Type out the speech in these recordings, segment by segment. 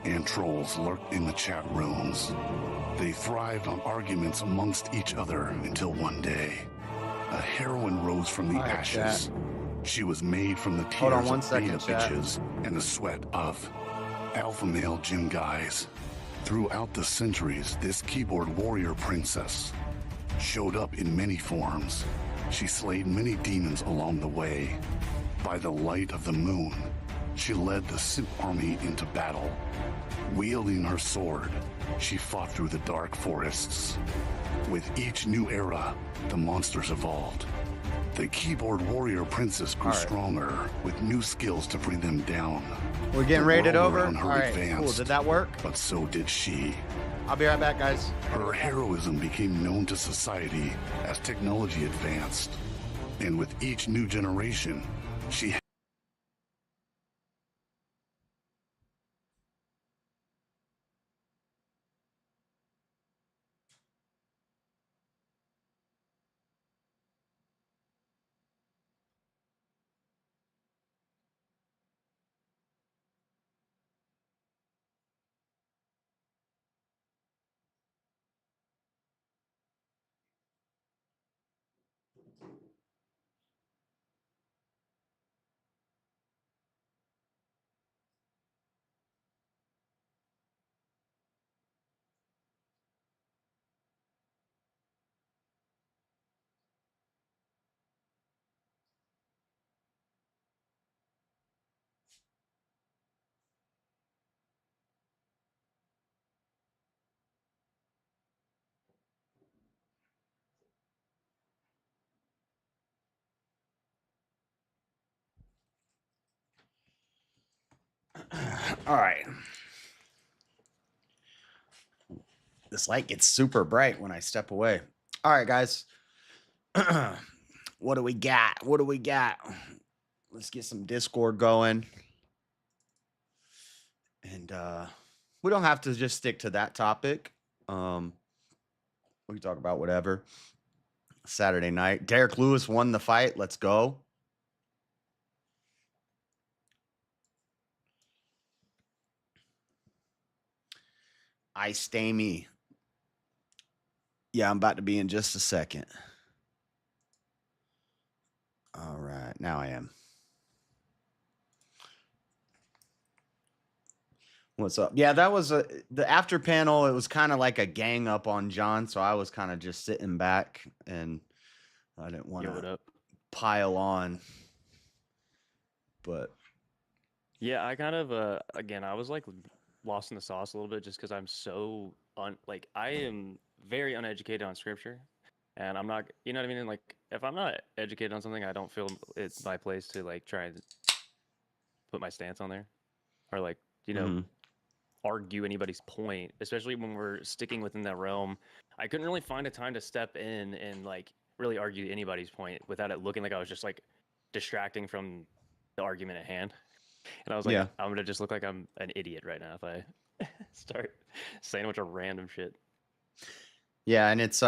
and trolls lurked in the chat rooms. They thrived on arguments amongst each other until one day, a heroine rose from the ashes. She was made from the tears of beta bitches and the sweat of alpha male gym guys. Throughout the centuries, this keyboard warrior princess showed up in many forms. She slayed many demons along the way. By the light of the moon, she led the simp army into battle. Wielding her sword, she fought through the dark forests. With each new era, the monsters evolved. The keyboard warrior princess grew stronger with new skills to bring them down. We're getting rated over. All right, advanced, cool. Did that work? But so did she. I'll be right back, guys. Her heroism became known to society as technology advanced. And with each new generation, she All right. This light gets super bright when I step away. All right, guys. What do we got? What do we got? Let's get some Discord going. And we don't have to just stick to that topic. We can talk about whatever. Saturday night. Derek Lewis won the fight. Let's go. I stay me. Yeah, I'm about to be in just a second. All right, now I am. What's up? Yeah, that was the after panel. It was kind of like a gang up on John, so I was kind of just sitting back, and I didn't want to pile on. But yeah, I kind of again, I was like lost in the sauce a little bit just because I'm so I am very uneducated on scripture, and I'm not, you know what I mean? And like, if I'm not educated on something, I don't feel it's my place to like try and put my stance on there, or like, you know, argue anybody's point, especially when we're sticking within that realm. I couldn't really find a time to step in and like really argue anybody's point without it looking like I was just like distracting from the argument at hand. And I was like, yeah, I'm gonna just look like I'm an idiot right now if I start saying a bunch of random shit. Yeah, and it's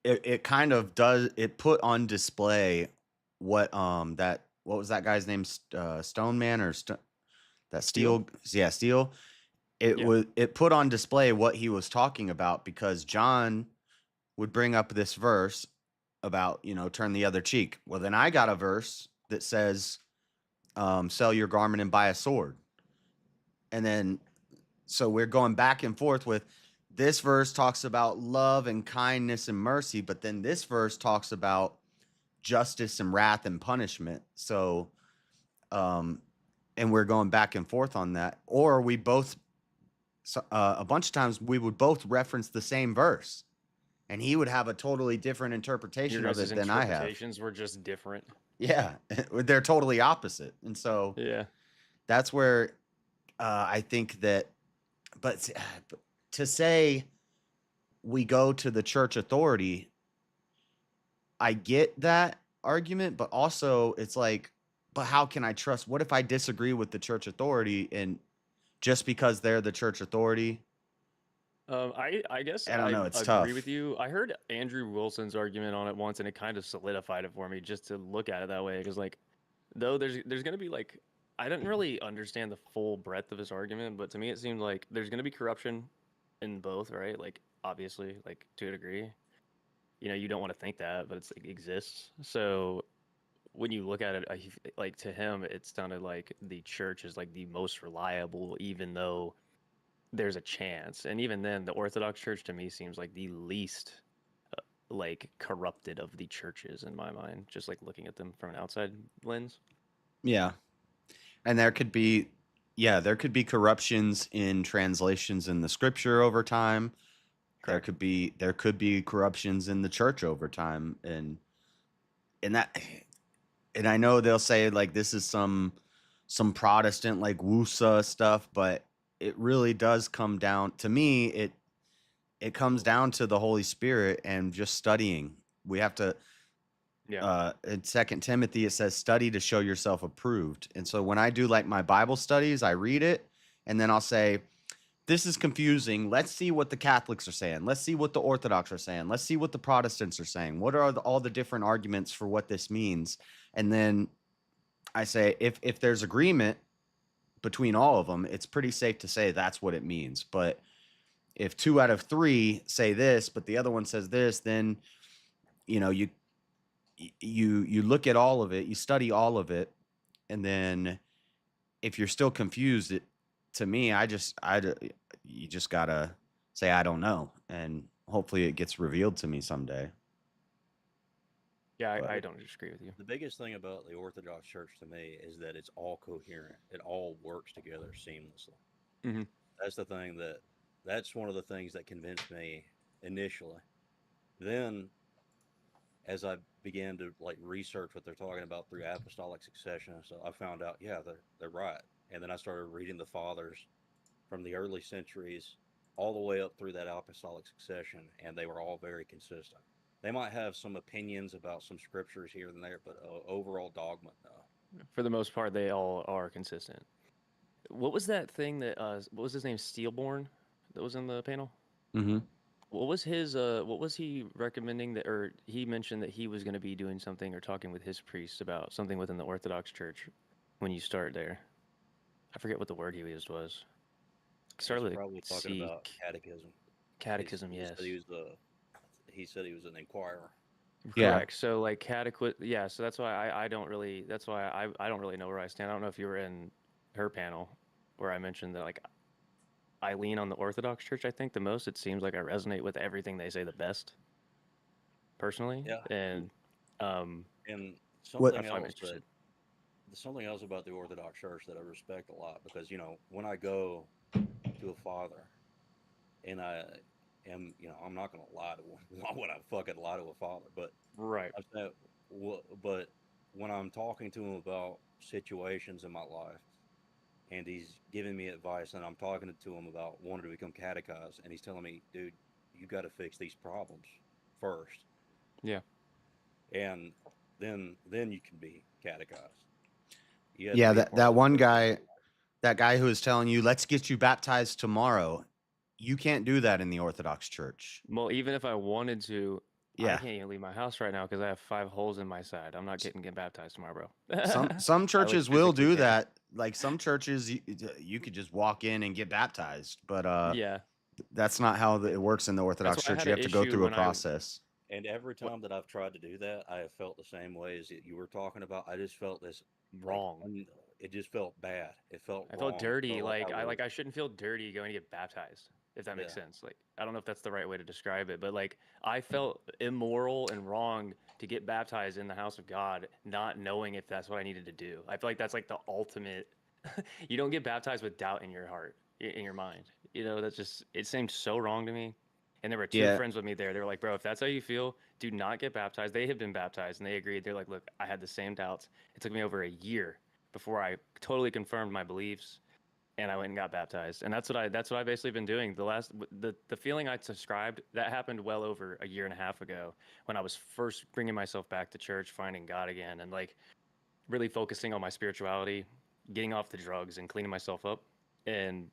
it kind of does, it put on display what what was that guy's name, Stone Man or that Steel? Yeah, Steel. It put on display what he was talking about, because John would bring up this verse about, you know, turn the other cheek. Well, then I got a verse that says, sell your garment and buy a sword. And then, so we're going back and forth with, this verse talks about love and kindness and mercy, but then this verse talks about justice and wrath and punishment. So, and we're going back and forth on that. Or we both, a bunch of times we would both reference the same verse, and he would have a totally different interpretation of it than I have. Interpretations were just different. Yeah, they're totally opposite. And so yeah, that's where I think that, but to say we go to the church authority, I get that argument, but also it's like, but how can I trust? What if I disagree with the church authority, and just because they're the church authority? I guess I don't know. It's agree tough. with you. I heard Andrew Wilson's argument on it once, and it kind of solidified it for me just to look at it that way. Because like, though there's gonna be like, I didn't really understand the full breadth of his argument, but to me it seemed like there's going to be corruption in both, right? Like obviously, like to a degree. You know, you don't want to think that, but it exists. So when you look at it, like to him, it sounded like the church is like the most reliable, even though there's a chance. And even then, the Orthodox Church to me seems like the least like corrupted of the churches in my mind, just like looking at them from an outside lens. Yeah. And there could be, yeah, there could be corruptions in translations in the scripture over time. Correct. There could be corruptions in the church over time, and that, and I know they'll say like this is some Protestant like woosah stuff, but it really does come down to me. It comes down to the Holy Spirit and just studying. We have to. Yeah. In Second Timothy, it says, "Study to show yourself approved." And so when I do like my Bible studies, I read it, and then I'll say, "This is confusing. Let's see what the Catholics are saying. Let's see what the Orthodox are saying. Let's see what the Protestants are saying. What are all the different arguments for what this means?" And then I say, if there's agreement between all of them, it's pretty safe to say that's what it means. But if 2 out of 3 say this, but the other one says this, then you know you look at all of it, you study all of it, and then if you're still confused, to me, you just gotta say I don't know, and hopefully it gets revealed to me someday. Yeah, But I don't disagree with you. The biggest thing about the Orthodox Church to me is that it's all coherent. It all works together seamlessly. Mhm. That's the thing that's one of the things that convinced me initially. Then, as I began to like research what they're talking about through apostolic succession and stuff, I found out, yeah, they're right. And then I started reading the fathers from the early centuries all the way up through that apostolic succession, and they were all very consistent. They might have some opinions about some scriptures here and there, but overall dogma, no. For the most part, they all are consistent. What was that thing that what was his name? Steelborn that was in the panel? mm-hmm. What was his what was he recommending that, or he mentioned that he was going to be doing something or talking with his priests about something within the Orthodox Church when you start there? I forget what the word he used was. Started He's with probably talking C. about catechism. Catechism, He yes. said he said he was an inquirer. Yeah. Correct. So like catequit, yeah. So that's why I don't really. That's why I don't really know where I stand. I don't know if you were in her panel where I mentioned that like I lean on the Orthodox Church. I think the most. It seems like I resonate with everything they say the best, personally. Yeah. And And What? something that's why I'm else interested. about the Orthodox Church that I respect a lot, because when I go to a father and I am, I'm not going to lie to one. Why would I fucking lie to a father? But Right. I said, but when I'm talking to him about situations in my life, and he's giving me advice, and I'm talking to him about wanting to become catechized, and he's telling me, dude, you got to fix these problems first, Yeah. and then you can be catechized. You have to Yeah, be a that part of the one church. guy, that guy who is telling you, "Let's get you baptized tomorrow." You can't do that in the Orthodox Church. Well, even if I wanted to, I Yeah. can't even leave my house right now because I have 5 holes in my side. I'm not getting baptized tomorrow, bro. Some I like churches will physically do can't. that. Like some churches, you could just walk in and get baptized, but Yeah. that's not how it works in the That's Orthodox why I Church. had You an have to go issue through a when I process. And every what time that I've tried to do that, I have felt the same way as you were talking about. I just felt this like wrong. it just felt bad. It felt I felt wrong. It dirty. felt like I was I shouldn't feel dirty going to get baptized, if that makes yeah. sense. Like I don't know if that's the right way to describe it, but like I felt immoral and wrong to get baptized in the house of God, not knowing if that's what I needed to do. I feel like that's like the ultimate. You don't get baptized with doubt in your heart, in your mind. You know, that's just it seemed so wrong to me. And there were 2 Yeah. friends with me there. They were like, "Bro, if that's how you feel, do not get baptized." They had been baptized and they agreed. They're like, "Look, I had the same doubts. It took me over a year before I totally confirmed my beliefs and I went and got baptized." And that's what I've basically been doing. The feeling I described that happened well over a year and a half ago when I was first bringing myself back to church, finding God again, and like really focusing on my spirituality, getting off the drugs, and cleaning myself up. And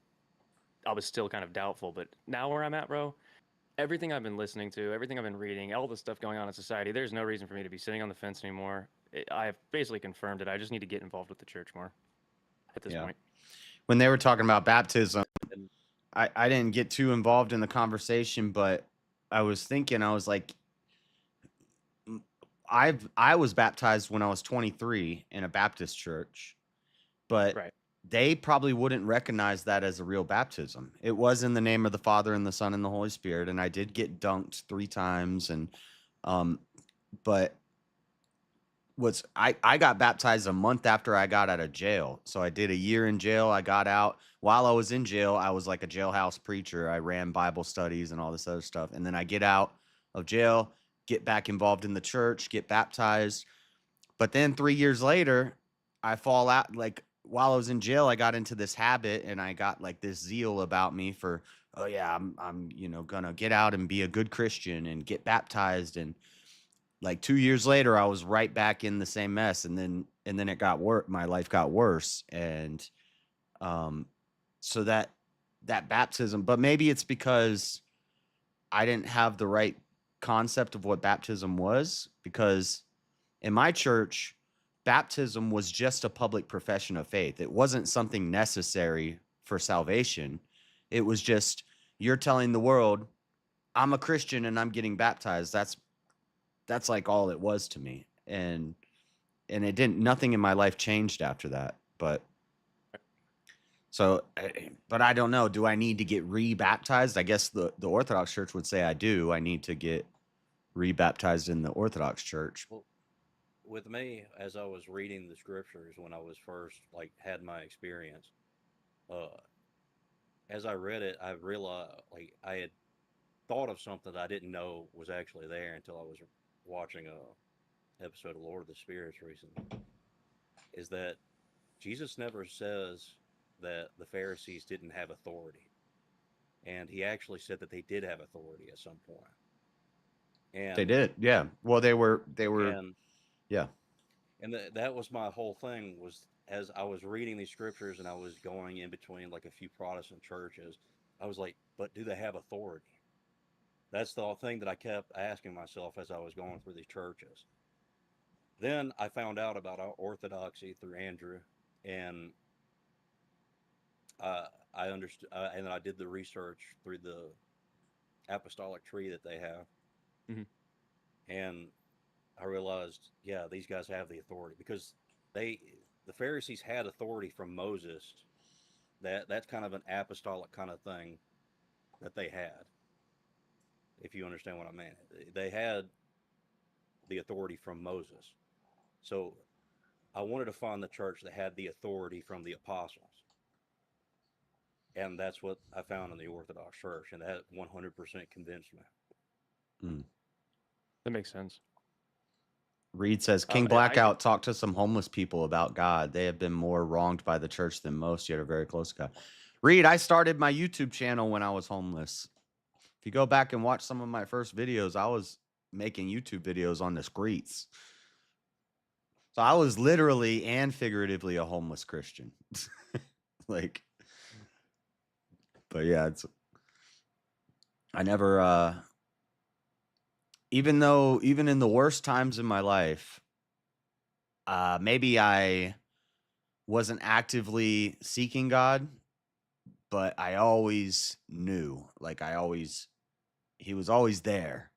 I was still kind of doubtful, but now where I'm at, bro, everything I've been listening to, everything I've been reading, all the stuff going on in society, there's no reason for me to be sitting on the fence anymore. I have basically confirmed it. I just need to get involved with the church more. at this Yeah. point. When they were talking about baptism, And I didn't get too involved in the conversation, but I was thinking, I was like, I was baptized when I was 23 in a Baptist church, but Right. they probably wouldn't recognize that as a real baptism. It was in the name of the Father and the Son and the Holy Spirit, and I did get dunked 3 times, and but I got baptized a month after I got out of jail. So I did a year in jail. I got out. While I was in jail, I was like a jailhouse preacher. I ran Bible studies and all this other stuff. And then I get out of jail, get back involved in the church, get baptized. But then 3 years later, I fall out. Like while I was in jail, I got into this habit and I got like this zeal about me for, oh yeah, I'm gonna get out and be a good Christian and get baptized. And like 2 years later, I was right back in the same mess, and then it got worse. My life got worse, and so that baptism. But maybe it's because I didn't have the right concept of what baptism was. Because in my church, baptism was just a public profession of faith. It wasn't something necessary for salvation. It was just you're telling the world, I'm a Christian and I'm getting baptized. That's like all it was to me. And it didn't, nothing in my life changed after that. But so, but I don't know. Do I need to get re-baptized? I guess the Orthodox Church would say I do. I need to get re-baptized in the Orthodox Church. well, with me, as I was reading the scriptures when I was first like had my experience, uh, as I read it, I realized like I had thought of something that I didn't know was actually there until I was watching a episode of Lord of the Spirits recently. Is that Jesus never says that the Pharisees didn't have authority, and he actually said that they did have authority at some point. And They did, yeah. Well, they were, and yeah. and that was my whole thing, was as I was reading these scriptures and I was going in between like a few Protestant churches, I was like, but do they have authority? That's the thing that I kept asking myself as I was going through these churches. Then I found out about orthodoxy through Andrew, and I understood, and then I did the research through the apostolic tree that they have, Mhm. and I realized, yeah, these guys have the authority because the Pharisees had authority from Moses. That's kind of an apostolic kind of thing that they had. If you understand what I mean, they had the authority from Moses. So I wanted to find the church that had the authority from the apostles. And that's what I found in the Orthodox Church, and that 100% convinced me. That makes sense. Reed says, King I Blackout talked to some homeless people about God. They have been more wronged by the church than most, yet are very close to God. Reed, I started my YouTube channel when I was homeless. If you go back and watch some of my first videos, I was making YouTube videos on the streets. So I was literally and figuratively a homeless Christian. Like, but yeah, I never, even in the worst times in my life, maybe I wasn't actively seeking God, but I always knew, like he was always there,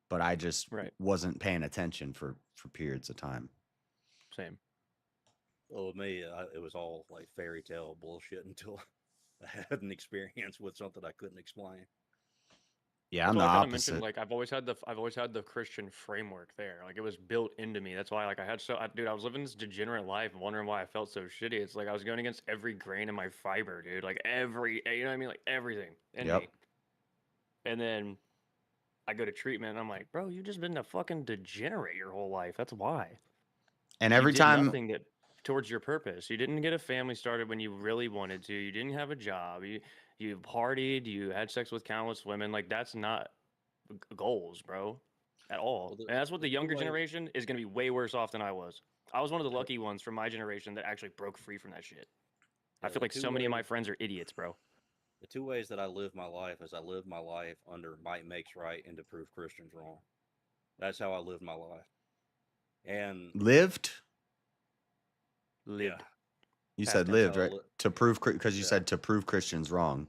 but I just Right. wasn't paying attention for periods of time. Same. Well, with me, it was all like fairy tale bullshit until I had an experience with something I couldn't explain. Yeah, That's I'm the why I kind of mentioned opposite. like I've always had the Christian framework there. Like it was built into me. That's why like I was living this degenerate life, wondering why I felt so shitty. It's like I was going against every grain in my fiber, dude. Like you know what I mean? Like everything in Yep. me. And then I go to treatment, and I'm like, bro, you've just been a fucking degenerate your whole life. That's why. And You every did time, nothing that towards your purpose. You didn't get a family started when you really wanted to. You didn't have a job. You partied. You had sex with countless women. Like that's not goals, bro, at all. Well, And that's what the the two younger ways, generation is going to be way worse off than I was. I was one of the yeah, lucky ones from my generation that actually broke free from that shit. I yeah, feel like so many of my friends are idiots, bro. the two ways that I live my life is I live my life under might makes right and to prove Christians wrong. That's how I live my life. And lived. Lived. You Past said tense, lived, how I right? To prove, because you Yeah. said to prove Christians wrong.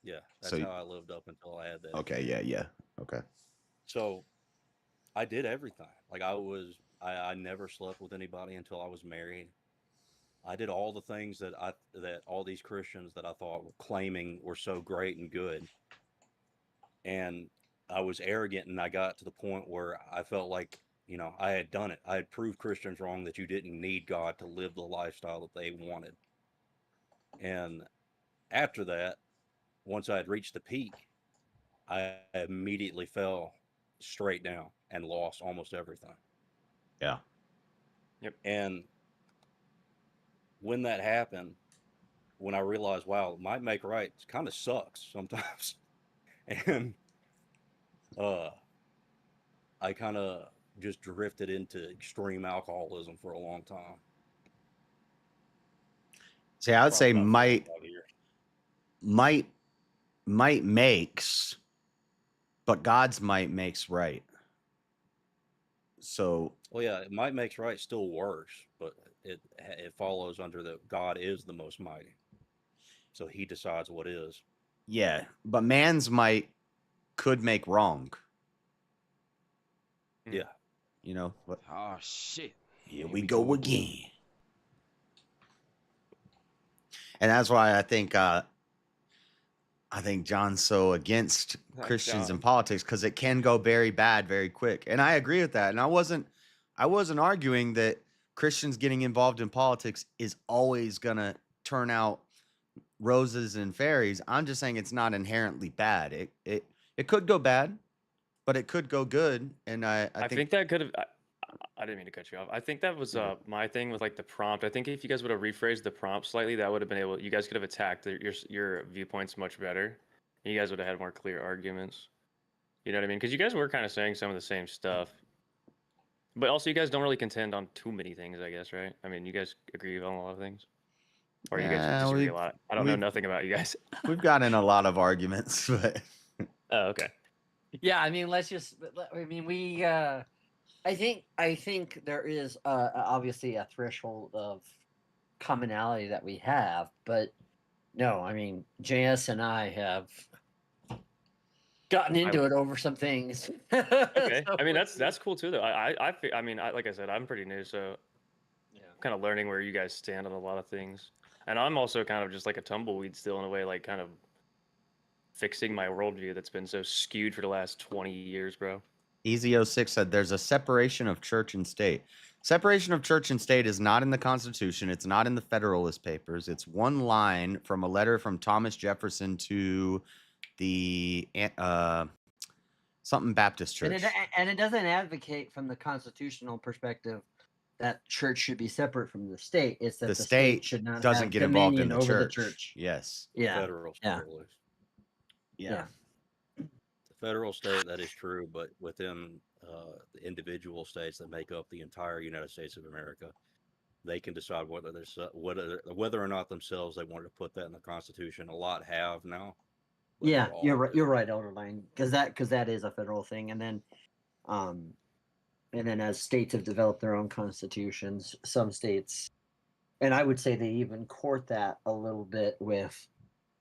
Yeah, that's So, how I lived up until I had that okay, experience. yeah. Okay. So I did everything. Like I never slept with anybody until I was married. I did all the things that all these Christians that I thought were claiming were so great and good. And I was arrogant, and I got to the point where I felt like, I had done it. I had proved Christians wrong, that you didn't need God to live the lifestyle that they wanted. And after that, once I had reached the peak, I immediately fell straight down and lost almost everything. Yeah. Yep. And when that happened, when I realized, wow, might make right kind of sucks sometimes. And I kind of just drifted into extreme alcoholism for a long time. See, I would Probably say about 4 or 5 years. might makes, but God's might makes right. So, Well, yeah, might makes right still works, but it follows under that God is the most mighty, so He decides what is. yeah, but man's might could make wrong. Yeah. But Oh shit. here we go again. And that's why I think John's so against Christians John. in politics, because it can go very bad very quick. And I agree with that. And I wasn't arguing that Christians getting involved in politics is always gonna turn out roses and fairies. I'm just saying it's not inherently bad. It could go bad, but it could go good. And I I think that could have. I didn't mean to cut you off. I think that was my thing with like the prompt. I think if you guys would have rephrased the prompt slightly, that would have been able. You guys could have attacked your viewpoints much better. And you guys would have had more clear arguments. You know what I mean? Because you guys were kind of saying some of the same stuff, but also you guys don't really contend on too many things, I guess, right? I mean, you guys agree on a lot of things, or you guys disagree a lot. I don't know nothing about you guys. We've gotten in a lot of arguments, but Oh, okay. Yeah, I mean, we. I think there is obviously a threshold of commonality that we have, but no, I mean, JS and I have gotten into it over some things. Okay, I mean that's cool too, though. I mean, like I said, I'm pretty new, so Yeah. I'm kind of learning where you guys stand on a lot of things, and I'm also kind of just like a tumbleweed still in a way, like kind of fixing my worldview that's been so skewed for the last 20 years, bro. Easy06 said there's a separation of church and state. Separation of church and state is not in the Constitution. It's not in the Federalist Papers. It's one line from a letter from Thomas Jefferson to the something Baptist church. And it doesn't advocate from the constitutional perspective that church should be separate from the state. It's that The the state should not doesn't have get involved in dominion the over church. the church. Yes. Yeah. Federal state, Yeah. at least. Yeah. The federal state, that is true, but within the individual states that make up the entire United States of America, they can decide whether or not themselves they wanted to put that in the Constitution. A lot have now. but Yeah, not all you're right. do. You're right, Elderline, because that is a federal thing, and then as states have developed their own constitutions, some states, and I would say they even court that a little bit with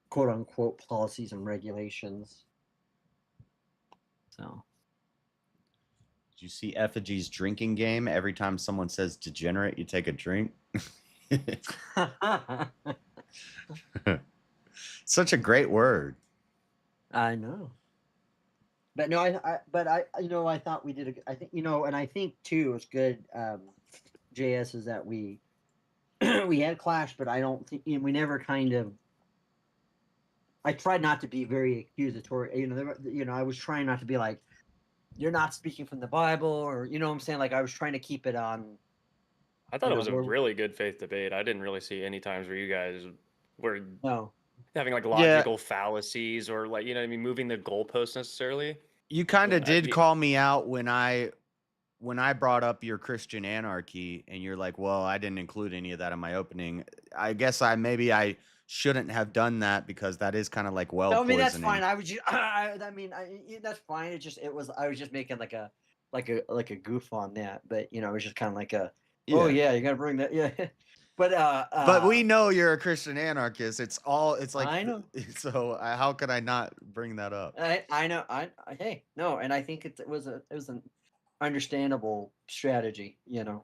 quote unquote policies and regulations. So Did you see Effigy's drinking game? Every time someone says degenerate, you take a drink. Such a great word. I know. But no, I thought we did. I think, and I think too, it's good. JS is that we we had clash, but I don't think we never kind of. I tried not to be very accusatory. I was trying not to be like, you're not speaking from the Bible, or what I'm saying. Like I was trying to keep it on. I thought it was a really good faith debate. I didn't really see any times where you guys were having like logical fallacies or like, you know what I mean, moving the goalposts necessarily. You kind of did call me out when I brought up your Christian anarchy, and you're like, well, I didn't include any of that in my opening. I guess I shouldn't have done that, because that is kind of like I mean, that's poisoning. fine. I was just, that's fine. I was just making like a goof on that, but it was just kind of like oh yeah, you gotta bring that, yeah. But we know you're a Christian anarchist. It's like I know. So how could I not bring that up? I know. Hey, no, and I think it was an understandable strategy. Yeah,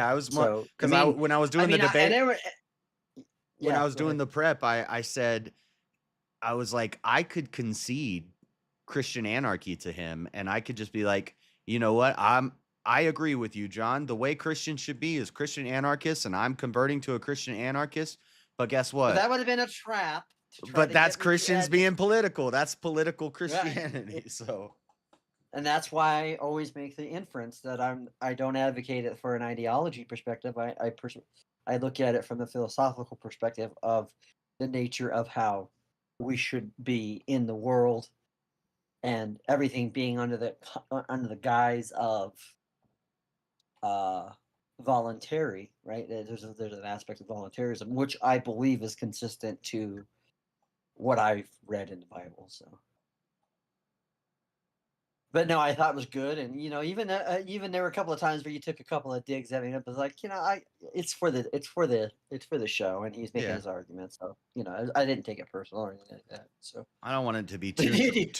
I was So because when I was doing the debate, when I was doing the the prep, I said, I was like, I could concede Christian anarchy to him, and I could just be like, you know what, I agree with you, John. The way Christians should be is Christian anarchists, and I'm converting to a Christian anarchist. But guess what? But that would have been a trap. But that's Christians being political. That's political Christianity. Right. So, and that's why I always make the inference that I don't advocate it for an ideology perspective. I look at it from the philosophical perspective of the nature of how we should be in the world, and everything being under the guise of voluntary, right? There's an aspect of voluntarism which I believe is consistent to what I've read in the Bible. So, but no, I thought it was good, and even there were a couple of times where you took a couple of digs at me, and it was like, it's for the show, and he's making his argument, so I didn't take it personal or anything like that. So I don't want it to be too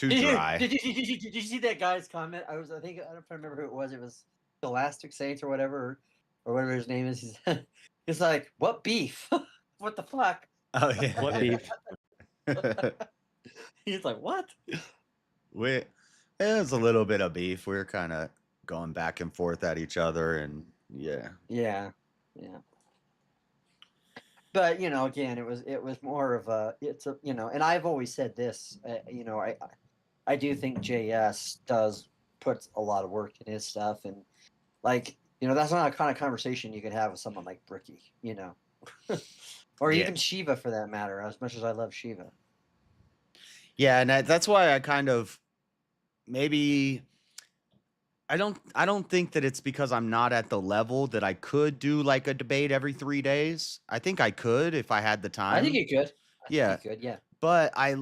dry. Did you see that guy's comment? I think I don't remember who it was. It was Scholastic Saints or whatever his name is. He's like, what beef? What the fuck? Oh yeah, what beef? He's like, what? It was a little bit of beef. We were kind of going back and forth at each other, and yeah. But again, it was more of and I've always said this. I do think JS does put a lot of work in his stuff, and that's not a kind of conversation you could have with someone like Bricky, or even Shiva for that matter. As much as I love Shiva. Yeah, and that's why I kind of. Maybe I don't think that it's because I'm not at the level that I could do like a debate every 3 days. I think I could if I had the time. I think you could. Yeah. But I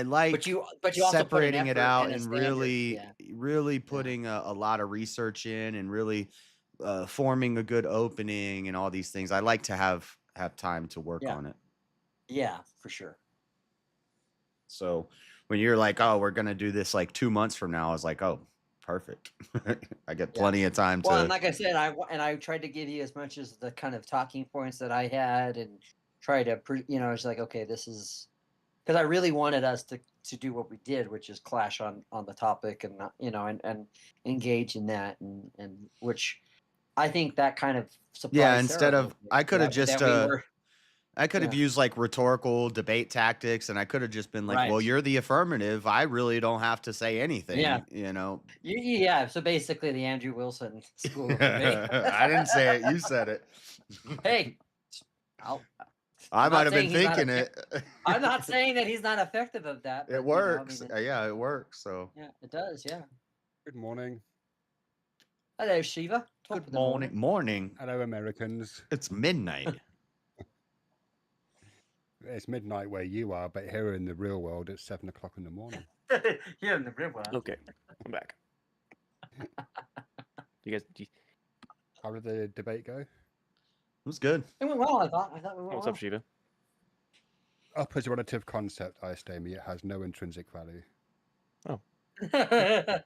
like but you separating it out and really putting a lot of research in, and really forming a good opening and all these things. I like to have time to work on it. Yeah, for sure. So when you're like, oh, we're going to do this like 2 months from now, I was like, oh, perfect. I get plenty of time to. Well, and like I said, I tried to give you as much as the kind of talking points that I had, and try to, it's like, okay, this is, because I really wanted us to do what we did, which is clash on the topic, and, and engage in that, and which I think that kind of surprised Sarah instead of, I could have just, I could have used like rhetorical debate tactics, and I could have just been like, well, you're the affirmative. I really don't have to say anything, Yeah. So basically the Andrew Wilson school of debate. I didn't say it. You said it. Hey, I might have been thinking it. I'm not saying that he's not effective at that. It works. Yeah, it works. So yeah, it does. Yeah. Good morning. Hello, Shiva. Good morning. Hello, Americans. It's midnight. It's midnight where you are, but here in the real world, it's 7 o'clock in the morning. Here in the real world. Okay, I'm back. How did the debate go? It was good. It went well, I thought it went well. What's up, Shiva? Up as a relative concept, I estimate it has no intrinsic value. Oh. Fair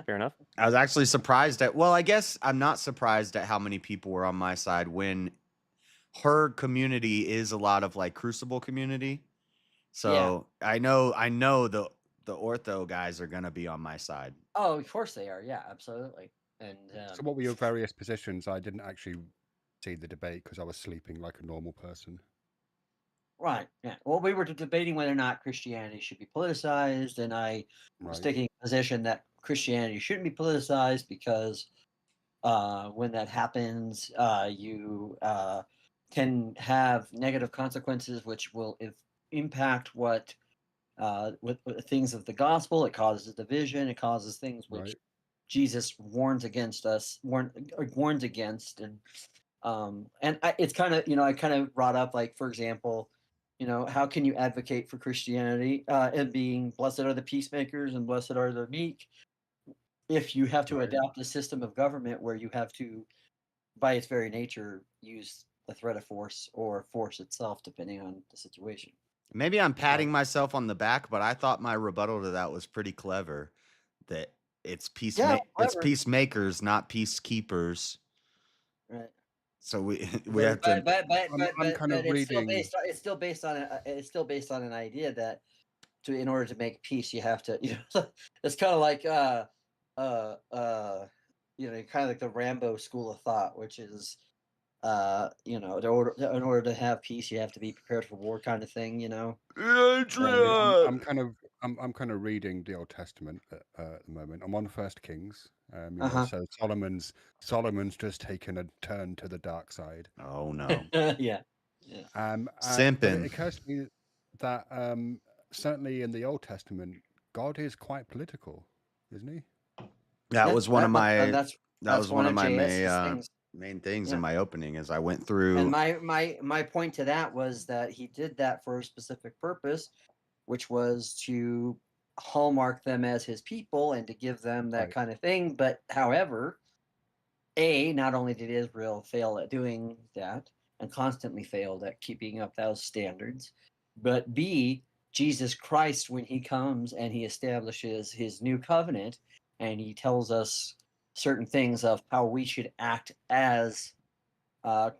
enough. I was actually surprised I guess I'm not surprised at how many people were on my side when her community is a lot of like Crucible community. So I know the ortho guys are going to be on my side. Oh, of course they are. Yeah, absolutely. And so what were your various positions? I didn't actually see the debate because I was sleeping like a normal person. Right. Yeah. Well, we were debating whether or not Christianity should be politicized, and I was taking a position that Christianity shouldn't be politicized because when that happens, you can have negative consequences, which will impact what things of the gospel. It causes division. It causes things which Jesus warns against, and it's kind of I kind of brought up, like, for example, how can you advocate for Christianity and being blessed are the peacemakers and blessed are the meek if you have to Right. adopt a system of government where you have to, by its very nature, use the threat of force or force itself, depending on the situation. Maybe I'm patting So, myself on the back, but I thought my rebuttal to that was pretty clever. That it's yeah, it's whatever. peacemakers, not peacekeepers. Right. So we have But to. I'm kind of it's still reading. based on it's still based on an idea that in order to make peace you have to it's kind of like kind of like the Rambo school of thought, which is in order to have peace you have to be prepared for war, kind of thing. I'm kind of I'm kind of reading the Old Testament at the moment. I'm on First Kings. So Solomon's just taken a turn to the dark side. Oh no, yeah. But it simping. occurs to me that certainly in the Old Testament, God is quite political, isn't he? That was one of my. That's That was one of my JS's things. main things Yeah. in my opening as I went And through. my point to that was that he did that for a specific purpose, which was to hallmark them as his people and to give them that Right. kind of thing. But however, not only did Israel fail at doing that and constantly failed at keeping up those standards, but B, Jesus Christ, when he comes and he establishes his new covenant and he tells us certain things of how we should act as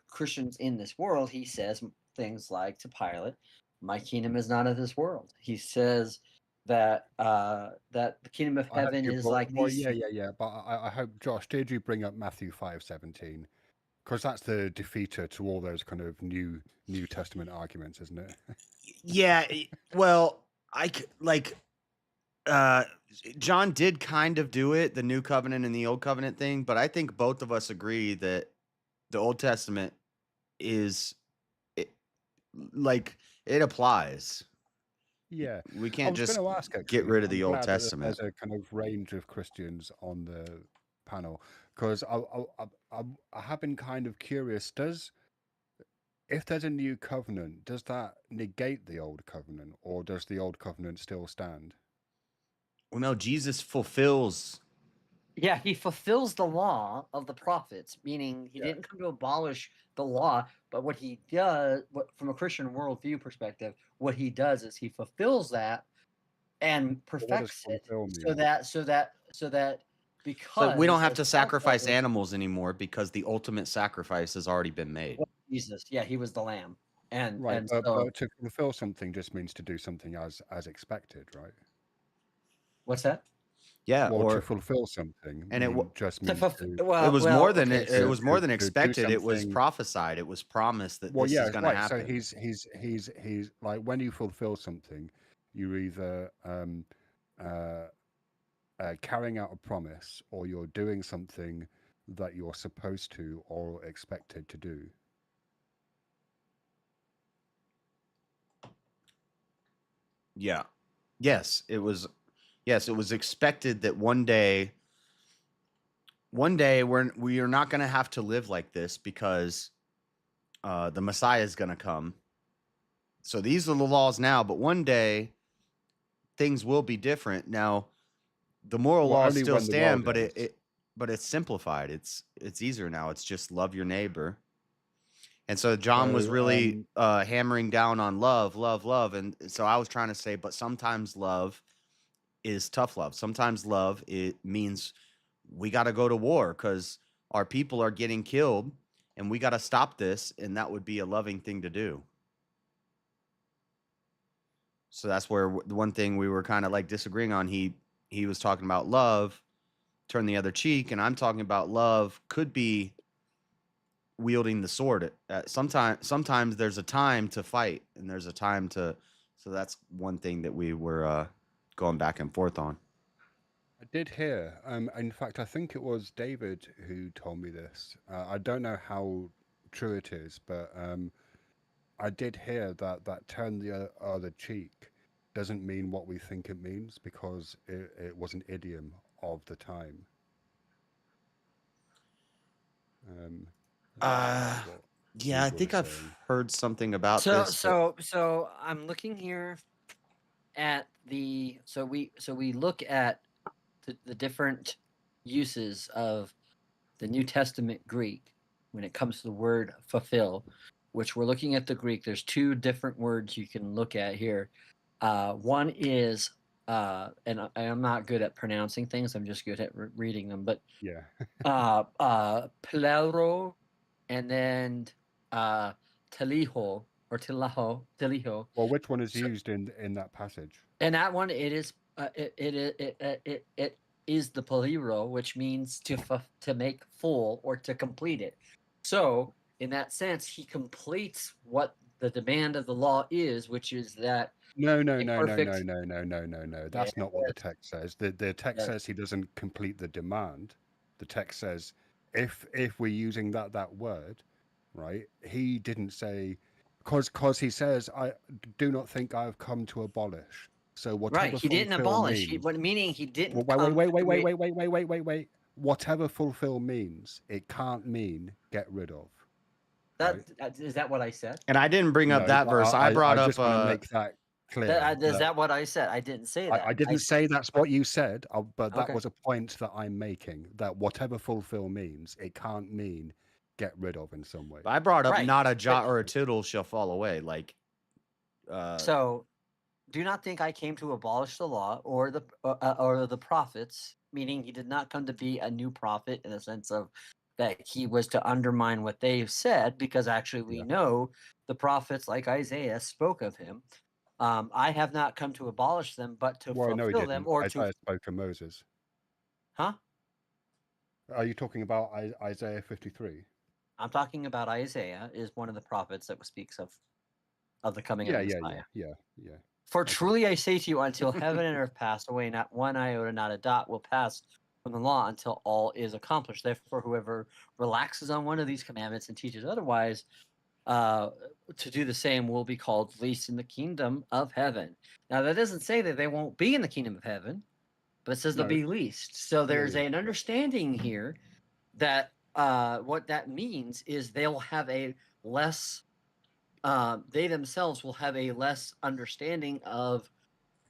Christians in this world, he says things like to Pilate, "My kingdom is not of this world." He says that that the kingdom of I hope heaven you is brought, like well, these. yeah. But I hope, Josh, did you bring up Matthew 5:17? Because that's the defeater to all those kind of New Testament arguments, isn't it? Yeah, well, John did kind of do it, the new covenant and the old covenant thing, but I think both of us agree that the Old Testament is it applies. Yeah. We I can't was just going to ask, get actually. rid of I'm the Old glad that Testament. there's a kind of range of Christians on the panel, because I have been kind of curious. If there's a new covenant, does that negate the old covenant, or does the old covenant still stand? Well, no, Jesus fulfills. Yeah, he fulfills the law of the prophets, meaning he didn't come to abolish the law, but what he does, from a Christian worldview perspective, what he does is he fulfills that and perfects it, so that because So we don't have as to Paul sacrifice tells us, animals anymore because the ultimate sacrifice has already been made. Jesus, he was the lamb, Right, and but so to fulfill something just means to do something as expected, right? what's that? Yeah, Well, to or fulfill something and it just To means fulfill, to. it was more than okay, it was more than to do expected. It was something. prophesied. It was promised that Well, this yeah, is going to right. So happen. he's like, when you fulfill something, you're either carrying out a promise, or you're doing something that you're supposed to or expected to do. Yeah. Yes, it was. Yes, it was expected that one day we are not going to have to live like this because the Messiah is going to come. So these are the laws now, but one day things will be different. Now, the moral Well, laws only still when the world stand, ends. but it's simplified. It's easier now. It's just love your neighbor. And so John was So, really hammering down on love, love, love. And so I was trying to say, but sometimes love is tough love. Sometimes love, it means we got to go to war because our people are getting killed and we got to stop this. And that would be a loving thing to do. So that's where the one thing we were kind of like disagreeing on. He was talking about love, turn the other cheek. And I'm talking about love could be wielding the sword. Sometimes there's a time to fight and there's a time to. So that's one thing that we were going back and forth on. I did hear. In fact, I think it was David who told me this. I don't know how true it is, but I did hear that turn the other cheek doesn't mean what we think it means, because it was an idiom of the time. Yeah, I think I've heard something about this. So I'm looking here at we look at the different uses of the New Testament Greek when it comes to the word fulfill, which we're looking at the Greek. There's two different words you can look at here. One is, and I'm not good at pronouncing things. I'm just good at reading them. But Yeah. pleuro, and then teliho or teliho. Well, which one is So- used in that passage? And that one, it is it is the peliro, which means to make full or to complete it. So in that sense, he completes what the demand of the law is, which is that No. a That's perfect- not what the text says. The text Yes. says he doesn't complete the demand. The text says if we're using that word, right? He didn't say because he says I do not think I have come to abolish. So whatever right. He didn't fulfill abolish. means, Meaning he didn't. Well, come to it- wait. Whatever fulfill means, it can't mean get rid of. That is that what I said? And I didn't bring up No, that verse. I brought I up just want to make that clear. Is that what I said? I didn't say that. I didn't say that's what you said, but that Okay. was a point that I'm making. That whatever fulfill means, it can't mean get rid of in some way. I brought up Right, not a but- jot or a tittle shall fall away. Like, So, do not think I came to abolish the law or the prophets. Meaning, he did not come to be a new prophet in the sense of that he was to undermine what they said, because actually we Yeah. know the prophets like Isaiah spoke of him. I have not come to abolish them, but to Well, no, he fulfill them, didn't. or Isaiah spoke of Moses. huh? Are you talking about Isaiah 53? I'm talking about Isaiah is one of the prophets that speaks of the coming of the Messiah. Yeah. For truly I say to you, until heaven and earth pass away, not one iota, not a dot will pass from the law until all is accomplished. Therefore, whoever relaxes on one of these commandments and teaches otherwise, to do the same will be called least in the kingdom of heaven. Now, that doesn't say that they won't be in the kingdom of heaven, but it says they'll No. be least. So there's yeah. an understanding here that what that means is they'll have a less they themselves will have a less understanding of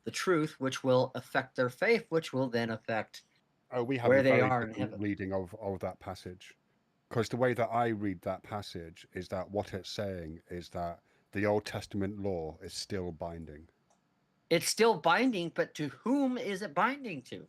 the truth, which will affect their faith, which will then affect We have where a they very are in different heaven. reading of that passage. Because the way that I read that passage is that what it's saying is that the Old Testament law is still binding. It's still binding, but to whom is it binding to? And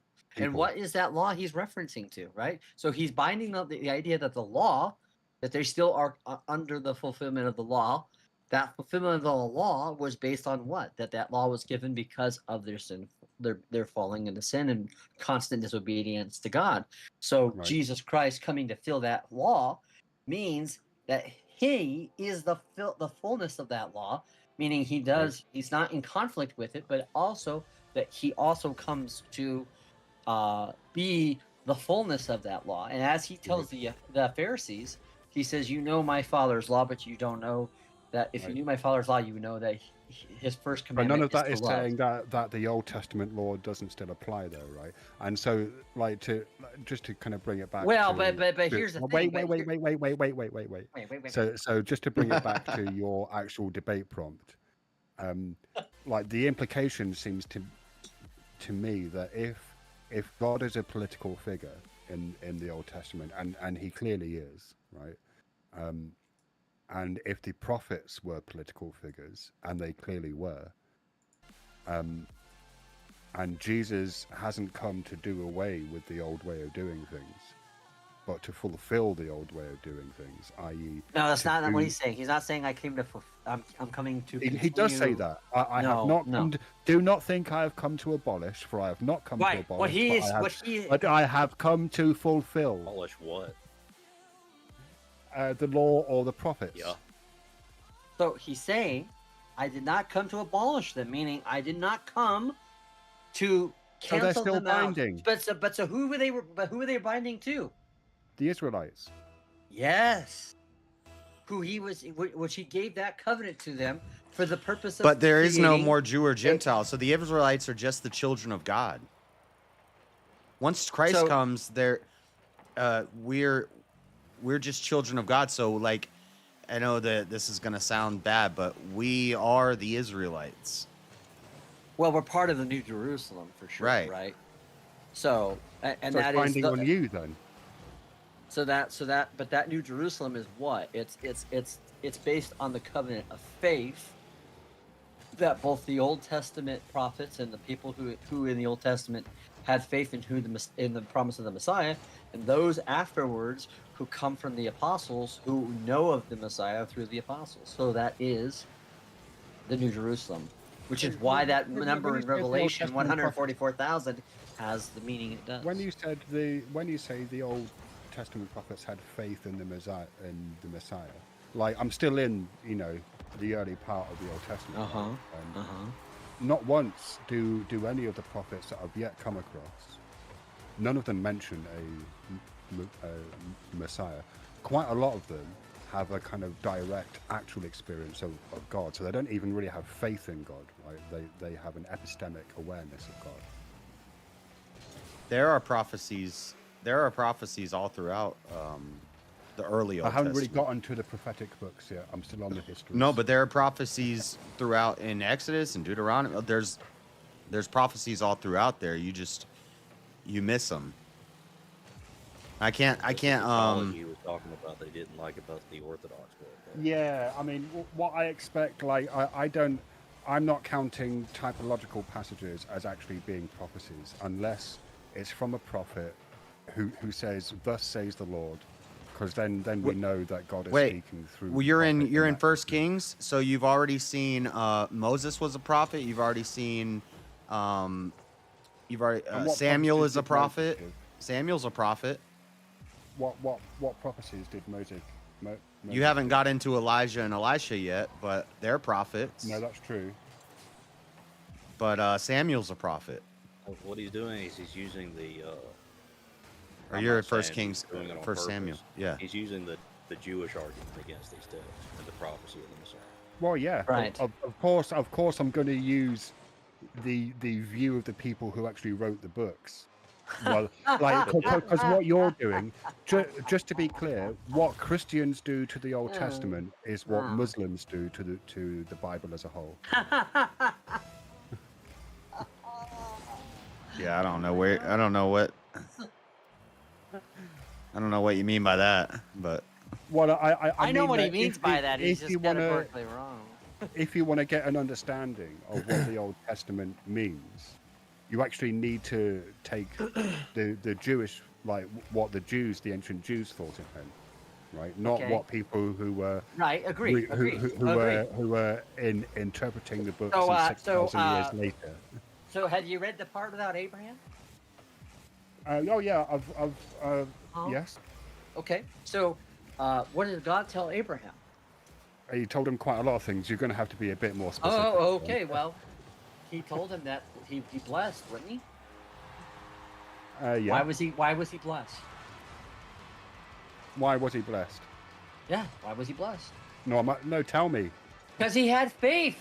People. what is that law he's referencing to, right? So he's binding up the idea that the law, that they still are under the fulfillment of the law. That fulfillment of the law was based on what? That law was given because of their sin, their falling into sin and constant disobedience to God. So Right. Jesus Christ coming to fill that law means that he is the fullness of that law, meaning he's not in conflict with it, but also that he also comes to be the fullness of that law. And as he tells the Pharisees, he says, "You know my Father's law, but you don't know that if you knew my Father's law, you would know that his first But commandment none of that is is to love." saying that the Old Testament law doesn't still apply, though, right? And so, just to kind of bring it back. Well, to, but here's the thing. Wait. So just to bring it back to your actual debate prompt, the implication seems to me that if God is a political figure in the Old Testament, and he clearly is, right? And if the prophets were political figures, and they clearly were, and Jesus hasn't come to do away with the old way of doing things, but to fulfill the old way of doing things, i.e., No, that's not what he's saying. He's not saying I came to. I'm coming to. he does say continue- that. I have No, not. no. Come to, do not think I have come to abolish, for I have not come to Right. abolish. But I have come to fulfill Abolish what? the law or the prophets. Yeah. So he's saying, I did not come to abolish them, meaning I did not come to So they're cancel still them out. binding. But who were they binding to? The Israelites. Yes. Which he gave that covenant to them for the purpose of but there is no creating- more Jew or Gentile, so the Israelites are just the children of God. Once Christ So- comes, we're just children of God. So, like, I know that this is gonna sound bad, but we are the Israelites. Well, we're part of the New Jerusalem for sure, Right. right? So And So that it's is binding on you then. but that New Jerusalem is what? It's based on the covenant of faith that both the Old Testament prophets and the people who in the Old Testament had faith in the promise of the Messiah, and those afterwards who come from the apostles who know of the Messiah through the apostles. So that is the New Jerusalem, which is why that number in Revelation, 144,000, has the meaning it does. When you say the Old Testament prophets had faith in the Messiah, like I'm still in, the early part of the Old Testament. Not once do any of the prophets that I've yet come across, none of them mention a Messiah. Quite a lot of them have a kind of direct, actual experience of God, so they don't even really have faith in God. Right? They have an epistemic awareness of God. There are prophecies all throughout the early Old I haven't Testament. really gotten to the prophetic books yet. I'm still on the history. No, but there are prophecies throughout in Exodus and Deuteronomy. There's prophecies all throughout there. You miss them. I can't. You were talking about they didn't like about the Orthodox world. Yeah, I mean, what I expect, like, I'm not counting typological passages as actually being prophecies unless it's from a prophet who says, "Thus says the Lord," because then we know that God is speaking through. Well, you're in First Kings, so you've already seen Moses was a prophet. You've already seen Samuel is a prophet. Samuel's a prophet. What prophecies did Moses? You haven't got into Elijah and Elisha yet, but they're prophets. No, that's true. But Samuel's a prophet. What he's doing is he's using the. Or you're at First Kings, First Samuel. Yeah. He's using the Jewish argument against these texts and the prophecy of the Messiah. Well, yeah. Right. Of course, I'm going to use the view of the people who actually wrote the books. Well, like, because what you're doing, just to be clear, what Christians do to the Old Testament is what Muslims do to the Bible as a whole. Yeah, I don't know what you mean by that, but Well, I know mean what he that means by that. He's if just you wanna- categorically wrong. if you want to get an understanding of what the Old Testament means, you actually need to take the Jewish, like what the ancient Jews thought it meant, right? Not what people who were Agree. who were interpreting the books 6,000 years later. So, had you read the part without Abraham? Oh yeah, yes. Okay. So, what did God tell Abraham? He told him quite a lot of things. You're going to have to be a bit more specific. Oh, okay. Well, he told him that he'd be blessed, wouldn't he? Yeah. Why was he blessed? Why was he blessed? Yeah. Why was he blessed? No, tell me. Because he had faith.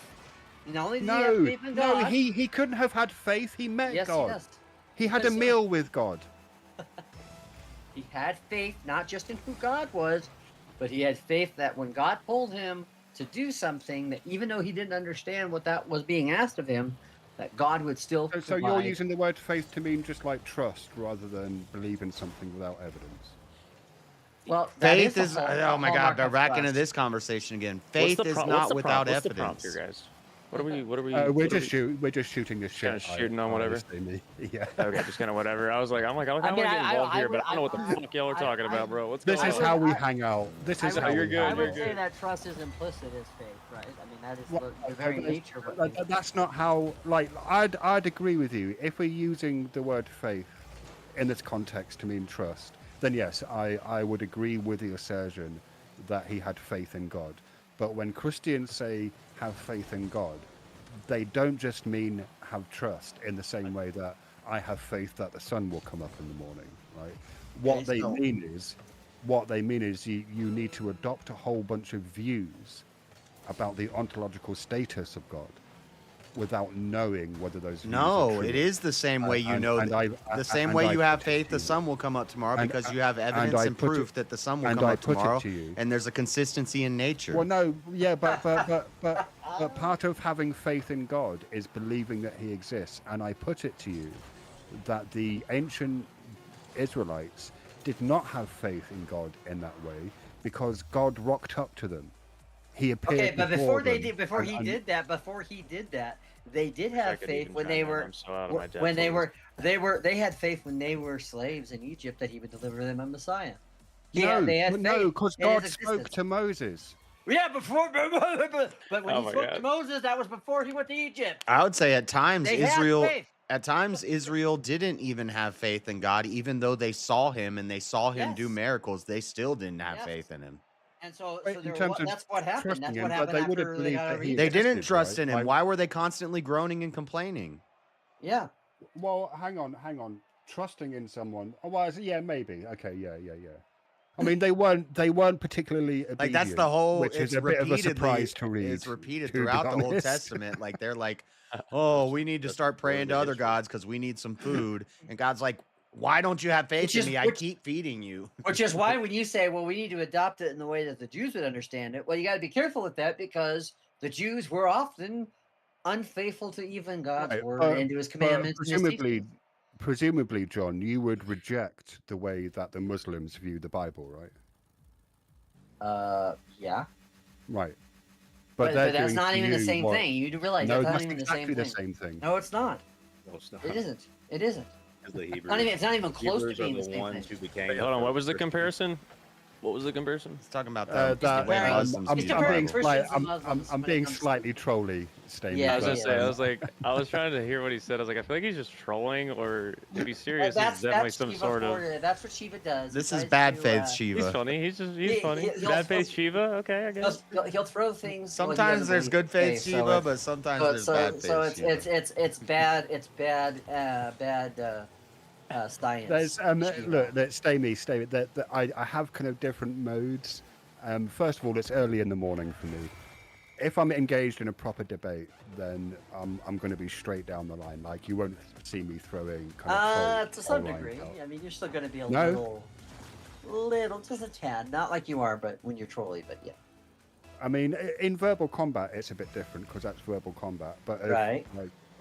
Not only did he have faith in God. No, he couldn't have had faith. He met God. Yes. He had a meal with God. He had faith not just in who God was, but he had faith that when God told him to do something, that even though he didn't understand what that was being asked of him, that God would still So you're using the word faith to mean just like trust rather than believe in something without evidence. Well, faith is oh my God, they're back into this conversation again. Faith is not without evidence. What's the prompt here, guys? What are we? We're just shooting this shit. Kind of shooting on whatever. Yeah. Okay, just kind of whatever. I was like, I want to get involved here, but I don't know what the fuck y'all are talking about, bro. What's going on? This is how we hang out. This is how you're good. I would say that trust is implicit as faith, right? I mean, that is the very nature of what. That's not how. Like, I'd agree with you if we're using the word faith in this context to mean trust. Then yes, I would agree with the assertion that he had faith in God. But when Christians say have faith in God, they don't just mean have trust in the same way that I have faith that the sun will come up in the morning, right? What they mean is you need to adopt a whole bunch of views about the ontological status of God without knowing whether those views are true. It is the same way the same way you have faith the sun will come up tomorrow because you have evidence and proof that the sun will come up tomorrow, and there's a consistency in nature. Well, no, yeah, but part of having faith in God is believing that he exists, and I put it to you that the ancient Israelites did not have faith in God in that way because God rocked up to them. He appeared Okay, but before before them, he did that, they did Wish I have could faith even when chime they in. were I'm so out of my depth when they on this. were they had faith when they were slaves in Egypt that he would deliver them a Messiah. No, They had no, faith because in his God spoke existence. to Moses. Yeah, before, but when Oh he my spoke to God. Moses, that was before he went to Egypt. I would say at times They had faith. Israel didn't even have faith in God, even though they saw him and they saw him do Yes. miracles. They still didn't have Yes. faith in him. And so In there, terms of that's what happened. trusting That's him, what but happened they would have after they believed got that over he They Egypt. didn't existed, trust right? in him. Like, Why were they constantly groaning and complaining? Yeah. well, hang on. Trusting in someone. Oh, well, yeah, maybe. Okay, yeah. I mean, they weren't particularly obedient, Like that's the whole. which is It's a bit of a repeatedly. surprise to read. It's repeated to be throughout the Old honest. Testament. Like they're like, oh, we need to That's start praying to early other history. gods because we need some food. And God's like, why don't you have faith Which in is- me? I which- keep feeding you. Which is why when you say, well, we need to adopt it in the way that the Jews would understand it, well, you got to be careful with that because the Jews were often unfaithful to even God's Right, word and to his commandments. and his teachings. presumably, John, you would reject the way that the Muslims view the Bible, right? Yeah. Right. But they're that's doing not to even the you same what- thing. You do realize No, that's not that's even exactly the same thing. thing. No, it's not. No, it's not. It isn't. It isn't. Because the Hebrews, It's not even close to Hebrews being are the the same ones thing. who became. Wait, the hold on. What first was the Christians. comparison? What was the comparison? It's talking about That the way comparing- Muslims he's view the comparing Bible. Christians and Muslims I'm when it being comes to- slightly trolly, Stan. Yeah, I was yeah, gonna say, yeah. I was trying to hear what he said. I was like, I feel like he's just trolling, or to be serious, That's he's definitely some Shiva sort of. that's what Shiva does. This He is tries bad to, faith He's Shiva. funny. He's He- funny. he'll- Bad faith Shiva. Okay, I guess. He'll throw things. well, he Sometimes doesn't there's believe good faith in so Shiva, it's- but sometimes so, there's so, bad faith so it's, Shiva. it's bad science. There's Shiva. look, stay me. That I have kind of different modes. First of all, it's early in the morning for me. If I'm engaged in a proper debate, then I'm going to be straight down the line. Like you won't see me throwing kind of To some troll degree. lines out. I mean, you're still going to be a No. little, just a tad. Not like you are, but when you're trolly, but yeah. I mean, in verbal combat, it's a bit different because that's verbal combat. But Right.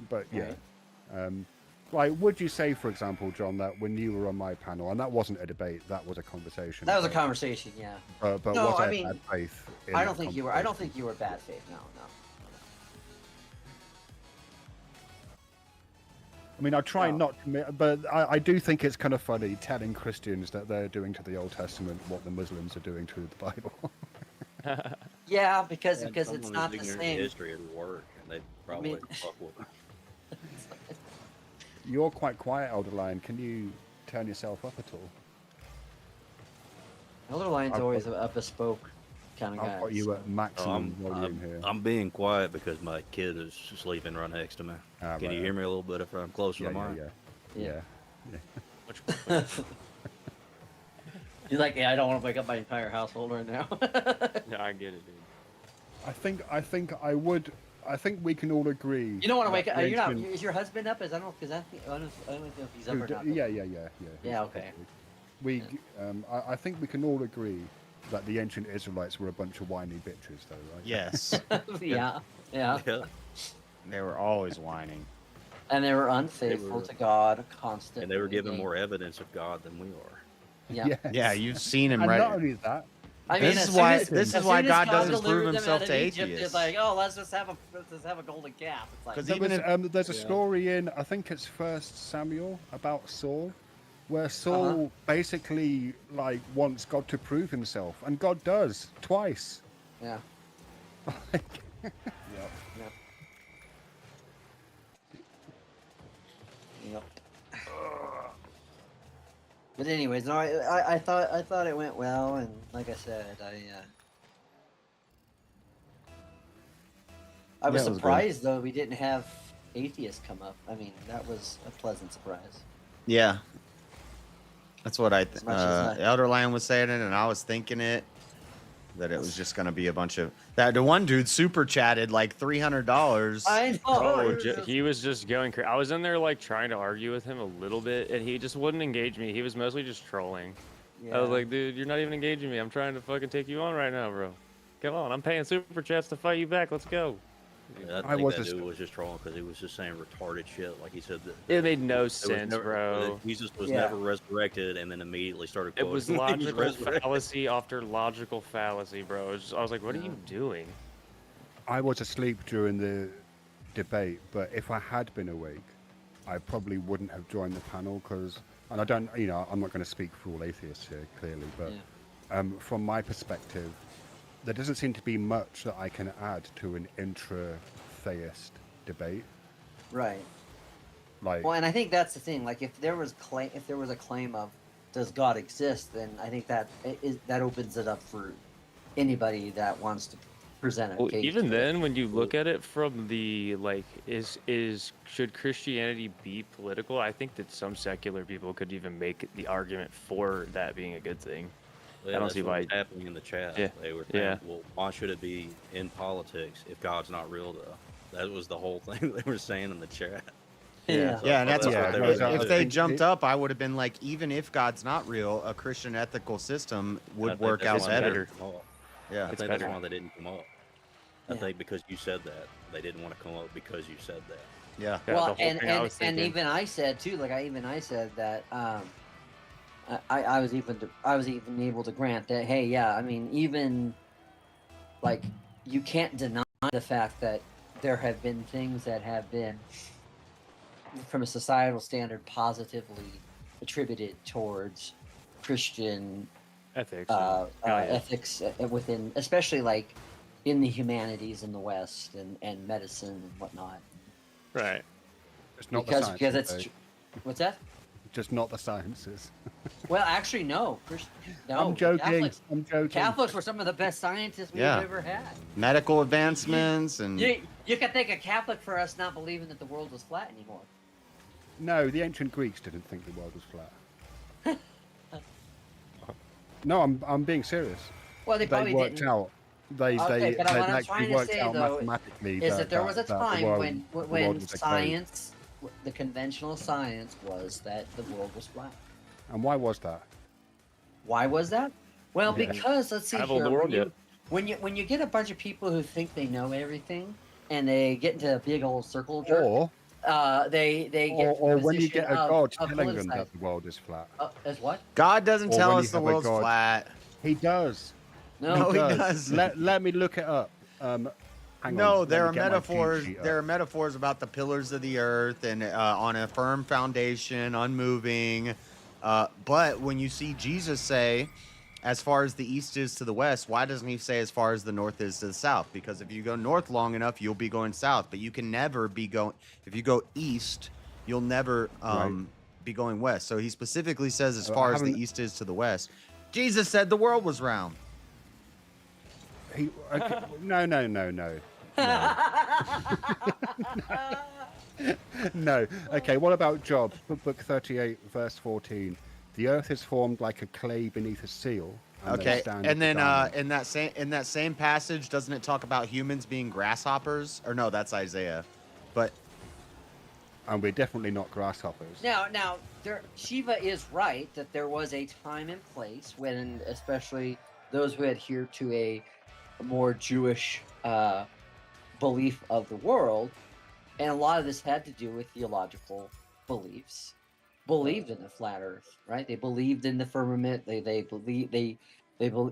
But yeah. Right. Like, would you say, for example, John, that when you were on my panel, and that wasn't a debate, that was a conversation. That was a but- conversation, yeah. But No, was I I mean, bad faith? in I that don't think you were. I don't think you were bad faith. No. I mean, I try No. not to, but I do think it's kind of funny telling Christians that they're doing to the Old Testament what the Muslims are doing to the Bible. Yeah, because And it's someone not who's the ignorant of same. history at work, and they probably mean- fuck with them. You're quite quiet, Elder Lion. Can you turn yourself up at all? Elder Lion's I've always got- a bespoke kind of guy. I've got you at maximum volume here. I'm being quiet because my kid is sleeping right next to me. Ah, Can right, you hear me a little bit if I'm closer Yeah, to mine? yeah. Which, He's like, yeah, I don't want to wake up my entire household right now. yeah, I get it, dude. I think I would. I think we can all agree. You don't want to wake that up. the you're not. ancient- Is your husband up? I don't know because I don't know if he's up or not. Yeah. Yeah, okay. We, I think we can all agree that the ancient Israelites were a bunch of whiny bitches, though, right? Yes, yeah. Yeah. they were always whining. And they were unfaithful were- to God constantly. And they were given more evidence of God than we are. Yeah. Yes. Yeah, you've seen him And not right. only that, I mean, This as is soon why- as- this is as why soon as God doesn't delivered prove them himself out of to Egypt, atheists. It's like, oh, let's just have a golden calf. It's like, 'Cause there even was, there's a story in, I think it's First Samuel, about Saul, where Saul basically like wants God to prove himself, and God does twice. yeah. Like, Yep. But anyways, no, I thought it went well, and like I said, I was Yeah, it was good. surprised though we didn't have atheists come up. I mean, that was a pleasant surprise. Yeah, that's what I. As much as I- Elder Lion was saying it, and I was thinking it. That it was just gonna be a bunch of that. The one dude super chatted like $300. I know. Oh, it was just- he was just going crazy. I was in there like trying to argue with him a little bit, and he just wouldn't engage me. He was mostly just trolling. yeah. I was like, dude, you're not even engaging me. I'm trying to fucking take you on right now, bro. Come on, I'm paying super chats to fight you back. Let's go. I think that dude was just trolling because he was just saying retarded shit. Like he said that It made no sense, bro. that Jesus was never resurrected, and then immediately started It quoting. was he logical resurrected. fallacy after logical fallacy, bro. I was like, what are you doing? I was asleep during the debate, but if I had been awake, I probably wouldn't have joined the panel because, and I don't, you know, I'm not going to speak for all atheists here, clearly, but from my perspective, there doesn't seem to be much that I can add to an intra-theist debate. Right. Like, Well, and I think that's the thing. Like, if there was a claim of does God exist, then I think that that opens it up for anybody that wants to present a case. Even then, when you look at it from the like, should Christianity be political? I think that some secular people could even make the argument for that being a good thing. Yeah, I don't see why. What's happening in the chat. Yeah. They were saying, well, why should it be in politics if God's not real, though? That was the whole thing they were saying in the chat. Yeah. So Yeah, and that's what they were gonna if do. they jumped up, I would have been like, even if God's not real, a Christian ethical system would work out better. Yeah, I think that's why they didn't come up. I think because you said that, they didn't want to come up because you said that. Yeah. Well, and even I said too, like I said that I was even able to grant that. Hey, yeah, I mean, even like you can't deny the fact that there have been things that have been, from a societal standard, positively attributed towards Christian ethics, ethics within, especially like in the humanities in the West and medicine and whatnot. Right. It's not because it's what's that? Just not the sciences. Well, actually, no. No, I'm joking. I'm joking. Catholics were some of the best scientists we've ever had. Medical advancements and You can thank a Catholic for us not believing that the world was flat anymore. No, the ancient Greeks didn't think the world was flat. No, I'm being serious. Well, they probably worked didn't. out. They but what I'm trying to worked say, out though, mathematically is that there was a time when the world was science, the conventional science, was that the world was flat. And why was that? Why was that? Well, because let's see here. When you get a bunch of people who think they know everything, and they get into a big old circle jerk, they get or when you get a god telling them politicized. that the world is flat. As what? God doesn't Or tell when us you the have a world's god- flat. He does. No, he doesn't. Let me look it up. Hang No, on, there let are me get my cheat metaphors. sheet up. There are metaphors about the pillars of the earth and on a firm foundation, unmoving. But when you see Jesus say, "As far as the east is to the west," why doesn't he say, "As far as the north is to the south"? Because if you go north long enough, you'll be going south. But you can never be going. If you go east, you'll never be going west. So he specifically says, "As far as the east is to the west." Jesus said the world was round. No. No. Okay, what about Job? Book 38, verse 14. The earth is formed like a clay beneath a seal. Okay, and then in that same passage, doesn't it talk about humans being grasshoppers? Or no, that's Isaiah. But and we're definitely not grasshoppers. Now, Shiva is right that there was a time and place when, especially those who adhere to a more Jewish belief of the world, and a lot of this had to do with theological beliefs, believed in the flat Earth, right? They believed in the firmament. They believed,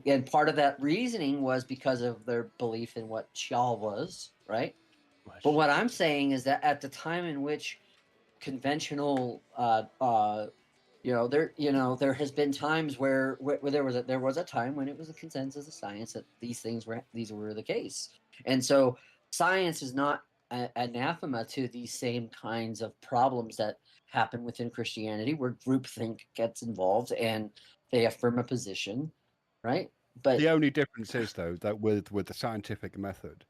and part of that reasoning was because of their belief in what Sheol was, right? But what I'm saying is that at the time in which conventional, there has been times where there was a time when it was a consensus of science that these were the case, and so science is not anathema to these same kinds of problems that happen within Christianity, where groupthink gets involved and they affirm a position, right? But the only difference is though that with the scientific method.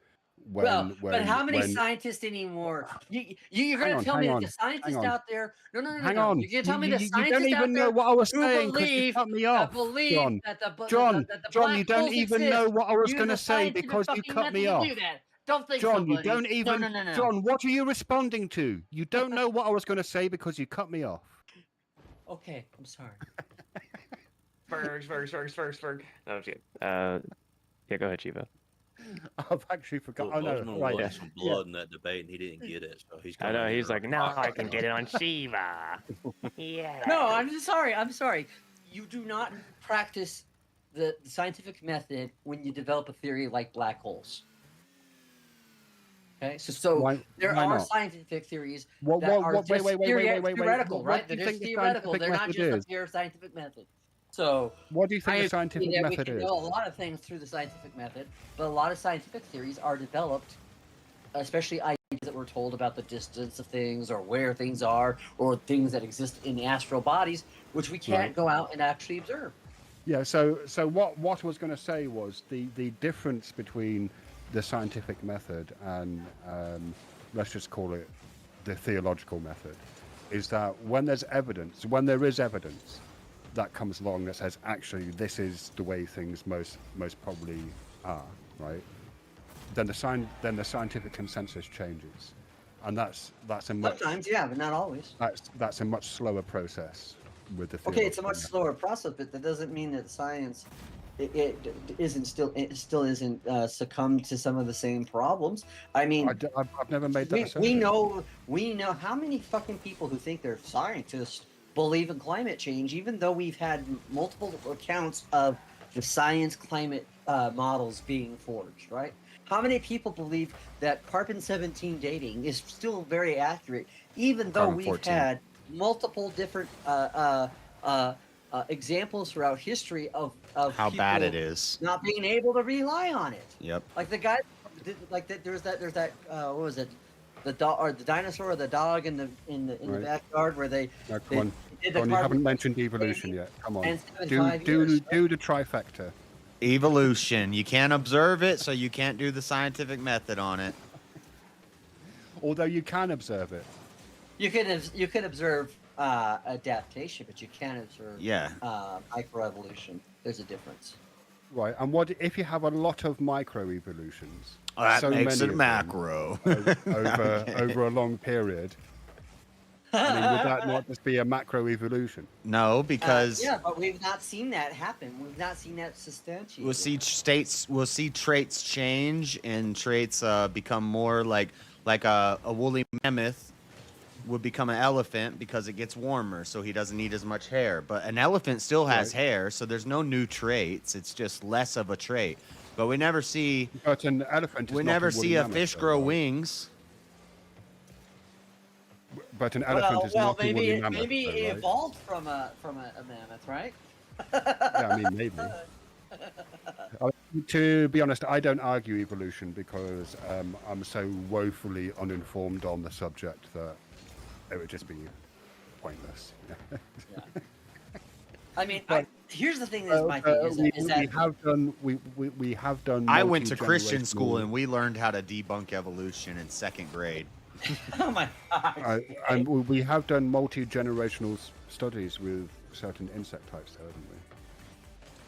But how many scientists anymore? You're going to tell me that the scientists out there? No. Hang on. You're going to tell me the you scientists don't even out there know what I was who saying because you believe cut me off, John. John, you don't even know what I was going to say because you cut me off. Don't think John, somebody. you don't even. No. John, what are you responding to? You don't know what I was going to say because you cut me off. Okay, I'm sorry. Ferg. No, I'm kidding. Yeah, go ahead, Shiva. I've actually forgot. Oh no, Bozeman right. wanted some blood in that debate, and he didn't get it, so he's I coming know, in he's here. like, now I can get it on Shiva. Yeah. No, I'm just sorry. I'm sorry. You do not practice the scientific method when you develop a theory like black holes. Okay, so Why there why are not? scientific theories What that are wait, just wait. theoretical, What right? do They're you just think the theoretical. scientific They're not method just a is? pure scientific method. So What do you I think the agree scientific that we method can is? know a lot of things through the scientific method, but a lot of scientific theories are developed, especially ideas that we're told about the distance of things or where things are or things that exist in astral bodies, which we can't Right. go out and actually observe. Yeah. So what I was going to say was the difference between the scientific method and let's just call it the theological method is that when there is evidence that comes along that says actually this is the way things most probably are, right? Then the scientific consensus changes, and that's a much Sometimes, yeah, but not always. that's a much slower process with the Okay, it's a theological much method. slower process, but that doesn't mean that science it still isn't succumbed to some of the same problems. I mean, I've never made that we assumption. know how many fucking people who think they're scientists believe in climate change, even though we've had multiple accounts of the science climate models being forged, right? How many people believe that carbon-17 dating is still very accurate, even though we've Carbon-14. had multiple different examples throughout history of How bad it people is. not being able to rely on it? Yep. Like the guy, like that. There's that. What was it? The dog or the dinosaur or the dog in the Right. backyard where they No, they come on. did Come on, you carbon haven't mentioned evolution yet. Come on. and Do 75 years. do the trifecta. Evolution. You can't observe it, so you can't do the scientific method on it. Although you can observe it. You can observe adaptation, but you can't observe Yeah. microevolution. There's a difference. Right. And what if you have a lot of microevolutions? Oh, that so makes many it of them, macro. over Okay. over a long period. I mean, would that not just be a macroevolution? No, because yeah, but we've not seen that happen. We've not seen that substantiated. we'll see traits change and traits become more like a woolly mammoth would become an elephant because it gets warmer, so he doesn't need as much hair. But an elephant still has Right. hair, so there's no new traits. It's just less of a trait. But we never see But an elephant is we not never a woolly see a mammoth, fish though, grow right? wings. But an elephant is not a woolly mammoth, maybe though, it right? evolved from a mammoth, right? Yeah, I mean, maybe. To be honest, I don't argue evolution because I'm so woefully uninformed on the subject that it would just be pointless. Yeah. I mean, But- here's the thing that's my thing is that we have done. I went to Christian school multi-generational- and we learned how to debunk evolution in 2nd grade. oh my god. and we have done multi-generational studies with certain insect types, haven't we?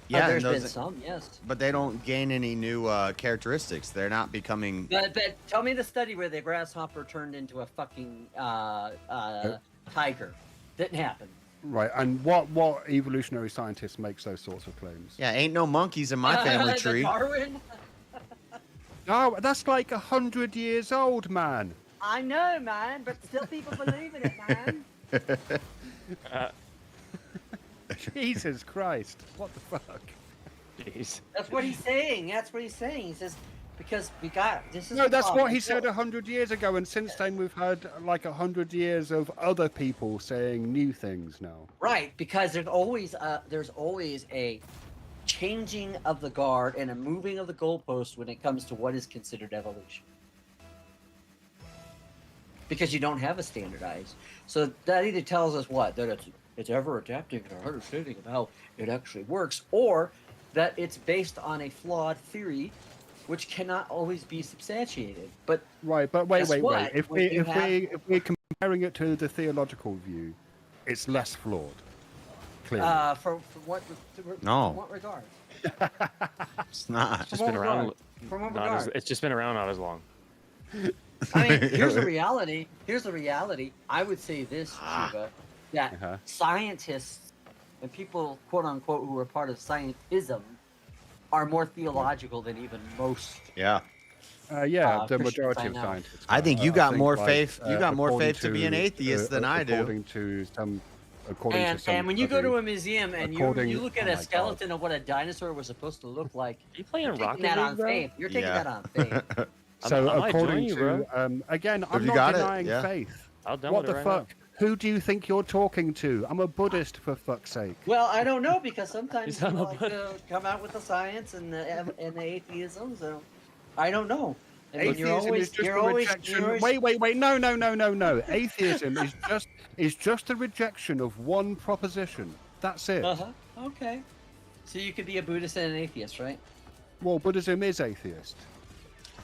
Yeah, there's and been those, some, yes. but they don't gain any new characteristics. They're not becoming. But tell me the study where the grasshopper turned into a fucking tiger. Didn't happen. Right, and what evolutionary scientist makes those sorts of claims? Yeah, ain't no monkeys in my family The tree. Darwin? No, that's like 100 years old, man. I know, man, but still people believe in it, man. Jesus Christ, what the fuck? Jeez. That's what he's saying. That's what he's saying. He says because we got this is No, the that's problem. what he said 100 years ago, and since then we've had like 100 years of other people saying new things now. Right, because there's always a changing of the guard and a moving of the goalpost when it comes to what is considered evolution. Because you don't have a standardized. So that either tells us what? That it's ever adapting to our understanding of how it actually works, or that it's based on a flawed theory which cannot always be substantiated. But Right, but wait. Guess what? If When you if we're comparing it to the theological view, it's less flawed. Clearly. for what? No. From what regard? It's not. It's just been around. From what Not regard? as, it's just been around not as long. I mean, here's the reality. I would say this, Shiva, that Uh-huh. scientists and people, quote unquote, who are part of scientism, are more theological than even most. Yeah. The Christians majority I of know. scientists. I think are. you got think, more like, faith. You got more according faith to be an atheist than I do. According to some And when you go to a museum and you according- look at oh a my God. skeleton of what a dinosaur was supposed to look like, Are you playing you're taking Rocket that League, on bro? faith. You're taking Yeah. that on faith. So I might according join you, bro. to again, I'm you not got it, denying yeah. faith. I'll download What it the right fuck? Who do you think you're talking to? I'm a Buddhist, for fuck's sake. Well, I don't know because sometimes You you sound like like- to come out with the science and the atheism. So I don't know. I mean, Atheism is just a rejection. Wait. No. Atheism is just a rejection of one proposition. That's it. Okay. So you could be a Buddhist and an atheist, right? Well, Buddhism is atheist.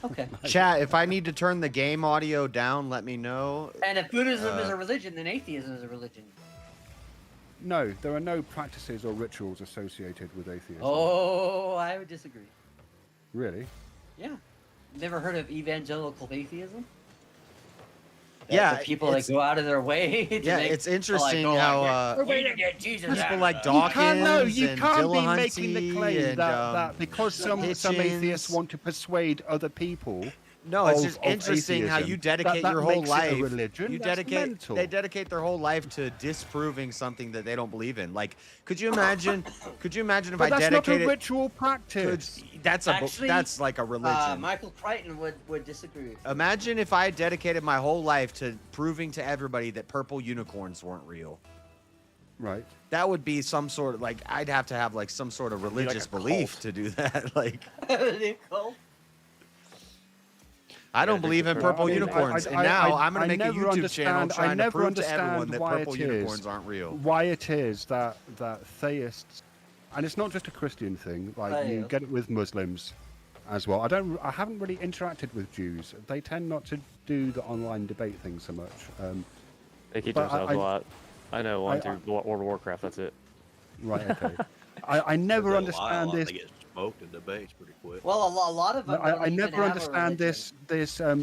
Okay. Chat, if I need to turn the game audio down, let me know. And if Buddhism is a religion, then atheism is a religion. No, there are no practices or rituals associated with atheism. Oh, I would disagree. Really? Yeah. Never heard of evangelical atheism? Yeah, The people that go out of their way. To Yeah, make, it's interesting how we're going to get Jesus. people out like of Dawkins You and can't be Dillahunty making the claim and, that because some atheists Hitchens. want to persuade other people. No, it's of- just of interesting how atheism, you dedicate that your whole makes it a life. religion. You That's dedicate. mental. They dedicate their whole life to disproving something that they don't believe in. Like, could you imagine? Could you imagine if But I that's not a dedicated? ritual practice. Actually, that's like a religion. Michael Crichton would disagree. Imagine if I dedicated my whole life to proving to everybody that purple unicorns weren't real. Right. That would be some sort of like I'd have to have like some sort of like religious a belief cult. to do that. Like Cool. I don't Yeah, believe in I purple mean, unicorns, and now I'm going to make a YouTube channel trying to prove to everyone that purple unicorns aren't real. Why it is that theists, and it's not just a Christian thing. Like you get it with Muslims as well. I haven't really interacted with Jews. They tend not to do the online debate thing so much. They keep to But themselves a lot. I know one through World of Warcraft. That's it. Right. Okay. I never They understand this. They get smoked in debates pretty quick. Well, a lot of them. I never understand this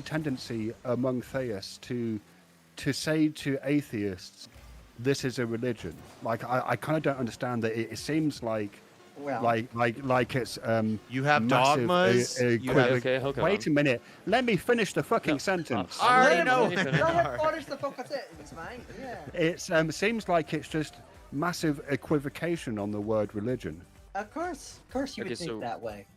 tendency among theists to say to atheists, "This is a religion." Like I kind of don't understand that. It seems like it's You have massive, dogmas. You have, Okay, hold on. Wait a minute. Let me finish the fucking sentence. I already Let know. me finish. Go ahead, finish the fucking sentence, mate. Yeah. It seems like it's just massive equivocation on the word religion. Of course you Okay, would think so- that way.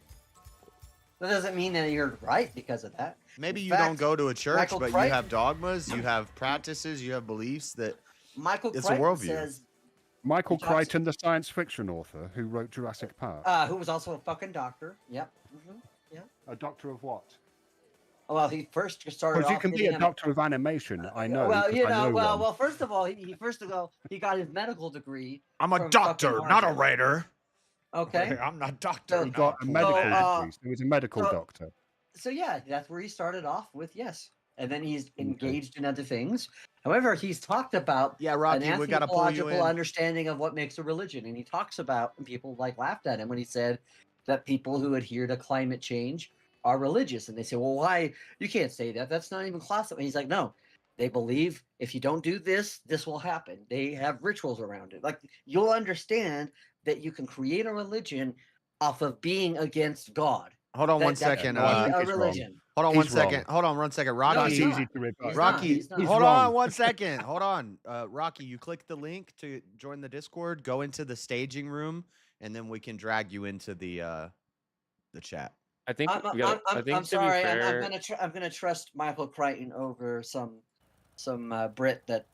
That doesn't mean that you're right because of that. Maybe In you fact, don't go to a church, Michael but you Crichton- have dogmas, you have practices, you have beliefs that. Michael It's a Crichton worldview. says, Michael He talks- Crichton, the science fiction author who wrote Jurassic Park. who was also a fucking doctor. Yep. A doctor of what? Well, he first started Because you off can be getting a doctor of animation. I know. Well, 'cause you I know, one. well, first of all, he got his medical degree. I'm a From doctor, fucking not a Harvard. writer. Okay. I'm not doctor. He got a not medical Putin. degree. So he was a medical so- doctor. So yeah, that's where he started off with, yes. And then he's engaged in other things. However, he's talked about Yeah, an Rocky, we gotta pull you anthropological in. understanding of what makes a religion. And he talks about, and people laughed at him when he said that people who adhere to climate change are religious. And they say, well, why? You can't say that. That's not even classified. And he's like, no, they believe if you don't do this, this will happen. They have rituals around it. Like, you'll understand that you can create a religion off of being against God. Hold on That- one that second. can be I think a he's wrong. religion. Hold on He's one second. wrong. Hold on one second. No, Rocky, That's he's easy not. to rebut. He's Rocky, He's not. hold wrong. on one second. Hold on. Rocky, you click the link to join the Discord, go into the staging room, and then we can drag you into the chat. I think. we gotta- I think I'm to sorry. Be fair, I'm gonna trust Michael Crichton over some Brit that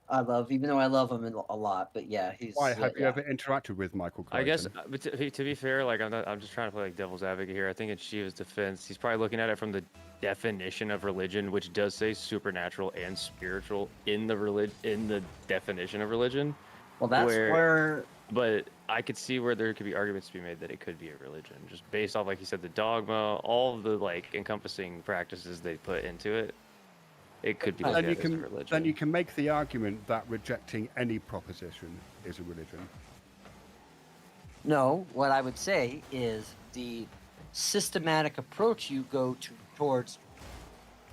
I love, even though I love him a lot. But yeah, he's. Why? Have you yeah. ever interacted with Michael Crichton? I guess, but to be fair, like I'm just trying to play like devil's advocate here. I think in Shiva's defense, he's probably looking at it from the definition of religion, which does say supernatural and spiritual in the definition of religion. Well, that's where- where. But I could see where there could be arguments to be made that it could be a religion, just based off, like you said, the dogma, all of the like encompassing practices they put into it. It could be then looked you at as a can religion. then you can make the argument that rejecting any proposition is a religion. No, what I would say is the systematic approach you go towards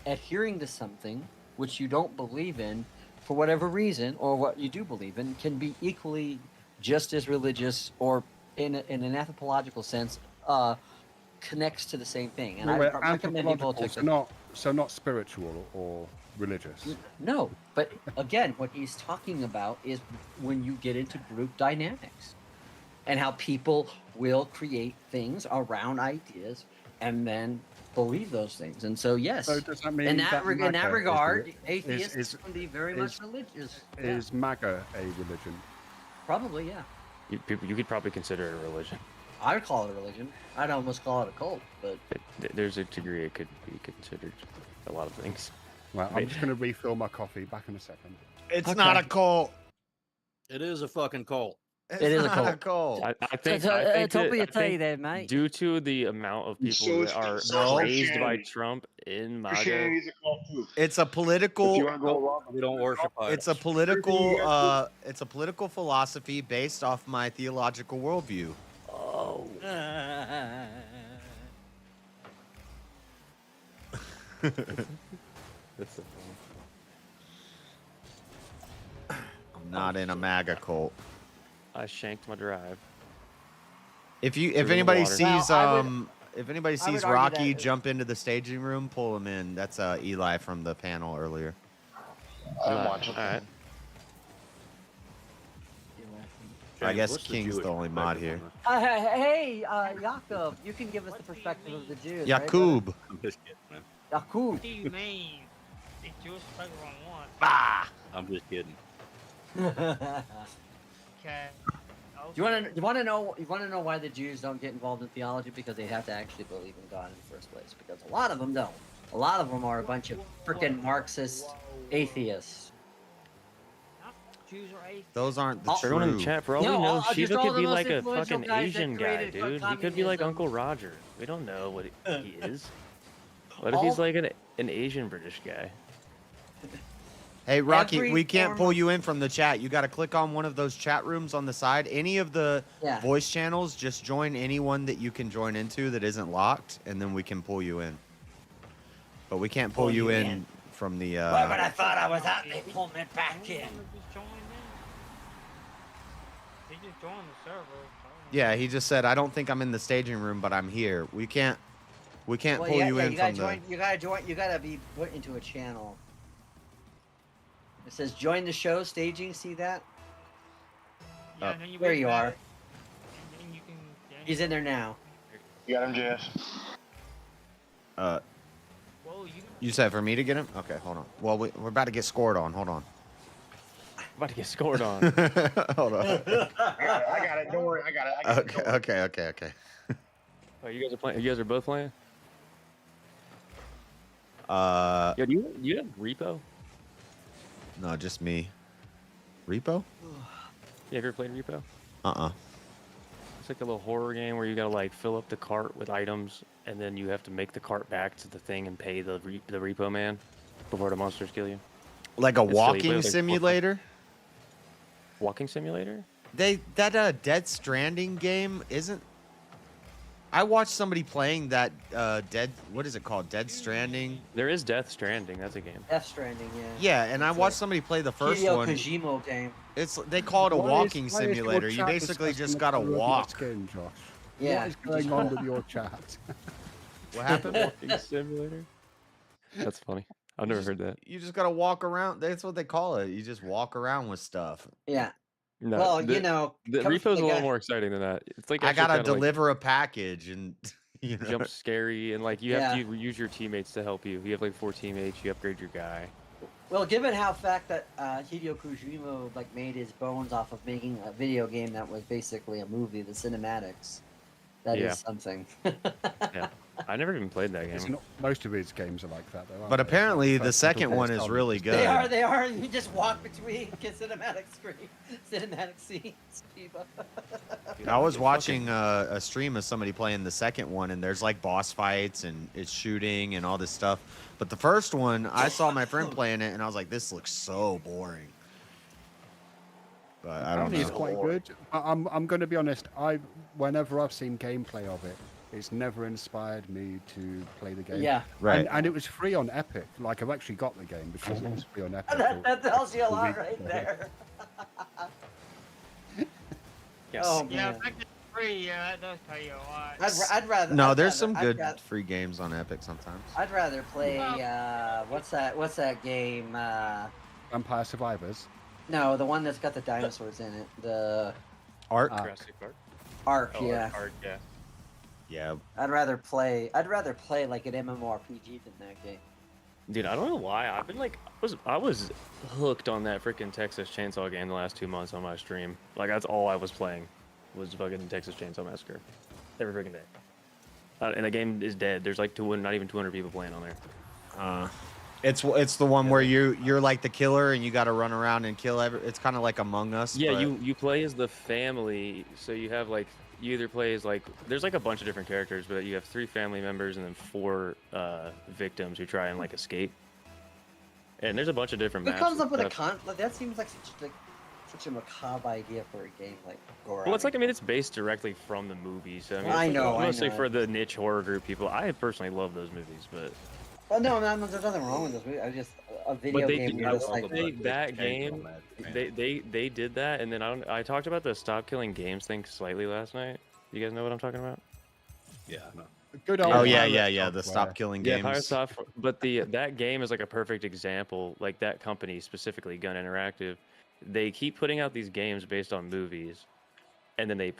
adhering to something which you don't believe in for whatever reason, or what you do believe in, can be equally just as religious, or in an anthropological sense, connects to the same thing. And Well, I recommend people anthropological, to so not spiritual or religious. No, but again, what he's talking about is when you get into group dynamics and how people will create things around ideas and then believe those things. And so, yes, So does that mean in that MAGA regard, atheists is- can be very much religious. Yeah, is MAGA a religion? probably, yeah. You could probably consider it a religion. I would call it a religion. I'd almost call it a cult, but There's a degree it could be considered a lot of things. Well, I'm just going to refill my coffee. Back in a second. It's Okay. not a cult. It is a fucking cult. It's It is a not cult. I think there, mate. due to the amount of people that are so raised by Christianity. Trump in MAGA, Christianity's a cult too. It's a If political. you want to go along, We don't worship It's a political. It's a political philosophy based off my theological worldview. oh, that's the thing. I'm not in a MAGA cult. I shanked my drive. If in the anybody water. sees Well, I would- if anybody I sees would argue Rocky that- jump into the staging room, pull him in. That's Eli from the panel earlier. I'm watching. All right. I guess What's the King's the Jewish only mod perspective here. on this? Hey, Jakob, you can give us the perspective of the Jews. right, Yakub. I'm just kidding, man. brother? Yakub. What do you mean? The Jewish perspective on what? Bah! I'm just kidding. Okay. You want to know why the Jews don't get involved in theology? Because they have to actually believe in God in the first place. Because a lot of them don't. A lot of them are a bunch of freaking Marxist atheists. Jews are atheists. Those aren't the Oh. Everyone in the true. chat, for all we No, know, just Shiva all could the be most like a influential fucking guys that Asian guy, created dude. He could be like communism. Uncle Roger. We don't know what he is. What if he's All- like an Asian British guy? Hey Rocky, Every we can't form pull of- you in from the chat. You got to click on one of those chat rooms on the side. Any of the Yeah. voice channels, just join anyone that you can join into that isn't locked, and then we can pull you in. But we can't pull you in from the. I thought I was out, they pulled me back in. Just join in. They just joined the server. Yeah, he just said, "I don't think I'm in the staging room, but I'm here." We can't pull you in from the. You gotta join. You gotta be put into a channel. It says join the show staging. See that? Yeah, Up. and then you There wait you back, are. and then you can. then He's in there now. You got him, JS. Uh, Whoa, you said for me to get him? Okay, hold on. Well, we're about to get scored on. Hold on. About to get scored on. Hold on. I got it. Don't worry. I got it. I got it. Okay. Oh, you guys are playing. You guys are both playing. Uh, Yo, do you have Repo? no, just me. Repo? You ever played Repo? Uh-uh. It's like a little horror game where you gotta like fill up the cart with items, and then you have to make the cart back to the thing and pay the repo man before the monsters kill you. Like a It's silly. Play walking with, like, simulator? Walking simulator? That Dead Stranding game isn't. I watched somebody playing that what is it called? Dead Stranding? There is Death Stranding. That's a game. Death Stranding. Yeah. Yeah, and I It's watched a somebody play the first Hideo one. Kojima game. They call it a Why is- walking why is your simulator. You chat basically discussing just the gotta colour of your walk. Skin, Josh? Yeah. What is going on with your chat? What happened? Walking simulator? That's funny. I've never heard that. You just gotta walk around. That's what they call it. You just walk around with stuff. Yeah. No, Well, the, you know, the coming from repo's a the little guy- more exciting than that. It's like I actually gotta kinda, like, deliver a package, and you know. jump scary, and like you have Yeah. to use your teammates to help you. You have like 4 teammates. You upgrade your guy. Well, given how fact that Hideo Kojima like made his bones off of making a video game that was basically a movie, the cinematics, that is Yeah. something. I never even played that It's game. not, most of his games are like that, though. aren't But they? apparently the First second little one bits is on really just- good. They are. You just walk between cinematic screen, cinematic scenes. People. I was watching a stream of somebody playing the second one, and there's like boss fights and it's shooting and all this stuff. But the first one, I saw my friend playing it, and I was like, "This looks so boring." But I don't Apparently it's know. quite good. I'm going to be honest. Whenever I've seen gameplay of it, it's never inspired me to play the game. Yeah, Right. And it was free on Epic. Like I've actually got the game because it was free on Epic. that tells you a for lot weeks right ago. there. Yes. Oh Yeah, man. back then, free, yeah, that does tell you a lot. I'd rather. No, I'd there's rather- some I'd good rather- free games on Epic sometimes. I'd rather play. What's that game? Vampire Survivors. No, the one that's got the dinosaurs in it. The Ark. Jurassic Park. Ark. Oh, Yeah. Ark, yeah. Yeah. I'd rather play like an MMORPG than that game. Dude, I don't know why. I've been like, I was hooked on that freaking Texas Chainsaw game the last 2 months on my stream. Like that's all I was playing, was fucking Texas Chainsaw Massacre, every freaking day. And the game is dead. There's like not even 200 people playing on there. It's the one where you're like the killer and you got to run around and kill it's kind of like Among Us. Yeah, but... you play as the family, so you have like you either play as like there's like a bunch of different characters, but you have 3 family members and then 4 victims who try and like escape. And there's a bunch of different Who maps. comes and up with stuff. like that? Seems like such a macabre idea for a game like Gore. Well, it's like, I mean, it's based directly from the movies. So, I mean, I it's know, like, I mostly know. for the niche horror group people. I personally love those movies, but Well, no, there's nothing wrong with this movie. I just a video they game. did- You're I just will like, say But that it's changed game, on that, man. they did that, and then I talked about the Stop Killing Games thing slightly last night. You guys know what I'm talking about? Yeah, no. Good Oh old yeah, pirate yeah, yeah. The software. Stop Killing Yeah, Games. Pirate Software. But that game is like a perfect example. Like that company specifically, Gun Interactive, they keep putting out these games based on movies, and then they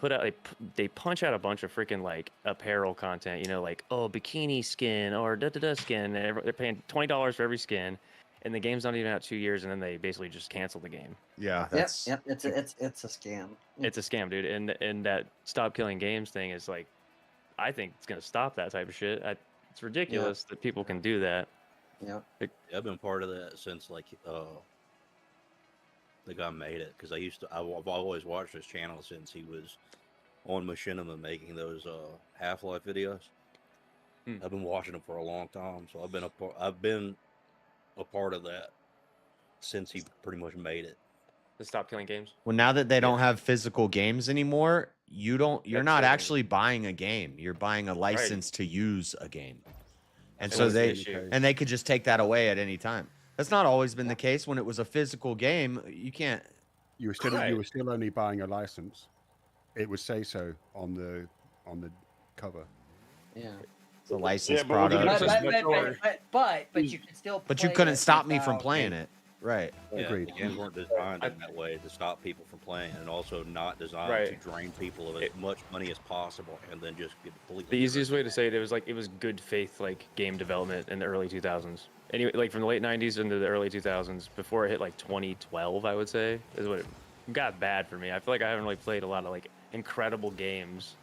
punch out a bunch of freaking like apparel content. You know, like bikini skin or da skin. And they're paying $20 for every skin, and the game's not even out 2 years, and then they basically just cancel the game. Yeah, yep, that's yep. It's a scam. It's a scam, dude. And that Stop Killing Games thing is like, I think it's gonna stop that type of shit. It's ridiculous that people can do that. Yeah. Yeah, I've been part of that since like the guy made it, because I've always watched his channel since he was on Machinima making those Half-Life videos. I've been watching him for a long time, so I've been a part of that since he pretty much made it. The Stop Killing Games. well, now that they don't have physical games anymore, you're not Absolutely. actually buying a game. You're buying a license to use a game. And That so was the they issue. they could just take that away at any time. That's not always been the case. When it was a physical game, you can't. You were still only buying a license. It would say so on the cover. Yeah. It's a licensed but when you product. get But, to but, much but, but, but you can still. But you play couldn't it stop me from without- playing it. Right. Yeah, Agreed. the games weren't designed in that way to stop people from playing, and also not designed Right. to drain people of as much money as possible, and then just get completely. The easiest way to say it was good faith like game development in the early 2000s. Anyway, like from the late 90s into the early 2000s, before it hit like 2012, I would say is what it got bad for me. I feel like I haven't really played a lot of like incredible games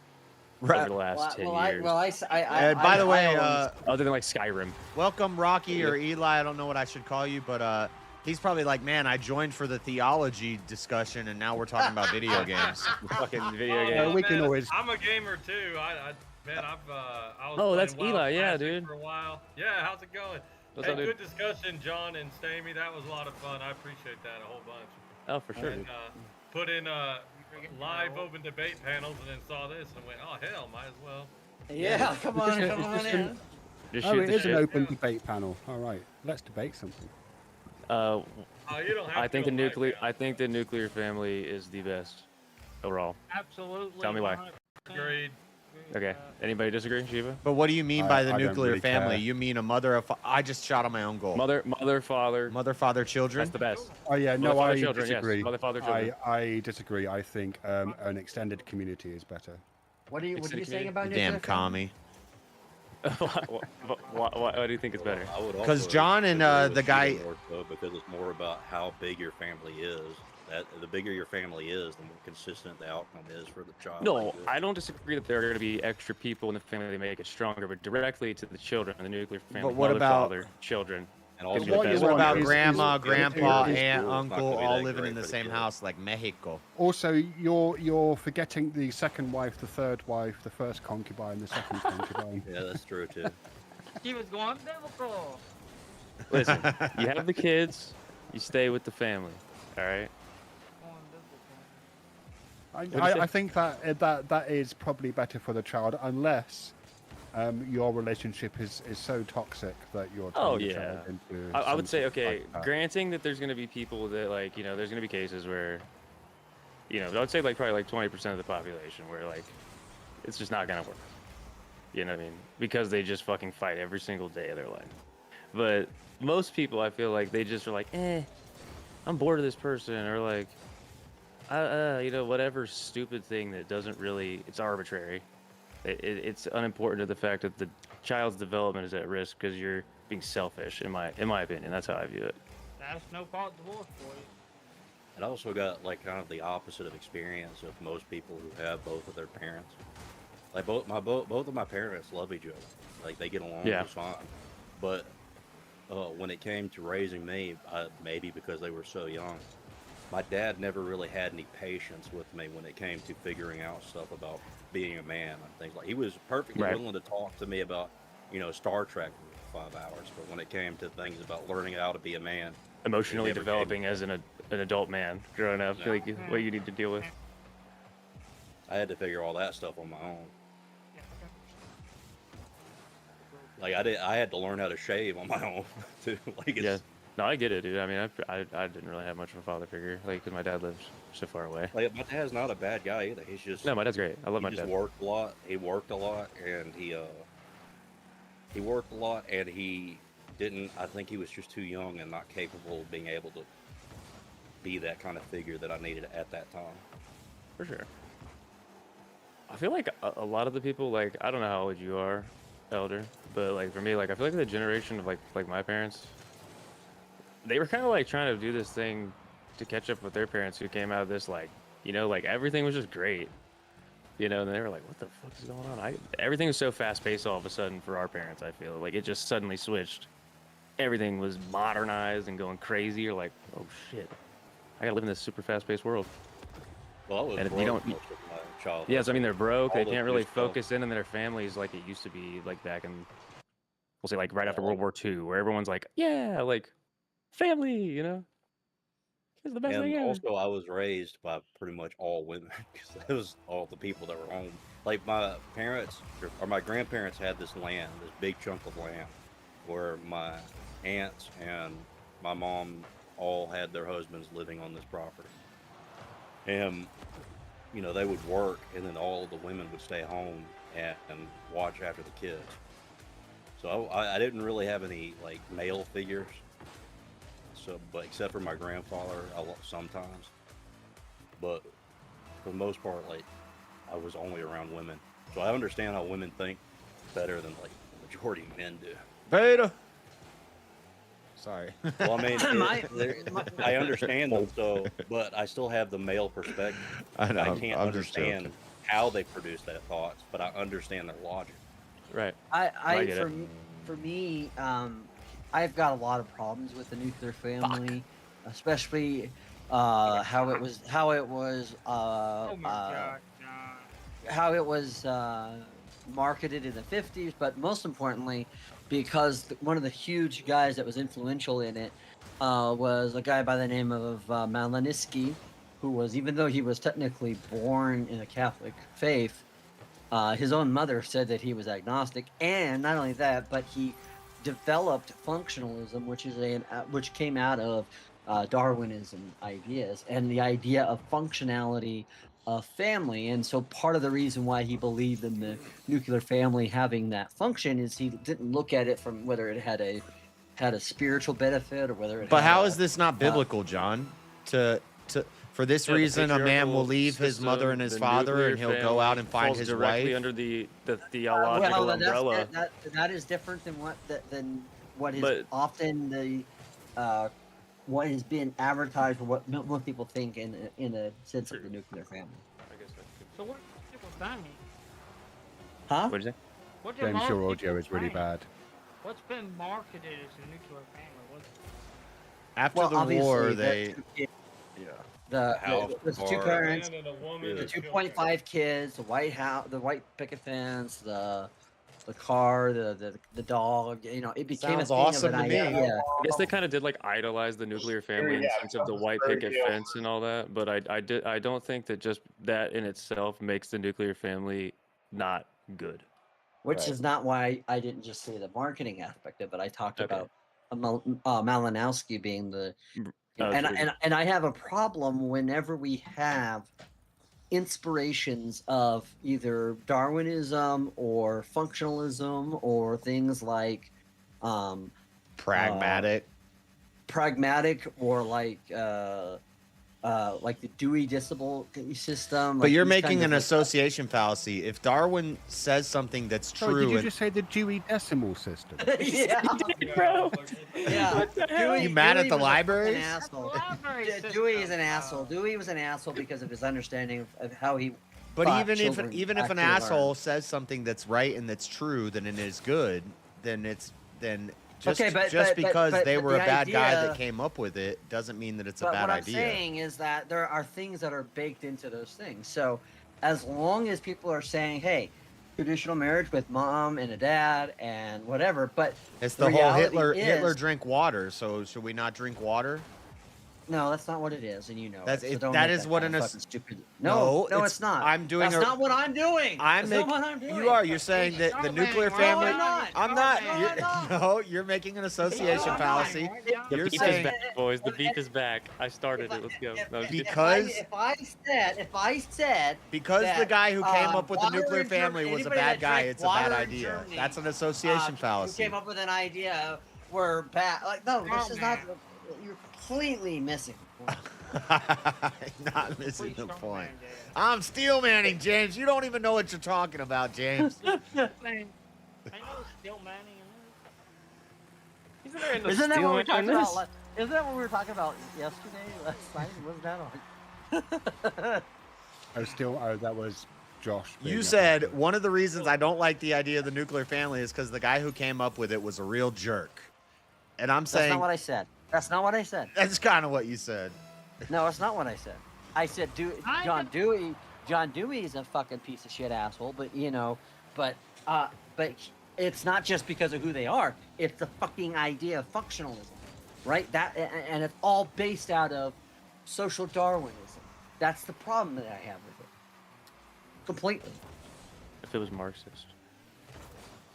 over the last 10 years. By the way, other than like Skyrim. welcome Rocky or Eli. I don't know what I should call you, but he's probably like, man, I joined for the theology discussion, and now we're talking about video games. Fucking video Yeah, games. we can always. I'm a gamer too. I was Oh, that's playing WoW Eli, yeah, Classic dude. for a while. Yeah, how's it going? What's Hey, up, dude? good discussion, John and Stamey. That was a lot of fun. I appreciate that a whole bunch. Oh, for sure. And put in live open debate panels, and then saw this and went, oh hell, might as well. Yeah, come on in. Just Oh, shoot it the is an shit. open debate panel. All right, let's debate something. Oh, you don't have I to think the on mic nuclear. now. I think the nuclear family is the best overall. Absolutely. Tell me why. 100% Agreed. Okay. Anybody disagree, Shiva? But what do you mean by the I don't nuclear really family? care. You mean a mother of? I just shot on my own goal. Mother, father. Mother, father, children. That's the best. Oh yeah, Mother, no, father, I children, yes. disagree. Mother, father, children. I disagree. I think an extended community is better. What are you Extended saying community? about You nuclear damn family? commie. Why do you think it's better? I would 'Cause also John and, agree with the guy- Sheila more so, because it's more about how big your family is. That the bigger your family is, the more consistent the outcome is for the child. No, I don't disagree that there are going to be extra people in the family that make it stronger, but directly to the children, the nuclear family, But what mother, about- father, children. And also, What you that's What want about is- grandma, is- grandpa, is- aunt, is not uncle, gonna be all that living great in the for the same kid. house, like Mexico? Also, you're forgetting the second wife, the third wife, the first concubine, the second concubine. Yeah, that's true too. She was going biblical. Listen, you have the kids, you stay with the family. All right. Going biblical. do you I think that is probably better for the child, unless your relationship is so toxic that you're Oh, turning the yeah. child into I would say, something okay, like that. granting that there's going to be people that, like, there's going to be cases where, I would say, like, probably, like, 20% of the population where, like, it's just not gonna work. You know what I mean? Because they just fucking fight every single day of their life. But most people, I feel like they just are like, I'm bored of this person, or like, you know, whatever stupid thing that doesn't really, it's arbitrary. It's unimportant to the fact that the child's development is at risk because you're being selfish. In my opinion, that's how I view it. That's no fault divorce for you. It also got like kind of the opposite of experience of most people who have both of their parents. Like both of my parents love each other. Like they get along just fine. But when it came to raising me, maybe because they were so young, my dad never really had any patience with me when it came to figuring out stuff about being a man and things like. He was perfectly willing to talk to me about, you know, Star Trek for 5 hours, but when it came to things about learning how to be a man, emotionally developing as an adult man growing up, like what you need to deal with. I had to figure all that stuff on my own. Like I had to learn how to shave on my own too. Like it's, no, I get it, dude. I mean, I didn't really have much of a father figure, like, because my dad lives so far away. Like my dad's not a bad guy either. He's just my dad's great. I love my dad. He just worked a lot. He worked a lot, and he worked a lot, and he didn't. I think he was just too young and not capable of being able to be that kind of figure that I needed at that time. For sure. I feel like a lot of the people, like, I don't know how old you are, Elder, but like for me, like I feel like the generation of like my parents, they were kind of like trying to do this thing to catch up with their parents who came out of this, like, you know, like everything was just great, you know, and they were like, what the fuck is going on? Everything was so fast paced all of a sudden for our parents. I feel like it just suddenly switched. Everything was modernized and going crazy. You're like, oh shit, I gotta live in this super fast paced world. Well, I was and if you don't, most of my childhood. Yeah, so I mean, they're broke. They All can't the really stuff. focus in on their families like it used to be, like back in, we'll say, like right after World War II, where everyone's like, yeah, like family, you know? It's the best thing And ever. also, I was raised by pretty much all women because that was all the people that were home. Like my parents or my grandparents had this land, this big chunk of land, where my aunts and my mom all had their husbands living on this property. And you know, they would work, and then all the women would stay home and watch after the kids. So I didn't really have any like male figures. So, but except for my grandfather, sometimes. But for the most part, like I was only around women. So I understand how women think better than like the majority of men do. Beta. Sorry. Well, I mean, I understand them, so, but I still have the male perspective. I know. I can't understand how they produce that thoughts, but I understand their logic. Right. For me, I've got a lot of problems with the nuclear family, especially how it was Oh my God, John. how it was marketed in the 50s, but most importantly, because one of the huge guys that was influential in it was a guy by the name of Malaninsky, who was, even though he was technically born in a Catholic faith, his own mother said that he was agnostic, and not only that, but he developed functionalism, which came out of Darwinism ideas and the idea of functionality of family. And so part of the reason why he believed in the nuclear family having that function is he didn't look at it from whether it had a spiritual benefit or whether it But had how is this not biblical, John? For this reason, a man will leave his mother and his father, and he'll go out and find his directly wife. under the theological umbrella. That is different than what is often what has been advertised for what most people think in a sense of the nuclear family. I guess that's good. So what was family? Huh? What'd you say? What did James, most your people audio is really think? bad. What's been marketed as a nuclear family? What's After the war, they the two car, parents, Man and a woman the and children. 2.5 kids, the White House, the white picket fence, the car, the dog. You know, it became Sounds a thing awesome of an to me. idea. I guess they kind of did like idolize the nuclear family in the sense of the white picket fence and all that, but I don't think that just that in itself makes the nuclear family not good. Which is not why I didn't just say the marketing aspect of it. I talked Okay. about Malinowski being the, Oh, and I have a problem whenever we have inspirations of either Darwinism or functionalism or things like Pragmatic. pragmatic or like the Dewey Decimal System. But like you're these making kinds an of, association fallacy. If Darwin says something that's Sorry, true, did you and just say the Dewey Decimal System? yeah, Bro. yeah. Dewey, You mad at Dewey the was a fucking libraries? asshole. Library Dewey is system, an asshole. Dewey was an asshole because of his understanding of how he. but thought even children if an actually asshole learn. says something that's right and that's true, then it is good. Then just Okay, but because they were a the bad guy that idea- came up with it doesn't mean that it's a But bad what I'm idea. saying is that there are things that are baked into those things. So as long as people are saying, hey, traditional marriage with mom and a dad and whatever, but It's the whole Hitler is, drink water. So should we not drink water? No, that's not what it is, and you know That's it. So it- don't that make is that what kind an of ass- fucking stupid. No, No, it's- it's not. I'm doing That's a- not what I'm doing. I'm That's making. not what I'm doing. You are. You're saying that the nuclear No, family. I'm not. I'm not. No, You're, I'm not. no, you're making an association I'm not. fallacy. The You're beef saying- is back, boys. The beef is back. I started it. Let's go. No, just kidding. Because- if I said Because the that, guy who came up with the water nuclear in Germany- family was a anybody bad that guy, drank it's a bad water in idea. Germany, That's an association who fallacy. came up with an idea were bad. Like no, this Oh, is not. man. You're completely missing. the point. Not missing the Please don't point. man, Dad. I'm steel manning, James. You don't even know what you're talking about, James. Man, I know Still Manning and Isn't there in the Isn't that steel what we were man talking in about? this? Isn't that what we were talking about yesterday, last night? Wasn't that on? That was Josh. being You a said hater. one of the reasons I don't like the idea of the nuclear family is because the guy who came up with it was a real jerk. And I'm That's saying not what I said. That's not what I said. that's kind of what you said. No, it's not what I said. I said John Dewey. John Dewey is a fucking piece of shit asshole, but it's not just because of who they are. It's the fucking idea of functionalism, right? That and it's all based out of social Darwinism. That's the problem that I have with it. Completely. If it was Marxist.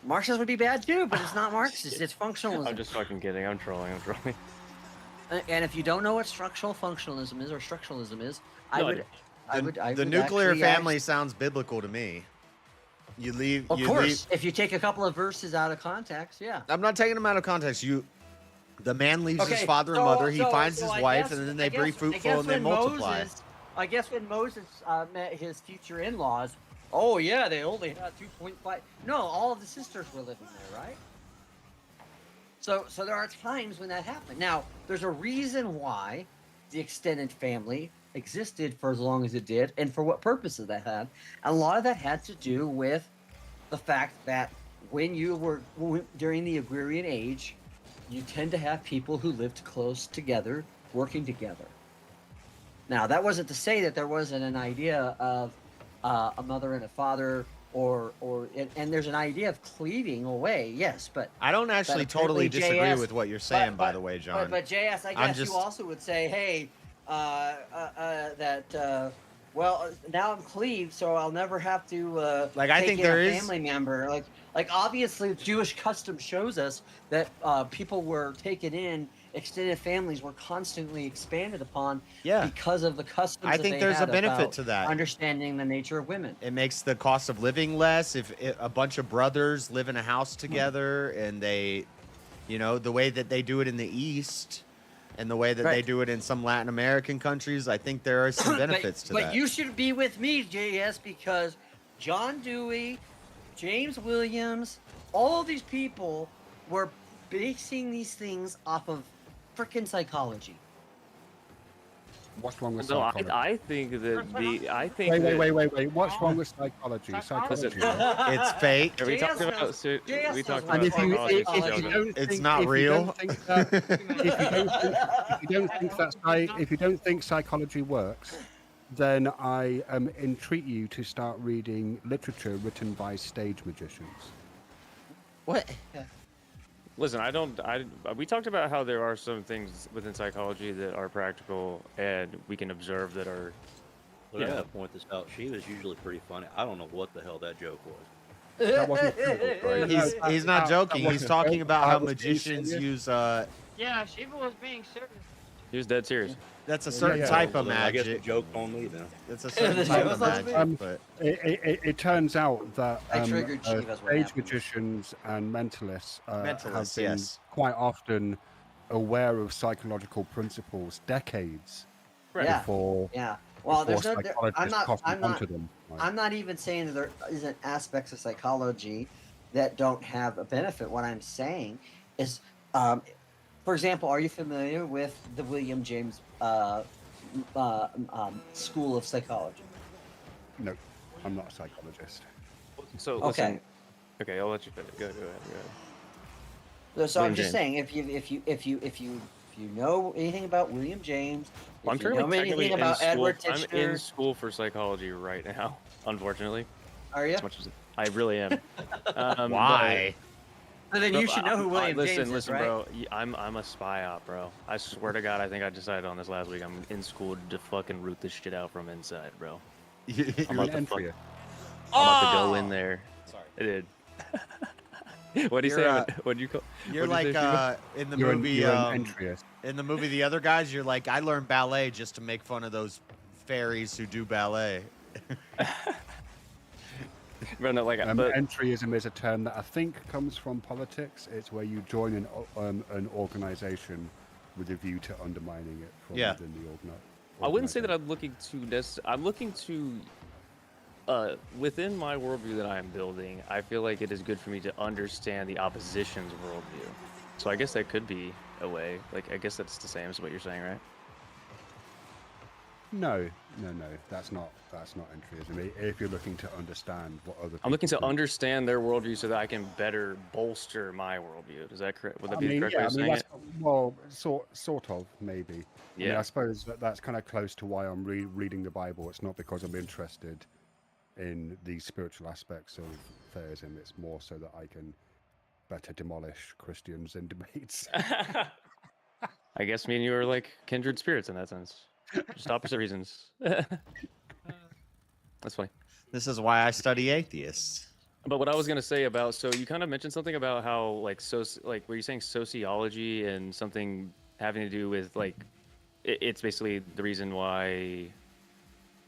Marxism would be bad too, but it's not Marxist. It's functionalism. I'm just fucking kidding. I'm trolling. And if you don't know what structural functionalism is or structuralism is, I No, would. The nuclear actually family sounds biblical to me. You leave. Of you course, leave- if you take a couple of verses out of context, yeah. I'm not taking them out of context. The man leaves his Okay, father and mother. He finds his I wife, guess- and then I they be guess- I fruitful guess and they when multiply. I guess when Moses met his future in-laws, oh yeah, they only had 2.5. No, all of the sisters were living there, right? So there are times when that happened. Now, there's a reason why the extended family existed for as long as it did, and for what purposes that had. And a lot of that had to do with the fact that during the agrarian age, you tend to have people who lived close together, working together. Now, that wasn't to say that there wasn't an idea of a mother and a father, and there's an idea of cleaving away, yes, but I don't actually apparently totally disagree JS with what you're saying, by but- the way, John. But JS, I I'm guess just- you also would say, hey, well, now I'm cleaved, so I'll never have to Like, I take think in there a is- family member. Like obviously, Jewish custom shows us that people were taken in. Extended families were constantly expanded upon Yeah. because of the customs. I that think they there's a had benefit about to that. Understanding the nature of women. It makes the cost of living less if a bunch of brothers live in a Hmm. house together and they, the way that they do it in the East and the way that they Right. do it in some Latin American countries. I think there are some benefits to but that. you should be with me, JS, because John Dewey, James Williams, all of these people were basing these things off of frickin' psychology. What's wrong with No, psychology? I think that I think Wait. that- What's wrong with psychology? Psychology. Psychology. It's fake. We JS talked about knows- so, JS we knows talked what And about if you, psychology if, is. if psychology. you don't It's think, not if real. You don't think that, if you don't think psychology works, then I entreat you to start reading literature written by stage magicians. What? Listen, we talked about how there are some things within psychology that are practical and we can observe that are. But I Yeah. gotta point this out. She was usually pretty funny. I don't know what the hell that joke was. That wasn't true, right? He's not joking. He's talking about how I was being magicians serious. use Yeah, Shiva was being serious. He was dead serious. That's a certain type of I guess the magic. joke on me then. It's a certain type of magic. But It turns out that I triggered Chief as what stage happened. magicians and mentalists, have Mentalists, been yes. quite often aware of psychological principles decades Yeah. before. Yeah. Well, before there's no. I'm psychologists not. cotton I'm not. onto them. Like, I'm not even saying that there isn't aspects of psychology that don't have a benefit. What I'm saying is, for example, are you familiar with the William James School of Psychology? no, I'm not a psychologist. So Okay. listen. Okay, I'll let you finish. Go ahead. So I'm William just James. saying, if you know anything about William James, Well, I'm if you currently know technically anything in about school. Edward I'm in Titchener, school for psychology right now, unfortunately. are you? As much as I really am. why? So then you should know who William listen, James is, listen, right? bro. I'm a spy op, bro. I swear to God, I think I decided on this last week. I'm in school to fucking root this shit out from inside, bro. I'm You're about an to fuck. entry. I'm about to go in Oh! there. Sorry. I did. What do you You're, say? What do you call? You're what'd you like say, Shiva? in the You're movie. an entryist. In the movie, The Other Guys, you're like, I learned ballet just to make fun of those fairies who do ballet. But no, like, but Entryism is a term that I think comes from politics. It's where you join an organization with a view to undermining it from Yeah. within the I wouldn't say that organization. I'm looking to. I'm looking to. Within my worldview that I am building, I feel like it is good for me to understand the opposition's worldview. So I guess that could be a way. Like, I guess that's the same as what you're saying, right? No, that's not entryism. If you're looking to understand what other I'm looking to people think. understand their worldview so that I can better bolster my worldview. Is that correct? Would that I be the mean, correct yeah, way I of mean, saying that's, it? well, sort of, maybe. I mean, Yeah. I suppose that's kind of close to why I'm reading the Bible. It's not because I'm interested in the spiritual aspects of theism. It's more so that I can better demolish Christians in debates. I guess me and you are like kindred spirits in that sense. Just opposite reasons. That's funny. This is why I study atheists. But what I was gonna say about, so you kind of mentioned something about how like were you saying sociology and something having to do with like it's basically the reason why.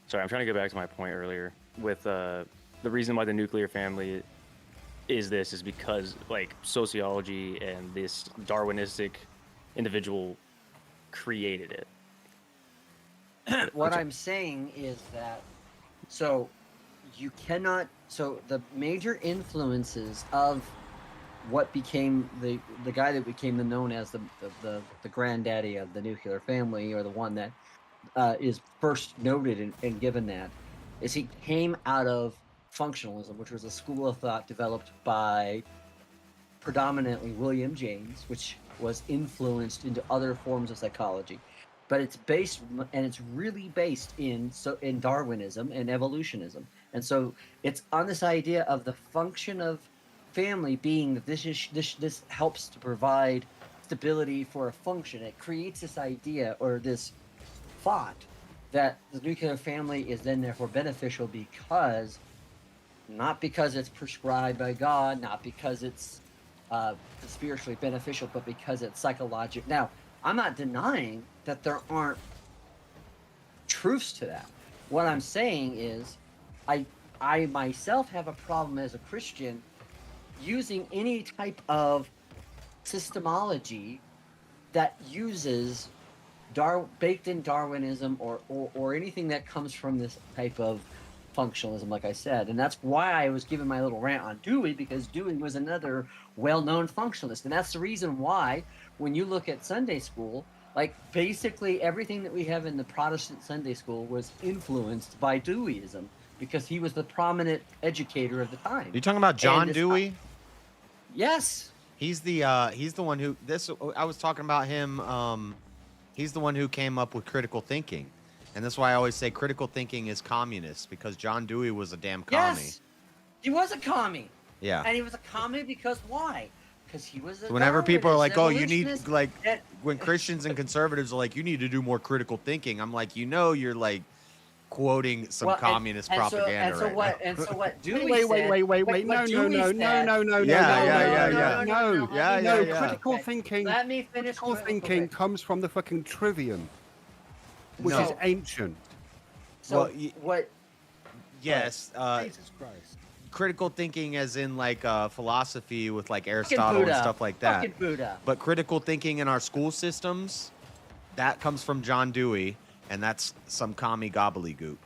Sorry, I'm trying to get back to my point earlier with the reason why the nuclear family is because like sociology and this Darwinistic individual created it. What I'm saying is that, so you cannot, so the major influences of what became the guy that became known as the granddaddy of the nuclear family, or the one that is first noted and given that, is he came out of functionalism, which was a school of thought developed by predominantly William James, which was influenced into other forms of psychology. But it's based, and it's really based in Darwinism and evolutionism. And so it's on this idea of the function of family being that this helps to provide stability for a function. It creates this idea or this thought that the nuclear family is then therefore beneficial because, not because it's prescribed by God, not because it's spiritually beneficial, but because it's psychological. Now, I'm not denying that there aren't truths to that. What I'm saying is, I myself have a problem as a Christian using any type of systemology that uses baked-in Darwinism or anything that comes from this type of functionalism, like I said. And that's why I was giving my little rant on Dewey, because Dewey was another well-known functionalist. And that's the reason why, when you look at Sunday school, like basically everything that we have in the Protestant Sunday school was influenced by Deweyism, because he was the prominent educator of the time. You talking about John And Dewey? Yes. He's the one who I was talking about him. He's the one who came up with critical thinking. And that's why I always say critical thinking is communist, because John Dewey was a damn commie. Yes. He was a commie. Yeah. And he was a commie because why? Because he was a Whenever people are like, Darwinist, "Oh, you need evolutionist, like," and- when Christians and conservatives are like, "You need to do more critical thinking," I'm like, you're like, quoting some Well, communist and propaganda so right what? now. And so what? Dewey Wait, said, wait. No, what no, Dewey no, said- no, no, Yeah, no, yeah, no, yeah, no, yeah. no, Yeah, no. yeah, yeah. Critical Okay. thinking. Let me finish. Critical thinking comes from the fucking trivium, which No. is ancient. So Well, what? Yes, Jesus Christ. critical thinking as in like philosophy with like Aristotle and Buddha. stuff like that. Fucking Buddha. But critical thinking in our school systems, that comes from John Dewey, and that's some commie gobbledygook.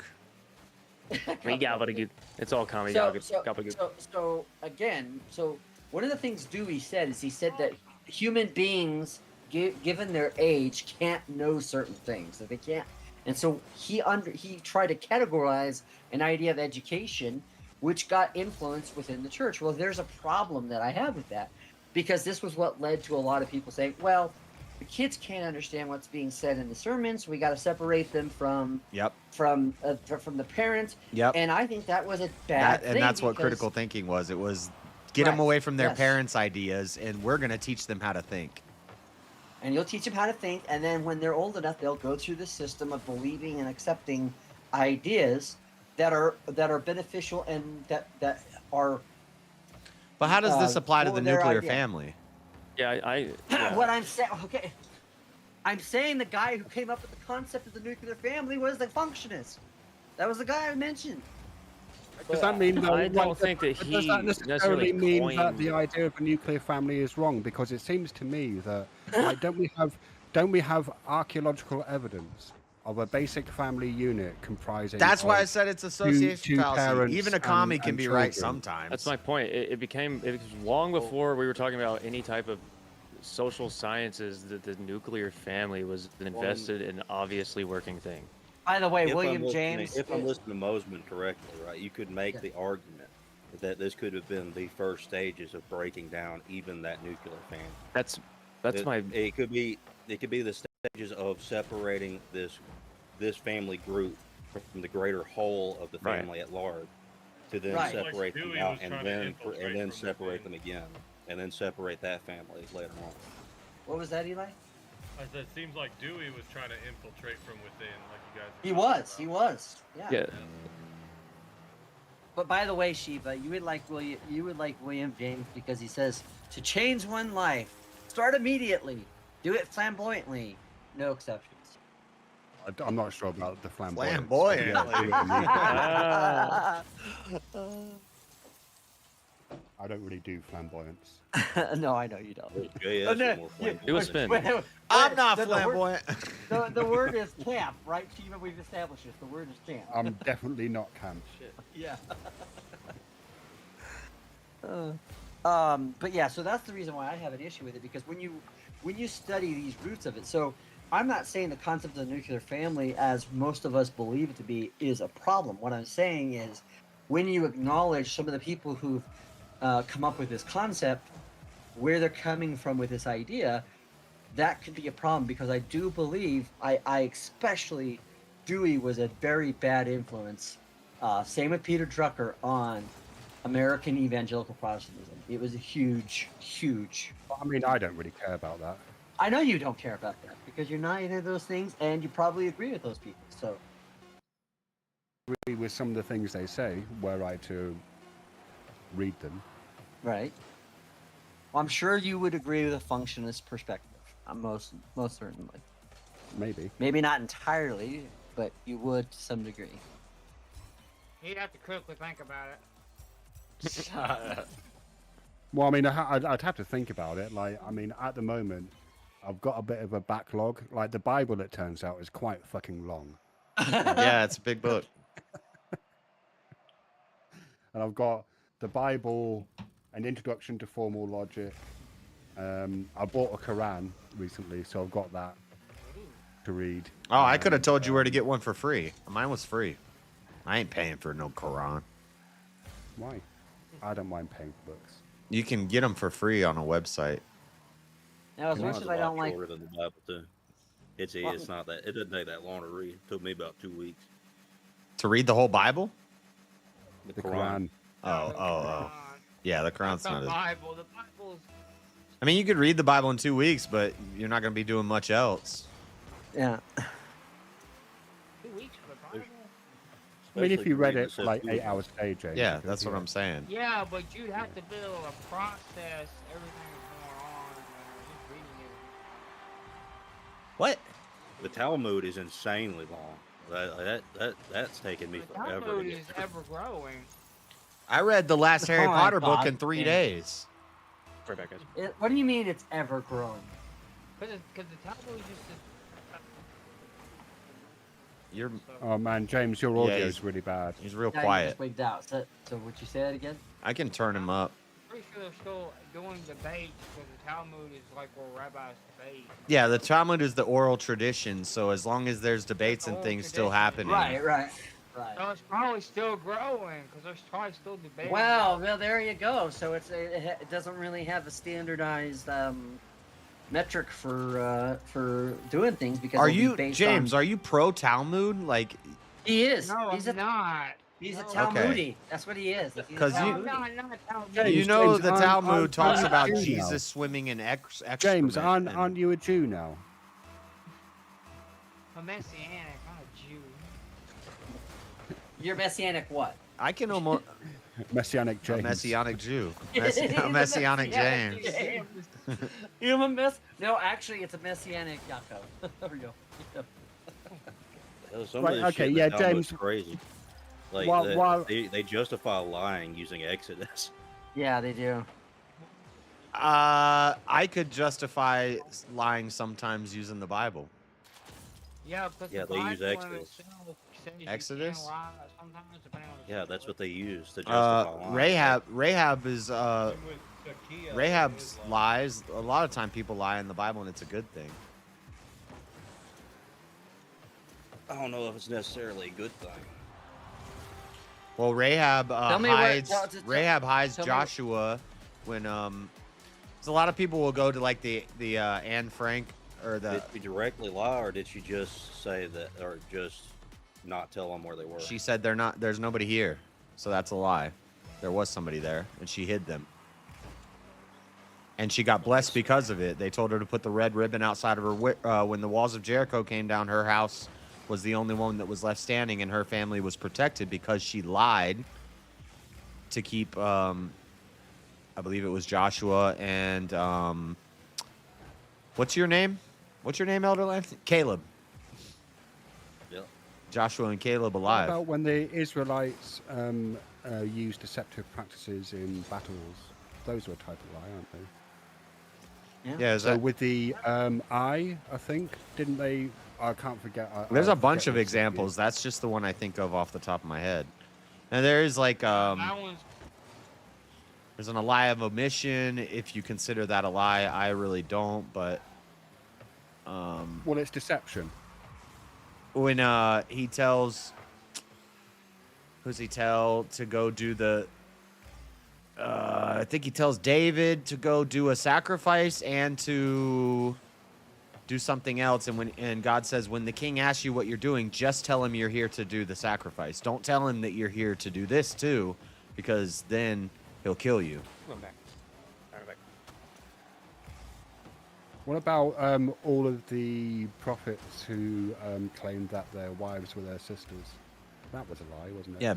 Gobbledygook. It's all comedy gobbledygook. So again, one of the things Dewey said is he said that human beings, given their age, can't know certain things, that they can't. And so he tried to categorize an idea of education, which got influence within the church. Well, there's a problem that I have with that, because this was what led to a lot of people saying, well, the kids can't understand what's being said in the sermons, so we got to separate them from the parents. Yep. And I think that was a bad thing. And that's what because- critical thinking was. It was get them Right, away from their yes. parents' ideas, and we're going to teach them how to think. And you'll teach them how to think, and then when they're old enough, they'll go through the system of believing and accepting ideas that are beneficial and that are. But how does this apply to for the their nuclear idea. family? Yeah, What I'm saying, okay, I'm saying the guy who came up with the concept of the nuclear family was the functionist. That was the guy I mentioned. Does that mean that? I don't think that does he that necessarily necessarily mean that coined- the idea of a nuclear family is wrong? Because it seems to me that like, don't we have archaeological evidence of a basic family unit comprising? That's why I of said it's association two fallacy. parents Even a commie and can be right children. sometimes. That's my point. It was long before we were talking about any type of social sciences that the nuclear family was an invested and obviously working thing. By the way, If William I'm listening- James. If I'm listening to Mosman correctly, right, you could make the argument that this could have been the first stages of breaking down even that nuclear family. That's It, my it could be the stages of separating this family group from the greater whole of the Right. family at large, to then Right. separate Like them Dewey out was and trying to then infiltrate from separate them within. again, and then separate that family later on. What was that, Eli? I said, it seems like Dewey was trying to infiltrate from within, like you guys. were He talking was. about. He was. Yeah. yeah. But by the way, Shiva, you would like William James because he says to change one life, start immediately, do it flamboyantly, no exceptions. I'm not sure about the flamboyance. Flamboyant. Yeah, do it immediately. I don't really do flamboyance. No, I know you don't. JS Oh, no, is more yeah, flamboyant. Do a spin. I'm not the word- flamboyant. The word is camp, right, Shiva? We've established this. The word is camp. I'm definitely not camp. Yeah. But yeah, so that's the reason why I have an issue with it, because when you study these roots of it, so I'm not saying the concept of the nuclear family, as most of us believe it to be, is a problem. What I'm saying is, when you acknowledge some of the people who've come up with this concept, where they're coming from with this idea, that could be a problem, because I do believe, I especially, Dewey was a very bad influence. Same with Peter Drucker on American evangelical Protestantism. It was a huge, huge. I mean, I don't really care about that. I know you don't care about that because you're not either of those things, and you probably agree with those people. So Agree with some of the things they say, were I to read them. right. Well, I'm sure you would agree with a functionist perspective. Most certainly. Maybe. Maybe not entirely, but you would to some degree. He'd have to critically think about it. Well, I mean, I'd have to think about it. Like, I mean, at the moment, I've got a bit of a backlog. Like, the Bible, it turns out, is quite fucking long. Yeah, it's a big book. And I've got the Bible, an introduction to formal logic. I bought a Quran recently, so I've got that to read. Oh, I could have told you where to get one for free. Mine was free. I ain't paying for no Quran. Why? I don't mind paying for books. You can get them for free on a website. Now, as much as I don't like, Shorter than the Bible too. It's not that. It doesn't take that long to read. It took me about 2 weeks. To read the whole Bible? The Quran. Oh. Yeah, the Quran's The not as... Bible. The Bible's. I mean, you could read the Bible in 2 weeks, but you're not going to be doing much else. yeah. 2 weeks for the Bible. I mean, if Especially you read reading it the for like 8 Septuagint. hours a day, James. Yeah, you could- that's what I'm saying. Yeah, but you'd have to build a process, everything that's going on, and just reading it. What? The Talmud is insanely long. That's taken me The forever to Talmud get is through. ever growing. I read the last Harry Oh my Potter book God, in 3 man. days. Right back, guys. What do you mean it's ever growing? Because the Talmud is just You're Oh man, James, your Yeah, audio he's- is really bad. he's real Now you quiet. just wigged out. So would you say that again? I can turn him up. pretty sure they're still doing debates because the Talmud is like where rabbis debate. Yeah, the Talmud is the oral tradition, so as long as there's debates and oral things still tradition. happening. Right. So it's probably still growing because there's probably still debating. Well, there you go. So it doesn't really have a standardized metric for doing things because Are it'll be you based James? on- Are you pro Talmud? Like, He is. No, he's I'm not. He's a No. Talmudi. That's what he is. He's a 'Cause you- No, Talmudi. not Talmud. James, you know, James, the I'm- Talmud I'm- talks I'm about Jew now. Jesus swimming in excrement. James, aren't and- you a Jew now? A messianic, not a Jew. You're messianic what? I can almost Messianic a James. messianic Jew, He's a messianic James. James. You're a mess. No, actually, it's a messianic Yaakov. There we go. Some Right, of this okay, shit in yeah, the Talmud's James- crazy. Like While- they justify lying using Exodus. Yeah, they do. I could justify lying sometimes using the Bible. Yeah, because Yeah, the they use Bible in Exodus. itself says you Exodus? can lie sometimes, depending on the Yeah, that's what they situation. use to justify lying. Rahab is Same with Zacchaeus and Rahab's his lie. lies. A lot of time people lie in the Bible, and it's a good thing. I don't know if it's necessarily a good thing. Well, Rahab Tell me what- hides. tell- hides tell me- Joshua when 'cause a lot of people will go to like the Anne Frank or the. Did she directly lie, or did she just say that, or just not tell them where they were? She said there's nobody here, so that's a lie. There was somebody there, and she hid them. And she got blessed because of it. They told her to put the red ribbon outside of her when the walls of Jericho came down. Her house was the only one that was left standing, and her family was protected because she lied to keep. I believe it was Joshua and what's your name? What's your name, Elder Lance? Caleb. Yep. Joshua and Caleb What alive. about when the Israelites used deceptive practices in battles? Those were a type of lie, aren't they? Yeah, is So that, with the I think, didn't they? I can't forget. there's I a bunch forget of the examples. That's just the one I think of off the top of my head. And there is like That one's there's a lie of omission. If you consider that a lie, I really don't. But Well, it's deception. when he tells, who's he tell to go do the? I think he tells David to go do a sacrifice and to do something else. And God says, when the king asks you what you're doing, just tell him you're here to do the sacrifice. Don't tell him that you're here to do this too, because then he'll kill you. Come back. All right, back. What about all of the prophets who claimed that their wives were their sisters? That was a lie, wasn't it? Yeah,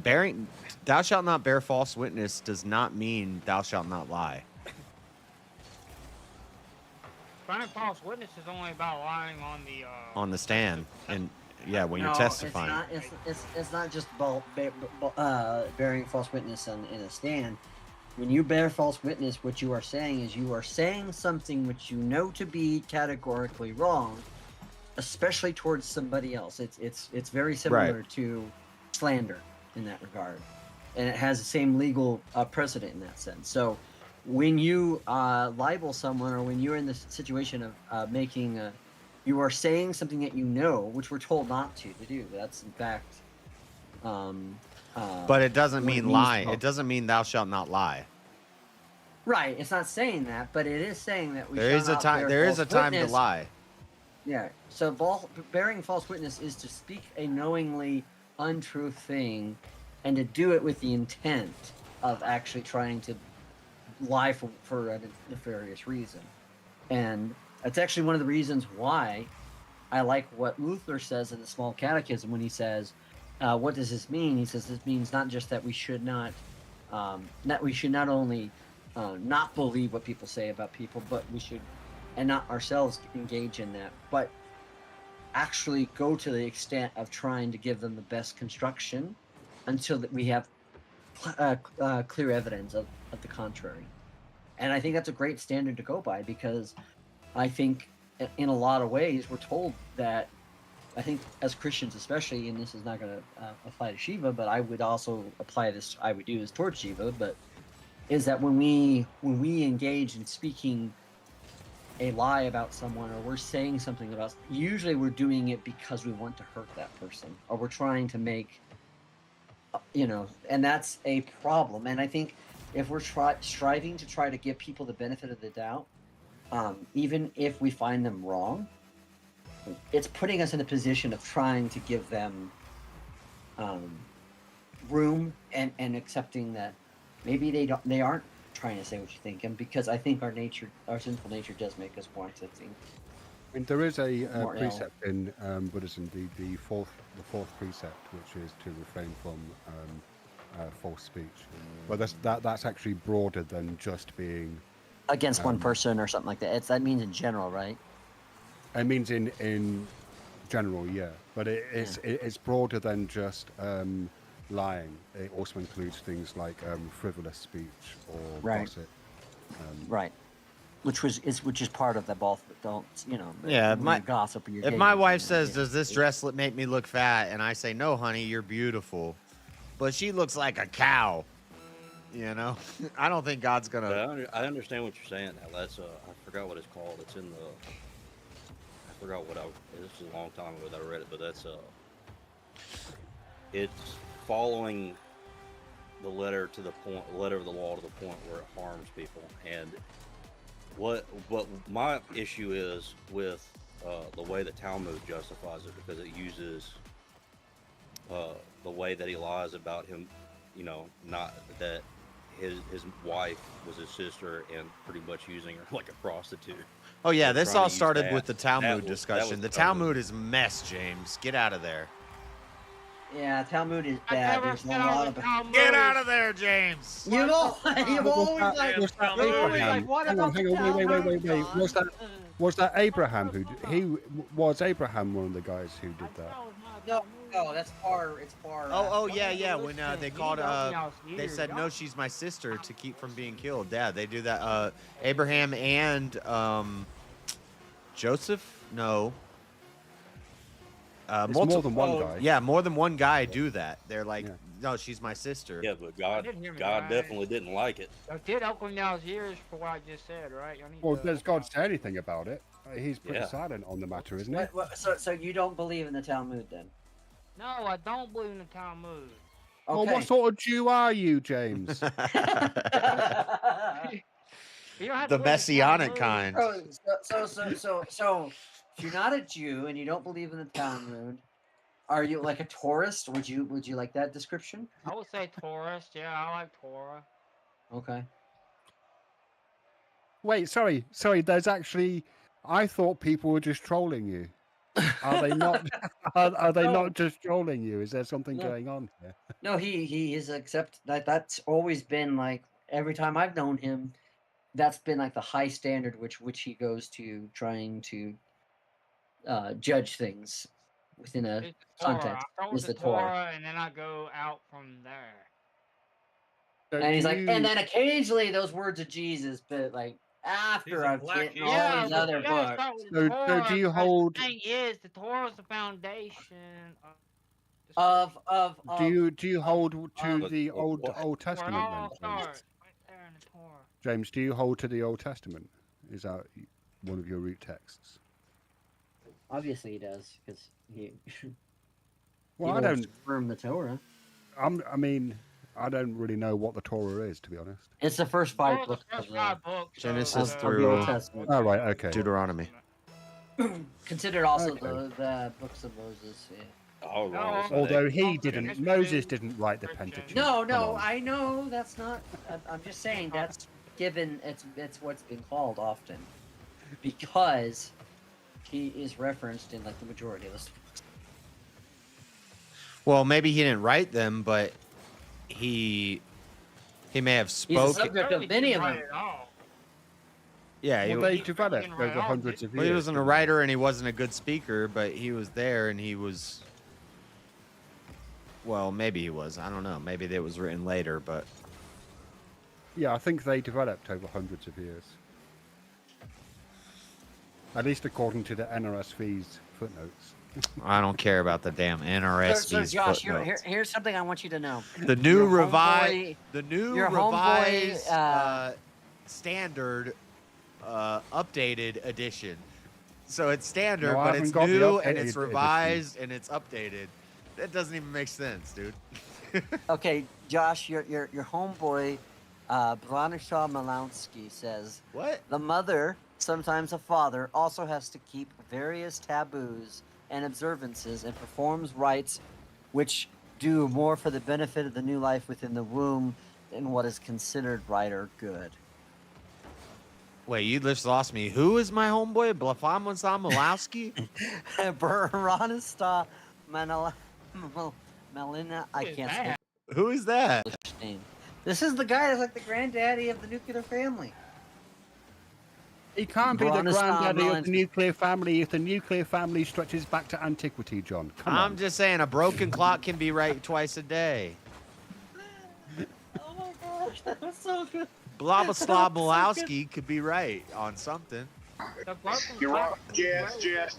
thou shalt not bear false witness does not mean thou shalt not lie. bearing false witness is only about lying On the stand, and yeah, when you're No, testifying. It's not just bearing false witness in a stand. When you bear false witness, what you are saying is you are saying something which you know to be categorically wrong, especially towards somebody else. It's very similar to slander in that regard, and it has the same legal precedent in that sense. So when you libel someone, or when you're in the situation of making you are saying something that you know, which we're told not to do. That's in fact. But it doesn't what it mean means lie. to- It doesn't mean thou shalt not lie. Right. It's not saying that, but it is saying that we. There shall is a not time. bear There is false a time to witness. lie. Yeah. So bearing false witness is to speak a knowingly untrue thing, and to do it with the intent of actually trying to lie for a nefarious reason. And that's actually one of the reasons why I like what Luther says in the Small Catechism when he says, what does this mean? He says this means not just that we should not only not believe what people say about people, but we should, and not ourselves engage in that, but actually go to the extent of trying to give them the best construction until that we have clear evidence of the contrary. And I think that's a great standard to go by, because I think in a lot of ways we're told that, I think as Christians especially, and this is not going to apply to Shiva, but I would also apply this, I would do this towards Shiva, but is that when we engage in speaking a lie about someone, or we're saying something about, usually we're doing it because we want to hurt that person, or we're trying to make, and that's a problem. And I think if we're striving to try to give people the benefit of the doubt, even if we find them wrong, it's putting us in a position of trying to give them room and accepting that maybe they aren't trying to say what you think, and because I think our sinful nature does make us want to think. I mean, there is a precept in Buddhism, the fourth precept, which is to refrain from false speech. But that's actually broader than just being against one person or something like that. That means in general, right? It means in general, yeah. But it's broader than just lying. It also includes things like frivolous speech or gossip. Right. Which is part of the both. Don't Yeah, gossip. If my wife says, "Does this dress make me look fat?" and I say, "No, honey, you're beautiful," but she looks like a cow, I don't think God's gonna. I understand what you're saying now. That's I forgot what it's called. It's in the. I forgot what this is a long time ago that I read it, but that's it's following the letter of the law to the point where it harms people. And what my issue is with the way the Talmud justifies it, because it uses the way that he lies about him, not that his wife was his sister, and pretty much using her like a prostitute. Oh yeah, this all started with the Talmud discussion. The Talmud is a mess, James. Get out of there. Yeah, Talmud is bad. There's a lot of Get out of there, James. You've always like, what about the Talmud? Wait. Was that Abraham was Abraham one of the guys who did that? No, that's far. It's far. Yeah. When they called, they said no, she's my sister to keep from being killed. Yeah, they do that. Abraham and Joseph. No. More than one guy. Yeah, more than one guy do that. They're like, no, she's my sister. Yeah, but God definitely didn't like it. I did open y'all's ears for what I just said, right? Well, does God say anything about it? He's pretty silent on the matter, isn't he? So you don't believe in the Talmud then? No, I don't believe in the Talmud. Okay. Well, what sort of Jew are you, James? The messianic kind. So if you're not a Jew and you don't believe in the Talmud, are you like a tourist? Would you like that description? I would say tourist. Yeah, I like Torah. Okay. Wait, sorry. There's actually. I thought people were just trolling you. Are they not? Are they not just trolling you? Is there something going on here? No, he is. Except that's always been like every time I've known him, that's been like the high standard which he goes to trying to judge things within a context. Is the Torah, and then I go out from there. So and he's like, and then occasionally those words of Jesus, but like after I've written all these other books. So do you hold? The thing is, the Torah is the foundation of. Do you hold to the Old Testament then? Right there in the Torah. James, do you hold to the Old Testament? Is that one of your root texts? Obviously, he does, because he. Well, I don't confirm the Torah. I mean, I don't really know what the Torah is, to be honest. It's the first five books. Genesis through Old Testament. Oh, right, okay. Deuteronomy. Considered also the books of Moses. Yeah. Although Moses didn't write the Pentateuch. No, I know that's not. I'm just saying that's given. It's what's been called often, because he is referenced in like the majority of the books. Well, maybe he didn't write them, but he may have He's the spoken. subject of many of them. Yeah, Well, they developed fucking right over on, hundreds dude. of well, years. he wasn't a didn't they? writer and he wasn't a good speaker, but he was there and he was. Well, maybe he was. I don't know. Maybe it was written later, but Yeah, I think they developed over hundreds of years. At least according to the NRSV's footnotes. I don't care about the damn So, NRSV's Josh, footnotes. here's something I want you to know. The new Your revised, homeboy- your homeboy, revised standard updated edition. So it's standard, No, I but haven't it's got the new and updated it's edition. revised and it's updated. That doesn't even make sense, dude. Okay, Josh, your homeboy, Bronislaw Malowski says What? the mother, sometimes a father, also has to keep various taboos and observances and performs rites which do more for the benefit of the new life within the womb than what is considered right or good. Wait, you just lost me. Who is my homeboy? Blafamon Malowski? Bronislaw Malina, I Who is can't that? speak Who is that? English name. This is the guy that's like the granddaddy of the nuclear family. He can't be the Bronislaw granddaddy of the Malowski. nuclear family if the nuclear family stretches back to antiquity, John. Come I'm on. just saying a broken clock can be right twice a day. Oh my gosh, that was so good. Blabaslav Malowski could be right on something. The broken You're wrong. clock is JS, right JS.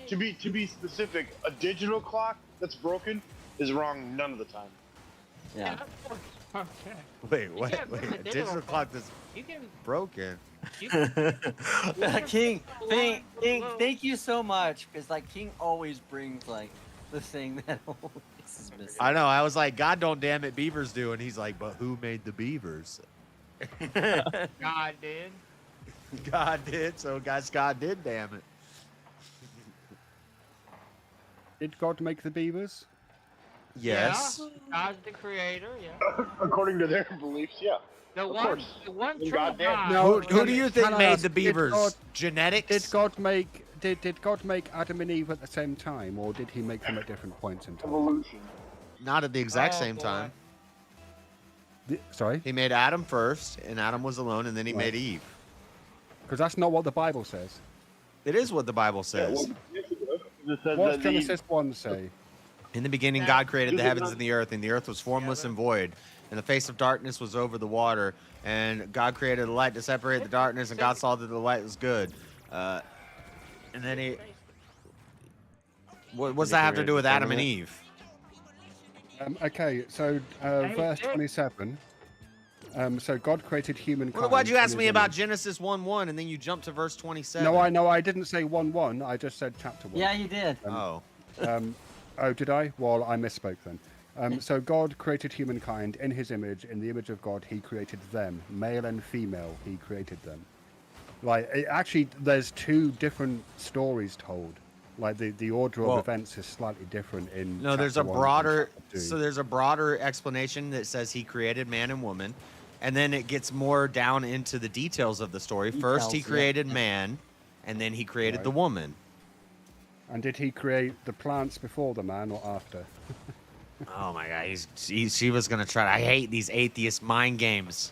today. To be specific, a digital clock that's broken is wrong none of the time. Yeah. Okay. Wait, what? can't Wait, put a the digital digital clock that's You can. broken. You can King, thank you so much, because like King always brings like the thing that always is missing. I know. I was like, God don't damn it, beavers do. And he's like, but who made the beavers? God did. God did. So guys, God did damn it. Did God make the beavers? Yes. Yeah, God's the creator. Yeah. According to their beliefs, yeah. The Of one. course. The one And true God damn. God. No, Who do you think can I made ask, the did beavers? God- Genetics? Did God make Adam and Eve at the same time, or did he make them at different points in time? Evolution. Not at the exact Oh, same boy. time. Sorry, He made Adam first, and Adam was alone, and then he Right. made Eve. because that's not what the Bible says. It is what the Bible Yeah, says. well, it says What's that Genesis 1 say? In the beginning, God created the heavens and the earth, and the earth was formless and void, and the face of darkness was over the water. And God created the light to separate the darkness, and God saw that the light was good. And then he, what's that have to do with Adam and Eve? Okay, so verse 27. So God created humankind. Well, why'd you in ask his me about image. Genesis 1:1, and then you jumped to verse 27? No, I didn't say 1:1. I just said chapter 1. Yeah, you did. Oh, Oh, did I? Well, I misspoke then. So God created humankind in his image. In the image of God, he created them. Male and female, he created them. Like, actually, there's two different stories told. Like, the order of Well, events is slightly different in no, there's a chapter 1 and broader, chapter 2. so there's a broader explanation that says he created man and woman, and then it gets more down into the details of the story. First, he Details, yeah. created man, and then he created the woman. And did he create the plants before the man or after? Oh my God, she was gonna try. I hate these atheist mind games.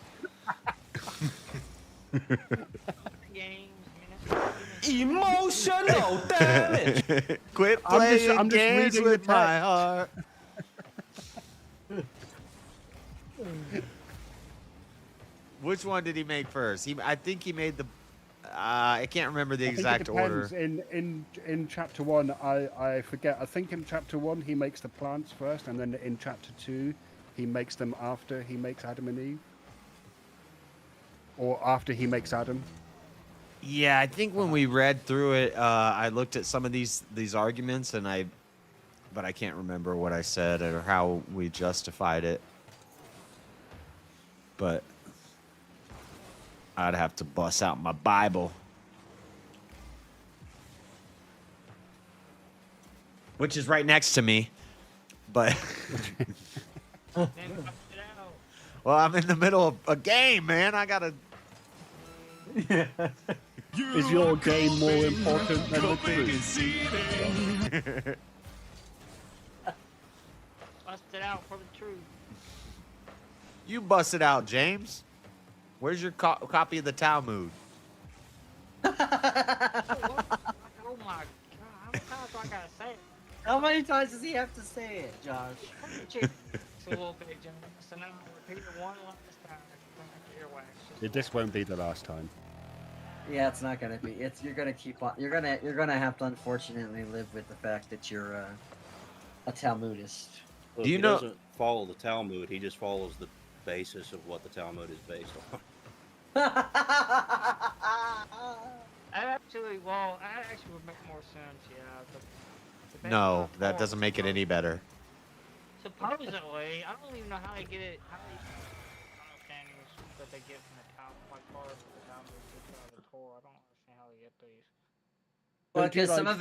Games, man. Emotional damage. Quit I'm just- playing I'm just games reading the with my text. heart. Which one did he make first? I think he made the. I can't remember the I think it exact depends. order. In chapter 1, I forget. I think in chapter 1 he makes the plants first, and then in chapter 2 he makes them after he makes Adam and Eve, or after he makes Adam. Yeah, I think when we read through it, I looked at some of these arguments, but I can't remember what I said or how we justified it. But I'd have to bust out my Bible, which is right next to me. But Then bust it out. well, I'm in the middle of a game, man. I gotta. Is your game more important than the truth? out for the truth. You bust it out, James. Where's your copy of the Talmud? Oh my god, how many times do I gotta say it? How many times does he have to say it, Josh? It's a little bit, John. So now I'll repeat it one last time. This won't be the last time. Yeah, it's not gonna be. You're gonna keep on. You're gonna have to unfortunately live with the fact that you're a Talmudist. Well, Do you he know- doesn't follow the Talmud. He just follows the basis of what the Talmud is based on. Actually, well, that actually would make more sense, yeah. The No, that doesn't make it any better. Supposedly, I don't even know how they get it. How they understandings that they get from the Talmud, like part of the Talmud, the Torah. I don't understand how they get these. Well, Don't you because some like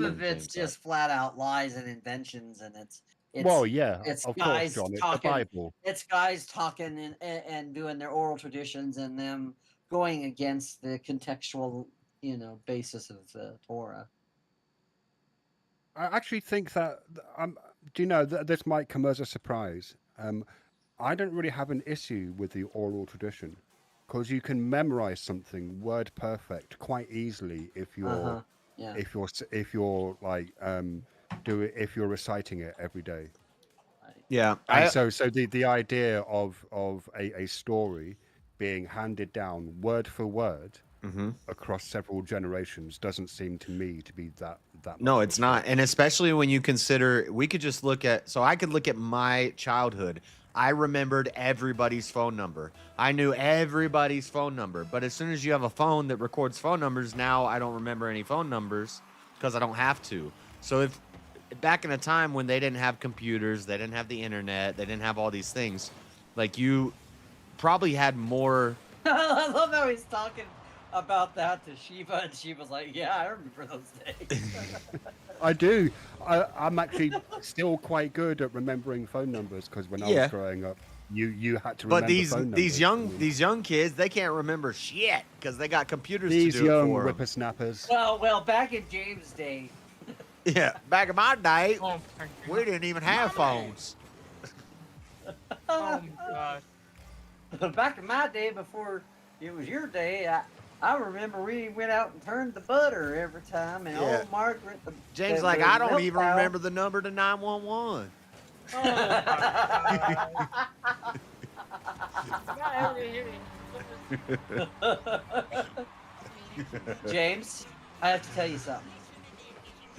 of it's just flat out lies and inventions, and it's well, yeah, it's of guys course, John. It's talking. the Bible. It's guys talking and doing their oral traditions and them going against the contextual, basis of the Torah. I actually think that do you know that this might come as a surprise? I don't really have an issue with the oral tradition because you can memorize something word perfect quite easily if you're Yeah. if you're like if you're reciting it every day. Yeah. And so the idea of a story being handed down word for word across several generations doesn't seem to me to be that No, much it's not. And especially when you consider, we could just look at, so I could look at my childhood. I remembered everybody's phone number. I knew everybody's phone number. But as soon as you have a phone that records phone numbers, now I don't remember any phone numbers because I don't have to. So if back in a time when they didn't have computers, they didn't have the internet, they didn't have all these things, like you probably had more. I love how he's talking about that to Shiva, and Shiva's like, "Yeah, I remember those days." I do. I'm actually still quite good at remembering phone numbers because when I was growing up, you had to remember But these phone numbers. these young kids, they can't remember shit because they got computers These to do it young for 'em. whippersnappers. Well, back in James' day. Yeah, back in my day, Oh, my we didn't even have phones. Oh my gosh. Back in my day, before it was your day, I remember we went out and turned the butter every time, and Yeah. old Margaret. James, like, I don't even remember the number to 911. Oh my James, I have to tell you something.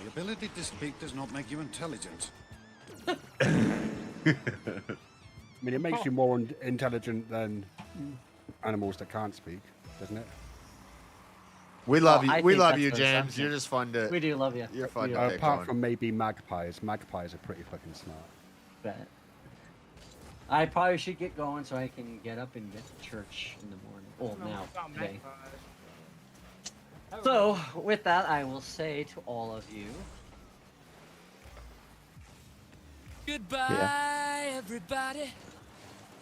The ability to speak does not make you intelligent. I mean, it makes you more intelligent than animals that can't speak, doesn't it? We love you. I We think love that's you, an James. assumption. You're just fun to. We do love you. You're fun We to do. pick Apart on. from maybe magpies. Magpies are pretty fucking smart. But I probably should get going so I can get up and get to church in the morning. Well, now, today. So, with that, I will say to all of you, Goodbye, everybody.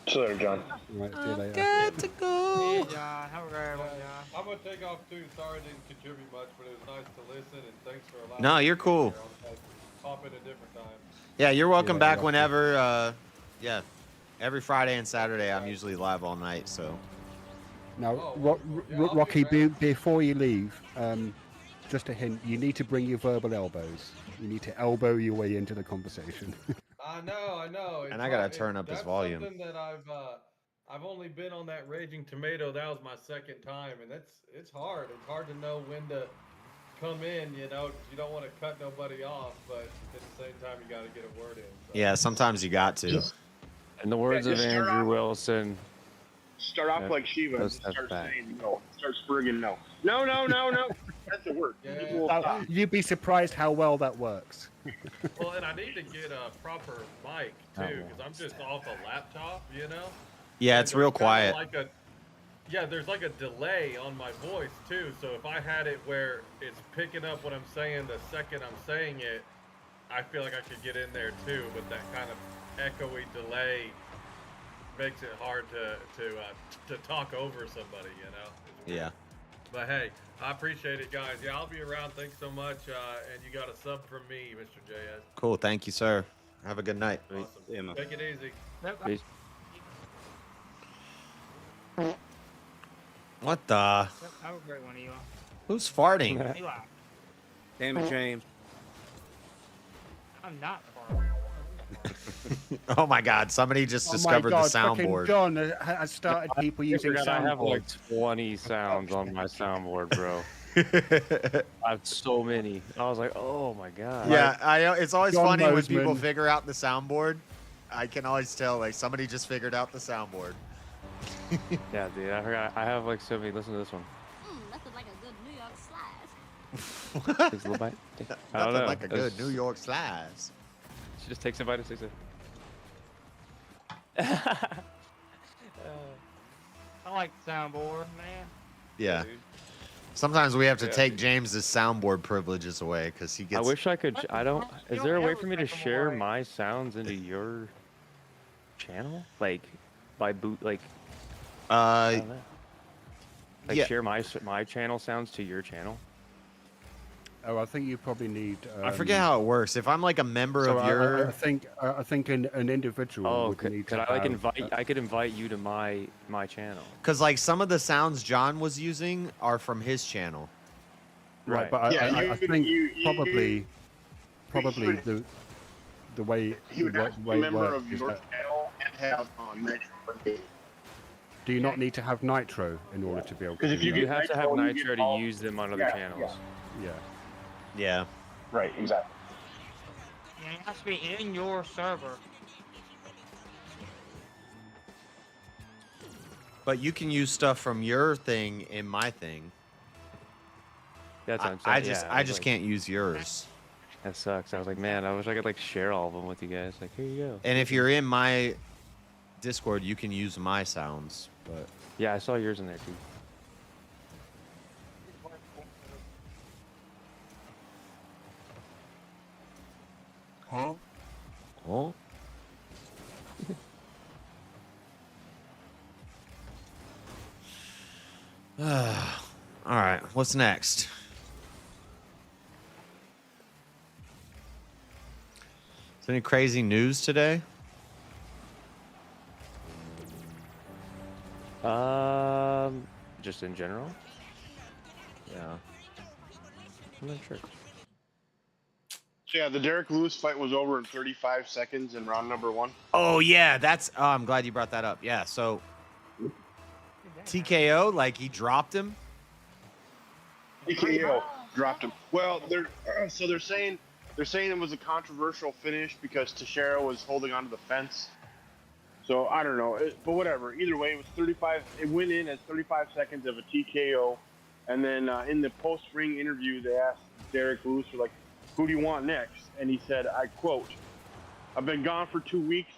See you later, John. Right, see you later. Got to go. Hey, John. Have a great one, John. I'm gonna take off too. Sorry I didn't contribute much, but it was nice to listen, and thanks for allowing No, me you're to be cool. here. I'll pop in a different time. Yeah, you're welcome Yeah, back welcome. whenever. Yeah, every Friday and Saturday, I'm usually live all night. So. Now, Oh, wonderful. Yeah, I'll be Rocky, back. before you leave, just a hint, you need to bring your verbal elbows. You need to elbow your way into the conversation. I know. And I gotta turn up his volume. That's something that I've only been on that Raging Tomato. That was my second time, and it's hard. It's hard to know when to come in. You know, 'cause you don't want to cut nobody off, but at the same time, you got to get a word in. So. Yeah, sometimes you got to. In the words Yeah, of just start Andrew off- Wilson, Start off Yeah, like Shiva and that's start fact. saying no. Start friggin' no. No. That's the word. Yeah. People will stop. You'd be surprised how well that works. Well, and I need to get a proper mic too, because I'm just off a laptop, you know. Yeah, And it's real there's kinda quiet. there's like a delay on my voice too. So if I had it where it's picking up what I'm saying the second I'm saying it, I feel like I could get in there too. But that kind of echoey delay makes it hard to talk over somebody, you know. It's weird. Yeah. But hey, I appreciate it, guys. Yeah, I'll be around. Thanks so much. And you got a sub from me, Mr. JS. Cool. Thank you, sir. Have a good night. Awesome. Emma. Take it easy. Peace. What the? Have a great one, Eli. Who's farting? Eli, Damn it, James. I'm not far. Oh my God! Somebody just discovered the fucking soundboard. John has started people using I have like soundboards. 20 sounds on my soundboard, bro. I have so many. I was like, oh my God. Yeah, it's always John funny when people Bozeman. figure out the soundboard. I can always tell like somebody just figured out the soundboard. Yeah, dude. I forgot. I have like so many. Listen to this one. Nothing like a good New York slice. Takes a little bite. I Nothing don't know. like a good It's- New York slice. She just takes a bite and takes it. I like the soundboard, man. Yeah. Dude. Sometimes we have to Yeah. take James's soundboard privileges away because he I gets. wish I could. I don't. You Is don't there a way ever for me to take 'em share away. my sounds into your channel, like by boot, like I don't know. Like yeah. share my channel sounds to your channel. Oh, I think you probably need. I forget how it works. If I'm like a member So of your. I think an individual Oh, would need could to I like have, invite? I could invite you to my channel. Because like some of the sounds John was using are from his channel. Right, Right. but Yeah, I think you- probably would- the way He would have to be a way it member works of is your that, channel and have Nitro. do you not need to have Nitro in order to be able to? 'Cause if do you that? You get have to have Nitro, you Nitro get all- to use them on other Yeah, channels. Yeah. Yeah. Right, exactly. Yeah, it has to be in your server. But you can use stuff from your thing in my thing. That's what I'm I saying. just yeah, I was just like, can't use yours. That sucks. I was like, man, I wish I could like share all of them with you guys. Like, here you go. And if you're in my Discord, you can use my sounds. But Yeah, I saw yours in there too. Huh? oh, all right. What's next? Is there any crazy news today? Just in general. Yeah. I'm not sure. So yeah, the Derek Lewis fight was over in 35 seconds in round number 1. Oh yeah, that's. Oh, I'm glad you brought that up. Yeah. So TKO, like he dropped him. TKO dropped him. Well, they're saying it was a controversial finish because Teixeira was holding onto the fence. So I don't know, but whatever. Either way, it was 35. It went in as 35 seconds of a TKO, and then in the post-ring interview, they asked Derek Lewis, like, "Who do you want next?" And he said, I quote, "I've been gone for 2 weeks.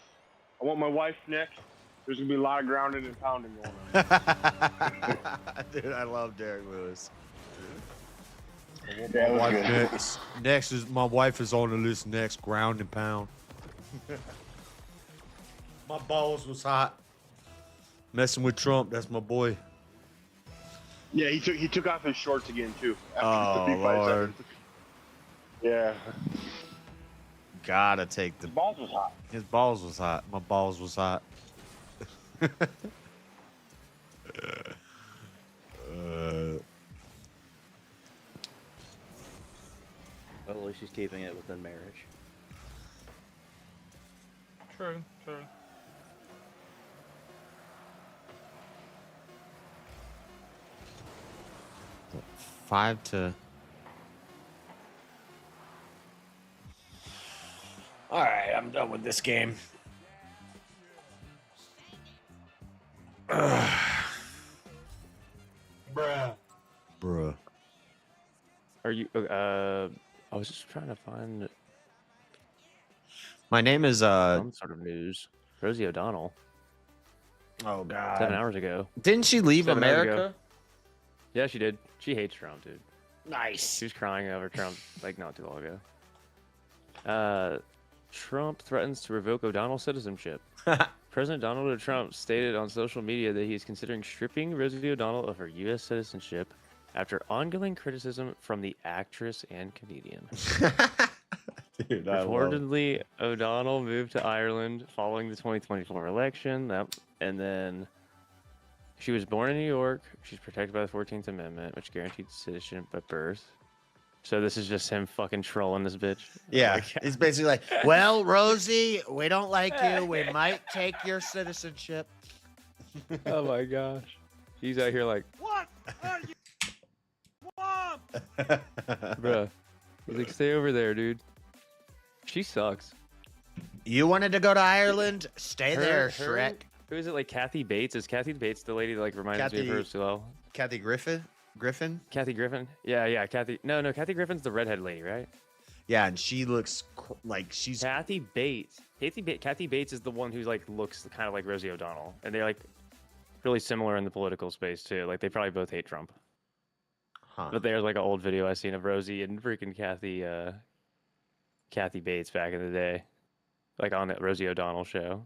I want my wife next. There's gonna be a lot of grounding and pounding going on." Dude, I love Derek Lewis. Yeah, it was Wife good. next. Next is my wife is on the list. Next, ground and pound. My balls was hot. Messing with Trump, that's my boy. Yeah, he took off his shorts again too. After Oh, 35 Lord. seconds. Yeah, Gotta take the. his balls was hot. His balls was hot. My balls was hot. Well, at least she's keeping it within marriage. True, true. Five to. All right, I'm done with this game. Bruh. Are you? I was just trying to find My name is some sort of news. Rosie O'Donnell, Oh 7 hours ago. Didn't she leave 7 hours America? ago. Yeah, she did. She hates Trump, dude. Nice. She was crying over Trump like not too long ago. Trump threatens to revoke O'Donnell's citizenship. President Donald Trump stated on social media that he is considering stripping Rosie O'Donnell of her U.S. citizenship after ongoing criticism from the actress and comedian. Dude, I love it. Reportedly, O'Donnell moved to Ireland following the 2024 election. And then she was born in New York. She's protected by the 14th Amendment, which guaranteed citizenship at birth. So this is just him fucking trolling this bitch. Yeah, Like, it's basically like, well, Rosie, we don't like you. We might take your citizenship. oh my gosh. He's out here like, What are you? What? bruh. He's like, stay over there, dude. She sucks. You wanted to go to Ireland? Stay there, Shrek. Who is it? Like Kathy Bates? Is Kathy Bates the lady that like reminds me of her as well? Kathy Griffin? Kathy Griffin? Yeah, Kathy. No, Kathy Griffin's the redhead lady, right? Yeah, and she looks like she's Kathy Bates. Kathy Bates is the one who like looks kind of like Rosie O'Donnell, and they're like really similar in the political space too. Like they probably both hate Trump. Huh. But there's like an old video I seen of Rosie and freaking Kathy Bates back in the day, like on that Rosie O'Donnell show.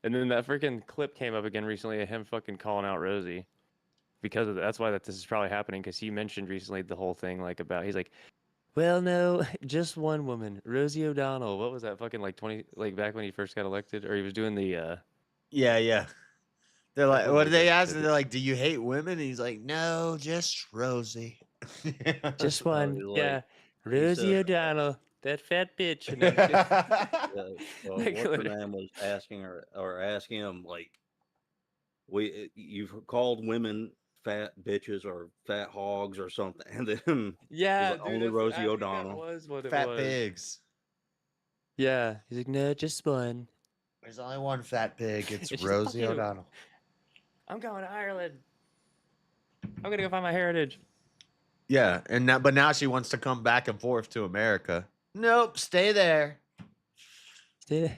And then that freaking clip came up again recently of him fucking calling out Rosie because of that. That's why this is probably happening, because he mentioned recently the whole thing like about, he's like, well, no, just one woman, Rosie O'Donnell. What was that fucking like 20, like back when he first got elected, or he was doing the Yeah. They're like, what did they ask? They're like, do you hate women? And he's like, no, just Rosie. just one, like, yeah, he Rosie said- O'Donnell, that fat bitch. Like, What's her name was asking her or asking him like, you've called women fat bitches or fat hogs or something, and then Yeah, like, dude, only I Rosie think that O'Donnell. was what it Fat was. pigs. Yeah, he's like, no, just one. There's only one fat pig. It's She's like, Rosie "Fuck you." O'Donnell. I'm going to Ireland. I'm gonna go find my heritage. Yeah, and now, but now she wants to come back and forth to America. Nope, stay there. Stay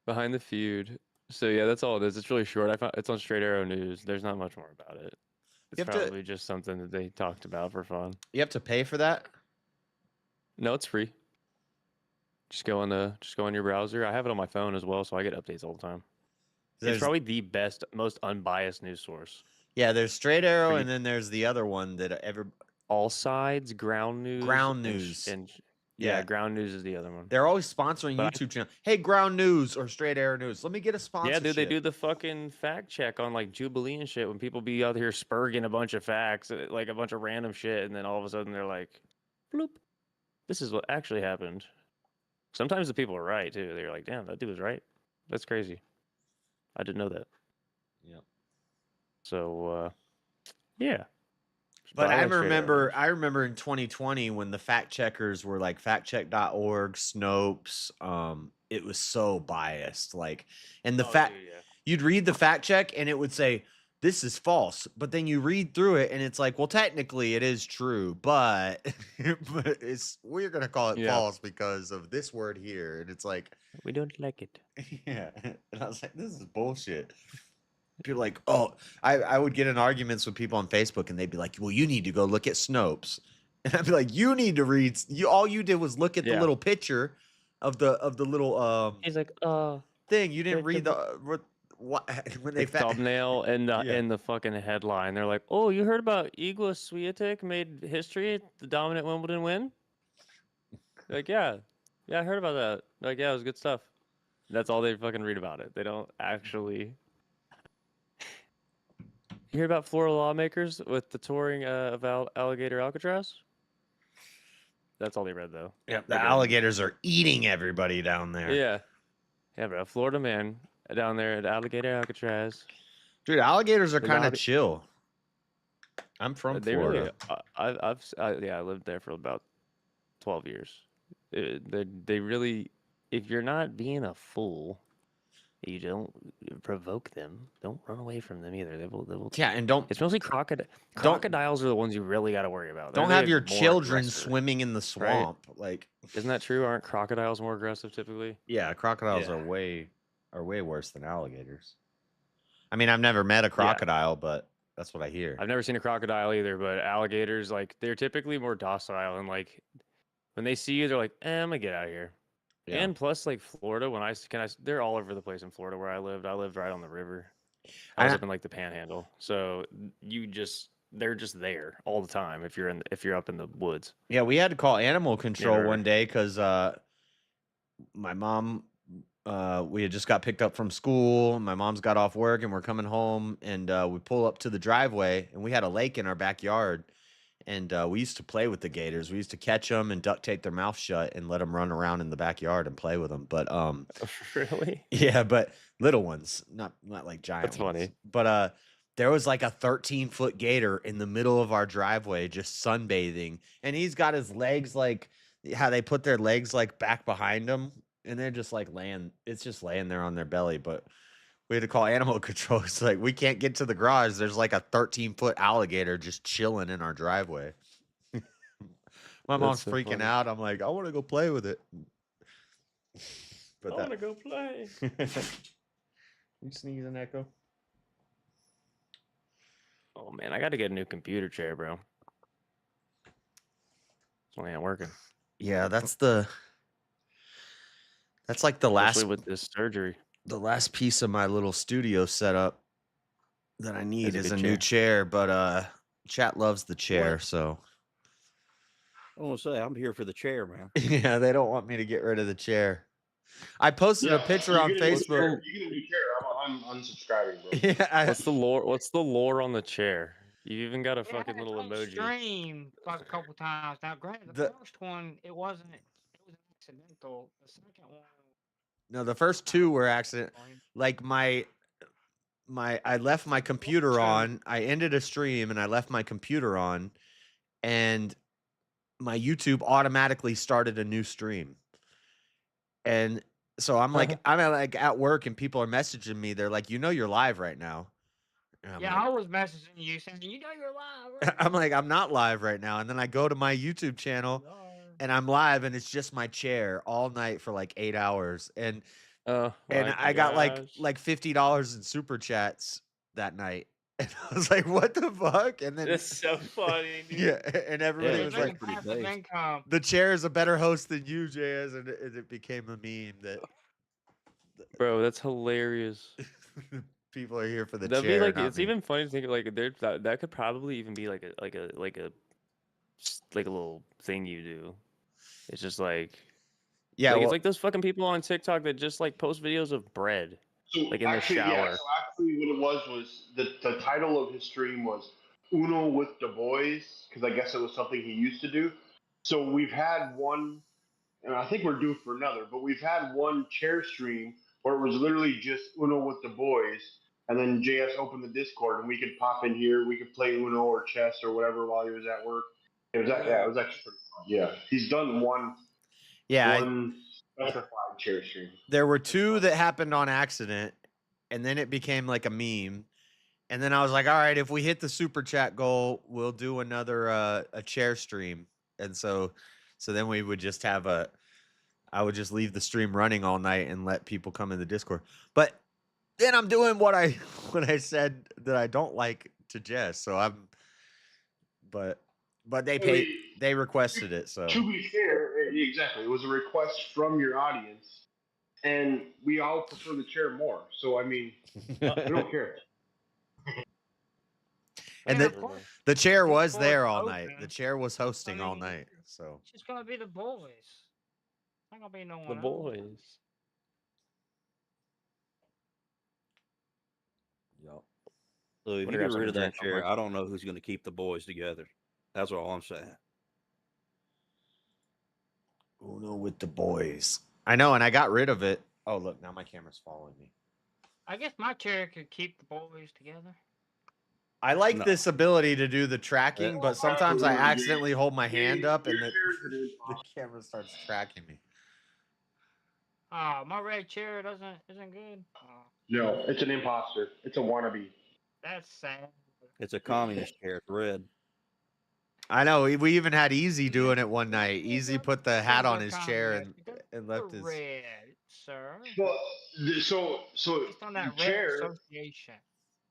behind the feud. So yeah, that's all it is. It's really short. I found it's on Straight Arrow News. There's not much more about it. It's have to- probably just something that they talked about for fun. You have to pay for that? No, it's free. Just go on your browser. I have it on my phone as well, so I get updates all the time. There's- It's probably the best, most unbiased news source. Yeah, there's Straight Arrow, Free. and then there's the other one that All Sides, Ground News. Ground and News. Yeah, Yeah. Ground News is the other one. they're always sponsoring But I- YouTube channel. Hey, Ground News or Straight Arrow News. Let me get a sponsorship. Yeah, dude, they do the fucking fact check on like Jubilee and shit when people be out here spurging a bunch of facts, like a bunch of random shit, and then all of a sudden they're like, bloop, this is what actually happened. Sometimes the people are right too. They're like, damn, that dude was right. That's crazy. I didn't know that. Yep. So, yeah. But I like Straight Arrow remember in 2020 when the fact checkers were like factcheck.org, Snopes, it was so biased. Like, and the News. fact Dude, yeah. you'd read the fact check and it would say this is false, but then you read through it and it's like, well, technically it is true, but we're gonna call it Yeah. false because of this word here, and it's like, We don't like it. yeah. And I was like, this is bullshit. People are like, oh, I would get in arguments with people on Facebook and they'd be like, well, you need to go look at Snopes. And I'd be like, you need to read, all you did was look at the Yeah. little picture of the little He's like, thing. You didn't there's read the- what when the they thumbnail and the Yeah. and the fucking headline. They're like, "Oh, you heard about Igor Swiatek made history, the dominant Wimbledon win?" Like, yeah, I heard about that. Like, yeah, it was good stuff. That's all they fucking read about it. They don't actually. You hear about Florida lawmakers with the touring of alligator Alcatraz? That's all they read though. the They're good. alligators are eating everybody down there. Yeah, bro. Florida man down there at alligator Alcatraz. Dude, alligators are The kind of alli- chill. I'm from They Florida. really, I lived there for about 12 years. They really, if you're not being a fool, you don't provoke them. Don't run away from them either. They will. Yeah, and don't It's mostly crocodiles are the ones you really got to worry about. don't They're have your more children aggressive. swimming in the swamp. Like, Isn't that true? Aren't crocodiles more aggressive typically? yeah, crocodiles Yeah. are way worse than alligators. I mean, I've never met a crocodile, but that's what I hear. I've never seen a crocodile either, but alligators, like, they're typically more docile, and like when they see you, they're like, I'm gonna get out of here. Yeah. And plus, like Florida, they're all over the place in Florida where I lived. I lived right on the river. I was I- up in like the Panhandle, so you just they're just there all the time if you're up in the woods. Yeah, we had to call animal control Never. one day because my mom, we had just got picked up from school. My mom's got off work and we're coming home, and we pull up to the driveway, and we had a lake in our backyard, and we used to play with the gators. We used to catch them and duct tape their mouth shut and let them run around in the backyard and play with them. But Really? yeah, but little ones, not like giant That's ones. funny. But there was like a 13-foot gator in the middle of our driveway just sunbathing, and he's got his legs like how they put their legs like back behind them, and they're just like it's just laying there on their belly. But we had to call animal control. It's like, we can't get to the garage. There's like a 13-foot alligator just chilling in our driveway. My mom's so freaking funny. out. I'm like, I want to go play with it. But I want to go play. You sneezing, Echo? Oh man, I got to get a new computer chair, bro. It's only not working. Yeah, that's like the Especially with this surgery. the last piece of my little studio setup that I need Is is a a good new chair. chair, but chat loves the chair, so I want to say I'm here for the chair, man. yeah, they don't want me to get rid of the chair. I posted a picture on Facebook. You get a new chair. I'm unsubscribing, bro. Yeah, What's the lore? What's the lore on the chair? You even got a It had fucking little its own emoji. stream like a couple times. Now, granted, the first one it was accidental. The second one, no, the first two were accident. Like I left my computer on. I ended a stream and I left my computer on, and my YouTube automatically started a new stream. And so I'm like at work and people are messaging me. They're like, you're live right now. And I'm yeah, like, I was messaging you saying, you're live. Right I'm like, I'm not live right now. And then I go to my YouTube channel and I'm live, and it's just my chair all night for like 8 hours. And I got like $50 in super chats that night. And I was like, what the fuck? And then That's so funny, dude. yeah, and everybody was like, income. the chair is a better host than you, JS, and it became a meme that Bro, that's hilarious. people are here for the That'd chair. be like, not it's me. even funny to think like that could probably even be like a little thing you do. It's just like, yeah, it's like those fucking people on TikTok that just like post videos of bread, So like in the shower. Yeah, so actually what it was the title of his stream was Uno with the Boys, because I guess it was something he used to do. So we've had one, and I think we're due for another, but we've had one chair stream where it was literally just Uno with the boys, and then JS opened the Discord, and we could pop in here, we could play Uno or chess or whatever while he was at work. It was actually pretty fun. Yeah, he's done one specified chair stream. There were two that happened on accident, and then it became like a meme. And then I was like, all right, if we hit the super chat goal, we'll do another a chair stream. And so then we would just have I would just leave the stream running all night and let people come in the Discord. But then I'm doing what I said that I don't like to Jess. So but they requested it. So to be fair, exactly, it was a request from your audience, and we all prefer the chair more. So I mean, we don't care. And the chair was there all night. The chair was hosting all night. So it's just gonna be the boys. Not gonna be no one The else. boys. Yep. So if Wanna you grab get something rid of to that drink real chair, quick? I don't know who's going to keep the boys together. That's all I'm saying. Uno with the boys. I know, and I got rid of it. Oh, look, now my camera's following me. I guess my chair could keep the boys together. I like this ability to do the tracking, but sometimes I accidentally hold my hand up and the camera starts tracking me. My red chair isn't good. No, it's an imposter. It's a wannabe. That's sad. It's a communist chair. It's red. I know. We even had Easy doing it one night. Easy put the hat on his chair and left his red, sir. Well, so Based on that chair red association.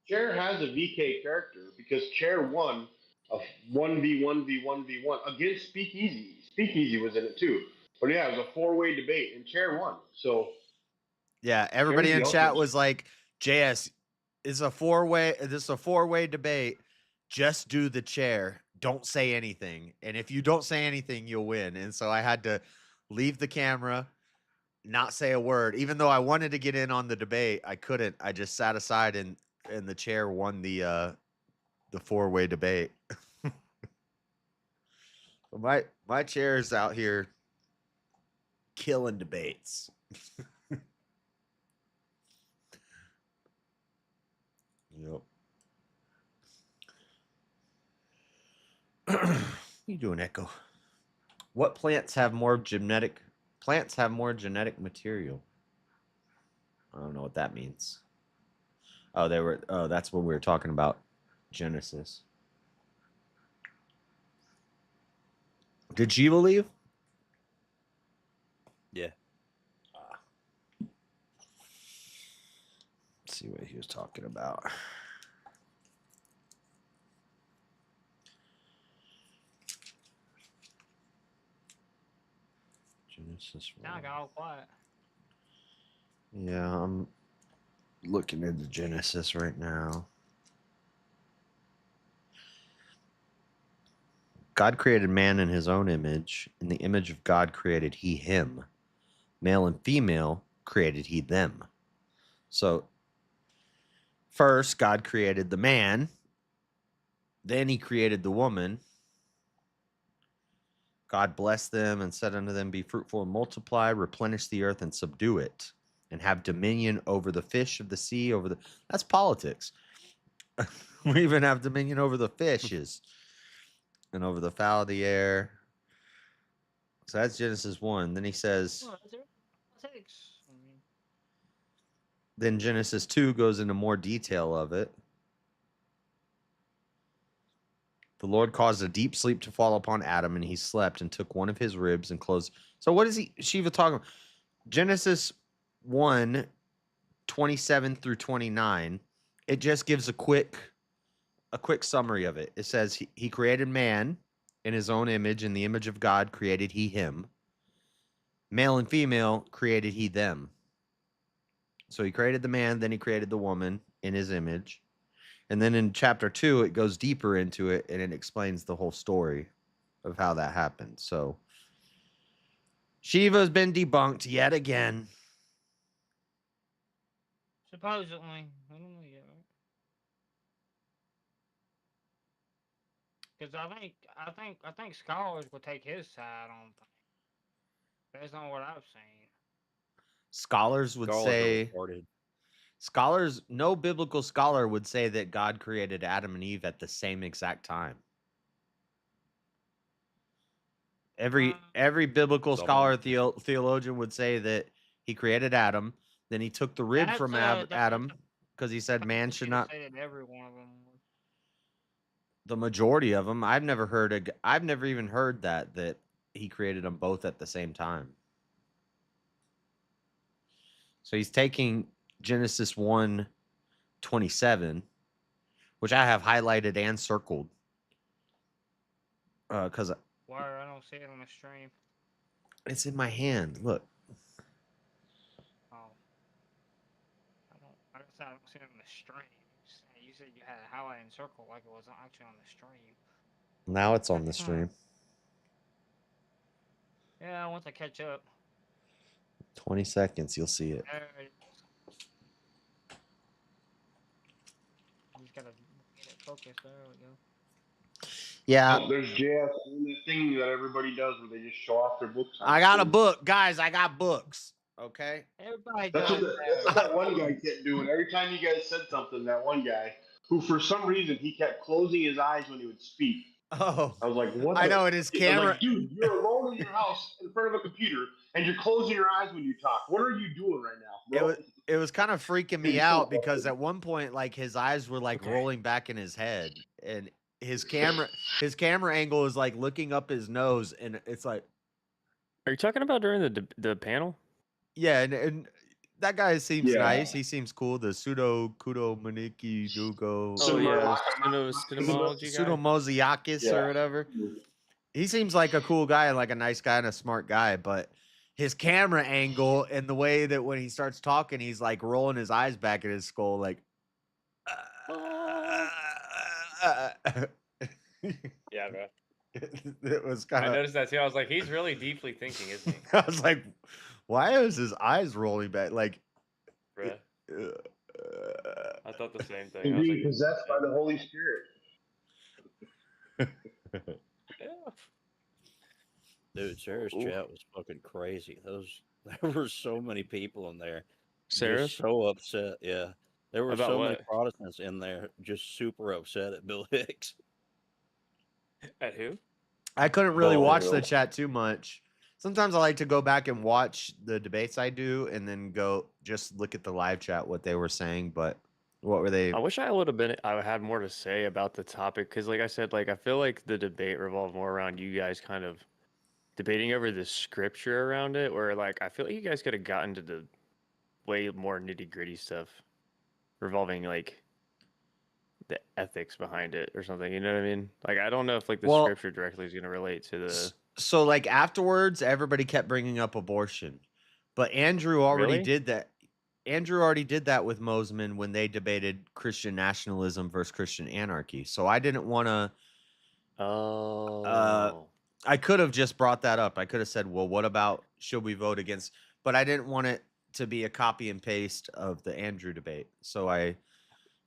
Chair has a VK character because Chair won a 1v1v1v1 against Speakeasy. Speakeasy was in it too. But yeah, it was a 4-way debate and Chair won. So yeah, everybody in chat was like, JS, this is a four-way debate. just do the chair. Don't say anything. And if you don't say anything, you'll win. And so I had to leave the camera, not say a word. Even though I wanted to get in on the debate, I couldn't. I just sat aside and the chair won the four-way debate. My chair is out here killing debates. Yep. You doing, Echo? What plants have more genetic material? I don't know what that means. Oh, that's what we were talking about. Genesis. Did she believe? Yeah. Let's see what he was talking about. Genesis. Now I got all quiet. Yeah, I'm looking into Genesis right now. God created man in his own image. In the image of God created he him. Male and female created he them. So, first, God created the man. Then he created the woman. God blessed them and said unto them, be fruitful and multiply, replenish the earth and subdue it, and have dominion over the fish of the sea, that's politics. We even have dominion over the fishes and over the fowl of the air. So that's Genesis 1. Then he says, then Genesis 2 goes into more detail of it. The Lord caused a deep sleep to fall upon Adam, and he slept and took one of his ribs and closed. So what is Shiva talking about? Genesis 1, 27 through 29, it just gives a quick summary of it. It says he created man in his own image. In the image of God created he him. Male and female created he them. So he created the man, then he created the woman in his image. And then in chapter 2, it goes deeper into it, and it explains the whole story of how that happened. So Shiva's been debunked yet again. Supposedly. I don't know yet. Because I think scholars would take his side on things. Based on what I've seen. Scholars would say... no biblical scholar would say that God created Adam and Eve at the same exact time. Every biblical scholar, theologian would say that he created Adam, then he took the rib from Adam because he said man should not. Every one of them. The majority of them, I've never even heard that he created them both at the same time. So he's taking Genesis 1:27, which I have highlighted and circled. Because why I don't see it on the stream. It's in my hand. Look. Oh. I don't see it on the stream. You said you had a highlight and circle like it was actually on the stream. Now it's on the stream. Yeah, once I catch up. 20 seconds, you'll see it. Just gotta get it focused. There we go. Yeah. Oh, there's JS and the thing that everybody does where they just show off their books. I got a book, guys. I got books. Okay. Everybody That's does. what that one guy kept doing. Every time you guys said something, that one guy who, for some reason, he kept closing his eyes when he would speak. Oh, I was like, "What?" I know, in his camera. Like, dude, you're alone in your house in front of a computer, and you're closing your eyes when you talk. What are you doing right now, bro? It was kind of freaking me out because at one point, like, his eyes were like rolling back in his head, and his camera angle is like looking up his nose, and it's like. Are you talking about during the panel? Yeah, and that guy seems nice. He seems cool. The Kudo Maniki Dugo. Oh yeah, Pseudomosiakis or whatever. He seems like a cool guy, like a nice guy and a smart guy, but his camera angle and the way that when he starts talking, he's like rolling his eyes back at his skull, like. Yeah, bro. It was I kind of. noticed that too. I was like, he's really deeply thinking, isn't he? I was like, why is his eyes rolling back? Like, Bruh. uh, I thought the same thing. He's I was being like, possessed by the Holy Spirit. yeah. Dude, Sarah's chat was fucking crazy. There were so many people in there. Sarah's? Just so upset. Yeah. There were About so many what? Protestants in there just super upset at Bill Hicks. At who? I couldn't really Well, watch the well. chat too much. Sometimes I like to go back and watch the debates I do and then go just look at the live chat, what they were saying. But what were they? I wish I would have been. I had more to say about the topic because, like I said, like I feel like the debate revolved more around you guys kind of debating over the scripture around it, where like I feel like you guys could have gotten to the way more nitty gritty stuff revolving like the ethics behind it or something. You know what I mean? Like I don't know if like the Well, scripture directly is going to relate to the. So like afterwards, everybody kept bringing up abortion, but Andrew already Really? did that. Andrew already did that with Mosman when they debated Christian nationalism versus Christian anarchy. So I didn't want to. Oh. I could have just brought that up. I could have said, "Well, what about should we vote against?" But I didn't want it to be a copy and paste of the Andrew debate, so I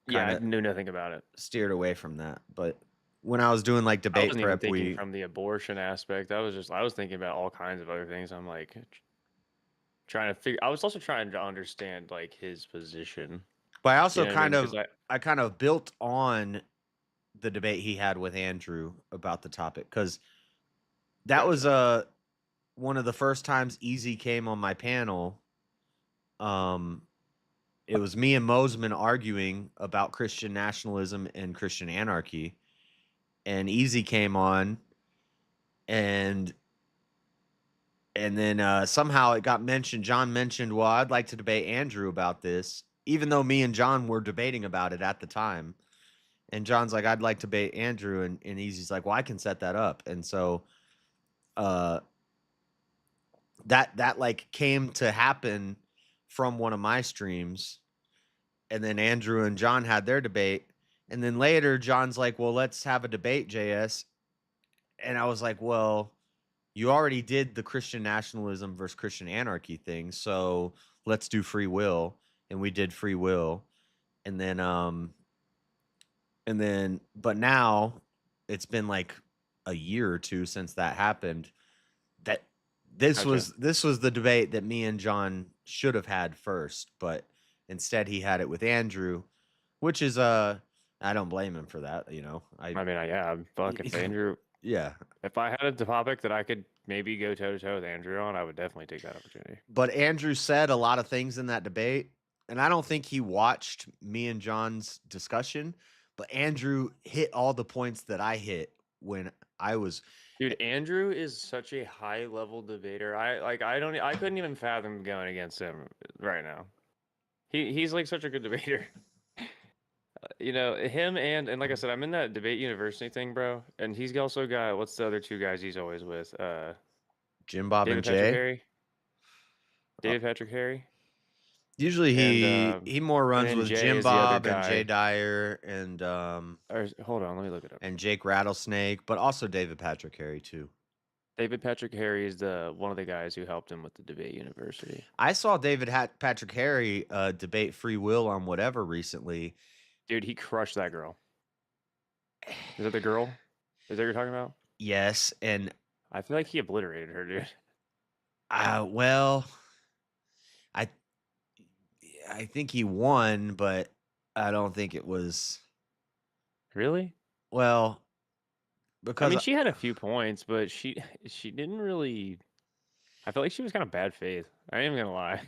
Yeah, I kind of knew nothing about it. steered away from that. But when I was doing like I debate wasn't even prep, thinking from the abortion aspect. I was thinking about all kinds of other things. I'm like trying to figure. I was also trying to understand like his position. but I also You know what I kind mean? of 'Cause I kind of built on the debate he had with Andrew about the topic because that was one of the first times Easy came on my panel. It was me and Mosman arguing about Christian nationalism and Christian anarchy, and Easy came on, and then somehow it got mentioned. John mentioned, "Well, I'd like to debate Andrew about this," even though me and John were debating about it at the time. And John's like, "I'd like to debate Andrew," and Easy's like, "Well, I can set that up." And so, uh, that like came to happen from one of my streams, and then Andrew and John had their debate, and then later John's like, "Well, let's have a debate, JS," and I was like, "Well, you already did the Christian nationalism versus Christian anarchy thing, so let's do free will," and we did free will, and then but now it's been like a year or two since that happened. That this Gotcha. was the debate that me and John should have had first, but instead he had it with Andrew, which is I don't blame him for that, I mean, yeah, fuck if Andrew. Yeah. If I had a topic that I could maybe go toe to toe with Andrew on, I would definitely take that opportunity. But Andrew said a lot of things in that debate, and I don't think he watched me and John's discussion, but Andrew hit all the points that I hit when I was. Dude, Andrew is such a high level debater. I couldn't even fathom going against him right now. He's like such a good debater. You know, him and like I said, I'm in that debate university thing, bro. And he's also got what's the other two guys he's always with? Jim Bob David and Patrick Jay. Harry. David Patrick Harry. Usually he more runs then with Jay Jim is the other Bob and Jay guy. Dyer and hold on, let me look it up. and Jake Rattlesnake, but also David Patrick Harry too. David Patrick Harry is one of the guys who helped him with the debate university. I saw David Patrick Harry debate free will on whatever recently. Dude, he crushed that girl. Is that the girl? Is that what you're talking about? Yes, and I feel like he obliterated her, dude. Well, I think he won, but I don't think it was Really? well because I mean, she had a few points, but she didn't really. I felt like she was kind of bad faith. I ain't even gonna lie.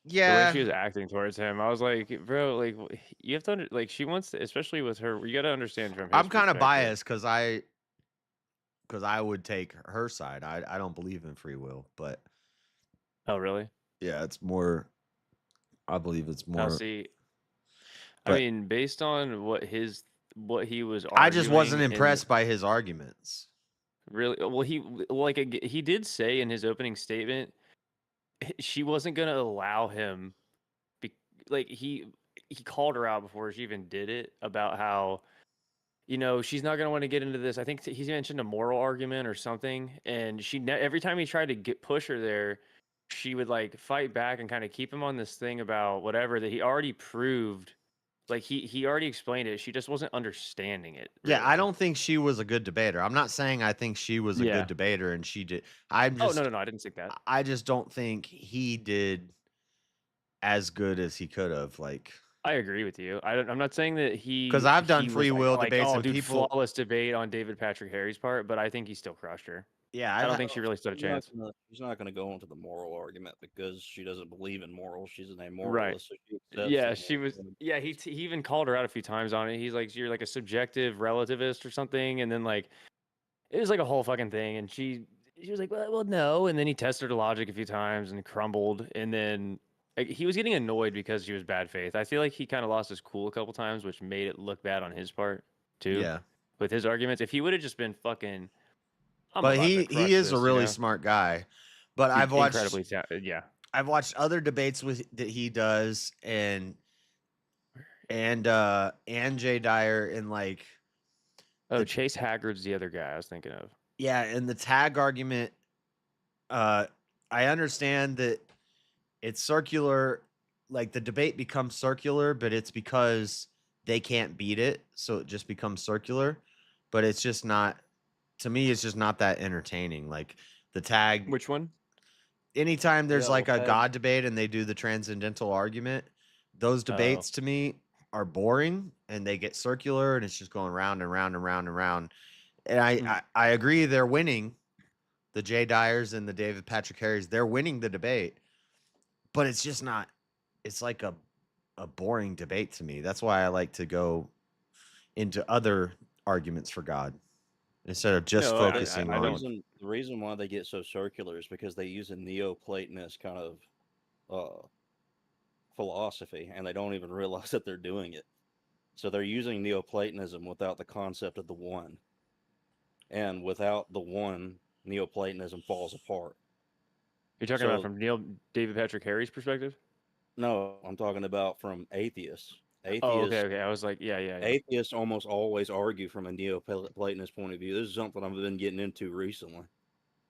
Yeah. The way she was acting towards him, I was like, bro, like you have to like she wants to, especially with her. You got to understand from his I'm kind of perspective. biased because I would take her side. I don't believe in free will, but Oh, really? yeah, it's more. I believe it's Now, more. see, I but mean, based on what he was I just wasn't arguing impressed by his arguments. Really, well, he did say in his opening statement she wasn't gonna allow him. Like he called her out before she even did it about how she's not gonna want to get into this. I think he's mentioned a moral argument or something, and every time he tried to push her there, she would like fight back and kind of keep him on this thing about whatever that he already proved. Like he already explained it. She just wasn't understanding it. Yeah, I really. don't think she was a good debater. I'm not saying I think she was a Yeah. good debater and she did. I'm Oh just no, I didn't think that. I just don't think he did as good as he could have. Like, I agree with you. I'm not saying that he 'Cause I've done he was free will like, debates oh, and dude, people- flawless debate on David Patrick Harry's part, but I think he still crushed her. yeah, I don't think she really stood a She's not chance. gonna- She's not going to go into the moral argument because she doesn't believe in morals. She's an amoralist. Right. So she accepts Yeah, that she was. morals- Yeah, he even called her out a few times on it. He's like, "You're like a subjective relativist or something," and then like, it was like a whole fucking thing. And she was like, "Well, no." And then he tested her logic a few times and crumbled. And then like, he was getting annoyed because she was bad faith. I feel like he kind of lost his cool a couple times, which made it look bad on his part too. yeah. With his arguments, if he would have just been fucking, I'm But about to he crush is a this, really smart guy. But I've watched incredibly yeah. I've watched other debates that he does and Jay Dyer and like Oh, Chase Haggard's the other guy I was thinking of. yeah, and the tag argument, I understand that it's circular, like the debate becomes circular, but it's because they can't beat it, so it just becomes circular. But it's just not, to me, it's just not that entertaining. Like the tag. Which one? Anytime there's Yeah, like a tag. God debate and they do the transcendental argument, those debates to me are boring and they get circular and it's just going round and round and round and round. And I agree they're winning. The Jay Dyers and the David Patrick Harrys, they're winning the debate. But it's just not, it's like a boring debate to me. That's why I like to go into other arguments for God instead of just focusing on. The reason why they get so circular is because they use a Neoplatonist kind of philosophy, and they don't even realize that they're doing it. So they're using Neoplatonism without the concept of the one. And without the one, Neoplatonism falls apart. You're talking about from David Patrick Harry's perspective? No, I'm talking about from atheists. Oh, okay. I was like, yeah. Atheists almost always argue from a Neoplatonist point of view. This is something I've been getting into recently.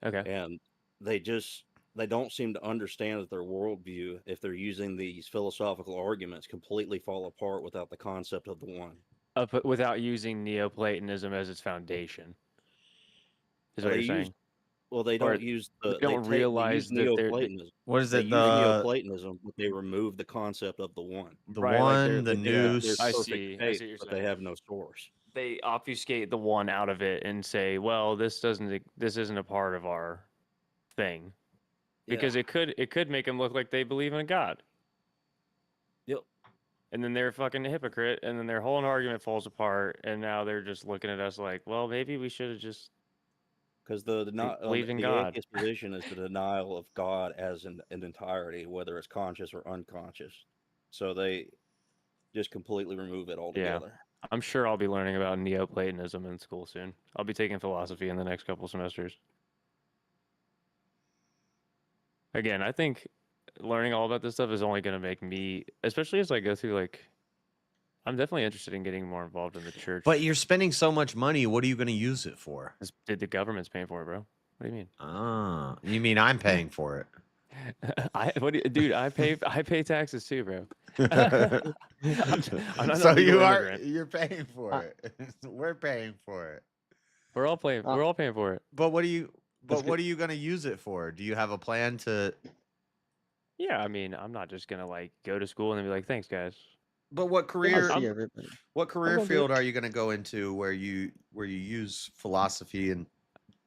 Okay. And they don't seem to understand that their worldview, if they're using these philosophical arguments, completely fall apart without the concept of the one. But without using Neoplatonism as its foundation, is what you're saying? Well, they don't use the. They don't realize that Neoplatonism. What is they it? Use Neoplatonism, but they remove the concept of the one. The one, the noose. I see what you're saying. But they have no source. They obfuscate the one out of it and say, "Well, this isn't a part of our thing," because it could make them look like they believe in a god. Yep. And then they're fucking a hypocrite, and then their whole argument falls apart, and now they're just looking at us like, "Well, maybe we should have just." Because the believe in God. atheist position is the denial of God as an entirety, whether it's conscious or unconscious. So they just completely remove it altogether. Yeah. I'm sure I'll be learning about Neoplatonism in school soon. I'll be taking philosophy in the next couple semesters. Again, I think learning all about this stuff is only going to make me, especially as I go through, like, I'm definitely interested in getting more involved in the church. But you're spending so much money. What are you going to use it for? The government's paying for it, bro. What do you mean? Ah, you mean I'm paying for it? Dude, I pay taxes too, bro. I'm not So a legal immigrant. you're paying for it. We're paying for it. We're all paying for it. But what are you going to use it for? Do you have a plan to? Yeah, I mean, I'm not just gonna like go to school and then be like, "Thanks, guys." But what career? What career gonna field are you going to go into where you use philosophy and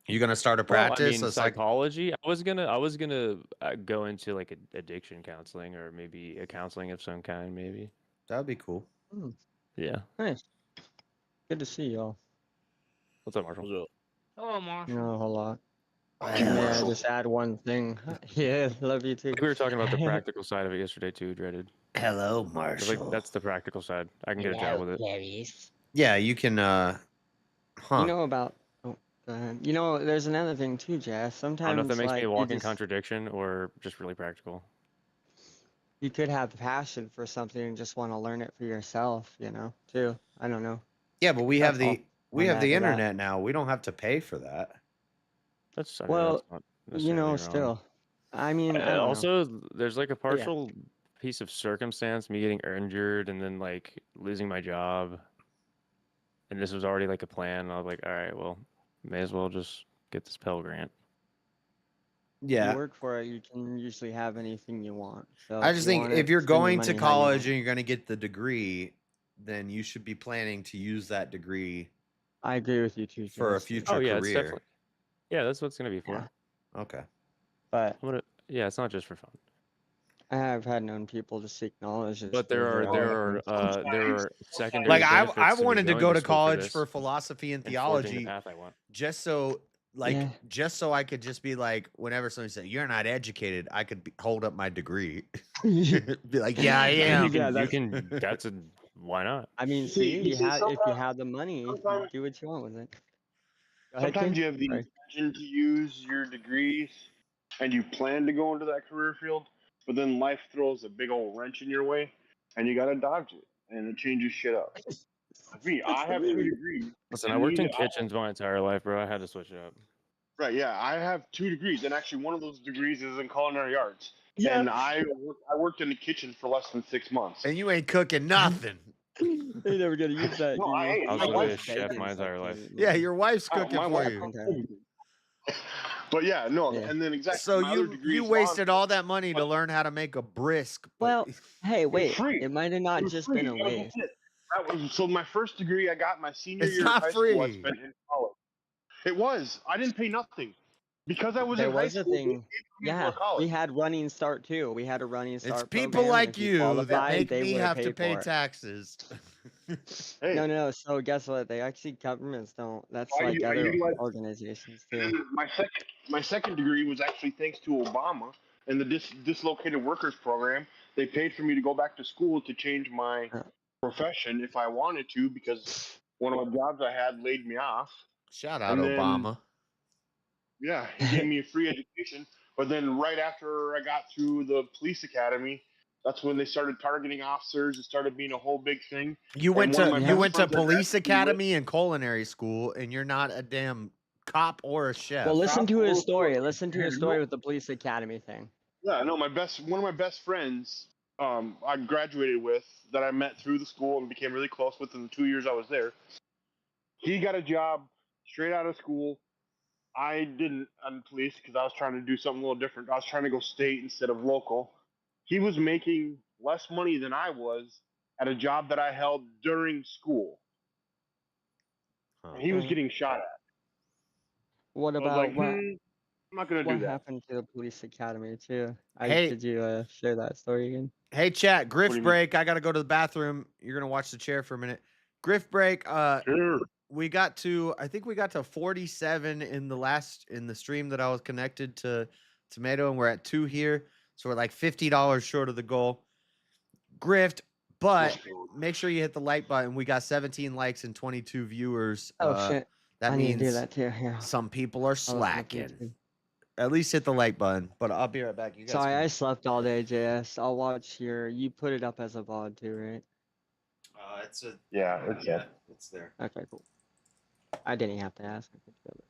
you're going to start a practice? Well, I mean, psychology. I was gonna go into like addiction counseling or maybe a counseling of some kind. Maybe that'd be cool. Yeah. Nice. Good to see y'all. What's up, Marshall? What's up? Hello, Marshall. No, a whole lot. May I just add one thing? Yeah, love you too. We were talking about the practical side of it yesterday too, Dreaded. Hello, Marshall. Like, that's the practical side. I can get a job with it. Yeah, you can. You know about. Oh, go ahead. You know, there's another thing too, Jazz. Sometimes I don't know if that makes me a you walking just- contradiction or just really practical. You could have passion for something and just want to learn it for yourself. You know, too. I don't know. Yeah, but we have That's the We on have back the of that. internet now. We don't have to pay for that. That's I mean, Well, that's not you necessarily know, wrong. still, I mean, I don't know. Also, there's like a But yeah. partial piece of circumstance, me getting injured and then like losing my job, and this was already like a plan. And I was like, all right, well, may as well just get this Pell Grant. If you Yeah. work for it, you can usually have anything you want. So I if just you think want if it, you're spend your going to money how you college want. and you're going to get the degree, then you should be planning to use that degree I agree with you too, for a James. future Oh yeah, it's career. definitely that's what it's gonna be for. Yeah. Okay. But Yeah, it's not just for fun. I have had known people to seek knowledge. But there are secondary Like I benefits to me wanted to going go to school for college this for philosophy and and forging the theology path I want. just so Yeah. just so I could just be like, whenever somebody said you're not educated, I could hold up my degree. Be like, yeah, I am. You can that's a why not? I mean, see, if you have the money, you do what you want with it. Go ahead, Sometimes King. you have the Sorry. intention to use your degrees and you plan to go into that career field, but then life throws a big old wrench in your way and you gotta dodge it and it changes shit up. Like me, I have 2 degrees. Listen, I and worked in neither- kitchens my entire life, bro. I had to switch it up. Right, yeah, I have 2 degrees, and actually one of those degrees is in culinary arts. Yeah. And I worked in the kitchen for less than 6 months. And you ain't cooking nothing. You're never gonna use that. No, do I you? ain't. I was My literally a wife- chef my entire life. Yeah, your wife's my cooking for wife- you. But yeah, no, Yeah. and then exactly. So my other degree you is wasted law all that money to learn how to make a brisk. But Well, hey, wait. free. It might have not It was just free. been a That was waste. it. That was so my first degree I got my senior It's year not of high school. I free. spent in college. It was. I didn't pay nothing because I was There in high was a school. thing. they paid for me to go Yeah, to college. we had running start too. We had a running start. it's people program, and like if you that qualified, make they me would've have to paid pay for it. taxes. Hey, No. So guess what? They actually governments don't. That's I like u- I other utilized- organizations and too. then my second degree was actually thanks to Obama and the dislocated workers program. They paid for me to go back to school to change my Yeah. profession if I wanted to because one of the jobs I had laid me off. Shout out And then- Obama. Yeah, he gave me a free education. But then right after I got through the police academy, that's when they started targeting officers. It started being a whole big thing. You And went one of to my you best went to friends I police graduated with- academy and culinary school, and you're not a damn cop or a chef. Well, listen to his story. Absolutely. Listen to his story with the police academy thing. Yeah, no, one of my best friends I graduated with that I met through the school and became really close with in the 2 years I was there. He got a job straight out of school. I didn't on police because I was trying to do something a little different. I was trying to go state instead of local. He was making less money than I was at a job that I held during school. Huh. And he was Okay. getting shot at. What I was about like, what? I'm not gonna What do that. happened to the police academy too? Hey. Could you share that story again? Hey, chat, What do grift you mean? break. I got to go to the bathroom. You're going to watch the chair for a minute. Grift break. Sure. I think we got to 47 in the stream that I was connected to Tomato, and we're at 2 here. So we're like $50 short of the goal. Grift, but make sure you hit the like button. We got 17 likes and 22 viewers. Oh shit! That I need to do means that too. Yeah. some people are I was looking slacking. too. At least hit the like button. But I'll be right back. You guys Sorry, can- I slept all day, JS. I'll watch you put it up as a VOD too, right? It's a Yeah, it's yeah, it's there. Okay, cool. I didn't have to ask. I could do it.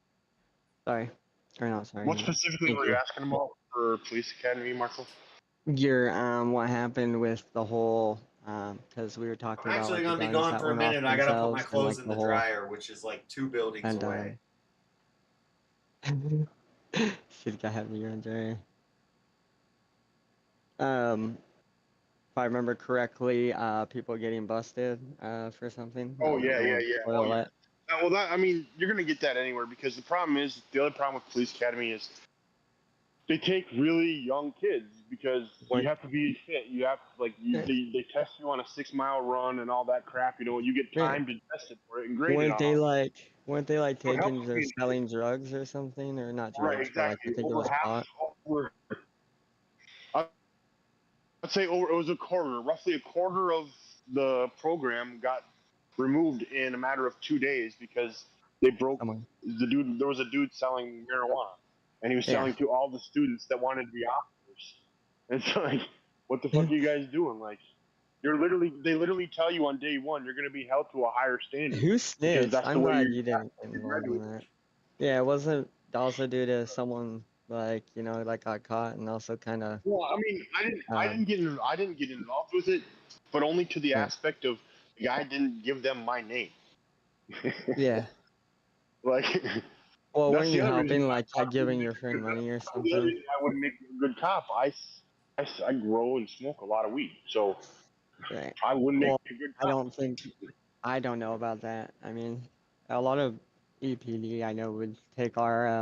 Sorry. Or not sorry. What specifically Thank were you you. asking about for police academy, Marshall? Your what happened with the whole because we were talking I'm about actually like, gonna the be guns gone that for a went off minute. I gotta put my themselves and, clothes like, in the whole- dryer, which is like 2 buildings and away. should have you on Jerry. If I remember correctly, people getting busted for something. Oh, I don't yeah, know, yeah, yeah. spoil Oh, yeah. it. Well, that I mean, you're gonna get that anywhere because the problem with police academy is they take really young kids because What? you have to be fit. You have they test you on a 6-mile run and all that crap. You know, you get Yeah. timed and tested for it and graded Weren't on they it. weren't they like Well, taking help or me. selling drugs or something, or not Right, drugs, but like exactly. I think it Over was half, pot. I'd say it was roughly a quarter of the program got removed in a matter of 2 days because they broke Someone. the dude. There was a dude selling marijuana, and he was Yeah. selling to all the students that wanted to be officers. And it's like, what the fuck are you guys doing? Like, They literally tell you on day one you're going to be held to a higher standard. Who Because snitched? that's the I'm way glad you you didn't get involved in that. Yeah, it wasn't also due to someone like, you know, like got caught and also kind of. Well, I mean, I didn't get involved with it, but only to the Yeah. aspect of the guy didn't give them my name. Yeah. Like, Well, that's weren't the you other reason helping, why like, giving your friend money or the other something? reason I wouldn't make a good cop. I grow and smoke a lot of weed, so Right. I wouldn't Well, make a good I cop. I don't know about that. I mean, a lot of EPD I know would take our, I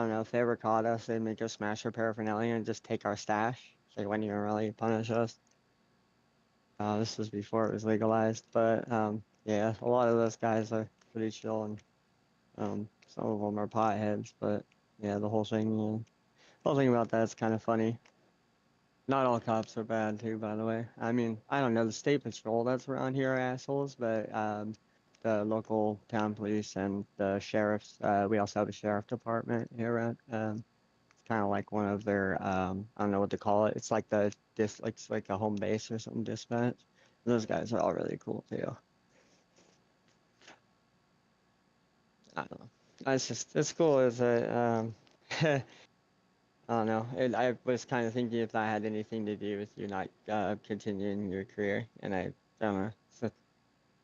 don't know, if they ever caught us, they'd make us smash our paraphernalia and just take our stash. So they wouldn't even really punish us. This was before it was legalized, but yeah, a lot of those guys are pretty chill, and some of them are potheads. But yeah, the whole thing about that's kind of funny. Not all cops are bad too, by the way. I mean, I don't know, the state patrol that's around here are assholes, but the local town police and the sheriffs, we also have a sheriff department here at it's kind of like one of their I don't know what to call it. It's like it's like a home base or something, dispatch. Those guys are all really cool too. I don't know. It's cool as a I don't know. I was kind of thinking if that had anything to do with you not continuing your career, and I don't know. It's an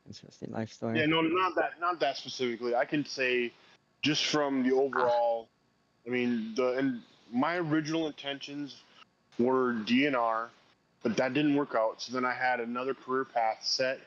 interesting life story. Yeah, no, not that specifically. I can say, just from the overall. I mean, my original intentions were DNR, but that didn't work out. So then I had another career path set.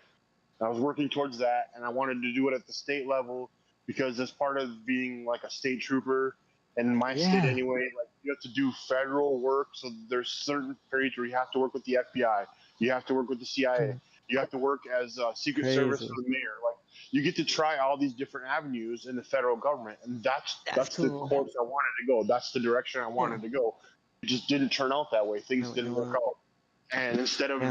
I was working towards that, and I wanted to do it at the state level because as part of being like a state trooper, and in my state anyway, like you have to do federal work. So there's certain periods where you have to work with the FBI, you have to work with the CIA, you have to work as a Secret Service for the mayor. Like you get to try all these different avenues in the federal government, and that's the cool. course I wanted to go. That's the direction I wanted to go. It just didn't turn out that way. Things didn't work out, and instead of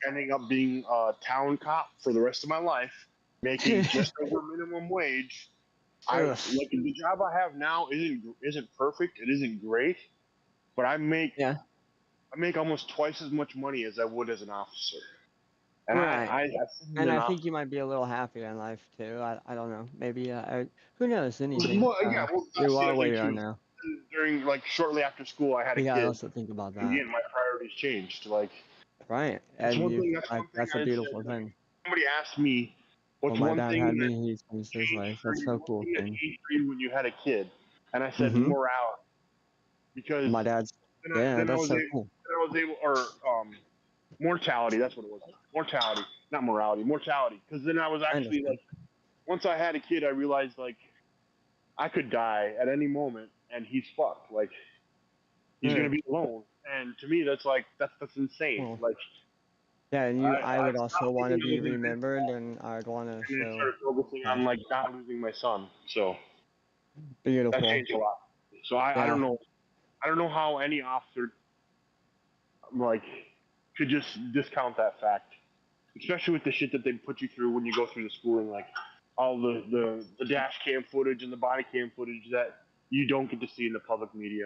ending up being a town cop for the rest of my life, making just over minimum wage. Like the job I have now isn't perfect. It isn't great, but I make almost twice as much money as I would as an officer. And right. I think you might be a little happier in life too. I don't know. Maybe who knows anything. Well, that's you the are other where thing you are too. now. During shortly after school, I had a You kid. gotta also think about that. Again, my priorities changed. Like right, and that's a beautiful thing. Somebody asked me, "What's my one dad thing had that me, he's his life. That's so cool. changed for you when you had a kid?" And I said morality, because my dad's that's so cool. Mortality. That's what it was. Mortality, not morality. Mortality. Because then I was actually like, once I had a kid, I realized like I could die at any moment, and he's fucked. Like he's gonna be alone, and to me, that's insane. Like. Yeah, and I would also want to be remembered, and I'd want to show. And I started focusing on like not losing my son. So beautiful. That changed a lot. So I don't know. I don't know how any officer like could just discount that fact, especially with the shit that they put you through when you go through the schooling, like all the dash cam footage and the body cam footage that you don't get to see in the public media.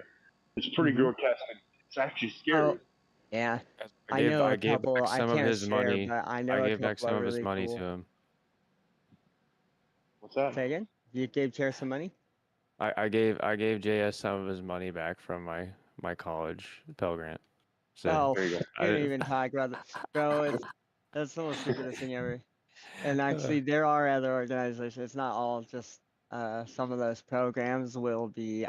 It's pretty grotesque. It's actually scary. I I know a gave couple. back some I of can't his share, money. but I know I a gave back couple some are of his really money cool. to him. What's that? Say again? You gave Chair some money? I gave JS some of his money back from my college Pell Grant. So there you go. I didn't even talk about that, bro. That's the most stupidest thing ever. And actually, there are other organizations. It's not all just some of those programs will be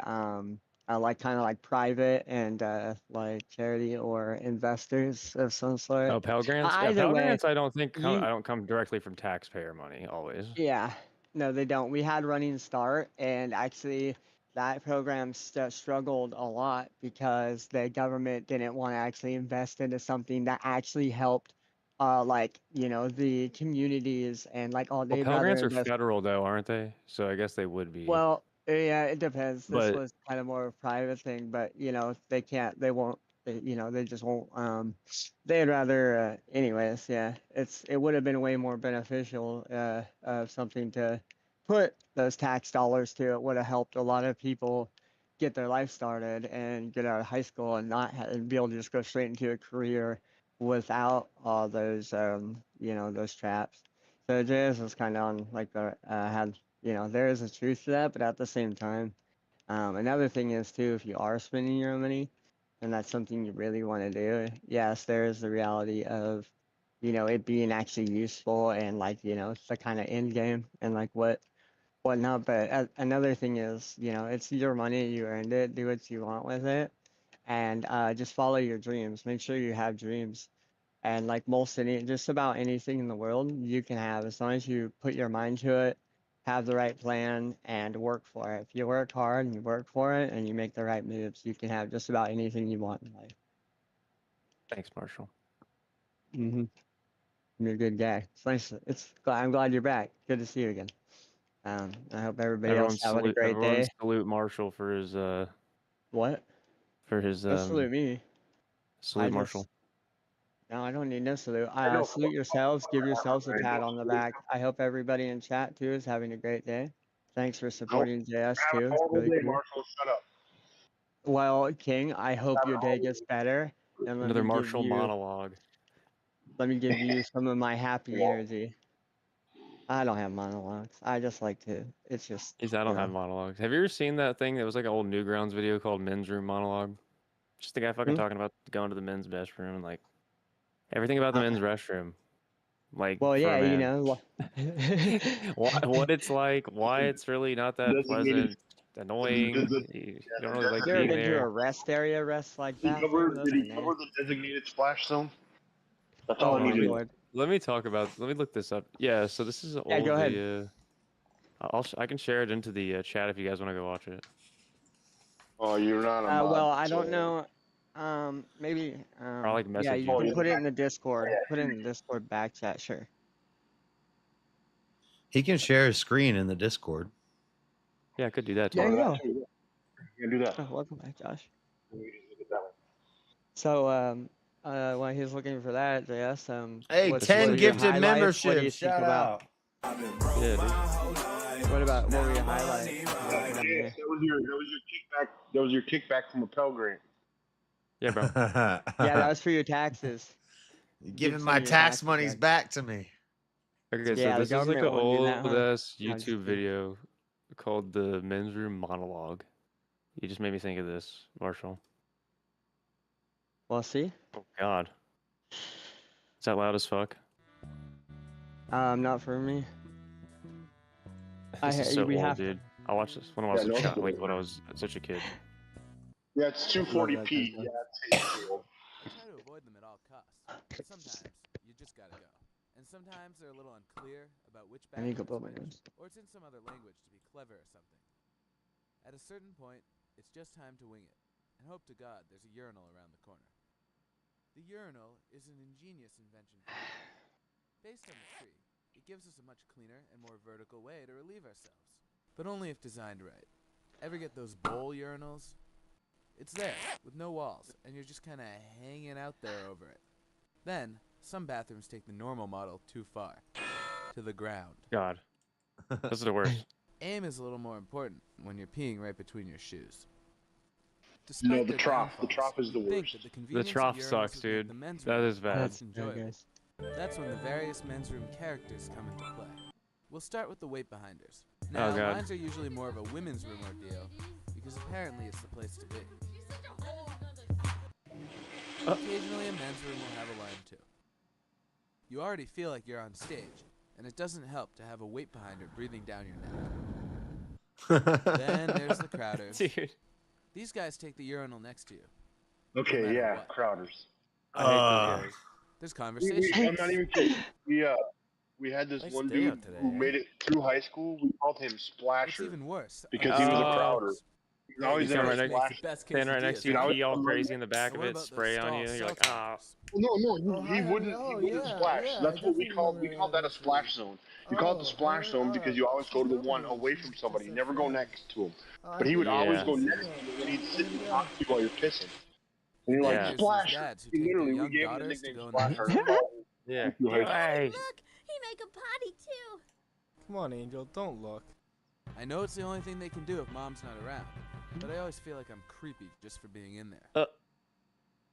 like kind of like private and like charity or investors of some sort. Oh, Pell Grants. Yeah, Either Pell way, Grants. I don't think I don't come directly from taxpayer money always. yeah, no, they don't. We had Running Start, and actually, that program struggled a lot because the government didn't want to actually invest into something that actually helped, like the communities and like all. Well, They'd Pell rather Grants are invest. federal though, aren't they? So I guess they would be. Well, yeah, it depends. This But was kind of more of a private thing, but they can't. They won't. They just won't. They'd rather. Anyways, yeah, it would have been way more beneficial. Something to put those tax dollars to. It would have helped a lot of people get their life started and get out of high school and not and be able to just go straight into a career without all those you know, those traps. So JS was kind of on like the had, you know, there is a truth to that, but at the same time, another thing is too, if you are spending your own money and that's something you really want to do, yes, there is the reality of, you know, it being actually useful and like, you know, it's the kind of end game and like whatnot. But another thing is, you know, it's your money, you earned it, do what you want with it, and just follow your dreams. Make sure you have dreams. And like just about anything in the world you can have as long as you put your mind to it, have the right plan, and work for it. If you work hard and you work for it and you make the right moves, you can have just about anything you want in life. Thanks, Marshall. You're a good guy. It's nice. I'm glad you're back. Good to see you again. I hope everybody else having a great Everyone day. salute Marshall for his What? for his Don't salute me. salute Marshall. No, I don't need no salute. I know. Salute yourselves. Give yourselves a pat on the back. I hope everybody in chat too is having a great day. Thanks for supporting JS Have a too. It's horrible really day, cool. Marshall. Shut up. Well, King, I hope your day gets better. And Another Marshall monologue. Let me give you some of my happy energy. I don't have monologues. I just like to. It's just. I don't have monologues. Have you ever seen that thing that was like an old Newgrounds video called Men's Room Monologue? Just the guy fucking talking about going to the men's restroom and like everything about the men's restroom. Like, well, yeah, you know, what it's like, why it's really not that pleasant, annoying. You don't really like you ever being been to there. a rest area, rest like Did that? he cover the designated splash zone? That's all he did. Let me look this up. Yeah, so this is an old go ahead. video. I can share it into the chat if you guys want to go watch it. Oh, you're not a mod. Well, I don't know. Maybe. Or like yeah, message you you. can put it in the Discord. Put it in the Discord back chat, sure. He can share his screen in the Discord. Yeah, I could do that too. There you go. You can do that. Oh, welcome back, Josh. So, while he's looking for that, JS, Hey, what 10 were your gifted highlights? What do you memberships. think Shout about? out. Yeah, dude. What were your highlights? That was your kickback from a Pell Grant. Yeah, bro. Yeah, that was for your taxes. You're Give giving some my of your tax taxes monies back to me. Okay, so Yeah, the this is like an government won't do that, old huh? ass No, just YouTube kidding. video called the Men's Room Monologue. You just made me think of this, Marshall. Well, see? Oh God. Is that loud as fuck? Not for me. This is so we old, have dude. I watched this when I was a child. Like when I was such a kid. Yeah, it's 240p. Yeah, it's old. Try to avoid them at all costs. But sometimes you just gotta go. And sometimes they're a little unclear about which I need to go bathroom build my is nose. which, or it's in some other language to be clever or something. At a certain point, it's just time to wing it, and hope to God there's a urinal around the corner. The urinal is an ingenious invention for man. Based on the tree, it gives us a much cleaner and more vertical way to relieve ourselves. But only if designed right. Ever get those bowl urinals? It's there, with no walls, and you're just kinda hanging out there over it. Then, some bathrooms take the normal model too far. To the ground. God. This is the worst. Aim is a little more important when you're peeing right between your shoes. No, the trough. The trough is the worst. The trough sucks, dude. That is bad. That's when the various men's room characters come into play. We'll start with the weight behinders. Oh, Now, God. mines are usually more of a women's room ordeal, because apparently it's the place to be. Occasionally a men's room will have a line too. You already feel like you're on stage, and it doesn't help to have a weight behinder breathing down your neck. Then there's the crowders. Dude. These guys take the urinal next to you. Okay, matter yeah, what. crowders. I hate those guys. There's conversation. I'm not even kidding. We had this Nice one day dude out today, who eh? made it through high school. We called him It's Splasher even worse. because he was a Oh. crowder. He was always You there stand to right splash. Stand right next to you, Dude, I was- pee all crazy in the back So of what it, about those spray on you. stall You're like, cell ah. towers? No, he wouldn't splash. That's what we called that a splash zone. You call it the splash zone because you always go to the one away from somebody. You never go next to him. But he would always go next to you, and he'd sit and talk to you while you're pissing. And you're Yeah. like, Splasher. Dads who He take their literally, we young gave him the daughters to nickname go in the Splasher. Yeah. Hey. Look, he make a potty too. Come on, Angel, don't look. I know it's the only thing they can do if mom's not around, but I always feel like I'm creepy just for being in there.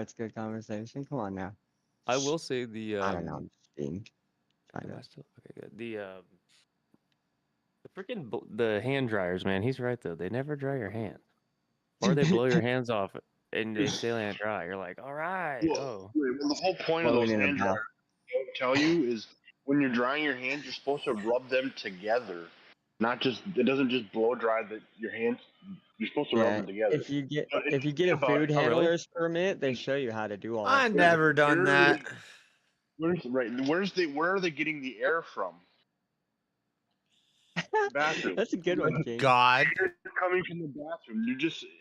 starts good conversation. Come on now. I will say the I don't know. I'm just being trying am I to. still okay? Good. The freaking the hand dryers, man. He's right though. They never dry your hands, or they blow your hands off and they still ain't dry. You're like, all right, Well, the whole point of Blowing those in a hand bath. dryers, don't tell you, is when you're drying your hands, you're supposed to rub them together. Not just it doesn't just blow dry your hands. You're supposed to rub Yeah, them together. if you get But if you get a think about food it, Oh, really? handler's permit, they show you how to do all that. I stuff. never done that. where are they getting the air from? The bathroom. That's a good one, King. God. Air coming from the bathroom.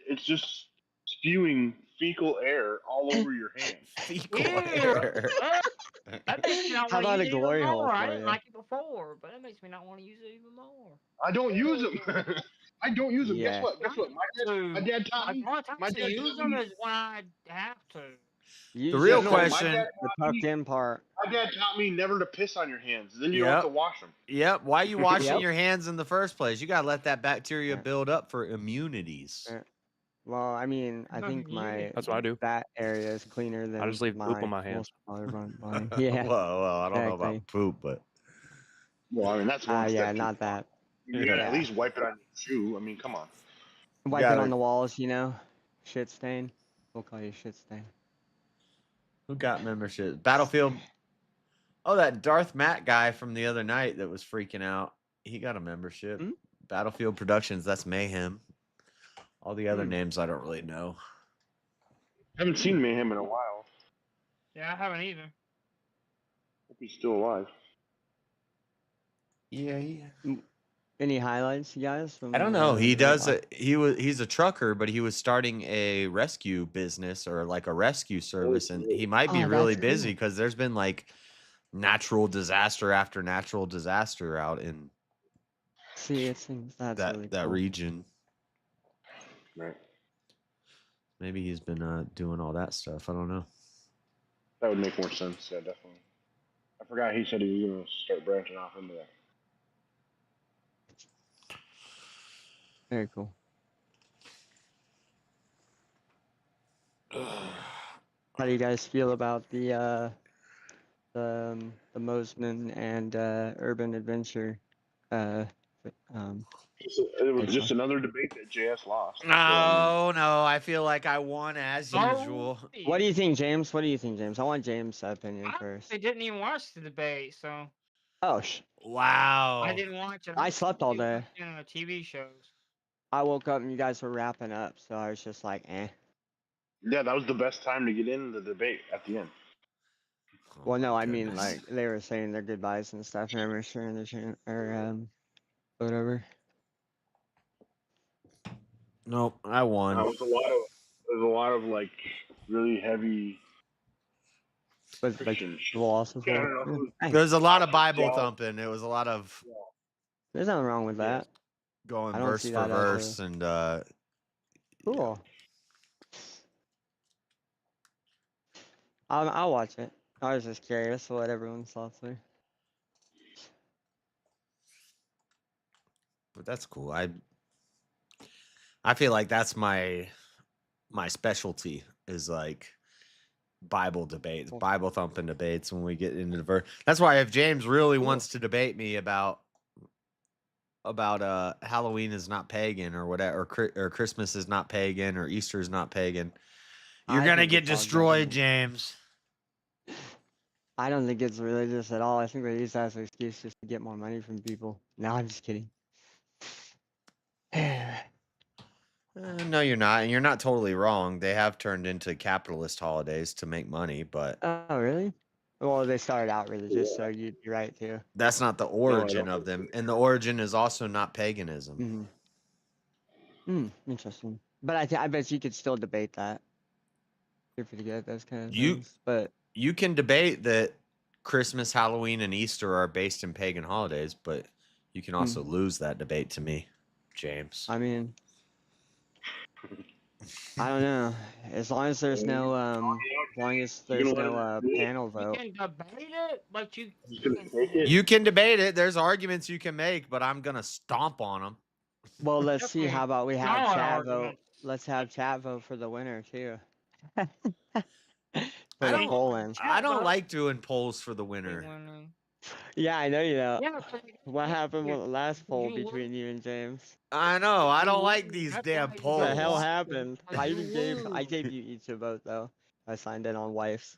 It's just spewing fecal air all over your hands. Fecal Ew. air. That makes me not How want about to a use it glory even hole more. I for didn't you? like it before. before, but that makes me not want to use it even more. I don't use them. I don't use them. Guess Yeah. what? Guess what? My dad taught Like, me. the only time My I dad use taught them me. is when I have to. Use real your No, my question. dad the taught me. tucked in part. My dad taught me never to piss on your hands. Then you don't have to Yep. wash them. Yep. Why are you washing Yep. your hands in the first place? You gotta let that bacteria Yeah. build up for immunities. Yeah. Well, I mean, I think my That's what I do. that area is cleaner than I just leave poop on my my hands. most part of my body. Yeah, Well, I don't know exactly. about poop, but Well, I mean that's one Yeah, step too not far. that. You gotta at Yeah. least wipe it on your shoe. I mean, come on. Wipe it gotta- on the walls, you know. Shit stain. We'll call you shit stain. who got membership? Battlefield. Oh, that Darth Matt guy from the other night that was freaking out. He got a membership. Hmm? Battlefield Productions. That's Mayhem. All the other Hmm. names I don't really know. Haven't seen Mayhem in a while. Yeah, I haven't either. Hope he's still alive. Yeah. Any highlights, you guys? I don't know. He the does. last- He's a trucker, but he was starting a rescue business or like a rescue service, and he might be Oh, really that's busy cool. because there's been like natural disaster after natural disaster out in See, it seems that's that really that cool. region. Right. Maybe he's been doing all that stuff. I don't know. That would make more sense. Yeah, definitely. I forgot he said he was gonna start branching off into that. Very cool. How do you guys feel about the Mosman and Urban Adventure? It was just another debate that JS lost. No, I feel like I won as usual. What do you think, James? What do you think, James? I want James' opinion first. They didn't even watch the debate, so Oh, wow. I didn't watch it. I slept all day. In the TV shows. I woke up and you guys were wrapping up, so I was just like, eh. Yeah, that was the best time to get in the debate at the end. Well, no, I mean, like, they were saying their goodbyes and stuff, and I was sharing the channel, or, whatever. Nope, I won. There's a lot of like really heavy. But like philosophy. Yeah, I don't know. Hey, There's a lot of Bible thumping. It was a lot of there's nothing wrong with that. going I don't verse see for that as verse and Cool. I'll watch it. I was just curious what everyone's thoughts were. but that's cool. I feel like that's my specialty is like Bible debates, Bible thumping debates when we get into the verse. That's why if James really wants to debate me about Halloween is not pagan or whatever, or Christmas is not pagan or Easter is not pagan, you're gonna get destroyed, James. I don't think it's religious at all. I think they use that as an excuse just to get more money from people. No, I'm just kidding. No, you're not, and you're not totally wrong. They have turned into capitalist holidays to make money, but Oh, really? Well, they started out religious, so you're right too. that's not the origin of them, and the origin is also not paganism. Interesting. But I bet you could still debate that. You're pretty good at those kind of You- things. But You can debate that Christmas, Halloween, and Easter are based in pagan holidays, but you can also lose that debate to me, James. I mean, I don't know. As long as there's no panel vote. You can debate it, but you You can debate it. There's arguments you can make, but I'm gonna stomp on them. Well, let's see. How about we have Solid chat vote? argument. Let's have chat vote for the winner too. Put I a don't- poll in. I don't like doing polls for the winner. Yeah, I know you know. Yeah, What happened with the last poll between you and James? I know. I don't like these damn What polls. the hell happened? I gave you each a vote though. I signed in on wife's.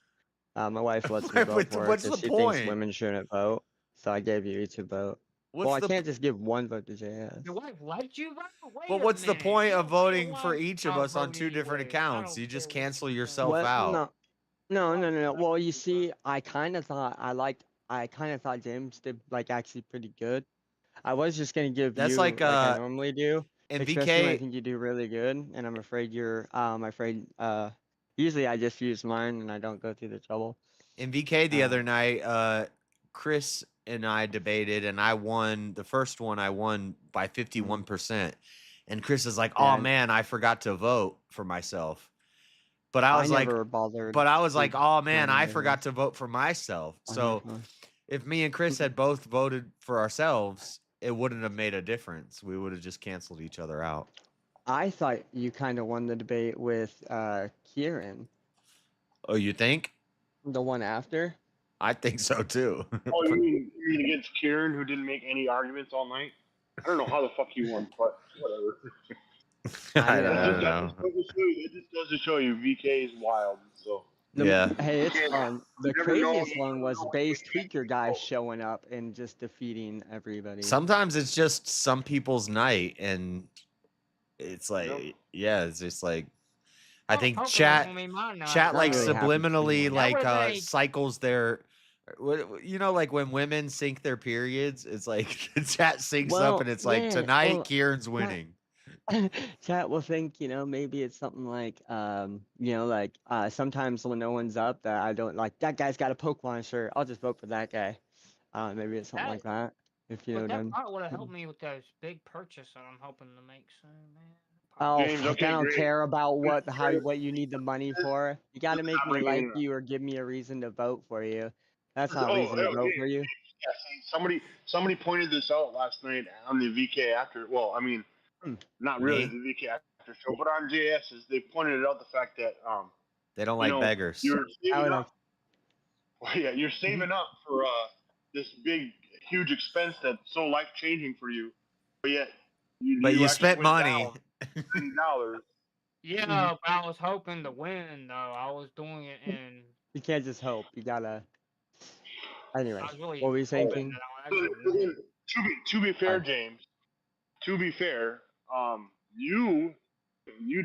My wife lets me vote for it What's because the she point? thinks women shouldn't vote. So I gave you each a vote. What's Well, I the- can't just give one vote to JS. Your wife liked you, bro? Wait Well, a what's the minute. point of You voting don't for like each of not us on voting 2 different anyway. I accounts? don't You just care what cancel you yourself What? out. No. Well, you see, I kind of thought James did like actually pretty good. I was just gonna give That's you like, I normally do. and Especially when I VK think you do really good, and I'm afraid usually I just use mine and I don't go through the trouble. In VK the other night, Chris and I debated, and I won the first one. I won by 51%, and Chris is like, "Oh Yeah. man, I forgot to vote for myself." But I I was like, never bothered. but I was to like, "Oh man, I nominate forgot to vote for myself." So her. if me and Chris had both voted for ourselves, it wouldn't have made a difference. We would have just canceled each other out. I thought you kind of won the debate with Kieran, Oh, you think? the one after. I think so too. Oh, you mean against Kieran, who didn't make any arguments all night? I don't know how the fuck he won, but whatever. I know. don't know. It just goes to show you, VK is wild. So Yeah. Hey, it's fun. The you never know craziest if one was you- Base Tweaker guy showing up and just defeating everybody. Sometimes it's just some people's night, and it's like, yeah, it's just like, I think Poker chat won't be mine now. chat like really happens to subliminally me. like That was like- cycles their, you know, like when women sync their periods, it's like chat syncs Well, up and it's like, yeah, tonight well, Kieran's winning. Chat will think, maybe it's something like, sometimes when no one's up, that I don't like, that guy's got a Pokemon shirt, I'll just vote for that guy. Maybe it's something like that. If you know But what that I'm. part would have helped me with those big purchase that I'm hoping to make soon, man. Oh, James, fuck, okay, I don't great. care about what you need the money for. You got to make not me bringing like it up. you or give me a reason to vote for you. That's not a Oh, reason to hell, vote yeah. for you. Yeah, see, somebody pointed this out last night on the VK after. Well, I mean, not really Me? the VK after show, but on JS's, they pointed out the fact that They don't you like know, beggars. you're I saving would up. Well, yeah, you're saving up for this big, huge expense that's so life changing for you, but yet you you actually spent went money. down $20. Yeah, but I was hoping to win, though. I was doing it in. You can't just hope. You gotta. Anyway, I was really what were you hoping thinking? that I would actually win. To be fair, James. To be fair, you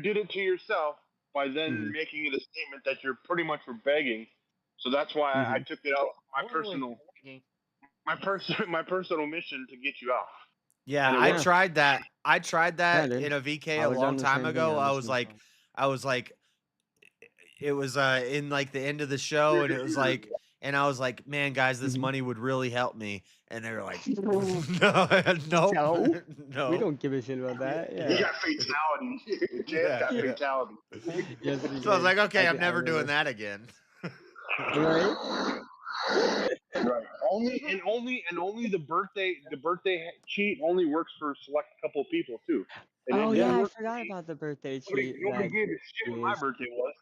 did it to yourself by then making it a statement that you're pretty much for begging. So that's why I took it out. I wasn't really begging. My personal mission to get you out. Yeah, And it I worked. tried that. I tried that dude. in a VK I a would've long done the time same thing, ago. I honestly. was like, it was in like the end of the show, and it was like, and I was like, man, guys, this money would really help me. And they were like, no, No, no. we don't give a shit about that. You Yeah. got fatality. Jay got fatality. Yes, we So I was did. like, okay, I'm I never doing remember. that again. Right? Right. Only the birthday cheat only works for a select couple of people too. And Oh it didn't yeah, I work. forgot about the birthday Nobody treat. gave a That shit what my is. birthday was.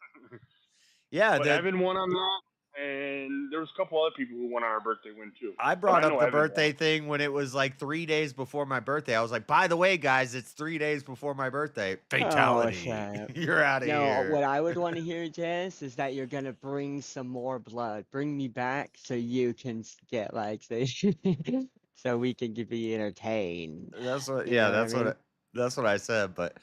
Yeah, But Evan won on that, and there was a couple other people who won on our birthday win too. I But brought I up know the Evan birthday won. thing when it was like 3 days before my birthday. I was like, by the way, guys, it's 3 days before my birthday. Fatality. shit. You're out of No, here. what I would want to hear, Jess, is that you're gonna bring some more blood. Bring me back so you can get like so we can be entertained. That's what. You Yeah, know what I mean? that's what I said. But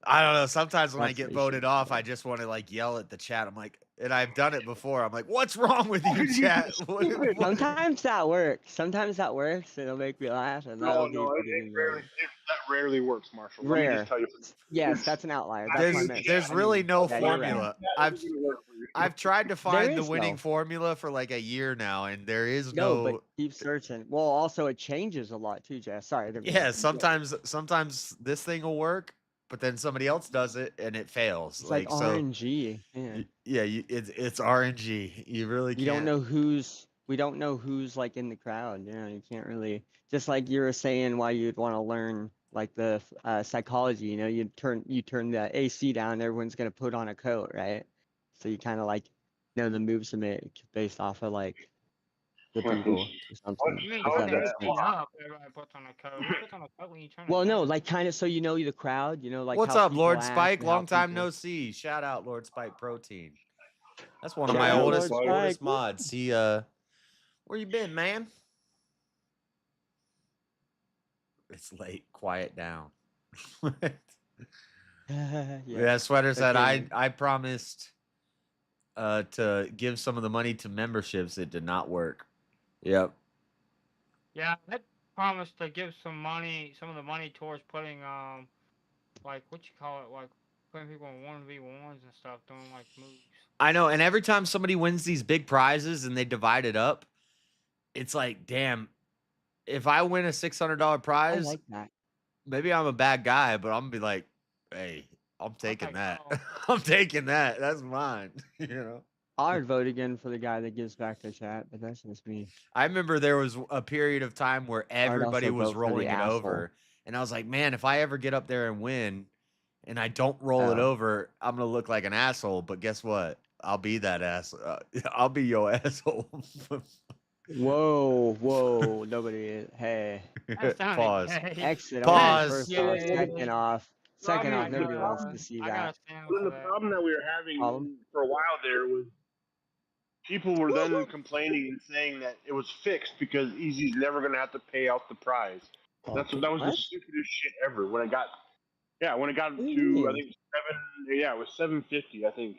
I don't know. Sometimes when I That's get what you voted should off, say. I just want to like yell at the chat. I'm like, and I've done it before. I'm like, what's wrong with you, chat? What- Sometimes that works. Sometimes that works. It'll make me laugh, and that'll be pretty good. That rarely works, Marshall. Let me Rare. just tell you. Yes, that's an outlier. That's what I meant. There's I really mean, no yeah, you're right. formula. That isn't gonna work for you. I've tried to There find the is winning no. formula for like a year now, and there is No, but no. keep searching. Well, also it changes a lot too, Jess. Sorry. I didn't mean Yeah, to- sometimes this thing will work, but then somebody else does it and it fails. It's like so, RNG. Yeah. yeah, it's RNG. You really can't. You don't know who's. We don't know who's like in the crowd. You can't really. Just like you were saying, why you'd want to learn like the psychology. You turn the AC down, everyone's gonna put on a coat, right? So you kind of like know the moves to make based off of like the people or something. You mean if turn that the makes AC sense. up? Everybody puts on a coat. Who puts on a coat when you turn it Well, no, down? like kind of so you know the crowd. Like What's how up, people Lord act Spike? and how Long time people- no see. Shout out, Lord Spike Protein. That's one of Shout my out, oldest Lord Spike. mods. He where you been, man? It's late. Quiet down. Yeah, Sweater said I promised to give some of the money to memberships. It did not work. Yep. Yeah, I promised to give some of the money towards putting like what you call it, like putting people in 1v1s and stuff, doing like moves. I know, and every time somebody wins these big prizes and they divide it up, it's like, damn, if I win a $600 prize, like that. maybe I'm a bad guy, but I'm gonna be like, hey, I'm taking that. I'm taking that. That's mine. You know. I would vote again for the guy that gives back the chat, but that's just me. I remember there was a period of time where everybody also was vote for the rolling it asshole. over, and I was like, man, if I ever get up there and win, and I don't roll it over, I'm gonna look like an asshole. But guess what? I'll be that asshole. I'll be your asshole. Whoa, nobody is. Hey. Pause. Exit. Pause. First off, second off. Second off, the nobody wants problem- to see I that. gotta stand Well, for the that. problem that we were having for a while there was people were then complaining and saying that it was fixed because Easy's never going to have to pay out the prize. That was the What? stupidest shit ever. When it got to I do think you it was 750. I think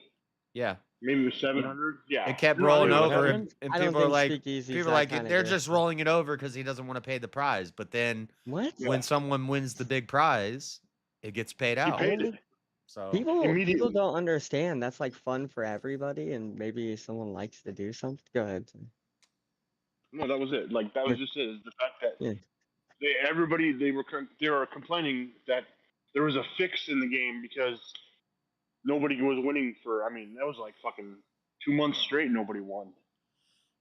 Yeah. maybe it was 700. Yeah, It kept No, rolling it was over, 700. and I don't people are think like, Speakeasy's people are that like, kinda they're good. just rolling it over because he doesn't want to pay the prize. But then, What? when someone wins the big prize, it gets paid out. paid it. So People Immediately. don't understand. That's like fun for everybody, and maybe someone likes to do something. Go ahead. No, that was it. Like that was just it. Is the fact that Yeah. they were complaining that there was a fix in the game because nobody was winning for. I mean, that was like fucking 2 months straight. Nobody won.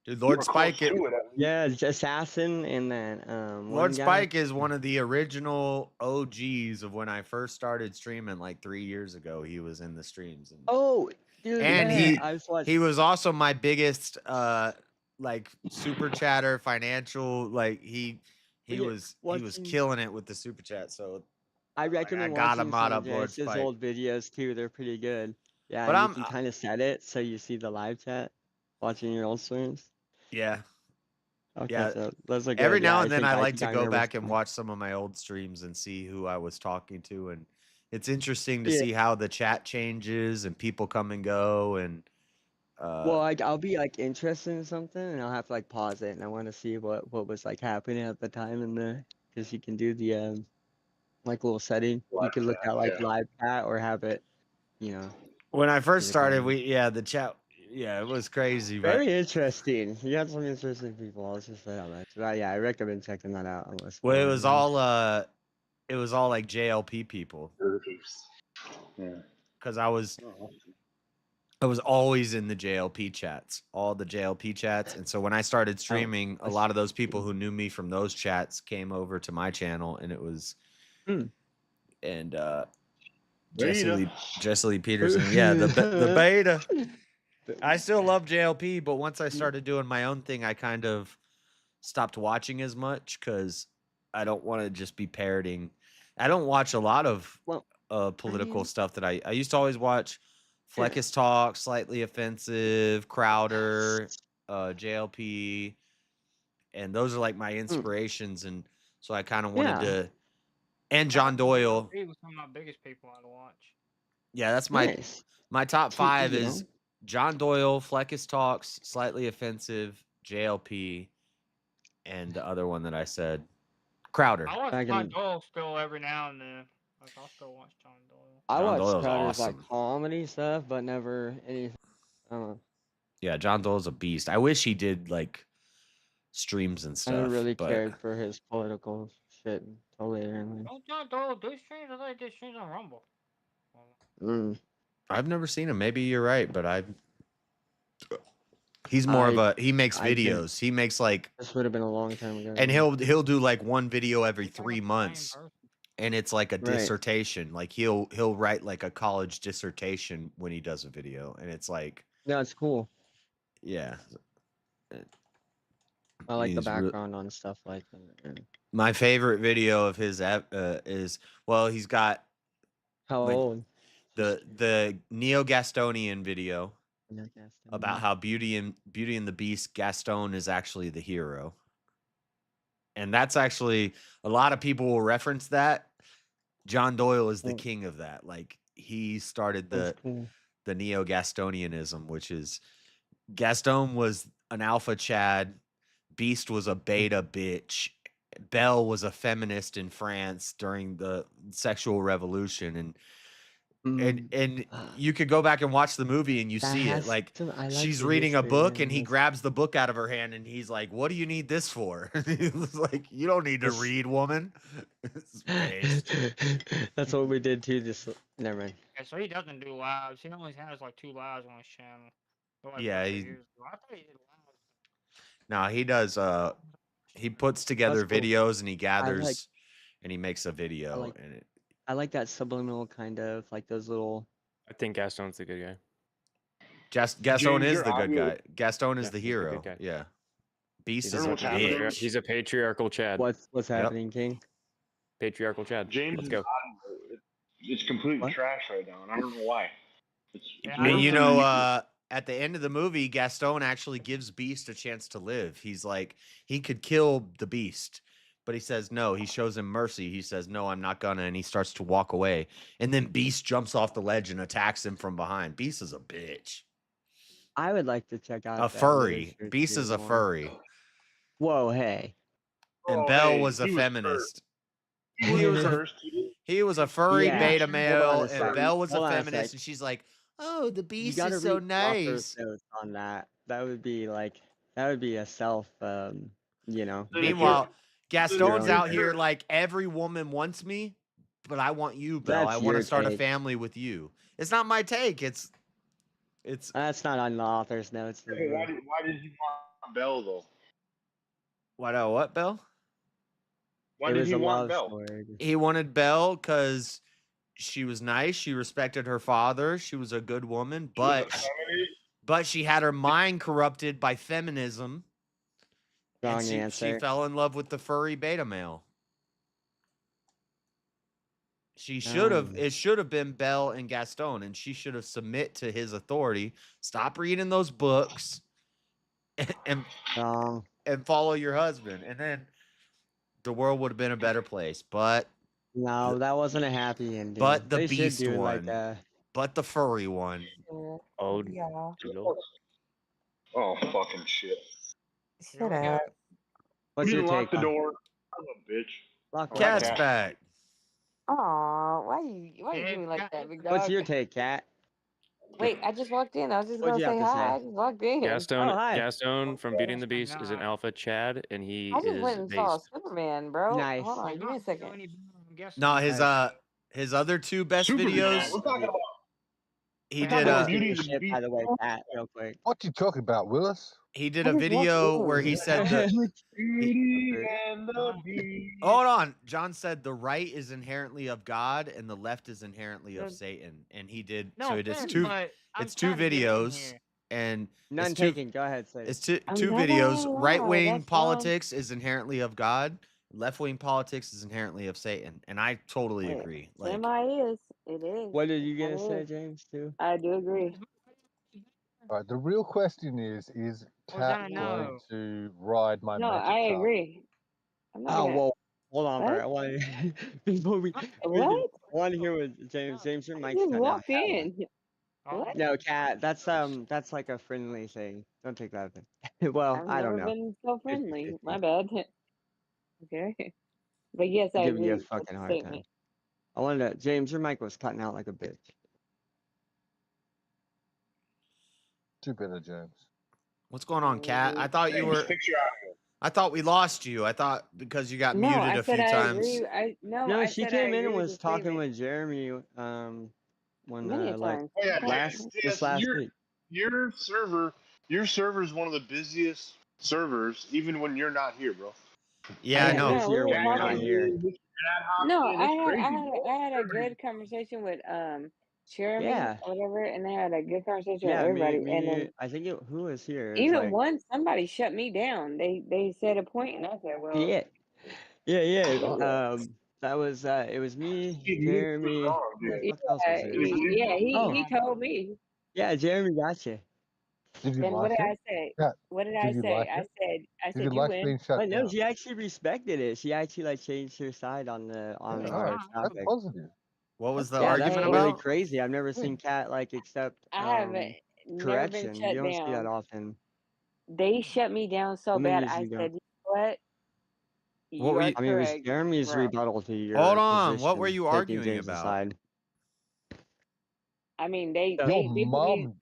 Dude, We Lord were Spike, close to it, at least. Yeah, it's Assassin, and then Lord one guy. Spike is one of the original OGs of when I first started streaming like 3 years ago. He was in the streams, Oh, dude, and yeah, I was watching. he was also my biggest like super chatter financial. Like he Yeah, was watching- killing it with the super chat. So I recommend gotta watching mod some up of Lord JS's Spike. old videos too. They're pretty good. Yeah, But and I'm- you can kind of set it so you see the live chat watching your old streams. Yeah. Okay, Yeah. so those are good. Every Yeah, now I and then think I I like think to I go remember back and seeing- watch some of my old streams and see who I was talking to, and it's interesting to Yeah. see how the chat changes and people come and go, and Well, like I'll be like interested in something and I'll have to like pause it and I want to see what was like happening at the time in the because you can do the like little setting. You can look at like live chat or have it, you know. when I first Is it started, going- the chat, it was crazy, but Very interesting. You got some interesting people. I'll just say that much. But yeah, I recommend checking that out. Unless well, it was all like JLP people, Yeah. because I was always in the JLP chats, all the JLP chats. And so when I started streaming, a lot of those people who knew me from those chats came over to my channel, and it was, and Jesse Lee Peterson, yeah, the beta. I still love JLP, but once I started doing my own thing, I kind of stopped watching as much because I don't want to just be parroting. I don't watch a lot of political stuff that I used to always watch. Fleckus Talk, Slightly Offensive, Crowder, JLP, and those are like my inspirations. And so I kind of wanted to, and John Doyle. He was some of my biggest people I'd watch. Yeah, that's my top 5 is John Doyle, Fleckus Talks, Slightly Offensive, JLP, and the other one that I said, Crowder. I watch John Doyle still every now and then. Like I'll still watch John Doyle. I John watch Doyle's Crowder's awesome. like comedy stuff, but never anything. I don't know. Yeah, John Dole's a beast. I wish he did like streams and I stuff. never really but cared for his political shit until later. Don't John Doyle do streams? I thought he did streams on Rumble. I've never seen him. Maybe you're right, but he's more of a, he makes videos. He makes like, this would have been a long time ago. and he'll do like one video every 3 months, and it's like a dissertation. Like he'll write like a college dissertation when he does a video, and it's like, yeah, it's cool. Yeah. I like the He's re- background on stuff like that. My favorite video of his is, well, he's got How old? The Neo-Gastonian video Neo-Gastonian. about how Beauty and the Beast, Gaston is actually the hero. And that's actually, a lot of people will reference that. John Doyle is the king of that. Like he started the Neo-Gastonianism, which is Gaston was an alpha Chad, Beast was a beta bitch, Belle was a feminist in France during the sexual revolution, and and you could go back and watch the movie and you That see it. has Like to- I like she's the reading a history, book man, and he that's- grabs the book out of her hand and he's like, "What do you need this for?" He's like, "You don't need to This- read, woman." It's based. That's what we did too. Just never mind. Yeah, so he doesn't do lives. He only has like 2 lives on his channel. They're, like, Yeah, bunch of he- years ago. I thought he did lives. No, he does. He puts together cool. videos and he gathers like- and he makes a video. like- and it, I like that subliminal kind of like those little. I think Gaston's the good guy. Gaston James, is your the good audio- guy. Gaston is Yeah, the he's the hero. good guy. Yeah. Beast He's is know a, what's a happening? bitch. he's a patriarchal Chad. What's happening, King? Patriarchal Chad. James Let's is go. audio, it's completely What? trash right now, and I don't know why. It's Yeah, And I you don't know, at the end of the movie, Gaston actually gives Beast a chance to live. He's like, he could kill the Beast, but he says no. He shows him mercy. He says, "No, I'm not gonna," and he starts to walk away. And then Beast jumps off the ledge and attacks him from behind. Beast is a bitch. I would like to check out A that furry. literature Beast too is a more. furry. Whoa, hey. And Oh, Belle hey, was a he feminist. He was cursed. He was a furry Yeah. beta Hold on male, a and sec. Belle was Hold a on a feminist, sec. and she's like, "Oh, the You Beast gotta is so read author's nice." notes on that. That would be like that would be a self you know. Then if Meanwhile, you're Gaston's out here cursed- like, every woman wants me, but I want you, Belle. That's I want to your start a take. family with you. It's not my take. It's That's not on the author's notes. Hey, why did he want Belle though? what, Belle? Why It did was he a want love Belle? story. He wanted Belle because she was nice. She respected her father. She was a good woman, She was but a feminist? but she had her mind corrupted by feminism. Wrong And she answer. fell in love with the furry beta male. She should have. It should have been Belle and Gaston, and she should have submit to his authority. Stop reading those books, and Wrong. and follow your husband, and then the world would have been a better place. But No, that wasn't a happy ending. but the They should beast do one, like a but the furry one. Oh, Yeah. Oh, fucking shit. Shut up. What's Who your didn't lock take the on door? I'm a bitch. Lock Oh, the Cat's door. back. Aw, why you do me like that, big dog? What's your take, Cat? Wait, I just walked in. I was just What'd gonna you say have to hi. say? I just walked in. Gaston, Oh, hi. Gaston from Beauty and the Beast is an alpha Chad, and he I just is went and saw based. Superman, bro. Nice. Hold on, give me a second. No, his other two best Superman. videos. We're talking about He we're did talking about a Beauty and the Shit, Beast. by the way, Cat, real quick. What you talking about, Willis? he did I a just walked video where in. he said that. Beauty and the Beast. Hold on. John said the right is inherently of God and the left is inherently of Satan. And he did No so it is offense, two but I'm it's two trying to get in videos here. and None it's two, taken. Go ahead, say. it's two, I'm two not videos. gonna lie, Right wing that's politics is inherently of God. Left wing politics is inherently of Satan. And I totally Wait, agree. Like Semi is. It is. What did you It gonna say, is. James? Too. I do agree. Right, the real question is Cat that a going no? to ride my No, magic I carpet? agree. I'm not Oh gonna. well, hold on, What? bro. I want before we What? want to hear what James. James, your I mic's just cutting out. walked hella. in. What? No, Cat. That's like a friendly thing. Don't take that. Well, I've I don't never know. been so friendly. 50-50. My bad. Okay. But yes, I I'm giving agree you a with fucking the hard statement. time. I wanted to. James, your mic was cutting out like a bitch. Too better, James. what's going on, Cat? I thought you Hey, were just fix your audio. I thought we lost you. I thought because you got No, muted I a said few I times. agree. No, I she said I came in and agree with was the talking statement with Jeremy. When many a like times. Oh yeah, last JS, just last week. your server is one of the busiest servers, even when you're not here, bro. Yeah, I Yeah, know. who's here when you're not talking. here? No, It's crazy, I had a good conversation with Jeremy Yeah. or whatever, and I had a good conversation with Yeah, everybody. And then I think who was here? It was even like once somebody shut me down. They said a point, and I said, "Well, yeah. That was it was me, Jeremy. What else was there? he told me." Yeah, Jeremy got you. Did you Then what like did it? I say? Cat, What did did I you say? like I it? said Did you you like win. being shut But no, down? she actually respected it. She actually like changed her side on the Oh, our that's topic. positive. What was the Yeah, that's argument really about? crazy. I've never seen Cat like accept I haven't never been correction. shut You don't see that down. often. They shut me down so Women bad. usually I don't. said, "You know what? What You were are you? I mean, it was correct, Jeremy's bro." rebuttal to your Hold on. What were position, you taking arguing James's about? side. I mean, they Your mom.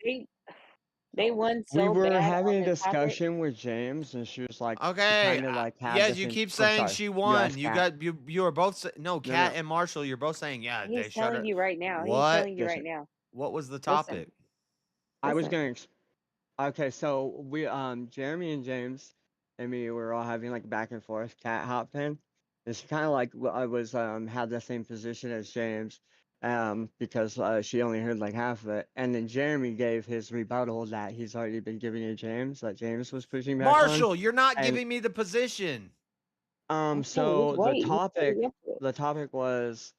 they won We so were bad having on a the topic. discussion with James, and she was like, she Okay. kind of like had Yes, this. you In, keep oh, saying sorry. she You won. asked You Kat. got you are both no, Kat no. and Marshall. You're both saying yeah. They He's shut telling it. you right now. He's What? telling you right Listen, now. What was the Listen. topic? I was Listen. going to. Okay, so we Jeremy and James and me were all having like back and forth. Cat hopped in. And she kind of like I was had the same position as James, because she only heard like half of it, and then Jeremy gave his rebuttal that he's already been giving to James, that James was pushing back on. Marshall, you're not And giving me the position. Okay, so just the wait. He's topic getting up to it. the topic was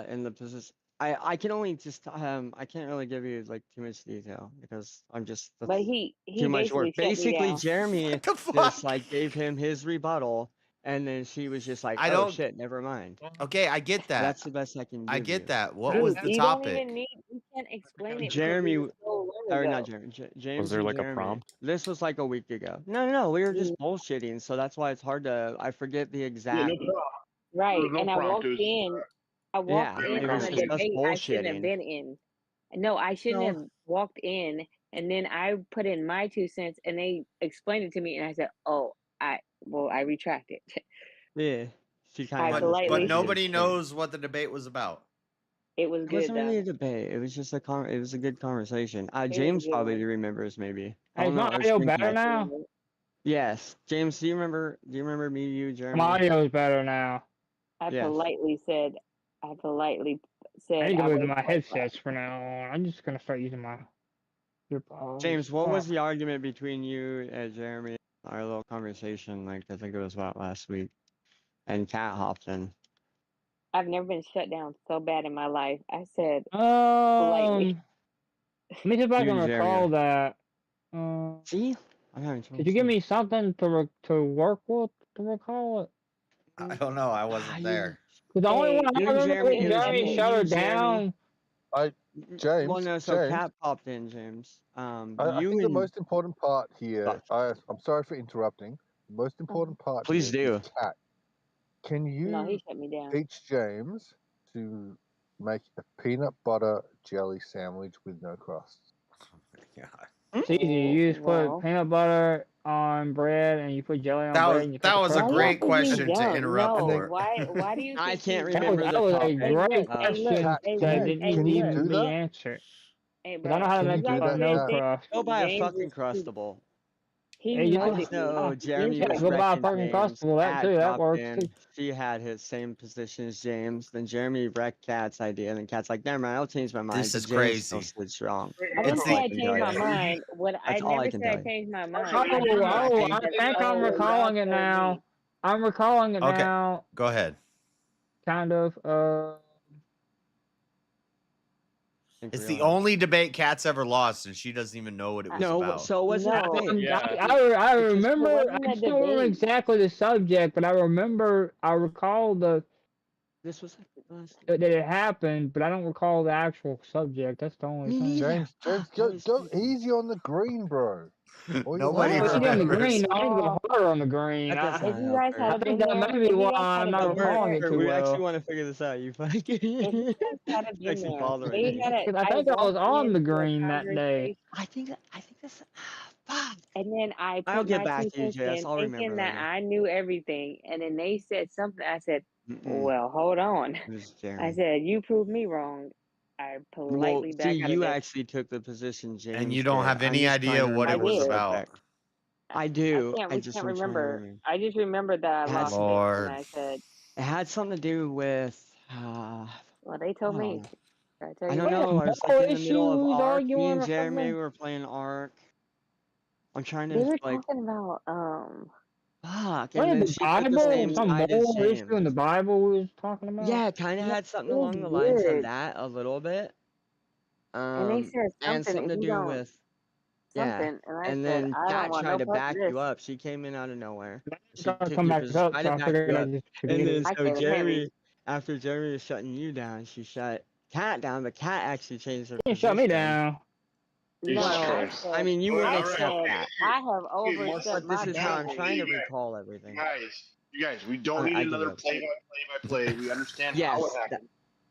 in the position. I can only just I can't really give you like too much detail because I'm just But that's he too much work. basically shut me Basically, down. Jeremy What the just fuck? like gave him his rebuttal, and then she was just like, I "Oh don't. shit, never mind." Okay, I get that. That's the best I can I give get you. that. What Dude, was the you don't topic? even need. You can't explain it because it Jeremy, was so long or ago. not Jeremy, James Was there and like a Jeremy. prompt? This was like a week ago. No, we were just bullshitting, so that's why it's hard to. I forget the Yeah, exact. no problem. Right, There was no and I prompt. walked It was, in. I walked Yeah, in it on was a just us debate I shouldn't have bullshitting. been in. No, I shouldn't No, have walked in, and then I put in my 2 cents, and they explained it to me, and I said, "Oh, I retract it." yeah, she kind I of But just politely. gave nobody his thing. knows what the debate was about. It was It good wasn't really though. a debate. It was just a it was a good conversation. It was a James good probably one. remembers maybe. I Hey, don't is know. my I was audio thinking. better now? Yes, James. Do you remember? Do you remember me, you, My Jeremy? audio is better now. I Yes. politely said, I need to go with was my like, headsets for now on. I'm just gonna start using my earpods. James, what was the argument between you and Jeremy? Our little conversation, like I think it was about last week, and Kat hopped in. I've never been shut down so bad in my life. I said politely. Let me see if I You can and Jeremy. recall that. See, I'm having trouble. Could you give me something to work with to recall it? I don't know. I wasn't there. Because the only one I you and remember Jeremy, was it was Jeremy me, shut you, her Jeremy. down. James. Well, no, so James. Kat popped in, James. I You think the and most important part here. I'm sorry for interrupting. The most important part Please here do. is Kat. Can No, he you shut me down. teach James to make a peanut butter jelly sandwich with no crust? It's easy. You just put peanut butter on bread, and you put jelly on bread. And you cut that the was a crust great out. question to interrupt No, for. why do you I think can't he's remember That the was a topic. great Hey, question look, hey, that look, didn't hey, need you look. to do be that? answered. Hey, Because I know bro, how to Can you make do that, no Kat? crust. Go buy a James fucking is crustable. he Hey, I just just knows know it. Jeremy yeah, was go buy a wrecking fucking James. crustable. That Kat too. That dropped works in. too. She had his same position as James. Then Jeremy wrecked Kat's idea. And then Kat's like, never mind, I'll change my mind. This But is James still crazy. stood strong. I That's didn't all say I I can changed tell my you. mind. What I That's all never I can said I tell you. changed my mind. Oh, I just said I I changed think the I'm way recalling y'all it told now. me. I'm recalling it Okay, now. go ahead. Kind of. It's the only debate Kat's ever lost, and she doesn't even know what it was No, about. so it wasn't a debate. I remember. wasn't I a just don't remember debate. exactly the subject, but I recall This was that it happened, but I don't recall the actual subject. That's the only Me thing. neither. James, go easy on the green, bro. Nobody Easy on the remembers. green. I need to go harder on the green. That doesn't If you help guys her. I had think been that there, may be if you why guys I'm had not been recalling there, it too We actually well. want to figure this out. You fucking. if you guys had It's been actually there, bothering they me. had a. I think I was walked on the into a green that day. conversation, I think this. Fuck. and then I I'll put get my back 2 to you, cents Jess. in, I'll thinking remember that later. I knew everything, and then they said something. I said, Mm-mm. "Well, hold on." It was I Jeremy. said, "You proved me wrong." I Well, politely see, back out of you this. actually took the position James And you don't did. have I'm any just idea trying to what it I remember was the did. about. subject. I do. We I'm trying to remember. remember. I just remembered that I It had, lost it, and Lord. I said, it had something to do with. "Well, they I told don't me." know. I tell I you don't what. know. I was like in the middle of issues, Ark. Me arguing, and or Jeremy something. were playing Ark. I'm trying They to were like. talking about Fuck. What And is then the she took the Bible? same Some side as moral issue in the James. Bible we was talking about? Yeah, it kind of yeah, had it something was along the lines of weird. that a little bit. And they said And something, something to and he do don't with. Yeah. something, and I And said, then "I don't Kat want tried no to part of back this." you up. She came in out of nowhere. She Gotta took come your back position, up, tried so to I back figured you I up. just And forget then it. I so can't hear me. Jeremy, after Jeremy was shutting you down, she shut Kat down, but Kat actually changed her You shut me position. down. No, Jesus I Christ. I said, mean, you wouldn't I accept said, that. I have Okay, overstepped But this my is how I'm boundaries. trying to recall everything. You guys, we don't need I give another up. play-by-play. We understand how Yes, it happened.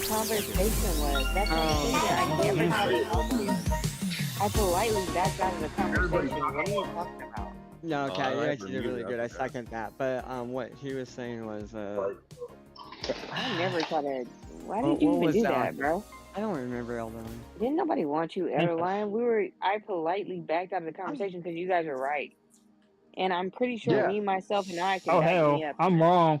the conversation was. That's what I'm saying. I never tried to talk to you. I politely backed out of the conversation. What are you talking about? No, Oh, Kat, you I actually did remember really that, good. I okay. second that. But what he was saying was I never tried to. Why what did you even was do that? that, bro? I don't remember Elden. Didn't nobody want you, Adeline? I politely backed out of the conversation because you guys are right. And I'm pretty sure Yeah. me, myself, and I can Oh back me hell, up. I'm wrong.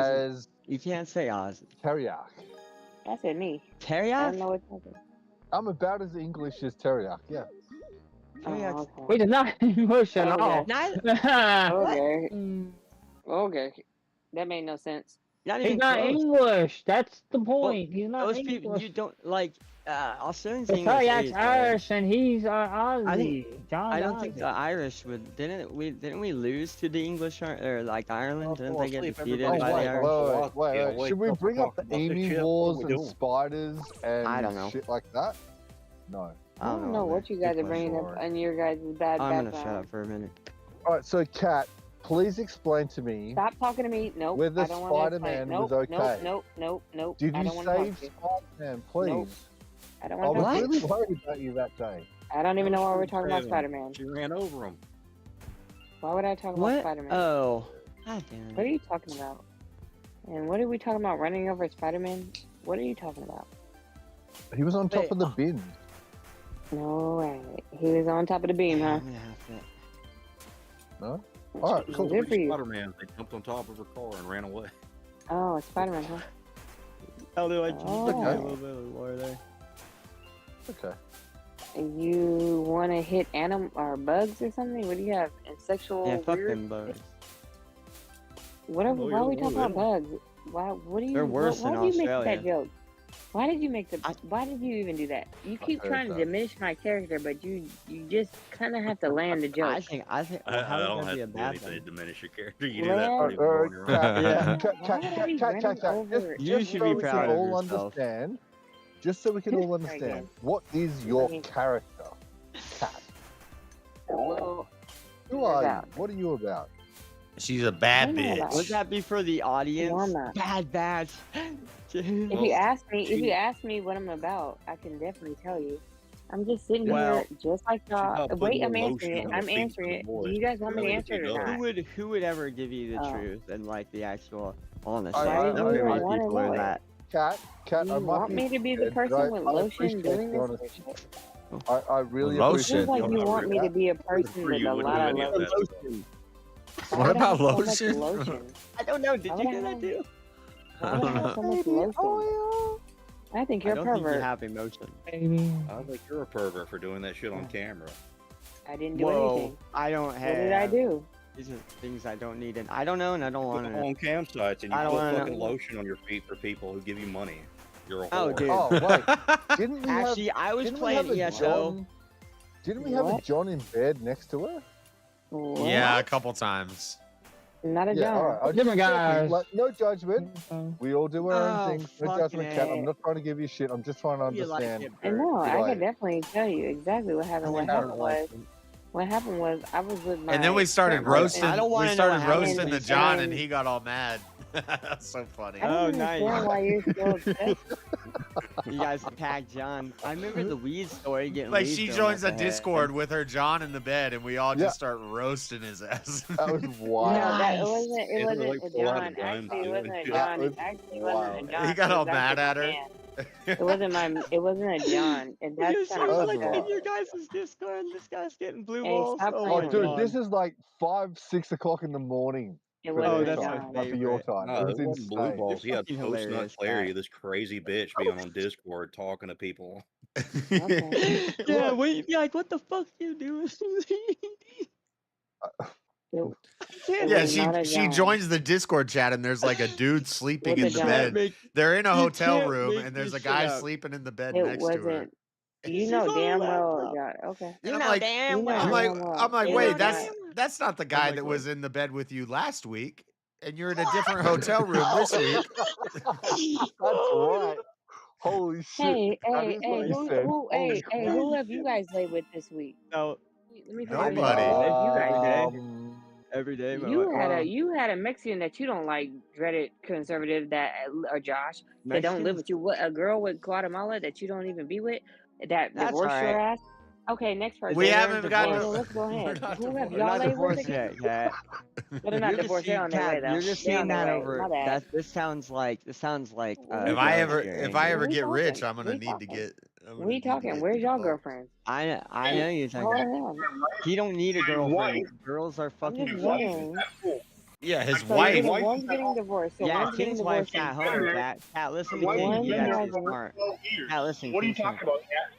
as You can't say Oz. teriyaki. That's at me. I Teriyaki? don't know what's happening. I'm about as English as Teriak. Yeah. Oh, Which is not English at all. Okay. Okay. That made no sense. Not He's even not close. English. That's the Well, point. He's not those English. people you don't like. Australians The English. Tariak's is, Irish and he's Aussie. I think. John's I don't think Aussie. the Irish would. Didn't we lose to the English or like Ireland? Didn't they get defeated Oh, by the Irish? wait. Should we bring up the emu wars and spiders and I don't know. shit like that? No. I don't know what you guys are bringing up on your guys' bad I'm gonna background. shut up for a minute. All right, so Kat, please explain to me. Stop talking to me. Nope. Whether I don't want to Spider-Man nope, was okay. Nope. Did I you don't want to talk save to you. Spider-Man, please? Nope. I don't I want to talk was to really you. worried about you that day. I don't even know why we're talking about Spider-Man. She ran over him. Why would I talk about What? Spider-Man? Oh. God damn. What are you talking about? And what are we talking about? Running over Spider-Man? What are you talking about? He was on top of the bin. No way. He was on top of the beam, huh? No? All right, cool. Good for you. Spider-Man. They jumped on top of her car and ran away. Oh, Spider-Man, huh? How do I Oh. a little bit of more there? Okay. You want to hit animal or bugs or something? What do you have? And sexual Yeah, fuck weird? them bugs. Whatever. Oh, Why are we you're talking about bugs? Why? What do you? They're worse why in did you make Australia. that joke? Why did you make the? Why did you even do that? You keep heard trying to that. diminish my character, but you just kind of have to land the joke. I think. I How don't would that have be to a do bad anything thing? to diminish your character. You do Well, that pretty well on your own. Yeah. You Just should so be we can proud of all yourself. understand. Just so we can all understand, what is your character, Kat? Well, Who are you? about? What are you about? She's a bad I'm not about- bitch. Would that be for the audience? No, I'm not. Bad. If you ask me what I'm about, I can definitely tell you. I'm just sitting Well, here, just like y'all. about Wait, putting I'm more answering lotion it. on I'm the feet answering for it. the boys. Do you guys want me to Really, answer it or what not? Who would ever give you the Oh. truth and like the actual honest? I- Why I- do I- you I- want to people are know it? that. Kat, You I might want me to be the scared, but person with I lotion appreciate doing the this? honesty. I really Lotion? appreciate Seems like the you honesty. want me to be a person For with you a wouldn't lot do of any of lotion. that. What about Why would I have so lotion? much lotion? I don't know. Did Why you would do I that have- too? Why would I have so much lotion? I think I you're a don't think you pervert. have emotion. Baby. I think you're a pervert for doing that shit on camera. I didn't do Whoa, anything. I don't have. What did I do? These are things I don't need, and I don't know, and I don't Put want them to know. on campsites and you I don't put wanna fucking know. lotion on your feet for people who give you money. You're a Oh, whore. dude. Oh wait, didn't we Actually, I was didn't we playing have a ESO. John? Didn't we have a What? John in bed next to her? What? Yeah, a couple times. Not a Yeah, all John. right. I just Different checking, guys. like, no judgment. We all do our Oh, own things. No fucking judgment, Kat. A. I'm not trying to give you shit. I'm just trying to You like understand. it, I know. I Right. could definitely tell you exactly what happened. What happened was, I was with my. And then we started friend, roasting. I don't We wanna know started what happened. roasting the And- John, and he got all mad. That's so funny. I don't understand why you're so upset. You guys attacked John. I remember the weed story getting Like leaked she on joins what a the heck. Discord with her John in the bed, and we all Yeah. just start roasting his ass. That was No, wild. that it wasn't. It They were wasn't like a full out John. of guns Actually, it doing wasn't a shit. John. That It actually wasn't a wild. John. He got It all was mad actually at my her. man. It wasn't my. It wasn't a John, and that's Because kind she of was That's like fucked wild. up. in your guys' Discord, and this guy's getting blue Hey, balls. stop Oh Oh, playing my with dude, me. god. this is like 5, 6 o'clock in the morning. It for wasn't Oh, a that's my John. for your favorite. time. No, It it was wasn't blue insane. balls. He had fucking post nut hilarious, Clary, Kat. this crazy bitch, being on Discord talking to people. Okay. Yeah, Look, wait, be like, what the fuck you doing? It, it Yeah, was not a she John. joins the Discord chat, and there's like a dude sleeping With in a the John. bed. They're in a You hotel can't room, make and there's this a guy shit up. sleeping in the bed It next to her. wasn't. You She's know on her damn well, laptop. John. Okay. And You I'm know like, damn You know well. I'm like, damn well. I'm like, It wait, was not. that's not the guy like, that what? was in the bed with you last week, and you're in a different hotel room this week. That's right. Holy shit. Hey, That hey, is hey, what he who, said. who, Holy hey, hey, crap. who have you guys laid with this week? No, Let me figure this Nobody. out. Who have you guys every day. laid with? Every day, my You had a Mexican that you don't like, dreaded conservative that or Josh that don't live Mexicans? with you. What, a girl with Guatemala that you don't even be with that That's divorced your alright. ass. Okay, next person. We They're haven't got divorced. no- Let's go we're ahead. not Who have divorced. We're y'all not laid with divorced again? yet, Kat. Well, they're not You're just divorced. They're seeing on their way Kat. though. You're just They're on seeing their that way. over. My bad. That this sounds like What If are you I talking? ever, your if I anger. ever We get rich, talking. I'm gonna We need to talking. get. I'm gonna We need to talking. get Where's y'all involved. girlfriends? I know you're Hold talking. on. He don't need a girlfriend. Girls are I'm fucking. just wondering. Yeah, his So wife. one's getting divorced. So Yeah, one's getting King's wife's divorced. at home, Kat. Kat, listen to One King. He's has actually a smart. Kat, listen. What are you King's talking smart. about, Kat?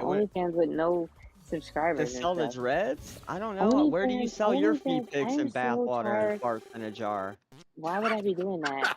on OnlyFans with no To subscribers and sell the stuff. dreads? I don't know. Where do you sell your feet OnlyFans, pics I'm and bath so water and tired. farts in a jar? Why would I be doing that?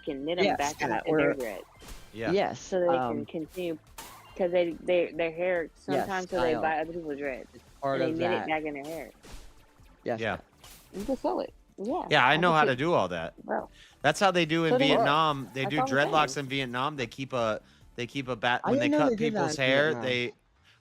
can knit them Yes, back Scott, into their we're- dreads. Yeah. Yes. So they can continue, because their hair sometimes so they style. buy other people's dreads. part and they of knit that. it back in their hair. Yes. Yeah. You can sell it. Yeah. Yeah, I know how to think- do all that. Bro. That's how they do in So they- Vietnam. They That's do all I'm dreadlocks saying. in Vietnam. They keep a bat I when they didn't know cut they did that people's in hair. Vietnam. They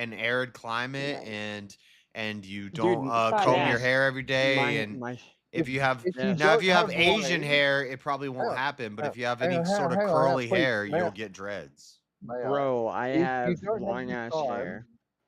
an arid climate and you Dude, don't fuck comb that. your hair every day, and if you have if you now if don't you have have Asian white- hair, it probably Hang won't on, happen. But if you have hang any on, sort of hang on, curly please, hair, may I- you'll get dreads. may I? Bro, I If you have don't have long the ass time- hair.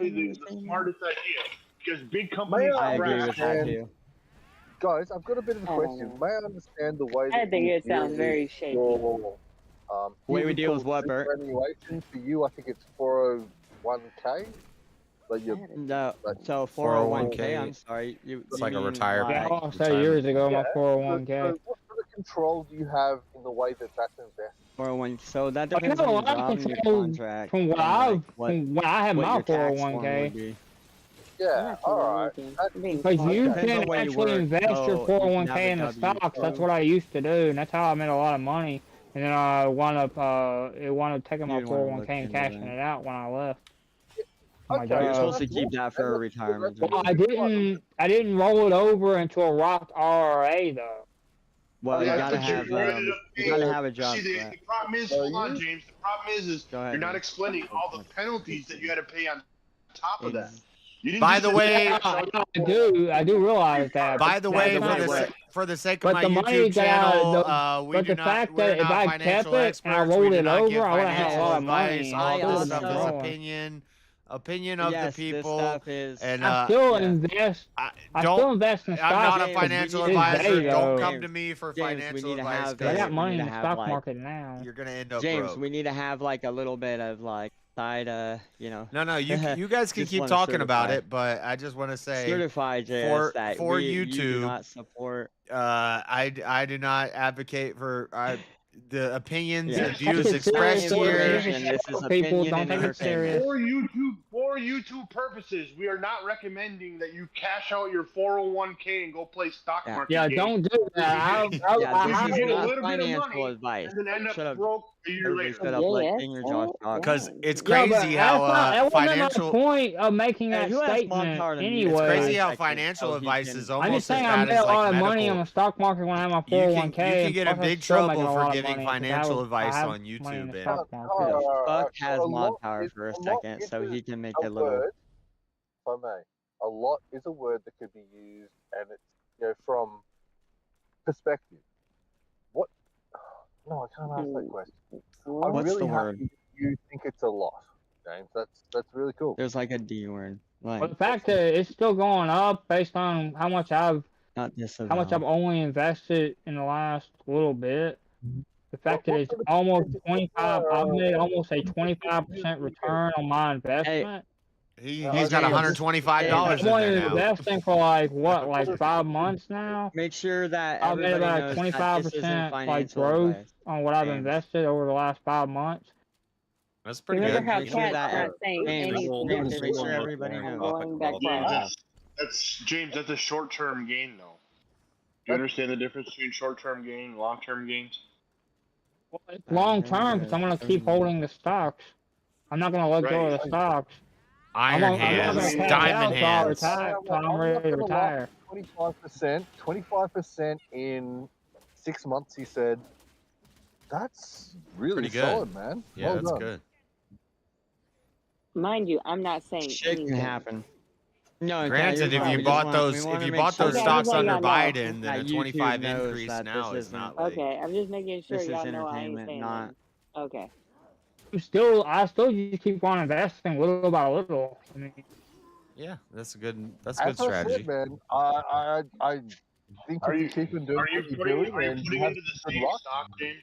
exactly the smartest idea because big May companies I I agree with that understand, too. guys? I've got a bit of a I don't question. know. May I understand the way I that think you it sounds deal very with shaky. your Way we even deal with called what, Bert? superannuation? For you, I think it's 401k. Like you, No, like so 401k. 401k. I'm sorry. It's You like a mean retirement. Yeah, I like lost that years ago. My yeah. So 401k. what sort of control do you have in the way that that's invested? 401. So that I depends know on a your lot job of and your control contract. from what and, like, from when I had what my your tax form would 401k. be. Yeah, alright. Because you Depends can on where you actually work, invest your so you can 401k have a in the stocks. That's W-2. what I used to do, and that's how I made a lot of money. And then I wound up taking my You'd wanna 401k look and into cashing that. it out when I left. Oh my You're God. supposed to keep that for a retirement. Well, I didn't roll it over into a Roth IRA though. Well, Yeah, you gotta but have you ended up you paying- gotta have a job See, for the that. problem is, hold on, James. The problem is Go ahead, you're not man. explaining all the penalties that you had to pay on top of that. You didn't By just the say way, cash out I do realize that. by the way, but for the sake but of my the money YouTube that channel, we but do the not, fact we're that if not I kept financial it and I experts. We rolled do it not give over, I would have had a financial lot of advice. money. All I this would stuff have is been opinion of the Yes, this people. stuff is. And I still invest. I still invest in stocks. I'm not a to financial this advisor. day, Don't though. come to me for financial we need to advice. have I got we money need in to the have, stock like, market now. You're gonna end up James, broke. we need to have like a little bit of like side, No, you guys can just keep wanna talking about certify. it, but I just want to say Certify, JS, that for you do YouTube, not support. I do not advocate for the opinions Yeah. and views expressed here. This is People opinion don't and take it serious. entertainment. For YouTube purposes, we are not recommending that you cash out your 401k and go play stock market Yeah, games. don't do that. You this can is get a not little bit of financial money advice. and then end up Shut up. broke a year Everybody later. shut up, let King Josh talk. Because it's Yeah, but crazy how that wasn't financial. my point of making Hey, that who asked statement Montar to mute anyway. It's crazy how Second, financial so he advice can- is I'm just almost as saying I bad made as a lot like of money on medical. the stock market when I had my You 401k. can get in plus I'm big still making trouble a for lot of giving money 'cause financial I advice have on money in YouTube. the And stock market. Who the fuck has a lot Montar is- for a a lot second so is he can make a a little. word, if I may. A lot is a word that could be used, and it's from perspective. What? No, I can't ask that question. I'm What's really the word? happy that you think it's a lot, James. That's really cool. There's like a D word. But Like, the fact that it's still going up based on how much I've only invested in the last little bit. The fact that it's almost 25, I've made almost a 25% return on my investment. he's got $125 I'm in only there now. investing for like 5 months now. make sure that I've made everybody about knows that this isn't 25% like financial growth advice. on what I've James. invested over the last 5 months. That's pretty Remember good. how Make sure Cat's that not saying James, anything James, at make this sure point. everybody I'm knows. going back Yeah, down. that's James. That's a short-term gain, though. Do you understand the difference between short-term gain and long-term gains? Long term, because I'm going to keep holding the stocks. I'm not going to let go of the stocks. Iron I'm not hands, going to cash diamond out till hands. I'm ready to retire. 25% in 6 months. He said, "That's really Pretty good. solid, man. Yeah, well that's done." good. Mind you, I'm not saying Shit can anything. happen. No, Granted, if you bought those stocks under Biden, then a 25 increase now is not like. Okay, I'm just making sure This y'all is know I ain't entertainment, saying not. nothing. Okay. I still just keep on investing little by little. I mean, Yeah, that's a good Said, strategy. man, I think if you keep on doing what you're doing, Are you and putting have into the good same luck, stock, James?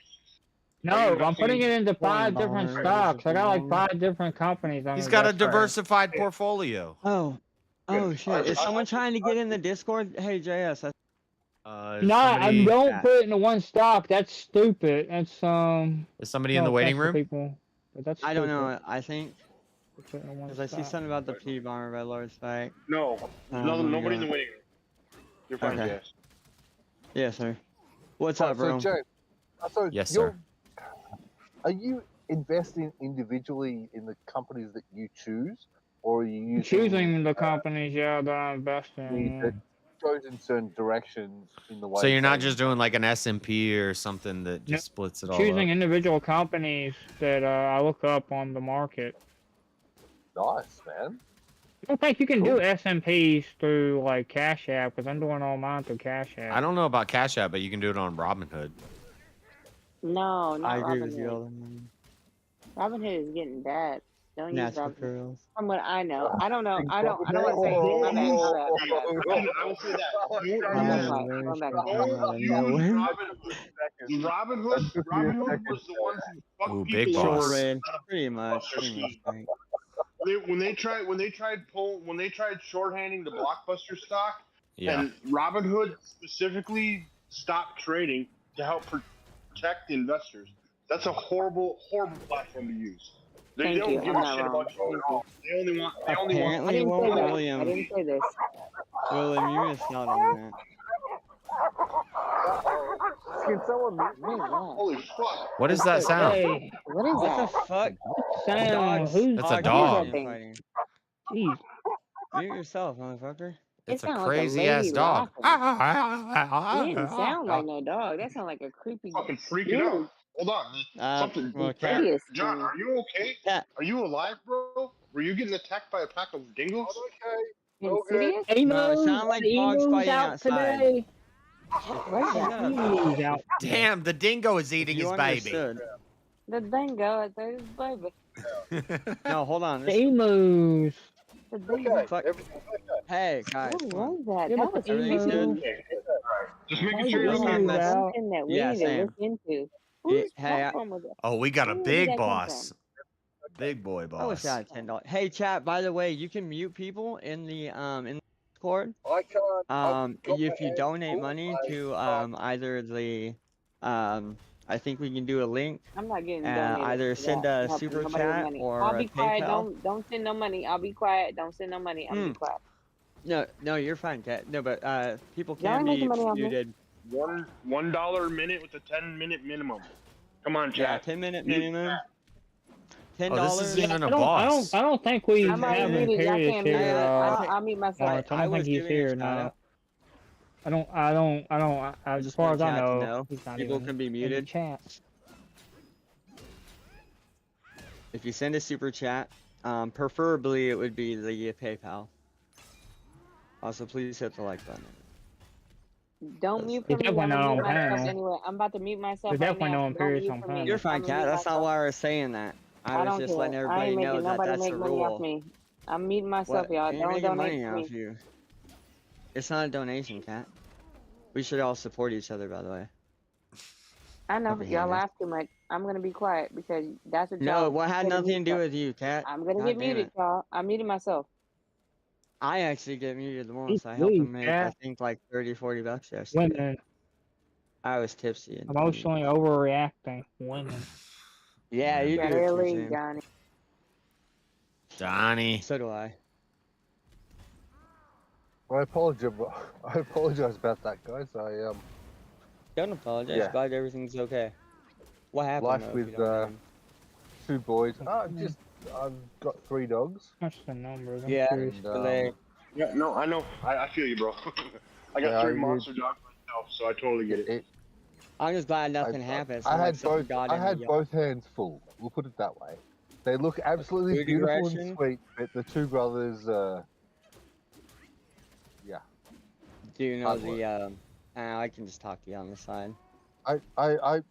no, I'm putting it into 5 different stocks. I got like 5 different companies. He's got a diversified portfolio. Oh shit! Is someone trying to get in the Discord? Hey JS. No, I don't put it into one stock. That's stupid. That's Is somebody in the waiting room? People, but that's I don't stupid. know. I think because I see something about the P bomber by Lord Spike. No, nobody in the waiting room. You're fine, Okay. Jess. Yes, sir. What's up, bro? So, James, Yes, sir. Are you investing individually in the companies that you choose, or are you using, choosing the companies? Yeah, that I invest in. that goes in certain directions in the way? So you're not they- just doing like an S&P or something that just splits it all Choosing up. individual companies that I look up on the market. Nice, man. I don't think you can do S&Ps through like Cashapp because I'm doing all mine through Cashapp. I don't know about Cashapp, but you can do it on Robinhood. No, not I agree Robinhood. with you, Alden. Robinhood is getting bad. Don't use Natural Robinhood. curls. From what I know, I don't know. I don't want to say anything. My bad. I will say that. Going back. Don't use Robinhood. Robinhood was the ones who fucked Ooh, big people boss. over. Pretty much. Right. When they tried shorthanding the Blockbuster stock, Yeah. and Robinhood specifically stopped trading to help protect the investors. That's a horrible, horrible platform to use. They Thank don't you. give I'm a not shit wrong. about you at all. They only want. They only want. I Apparently, didn't well, say that. I William, didn't say this. you missed out on that. Can someone mute me? What is that? Holy fuck! What is that sound? Hey, What is What the that? fuck? sound. Dogs. Who's That's a Dogs dog. are fighting. Jeez. Mute yourself, motherfucker. It It's a sounded like a crazy lady ass dog. laughing. It didn't sound like no dog. That sounded like a creepy. Fucking freaking out. Weird. Hold on. Something. Well, John, cat. Hideous John, thing. are you okay? Cat. Are you alive, bro? Were you getting attacked by a pack of dingoes? Insidious? No, it Emus, sounded like the dogs emus fighting out outside. today. Where's Shut that? up. Emus out. Damn, the dingo is If eating you his baby. understood. The dingo at the baby. No, hold on. The This, emus. The dingo. fuck. Hey, guys. What come on. was that? Yeah, That but was the Everything's creepy. good? Just Why making you sure you're emus okay. That's out? something that we Yeah, need to same. look into. Yeah, Whose hey, platform was it? Oh, we got a Where did big that come boss. Big boy I wish I boss. had $10. Hey, chat. By the way, you can mute people in the Discord. I can't. I've got my If you hands donate full. money I to can't. either the I think we can do a link. I'm not getting donated. Either for send that. I'm a helping super nobody with chat money. or I'll a be quiet. PayPal. Don't send no money. I'll be quiet. Don't send no money. I'll be quiet. No, you're fine, Cat. No, but people Y'all can ain't making be money off me. muted. $1 a minute with a 10-minute minimum. Come on, Yeah, chat. 10-minute minimum. $10. Oh, this isn't even a I don't. boss. I don't think we I'm already have muted. Y'all Imperius can't mute here. me. I'll mute myself. Lawrence, I don't think he's here now. As Just far want as I chat to know, know. he's not People even can be in the muted. chat. If you send a super chat, preferably it would be the PayPal. Also, please hit the like button. Don't mute He's for me. I'm definitely not gonna mute on myself panel. anyway. I'm about to mute myself There's right definitely now. no Don't Imperius mute on for me. panel. You're fine, I'm gonna Cat. mute That's not myself. why I was saying that. I I was don't just care. letting I ain't everybody making know that nobody that's make the money off rule. me. I'm muting myself, What? y'all. You ain't Don't making donate money to me. off you. It's not a donation, Cat. We should all support each other, by the way. I know Over y'all here. laugh too much. I'm gonna be quiet because that's what No, y'all. what had gonna nothing to mute do y'all. with you, Cat. I'm gonna God get damn muted, it. y'all. I'm muting myself. I actually get muted the He's most. I helped weak, him make, I Cat. think, like 30, 40 bucks yesterday. Women. I was tipsy. And Emotionally overreacting. Women. yeah, you do it Better too, leave, James. Johnny. Johnny. So do I. I apologize. I apologize about that, guys. Don't apologize. Yeah. Glad everything's okay. What happened? Life though, if with you don't mind? 2 boys. I've got 3 dogs. What's the numbers? I'm Yeah, curious. And, Yeah, no, I know. I feel you, bro. I got Yeah, 3 you- monster dogs myself, so I totally get it. I'm just glad nothing happened. I Sounded like had something both. got I in the had yard. both hands full. We'll put it that way. They look absolutely food beautiful aggression? and sweet, but the 2 brothers, yeah. Do you know hard the? I can just talk to you on the side.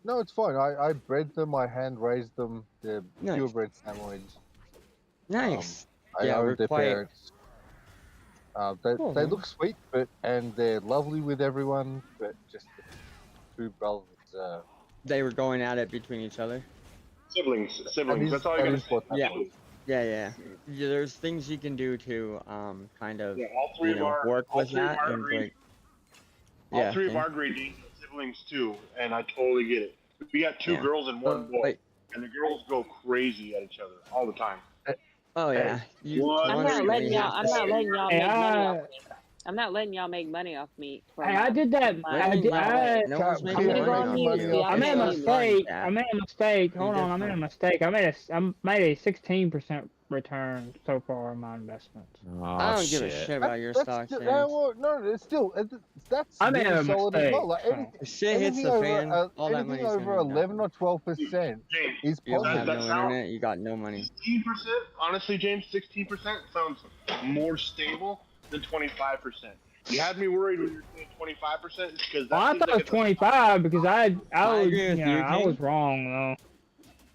No, it's fine. I bred them. I hand raised them. They're Nice. purebred Samoyeds. Nice. I Yeah, we're owned their quite- parents. They Cool, they man. look sweet, and they're lovely with everyone, but just the 2 brothers. They were going at it between each other. Siblings. That is- That's all I that gotta is say. what that Yeah. is. Yeah. There's things you can do to kind of Yeah, all 3 of our work all with 3 of that our and great like all 3 of yeah. our great Danes are siblings too, and I totally get it. We got 2 Yeah. girls and 1 boy, Wait. and the girls go crazy at each other all the time. Oh yeah. Hey, You one I'm not thing letting is y'all. I'm not letting y'all Hey, make money off me. I'm not letting y'all make money off me. Hey, I did that. Mine. I did. No one's I'm making gonna go money on off mute. you. I made a It's fun, mistake. Cat. I made a mistake. Hold You on, I did made a fine. mistake. I made a 16% return so far on my investments. I don't give a shit about your stocks, James. No, it's still that's I made really a solid as well. mistake, Like so- If shit hits anything the over fan, all that anything money's over gonna be 11 or 12% is You don't have positive. no internet, you got no money. 16%, honestly, James, 16% sounds more stable than 25%. You had me worried when you were saying 25% because Well, I thought it was 25 because I was agree with you, I was King. wrong though.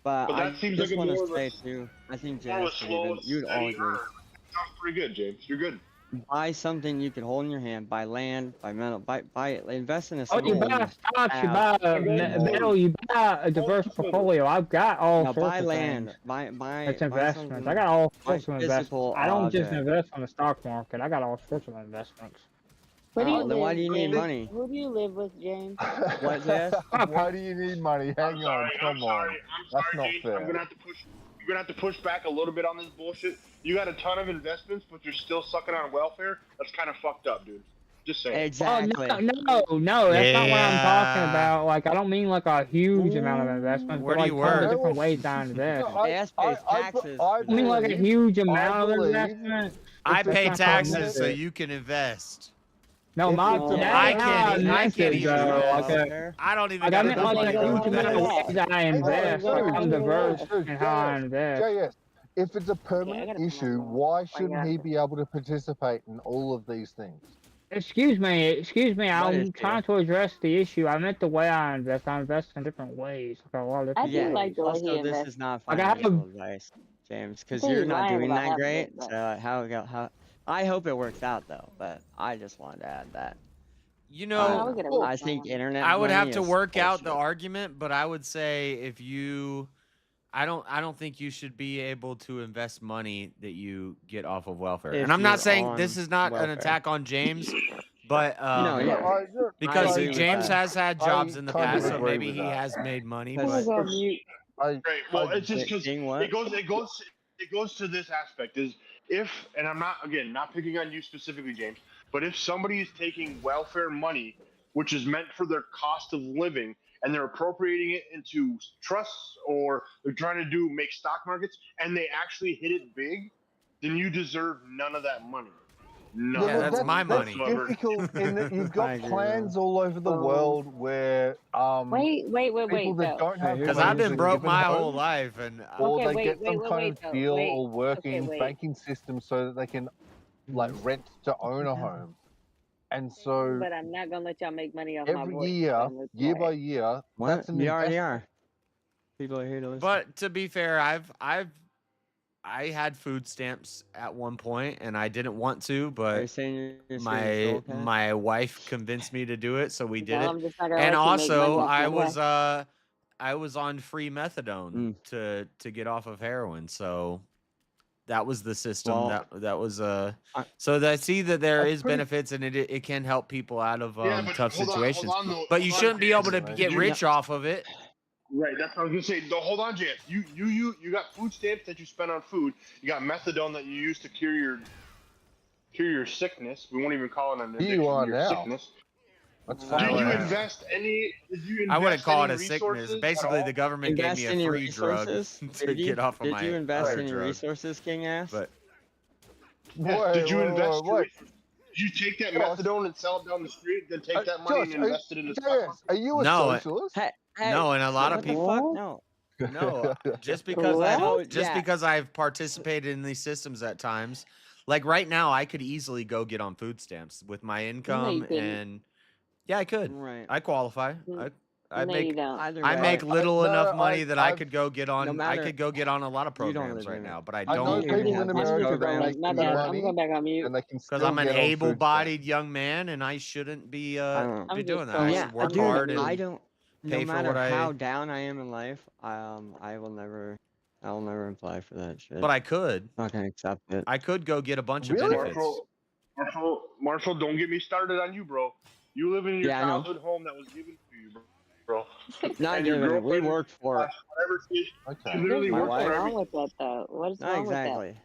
But But I that seems just like a want to more of a- say too, I think more of a Jazz slow, you'd all steady agree. earn. Sounds pretty good, James. You're good. Buy something you can hold in your hand. Buy land. Buy metal. Buy it. Invest in a Oh, you single buy one. stocks, you buy metal, you buy a diverse portfolio. I've got all Now sorts buy of land. things. Buy It's buy investments. something. I got all buy sorts of investments. physical I don't just object. invest on the stock market. I got all sorts of investments. Where do you Then live, why do you need James? money? Who do you live with, James? What, Jess? Why do you need money? Hang on, come on. That's not James. fair. I'm gonna have to push. You're gonna have to push back a little bit on this bullshit. You got a ton of investments, but you're still sucking on welfare. That's kind of fucked up, dude. Just saying. Exactly. Oh, no, that's not what I'm talking Yeah. about. Like, I don't mean like a huge amount of investment, Where but do you like tons of work? different ways I invest. No, Yes, pays taxes. I I mean, like a believe- huge I amount of believe investment. I If it's pay a taxes so permanent- you can invest. No, If my it's a that's I not can't. how I invest can't is, even though. invest. Like, I don't even I got meant enough like money a to huge amount of invest. ways I invest. Like, I'm diverse Dude, in how I invest. JS, if it's a permanent issue, why shouldn't he be able to participate in all of these things? Excuse me, What I'm issue? trying to address the issue. I meant the way I invest. I invest in different ways. Like a lot of I different do Yeah. ways. like the way Also, he this invests. is not Like, I have- financial advice, James, because think you're he's not lying doing about that half of great. it, but- So how I hope it works out though. But I just wanted to add that. You I'll know, get it I worked think out. internet. I would have money to is work out the bullshit. argument, but I would say if you, I don't think you should be able to invest money that you get off of welfare. If And I'm not you're saying this on is not an welfare. attack on James, but No, yeah. because agree with James that. has had jobs in the kind of past, so agree maybe with he that. has made money. I'm gonna But go mute. Right. Well, it's just because King what? it goes to this aspect is if, and I'm not picking on you specifically, James, but if somebody is taking welfare money, which is meant for their cost of living, and they're appropriating it into trusts or they're trying to make stock markets, and they actually hit it big, then you deserve none of that money. No, Yeah, that's my money. whatsoever. Difficult in that you've I got agree with plans all over the world where Wait, people that though. don't have because plans I've been are broke given my whole homes, life, and or Okay, they wait, get some wait, kind wait, of though. deal Wait. or working Okay, wait. banking system so that they can like rent to own a home. And so But I'm not gonna let y'all make money off my every voice. year, so let's year play by it. year, What? that's an You already investment. are. People are here to listen. but to be fair, I had food stamps at one point, and I didn't want to, Are you but saying you're scared of soul cat? my wife convinced me to do it, so we did No, it. I'm just not gonna And let you make also, money off my wife. I was on free methadone to get off of heroin, so that was the system. Well, that was I- so that I see that there That's is pretty- benefits, and it can help people out of Yeah, but tough hold on situations. though. But you Hold on, shouldn't be able James. to get rich off of it. Right, that's what I was gonna say. No, hold on, JS. You got food stamps that you spend on food. You got methadone that you use to cure your sickness. We won't even call it an addiction. You are your now. sickness. That's I Did you wouldn't- invest any? I wouldn't call it a any sickness. resources Basically, at the all? government gave invest me a any free drug resources? to get off of Did my you invest other any drug. resources, King Ass? But Yeah, did you invest? Wait. Did you take that Josh. methadone and sell it down the street? Then take that money Josh, and invest it in the stock JS, market? are you a No, socialist? no, and a lot of what people. the fuck? No. No, just because What? because I've participated in these systems at times, like right now, I could easily go get on food stamps with my income, couldn't. and yeah, I could. Right. I qualify. I No, make you don't. Either I way, make little enough money that I I've- could go get on. No I matter- could go get on a lot of You don't programs live right in it. now, but I I know don't people in have these America that programs. make My good bad. I'm money going back on mute. and they can because still I'm an get on food able-bodied young man, and I shouldn't be I'm be just doing that. throwing I it Yeah, should work dude, hard and I don't. pay No for matter what I. how down I am in life, I will never apply for that shit. But I could. I'm not gonna accept it. I could go get a bunch of Really? benefits. Marshall, don't get me started on you, bro. You live in your Yeah, I know. childhood home that was given to you, bro. Not And your given it. We girlfriend, worked for it. Whatever she Okay. literally My worked wife. for What's wrong everything. with that, though? What is Not wrong with that? exactly.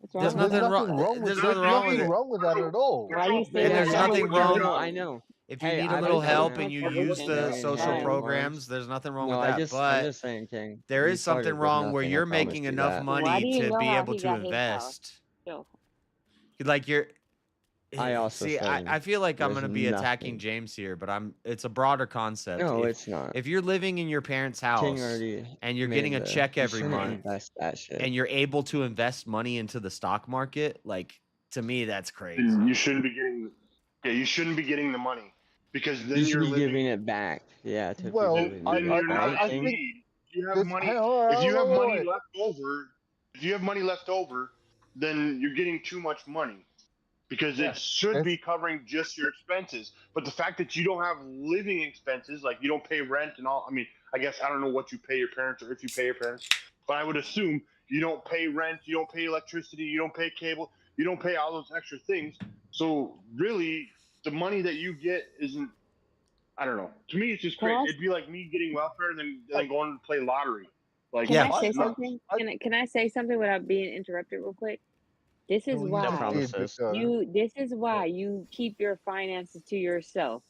What's wrong There's with nothing that? wrong. with There's that. nothing wrong with it. wrong with that at all. Why do you say And that? there's nothing wrong. I know. If you Hey, need a I've little been help talking and you to use a the million social times. programs, there's nothing wrong No, with that. I'm But just saying, King. there You is something started with wrong where nothing, I you're promise making you enough that. Why money do you to know be how able he to got his invest. Yo, Like you're. I also See, studied. I feel like I'm There's going to be attacking nothing. James here, but it's a broader concept. No, if, it's not. If you're living in your parents' King house already and you're made getting a the- check you every shouldn't month invest that shit. and you're able to invest money into the stock market, like to me, that's crazy. You shouldn't be getting. Yeah, you shouldn't be getting the money because then You should you're be living. giving it back. Yeah, to Well, people who Then need it, you're not right, I in King? think need. If you have this- money, hey, hold on, if you have hold on, money wait. left over, then you're getting too much money because it should be covering just your expenses. But the fact that you don't have living expenses, like you don't pay rent and all. I mean, I guess I don't know what you pay your parents or if you pay your parents, but I would assume you don't pay rent, you don't pay electricity, you don't pay cable, you don't pay all those extra things. So really, the money that you get isn't. I don't know. To me, it's just Can crazy. I- It'd be like me getting welfare and then going to play lottery. Like, Can I say no. something? Can I say something without being interrupted real quick? This is why this is why you keep your finances to yourself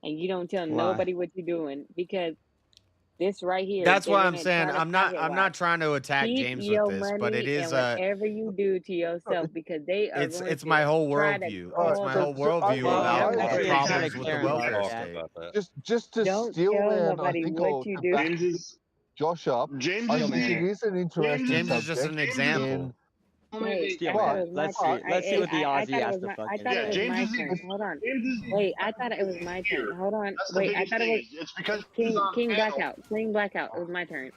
and you don't tell Why? nobody what you're doing, because this right here. That's they're what I'm gonna saying. try to I'm not pocket-watch. trying to attack Keep James your with this, but it money is and whatever you do to yourself, because they are going it's to my whole try to worldview. It's cause my a- whole worldview about the problems with the welfare state. Just to Don't steal tell man, I nobody think what I'll you to do. back Josh up. James I is think it is an interesting James is just an subject example. in- Wait, Steal I thought man. it was my Let's turn. see. Let's see what the I Aussie thought it has was to my. I fucking thought it was say. my turn. Hold on. Wait, I thought it was my turn. Hold on. That's the Wait, I biggest thought it thing. was It's because he's on King panel. Blackout. King Blackout. It was my turn.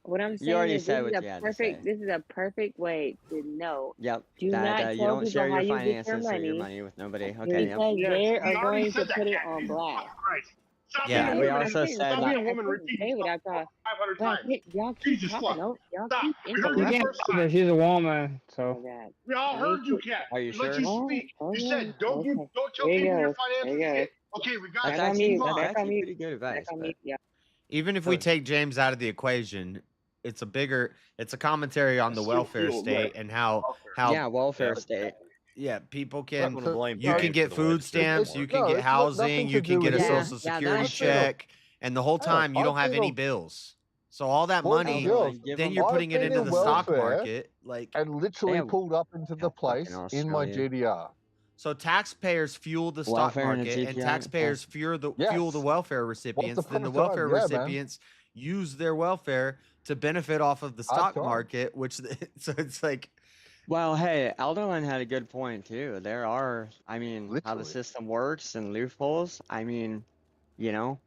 What I'm You saying already is said what you had to say. this is a perfect way to know. Yep. Do that not you tell don't people share how your you get your finances or your money, money with nobody. Okay. Yep. because they we are already going to said that, put it Cat. on Jesus blast. fucking Christ. Stop Yeah, being a we woman. also said Stop that. being a I woman. couldn't Repeat say what I yourself thought. 500 But I times. keep, y'all keep Jesus talking. fuck. No, y'all Stop. keep We heard you You the can't first because time. she's a woman, so. Oh God. We all I heard need you, to- Cat. Are you Let sure? you Oh, speak. oh, You yeah. said don't Okay. tell There you people your go. finances There you yet. Okay, we got That's it. Back on actually mute. that's Back on actually mute. pretty good Back advice. on But mute. Yeah. Even if we take James out of the equation, it's a commentary on the Still welfare fuel, state right. and how yeah, welfare state. people I'm can not gonna blame you can James get for the way food the state stamps, works. you can No, get it's not- housing, nothing you to can do get a with it. social Yeah, security that's check, and the whole Hang on, time you I've don't have been any on- bills. So all that Boys and money, girls, give then them- you're I've putting it been into in the stock welfare market. Like, and literally Yeah, pulled up into the place fucking in my Australia. GDR. so taxpayers fuel the stock Welfare and a market, and GPI? taxpayers fuel the Yes. welfare recipients. Then upon the a time, welfare yeah, man. recipients use their welfare to benefit off of the stock times. market, which so it's like, Well, hey, Alderman had a good point too. There are, I mean, how the Literally. system works and loopholes. I mean, you know,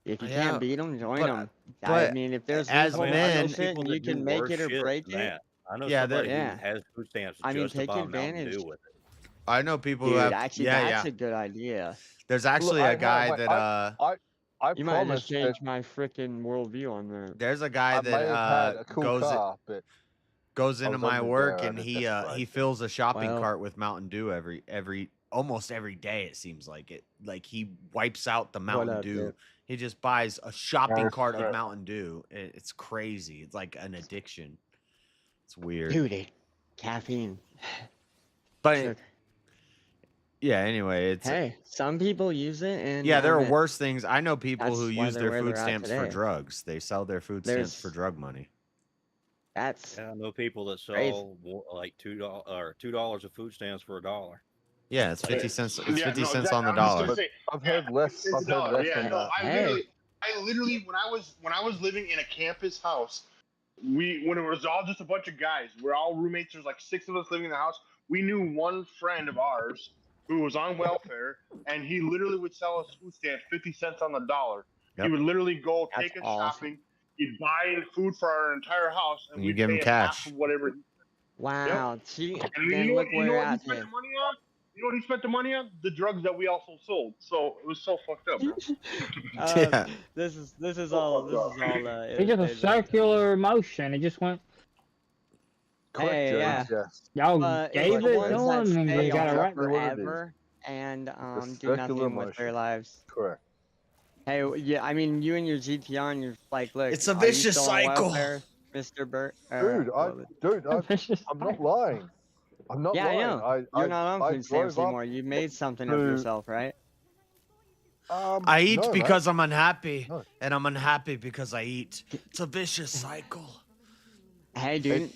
if you Yeah, can't beat them, join but- them. I but mean, if there's as loopholes men- to I know bullshit and you can make it or break it, I know Yeah, somebody yeah. who has food stamps I mean, just to take buy Mountain advantage. Dew with it. I know people who Dude, have. actually, yeah, that's yeah. a good idea. There's actually a guy that I You might have just promised that changed my freaking worldview on that. there's a guy I may have had that a cool goes car, but goes I into was my under work there and at a he desperation. fills a shopping Well- cart with Mountain Dew almost every day. It seems like it. Like he wipes out the Mountain up, Dew. dude? He just buys a shopping That's cart of right. Mountain Dew. It's crazy. It's like an addiction. It's weird. Dude, caffeine. But Sugar. yeah. Anyway, it's Hey, some people use it, and yeah. There are it- worse things. I know people That's who why use they're their where food they're at stamps for today. drugs. They sell their food stamps for There's- drug money. That's Yeah, I know people that Crazy. sell like $2 of food stamps for $1. Yeah, it's 50 cents. It's Yeah, 50 no, cents exactly. on the I was just dollar. gonna say, I've heard less. it's I've a heard dollar. less Yeah, than no, that. I literally, when I was living in a campus house, when it was all just a bunch of guys, we're all roommates. There's like 6 of us living in the house. We knew one friend of ours who was on welfare, and he literally would sell us food stamps 50 cents on the dollar. Yep. He would literally go That's take us awesome. shopping. He'd buy food for our entire house, and And you we'd give him pay cash. half of whatever. wow. See, And then you know look what? You where know you're what he at spent today. the money on? You know what he spent the money on? The drugs that we also sold. So it was so fucked up, bro. Yeah. This is all. It's just a circular motion. It just went. Correct, Hey, James, yeah. yes. Y'all But gave it's it the to ones that him, and stay they got it on right. Exactly what it is. forever and do circular nothing with their motion. lives. Correct. Hey, yeah, I mean, you and your GTR, and you're like, look, It's a are you vicious still on cycle. welfare, Mr. Burt? I'm not lying. I'm not Yeah, I lying. know. You're not on I food stamps drove up anymore. You made something of to- yourself, right? I eat no, because mate. I'm unhappy, No. and I'm unhappy because I eat. It's a vicious cycle. Hey, dude,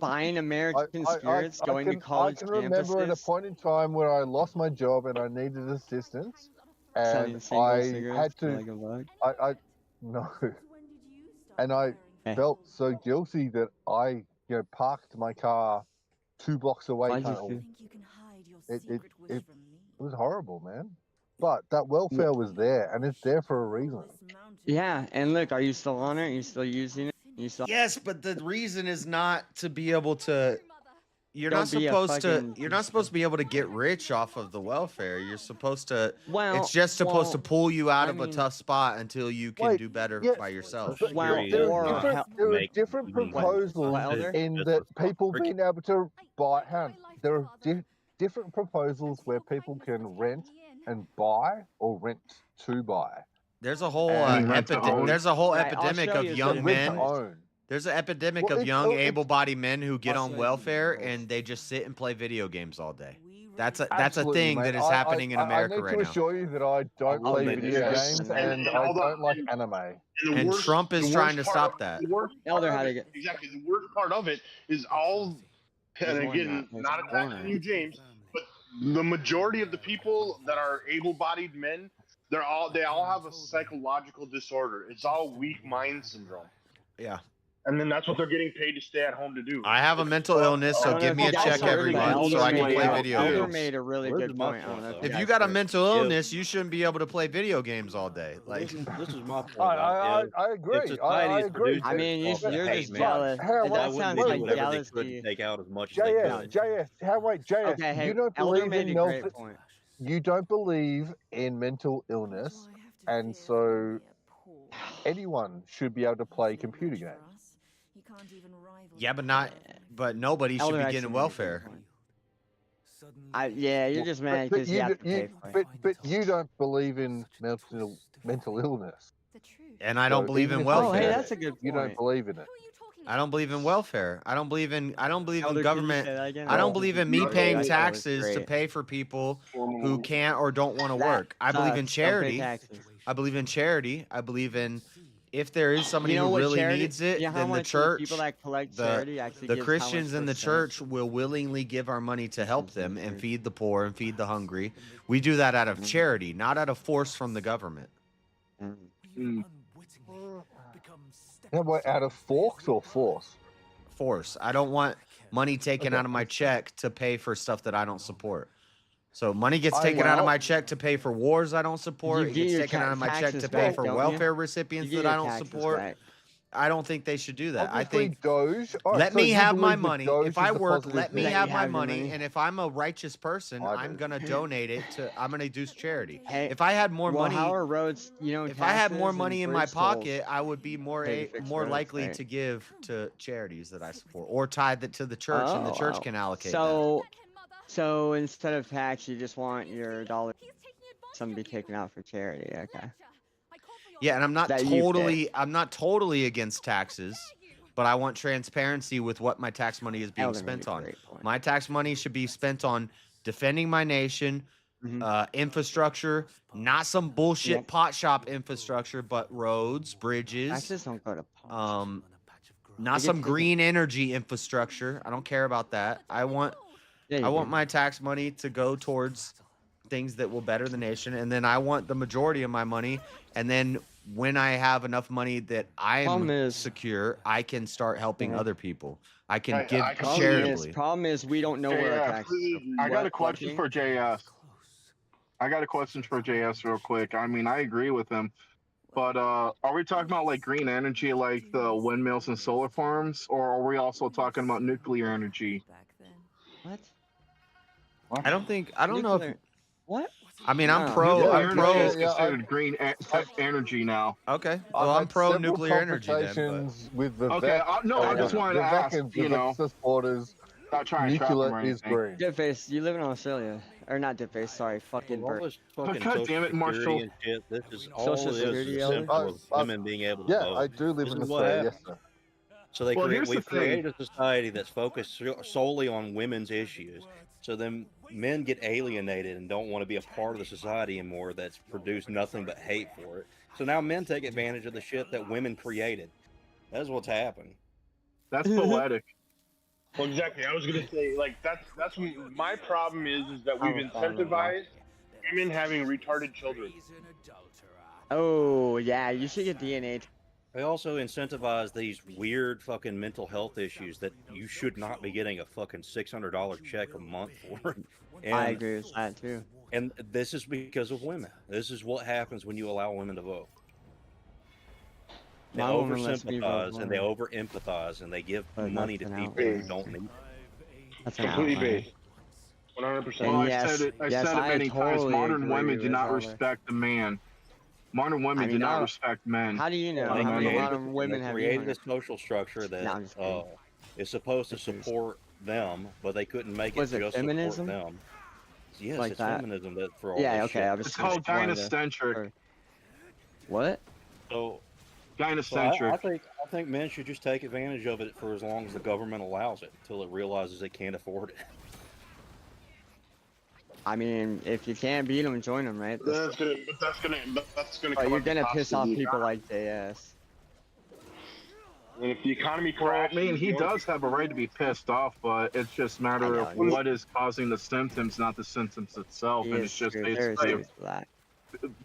buying American spirits, going to college I can remember at a campuses, point in time where I lost my job and I needed assistance, selling and single I cigarettes had for to. like $1. I no, and I Hey. felt so guilty that I parked my car 2 blocks away. Why'd you Kind of, feel- it was horrible, man. But that welfare was there, and it's there for a reason. Yeah, and look, are you still on it? Are you still using it? You still Yes, but the reason is not to be able to. You're Don't not be a supposed to. fucking You're not supposed to be able to get rich off of the welfare. You're supposed to. Well, it's just supposed to pull you out I of a mean- tough spot until you can Wait, do better yeah, by yourself. But Well, there or are different proposals Elder? in that people being able to buy. There are different proposals where people can rent and buy or rent to buy. There's a whole And there's a whole Right, epidemic of Australia's young the rent to men. own. There's an epidemic Well, of young, it's able-bodied men who get on Australia's welfare the and they just sit and play video games all day. That's a absolutely, thing mate. that is happening in America I need right to now. assure you that I don't play they video Yes. games And and I hold on. don't like anime. And Trump is trying to stop that. The worst Elder, part how of to it, get- exactly. The worst part of it is all, and There's again, one not that- there's attacking one. you, James, but the majority of the people that are able-bodied men, they all have a psychological disorder. It's all weak mind syndrome. Yeah. And then that's what they're getting paid to stay at home to do. I have a mental illness, I so don't give know me a if you guys check heard, every but month so I can Elder play made- video Elder games. made a really Where's good my point. I don't know point, if though? If guys you got a heard. mental illness, you shouldn't be able to play video games all day. Like, This is my point. I agree. If society I is agree. producing I mean, itself you're to just hate jealous. man, Hey, That wait, why wouldn't sounds they do like whatever jealousy. they could to take out as much as they could? JS, Okay, you don't Elder believe made in a great point. you don't believe in mental illness, and so anyone should be able to play computer games. yeah, but nobody should Elder be actually getting made a good welfare. point. Yeah, you're just mad because you have to pay for it. but you don't believe in mental illness. And I don't So believe even in if they Oh, hey, welfare. that's a good You point. don't believe in it. I don't believe in welfare. I don't believe in Elder, can you government. say that again? I don't believe in me No, paying that was taxes to great. pay for people who can't or don't want to That work. I believe in sucks. Don't pay charity. taxes. I believe in charity. I believe in if there is somebody You know who what really charity? needs it, Yeah, how then the much church, people that collect the charity actually gives how much Christians in the percent? church will willingly give our money to help them and feed the poor and feed the hungry. We do that out of charity, not out of force from the government. How about out of forks or force? Force. I don't want money taken out of my check to pay for stuff that I don't support. So money gets taken out of my check to pay for wars I don't support. You It get gets your taken out of my check taxes to pay back, for don't you? welfare recipients You get that I your don't taxes support. back. I don't think they should do that. I Obviously, think Doge. All right, let so me you have my believe that money. Doge If I is a work, positive let me thing? have you my have your money. money. And if I'm a righteous person, I I'm do. gonna donate it to. I'm gonna do charity. Hey, If I had more well, money, how are roads? You know, if I had more taxes money and in my bridge tolls pocket, I would be more pay to fix more roads, likely right? to give to charities that I support, or tithe it to the church, and the church wow. can allocate that. So instead of tax, you just want your dollar some be taken out for charity. Okay. Yeah, and I'm not That you totally against taxes, but I want transparency with what my tax money is being Elder made spent a on. great point. My tax money should be spent on defending my nation, infrastructure, not some bullshit Yep. pot shop infrastructure, but roads, bridges, Taxes don't go to pot. not They some get green energy infrastructure. I don't care about that. I want Yeah, you I want do. my tax money to go towards things that will better the nation, and then I want the majority of my money, and then when I have enough money that Problem I'm is- secure, I can start helping Yeah. other people. I can I- give I charitably. Problem is we don't know where our taxes. I got a what question for JS. I got a question for JS real quick. I mean, I agree with him, but are we talking about like green energy, like the windmills and solar farms, or are we also talking about nuclear energy? What? I don't know if Nuclear- What? I mean, I'm No. pro. Nuclear I'm energy pro. is considered green energy now. Okay. I've Well, I'm had pro several nuclear energy then. But conversations with the Okay, vet, I just wanted to the vet ask, and you know, supporters. not trying to trap them or Nuclear is anything. green. Deadface, you live in Australia. Or not Deadface, sorry. Fucking All Bert. this fucking God social damn it, security Marshall. and shit. This is all Social it is security, a Elder? symbol of women being able to Yeah, vote. I do live This in is what Australia. Yes, happened. sir. So they Well, here's the we've thing. created a society that's focused solely on women's issues. So then men get alienated and don't want to be a part of the society anymore that's produced nothing but hate for it. So now men take advantage of the shit that women created. That's what's happened. That's poetic. Well, exactly. I was gonna say, like, that's my problem is that we've incentivized women having retarded children. Oh, yeah, you should get DNA. They also incentivize these weird fucking mental health issues that you should not be getting a fucking $600 check a month for. And, I agree with that, too. And this is because of women. This is what happens when you allow women to vote. They My woman lets me vote oversympathize and they more. over-empathize and they give But money to that's an people who don't need it. That's an Completely outlier. based. 100%. And Well, yes, I said it. I yes, said it I many times. totally Modern agree women do with not Elder. respect the man. Modern women I do mean, not no. respect men. How do you know? They How many created- modern women they have you created hung this social structure that No, I'm just kidding. is supposed to support them, but they couldn't make it Was it just feminism? support them. Yes, like it's that. feminism that for all Yeah, this okay. shit. I was It's just called wanted to- gynocentric. or- What? So Gynocentric. I think men should just take advantage of it for as long as the government allows it, until it realizes they can't afford it. I mean, if you can't beat them, join them, right? That's gonna But come you're at the gonna cost piss of off the people economy. like JS. And if the economy Well, I crashes, mean, he the only does have a right to be pissed off, but it's just a matter of know, what is causing the symptoms, not the symptoms itself. He And is it's just screwed. There is basically truth to that.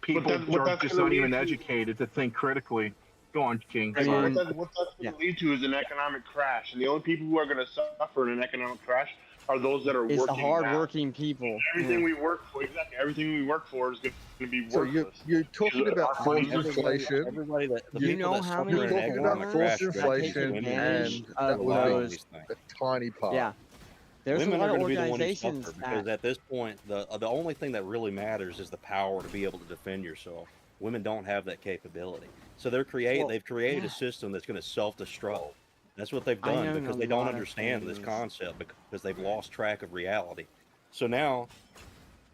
people what are that's just gonna not even lead to- educated to think critically. Go on, King. I Sorry. mean, what that's going to lead to is an economic crash, and the only people who are going to suffer in an economic crash are those that are It's working the now. hard-working people. Everything we work for, exactly. Everything we work for is going to be So worthless. you're talking Because about our forced wages- inflation. Everybody that the You people know that how suffer many in an You're talking about economic forced crash are gonna be take inflation, advantage and of that would those. be a tiny part. Yeah. There's Women a are lot of going to be the ones who organizations suffer, because that at this point, the only thing that really matters is the power to be able to defend yourself. Women don't have that capability, so they've created yeah. a system that's going to self-destruct. That's what they've I done know because a they don't lot of understand this things. concept, because they've lost track of reality. So now,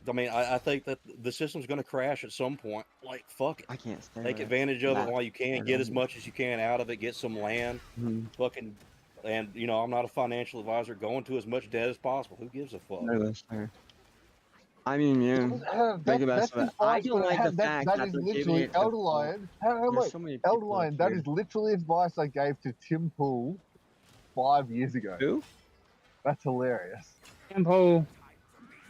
I mean, I think that the system's going to crash at some point. Like, fuck it. I can't stand Take it. advantage of Nah. it while you can. I Get as don't. much as you can out of it. Get some land. Mhm. Fucking, and you know, I'm not a financial advisor. Go into as much debt as possible. Who gives a fuck? No, that's fair. I mean, yeah. Make the best of it. I don't like the fact that that is they're giving literally it to Elder Lion. There's so many Elder people Lion, up that here. is literally advice I gave to Tim Pool 5 years ago. Who? That's hilarious. Temple.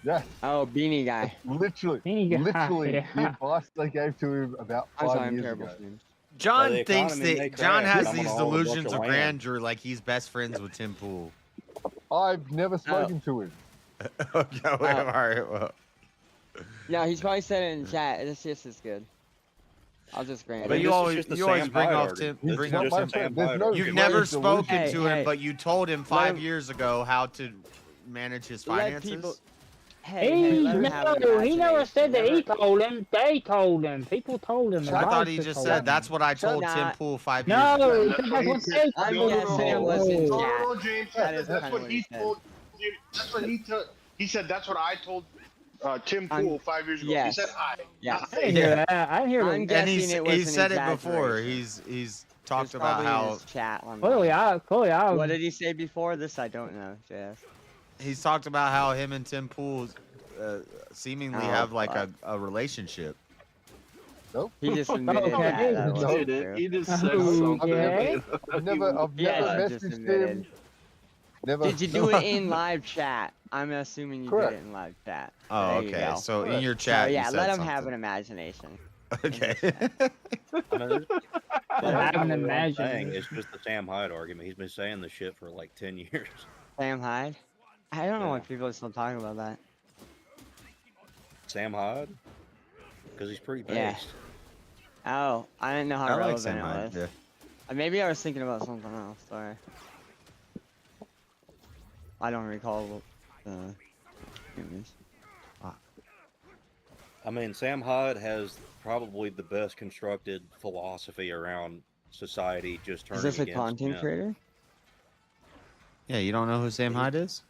Yes. Oh, beanie guy. Literally, Beanie guy, literally the yeah. advice I gave to him about I'm sorry, 5 I'm years terrible ago. for names. John the thinks economy may that John crash, has I'm gonna these own a bunch delusions of land. grandeur, like he's best friends with Tim Pool. I've never spoken to him. Okay, well, all right, well. Yeah, he's probably said it in chat. It's just as good. I'll just grant But it. you this is always just the you always Sam bring Hyde off argument. Tim. This Bring is up just Tim. the Sam There's Hyde no You've argument. never great spoken delusion. to him, Hey, but you told him let 5 him- years ago how to manage his Let finances. people. Hey, let him have an No, he never said that. He imagination. told him. They told him. People told him. The I thought he Bible just told said him. that's what I Shut told Tim up. Pool 5 years No, ago. that's what they I'm told guessing him. it was in No. chat. No, James. That is That's kind of what what he he said. told. That's what he told. He said that's what I told Tim I'm- Pool 5 years ago. yes. He said I. Yes. not I they. didn't hear that. I didn't hear I'm that. And guessing he's it was he's an said it before. exaggeration. He's talked It's about probably in how his chat on Clearly, I. What did he say before this? I don't know, JS. he's talked about how him and Tim Pool seemingly Oh, have like fuck. a relationship. Nope. He just admitted Okay. that. That No. wasn't Did it? true. He just said Okay. something. I've never Yeah, just messaged admitted. him. Never. Did you do it in live chat? I'm assuming you Correct. did it in live chat. Oh, There you okay. go. So in Correct. your So chat, yeah, you said let him something. have an imagination. Okay. I mean, there's- Have an what I'm saying imagination. It's just the Sam Hyde argument. He's been saying this shit for like 10 years. Sam Hyde? I don't know why Yeah. people are still talking about that. Sam Hyde? Because he's pretty Yeah. based. Oh, I didn't know how I like relevant Sam it Hyde. was. Yeah. Maybe I was thinking about something else. Sorry. I don't recall the images. I mean, Sam Hyde has probably the best constructed philosophy around society just turning Is this a against content men. creator? Yeah, you don't know who Sam Hyde is?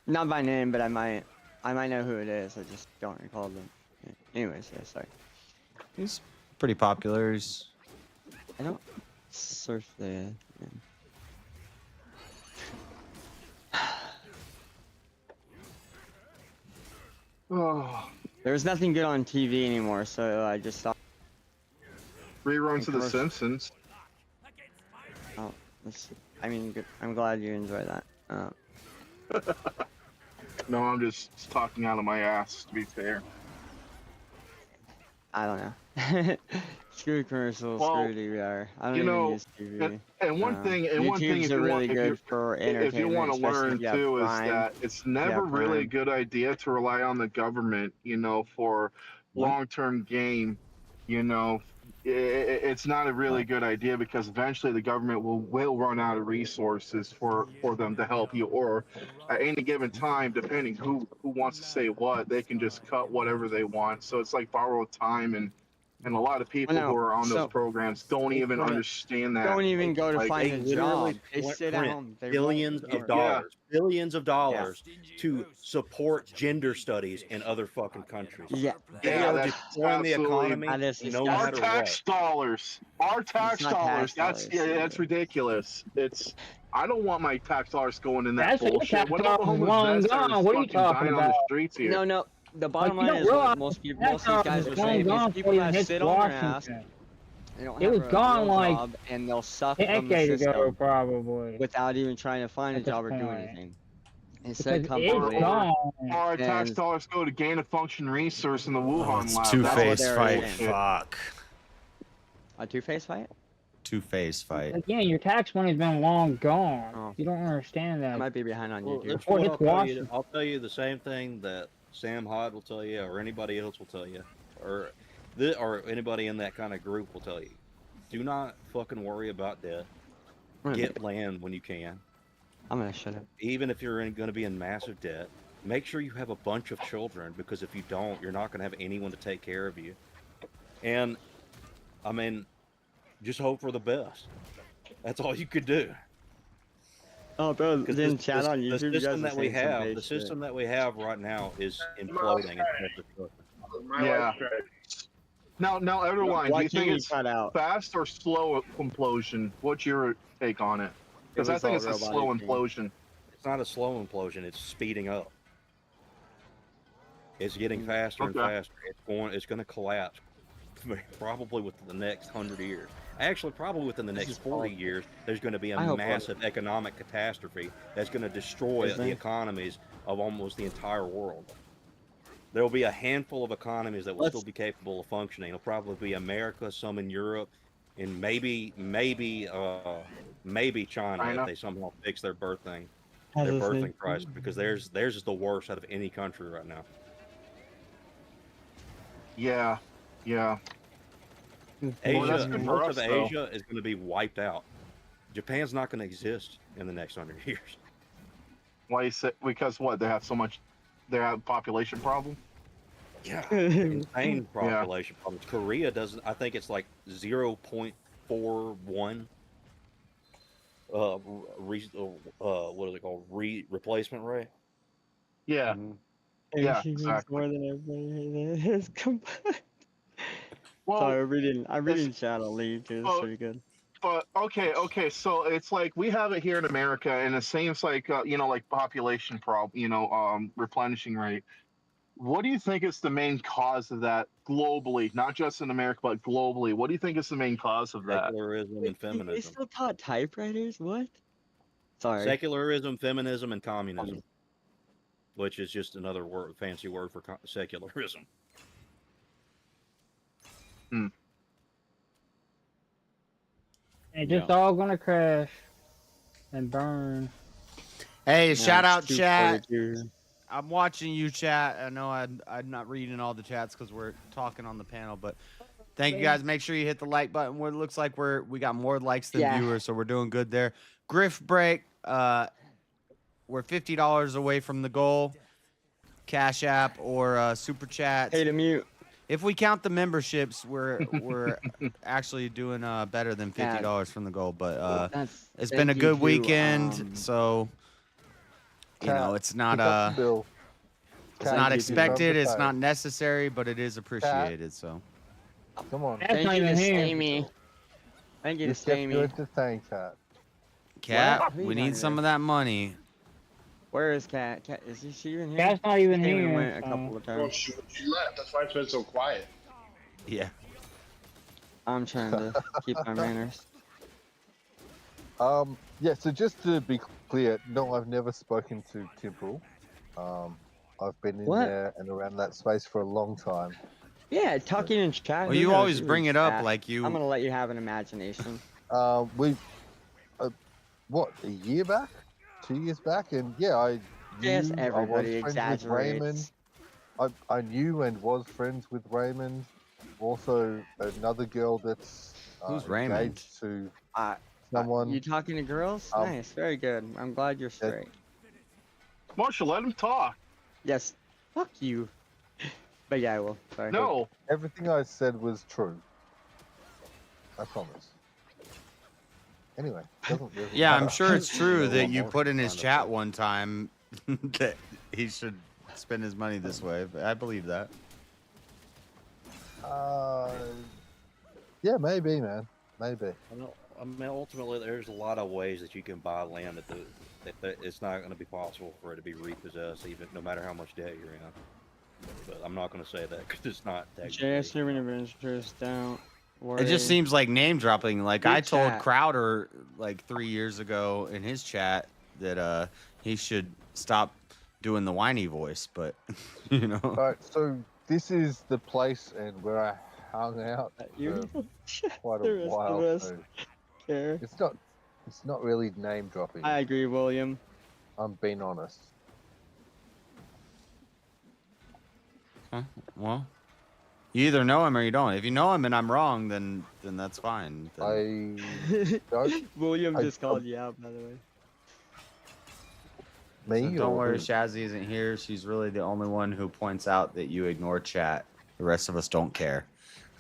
Not by name, but I might know who it is. I just don't recall them. Yeah. Anyways, yeah, sorry. He's pretty popular. He's I don't search the. Yeah. Oh, There was nothing good on TV anymore, so I just saw. reruns of The Commercial. Simpsons. Oh, I mean, good. I'm glad you enjoy that. No, I'm just talking out of my ass, to be fair. I don't know. Screw commercials, Well, screw DVR. I don't you even know, use TV. And one thing, YouTube's if are you really want, good for if entertainment. you want to especially learn if you have too, is Prime. that it's never really a Prime. good idea to rely on the government, for What? long-term gain. It's not a really good idea because eventually the government will run out of resources for them to help you, or at any given time, depending who wants to say what, they can just cut whatever they want. So it's like borrowed time, and and a lot of people who are on those programs don't even understand that. Don't even go to Like, find They a literally job. They sit at print home. They billions of dollars to support gender studies in other fucking countries. Yeah, They are destroying the economy no Our matter tax what. dollars. Our tax not dollars. tax That's ridiculous. I don't want my tax dollars going in that That's what your bullshit. tax What about the dollars homeless long vets that are gone. What are you fucking talking dying on the about? streets here? No. The bottom Like, you line don't is what realize most the people, most of these tax guys dollars are long saying is gone people before it that hits sit on their ass, Washington. they don't It have was a gone real like job, and they'll suck a from the decade ago, system probably. without even trying to find a At this job or do point. anything. Instead, Because come it's to gone. Or our tax and dollars go to gain of function research in the Wuhan It's lab. Two-Face they're fight. in. Fuck. A Two-Face fight? Two-Face fight. Again, your tax money's been long gone. Oh. You don't understand that. I might be behind on Well, YouTube. that's Before what it's I'll tell you. Washington. I'll tell you the same thing that Sam Hyde will tell you, or anybody else will tell you, or anybody in that kind of group will tell you. Do not fucking worry about debt. Get land when you can. I'm gonna shut up. Even if you're going to be in massive debt, make sure you have a bunch of children, because if you don't, you're not going to have anyone to take care of you. And I mean, just hope for the best. That's all you could do. Oh, bro, Because chat on YouTube. the system that we have right now is imploding. Yeah. Now, everyone, do Why you think can't you it's cut out? fast or slow implosion? What's your take on it? Because I think it's a slow implosion. It's not a slow implosion. It's speeding up. It's getting faster and faster. It's going to collapse, probably within the next 100 years. Actually, probably within the next 40 years, there's going to be a massive economic catastrophe that's going to destroy the economies of almost the entire world. There will be a handful of economies that will still be capable of functioning. It'll probably be America, some in Europe, and maybe China if they somehow fix their birthing price, because theirs is the worst out of any country right now. Yeah. Asia, most of Asia is going to be wiped out. Japan's not going to exist in the next 100 years. Why you say? Because what? They have so much. They have a population problem. Yeah, insane population problems. Korea doesn't. I think it's like 0.41. What is it called? Replacement rate. Yeah. Yeah. Exactly. More than everybody is combined. Well, sorry, I'm reading chat on leave too. It's pretty good. But okay. So it's like we have it here in America, and it seems like like population problem, replenishing rate. What do you think is the main cause of that globally, not just in America, but globally? What do you think is the main cause of that? Secularism and feminism. They still taught typewriters? What? Sorry. Secularism, feminism, and communism, which is just another fancy word for secularism. It's just all gonna crash and burn. Hey, shout out chat. I'm watching you chat. I know I'm not reading all the chats because we're talking on the panel, but thank you guys. Make sure you hit the like button. It looks like we got more likes than viewers, so we're doing good there. Griff break. We're $50 away from the goal. Cash App or super chat. Hey, to mute. If we count the memberships, we're actually doing better than $50 from the goal. But it's been a good weekend, so you know it's not it's not expected, it's not necessary, but it is appreciated. So come on, thank you to Sammy. Thank you to Sammy. Good to thank Cat. Cat, we need some of that money. Where is Cat? Cat, is she even here? Cat's not even Came and here. went a couple of times. Well, she left. That's why it's been so quiet. Yeah. I'm trying to keep my manners. Yeah. So just to be clear, no, I've never spoken to Temporal. I've been in there and around that space for a long time. Yeah, talking in chat. Well, you always bring it up like you. I'm gonna let you have an imagination. What, a year back? 2 years back? And yeah, Yes, everybody I was friends with Raymond. exaggerates. I knew and was friends with Raymond. Also, another girl that's Who's Raymond? engaged to someone. You talking to girls? Nice, very good. I'm glad you're straight. Marshall, let him talk. Yes. Fuck you. But yeah, I will. Sorry. No. Everything I said was true. I promise. Anyway, doesn't really Yeah, I'm matter. sure it's true that you more put in his kind of chat thing. one time that he should spend his money this way. But I believe that. Yeah, maybe, man. Maybe. I mean, ultimately, there's a lot of ways that you can buy land that it's not going to be possible for it to be repossessed, even no matter how much debt you're in. But I'm not going to say that because it's not technically. jsurbanadventures, don't worry. It just seems like name dropping. Like Good I told chat. Crowder like 3 years ago in his chat that he should stop doing the whiny voice, but you know. All right, so this is the place and where I hung out You for quite the a rest while. of us So care. it's not really name dropping. I agree, William. I'm being honest. Okay, well, you either know him or you don't. If you know him and I'm wrong, then that's fine. Then... I don't. William just called you out, by the way. Me? So don't or worry, who? Shazzy isn't here. She's really the only one who points out that you ignore chat. The rest of us don't care.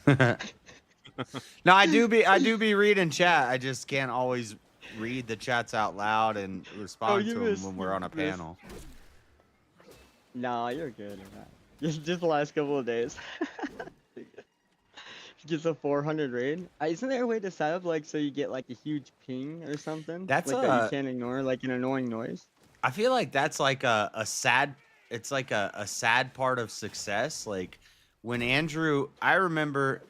No, I do be reading chat. I just can't always read the chats out loud and respond to them when we're on a panel. Nah, you're good. Just the last couple of days. Just a 400 raid. Isn't there a way to set up like so you get like a huge ping or something? That's like that you can't ignore, like an annoying noise. I feel like that's like a sad. It's like a sad part of success. Like when Andrew, I remember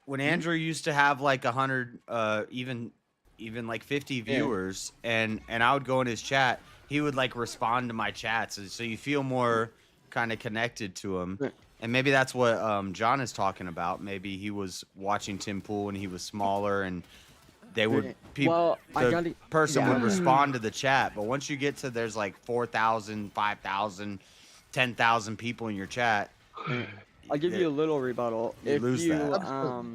when Andrew used to have like 100, even like 50 viewers, and I would go in his chat. He would like respond to my chats, and so you feel more kind of connected to him. And maybe that's what John is talking about. Maybe he was watching Tim Pool and he was smaller, and they would the person would respond to the chat. But once you get to there's like 4,000, 5,000, 10,000 people in your chat. I'll give you a little rebuttal. If lose you that.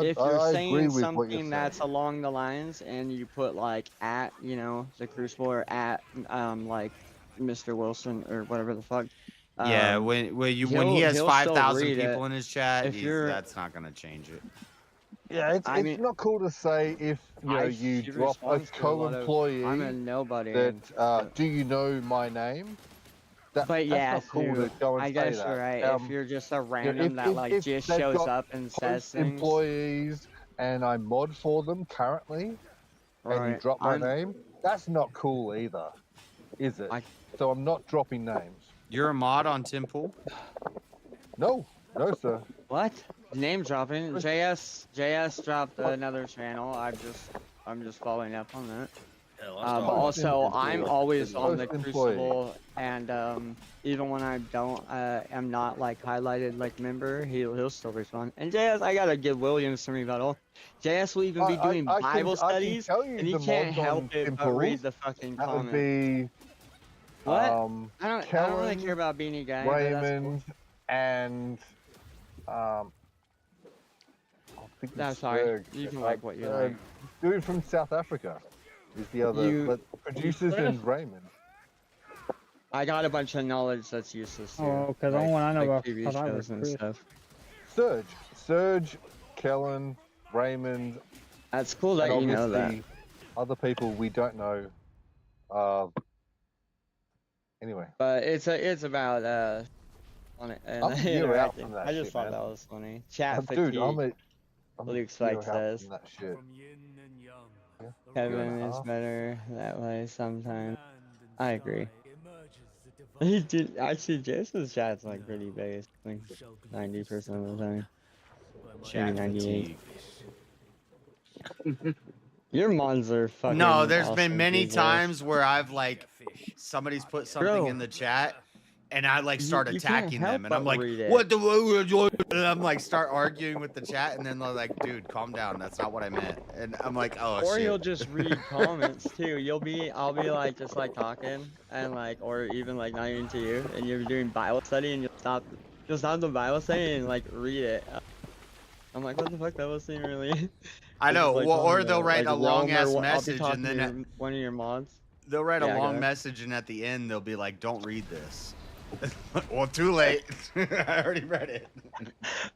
if I you're agree saying with what you're something saying. that's along the lines and you put like at, you know, the Crucible or at like Mr. Wilson or whatever the fuck. Yeah, when he has 5,000 people in his chat, that's not gonna change it. Yeah, it's not cool to say if you drop a co-employee. I'm a nobody. That do you know my name? But yeah, that's not cool to go and I say guess that. you're right. If you're just a random that like if just they've shows got up and says things. employees and I mod for them currently, and you drop my name, that's not cool either, is it? So I'm not dropping names. You're a mod on Tim Pool? No, sir. What? Name dropping? JS dropped another channel. I'm just following up on that. But also, I'm always on the Crucible, and even when I don't, am not like highlighted like member, he'll still respond. And JS, I gotta give Williams some rebuttal. JS will even be doing Bible studies, and he can't help it but read the fucking comments. That would be what? I don't really care about Beanie Guy. Raymond, and No, sorry. You can like what you like. Dude from South Africa is the other. But producers and Raymond. I got a bunch of knowledge that's useless here. Oh, because all I know about TV shows and stuff. Serge, Kellen, Raymond. That's cool that you know that. Other people we don't know. Anyway. But it's about on it. Interacting. I just thought that was funny. Chat fatigue. Dude, Luke Spike says. That shit. Kevin is better that way sometimes. I agree. He did actually. Jason's chat's like pretty basic, like 90% of the time. Chat 98. Your mods are fucking. No, there's awesome been many people. times where I've like somebody's put something in the chat and I like start attacking them and I'm like, what the and I'm like start arguing with the chat and then they're like, dude, calm down, that's not what I meant. And I'm like, oh Or shit. you'll just read comments too. I'll be like just like talking and like, or even like not even to you, and you're doing Bible study and you'll stop the Bible study and like read it. I'm like, what the fuck? That wasn't really. I know, like, or they'll write like a long ass I'll be message talking and to then one of your mods. they'll write a Yeah, long message and at the end they'll be like, don't read this. Well, too late. I already read it.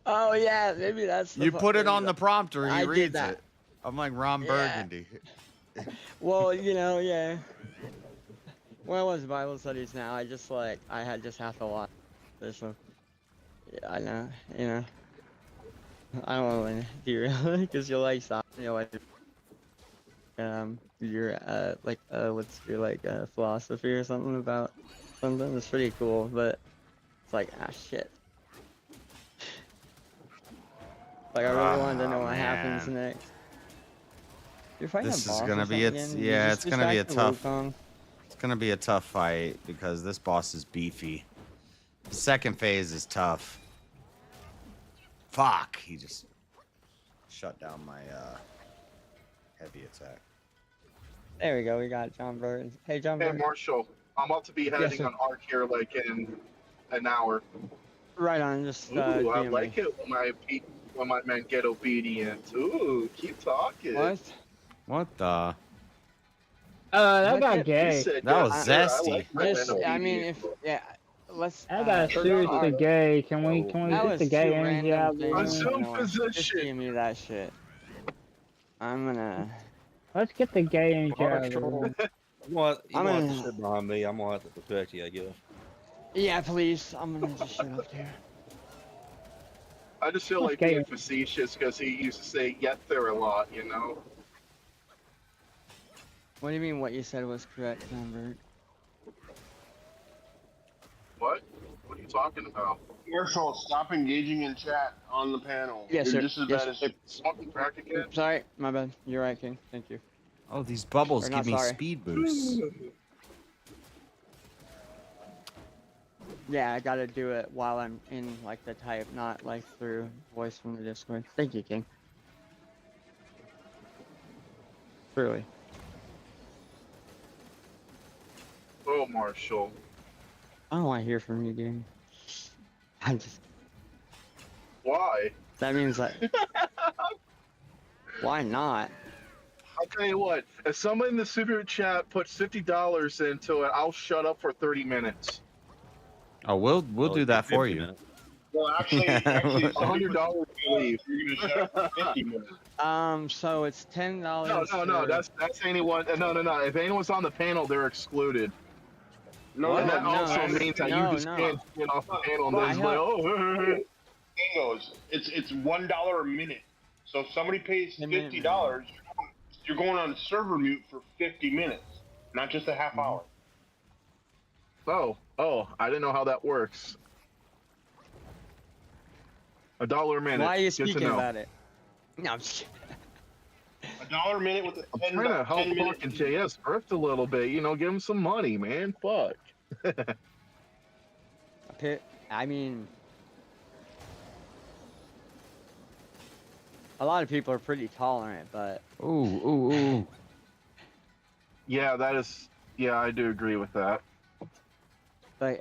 Oh yeah, maybe that's. You put it on the prompter. He I did reads that. it. I'm like Ron Burgundy. Well, yeah. When I was in Bible studies now, I just have to watch this one. Yeah, I know, I don't want to derail because you'll like stop, your what's your philosophy or something about something. It's pretty cool, but it's like shit. Like I really wanted to know what happens next. You're fighting This a boss is gonna or be something? it's gonna be a tough. Wukong? It's gonna be a tough fight because this boss is beefy. The second phase is tough. Fuck! He just shut down my heavy attack. There we go. We got John Burton. Hey, John Hey, Burton. Marshall, I'm about to be heading sir. on ARC here like in an hour. Right on. Just Ooh, I DM like me. it when my men get obedient. Ooh, keep talking. What? What the? That got You gay. said That was yes, sir. I zesty. like my men I mean, obedient. let's. That got turn seriously on- gay. Can we That get was the gay two energy random out of the room? things. Assume Just position. give me that shit. I'm gonna. Let's get the gay energy out of the room. You want I'm to gonna- sit behind me. I'm gonna have to protect you, I guess. Yeah, please. I'm gonna just shut up here. I just feel like Okay. being facetious because he used to say "yet there" a lot, you know. What do you mean? What you said was correct, John Burton? What? What are you talking about? Marshall, stop engaging in chat on the panel. Yes, You're sir. just as Yes, bad as sir. Smoking crack again? Sorry, my bad. You're right, King. Thank you. Oh, these bubbles Or give not me sorry. speed boosts. Yeah, I gotta do it while I'm in the type, not through voice from the Discord. Thank you, King. Truly. Oh, Marshall. I don't want to hear from you, dude. I'm just. Why? That means why not? I'll tell you what. If someone in the super chat puts $50 into it, I'll shut up for 30 minutes. Oh, we'll do that for you. Well, actually, $100 to leave. You're gonna shut up for 50 minutes. So it's $10. No. That's anyone. No. If anyone's on the panel, they're excluded. No, and no, that no, also no, means that no, you just no. can't get off the panel and then it's like, oh. Goes. It's $1 a minute. So if somebody pays $50, you're going on server mute for 50 minutes, not just a half hour. Oh, I didn't know how that works. $1 a minute. Why are you Good to speaking know. about it? No, I'm just kidding. $1 a minute with a I'm trying to help 10 minute. fucking JS Grift a little bit. Give him some money, man. Fuck. I mean, a lot of people are pretty tolerant, but Ooh. Yeah, that is. Yeah, I do agree with that. but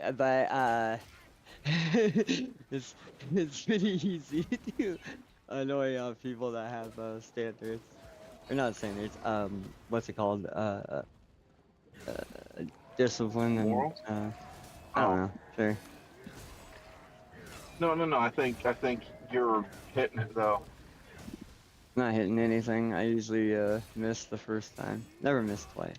it's pretty easy to annoy people that have standards, or not standards. What's it called? Discipline and Moral? I don't know. Sure. No. I think you're hitting it though. Not hitting anything. I usually miss the first time. Never miss twice.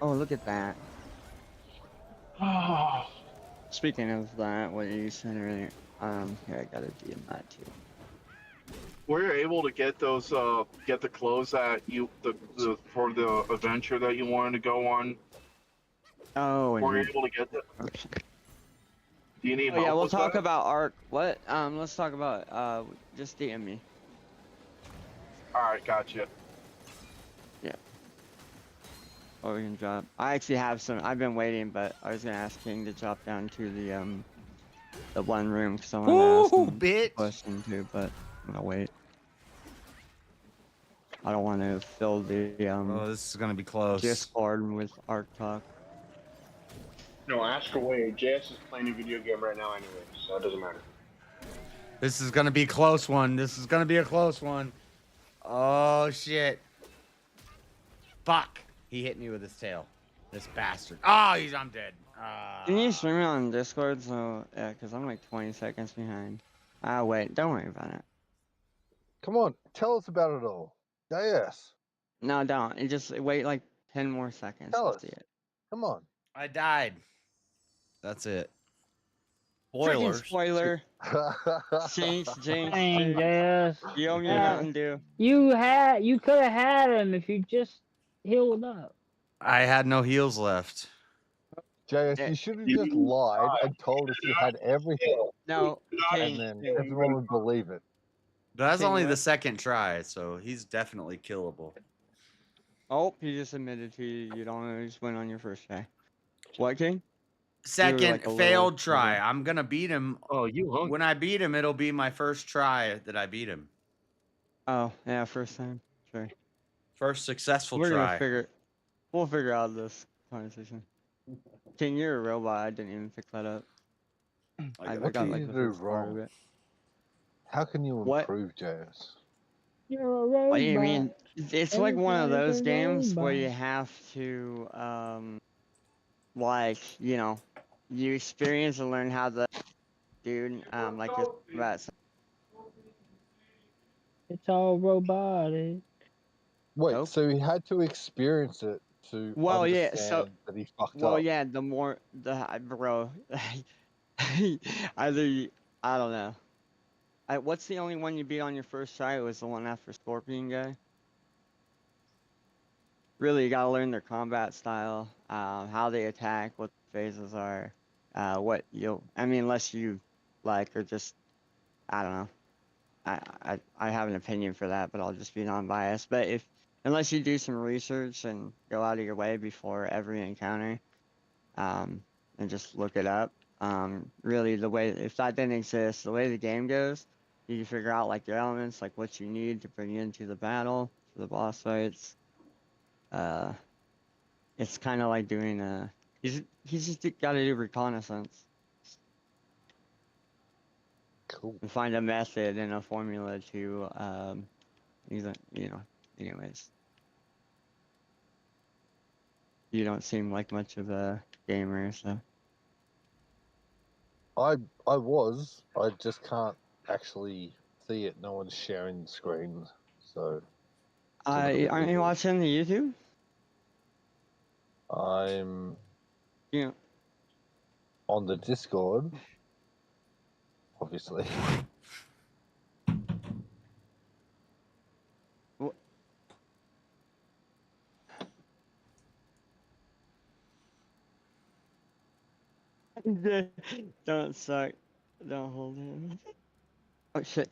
Oh, look at that. Speaking of that, what you said earlier, here I gotta DM that too. Were you able to get those get the clothes that you for the adventure that you wanted to go on? Oh, Were you able to get that? Do you need Oh help yeah, we'll with talk that? about ARC. What? Let's talk about just DM me. All right, gotcha. Yeah. Or we can drop. I actually have some. I've been waiting, but I was gonna ask King to drop down to the one room because I want to ask him a question too, but I'm gonna wait. I don't want to fill the Oh, this is gonna be close. Discord with ARC talk. No, ask away. JS is playing a video game right now anyway, so it doesn't matter. This is gonna be a close one. This is gonna be a close one. Oh shit! Fuck! He hit me with his tail. This bastard. Oh, I'm dead. Can you stream it on Discord? So yeah, because I'm like 20 seconds behind. Wait, don't worry about it. Come on, tell us about it all. JS. No, don't. You just wait like 10 more seconds. Tell I'll us. see it. Come on. I died. That's it. Freaking Spoilers. spoiler. Jinx. Dang, Jazz. You owe me a Mountain Dew. You could have had him if you just healed up. I had no heals left. JS, you should have just lied and told us you had everything. No, and then everyone would believe it. But that's only the second try, so he's definitely killable. Oh, he just admitted to you. You don't just went on your first try. What, King? Second like a failed little- try. I'm gonna beat him. Oh, you hung. When I beat him, it'll be my first try that I beat him. Oh, yeah, first time. Sure. First successful We'll try. figure out this conversation. King, you're a robot. I didn't even pick that up. I What got do like you the do first part of wrong? it. How can you What? improve, JS? You're a robot. What do you mean? It's like one of those Everybody's a games where robot. you have to, like, you know, you experience and learn how the dude, like this about. It's all robotic. Wait, Nope. so he had to experience it to Well, yeah, understand so- that he fucked Well, up. yeah, the more bro, either I don't know. What's the only one you beat on your first try? It was the one after Scorpion guy. Really, you gotta learn their combat style, how they attack, what the phases are, what you'll. I mean, unless you like, or just, I don't know. I have an opinion for that, but I'll just be non-biased. But unless you do some research and go out of your way before every encounter, and just look it up, really the way, if that didn't exist, the way the game goes, you can figure out like your elements, like what you need to bring you into the battle for the boss fights. It's kind of like doing he's just got to do reconnaissance. Cool. And find a method and a formula to, anyways. You don't seem like much of a gamer, so. I was. I just can't actually see it. No one's sharing the screen, so. Aren't you watching the YouTube? I'm Yeah. on the Discord, obviously. Don't suck. Don't hold him. Oh shit.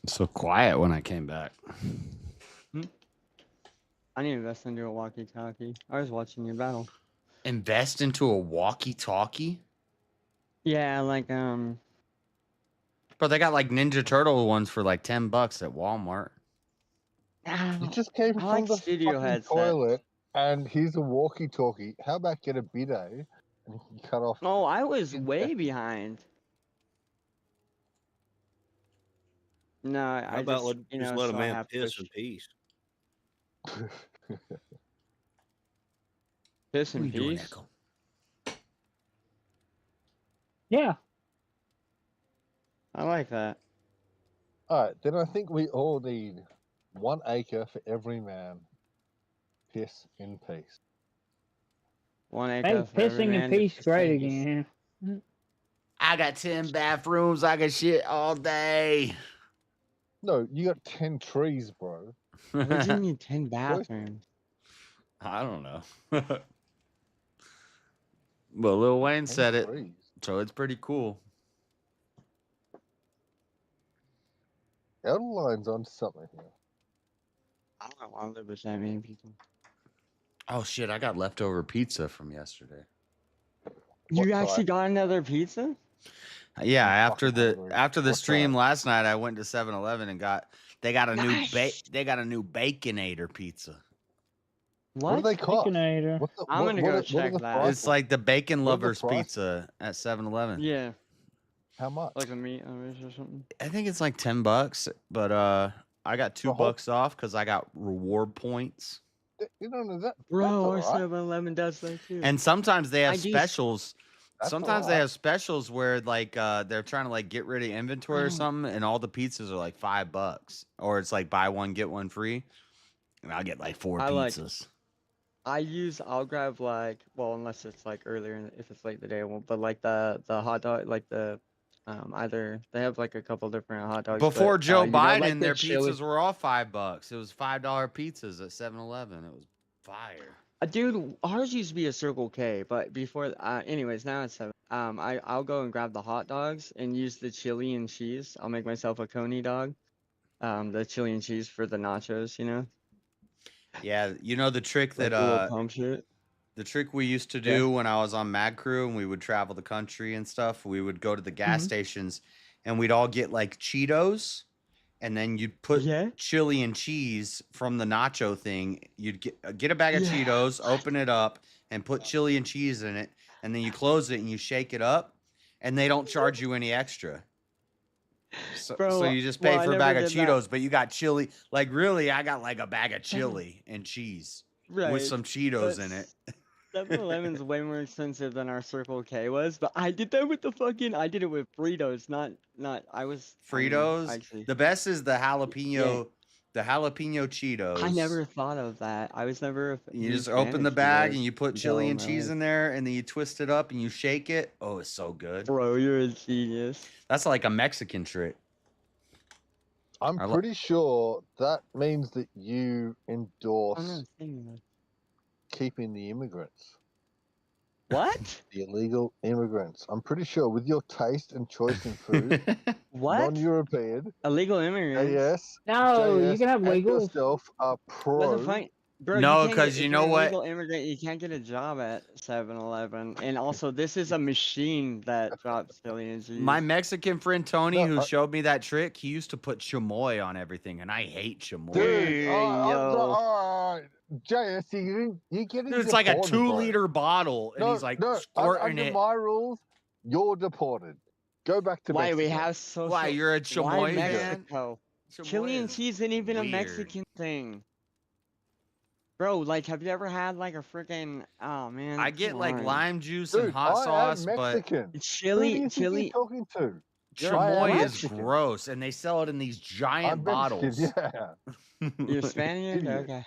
So quiet when I came back. I need to invest into a walkie-talkie. I was watching your battle. Invest into a walkie-talkie? Yeah, like Bro, they got like Ninja Turtle ones for like $10 at Walmart. You just came I from like the studio fucking headset. toilet, and here's a walkie-talkie. How about get a bidet and you can cut off? Oh, I was way behind. No, How I about just, let a so I man have piss push- in peace? Piss What are in you doing, peace. Echo? Yeah. I like that. All right, then I think we all need 1 acre for every man. Piss in peace. 1 acre Make for every pissing man in to peace piss great in peace. again. I got 10 bathrooms. I can shit all day. No, you got 10 trees, bro. What do you need 10 bathrooms? I don't know. Well, Lil Wayne 10 said it, trees. so it's pretty cool. Elder Line's onto something here. I don't want to live with that many people. Oh shit, I got leftover pizza from yesterday. You What actually type? got another pizza? Yeah, I'm after fucking the hungry. What's stream that? last night, I went to 7-Eleven and they got a Nice. they got a new Baconator pizza. What do What? they cost? Baconator. What the, I'm what, gonna what, go are, what are check the that. prices? It's like the Bacon What are the Lovers prices? pizza at 7-Eleven. Yeah, How much? like a meat or something. I think it's like $10, but I got $2 off because I got reward points. You know that. Bro, our that's all right. 7-Eleven does that too. And sometimes they have I do- specials. That's Sometimes all they right. have specials where like they're trying to like get rid of inventory or something, and all the pizzas are like $5, or it's like buy one get one free, and I'll get like 4 pizzas. I'll grab like, well, unless it's like earlier, if it's late in the day, I won't. But like the hot dog, like the either they have like a couple different hot dogs. Before but, Joe you know, Biden, like the their chili- pizzas were all $5. It was $5 pizzas at 7-Eleven. It was fire. Dude, ours used to be a Circle K, but before, anyways, now it's 7. I'll go and grab the hot dogs and use the chili and cheese. I'll make myself a coney dog. The chili and cheese for the nachos, you know. Yeah, you know the trick Like that a little pump shit. the trick we used to do when I was on Mad Crew and we would travel the country and stuff. We would go to the gas stations and we'd all get like Cheetos, and then you'd put chili and cheese from the nacho thing. You'd get a bag of Cheetos, open it up, and put chili and cheese in it, and then you close it and you shake it up, and they don't charge you any extra. So, Bro, so you just pay well, for I a bag never of did that. Cheetos, but you got chili. Like really, I got like a bag of chili and cheese with some Cheetos in it. 7-Eleven's way more expensive than our Circle K was, but I did that with I did it with Fritos, Fritos. actually. The best is the jalapeno, the jalapeno Cheetos. I never thought of that. I was never. You just open the bag and you put chili and cheese in there, and then you twist it up and you shake it. Oh, it's so good. Bro, you're a genius. That's like a Mexican trick. I'm pretty sure that means that you endorse keeping the immigrants. What? The illegal immigrants. I'm pretty sure with your taste and choice in food, What? non-European, Illegal immigrants? yes. No, you can have and legals. yourself are pro. What's the point? Bro, No, can't 'cause get- you if know you're a what? Legal immigrant, you can't get a job at 7-Eleven, and also this is a machine that drops chili and cheese. My Mexican friend Tony, who showed me that trick, he used to put chamoy on everything, and I hate chamoy. Dude, all right. JS, you getting Dude, it's like a deported, bro. 2-liter bottle, and he's like squirting under it. my rules, you're deported. Go back to Why Mexico. we have social? Why, you're a chamoy Why fan? Mexico? Chamoy Chili and is cheese ain't even a weird. Mexican thing. Bro, like, have you ever had like a freaking? Oh man. I get come like on. lime juice Dude, and hot I sauce, am but Mexican. Chili, Who do you think chili. you're talking to? chamoy is Mexican. gross, and they sell it in these giant I'm Mexican, bottles. yeah. You're Spaniard? Idiot. Okay.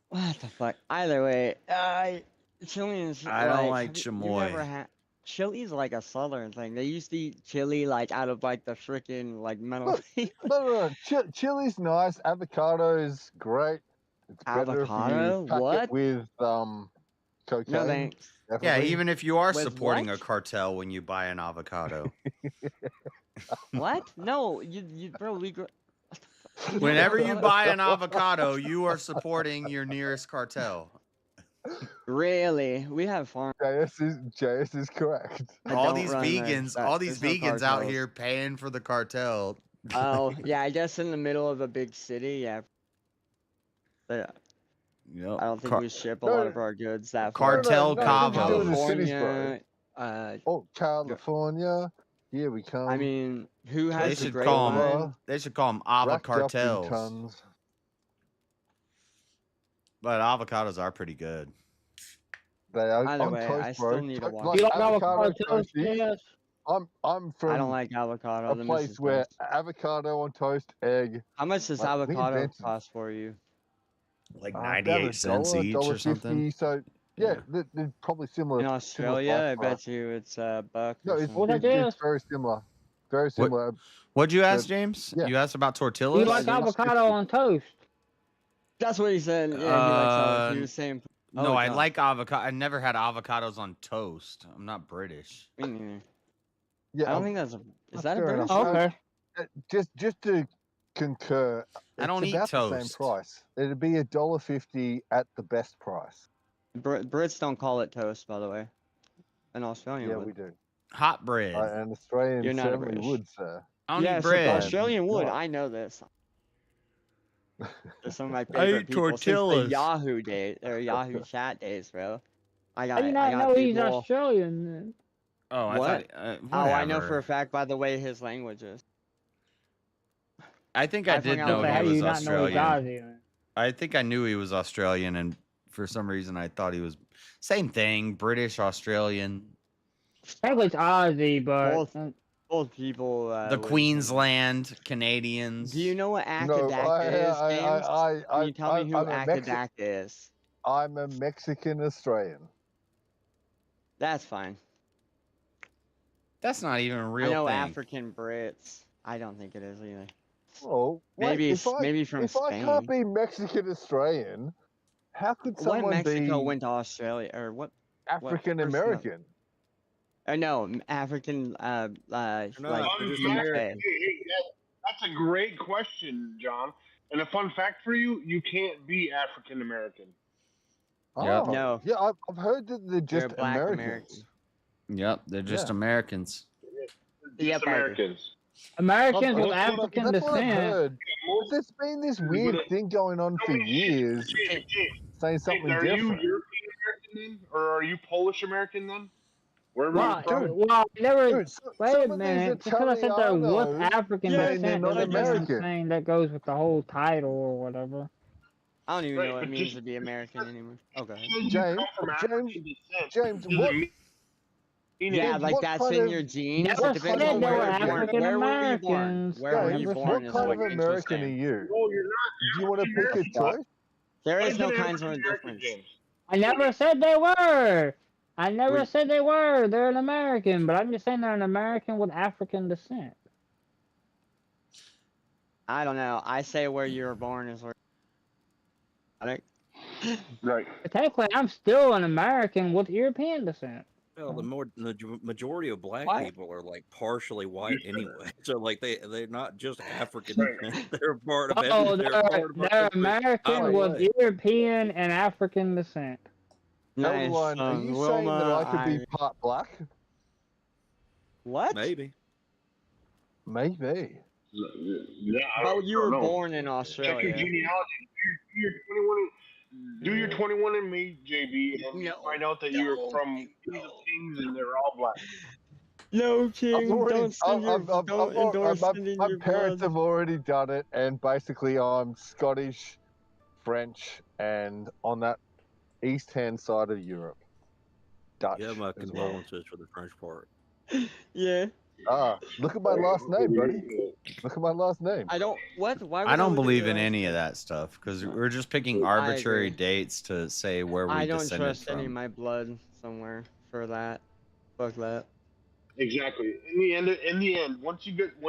What the fuck? Either way, chili and I don't like have you chamoy. never had chili's like a southern thing. They used to eat chili like out of like the freaking like metal. Look, no. Chili's nice. Avocado is great. It's better Avocado? if you pack What? it with cocaine. No thanks. Yeah, definitely. even if you are With supporting what? a cartel when you buy an avocado. What? No, you bro, we grow. Whenever you buy an avocado, you are supporting your nearest cartel. Really, we have farm. JS is correct. All these vegans out here paying for the cartel. Oh yeah, I guess in the middle of a big city, yeah. But Yep. I don't think we ship a lot of our goods that Cartel far. Cavo. California, California. Here we come. I mean, who They has the should great call line? them. They should call them Wrapped up in avocartels. tons. But avocados are pretty good. They are Either on way, toast, I bro. still need to watch. You like avocado avocado toast? toasty. Yes. I'm from I don't like avocado. a the place Mrs. where does. avocado on toast, egg. How much does like, we avocado invented- cost for you? Like about 98 cents $1, each or $1.50, something. So yeah, they're probably similar. In similar Australia, I price, bet you it's a buck. No, or it's, something. it's very similar. Very similar. What'd you ask, The- James? yeah. You asked about Do you tortillas? like avocado on toast? That's what he said. Yeah, he likes avocado. He was saying. No, I God. like avocado. I never had avocados on toast. I'm not British. Me neither. Yeah, I don't think that's a. Is that a fair British? enough. Okay. Just to concur, I don't it's eat about the same toast. price. It'd be $1.50 at the best price. Brits don't call it toast, by the way. In Australia, Yeah, would. we do. Hot bread. An Australian You're not a certainly British. would, sir. I don't Yeah, eat so bread. Australian would. not. I know this. They're some of my I favorite eat people since the tortillas. Yahoo days or Yahoo chat days, bro. I How do you got not know he's people. Australian then? Oh, I What? thought. Oh, I know for Whatever. a fact by the way his language is. I think I I've hung did out know with How he do was you not know he's Australian. Aussie? I think I knew he was Australian, and for some reason I thought he was same thing, British, Australian. Technically it's Aussie, but Both people. The Queensland Canadians. Do you know what No, Akadak is, James? Can you tell me who I'm a Akadak is? I'm a Mexican Australian. That's fine. That's not even a real I know thing. African Brits. I don't think it is either. Oh, wait, Maybe if I, maybe from if Spain. I can't be Mexican Australian, how could What someone Mexico be went to Australia or what? African American? No, African. No, like they're just UK. American. Hey, that's a great question, John. And a fun fact for you: you can't be African American. Yep. Oh, No. yeah, I've heard that they're just Black Americans. American. Yep, they're just Yeah. Americans. Just Americans. Americans with That's African what I've descent. heard. But there's been this weird thing going on for years, saying something Are you different. European American then, or are you Polish American then? Wherever Well, you're from. well, never. Dude, Wait some a of these minute. Because I said they're with Italianos, African yeah, descent, they're not doesn't mean I'm American. saying that goes with the whole title or whatever. I don't even Right, know what it but means just- to be American anymore. Okay. James, what? Yeah, like what that's kind in of- your genes. Never It depends said on they were where you're born. African Where were you born? Americans. Where were Never you said born? What Is kind what of James was American are saying. you? No, you're not. Do you want to pick a choice? There What is is no an kinds of African American, difference. James? I never said they were. I never We- said they were. They're an American, but I'm just saying they're an American with African descent. I don't know. I say where you were born is where. Right. But technically, I'm still an American with European descent. Well, the majority of black What? people are like partially white anyway, so like they're not just African. Right. They're part of Oh, every. They're part of our they're country American either with way. European and African descent. Nice. Eldline, are you saying that I could be part black? What? Maybe. Maybe. Yeah, But you were don't know. born in Check your Australia. genealogy. Do your 21 and me, JB, and you find out that you're from Kings and they're all black. No, King, don't send your, don't endorse sending my your parents blood. have already done it, and basically I'm Scottish, French, and on that east-hand side of Europe, Dutch. Yeah, my as well. condolences for the French part. Yeah. Look at my last name, buddy. Look at my last name. I don't. What? Why? Would I don't look at believe your in last any name? of that stuff because we're just picking I arbitrary agree. dates to say where we I don't descended trust from. any of my blood somewhere for that. Fuck that. Exactly. In the end, once you get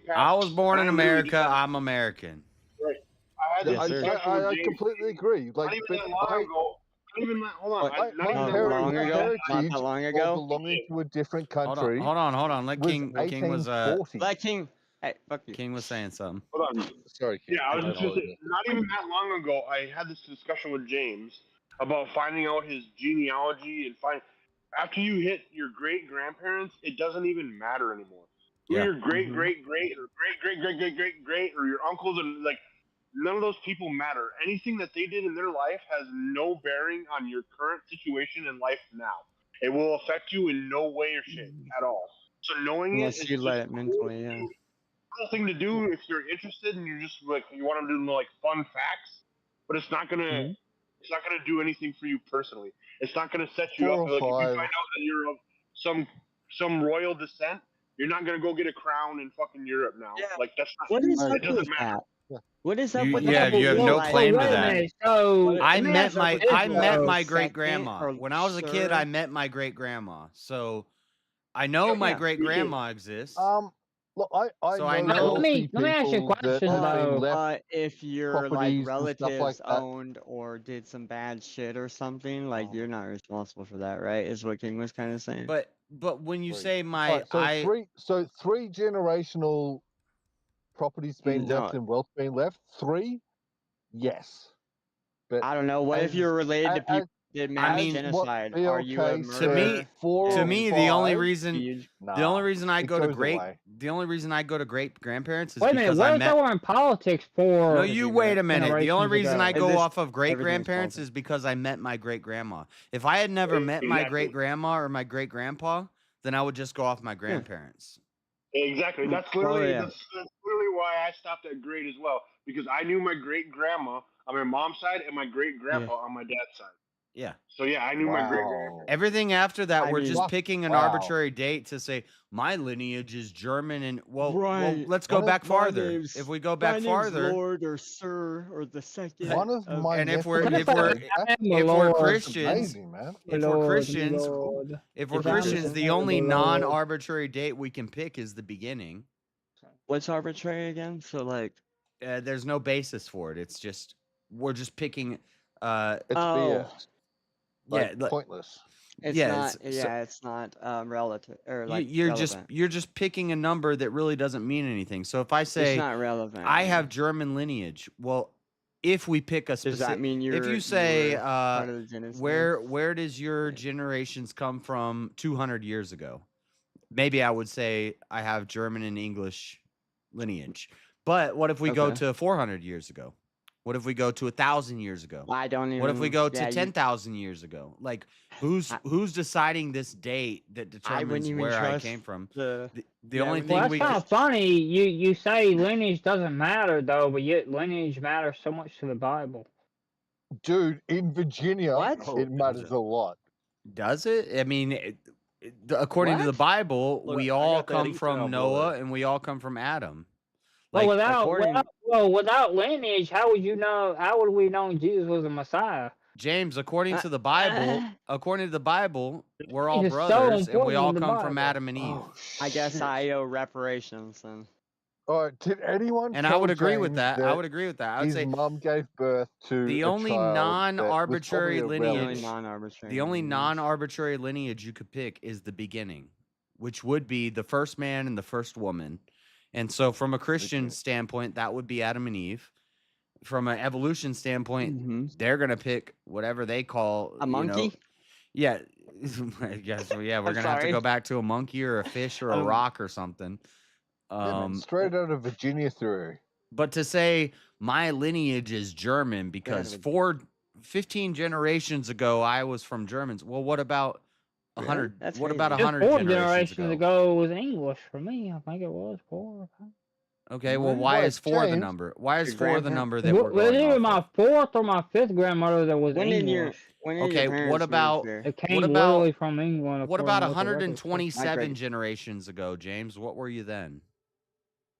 past. I was born in I really America. just- I'm American. Right. I had this Yes, sir. discussion with I James. completely agree. Not Like, even but that long ago. Not even that. Hold on. What? Not my even that long ago? heritage Not that long or ago? belonging to a different Hold country on. Let was King was 1840. Black King. Hey, fuck you. King was saying something. Hold on. Sorry, King. Yeah, I was Go just ahead, gonna say, not even that long ago, I had this discussion with James about finding out his genealogy and after you hit your great grandparents, it doesn't even matter anymore. Who Yeah. your great or great or your uncles and like none of those people matter. Anything that they did in their life has no bearing on your current situation in life now. It will affect you in no way or shape at all. So knowing Unless it is you let just it mentally, yeah. cool thing to do if you're interested and you're just like you want to do like fun facts, but it's not gonna do anything for you personally. It's not gonna set you 4 up. or Like if you 5. find out that you're of some royal descent, you're not gonna go get a crown in fucking Europe now. Yeah. Like that's not. What is it up doesn't with matter. that? What is up You- with yeah, that? you have whole, no like, claim to wait a that. minute, so I let me met ask you my this, I met though. my great Second grandma or when I was a kid. sir? I met my great grandma, so I know my Yeah. great grandma exists. Look, I So I know know- wealthy Let me ask you a people that question, have been though. left If your like properties and stuff relatives like that. owned or did some bad shit or something, like you're not responsible for that, right? Is what King was kind of saying. But when you say my Alright, so three generational properties being left No. and wealth being left. 3, yes. But I don't know. What if as- you're related to as- people did I mass mean, genocide? be Are you a okay, to sir. murderer? me, the only five? reason, Huge. the only Nah, reason I it go to goes away. the only reason I go to great grandparents is Wait a minute, because I what if they met. were in politics No, for you wait a minute. The only generations reason I ago? go This off of great everything's grandparents politics. is because I met my great grandma. If I had never met my great Exactly. grandma or my great grandpa, then I would just go off my Yeah. grandparents. Exactly. That's Well, literally yeah. that's literally why I stopped at grade as well, because I knew my great grandma on my mom's side and my great grandpa on my dad's side. Yeah. So yeah, I knew my great grandpa. Wow. Everything after that, I we're mean, just picking an wow. arbitrary date to say my lineage is German, and well, right. let's go One of back My farther. name's If we go my back name's farther, Lord or Sir or the second One of of my and if we're nephews if we're did. I That's am a if we're lord. Christians, amazing, man. My if we're lord, my Christians, lord. if we're If I'm Christians, the a only lord. non-arbitrary date we can pick is the beginning. What's arbitrary again? So like, There's no basis for it. It's just we're just picking. It's oh, BS. Yeah, Like, pointless. it's yeah, not. it's, so It's not relative or like you're relevant. just picking a number that really doesn't mean anything. So if I It's say not relevant. I Yeah. have German lineage, well, if we pick a Does that specific, mean if you you say were part of the genocide? where does your generations come from 200 years ago? Maybe I would say I have German and English lineage. But what if we go Okay. to 400 years ago? What if we go to 1,000 years ago? I don't even. What if we go to yeah, 10,000 years ago? Like, who's deciding this date that I wouldn't determines even where I trust came from? the. The yeah, only when thing Well, you that's we kind can, of funny. You say lineage doesn't matter though, but yet lineage matters so much to the Bible. Dude, in Virginia, What? it matters a lot. does it? I mean, according to the What? Bible, Look, we I all got that come E-Town from brother. Noah and we all come from Adam. Well, Like, without lineage, how would you know? How would we know Jesus was the Messiah? James, according to the Bible, we're all Lineage is so brothers and we important all in the come from Bible. Adam and Eve. I guess I owe reparations then. All right, did anyone And I tell would agree with James that. I that would agree with that. I would his say mum gave birth to the a only child that was non-arbitrary probably a lineage, relative? the only non-arbitrary lineage you could pick is the beginning, which would be the first man and the first woman. And so from a Christian standpoint, that would be Adam and Eve. From an evolution standpoint, they're going to pick whatever they call a monkey. Yeah. I guess, yeah, we're going to have to go back to a monkey or a fish or a rock or something. Yeah, man, straight out of Virginia through. But to say my lineage is German because 15 generations ago I was from Germans. Well, what about 100? That's what crazy. about Just 100 4 generations ago? ago was English for me. I think it was 4. Okay, well, why is 4 the number? Why is 4 the number that we're Was going either off my 4th or my 5th grandmother that was English. Okay, what about It came literally from England. what about according to what the records say. 127 generations ago, James? What were you then?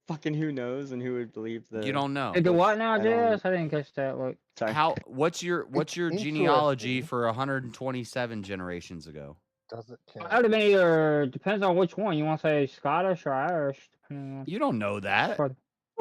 Fucking who knows and who would believe the. You don't know. Hey, the what now, I don't- Jess? I didn't catch that. Look. Sorry. What's your interesting. genealogy for 127 generations ago? Does it count? That would have been either depends on which one you want to say, Scottish or Irish. Depending on You don't know that. I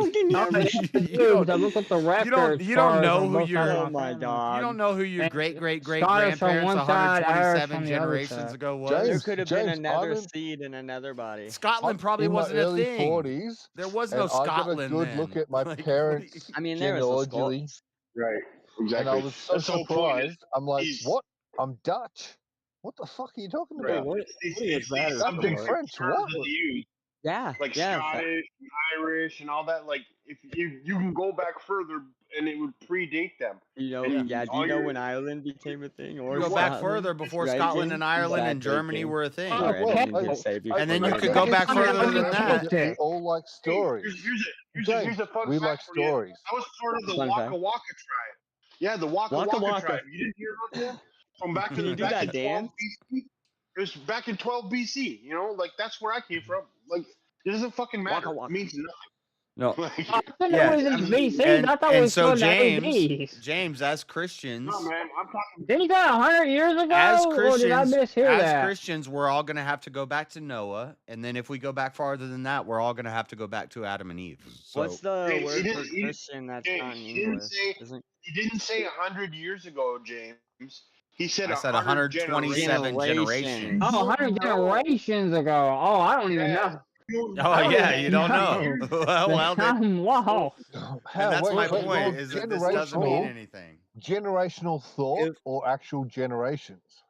looked at the records. You don't know who your. your. Oh my god. You don't know who your great Scottish on grandparents one side, Irish 127 on the other generations side. ago was. There could have been James, another I'm in- seed in another body. Scotland probably in my wasn't a early thing. 40s, There was no and I got a Scotland good then. look at my Like, what do parents' you- I mean, there was a genealogy, Right. and Exactly. I was so That's the whole point is surprised. I'm like, these- what? I'm Dutch. What the fuck are you talking Right. about? It's that these is subject for? French What? terms that they use, Yeah. like yeah. Scottish and Irish and all that. Like, if you can go back further and it would predate them. You know, And yeah. Do all you know your- when Ireland became a thing? Or You go back Scotland? further before Right, Scotland James? and Ireland and Exactly, Germany James. were a thing. Sorry, I didn't mean to say And then you before could go back further than that. We all like stories. Here's James, a fun we fact like for you. stories. I was part of the Fun Waka fact. Waka tribe. Yeah, the Waka Waka Waka Waka. tribe. You didn't hear about that? From back Can you in do back that in 12 dance? BC. It was back in 12 BC. You know, like that's where I came from. Like, it doesn't fucking matter. Waka Waka. It means nothing. No. Like, I thought Yeah, that was in BC. I thought it and was so from the ADs. James, as Christians, no, man, I'm talking. Didn't you go 100 years ago? as or did I Christians, mishear that? Christians, we're all going to have to go back to Noah, and then if we go back farther than that, we're all going to have to go back to Adam and Eve. So, What's the James, word he for didn't- Christian that's James, not in he didn't English? say- Isn't He didn't say 100 years ago, James. He said I said 100 127 generations. Oh, 100 generations ago. Oh, I don't even know. Oh yeah, you don't know. well, I'm lost. and that's my point. Is that this doesn't mean anything. generational thought or actual generations?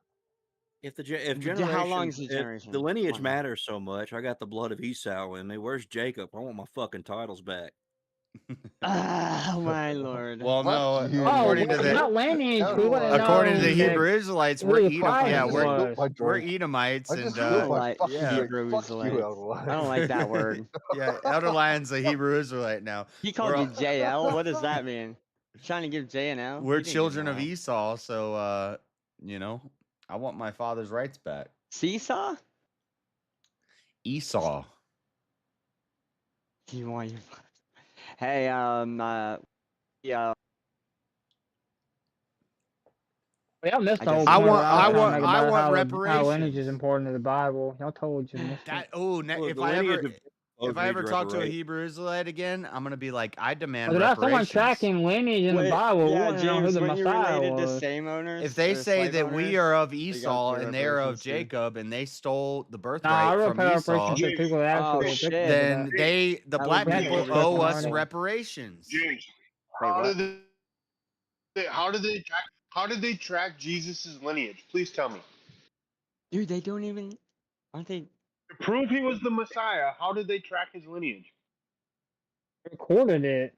If the How long is the if generation? the lineage Come on now. matters so much, I got the blood of Esau in me. Where's Jacob? I want my fucking titles back. Oh my lord. Well, no, you. according to not the lineage. We want to according to the know Hebrew that Israelites, who we're the Edom. Christ Yeah, was. we're Edomites, I and just I spilled don't my like fucking yeah. drink. Hebrew Fuck you, Israelites. Elderline. I don't like that word. Yeah, Elder Lion's a Hebrew Israelite now. He called you JL. What does that mean? Trying to give J and L? We're children of Esau, so you know, I want my father's rights back. Seesaw? Esau. Do you want your? Hey, yeah. Yeah, I missed the I whole guess point. I I want how reparations. lineage is important to the Bible. Y'all told you missed That it. if I ever talk to a Hebrew Israelite again, I'm gonna be like, I demand But that's someone reparations. tracking lineage in the Bible. We Yeah, want to know who James, the when you Messiah related to was. same owners, If they or say slave that owners, we are of you gotta Esau pay and they are of reparations too. Jacob and they stole the Nah, I birthright from reparations Esau, to people that actually were victims of then that. the That black would be people disgusting owe us already. reparations. James, Wait, how what? did they track Jesus' lineage? Please tell me. Dude, they don't even. Aren't they? To prove he was the Messiah, how did they track his lineage? Recorded it.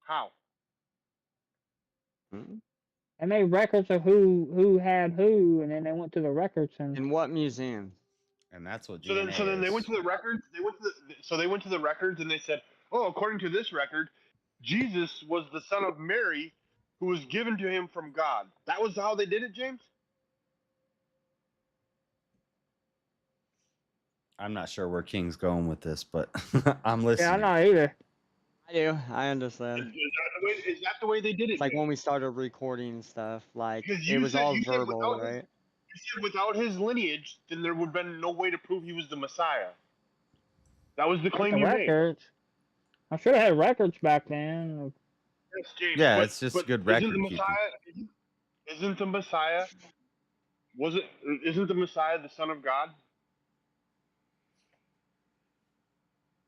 How? They made records of who had who, and then they went to the records and. In what museum? And that's what So then they went to the records. They went to the records and they said, "Oh, according to this record, Jesus was the son of Mary, who was given to him from God." That was how they did it, James. I'm not sure where King's going with this, but I'm listening. Yeah, I'm not either. I do. I understand. Is that the way they did it? It's like James? when we started recording stuff, like Because it was all you said verbal, right? You said without his lineage, then there would have been no way to prove he was the Messiah. That was the claim The you made. records. I should have had records back then. Yes, James. Yeah, but, it's just but good record keeping. Isn't the Messiah? Isn't the Messiah the Son of God?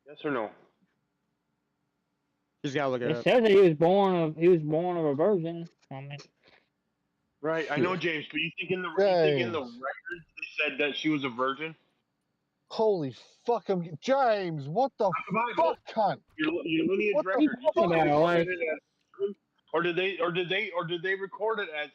Yes or no? He's gotta look it It up. says that he was born of a virgin. I mean, Right, I know, James, but you think in the records they said that she was a virgin? Holy fuck! James. What the fuck, cunt? Your lineage What the record. You think fuck? they recorded it as, or did they record it as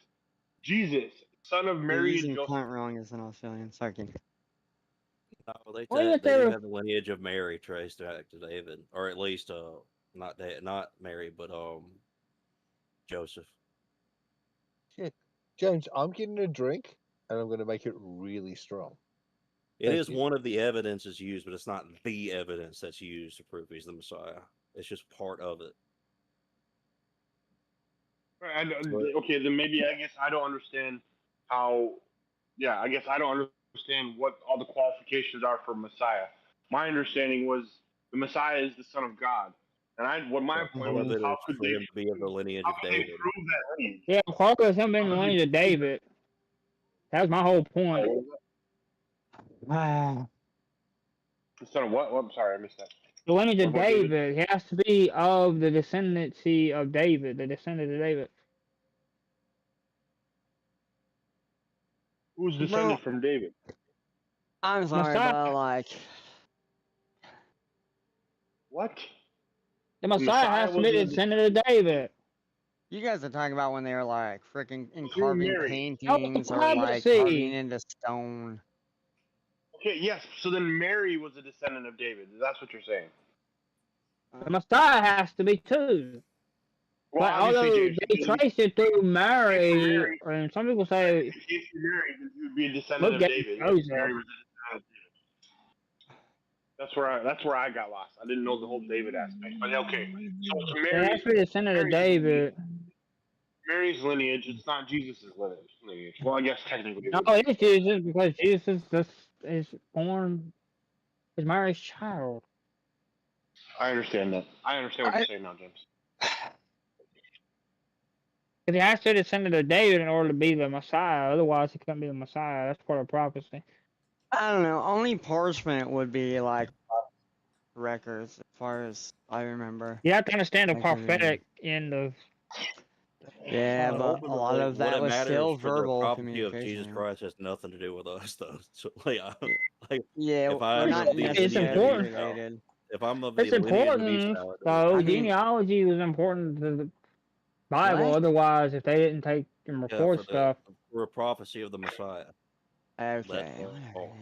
Jesus, son of You're Mary and using Joseph? cunt wrong as an Australian. Sorry. No, they Well, do they're- have the lineage of Mary traced back to David, or at least not Mary, but Joseph. Shit. James, I'm getting a drink, and I'm going to make it really strong. It is one of the evidences used, but it's not the evidence that's used to prove he's the Messiah. It's just part of it. Right, okay, then maybe I guess I don't understand how. Yeah, I guess I don't understand what all the qualifications are for Messiah. My understanding was the Messiah is the Son of God, and what my point was, how could they be of the lineage of prove David? that lineage? yeah, part of him being the lineage of David. That was my whole point. Wow. The son of what? Oh, I'm sorry, I missed that. The lineage of What about David? David, he has to be of the descendancy of David, the descendant of David. Who's descended from David? I'm sorry, but like, what? The Messiah has to be the descendant of David. you guys are talking about when they were like freaking You're carving Mary. paintings or like privacy. carving into stone. Okay, yes. So then Mary was a descendant of David. That's what you're saying. The Messiah has to be too. Well, But although obviously, they James, trace it through Mary, Mary. and some people say, if he married, then he would be a descendant of look at David. Joseph. Mary was a descendant of David. That's where I got lost. I didn't know the whole David aspect. But okay, so it's They Mary. has to be the descendant of David. Mary's lineage. It's not Jesus' lineage. Well, I guess technically. No, it is Jesus because Jesus is born is Mary's child. I understand that. I understand what you're saying now, James. Because he has to be the descendant of David in order to be the Messiah. Otherwise, he couldn't be the Messiah. That's part of prophecy. I don't know. Only parchment would be like records, as far as I remember. You have to understand the Like, I mean, prophetic end of Yeah, but a lot of what that it was matters still for the verbal prophecy of Jesus communication. Christ has nothing to do with us, though. So, like, Yeah, if I'm we're of not the It's lineage of important. necessarily Esau, related. if I'm of It's the lineage of important, Esau, it doesn't though. I mean, Genealogy was important to the Bible. what? Otherwise, if they didn't take and yeah, record stuff, for a prophecy of the Messiah. Okay, That's whatever. all.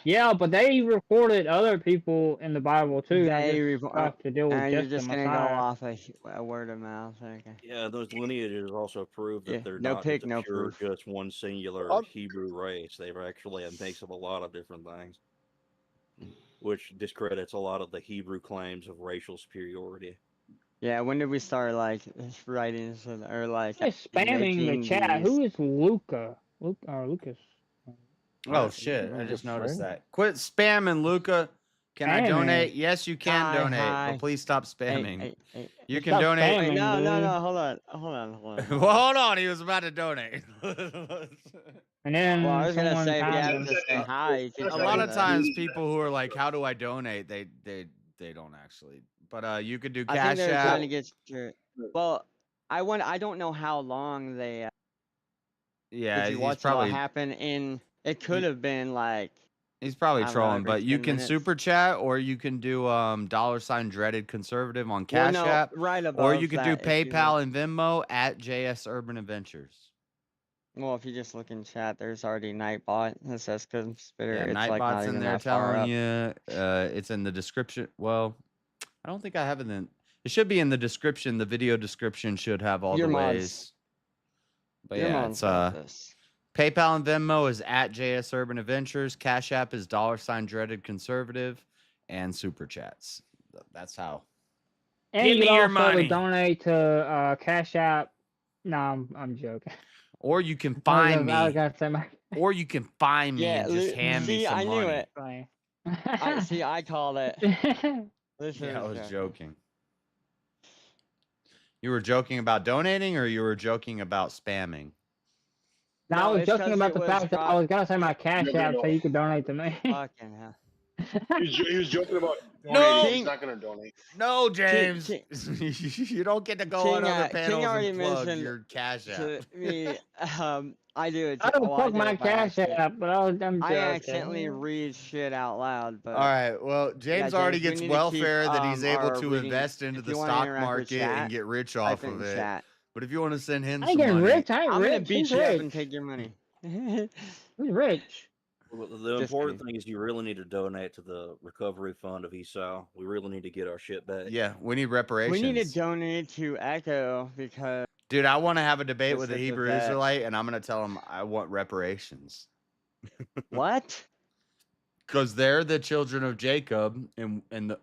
yeah, but they recorded other people in the Bible too, not They just stuff to deal with you're just the just gonna go Messiah. off a word of mouth. Okay. Yeah, those lineages also prove that Yeah, they're no not pick, just a no pure, proof. just one singular Hebrew race. They're actually a mix of a lot of different things, which discredits a lot of the Hebrew claims of racial superiority. Yeah, when did we start like writing or like It's spamming the making chat. these? Who is Luca? Lucas. Oh shit! I just noticed that. Quit spamming, Luca. Can I donate? Yes, you can donate, but please stop spamming. You can donate. Spamming, No. Hold on. Well, hold on. He was about to donate. And then I was gonna say if you have someone to say hi, you can a lot of times people who are like, "How do I donate?" They don't actually. But you could do I think they're Cash trying to App. get your. Well, I don't know how long they. Yeah, did you he's watch probably it all happen in? It could have been like. he's probably I don't know, trolling. every But you 10 can minutes. super chat, or you can do $Dreadedconservative on Well, Cash no, App, right or above you can do that, if you PayPal and Venmo at jsurbanadventures. Well, if you just look in chat, there's already Nightbot that says Conspirator. Yeah, It's like not Nightbot's in even there that far telling up. you. It's in the description. Well, I don't think I have it in. It should be in the description. The video description should have all Your the mods. ways. But Your yeah, mom's it's got this. PayPal and Venmo is at jsurbanadventures. Cash App is $Dreadedconservative, and super chats. That's how. And Give you me can your also money. donate to Cash App. No, I'm joking. Or you can find me. I was gonna say my. Or you can find me and just hand me some I money. knew it. I called it. Yeah, I was joking. You were joking about donating, or you were joking about spamming? No, I was joking about the fact that I was gonna say my Cash App so you could donate to me. Fucking hell. He was joking about No! donating. He's not going to donate. No, James. You don't get to go on other panels already and plug mentioned your Cash App. to me, I do it. I don't well, plug did my it by Cash accident. App, but I'm joking. I accidentally read shit out loud. But All right. Well, James already we gets need to welfare keep, that he's able our to reading. invest into If the you wanna stock interact with market and chat, get rich type off it of in it. chat. But if you want to send him I some ain't getting money, rich. I ain't I'm rich. gonna beat Who's you up rich? and take your money. Who's rich? Well, the important thing is you really need to donate to the recovery fund of Esau. We really need to get our shit back. yeah, we need reparations. We need to donate to Echo because. Dude, I want to have a debate It's with a such a Hebrew vet. Israelite, and I'm going to tell him I want reparations. What? Because they're the children of Jacob, and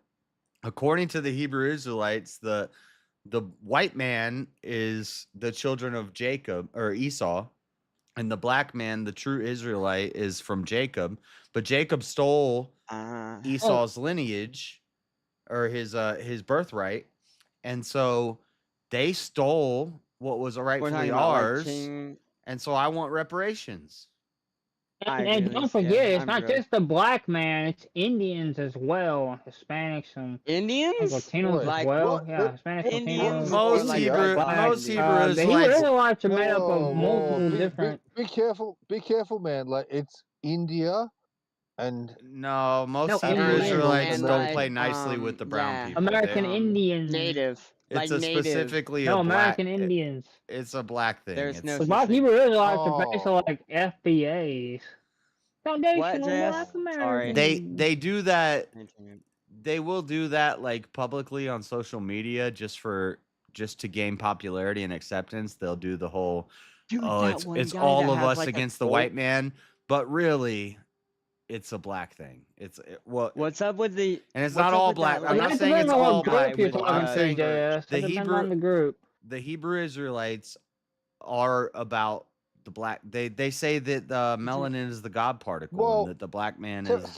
according to the Hebrew Israelites, the white man is the children of Jacob or Esau, and the black man, the true Israelite, is from Jacob. But Jacob stole Esau's lineage or his birthright, and so they stole what was rightfully ours. And so I want reparations. And don't forget, it's not just the black man; it's Indians as well, Hispanics and Indians, Latinos as well. Yeah, Hispanics, Latinos. Most Hebrew the Hebrew Israelites are made up of multiple different. Be careful, man. Like it's India, and no, most Hebrew Israelites don't play nicely with the brown people. American Indians, native. It's specifically no a black. American Indians. It's a black thing. There's no. Black Hebrew Israelites are basically like FBAs. Foundational Black Americans. They do that. They will do that like publicly on social media just to gain popularity and acceptance. They'll do the whole it's all of us against the white man, but really it's a black thing. What's up with the and it's not all black. I'm not saying it's all black. I'm saying the Hebrew Israelites are about the black. They say that the melanin is the God particle, and that the black man is.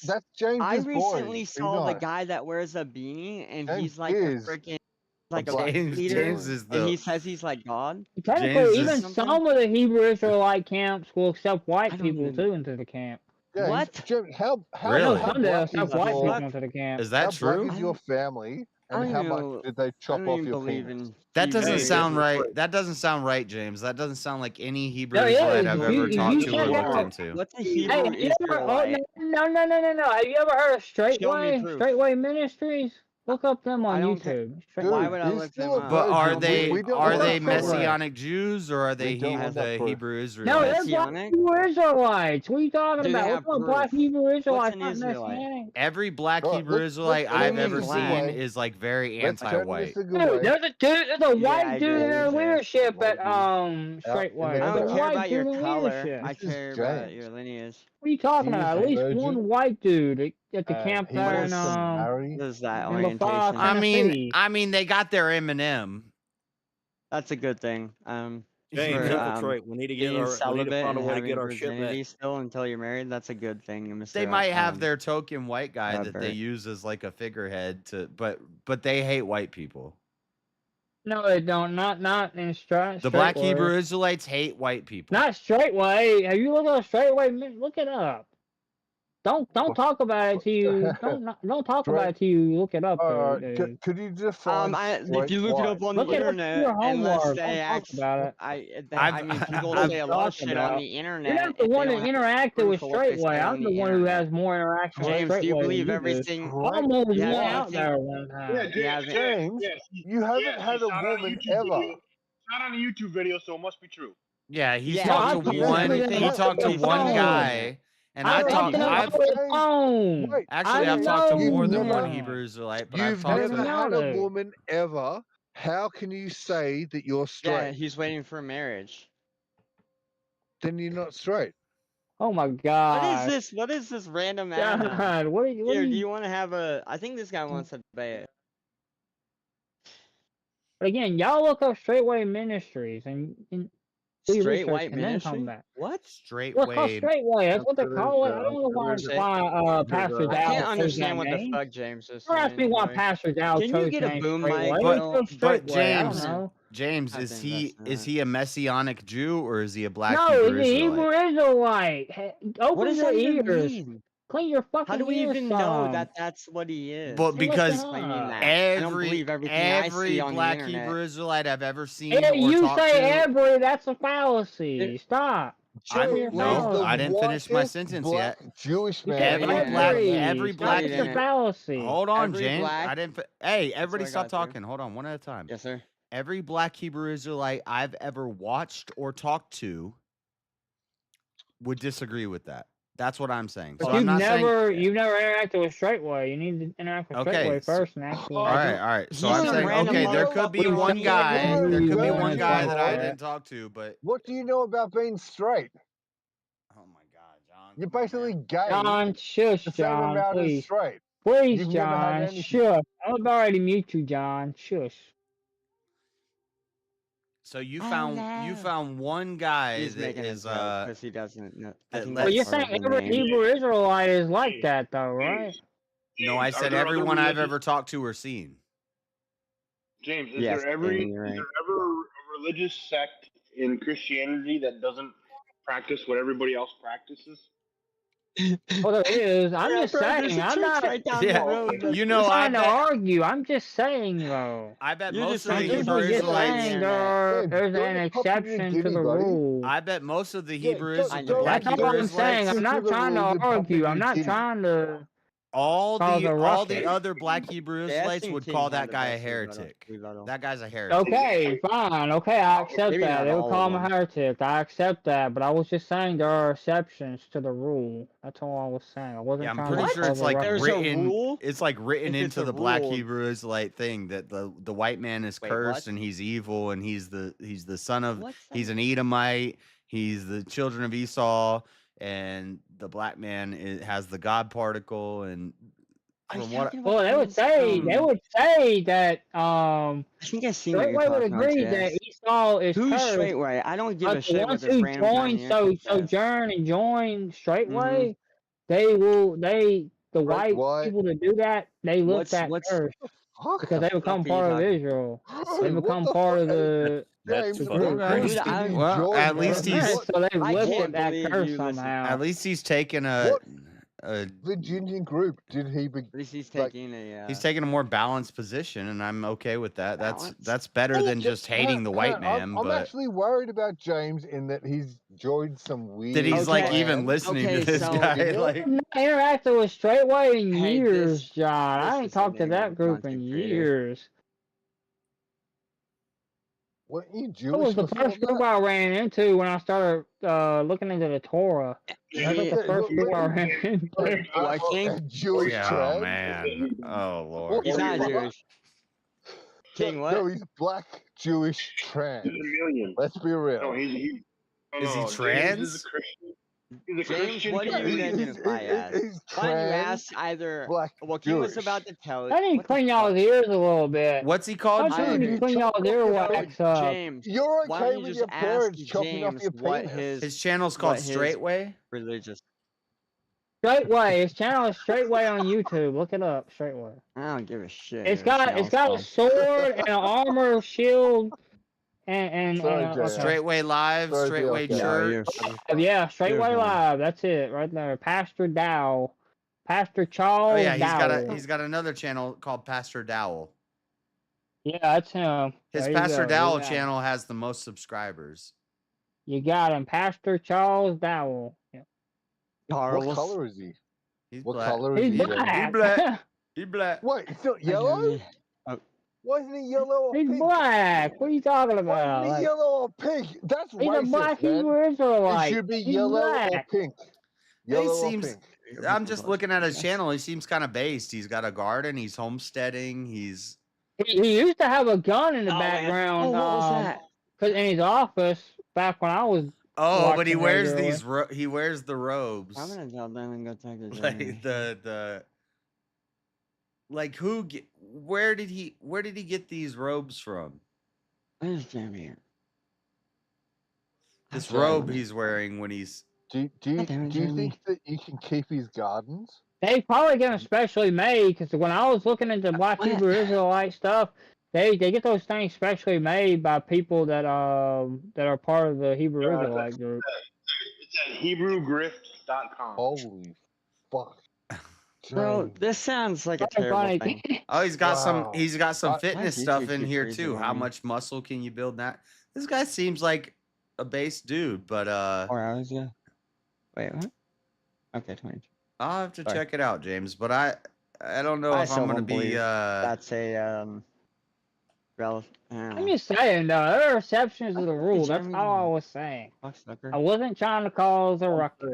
That's James. I recently saw the guy that wears a beanie, and he's like a freaking like a leader, and he says he's like God. Technically, even some of the Hebrew Israelite camps will accept white people too into the camp. Yeah, Jim, how really? Some they'll accept white people into the camp. Is that true? Black is your family, And how much did they chop off your penis? That doesn't Hey, sound this is right. That doesn't sound right, James. That doesn't sound like any Hebrew No, Israelite yeah, I've ever talked to or check looked out. into. What's a Hey, Hebrew have you ever? Oh, Israelite? no. Have you ever heard of Show me Straightway? proof. Straightway Ministries? Look up them I on don't care. YouTube. Why Straightway. would I look them up? But are virgin. they We don't are want they that proof. Messianic Jews or are they We don't want that the proof. Hebrew No, Israelites? they're black Messianic? Hebrew Israelites. What are you talking Do they about? have What's up, black proof? Hebrew What's Israelites? an Not Israelite? Messianic. Every black All right, Hebrew Israelite what do you I've mean ever black? seen is like very Let's turn this anti-white. a good Dude, way. there's a Yeah, white I dude in agree their with you. leadership at And Straightway. I There's a don't Amanda, care white about your dude in color. leadership. I this is care about James. your lineage. What are you talking He is about? a At least virgin, one white dude at the and camp he there in wants to marry. What is that in orientation? LaFosse, Tennessee. I mean, they got their Eminem. That's a good thing. James, For infiltrate. We need to get being our. We need to celibate find a and way to having get our shit virginity back. still until you're married, that's a good thing, Mr. They might have their token white guy that they Bert. use as like a figurehead to, but they hate white people. No, they don't. Not in The black Straightway. Hebrew Israelites hate white people. Not Straightway. Have you looked up Straightway? Look it up. Don't talk about it till you don't talk about it till you look it up. Dude. Could you define if you look it up on the Look it up to internet, your unless homework. they Don't talk about it. I mean, people say a lot of shit on the internet. You're not the one that interacted with proof of what they Straightway. say on I'm the the one who internet. has more interaction with James, do you Straightway than believe you do. everything? I almost Yeah, went I out think- there one time. Yeah, James, you haven't had a woman ever. It's not on a YouTube video, so it must be true. Yeah, he's Yeah, talked I've to heard one. everything He talked to he's one talking guy, and I've I've talked to him I've over the phone. Wait, actually I've James, talked to you've more than one never- Hebrew Israelite, but I've You've talked never to had a woman ever. How can you say that you're Yeah, straight? he's waiting for marriage. Then you're not straight. Oh my God. What is this random God, Adam? what are you? Here, do you want to have a? I think this guy wants to debate. Again, y'all look up Straightway Ministries and do your Straight research white and then ministry? come back. What? Look up Straightway. That's what they call it. I don't know why Pastor I Dow can't chose understand that what name. the fuck James is Don't ask me saying. why boy. Pastor Dow Can chose you get a name boom mic? Straightway. But Let's go Straightway. I don't James, know. James, I is think he that's is not. he a Messianic Jew or is he a black No, Hebrew he's a Israelite? Hebrew Israelite. Open What does your that even ears. mean? Clean your fucking How do we ears even know some. that that's what he is? But because Explain that. I don't every believe everything I see on the black internet. Hebrew Israelite I've ever seen Hey, or you talked say to, every, that's a fallacy. Stop. no, I didn't finish my sentence yet. Jewish man. Every black It's a Hebrew. fallacy. Hold on, Every James. black- I didn't. Hey, everybody, what I stop got, sir. talking. Hold on, one at a time. Yes, sir. Every black Hebrew Israelite I've ever watched or talked to would disagree with that. That's what I'm saying. So But I'm not saying. you've never interacted with Straightway. You need to interact with Okay, Straightway so- first and actually. All right. So He's I'm a saying, random okay, there could be motherfucker one on the guy. internet. There could be Virgin, one guy that I right? didn't talk to, but What do you know about being straight? oh my God, John. You're basically gay. John, shush, the same John, amount as please. straight. Please, You've never had John, anything. shush. I'm about ready to mute you, John. Shush. So you found one guy He's that making is a joke because he doesn't know. I that think lets- Well, you're that's part saying of the every name. Hebrew Israelite is like that, though, right? No, I James, are said there other everyone I've religious- ever talked to or seen. James, is Yes, there ever Jamie, you're right. a religious sect in Christianity that doesn't practice what everybody else practices? Well, there is. I'm Yeah, just bro, there's saying. a I'm church not right down Yeah, the road. you know, I'm I trying to bet argue. I'm just saying, though. I bet You're most just of the saying I'm Hebrew simply just Israelites. saying Yeah, there's don't an copy your exception to guinea, the buddy. rule. I bet most of the Yeah, Hebrew don't- Is- the don't- black That's Hebrew all I'm saying. Israelites, I'm not the trying rules to of Papua argue. I'm New not Guinea. trying to. all Cause a the ruckus. other black Hebrew Yeah, I Israelites think would King call had that the guy a best heretic. rebuttal. That guy's a heretic. Okay, fine. Okay, I accept Maybe that. not They would all call of him a them. heretic. I accept that, but I was just saying there are exceptions to the rule. That's all I was saying. I wasn't Yeah, I'm trying pretty to sure cause it's a like ruckus. There's a written. rule? It's like written If it's into a the black rule- Hebrew Israelite thing that the white man is Wait, cursed what? and he's evil and he's the son of What's he's that? an Edomite. He's the children of Esau, and the black man has the God particle. And Are you from what talking about Well, they would things say that I think I've seen what you're Straightway would talking about, agree that Jess. Esau is Who's cursed. Straightway? I don't give a But the shit what ones this who random guy on join the internet says. sojourn and join Straightway, Mm-hmm. the white people that do that, they look that cursed because they become part of Israel. They become part of the That's group. okay. Well, at least he's So they I lifted can't that believe curse you listen. somehow. at least he's taken a Virginian group. Did he be? At least he's like- taking a. He's taking a more balanced position, and I'm okay with that. Balance? That's better than just hating the white man. I'm but actually worried about James in that he's joined some weird. that he's like Okay. even listening to this so- guy. Yeah. Like, I've not interacted with Straightway in Hey, years, this- John. this I ain't is the talked to name that of group in content creator. years. Weren't you That Jewish? was the or something first like group I ran into when I started looking into the Torah. That was the first group I ran into. that? Jewish oh trans? man, oh lord. He's not Jewish. King what? No, he's black Jewish trans. He's a million. Let's be real. No, Is he James trans? is a Christian. He's a James, Christian. what do you He's- identify as? he's Why don't you trans, ask either? black Well, King was Jewish. about to tell. I need to what the clean fuck? y'all's ears a little bit. What's he called? I I need to agree. clean y'all's earwax up. James, You're why okay don't you with just your parents ask chopping off James your what penis? His channel's called what his- Straightway. religious? Straightway. His channel is Straightway on YouTube. Look it up. Straightway. I don't give a shit. It's His got channel's a called- sword and an armor shield and Sorry, okay. Jay. Straightway Live, Sorry, Straightway Bill. No, you're Church. Yeah, Straightway You're fine. Live. That's it right there. Pastor Dow. Pastor Oh Charles yeah, Dowell. he's got another channel called Pastor Dowell. Yeah, that's him. His There you Pastor go. Dowell You got him. channel has the most subscribers. You got him, Pastor Charles Dowell. Yeah. What Charles. color is he? He's What black. color is He's he? He black. black. He black. Wait, it's not yellow? Why isn't he yellow or He's pink? black. What are you talking Why about? isn't he Like, yellow or pink? That's he's a racist, black man. Hebrew It Israelite. should be He's yellow or black. pink. He Yellow or seems. pink. I'm just looking at his channel. He seems kind of based. He's got a garden. He's homesteading. He's. He used to have a gun in the Oh, background. Oh, what was that? Cause in his office back when I was. Oh, but he watching wears regularly. these. He wears the robes. I'm gonna tell them and go talk to Like Jimmy. the. Like where did he get these robes from? Where's Jimmy? This Okay. robe he's wearing when he's. Do you think that you can keep his gardens? They probably get them specially made because when I was looking into Black What? Hebrew Israelite stuff, they get those things specially made by people that are part of the Hebrew Israelite group. It's at HebrewGrift.com. Holy fuck. Bro, James. this sounds like a That's terrible funny. thing. Oh, he's got Wow. some I- fitness My stuff YouTube in keeps here freezing too. on How me. much muscle can you build that? This guy seems like a base dude, but 4 hours ago. Wait, what? Okay, 22. I'll have to Sorry. check it out, James. But I don't know I if still I'm gonna don't be believe That's a relevant. I'm just saying, there are exceptions to the rule. That's Jimmy. all I was saying. Cocksucker. I wasn't trying to cause a ruckus.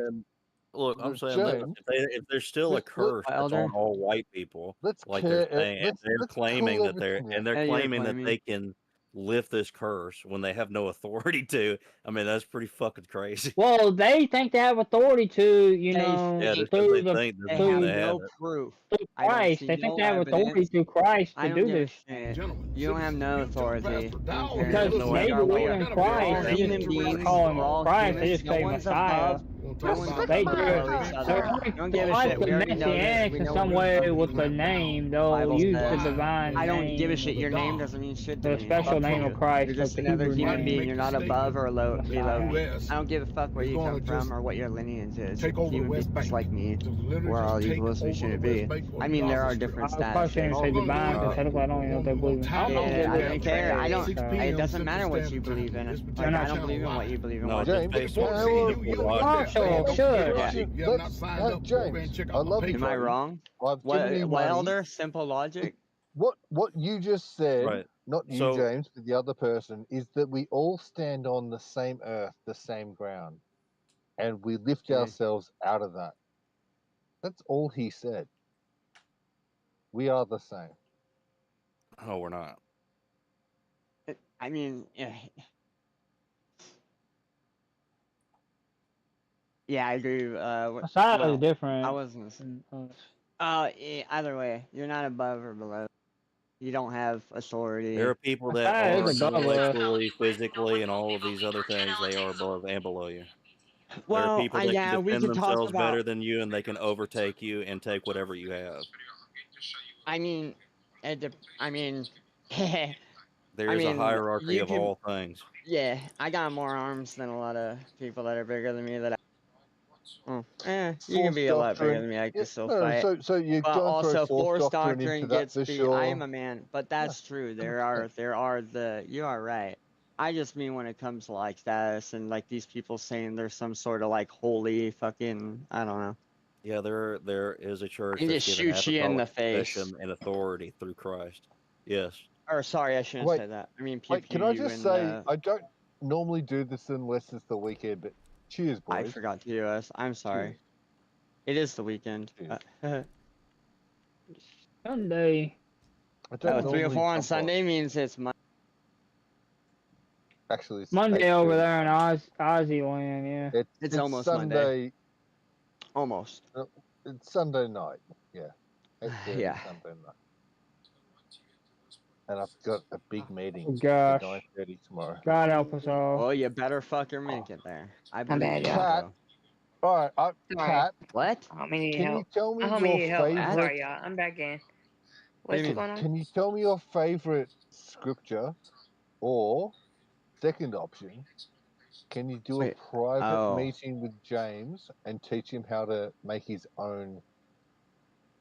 Look, I'm But saying that James, if there's still a let's- curse that's Elder. on all white people, Let's like they're care- saying, and let's- they're let's claiming cool that they're everything and down. they're Yeah, you're claiming that claiming. they can lift this curse when they have no authority to. I mean, that's pretty fucking crazy. Well, they think they have authority to, you They know, Yeah, think just 'cause through they the think They doesn't through, mean have they have no it. proof. through I don't Christ. see They think no they have authority evidence. through Christ I to don't do give a this. shit. You don't have no authority. I don't care. Because There's no they evidence. believe in We're Christ. all They human just beings. call him We're all Christ. They humans. just No say one's Messiah. above. No one's They below do. each other. They're Don't give a like shit. the We already know this. Messianics We in know some what way with the name. They'll Bible use the says. divine I don't give a name, shit. Your name doesn't mean shit to the me. special Fuck name you. of Christ. You're That's just the another Hebrew human name. being. You're not above or below me. Messiah. I don't give a fuck where you come from or what your lineage is. take over the Human West beings Bank. like me. Literally We're all just take equals. We over shouldn't the West be. Bank or I mean, there are Gaza Strip. different I probably shouldn't statuses. say divine because technically I don't even know if they believe in Yeah, God. I don't care. I don't. 6 It p.m. doesn't matter what you Central believe in. Standard Like, Time. I don't believe in what you believe in. No, What just James, based yeah, on well, Oh, sure, sure. Yeah. James, I love you. Am I buddy. wrong? I've given you What money. elder? Simple logic. What you just said, Right. not you, So- James, but the other person, is that we all stand on the same earth, the same ground, and we lift Okay. ourselves out of that. That's all he said. We are the same. Oh, we're not. I mean, yeah, I agree. Messiah well, is different. I wasn't. than us. Either way, you're not above or below. You don't have authority. There are people that Messiah are is above us. intellectually, physically, and all of these other things. They are above and below you. There are Well, people that yeah, can we defend could talk themselves better about. than you, and they can overtake you and take whatever you have. I mean, I mean, There I is mean, a hierarchy you of could- all things. yeah, I got more arms than a lot of people that are bigger than me. You can False be a lot bigger doctrine. than me. I Yeah, can still no, fight. so you're But going to throw also, false force doctrine into doctrine that gets for the. sure. I am a man, but that's true. There are the. You are right. I just mean when it comes to like status and like these people saying there's some sort of like holy fucking I don't know. Yeah, there is a church And that's just given shoot you in the apostolic face. succession and authority through Christ. Yes. Or sorry, I shouldn't Wait, say that. I mean, pew wait, can I pew just and say, I don't normally do this unless it's the weekend, but cheers, boys. I forgot to do us. I'm sorry. Cheers. It is the weekend. Sunday. I don't 3 or 4 normally on jump Sunday means it's Actually, it's Monday over 8:30. there in Aussie land, yeah. It's almost Sunday. Monday. Almost. It's Sunday night. Yeah. 8:30 Yeah. Sunday night. And I've got a big meeting Oh, gosh. at 9:30 tomorrow. God help us all. Well, you better fucking make it there. I My believe bad, you, y'all. Cat, bro. all right, Sorry. Cat, What? My homie need can help. you tell me My homie need your help. I'm favorite? sorry, y'all. I'm back in. What's going on? Can you tell me your favorite scripture, or second option? Can you do Wait, a private oh. meeting with James and teach him how to make his own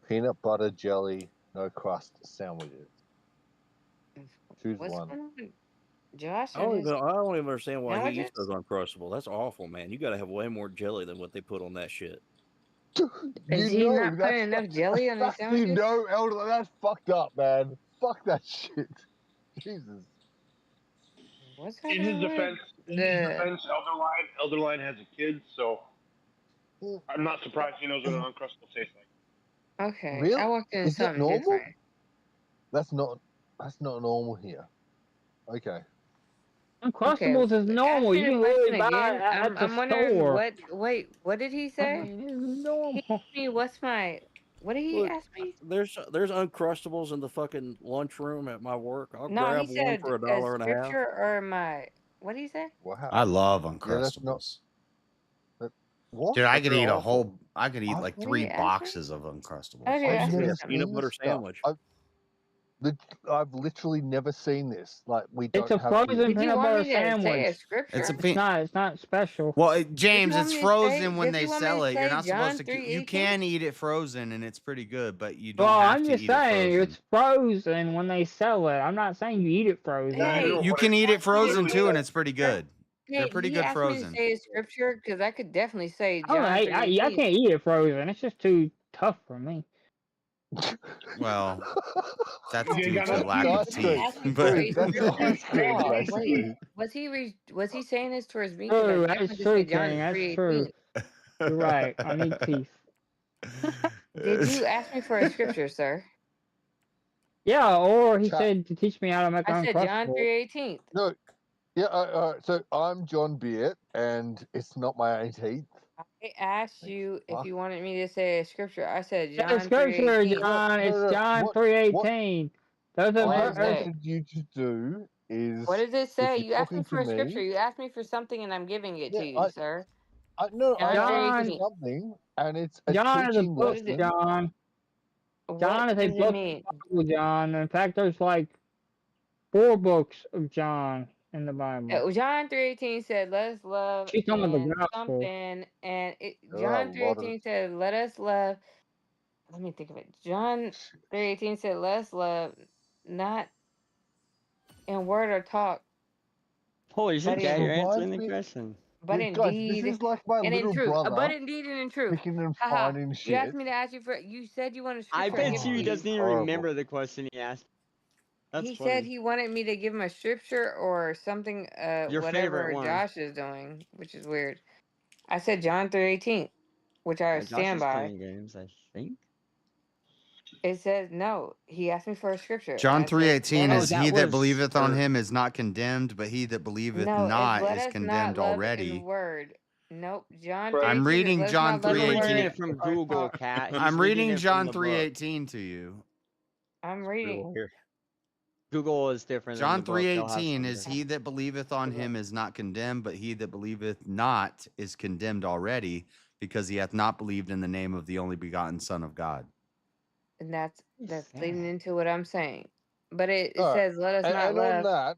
peanut butter jelly, no crust sandwiches? Choose What's one. going on? Josh I don't and his even understand why he sandwiches? eats those Uncrustables. That's awful, man. You got to have way more jelly than what they put on that shit. Is he not putting enough jelly on his sandwiches? You know, Elder, that's fucked up, man. Fuck that shit. Jesus. What's In happening his defense, Elderline has a kid, so I'm not surprised he knows what an Uncrustable tastes like. Okay, Really? I walked in Is that something normal? different. That's not normal here. Okay. Uncrustables is normal. Ask me You the can question literally buy again. it at the I'm wondering store. what did he I say? mean, it's normal. He asked me what did he Look, ask me? there's Uncrustables in the fucking lunchroom at my work. I'll No, grab he one said for a $1.50. scripture or what did he say? Wow. I love Yeah, that's not. Uncrustables. What? Dude, I But could they're eat awful. I could eat like What did 3 he ask me? boxes of Uncrustables. Oh, you I've asked me never Yeah, something. peanut butter seen this sandwich. stuff. I've literally never seen this. Like, we It's don't a have frozen these. Did you peanut want butter me to say a sandwich. scripture? It's a It's not special. Well, Did James, you want it's me to frozen say? when Did they you want me sell to it. You're say not John supposed to. 3:18? You can eat it frozen, and it's pretty good, but you don't Well, have I'm to just eat it saying frozen. it's frozen when they sell it. I'm not saying you eat it frozen. Hey, You can eat it frozen Literally, too, and it's pretty good. They're hey, pretty he good asked me to frozen. say a scripture because I could definitely say I don't know. John I 3:18. can't eat it frozen. It's just too tough for me. Well, that's You due got to enough lack Did of teeth? he teeth. ask me for But a That's scripture? ice cream, No, basically. wait. Was he saying this towards me? Because I True, definitely that's just true, said John King. That's true. 3:18. You're right. I need teeth. Did you ask me for a scripture, sir? Yeah, or he Chat. said to teach me how to make I said John Uncrustables. 3:18. No. Yeah. So I'm John Beard, and it's not my 18th. I asked you if you wanted me to say a scripture. I said The John scripture, 3:18. John. It's John What 3:18. There's a What I does it say? wanted you to do is, What does it if say? you're You asked me talking for to a scripture. me, You asked me for something, and I'm giving it to yeah, you, sir. I John asked you 3:18. for something, and it's a John is a teaching book, lesson. John. John What is a does it book mean? of the Bible, John. In fact, there's like 4 books of John in the Bible. John 3:18 said, "Let us love She's talking about the and gospel. something." And There are a John lot of 3:18 said, "Let us love." Let me think of it. John 3:18 said, "Let us love, not in word or talk, Holy shit, but Dad, in you're answering reminds the me. question. but Yeah, guys, this indeed is like my and in little truth." But brother indeed and in truth. picking and Haha. finding You asked shit. me to ask you for. You said you wanted I scripture. I bet gave you it he to you. doesn't even Horrible. remember the question he asked. That's He funny. said he wanted me to give him a scripture or something. Your Whatever favorite one. Josh is doing, which is weird. I said John 3:18, which I Josh stand is by. playing games, I think. It says no. He asked me for a scripture. John And I said, 3:18 let is us, he that was believeth on for him is not condemned, but he that believeth no, it's not let is us not condemned love in already. word. Nope. John Right. 3:18 I'm says, reading let us John not love He's in reading word. it from Google, Cat. He's I'm reading reading it from John the book. 3:18 to you. I'm reading. Google is different than the John book. They'll have 3:18 some is different- he that believeth on him is not condemned, but he that believeth not is condemned already, because he hath not believed in the name of the only begotten Son of God. And that's leading into what I'm saying. But it All right. says, let us not And on love. that,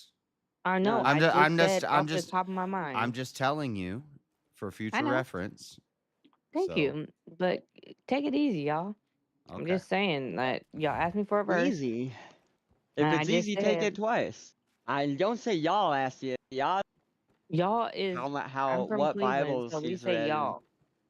verse. I know. I'm I just, I'm said just, off the top of my mind. I'm just telling you for future know. reference. Thank So, you, but take it easy, y'all. I'm Okay. just saying that y'all asked me for a verse. Easy. If and it's I just easy, take said, it twice. I don't say y'all asked you. Y'all is. I'm from What Cleveland, Bibles so we he's say read. y'all.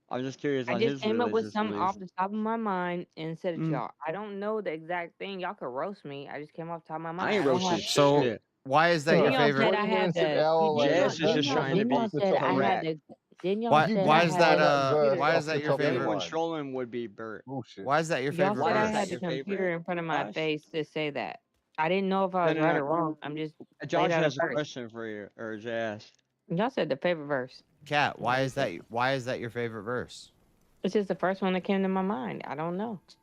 I'm just curious I on just his came up with religious something beliefs. off the top of my mind and said it to y'all. I don't know the exact thing. Y'all could roast me. I just came off the top of my mind. I ain't don't roasting have. So why is that Then your y'all favorite? said I had to. Jess is just trying to Then y'all be said I had correct. to. Then y'all Why said why I is had that the computer. why is that your The only one favorite? trolling would be Bert. Bullshit. Why is that your Y'all favorite said I verse? had the your computer favorite, in front of my Josh? face to say that. I didn't know if I was No, right no. or wrong. I'm just laid Josh out a has a verse. question for you, or Jess. Y'all said the favorite verse. Cat, why is that your favorite verse? It's just the first one that came to my mind. I don't know.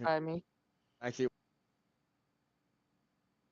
by me. Actually,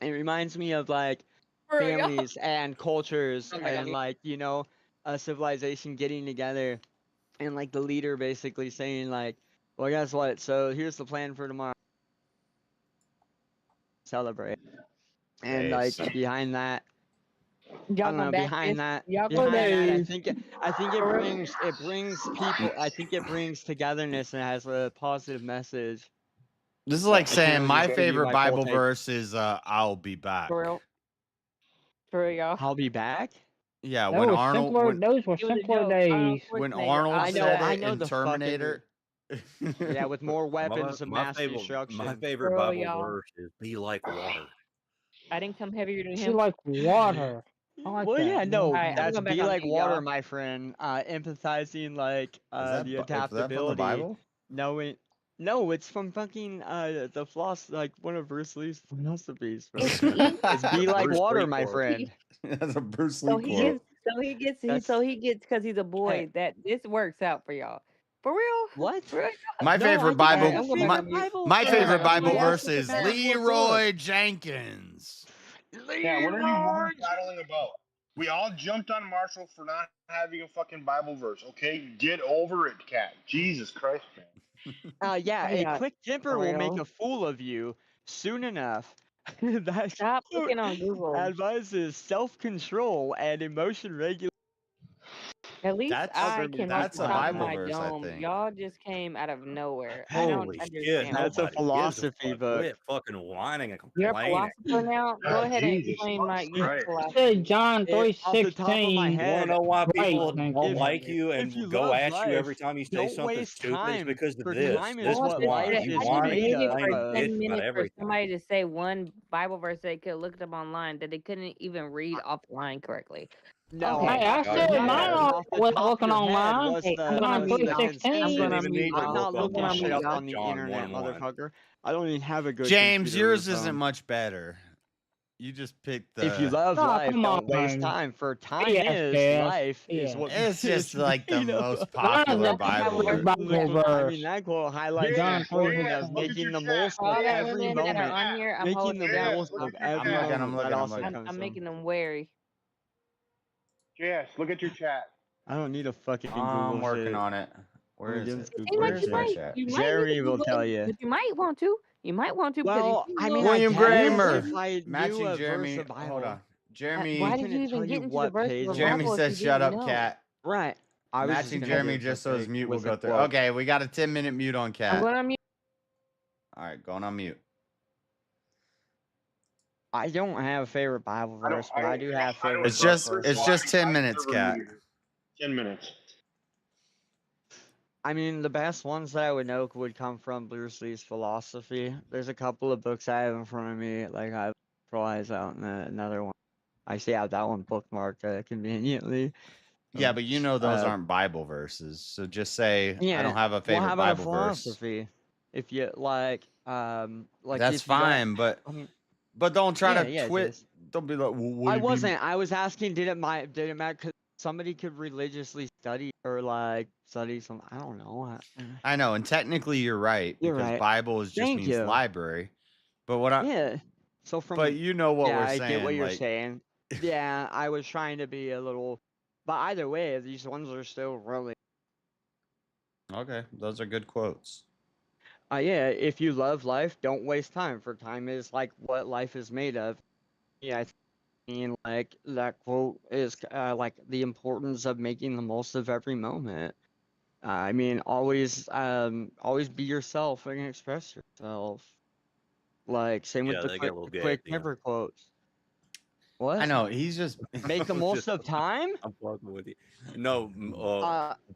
It reminds me of like families and cultures Oh my and God. like a civilization getting together, and like the leader basically saying like, well, guess what? So here's the plan for tomorrow. Celebrate. And like Days. behind that, I Y'all don't gonna know. back this? Y'all gonna Behind that, back I think For real? it brings people. I think it brings togetherness and has a positive message. This is like I can't saying really my give you favorite my full Bible take. verse is "I'll be back." For real? For real, y'all? I'll be back. Yeah, Those when were Arnold simpler. when Those were It was a simpler joke. days. when Schwarzenegger, Arnold I'll be said back. it know in the fucking. Terminator. Yeah, with more weapons of My mass favorite, destruction. favorite For real, Bible y'all. verse is "Be like water." I didn't come heavier than She him. like water. I like Well, that. yeah, no, Alright, I'm that's going back be on like mute, water, y'all. my friend. Empathizing like the Is that from the adaptability, Bible? knowing. No, it's from fucking the like one of Bruce Lee's philosophies, bro. Is he in? It's be like Bruce water, Lee my quote. friend. That's a Bruce So Lee he quote. gets That's so he gets because he's a boy that this works out for y'all. For real? what? For real? My No, I favorite think I Bible, have a I'm going back my, on mute. my favorite Bible Everybody else verse is is depends what book. Leroy Jenkins. Yeah, what are you mother battling about? We all jumped on Marshall for not having a fucking Bible verse, okay? Get over it, cat. Jesus Christ, man. Yeah, Oh, a yeah. quick temper For will make real? a fool of you soon enough. That Stop quote looking on Google. advises self-control and emotion regulation. At least I came off That's the a top of Bible my verse, I dome. think. Y'all just came out of nowhere. I don't Holy shit! understand That's a why. Nobody gives a philosophy fuck. book. Quit fucking whining and You're a complaining. philosopher now? Go God, ahead and Jesus explain my your Christ. philosophy. Said John Off the top of my 3:16. You want to head, know why Great, people thank don't you. like you if you and go love at you every life, time you say don't something waste stupid? It's time. because of For this. time This is is what why life you is I whine just and made waited of. for complain and bitch 10 about minutes for everything. somebody to say one Bible verse they could look up online that they couldn't even read offline correctly. No, Okay. Hey, I God, said you mine have. off the was top of looking your head, online. what's Hey, I'm going the on John mute, the y'all. I'm 3:16. going Didn't on consensus? even mute, need to I'm y'all. not look I'm looking going up on shit mute, up y'all. on the John internet, 1:1. motherfucker. I don't even have a good James, computer. yours isn't much better. You just picked If you the. love Oh, life, come don't waste on. time. For time Yes, is yes, life is yes. what It's is just like the made of. most Mine's popular not Bible a verse. Bible I verse. mean, that quote highlights the John JS, importance JS, of 3:16. look at making your the chat. most For of all the JS, every look women at that your are moment. on chat. here, I'm Making holding the them down. JS, most look of at your every chat. moment. I'm That looking. also comes I'm from. making them wary. JS, look at your chat. I don't need a fucking I'm Google working shit. on it. Where Only is Jim's it? It Google seems like Where you is my shit. might chat? you might need Jeremy to will Google tell it, you. but you might want to. You might want to because you Well, seem I a mean, little I William guess Gramer. if I knew Matching a verse Jeremy. of Hold Bible, on. I Jeremy. Why did you couldn't even tell get you into the what verse of page the or Jeremy Bible if you says, "Shut didn't up, know? cat." right. I was just Matching gonna Jeremy give just so his say mute will with go a through. quote. Okay, we got a 10-minute mute on I'm cat. going on mute. All right, going on mute. I don't have a favorite Bible verse, but I do have favorite It's book just verses. 10 minutes, cat. 10 minutes. I mean, the best ones that I would know would come from Bruce Lee's philosophy. There's a couple of books I have in front of me, like I have Prize out and another one. I see I have that one bookmarked conveniently. Yeah, but you know those Uh, aren't Bible verses. So just say, I yeah. don't have a Well, favorite how about a Bible verse. philosophy? If you like That's if you don't, fine, but I mean, don't try to yeah, twit. Jace. Don't be like, well, what I do you mean? wasn't. I was asking, did it matter? Cause somebody could religiously study or like study some. I don't know. I know, and technically you're right You're because right. Bible just Thank means you. library. But what I Yeah. So but you know what yeah, we're I get what saying, you're like saying. Yeah, I was trying to be a little, but either way, these ones are still really. okay, those are good quotes. Yeah, if you love life, don't waste time. For time is like what life is made of. Yeah, I mean, like that quote is like the importance of making the most of every moment. I mean, always be yourself and express yourself. Like same with Yeah, the they get a little gay quick at the end. never quotes. I What? know he's just Make the most of time? I'm fucking with you. No,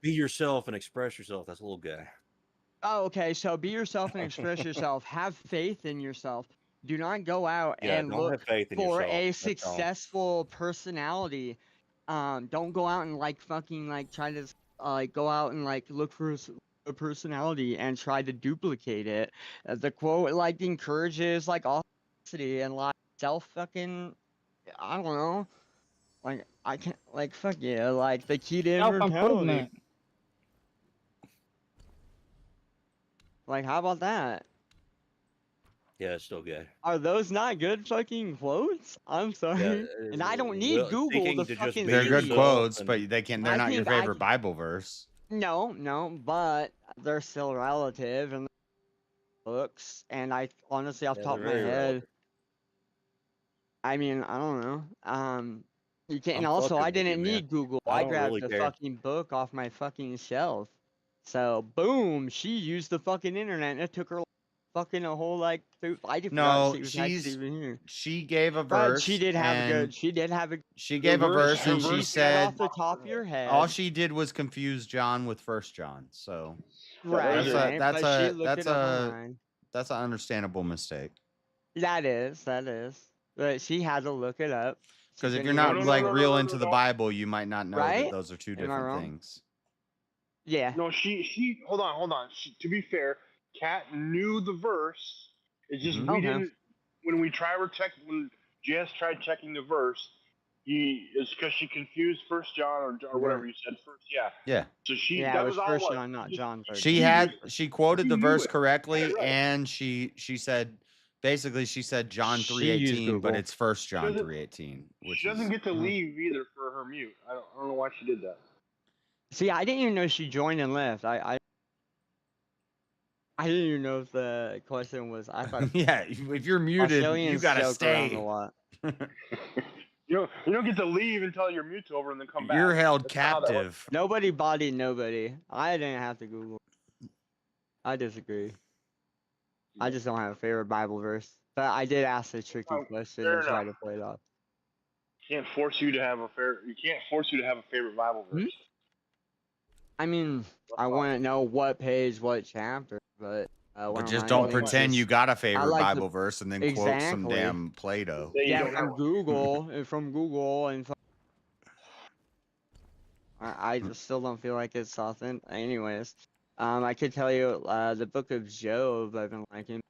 be yourself and express yourself. That's a little gay. Oh, okay. So be yourself and express yourself. Have faith in yourself. Do not go out Yeah, and don't look have faith in for yourself. a That's all. successful personality. Don't go out and like fucking like try to like go out and like look for a personality and try to duplicate it. The quote like encourages like authenticity and like self fucking I don't know. Like I can't like fuck yeah, like the key to immortality. Self-improvement. Like how about that? Yeah, it's still gay. Are those not good fucking quotes? I'm sorry. And I don't need well, Google seeking to to just fucking be They're see good these. yourself quotes, but and they can. I They're not your think I favorite can. Bible verse. No, but they're still relative and books. And I honestly, off the yeah, top they're of my very head, relative. I mean, I don't know. You can, and I'm also I fucking with you, didn't man. need Google. I I don't grabbed really the care. fucking book off my fucking shelf. So boom, she used the fucking internet, and it took her fucking a whole like. I forgot No, she was actually even here. she gave a But she verse did have a and good. She did have a. she Her gave a verse, verse her and she verse She said said off the top of your all head. she did was confuse John with First John. So Right, that's right. a that's But she a looked that's it up a online. that's an understandable mistake. That is. But she had to look it up. She Because if couldn't you're even not do like it. real into the Bible, you might not know that Right? those are two Am I different wrong? things. Yeah. No, she. Hold on. To be fair, Kat knew the verse. It's just we Okay. didn't. When when JS tried checking the verse, it's because she confused First John or whatever you said first. Yeah. Yeah. So Yeah, that it was was all it First was. John, not John. She quoted the She knew verse it. correctly, Right. and she said basically she said John She used 3:18, but Google. it's First John doesn't- 3:18, which She doesn't is get to leave either for her mute. I don't know why she did that. See, I didn't even know she joined and left. I didn't even know if the question was. I thought. yeah. If you're muted, you Australians gotta joke around stay. a lot. You don't get to leave until your mute's over and then come back. You're held That's not how that works. captive. Nobody bodied nobody. I didn't have to Google. I disagree. I just don't have a favorite Bible verse. But I did ask a tricky question fair to try enough. to play it off. Can't force you to have a favorite Bible verse. I mean, I want to know what page, what chapter, but But just don't pretend you got a favorite Bible verse and then quote some damn Plato. Yeah, from Google and I just still don't feel like it's authentic. Anyways, I could tell you the Book of Job I've been liking.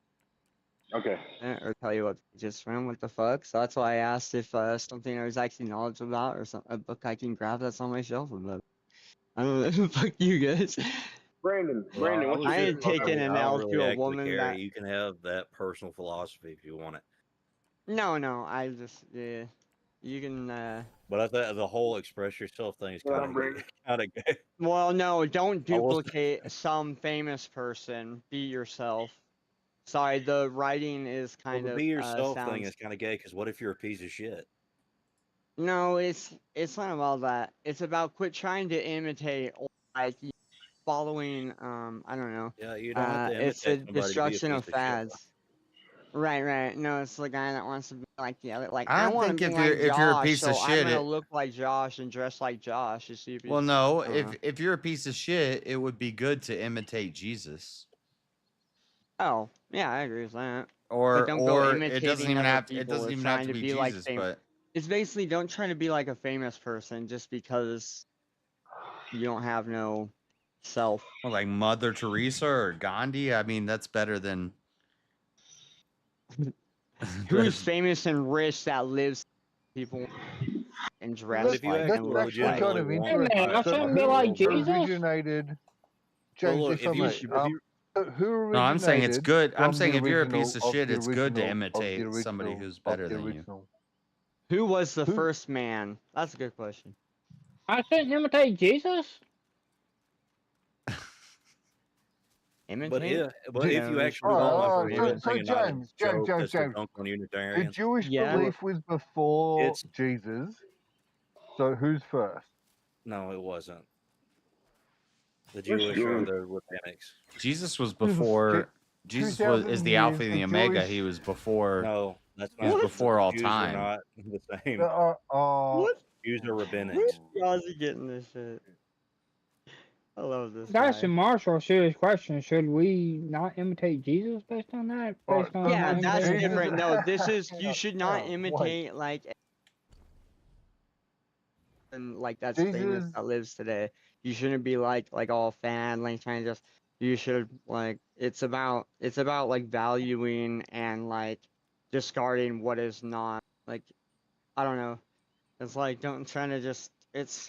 Okay. Or tell you what just from what the fuck. So that's why I asked if something I was actually knowledgeable about or a book I can grab that's on my shelf about. I don't know. Fuck you guys. Brandon, what's I your ain't taking an I L don't to really a actually woman care. that. You can have that personal philosophy if you want it. No, I just yeah. You can. But I thought the whole express yourself thing is kind of gay. Well, no, don't duplicate some famous person. Be yourself. Sorry, the writing is Well, kind the of be yourself thing sounds. is kind of gay because what if you're a piece of shit? No, it's not about that. It's about quit trying to imitate like following. I don't know. Yeah, you don't have to It's the imitate somebody to be a destruction piece of of shit. fads. Right. No, it's the guy that wants to be like the other. Like I I don't want to think be like if you're a Josh, piece so of I'm shit, gonna look like Josh and dress like Josh. You see? well, no. I don't know. If you're a piece of shit, it would be good to imitate Jesus. Oh, yeah, I agree with that. Or But don't go it imitating doesn't even other have people it doesn't or even have trying to be like Jesus, famous. but It's basically don't try to be like a famous person just because you don't have no self. well, like Mother Teresa or Gandhi. I mean, that's better than Who's famous and rich that lives people and dress if you like actually and look That's like. kind of interesting. I'm So trying to be like Jesus. originated, James, look, if I may, who originated? No, I'm saying it's good. I'm from saying the if you're a original piece of of shit, the it's good to original- of the imitate somebody original- who's of better the than you. original? Who was the first man? That's a good question. I shouldn't imitate Jesus. But if you actually Oh, want so, to so James, that's a dunk on the Unitarians. Jewish belief was before Jesus. So who's first? No, it wasn't. The Jewish or the rabbinics. Jesus was before. Jesus is the Alpha and the Omega. He was before. No, that's He's not. before all Jews time. Are not the same. What? Jews are rabbinics. How's he getting this shit? I love this. That's guy. a Marshall serious question. Should we not imitate Jesus based on that? Based on Yeah, not that's imitating him? different. No, this is you should not imitate like and like that's famous that lives today. You shouldn't be like all fan like trying to just. You should like it's about like valuing and like discarding what is not like I don't know. It's like don't trying to just it's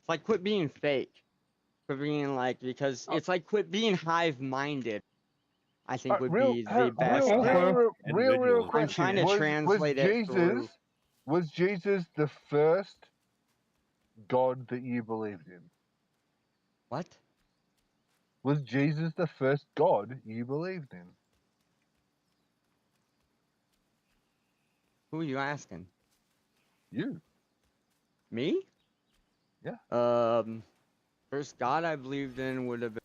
like quit being fake. Quit being like because it's like quit being hive minded. I think would real, be the best real, way. real I'm question. trying to translate it through. Was Jesus the first God that you believed in? What? Was Jesus the first God you believed in? Who are you asking? You. Me? Yeah. First God I believed in would have been.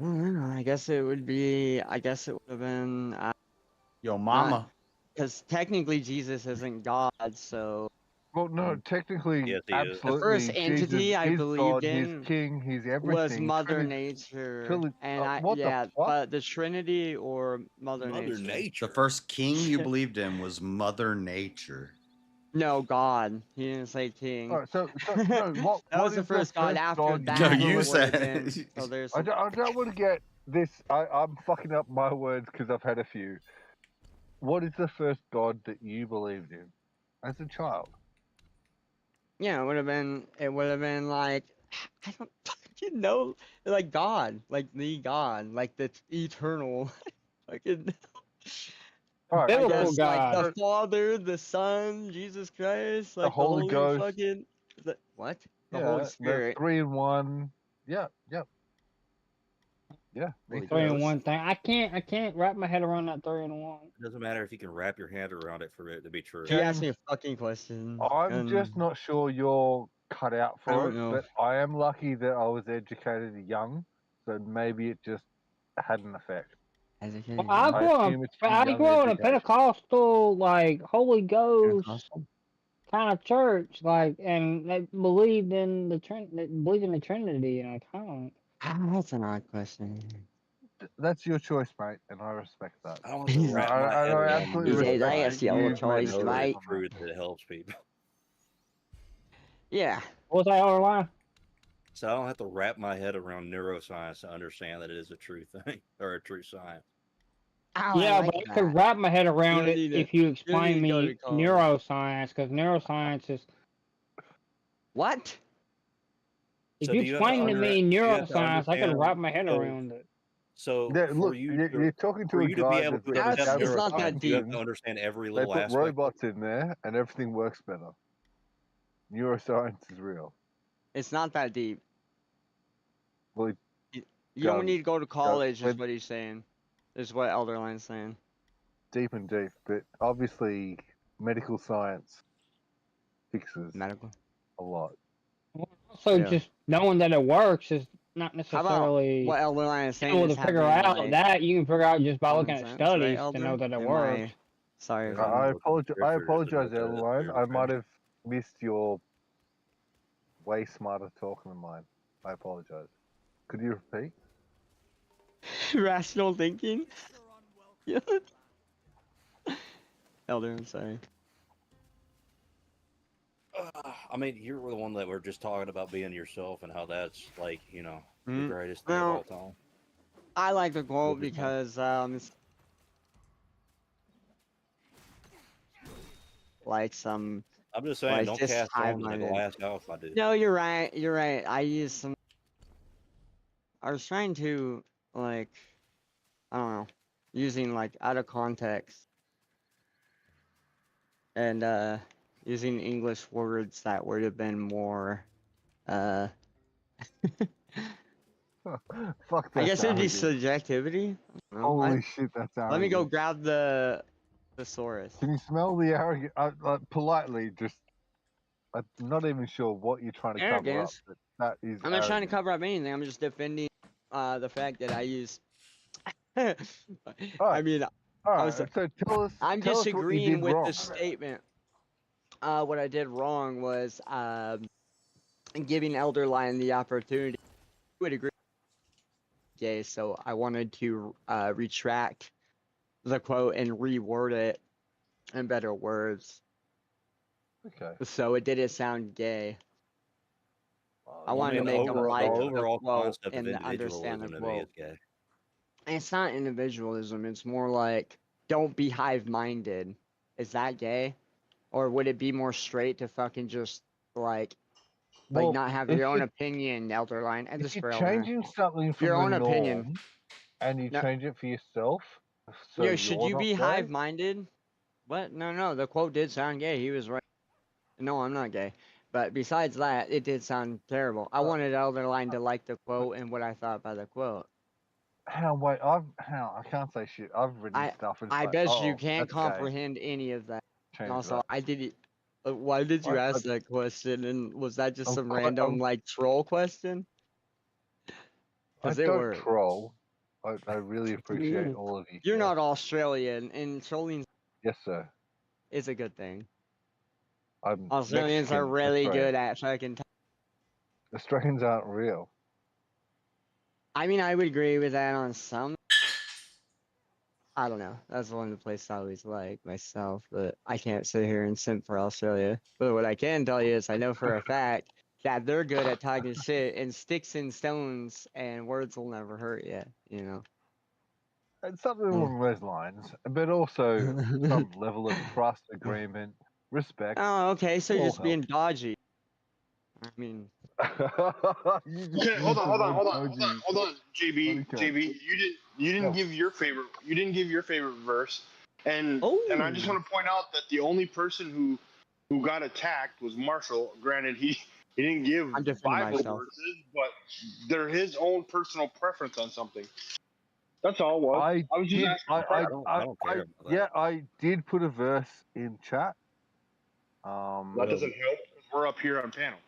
I don't know. I guess it would be. I guess it would have been. Yo, mama. Because technically Jesus isn't God, so. Well, no, technically, Yes, he is. absolutely. The first entity Jesus I is believed God, in He's King, He's everything. was Mother Nature, and what the fuck? but the Trinity or Mother Nature. The first king you believed in was Mother Nature. No, God. He didn't say king. Alright, so no, what That was is the first God. After God that, No, it you would have said. been. So there's. I don't want to get this. I'm fucking up my words because I've had a few. What is the first God that you believed in as a child? Yeah, it would have been. It would have been like. I don't fucking know. Like God, like the God, like the eternal. Fucking. Alright, I Biblical guess like God. the Father, the Son, Jesus Christ, like the Holy Ghost. fucking. What? The Yeah, Holy the Spirit. 3 in 1. Yeah. Me Three in too. one thing. I can't wrap my head around that 3-in-1. It doesn't matter if you can wrap your hand around it for it to be true. He asked me a fucking question. I'm just not sure you're cut out I for don't it, know. but I am lucky that I was educated young, so maybe it just had an effect. Well, I grew up in a Pentecostal, like Holy Ghost kind of church, like, and they believed in the Trinity, and I don't. That's an odd question. That's your choice, mate, and I respect that. I don't have to wrap my head I around absolutely He says, respect I that. asked your You've choice, made a mate. choice. Truth that helps people. Yeah. What was that other line? So I don't have to wrap my head around neuroscience to understand that it is a true thing or a true science. Oh, Yeah, but I could wrap my head around it if you explain need to go me to college. neuroscience, because neuroscience is. What? If So you do you have to explain to me you have to neuroscience, I could understand- wrap my head so- around it. So Yeah, for look, you, you're talking to for a you to be guy able that's to got a accept It's not neuroscience, that you have deep. to understand every They little put aspect. robots in there, and everything works better. Neuroscience is real. It's not that deep. Well, You don't Go- need to go to college, is with- what he's saying. Is what Elderline's saying. deep and deep, but obviously medical science fixes Medical. a lot. So Yeah. just knowing that it works is not How about necessarily what Elderline is saying able is to figure having, out like, that. You can figure out just by common looking at sense, studies right, to know Elder? that it Am works. Sorry if Yeah, I'm... I Scripture apologize, just to Adeline. I prove might it. have missed your way smarter talk than mine. I apologize. Could you repeat? Rational thinking? Yeah. Elder, I'm sorry. I mean, you're the one that we're just talking about being yourself and how that's like, you know, the Mm, greatest thing well, of all time. I like the quote Which is fine. because it's like some I'm just saying, like don't just cast stones in the high-minded. glass house, my dude. No, you're right. You're right. I used some. I was trying to like, I don't know, using like out of context and using English words that would have been more Fuck I that. guess it'd be subjectivity. I don't know. Holy shit, that's arrogant. Let me go grab the thesaurus. Can you smell the arrogant? Politely, just. I'm not even sure what you're trying to cover up, Arrogance. but that is. I'm not trying to arrogant. cover up anything. I'm just defending the fact that I use. I Alright, mean, Alright, so tell us. I'm tell us what you disagreeing did with wrong. the statement. What I did wrong was giving Elder Lion the opportunity. I would agree. Okay, so I wanted to retract the quote and reword it in better words. Okay. So it didn't sound gay. I wanted to mean, make them like the overall the quote concept of and understand the individualism to me quote. is gay. And it's not individualism. It's more like don't be hive-minded. Is that gay? Or would it be more straight to fucking just like like Well, not have if your own you opinion, Elderline, and if just you're for Elderline. changing something from Your the own opinion. norm and you No, change it for yourself, so yo, should you're you not be gay. hive-minded? What? No. The quote did sound gay. He was right. No, I'm not gay. But besides that, it did sound terrible. I wanted Elderline to like the quote and what I thought about the quote. Wait, I can't say shit. I've written stuff and it's I like, bet you oh, can't that's gay. comprehend any of that. And Change also, that. I did it. Why did you ask that question? And was that just some random like troll question? I Because it don't worked. troll. I really appreciate all of you. You're here. not Australian, and trolling Yes, sir. is a good thing. I'm Australians are Mexican really Australian. good at fucking. Australians aren't real. I mean, I would agree with that on some. I don't know. That's one of the places I always like myself, but I can't sit here and simp for Australia. But what I can tell you is I know for a fact that they're good at talking shit, and sticks and stones and words will never hurt you, you know? It's something along those lines, but also some level of trust, agreement, respect. Oh, okay, so you're all just being dodgy. I mean... Okay, hold on, JB, Okay. you didn't give your favorite verse, and I just want to point out that the only person who got attacked was Marshall. Granted, he didn't give I'm defending Bible myself. verses, but they're his own personal preference on something. That's all it was. I was just asking. I don't care about that. Yeah, I did put a verse in chat. That doesn't help because we're up here on panel.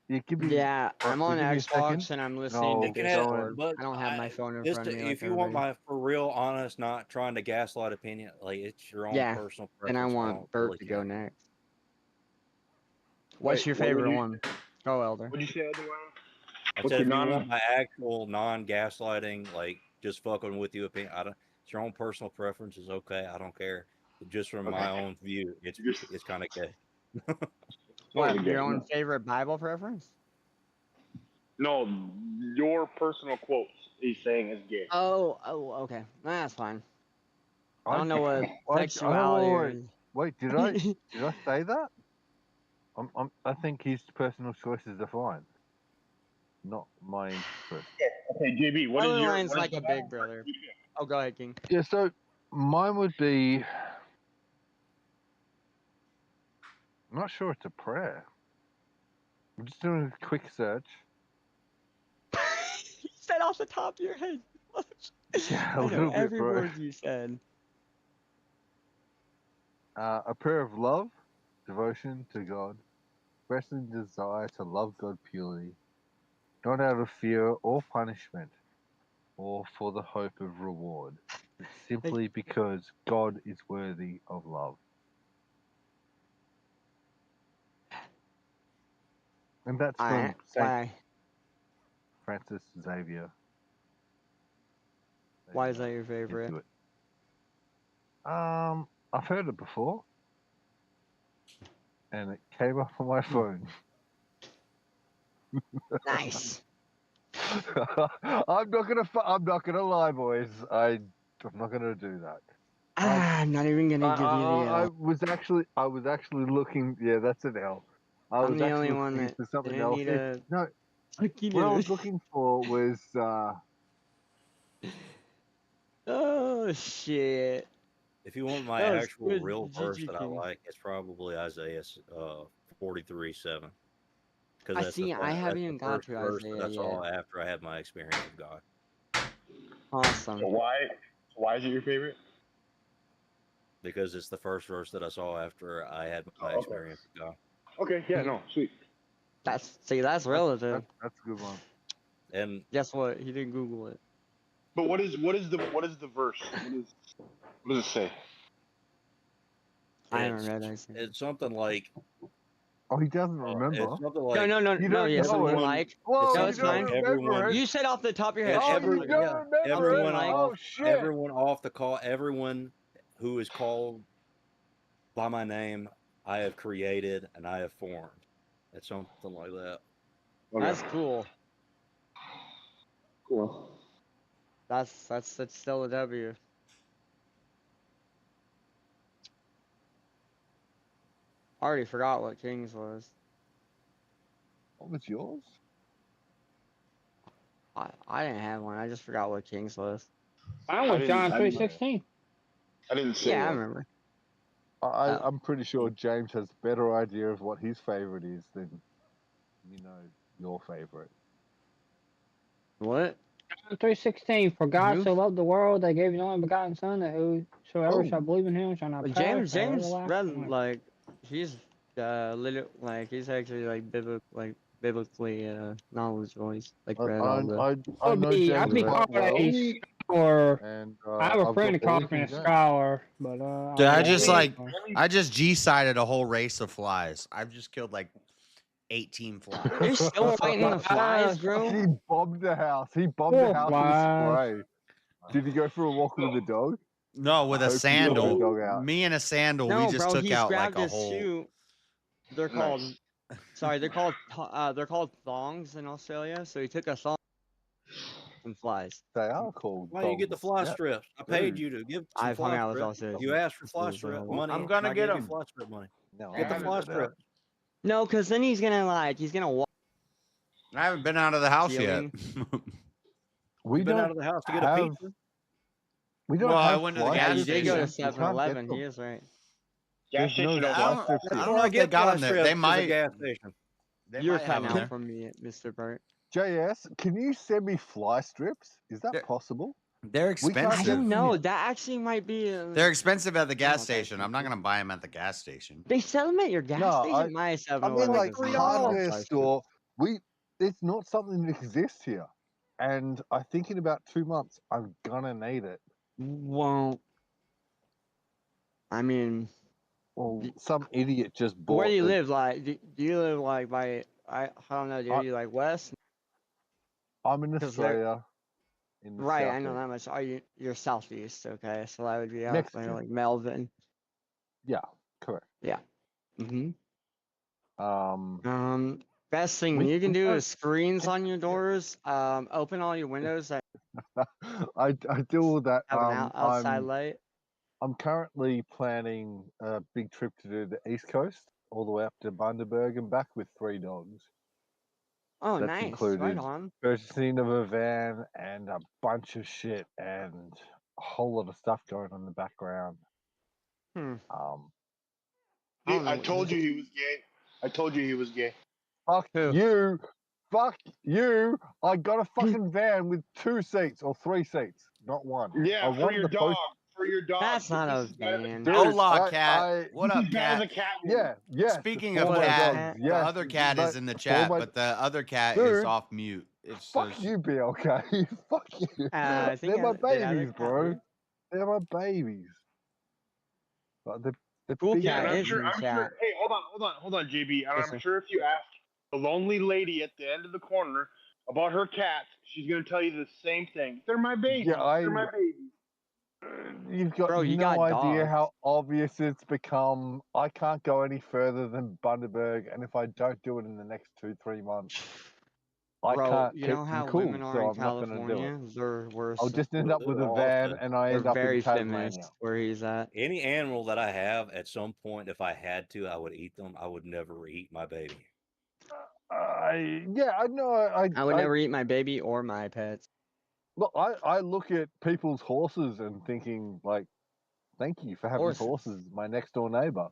You give me, Yeah, I'm on give me a Xbox second. and I'm listening to You can have, Discord. but I don't have my phone in just front of me like if you want everybody. my for real, honest, not trying to gaslight opinion, like it's your own Yeah, personal and I preference. want don't Bert really to care. go next. What's Wait, your what would favorite you- one? Go, Elder. What'd you say, otherwise? I What's said your if you non- want my actual non-gaslighting, like just fucking with you opinion, it's your own personal preference is okay. I don't care. But just from my own view, it's kind of gay. What, your own favorite Bible preference? No, your personal quotes he's saying is gay. Oh, okay. That's fine. I don't know what sexuality Wait, did I say that? I think his personal choices are fine. Not my interest. Okay, JB, what is your Line's like a big brother. Oh, go ahead, King. Yeah, so mine would be. I'm not sure it's a prayer. I'm just doing a quick search. You said off the top of your head. Yeah, I a know little bit, every bro. word you said. A prayer of love, devotion to God, expressing desire to love God purely, not out of fear or punishment, or for the hope of reward, but simply because God is worthy of love. And that's from Saint Francis Xavier. Why is that your favorite? I've heard it before, and it came up on my phone. Nice. I'm not gonna lie, boys. I'm not gonna do that. I'm not even gonna give you the I was actually looking. Yeah, that's an L. I'm the only one that for something didn't else. need a... No, what I was looking for was. Oh shit! If you want my That was actual good, real verse GG that I King. like, it's probably Isaiah 43:7. Because I that's see. I haven't even got first to verse Isaiah that I saw yet. after I had my experience with God. Awesome. So why is it your favorite? Because it's the first verse that I saw after I had my experience with God. Okay, yeah, no, sweet. That's relative. That's a good one. And guess what? He didn't Google it. But what is the verse? What does it say? I haven't read Isaiah. It's something like. Oh, he doesn't remember. It's something like. No. Yeah, something like. Whoa, no, it's fine. Everyone. You said off the top of your head. Everyone Oh shit! Everyone off the call. Everyone who is called by my name, I have created and I have formed. It's something like that. That's cool. Cool. That's still a W. I already forgot what King's was. What was yours? I didn't have one. I just forgot what King's was. I was John 3:16. I didn't say Yeah, I one. remember. I'm pretty sure James has a better idea of what his favorite is than your favorite. What? John 3:16. For God so loved the world, they gave his only begotten Son, that whosoever shall believe in him shall not But perish. James but have read everlasting life. like he's he's actually like biblically knowledgeable. He's like read all the. I know James I'd be quite called a well, scholar. and I have a I've friend got that calls me a belief in James. scholar, but Dude, I just G-sided a whole race of flies. I've just killed like 18 flies. You're still fighting the flies, bro. He bombed the house. He bombed the house with a spray. Did he go for a walk with the dog? No, with I a hope you let the dog sandal. out. Me and a sandal, No, we just bro, took he's out grabbed like a his whole. shoe. They're called. Sorry, they're called thongs in Australia. So he took a thong and flies. They are called. Why don't you get the fly strips? I paid you to give some I've hung fly out with strips. Australians. You asked for fly This is strip a- money. I'm gonna I get gave you 'em. fly strip money. No, Get the fly strip. No, because then he's gonna walk. I haven't been out of the house Stealing. yet. You've been out of the house to get a pizza? We don't Well, I have went to the fly gas You did go to station. 7-Eleven. He is right. Gas There's no station. I fly don't, strips I here. don't know if they got them there. They might. Gas station. They You're might have cutting them out there. from me, Mr. Burt. JS, can you send me fly strips? Is that possible? They're We can't expensive. I get don't them know. here. That actually might be. They're expensive at the gas okay. station. I'm not gonna buy them at the gas station. They sell them at your gas No, station. My I 7-Eleven mean, like does not sell hardware fly store. It's not something that exists here, and I think in about 2 months I'm gonna need it. Well, I mean, Well, some idiot just bought. where do you it. live? Like, do you live like by? I don't know. Do you like west? I'm in 'Cause they're- Australia. In the Right, I know southeast. that much. You're southeast, okay? So that would be out Next there, to- like Melvin. Yeah, correct. Yeah. Mhm. Um, Best thing we- you can we do don't- is screens on your doors. Open all your windows that I do all that. have an outside I'm light. I'm currently planning a big trip to the East Coast, all the way up to Bundaberg and back with 3 dogs. Oh, That's nice. included Right on. purchasing of a van and a bunch of shit and a whole lot of stuff going on in the background. Hmm. Dude, I told you he was gay. I told you he was gay. Fuck you. Fuck you. I got a fucking van with 2 seats or 3 seats, not 1. Yeah, I for wanted your to post- dog. For your dog. That's not This a is better- van. Dude, Hola, cat. What this up, is better than cat? a cat. Yeah, yes. Speaking for of my cat, dogs, the yes, other cat is but in the for chat, my- but the other cat is Dude, off mute. It's Fuck you, BLK. Fuck you. I think They're my the other babies, cat bro. did. They're my babies. Like the Cool big Yeah, cat and is in the I'm chat. sure. Hey, hold on, JB. And Yes, I'm sir. sure if you ask the lonely lady at the end of the corner about her cats, she's gonna tell you the same thing. They're my babies. Yeah, They're my babies. You've got Bro, you no got idea dogs. how obvious it's become. I can't go any further than Bundaberg, and if I don't do it in the next 2-3 months, I Bro, can't you keep know them how cool. women are So in I'm not going to do California? it. They're worse. I'll just end up with a They're van, awful. and I They're end up very in Tasmania. feminist where he's at. Any animal that I have, at some point, if I had to, I would eat them. I would never eat my baby. I know. I would never eat my baby or my pets. Look, I look at people's horses and thinking like, thank you for having Horses. horses, my next door neighbor.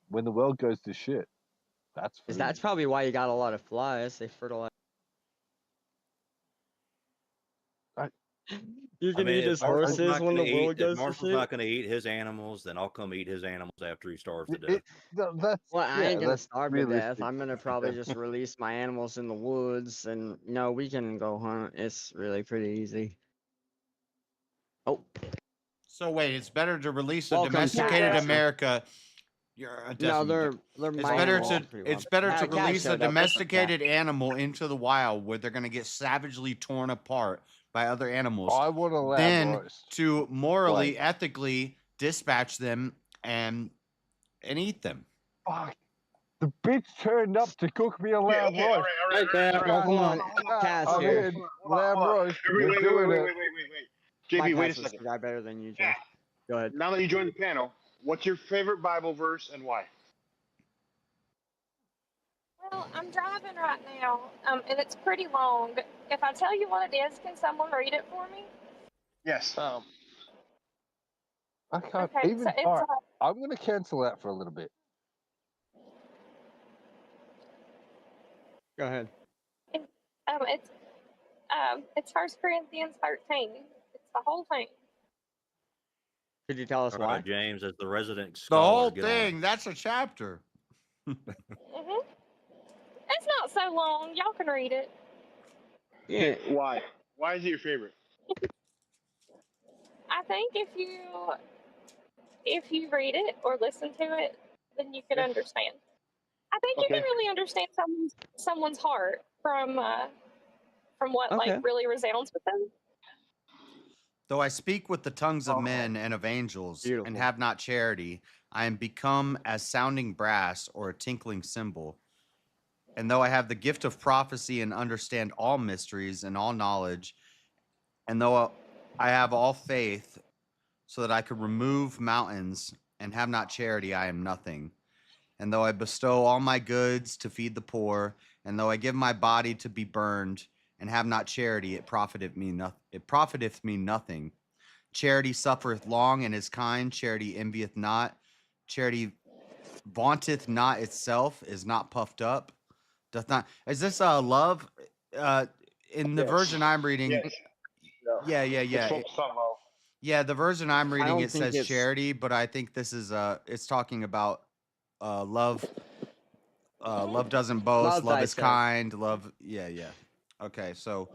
When the world goes to shit, that's food. That's probably why you got a lot of flies. They fertilize. You can eat his horses when the world goes If to Marshall's shit. not going to eat his animals, then I'll come eat his animals after he starves to death. That's Well, I ain't gonna that's starve to death. realistic. I'm gonna probably just release my animals in the woods, and we can go hunt. It's really pretty easy. Oh, So wait, it's better to release a Welcome, domesticated Cat. America. You're a no, definite- they're It's mining better them to all pretty it's well. better to Cat release a showed up. What's up, Cat? domesticated animal into the wild where they're gonna get savagely torn apart by other animals I want a lab than roast. to morally, Like- ethically dispatch them and eat them. Fuck. The bitch turned up to cook me a lamb Okay, all roast. right, all right. Come on, Cat's I'm here. in. Lamb roast. We're Wait, doing wait, it. wait. My JB, wait a cat's second. the guy better than you, Joe. Go ahead. Now that you joined the panel, what's your favorite Bible verse and why? Well, I'm driving right now, and it's pretty long. If I tell you what it is, can someone read it for me? Yes. I can't Okay, even. so it's Alright, I'm going to cancel out for a little bit. Go ahead. It's 1 Corinthians 13. It's the whole thing. Could you tell us All why? right, James, as the resident The scholar, whole get on it. thing. That's a chapter. It's not so long. Y'all can read it. Yeah. Why? Why is it your favorite? I think if you read it or listen to it, then you can understand. I think you can really understand someone's heart from what like really resounds with them. Though I speak with the tongues of men and of angels, and have not charity, I am become as sounding brass or a tinkling cymbal. And though I have the gift of prophecy and understand all mysteries and all knowledge, and though I have all faith so that I could remove mountains and have not charity, I am nothing. And though I bestow all my goods to feed the poor, and though I give my body to be burned and have not charity, it profiteth me nothing. Charity suffereth long and is kind. Charity envieth not. Charity vaunteth not itself, is not puffed up, doth not. Is this love? In the version I'm reading, yeah. It's focused on love. Yeah, the version I'm reading, don't it think says it's- charity, but I think this is it's talking about love. Love doesn't boast. Love is thyself. kind. Love, yeah. Okay, so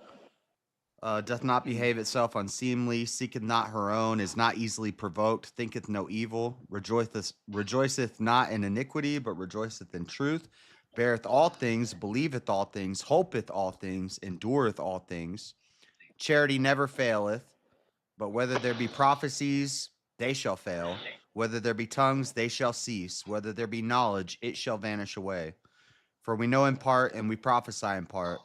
doth not behave itself unseemly, seeketh not her own, is not easily provoked, thinketh no evil, rejoiceth not in iniquity, but rejoiceth in truth, beareth all things, believeth all things, hopeth all things, endureth all things. Charity never faileth, but whether there be prophecies, they shall fail. Whether there be tongues, they shall cease. Whether there be knowledge, it shall vanish away. For we know in part, and we prophesy in part.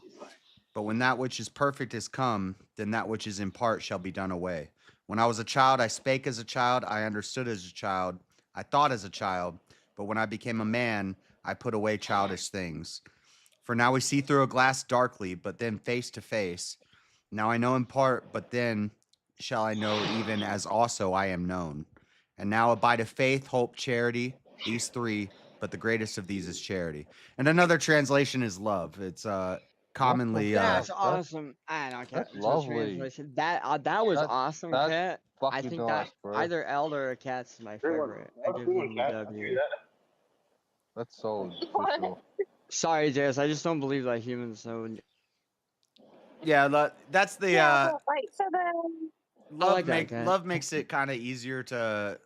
But when that which is perfect is come, then that which is in part shall be done away. When I was a child, I spake as a child, I understood as a child, I thought as a child. But when I became a man, I put away childish things. For now we see through a glass darkly, but then face to face. Now I know in part, but then shall I know even as also I am known. And now abideth faith, hope, charity, these three, but the greatest of these is charity. And another translation is love. It's commonly That's awesome. I don't care. That's lovely. That was awesome, that's Cat. I fucking think nice, that bro. either Elder or Cat's my favorite. I give them a W. That's solid for sure. Sorry, Jess. I just don't believe that humans know. Yeah, that's the but, like, so then love makes it kind of easier to.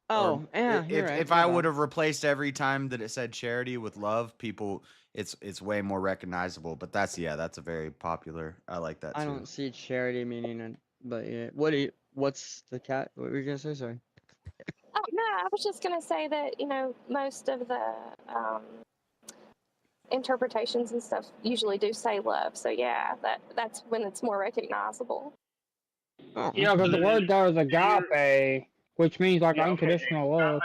Oh, yeah, If you're right, if you're I right. would have replaced every time that it said charity with love, people, it's way more recognizable. But that's a very popular. I like that too. I don't see charity meaning, but yeah. What's the cat? What were you gonna say? Sorry. Oh no, I was just gonna say that most of the interpretations and stuff usually do say love. So yeah, that's when it's more recognizable. Yeah, because the word there is agape, which means like unconditional love.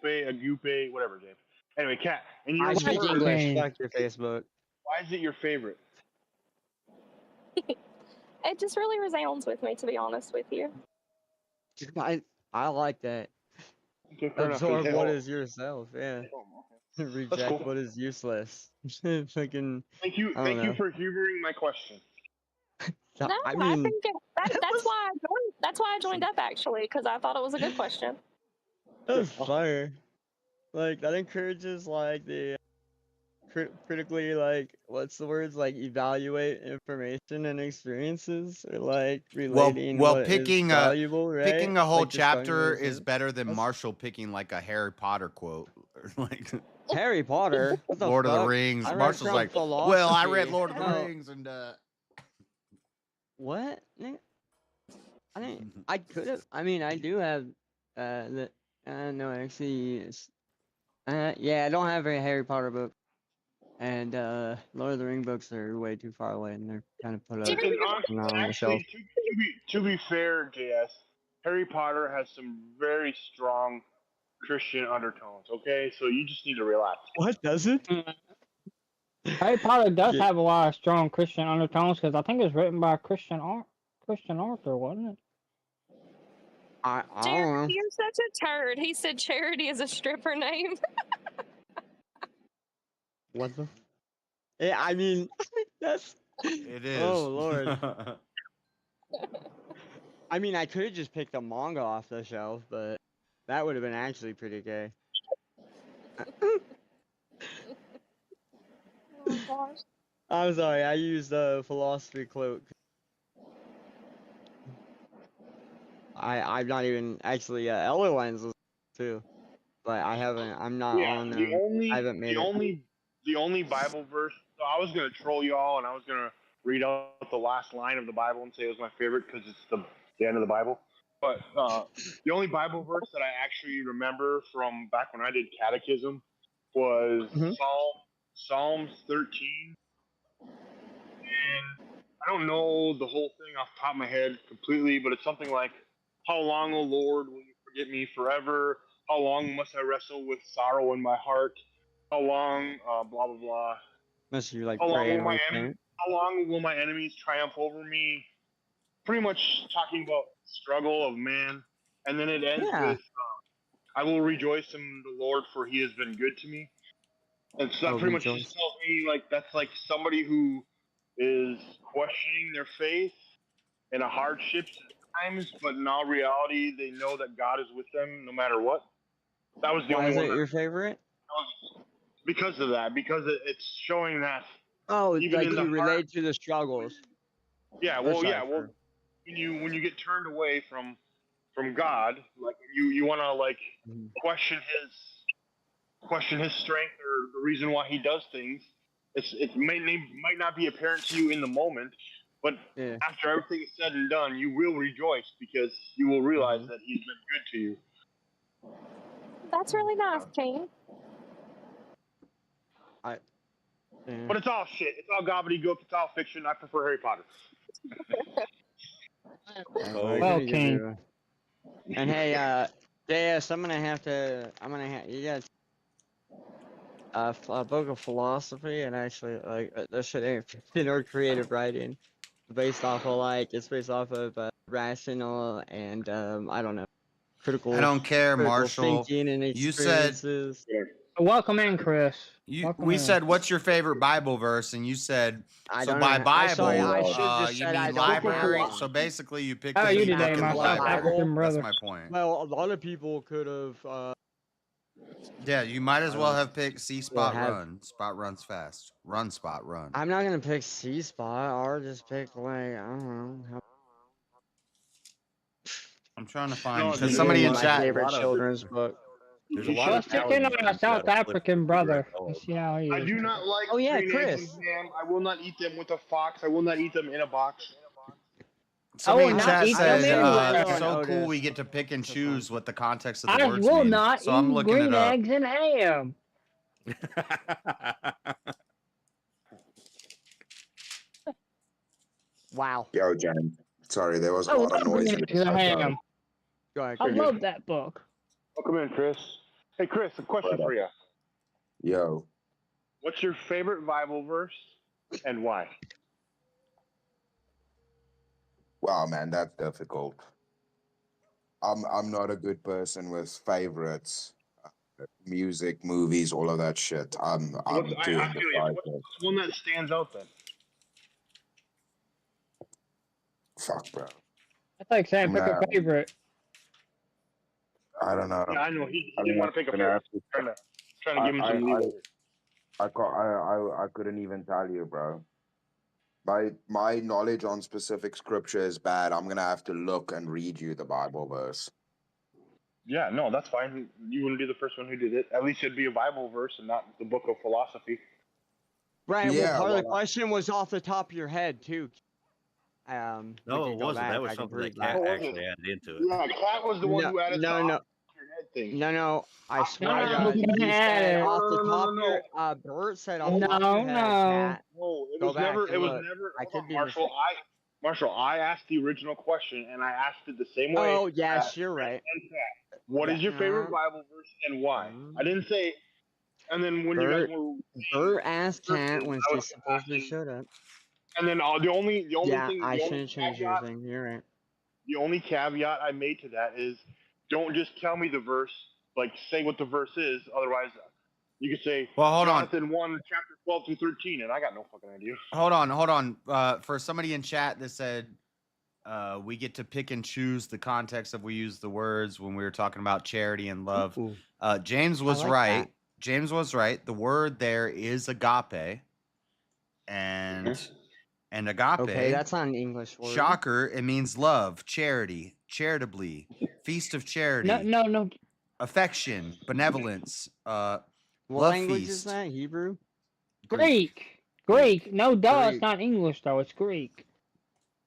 Agape, agape, whatever, James. Anyway, Kat, in your I speak words, English. Fuck your Facebook. why is it your favorite? It just really resounds with me, to be honest with you. I like that. Okay, fair enough, Absorb 'cause, what hey, is yourself. Yeah. Reject cool. what is useless. Fucking. Thank you for humoring my question. No, I I mean, think that's why I joined. That's why I joined up actually, because I thought it was a good question. that's fire. Like that encourages like the critically like what's the words like evaluate information and experiences or like relating Well, what picking is valuable, right? picking a whole Like, describing what chapter is is it. better than Marshall picking like a Harry Potter quote, or like Harry Potter. What the Lord of the fuck? Rings. I read Marshall's from like, well, I read philosophy. Lord of the No. Rings, and What? I think I could have. I mean, I do have. No, actually, yeah, I don't have a Harry Potter book, and Lord of the Ring books are way too far away, and they're kind of put up on the shelf. Actually, to be fair, JS, Harry Potter has some very strong Christian undertones. Okay, so you just need to relax. What does it? Harry Potter does Yeah. have a lot of strong Christian undertones because I think it's written by a Christian author, wasn't it? I Jared, don't know. you're such a turd. He said Charity is a stripper name. What the? Yeah, I mean, that's. It is. Oh Lord. I mean, I could have just picked a manga off the shelf, but that would have been actually pretty gay. Oh gosh. I'm sorry, I used the philosophy cloak. I'm not even actually Elder Lens was too, but I haven't. I'm not Yeah, on. I haven't made it. the only Bible verse. So I was gonna troll y'all, and I was gonna read out the last line of the Bible and say it was my favorite because it's the end of the Bible. But the only Bible verse that I actually remember from back when I did catechism was Psalms 13. And I don't know the whole thing off the top of my head completely, but it's something like, "How long, O Lord, will you forget me forever? How long must I wrestle with sorrow in my heart? How long, blah blah blah. Must you like How long pray will and repent? how long will my enemies triumph over me?" Pretty much talking about struggle of man, and then it ends Yeah. with, "I will rejoice in the Lord, for He has been good to me." And so that Oh, pretty much just rejoice. tells me like that's like somebody who is questioning their faith in a hardships at times, but in all reality, they know that God is with them no matter what. That was the Why only is one it that your favorite? was because of that, because it's showing that Oh, even like in the you hard, relate to the struggles. yeah, That's well, yeah, well, fair. when you get turned away from God, like you want to like Mhm. question his strength or the reason why he does things. It might not be apparent to you in the moment, but Yeah. after everything is said and done, you will rejoice because you will realize Mhm. that he's been good to you. That's really nice, King. Yeah. But it's all shit. It's all gobbledygook. It's all fiction. I prefer Harry Potter. Well, King. And hey, JS, I'm gonna have. You got a book of philosophy, and actually, like, that shit ain't creative writing, based off of it's based off of rational and I don't know, I don't care, critical Marshall. thinking and You said experiences. Welcome in, Chris. Welcome we in. said, "What's your favorite Bible verse?" And you said, I "So don't by know. Bible, Sorry, I should just you said I mean don't library." have So basically, you picked How are any you book today, in my the South Bible. African brother? That's my point. Well, a lot of people could have. Yeah, you might as well have picked C spot have- run. Spot runs fast. Run spot run. I'm not gonna pick C spot. Or just pick I don't know. I'm trying to find No, because dude, somebody in my chat. favorite children's book. There's a lot of Let's check in on our South African brother. Let's see how he I is. do not like Oh, yeah, green eggs and Chris. ham. I will not eat them with a fox. I will not eat them in a box. Somebody in not chat eat said, them anywhere. "So cool, we get to pick and choose what the context of the I words will mean." not So I'm eat looking green it up. eggs and ham. Wow. Yo, Jen. Sorry, there was a I lot of love noise green in the eggs and ham. background. Go ahead, I Chris. love that book. Welcome in, Chris. Hey, Chris, a question for you. Yo, What's your favorite Bible verse and why? wow, man, that's difficult. I'm not a good person with favorites, music, movies, all of that shit. I'm too I feel you. What's indecisive. one that stands out then? Fuck, bro. That's like saying pick a Nah, favorite. I don't know. Yeah, I know he I'm didn't want to pick a gonna favorite. have to. Trying to give him some leeway. I couldn't even tell you, bro. My knowledge on specific scripture is bad. I'm gonna have to look and read you the Bible verse. Yeah, no, that's fine. You wouldn't be the first one who did it. At least it'd be a Bible verse and not the book of philosophy. Right. Yeah, well, part of the well, question was off the top of your head too. We No, could it go wasn't. back. That was I can something that prove Cat that. actually added into it. Yeah, Cat was the one who added No, the no, off your head thing. no. I swear to No, God, we you can't said add it. off the top of No. your. Bert said off the top of your head, Cat. No, it Go was back never. and It was look. never. I Hold could on, be Marshall. Marshall, I asked the original question, and I asked it the same way. Oh yes, you're right. What is your favorite Yeah. Bible verse and why? I didn't say And then when you guys were Bert asked Cat when she's supposed to shut up. And then the only Yeah, thing, I the should only have changed your caveat, thing. You're right. the only caveat I made to that is, don't just tell me the verse. Like, say what the verse is. Otherwise, you could say, Well, hold on. Jonathan 1, chapter 12 through 13, and I got no fucking idea. Hold on. For somebody in chat that said we get to pick and choose the context of we use the words when we were talking about charity and love. James was right. That. James was right. The word there is agape, and agape. Okay, that's not an English word. Shocker! It means love, charity, charitably, feast of charity. No. Affection, benevolence. What love language feast. is that? Hebrew? Greek. No, duh, it's not English though. It's Greek.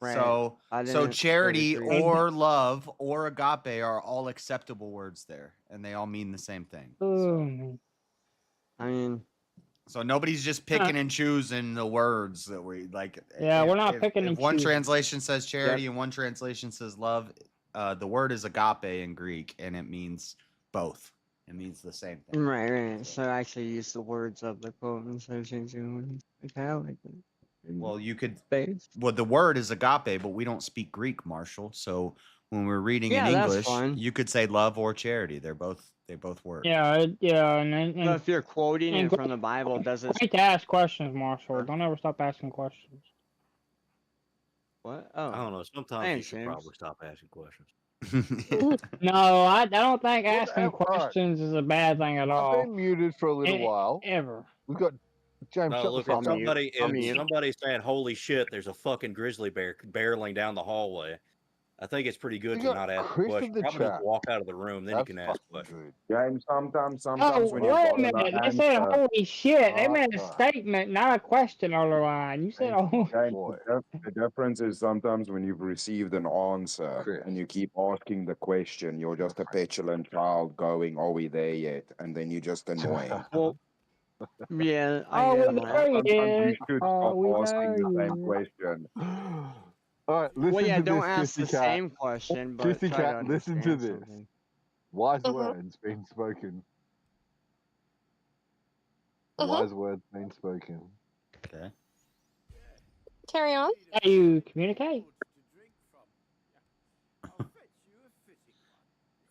Right. So charity or love or agape are all acceptable words there, and they all mean the same thing. So. I mean, so nobody's just picking and choosing the words that we like. Yeah, we're not picking and choosing. If one translation says charity and one translation says love, the word is agape in Greek, and it means both. It means the same thing. Right. So I actually use the words of the quote instead of changing one. Okay, I like that. Well, you could. Well, the word is agape, but we don't speak Greek, Marshall. So when we're reading in English, you could say love or charity. They both work. Yeah, and so if you're quoting it from the Bible, does it? Great to ask questions, Marshall. Don't ever stop asking questions. What? Oh, I don't know. Sometimes you should probably stop asking questions. No, I don't think asking questions is a bad thing at all. I've been muted for a little while. Ever. We've got James. No, look, if somebody's saying, "Holy shit!" There's a fucking grizzly bear barreling down the hallway. I think it's pretty good to not ask questions. Probably just walk out of the room, then you can ask questions. James, sometimes Oh, when wait a minute. They said, holy shit. They made a statement, not a question on the line. You said, oh. James, the difference is sometimes when you've received an answer and you keep asking the question, you're just a petulant child going, are we there yet? And then you're just annoying. Yeah. Sometimes you should stop asking the same question. All right, listen to don't this, ask the same question, but Kissy Cat, listen to this. Something. Wise words being spoken. Wise words being spoken. Okay. Carry on. How you communicate?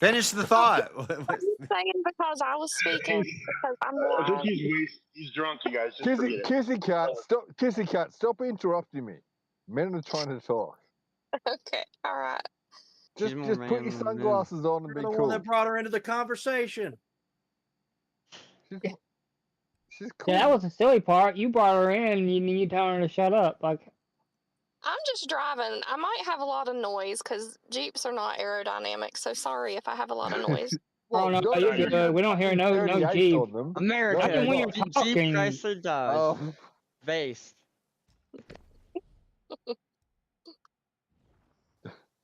Finish the thought. I'm saying because I was speaking. Because I'm I think he's drunk, you guys. Just Kissy Cat, stop interrupting me. Men are trying to talk. Okay, all right. Just put your sunglasses on and be cool. That brought her into the conversation. She's cool. Yeah, that was the silly part. You brought her in and you tell her to shut up. Like, I'm just driving. I might have a lot of noise because Jeeps are not aerodynamic. So sorry if I have a lot of noise. Oh no, you're good. We don't hear no Jeep. America, when you're Jeep talking. Chrysler Dodge. Based.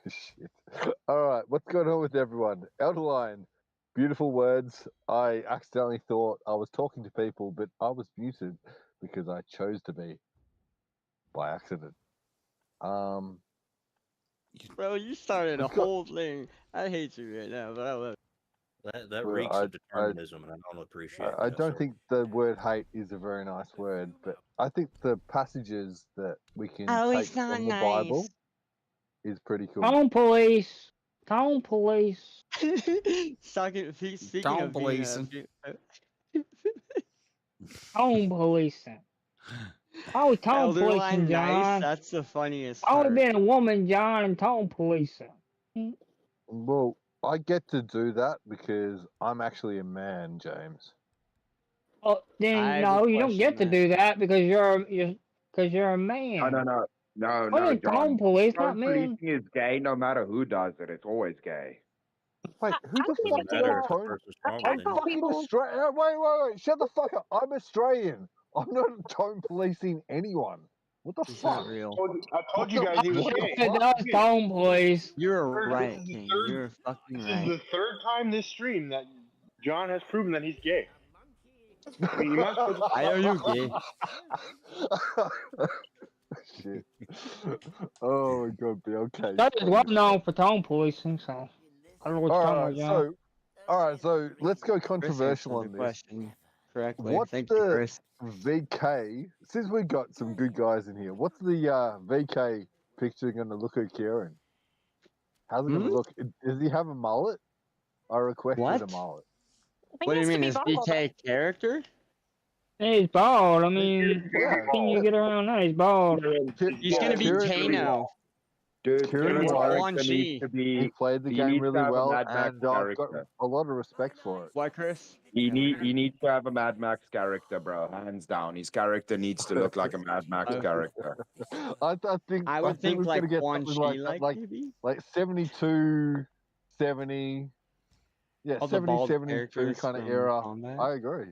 Shit. All right, what's going on with everyone? Elderline, beautiful words. I accidentally thought I was talking to people, but I was muted because I chose to be by accident. Bro, you started a whole thing. I hate you right now, but I love it. That reeks of determinism, and I don't appreciate it. I don't think the word hate is a very nice word, but I think the passages that we can take from the Bible is pretty cool. Tone police. Tone police. Speaking Tone of policing. Tone policing. Oh, tone Elderline policing, John. Nice. That's the funniest Always part. been a woman, John, and tone policing. Well, I get to do that because I'm actually a man, James. Oh, then no, you don't get to do that because you're a man. No, John. Tone police, not men. Policing is gay no matter who does it. It's always gay. Wait, who the fuck is tone? I'm fucking Australian. Wait. Shut the fuck up. I'm Australian. I'm not tone policing anyone. What the fuck? Real. I told you guys he was gay. That's tone police. You're right, King. You're fucking This right. is the third time this stream that John has proven that he's gay. I mean, you might as well I know you gay. Shit. Oh my god, be okay. That is well known for tone policing, so I don't know what you're talking about, John. Alright, so let's go controversial on this. Question. correctly. What's Thank you, the Chris. VK? Since we got some good guys in here, what's the VK picture going to look at Kieran? How's it going to look? Does he have a mullet? I requested a What? mullet. What do you mean, is BK character? He's bald. I mean, can you get around that? He's bald. He's gonna be Kano. Dude, Kieran He's White, Quan he Chi. played the he game needs to really have a well, Mad Max and I've got character. a lot of respect for it. Why, Chris? He needs to have a Mad Max character, bro. Hands down. His character needs to look like a Mad Max character. I think I would think we're like gonna get Quan something Chi, like like maybe. like 72, 70, yeah, All the 70, bald 72 characters kind of from era. Combat. I agree.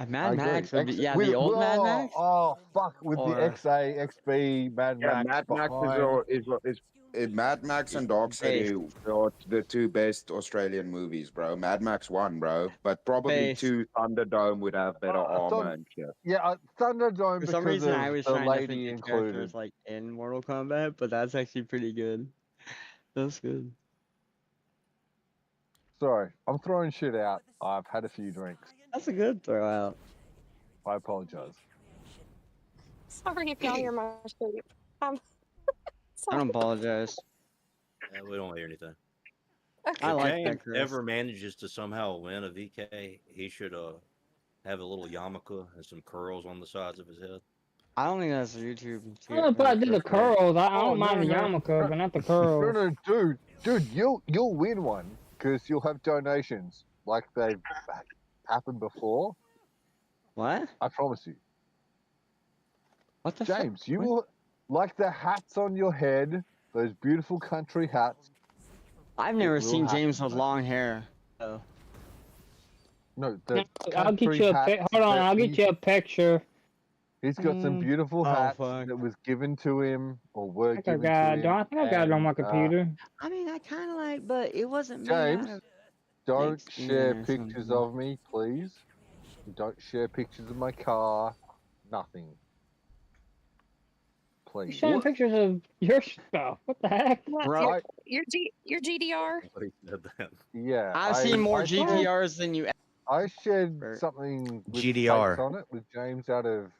Mad Max would be, X- yeah, with- the old Mad oh, Max. Oh fuck! With Or- the XA, XB, Mad Yeah, Max Mad Max behind. Mad Max and Dark City are the two best Australian movies, bro. Mad Max 1, bro. But probably Base. 2, Thunderdome would have better armor and shit. Yeah, Thunderdome For some because reason, of I was the trying to think lady of included. characters like in Mortal Kombat, but that's actually pretty good. That's good. Sorry, I'm throwing shit out. I've had a few drinks. That's a good throw out. I apologize. Sorry if y'all hear my shit. I Sorry. don't apologize. Yeah, we don't hear anything. I If like James that, Chris. ever manages to somehow win a VK, he should have a little yarmulke and some curls on the sides of his head. I don't think that's YouTube. I don't know if I do the curls. I Oh, don't mind the yarmulke, but not the curls. No, dude, you'll win one because you'll have donations like they've happened before. What? I promise you. What the James, fuck? you will like the hats on your head, those beautiful country hats. I've never will seen happen, James with mate. long hair. So. No, the I'll get country you a hats hold on. that I'll get you a picture. He's got some beautiful Oh, hats fuck. that was given to him or were I think given I to him. got. I think I got it on my and, computer. I mean, I kind of like, but it wasn't me. James, don't Thanks, share yeah, pictures something. of me, please. Don't share pictures of my car. Nothing. You're Please. showing pictures of your stuff. What the heck? What, your GDR? Somebody said that. Yeah. I've seen more shared- GTRs than you. I shared something with GDR. face on it with James out of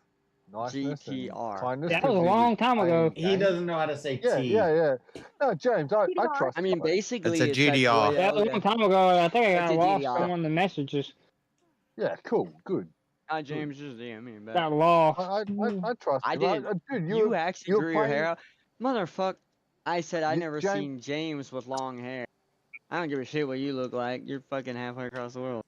niceness GTR. and kindness. That was a 'cause he long time ago. He doesn't know how to say Yeah, T. yeah. No, James, I trust I mean, you. basically, It's a like GDR. way That was a out long time ago. I think I That's got a lost GDR. from one of the messages. Yeah, cool, good. James just DM me, but Got lost. I trust I you. did. Dude, You actually you're grew your playing- hair out, motherfucker. I said I You- never James- seen James with long hair. I don't give a shit what you look like. You're fucking halfway across the world.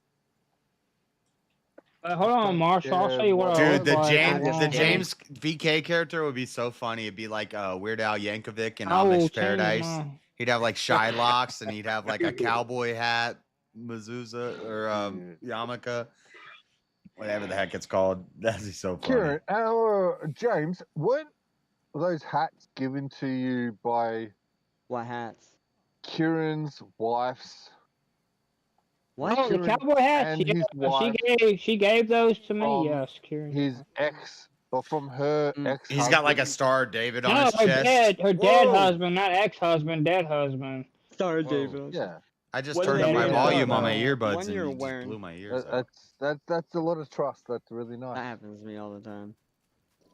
Hold on, Marshall. I'll show you what I Dude, look the like. James, with the long James VK character would be so funny. It'd be like Weird Al Yankovic in I will Amish change Paradise. mine. He'd have like Shylocks and he'd have like a cowboy hat, mezuzah or yarmulke, whatever the heck it's called. That'd be so funny. Kieran, James, weren't those hats given to you by What hats? Kieran's wife's? What? Oh, the cowboy hats. and Yeah, his wife she gave those to me. from Yes, Kieran. his ex, or from her ex. He's got like a Star of David on No, his her chest. dead husband, not ex-husband, dead husband. Sorry, David. Yeah. I just What turned did up my they volume do? on my earbuds One and you're you just wearing. blew my ears out. That's a lot of trust. That's really nice. That happens to me all the time.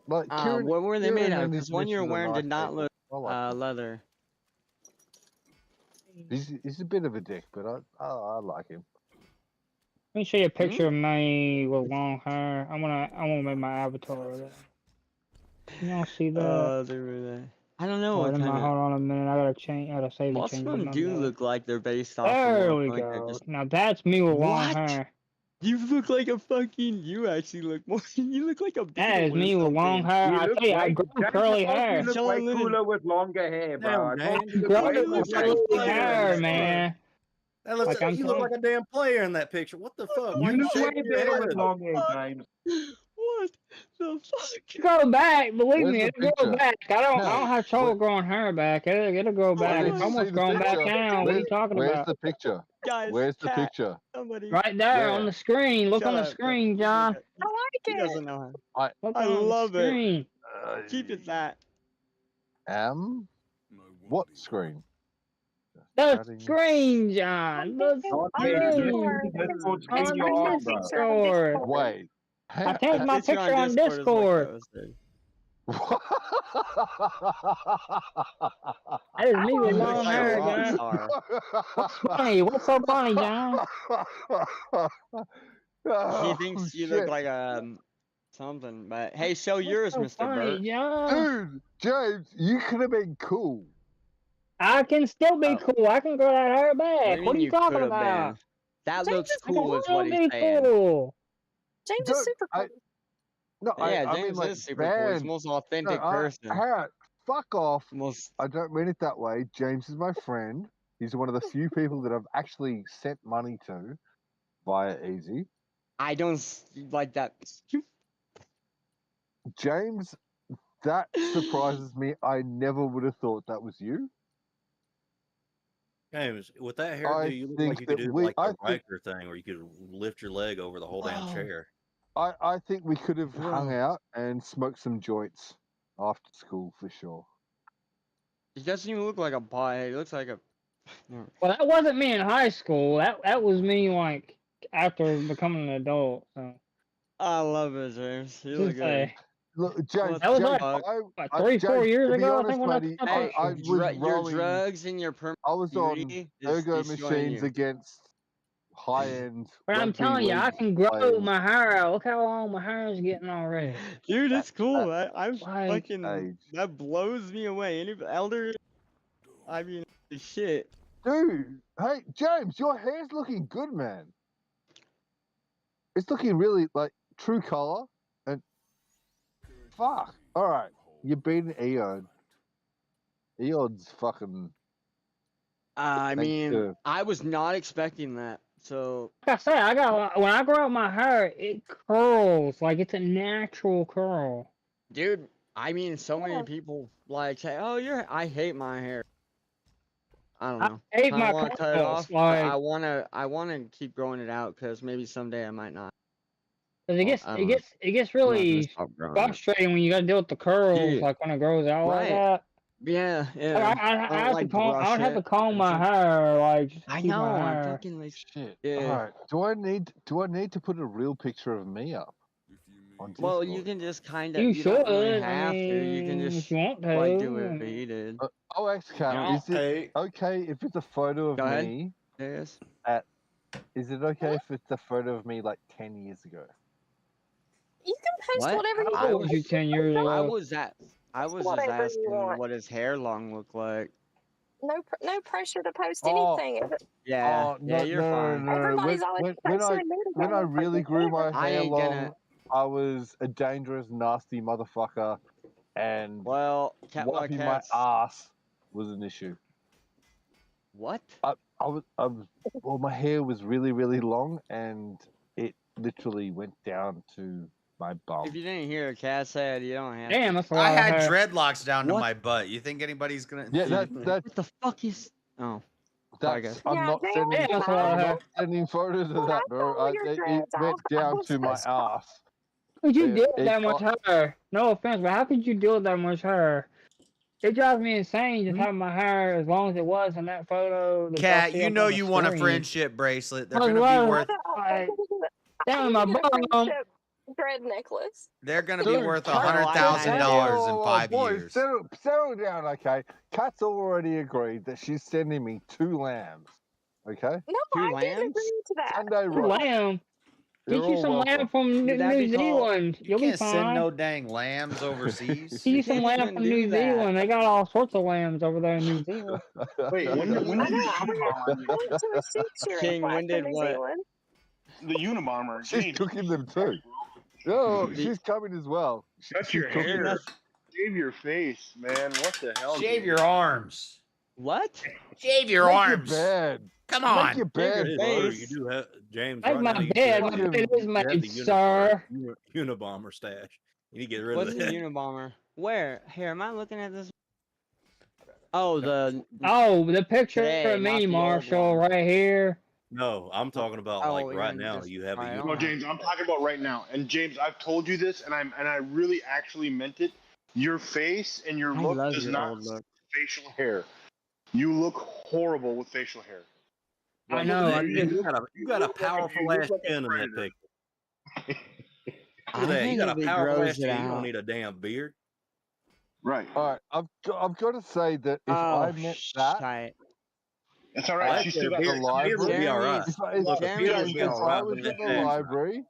Like Kieran, What were they made Kieran out of? and Because his one you're missus are wearing nice did not people. look I like him. leather. He's a bit of a dick, but I like him. Let me show you a picture of me with long hair. I wanna make my avatar of that. You don't see that? I don't know what Wait a minute, kind hold on a minute. I gotta save the Most change. of them do look like they're based off. There of we like go. just- Now that's me with long What? hair. You look like a fucking. You actually look more. You look like a. That is Beatle or me with long something. hair. I tell you, I grew curly hair. You look way cooler with longer hair, bro. Damn, You look Grow way curly hair, man. That looks Like like I'm you look telling- like a damn player in that picture. What the fuck? Why You look way shaving your better head? with long hair, James. What the fuck? Grow back, believe Where's me, the it'll grow picture? back. I don't No, have trouble growing hair back. It'll grow back. Let It's me almost see the growing back picture. down. What are you talking Where's about? the picture? Guys, Where's the cat, picture? Somebody. Right there on Where? the screen. Look Shut on the up, screen, John. I like He it. doesn't know how. I Look I on the love it. screen. Keep it that. am. What screen? The screen, John. The screen. On the Discord. Wait. I changed my picture on Discord. That is me with long hair, John. What's funny? What's so funny, John? He thinks you look like something, but hey, show yours, so Mr. funny, Burt. John? Dude, James, you could have been cool. I can still be cool. I can grow that hair back. What are you talking could have about? been? That James looks is cool, is Still what he's be saying. cool. James is super cool. No, Yeah, I James mean, like, is super cool. He's the most authentic person. Fuck off. I don't mean it that way. James is my friend. He's one of the few people that I've actually sent money to via Easy. I don't like that. James, that surprises me. I never would have thought that was you. James, with that hairdo, you look like you could do like a biker thing where you could lift your leg over the whole damn chair. I think we could have hung out and smoked some joints after school for sure. He doesn't even look like a pothead. He looks like a. Well, that wasn't me in high school. That was me like after becoming an adult. So. I love it, James. You look good. Look, James, that was like 3-4 years ago. I think when buddy, I was rolling. Your drugs and your I was on ergo machines against high-end. But I'm telling you, I can grow my hair out. Look how long my hair is getting already. Dude, it's cool. I'm like, fucking. That blows me away. Any elder, I mean, shit. Dude, hey James, your hair's looking good, man. It's looking really like true color and. Fuck. All right, you beat an Eon. Eon's fucking. I mean, I was not expecting that. So like I said, when I grow out my hair, it curls like it's a natural curl. Dude, I mean, so many people like say, "Oh, I hate my hair." I don't know. I hate my want to cut it curls, off. like- I wanna keep growing it out because maybe someday I might not. Cause it gets really frustrating when you gotta deal with the curls, Dude, like when it grows out like that. Yeah, Like, I would have to comb my hair, like. Just I keep know. my I'm hair. fucking like shit. Yeah. All right. Do I need to put a real picture of me up? On Well, Discord? you can just kind of. You don't really should, I have to. You can mean, just if you want to. like do what he did. XCAP, is it okay if it's a photo of Go ahead. me? Yes. Is it okay if it's a photo of me like 10 years ago? You can post What? whatever you How old want. was you 10 years ago? I was just whatever you asking want. what his hair long looked like. No pressure to post Oh. anything. Yeah, no, you're no, fine. no, no. Everybody's always posting When I really grew my I hair ain't long, gonna- I was a dangerous, nasty motherfucker, and wiping my ass was an issue. What? Well, my hair was really, really long, and it literally went down to my bum. If you didn't hear what Cat said, you don't have. Damn, to. that's a I lot of had hair. dreadlocks down to What? my butt. You think anybody's gonna? Yeah, that's What the fuck is? Oh. Sorry, guys. I'm not sending. Damn, that's a lot of I'm hair. not sending photos of that, bro. It went down to my ass. How could you It- deal with it that much hair? No offense, but how could you deal with that much hair? It drives me insane just having my hair as long as it was in that photo. that y'all Cat, see you up know on the you want a screen. friendship bracelet. They're Well, gonna well, be worth. like, I down my need a bum. friendship dread necklace. They're gonna be Dude, worth Cat- $100,000 in 5 boys, years. Settle down, okay? Kat's already agreed that she's sending me 2 lambs. Okay? No, I didn't agree to that. Sunday Ooh, roast. lamb. You're Get you all some welcome. lamb from Would that New be called- Zealand. You'll be Can't send fine. no dang lambs overseas. Get you some can't lamb even from do New that. Zealand. They got all sorts of lambs over there in New Zealand. Wait, when did the I went Unabomber? to a sheep shearing King, class when in did New what? Zealand. The Unabomber. She's James, cooking them too. No, she's coming as well. Shut your cooking hair. them. Shave your face, man. What the hell? Shave James? your arms. What? Shave your Make arms. Your bed. Come Make on. your bed, It is bro. true. You do have James. Make right my now, you bed. do My have- bed is you have made, the sir. Unabomber stash. You need to get rid What's of a that. Unabomber? Where? Here, am I looking at this? Oh, the. Oh, the picture Today, of not me, the old Marshall, one. right here. No, I'm talking about Oh, like you're right gonna now. just You have a try it No, on. James, I'm talking about right now. And James, I've told you this, and I really actually meant it. Your face and your I look love does your not old look. facial hair. You look horrible with facial hair. I know. I You just, got a powerful ass chin in that picture. Look I at that. You think got if a he powerful grows ass it chin. You don't out. need a damn beard. Right. All right, I've got to say that if I Oh, met that, shite. It's all right. Well, She actually, still a got beard, a beard would be all right. Jeremy's, Look, a Jeremy beard has would be if all been right. I was But in that the tax, library,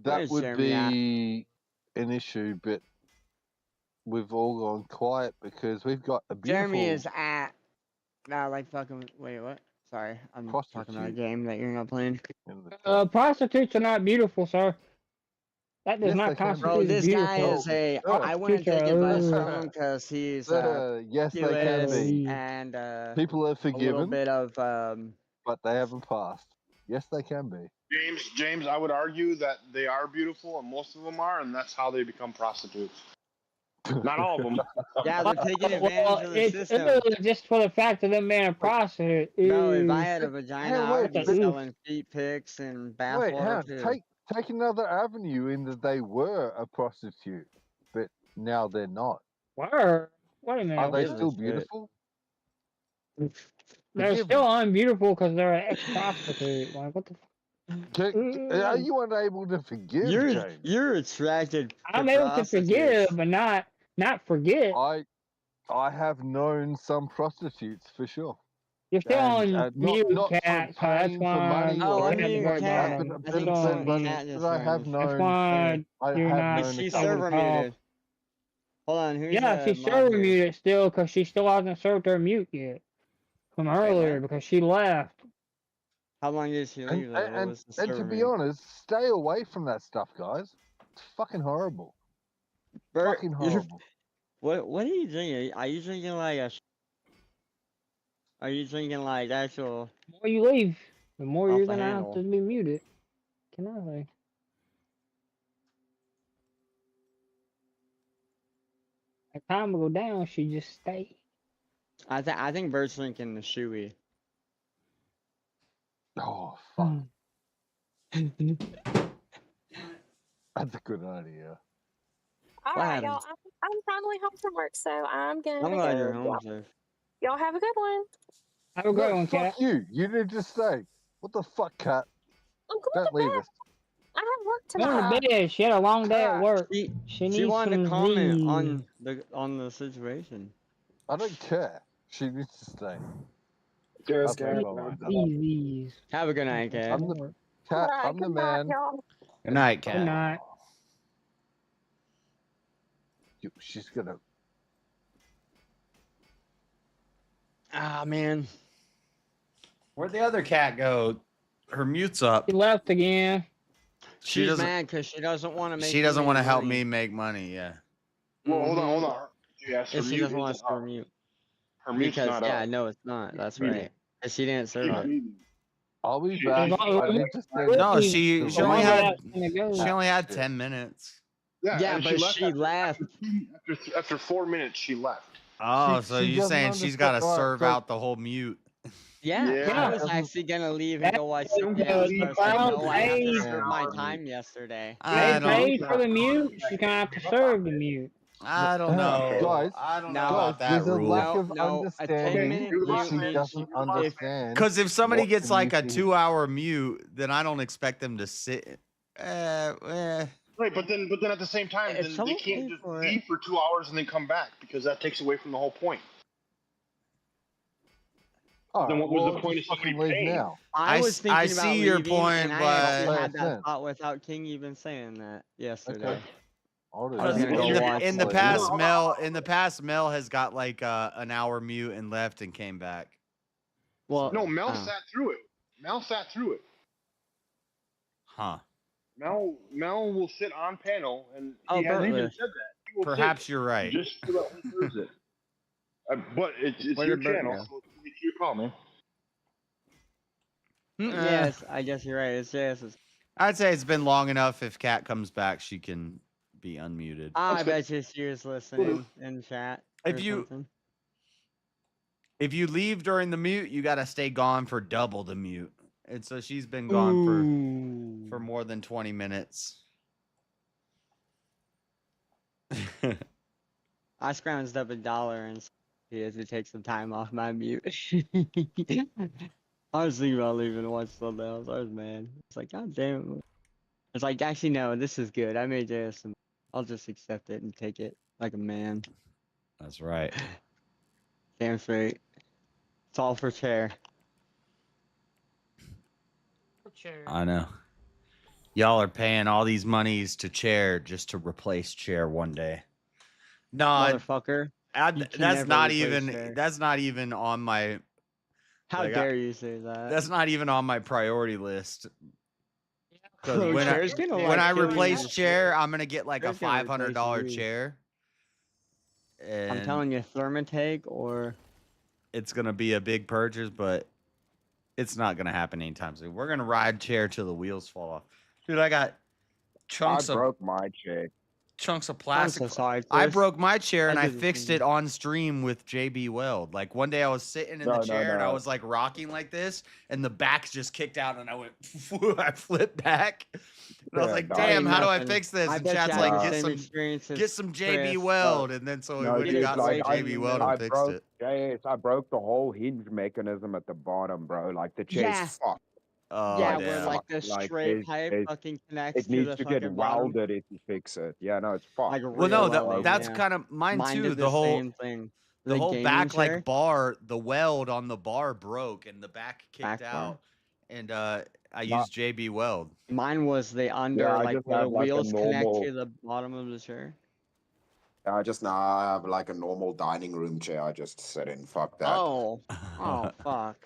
that Where's would Jeremy at? be an issue. But we've all gone quiet because we've got a Jeremy beautiful is at. Nah, like fucking. Wait, what? Sorry, I'm talking about a prostitute game that you're not playing. in the chat. prostitutes are not beautiful, sir. That does Yes, not they can be. Bro, constitute this guy beautiful. is a. Sir, I wouldn't Prostitutes take advice are. from him because he's sir, yes, they can populist be. and People are a little forgiven, bit of but they haven't passed. Yes, they can be. James, I would argue that they are beautiful, and most of them are, and that's how they become prostitutes. Not all of them. Yeah, they're taking Well, advantage of the it's system. literally just for the fact of them being a prostitute. Bro, if I Ooh. had a vagina, Hey, I wait, would be but selling feet pics and bath wait, water how? too. Take another avenue in that they were a prostitute, but now they're not. Word. Wait a minute. Are they Holy still shit. beautiful? They're Forgive still me. unbeautiful because they're an ex-prostitute. Like, what the Are you unable to forgive, James? You're attracted to I'm able to forgive, prostitutes. but not forget. I have known some prostitutes for sure. You're still And on not mute, not for cat, so that's paying for why money Oh, or you had to anything go like that, down. I but think Still but on cat mute. just I have joined. That's known. why I you're have not known. She's a couple. server muted. Hold on, who's Yeah, she's mod server here? muted still because she still hasn't served her mute yet from earlier what? because she left. How long did she leave though? What was the And to server be mute? honest, stay away from that stuff, guys. It's fucking horrible. Bert, Fucking you're- horrible. What are you drinking? Are you drinking like a? Are you drinking like actual? The more you leave, the more Off you're the gonna have handle. to be muted. Can I say? As time will go down, she just stay. I think Bert's drinking the shoey. Oh fuck. That's a good idea. All What right, happened? y'all. I'm finally home from work, so I'm gonna I'm glad you're go. home safe. Y'all have a good one. Have a great No, one, fuck cat. you. You need to stay. What the fuck, cat? I'm going Don't to leave bed. us. I have work Going tonight. to bed. She had a long day at work. She needs wanted some to comment Z's. on the situation. I don't care. She needs to stay. Cheers, I'll leave cat. her alone. Z's. Have a good night, cat. I'm the cat. All right, I'm the good night, man. y'all. Good night, Good cat. night. She's gonna. Ah, man. Where'd the other cat go? Her mute's up. She left again. She She's doesn't. mad because she doesn't want to make. She doesn't want to help money. me make money. Yeah. Well, hold on. Yes, her And she mute doesn't want isn't to up. mute. Her mute's Because not yeah, up. no, it's not. That's Muted. right. Because she didn't serve it. I'll be back. I need to stay. No, she only had She only had 10 minutes. Yeah, and but she left. After 4 minutes. She left. Oh, She- so she you're doesn't saying she's got to understand- serve so- out the whole mute? Yeah, Yeah. I was actually gonna leave and go watch That's something the else, but I was like, crowd no, I have to pays- serve my time yesterday. I They don't. paid for the mute. She's gonna have to serve the mute. I don't know. Guys, I don't know No, about that there's a rule. lack of No, a 10-minute understanding that she mute doesn't understand. Because if somebody what gets the like a mute is. 2-hour mute, then I don't expect them to sit. Right, but then at the same time, If then they someone can't paid just for it- leave for 2 hours and then come back because that takes away from the whole point. All Then right, what was well, the point of just fucking somebody leave paying? now. I was thinking I about see your leaving, point, and I but actually had that Sense. thought without King even saying that yesterday. Okay. I'll do I was that. gonna go in the, watch in the it. past, Mel has got like an hour mute and left and came back. Well, No, Mel oh. sat through it. Mel sat through it. Huh. Mel will sit on panel, and Oh, he hasn't even Bert said that. He will Perhaps sit you're right. just so that he serves it. But it's Where your did Bert channel, go? so it's your call, man. Yes, I guess you're right. It's JS's. I'd say it's been long enough. If Kat comes back, she can be unmuted. I bet you she was listening in chat. If or you- something. If you leave during the mute, you got to stay gone for double the mute. And so she's been gone for more than 20 minutes. I scrounged up $1 and he has to take some time off my mute. I was thinking about leaving and watch something else. I was mad. It's like, God damn it. It's like, actually, no, this is good. I made this, and I'll just accept it and take it like a man. That's right. Damn straight. It's all for chair. I know. Y'all are paying all these monies to chair just to replace chair one day. No, Motherfucker. that's not even. That's not even on my. How dare you say that? That's not even on my priority list. Because Oh, when chair's gonna, when like, I kill you. replace chair, I'm gonna get like a Chair's gonna replace $500 you. chair. And I'm telling you, Thermotake or it's gonna be a big purchase, but it's not gonna happen anytime soon. We're gonna ride chair till the wheels fall off. Dude, I got chunks I broke my chair. Chunks of plastic. I'm so sorry, I Chris. broke my chair and I did the fixed same. it on stream with JB Weld. Like one day I was sitting in the chair and I was like rocking like this, and the back just kicked out and I went, I flipped back. And I was like, damn, how do I fix this? And chat's like, get some JB Weld. And then so we went and got some JB Weld and fixed it. Yes, I broke the whole hinge mechanism at the bottom, bro. Like the chair's Yeah. fucked. Oh, yeah, damn. where like the straight pipe fucking connects It to needs the to get fucking bottom. welded if you fix it. Yeah, no, it's fucked. Like Well, no, welding, that's yeah. kind of mine too. Did The the whole same thing. the whole gaming back chair? like bar, the weld on the bar broke and the back kicked Back bar? out. And I used JB Weld. Mine was the under, I like just where the have, like, a wheels connect normal- to the bottom of the chair. I have like a normal dining room chair. I just sit in. Fuck that. Oh, fuck.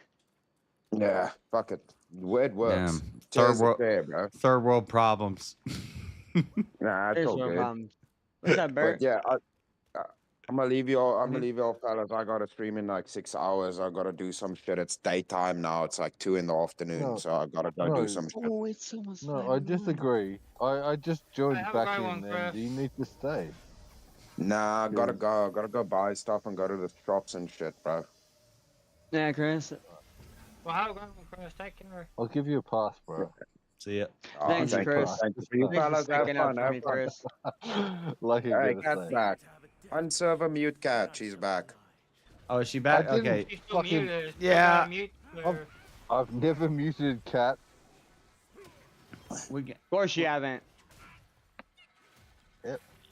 Yeah, fuck it. It works. Damn. Chairs are fair, bro. Third world problems. Nah, it's There's all no good. problem. What's up, Bert? But yeah, I'm gonna leave y'all. I'm gonna leave y'all, fellas. I gotta stream in like 6 hours. I gotta do some shit. It's daytime now. It's like 2 in the afternoon, No, so I gotta go do some shit. Oh, it's almost No, I disagree. I just joined have a back great in, one, and Chris. you need to stay. Nah, I gotta go buy stuff and go to the shops and shit, bro. Yeah, Chris. Well, have a great one, Chris. Take care. I'll give you a pass, bro. See ya. Oh, Thanks, thank you. Chris. Thank you for you Thanks for fellas. Have sticking up fun. for Have me, fun. Chris. Like you Hey, gotta cat's say. back. Unserver mute cat. She's back. Oh, is she back? I didn't Okay. She's still fucking- muted. Yeah. Mute I've, her. I've never muted cat. Of course you haven't.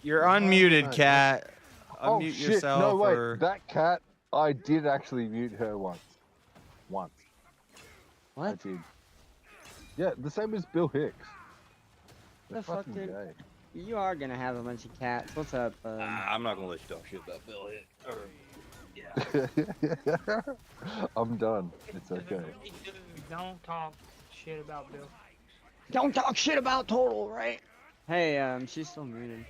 You're unmuted, no. cat. Oh Unmute shit! yourself. No wait, or... that cat. I did actually mute her once. Once. I What? did. Yeah, the same as Bill Hicks. The They're fuck, fucking dude? gay. You are gonna have a bunch of cats. What's up? I'm not gonna let you talk shit about Bill Hicks. I'm done. It's okay. Hey, dude, don't talk shit about Bill. Don't talk shit about Total, right? Hey, she's still muted.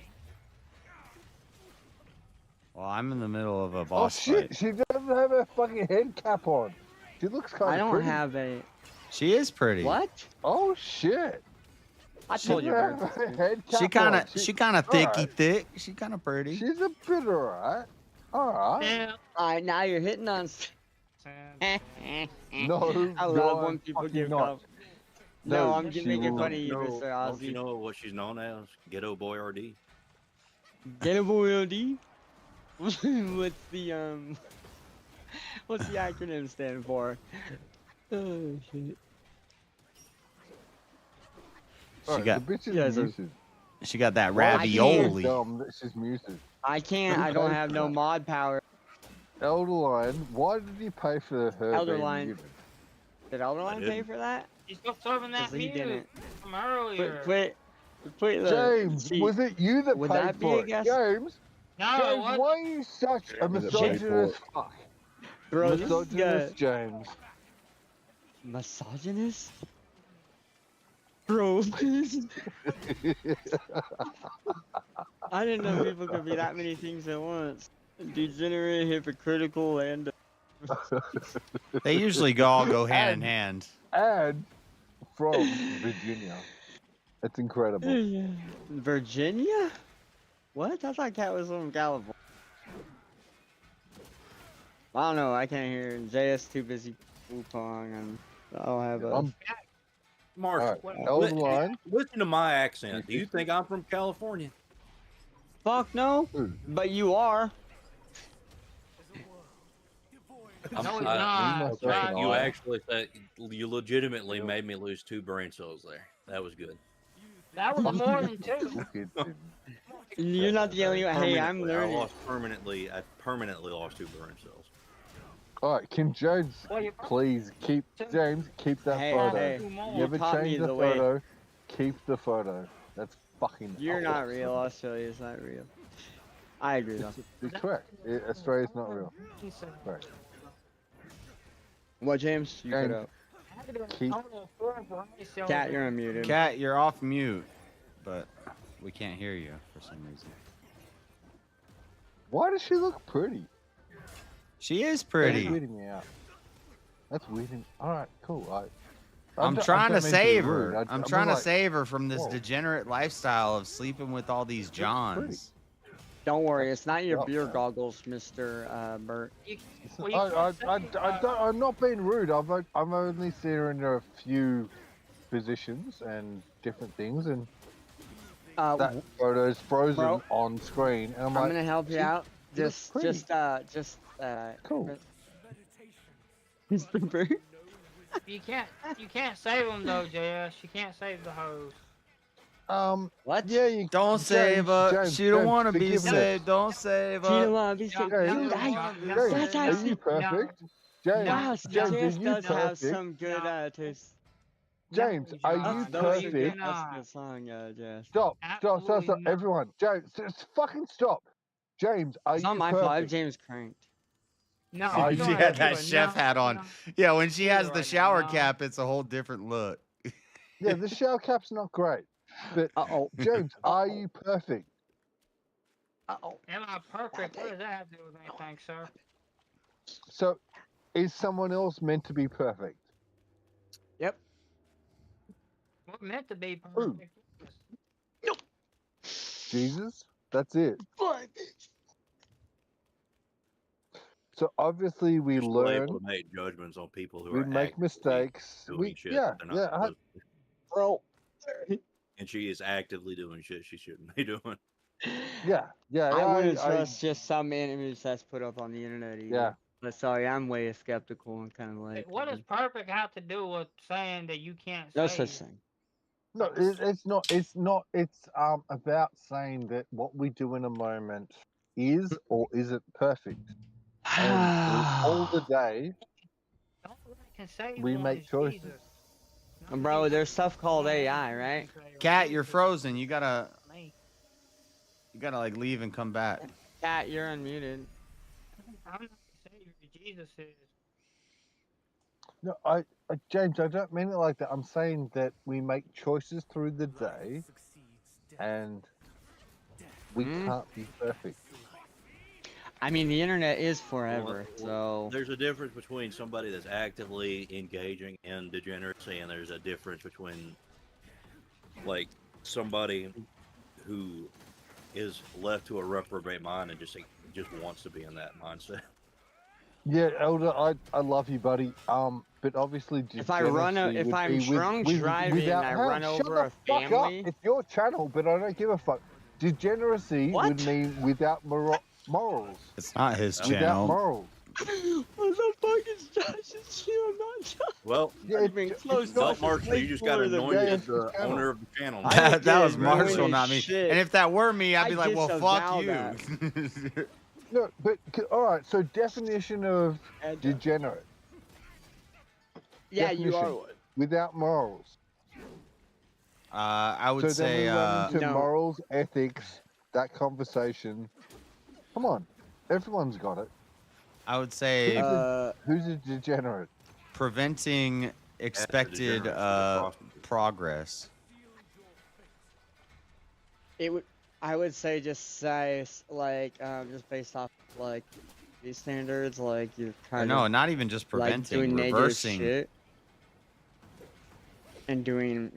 Well, I'm in the middle of a Oh boss shit! fight. She doesn't have her fucking head cap on. She looks kind of I don't pretty. have a. She is pretty. What? Oh shit! I She told you, doesn't Bert. have her head cap She kind on. of she kind of thicky alright. thick. She kind of pretty. She's a bit alright. Alright. Yeah. Alright, now you're hitting on. No, I love when people give not. up. No, No, I'm she making will- fun of you, Don't Mr. you Ozzy. know what she's known as? Ghetto Boy RD. Get a WLD? What's the what's the acronym stand for? Oh shit. She Alright, got the bitch is Yes, sir. muted. she got that Why is she ravioli. dumb that she's muted. I can't. I don't have no mod power. Elderline, why did you pay for her being Elderline. muted? Did Elderline pay didn't. for that? He's still serving that 'Cause he mute didn't. from earlier. Quit the. James, see, was it you that would paid that be for a it? guess? James, No, James, what? why are you such a Was it paid misogynist fuck? Bro, this is Misogynist James. misogynist? Bro, I didn't know people could be that many things at once. Degenerate, hypocritical, and They usually all go hand in hand. And from Virginia. It's incredible. Virginia? What? I thought Cat was from California. I don't know. I can't hear. JS too busy pong, and I'll have a. Marshall, Elderline. listen to my accent. Do you think I'm from California? Fuck no. But you are. No, it's not. Okay, you actually said you legitimately made me lose 2 brain cells there. That was good. That was more than 2. You're not the only one. Hey, I'm learning. I permanently lost 2 brain cells. All right, can James please keep that photo? Hey, Never change the photo. Keep the photo. That's fucking. You're not real. Australia is not real. I agree though. It's correct. Australia's not real. Right. What, James? You cut out. Keep. Cat, you're unmuted. Cat, you're off mute, but we can't hear you for some reason. Why does she look pretty? She is pretty. That's weirding me out. That's weirding. All right, cool. I'm trying to save her. rude. I'm trying to like, save her from this whoa. degenerate lifestyle of sleeping with all these Johns. Don't worry, it's not your beer goggles, Mr. Bert. I'm not being rude. I've only seen her in a few positions and different things, and that photo's frozen on screen. And I'm like, gonna help you out. Just cool. Mr. Bert. You can't save them though, JS. You can't save the hose. What? Yeah, you don't save her. She don't want to be saved. Don't save her. She don't want to be saved. Dude, are you perfect? James, James does have some good taste. James, are you perfect? That's a good song, Jess. Stop. Everyone, James, just fucking stop. James, are you perfect? It's not my fault. James cranked. No, she had that chef hat on. Yeah, when she has the shower cap, it's a whole different look. Yeah, the shower cap's not great. But James, are you perfect? Am I perfect? What does that have to do with anything, sir? So, is someone else meant to be perfect? Yep. We're meant to be perfect. No. Jesus, that's it. So obviously we learn. To make judgments on people who we are make mistakes. Bro. And she is actively doing shit she shouldn't be doing. Yeah. I wouldn't trust just some image that's put up on the internet either. Yeah. But sorry, I'm way skeptical and kind of like. What does perfect have to do with saying that you can't No save? such thing. No, it's not. It's not. It's about saying that what we do in a moment is or isn't perfect. And all the day, we make choices. Bro, there's stuff called AI, right? Cat, you're frozen. You gotta like leave and come back. Cat, you're unmuted. I'm not saying Jesus is. No, James, I don't mean it like that. I'm saying that we make choices through the day, and we can't be perfect. I mean, the internet is forever, so... There's a difference between somebody that's actively engaging in degeneracy, and there's a difference between, like, somebody who is left to a reprobate mind and just wants to be in that mindset. Yeah, Elder, I love you, buddy. But obviously, if I'm drunk driving and I run over a family... It's your channel, but I don't give a fuck. Degeneracy would mean without morals. It's not his channel. Without morals. What the fuck is Josh's channel? I'm not Josh. Well, not Marshall, you just got anointed the owner of the channel. That was Marshall, not me. And if that were me, I'd be like, well, fuck you. No, but all right. So definition of degenerate. Yeah, you are one. Without morals. I would say morals, ethics, that conversation. Come on, everyone's got it. I would say who's a degenerate? Preventing expected progress. I would say just say like just based off like these standards, like you're trying. No, not even just preventing, like reversing. Shit and doing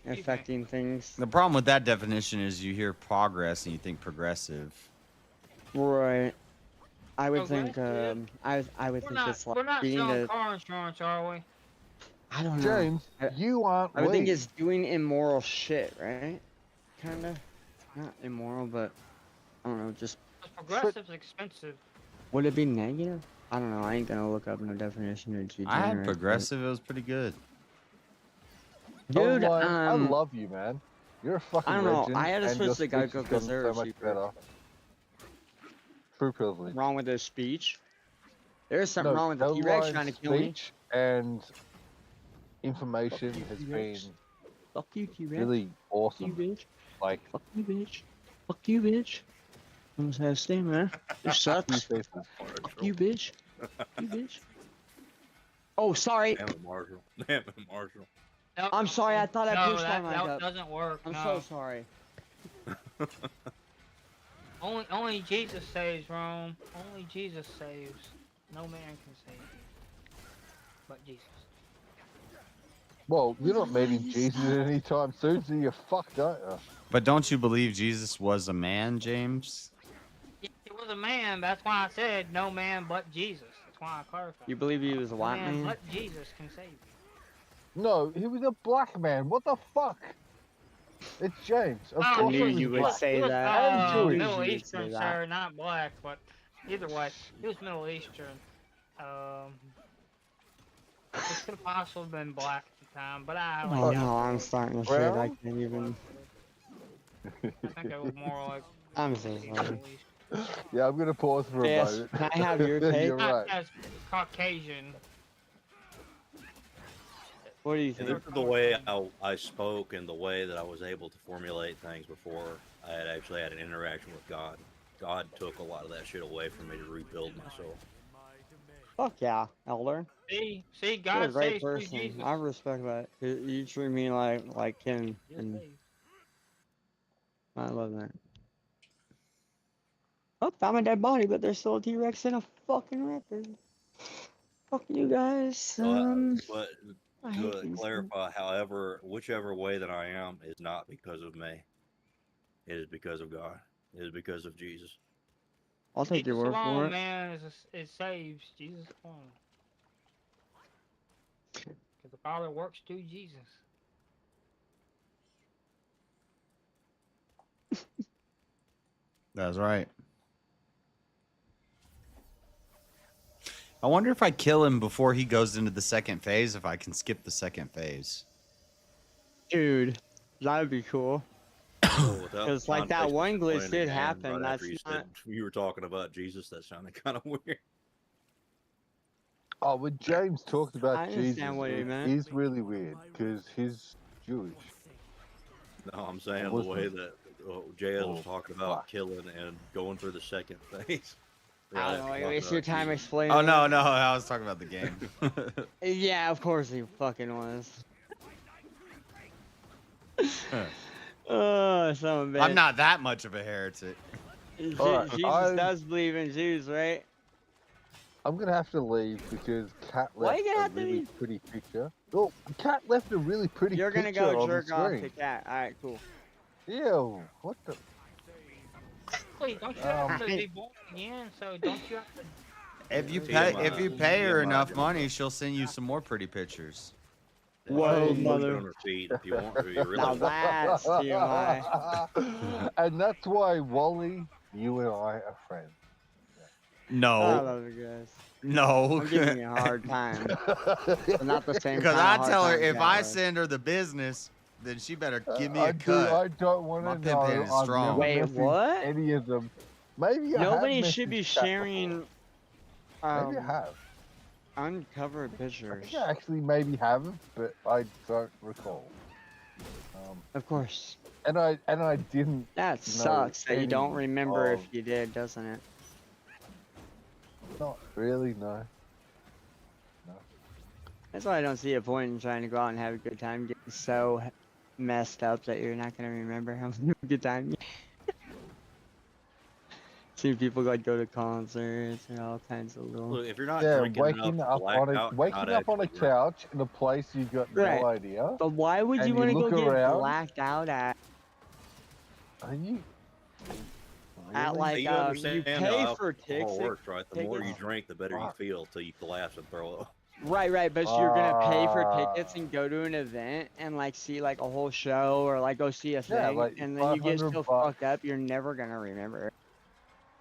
affecting things. The problem with that definition is you hear progress and you think progressive. Right. I would think I would think it's like we're not being selling car insurance, are we? I don't know. James, you aren't. I would think it's doing immoral shit, right? Kinda. Not immoral, but I don't know. Just progressive's expensive. Would it be negative? I don't know. I ain't gonna look up no definition of degenerate. I had but- progressive. It was pretty good. Dude, I love you, man. You're a fucking I don't know. legend. I had to and your switch to speech has Geico gotten so much Conservative. better. True privilege. Wrong with his speech. There's something No, wrong with the T-Rex Hellride's trying to kill me. speech and information has been Fuck you, T-Rex. really awesome. Fuck you, bitch. Like, Fuck you, bitch. Fuck you, bitch. I'm just gonna stay, man. This sucks. Fuck you, bitch. Fuck you, bitch. Oh, sorry. Damn it, Marshall. Damn it, Marshall. No, I'm sorry. I thought I no, pushed my mic that up. doesn't work. I'm no. so sorry. Only Jesus saves, Rome. Only Jesus saves. No man can save you, but Jesus. well, you're not meeting Jesus anytime soon, so you're fucked, aren't you? But don't you believe Jesus was a man, James? He was a man. That's why I said no man but Jesus. That's why I clarified. You believe he was a No white man man? but Jesus can save you. No, he was a black man. What the fuck? It's James. Of Oh, course knew he was you would black. say He was, that. And Jewish. Middle You would Eastern, say that. sir, not black, but either way, he was Middle Eastern. It could have possibly been black at the time, but I Oh like no, I'm starting to shit. I can't even. I think it was more like I'm so sorry. Yeah, I'm gonna pause for a Yes, moment. can I have your take? You're not right. as Caucasian. What do you And think? this is the way I spoke and the way that I was able to formulate things before I had actually had an interaction with God. God took a lot of that shit away from me to rebuild myself. Fuck yeah, Elder. See, You're a God great saves through person. Jesus. I respect that. You treat me like kin, and I love that. Oh, found my dead body, but there's still a T-Rex in a fucking record. Fuck you guys. But I hate to these clarify, however, whichever way that I am is not because of me. It is because of God. It is because of Jesus. I'll take your Jesus word alone, for it. man, it saves. Jesus alone. Because the Father works through Jesus. That's right. I wonder if I kill him before he goes into the second phase, if I can skip the second phase. Dude, that would be cool. Because like that one glitch did happen. Right That's after you not. said you were talking about Jesus, that sounded kind of weird. Oh, when James talked I about understand Jesus, what he it meant. is really weird because he's Jewish. No, I'm saying the Muslim. way that JS was Oh, talking about fuck. killing and going through the second phase. I don't know. You waste your time Jesus. explaining. Oh, no, no. I was talking about the game. Yeah, of course he fucking was. Oh, son of a bitch. I'm not that much of a heretic. Alright, Jesus does believe in Jews, right? I'm gonna have to leave because Cat Why left you gonna a have to really leave? pretty picture. Oh, Cat left a really pretty You're picture gonna go on jerk the off screen. to cat. Alright, cool. Ew, what the? Wait, don't you have to be born again? So don't you have to? If you pay her enough money, she'll send you some more pretty pictures. Whoa, Put mother. on her feet if you want to. You really Now want. that's TMI. And that's why, Wally, you and I are friends. I No. love you guys. No. I'm giving you a hard time. But not the same Because kind I of tell her hard time if Cat I was. send her the business, then she better give me I a cut. I don't want My to pimp know. hand is I've strong. never Wait, messaged what? any of them. Maybe I Nobody have should be messaged Cat sharing before. Maybe I have. uncovered I pictures. think I actually maybe have, but I don't recall. Of course. And I didn't. That know sucks that you don't any remember of- if you did, doesn't it? Not really, no. That's why I don't see a point in trying to go out and have a good time getting so messed up that you're not gonna remember having a good time. See people like go to concerts and all kinds of little. Look, if you're not Yeah, drinking waking enough up to black on a out, waking not up on a actually drink. couch in a place you got Right. no idea. But why would and you want to go look get around, blacked out at Are you? at Hey, like you you understand pay how for alcohol tickets? works, right? The more you tickets. drink, the better you Fuck. feel till you collapse and throw up. Right, but you're gonna pay for tickets and go to an event and like see like a whole show or like go see a thing, Yeah, like and then you get 500 so bucks. fucked up you're never gonna remember.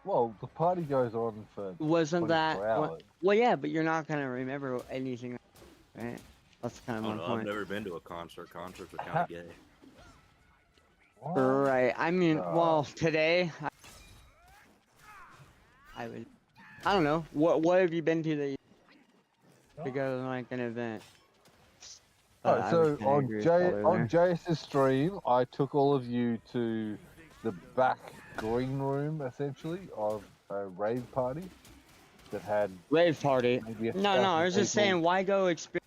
Well, the party goes on for Wasn't that 24 hours. well? Yeah, but you're not gonna remember anything, right? That's kind of I my don't know. I've point. never been to a concert. Concerts are kind of gay. Right. I mean, well, today I would. I don't know. What have you been to that to go to like an event? Alright, so on on JS's stream, I took all of you to the back green room, essentially, of a rave party that had rave party. maybe No, I was just saying, why go experience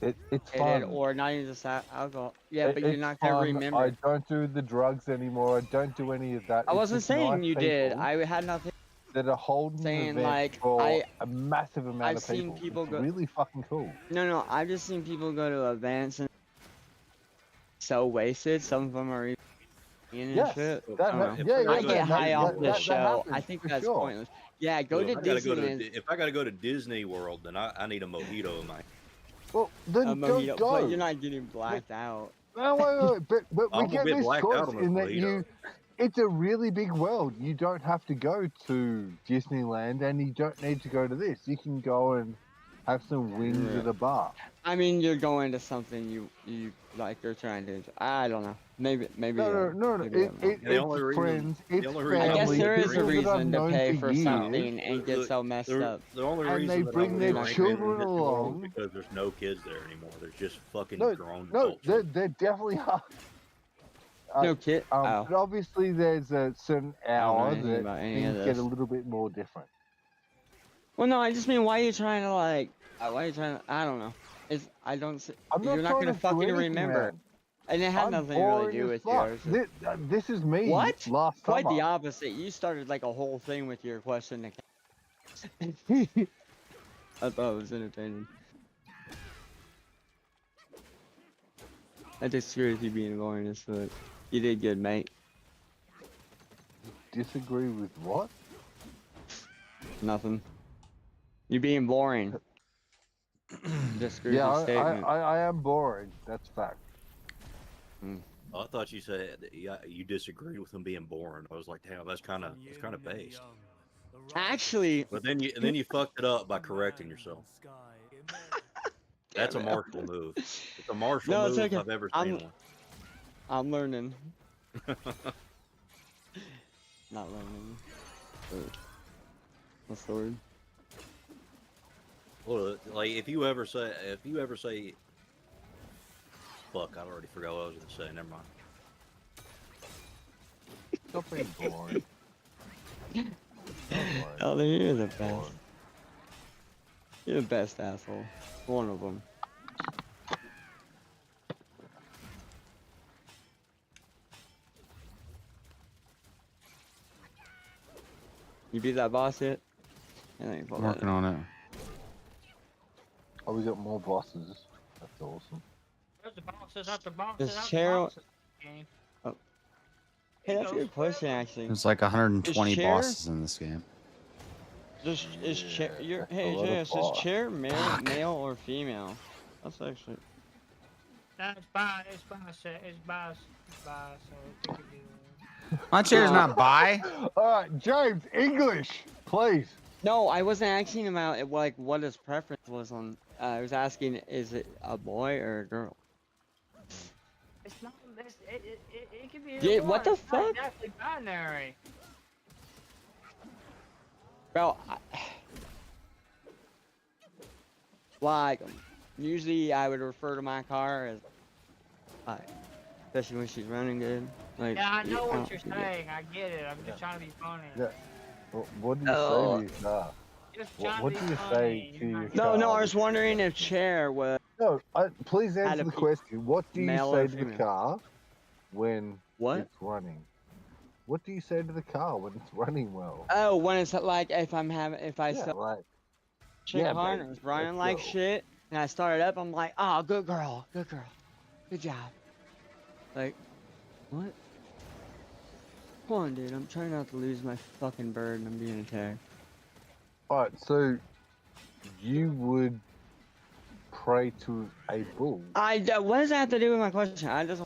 it's it fun. or not even just alcohol? Yeah, but you're It's not gonna fun. remember. I don't do the drugs anymore. I don't do any of that. I It's wasn't just saying nice you did. people I had nothing. that are holding saying, an event like, for a massive amount I've of seen people. people It's go. really fucking cool. No, I've just seen people go to events and so wasted. Some of them are even and Yes, shit. that I don't know. yeah, I get high off the that show. happens, I think for that's sure. pointless. Yeah, go Well, to if I gotta go Disneyland. to if I gotta go to Disney World, then I need a mojito in my. Well, then A don't mojito, go. but you're not getting blacked out. No, wait, but we I'm get gonna get this blacked choice out on a in that mojito. it's a really big world. You don't have to go to Disneyland, and you don't need to go to this. You can go and have some wings at a bar. I mean, you're going to something you like. You're trying to. I don't know. Maybe. No. maybe I'm wrong. It's friends. It's family. I guess there is a people that I've reason to known pay for years. something and get so messed up. The only And reason they that bring I would their drink children in Disney World along. is because there's no kids there anymore. There's just fucking No, grown no, adults. there definitely are. No kid. But obviously, there's a certain hour anything that about any of things get this. a little bit more different. Well, no, I just mean, why are you trying to like? Why are you trying to? I don't know. It's I don't. I'm not You're not trying gonna to do fucking anything, remember. man. And it had I'm nothing to really boring do as with fuck. yours. This is me. What? Last Quite summer. the opposite. You started like a whole thing with your question. I thought it was entertaining. I disagree with you being boring as fuck. You did good, mate. Disagree with what? Nothing. You being boring. Disagree with Yeah, your statement. I am boring. That's fact. Oh, I thought you said that you disagreed with him being born. I was like, damn, that's kind of based. Actually, But then you fucked it up by correcting yourself. That's a martial move. It's a martial No, move it's okay. if I've ever seen one. I'm learning. Not learning. But what's the word? Well, like if you ever say, fuck, I already forgot what I was gonna say. Never mind. Stop being boring. Oh, you're the best. You're the best asshole. One of them. You beat that boss yet? I'm working on it. Oh, we got more bosses. That's awesome. There's the bosses after bosses Does after Cheryl? bosses. Game. Oh. Hey, that's a good question, actually. There's like 120 Chair? bosses in this game. Is chair? that's Hey, a lot of Jess, is boss. chair male or female? That's actually. No, it's bi. It's bi. It's bi. It's bi. So it could be. My chair's not bi. Alright, James, English, please. No, I wasn't asking about like what his preference was on. I was asking, is it a boy or a girl? It's not. It could be. Yeah, either what one. the It's not fuck? exactly binary. Bro, like, usually I would refer to my car as, especially when she's running good. Like, Yeah, I know what don't- you're saying. I get it. I'm just trying to be funny. Yeah. What do you Oh. say to your car? Just What, trying what to do be you funny. say to You're your not- car? No, I was wondering if chair was No, please Had answer a the pe- question. What do you male say or to the female? car when What? it's running? What do you say to the car when it's running well? Oh, when it's like if I Yeah, start like, shit yeah, hard baby, and it's running let's like go. shit, and I start it up, I'm like, oh, good girl, good job. Like, what? Come on, dude, I'm trying not to lose my fucking bird and I'm being attacked. Alright, so you would pray to a bull? What does that have to do with my question? I just.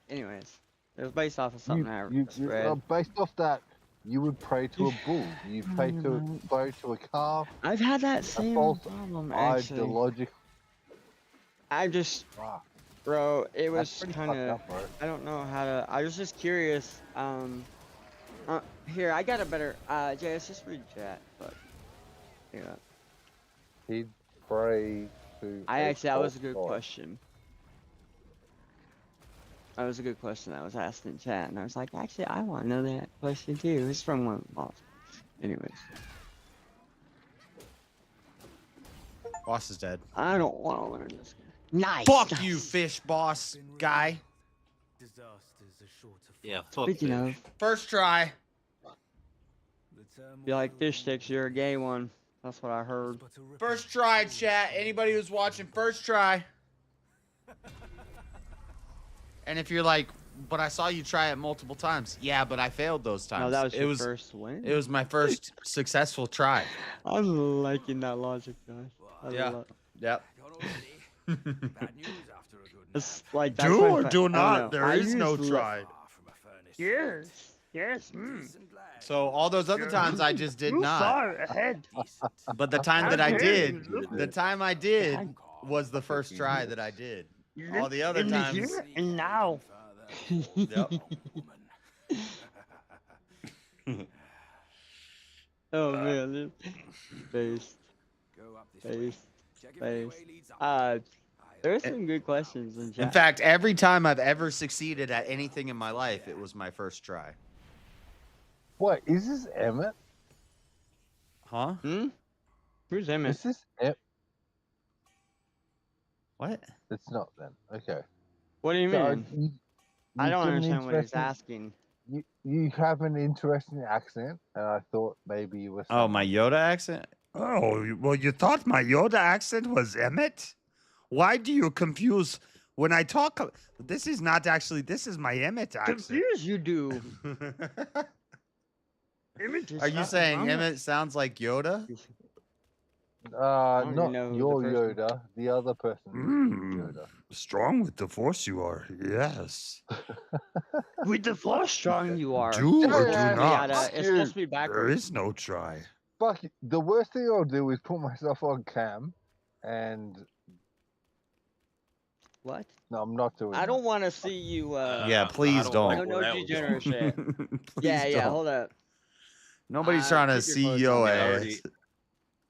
Anyways, It was based off of something I read. Based off that, you would pray to a bull. You pray to a calf. I've had that same problem, actually. Ideological. I just, bro, it was kind of, I don't know how to, I was just curious. Here, I got a better, JS, just read chat, but, yeah. He'd pray to. That was a good question. That was a good question that was asked in chat, and I was like, actually, I want to know that question too. It's from one boss. Anyways. Boss is dead. I don't want to learn this. Nice. Fuck you, fish boss guy. Yeah, fuck Speaking of, first try. If you like fish sticks, you're a gay one. That's what I heard. First try, chat. Anybody who's watching, first try. And if you're like, but I saw you try it multiple times. Yeah, but I failed those times. No, that was your first win? It was my first successful try. I'm liking that logic, guys. Yep. It's like, do or do not. There is no try. Yes. Yes. So all those other times I just did not. Far ahead. But the time that I did, was the first try that I did. All the other times. Here and now. Yep. Oh man, dude. Based. There's some good questions in chat. In fact, every time I've ever succeeded at anything in my life, it was my first try. What is this, Emmett? Huh? Who's Emmett? Is this Emmett? What? It's not then. Okay. What do you mean? You I don't seem understand what he's interesting- asking. You have an interesting accent, and I thought maybe you were. Oh, my Yoda accent? Oh, well, you thought my Yoda accent was Emmett? Why do you confuse when I talk? This is not actually, this is my Emmett accent. Confused you do. Are you saying Emmett sounds like Yoda? Not know your the person. Yoda, the other person. Yoda. Strong with the Force you are, yes. With the Force strong you are. Do or do Yeah, not. it's supposed to be There backwards. is no try. Fuck it. The worst thing I'll do is put myself on cam, and What? no, I'm not doing. I don't want to see you. Yeah, please don't. No degenerate shit. Please don't. Hold up. Nobody's trying to keep your see clothes your on. ass.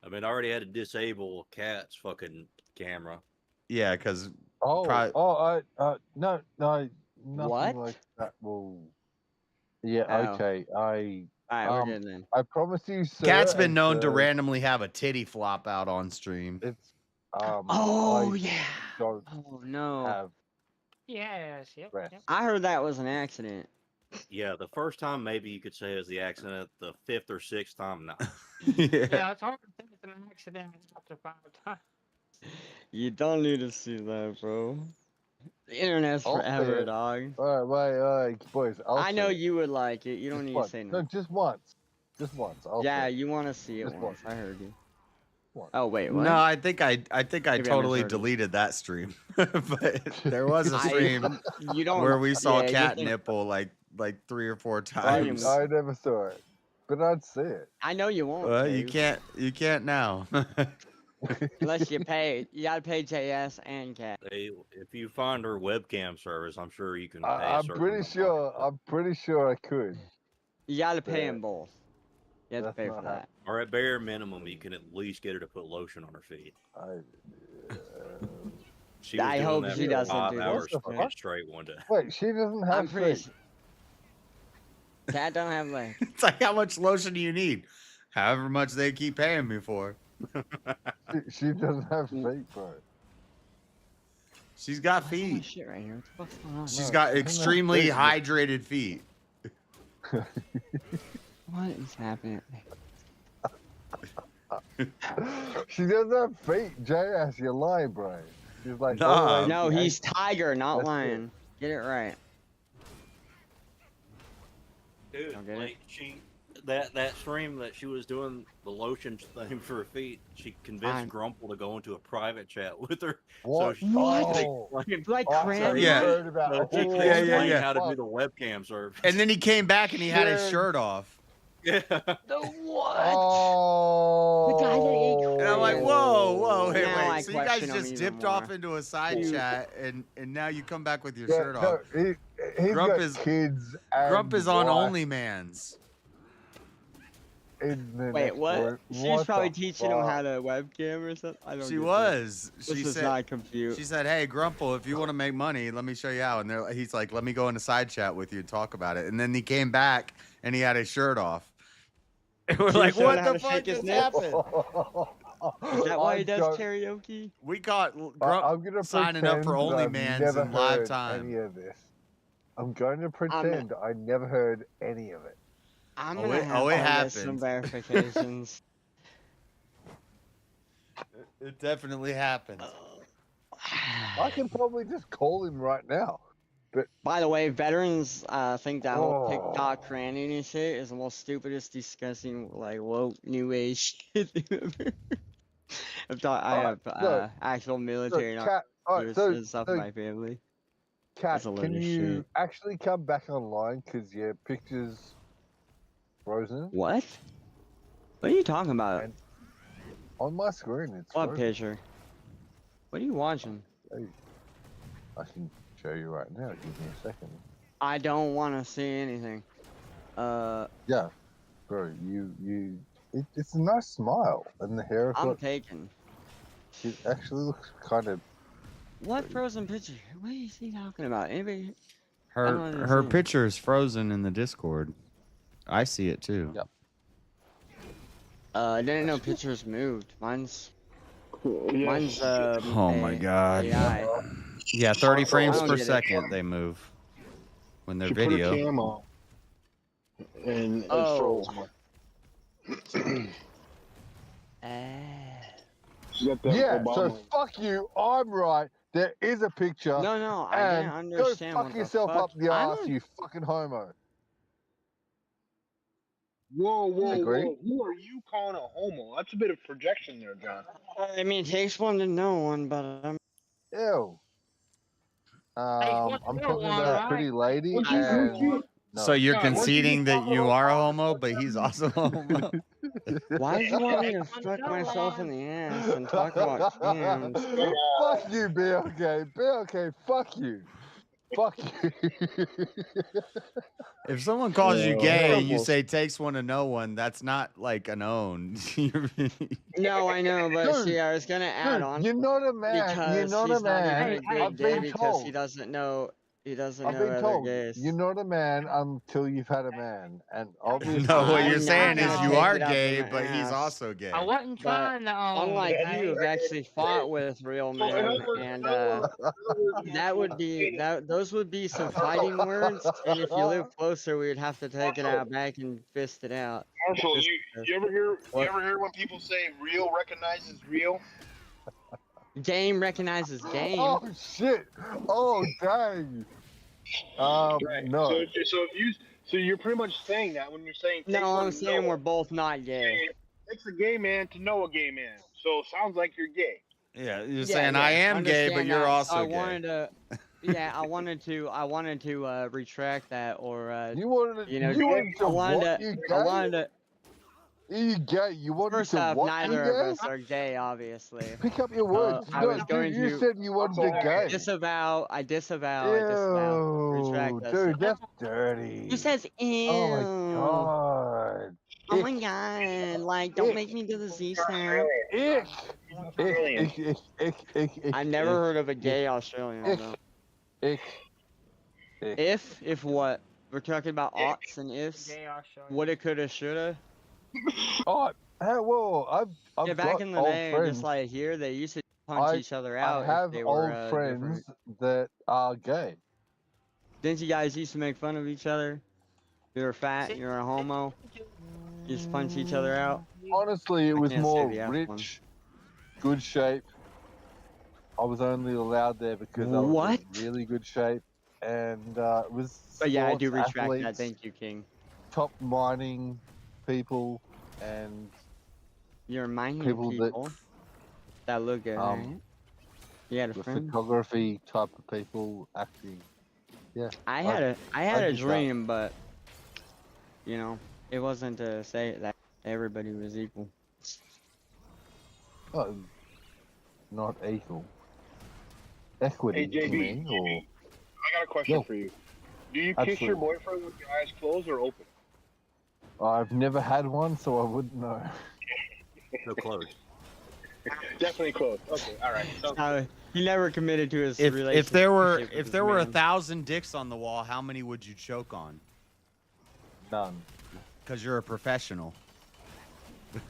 I already had to disable Cat's fucking camera. Yeah, because Oh, Pro- no, nothing What? like that will. Yeah, Oh. okay. Alright, we're good then. I promise you, sir. Cat's been and known to sir, randomly have a titty flop out on stream. It's Oh I yeah. don't Oh no. have. Yes. Yep. Rest. Yep. I heard that was an accident. Yeah, the first time maybe you could say it was the accident. The fifth or sixth time, no. Yeah, it's hard to think it's an accident after 5 times. You don't need to see that, bro. The internet's I'll say forever, it. dog. All right, boys. I know you would like it. You don't need to once. say No, no. just once. Just once. Yeah, say it. you want to see it Just once. once. I heard you. Once. Oh wait, what? No, I think I Maybe I totally misheard you. deleted that stream. But there was a stream You don't. where we saw yeah, you cat think- nipple like 3 or 4 I times. never saw it, but I'd see it. I know you won't. Well, you Dave. can't now. Unless you pay. You gotta pay JS and Cat. If you find her webcam service, I'm sure you can pay. I'm pretty sure I could. You gotta pay Yeah. them both. You have to That's pay not for that. Or at bare minimum, you can at least get her to put lotion on her feet. She was I doing hope that she for doesn't 5 do that. hours What the fucking fuck? straight one day. Wait, she doesn't have I'm pretty. feet. Cat don't have legs. It's like, how much lotion do you need? However much they keep paying me for. She doesn't have feet, bro. She's got Oh, feet. shit right here. What the fuck's going on? She's No, got she doesn't have extremely feet. hydrated feet. What is happening? She doesn't have feet. JS, you lie, bro. She's like, Nah. oh, No, hey, he's tiger, not That's lion. Get it right. Dude, Don't get it? like, she that stream that she was doing the lotion thing for her feet, she convinced Grumple to go into a private chat with her. What? So Like so cram? he Yeah. could- so she could explain how to do the webcam service. And then he came back and he had his Shit. shirt off. Yeah. The what? Oh. The guy that ate And I'm like, whoa, hey, Now I wait. So you guys question him just even dipped more. off into a side Dude. chat, and now you come back with your Yeah, shirt no, off. he's Grump got is- kids. And Grump is on wife OnlyMans. in the Wait, next what? room. She What was probably the teaching him fuck? how to webcam or something. I don't. She get was. This. She This does said, not compute. She said, "Hey, Grumple, if you want to make money, let me show you how." And he's like, "Let me go in a side chat with you and talk about it." And then he came back and he had his shirt off. And we're She like, showed "What how the to fuck shake his just nips? happened?" Is that why he I does don't- karaoke? We caught I'm Grump gonna signing up for pretend that I've OnlyMans never in live heard time. Any of this. I'm going to pretend I never heard any of it. I'm Oh, gonna it- have oh, it to get some happened. verifications. It definitely happened. I can probably just call him right now. But By the way, veterans think that whole Oh. TikTok cranny and shit is the most stupidest, disgusting, like woke new age shit they've ever. I have so- actual military Cat, alright, and stuff in my family. Cat, That's a load can of you shit. actually come back online because your picture's frozen? What? What are you talking about? And on my screen, it's What frozen. picture? What are you watching? Hey, I can show you right now. Give me a second. I don't want to see anything. Yeah, bro, it's a nice smile, and the hair. I'm taken. It actually looks kind of. What frozen picture? What is he talking about? Anybody? I don't Her understand. picture is frozen in the Discord. I see it too. Yep. I didn't know pictures moved. Mine's. Mine's Oh my god. AI. Yeah, 30 frames I don't per get it. second they move when they're She video. put her cam on, and it froze more. She got that Yeah, so Obama. fuck you. I'm right. There is a picture. No, I and didn't understand Go what fuck the yourself fuck- up the I ass, don't- you fucking homo. Whoa, Agree? whoa! Who are you calling a homo? That's a bit of projection there, John. I mean, it takes one to know one, but I'm. Ew. I'm one talking one, about a right? pretty lady. Would you- and... would you- No. So you're God, what conceding you that talking you about? are a homo, but he's also a homo. Why did you want me to fuck myself in the ass and talk about cams? Fuck you, BLK. BLK, fuck you. Fuck you. If someone calls you Yeah. gay and you Horrible. say takes one to know one, that's not like an own. You're- No, I know, but Dude, see, I was gonna add Dude, on you're not a man. because You're not he's a not man. even a good I've gay been because he told. doesn't know. He doesn't I've know been other told gays. you're not a man until you've had a man, and obviously. no, what I'm you're not saying is gonna you take are it up gay, in the but he's ass. also gay. I wasn't But trying to. unlike you, have actually fought with real So, in other men, words- and in other words, that would be those would be some fighting words. And if you live closer, we would have to take it out back and fist it out. Marshall, Fist you ever hear What? when people say real recognizes real? Game recognizes game. Oh shit! Oh dang! No. So you're pretty much saying that when you're saying. takes No, one I'm to saying know we're both not gay. It takes a gay man to know a gay man. So it sounds like you're gay. Yeah, you're Yeah, saying yeah, I am gay, but understand you're that. also I gay. wanted to. Yeah, I wanted to retract that, or You wanted to. you know, you wanted to I wanted what? to. You I gay? wanted to. You gay? You wanted First to off, what? neither you of gay? us are gay, obviously. Pick up your words. I No, was going dude, you to said you wanted to gay. disavow. I disavow. Ew, Retract that. dude, that's dirty. Who says ew? Oh my god. Oh my god! Like, don't make me do the Z snap. Ick. Ick. Ick. I never heard of a gay Australian though. Ick. If what? We're talking about oughts and ifs. Gay Australian. Woulda, coulda, shoulda. Oh, well, I've Yeah, back got in the old day, friends. just like here, they used to punch each other out I have if they were old friends that are gay. Didn't you guys used to make fun of each other? You were fat, you were a homo. You just punch each other out. Honestly, it I was can't more say the F one. rich, good shape. I was only allowed there because I was What? in really good shape, and it was. But yeah, I do sports retract that. athletes, Thank you, King. Top mining people and You're mining people people that look good, that right? You had a the friend? photography type of people acting. Yeah. I had a just dream, but you know, it wasn't to say that everybody was equal. Oh, not equal. Equity, Hey, you mean? Or I got a question for you. Do you kiss your absolutely. boyfriend with your eyes closed or open? I've never had one, so I wouldn't know. No clothes. Definitely closed. Okay, all right. He never committed to his If relationship. there were with if his there were man. 1,000 dicks on the wall, how many would you choke on? None. Because you're a professional.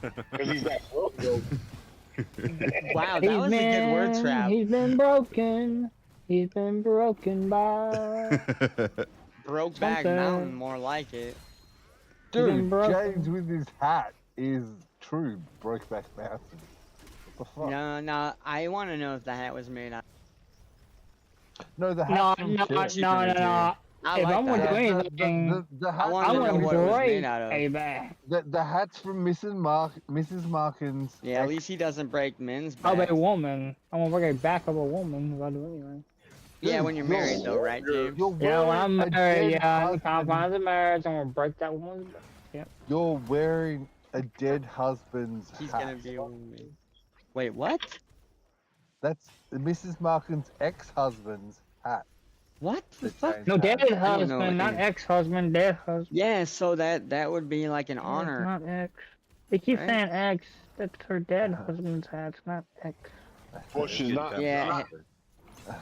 Because he's that slow. Wow, that was a good word trap. He's been broken. He's been broken by Brokeback something. Mountain, more like it. Dude, broken. James with his hat is true Brokeback Mountain. What the fuck? No, I want to know if the hat was made out. No, the No, hat's from no, Chip. no. I If like I'm gonna that. do anything, The I hat want to know I'm what it was made great, out of. baby. The hat's from Mrs. Markin's. Yeah, at least he doesn't break men's I'll be backs. a woman. I'm gonna break a back of a woman if I do anyway. Yeah, when you're married though, right, James? Yeah, when I'm married, yeah, in the husband. confines of marriage, I'm gonna break that woman's back. Yep. You're wearing a dead husband's He's hat. gonna be a woman. Wait, what? That's Mrs. Markin's ex-husband's hat. What the fuck? No, dead I don't know husband, not any- ex-husband, dead husband. Yeah, so that would be like an Yeah, honor. it's not ex. They keep Right? saying ex. That's her dead husband's hat. It's not ex. Well, she's not. Yeah.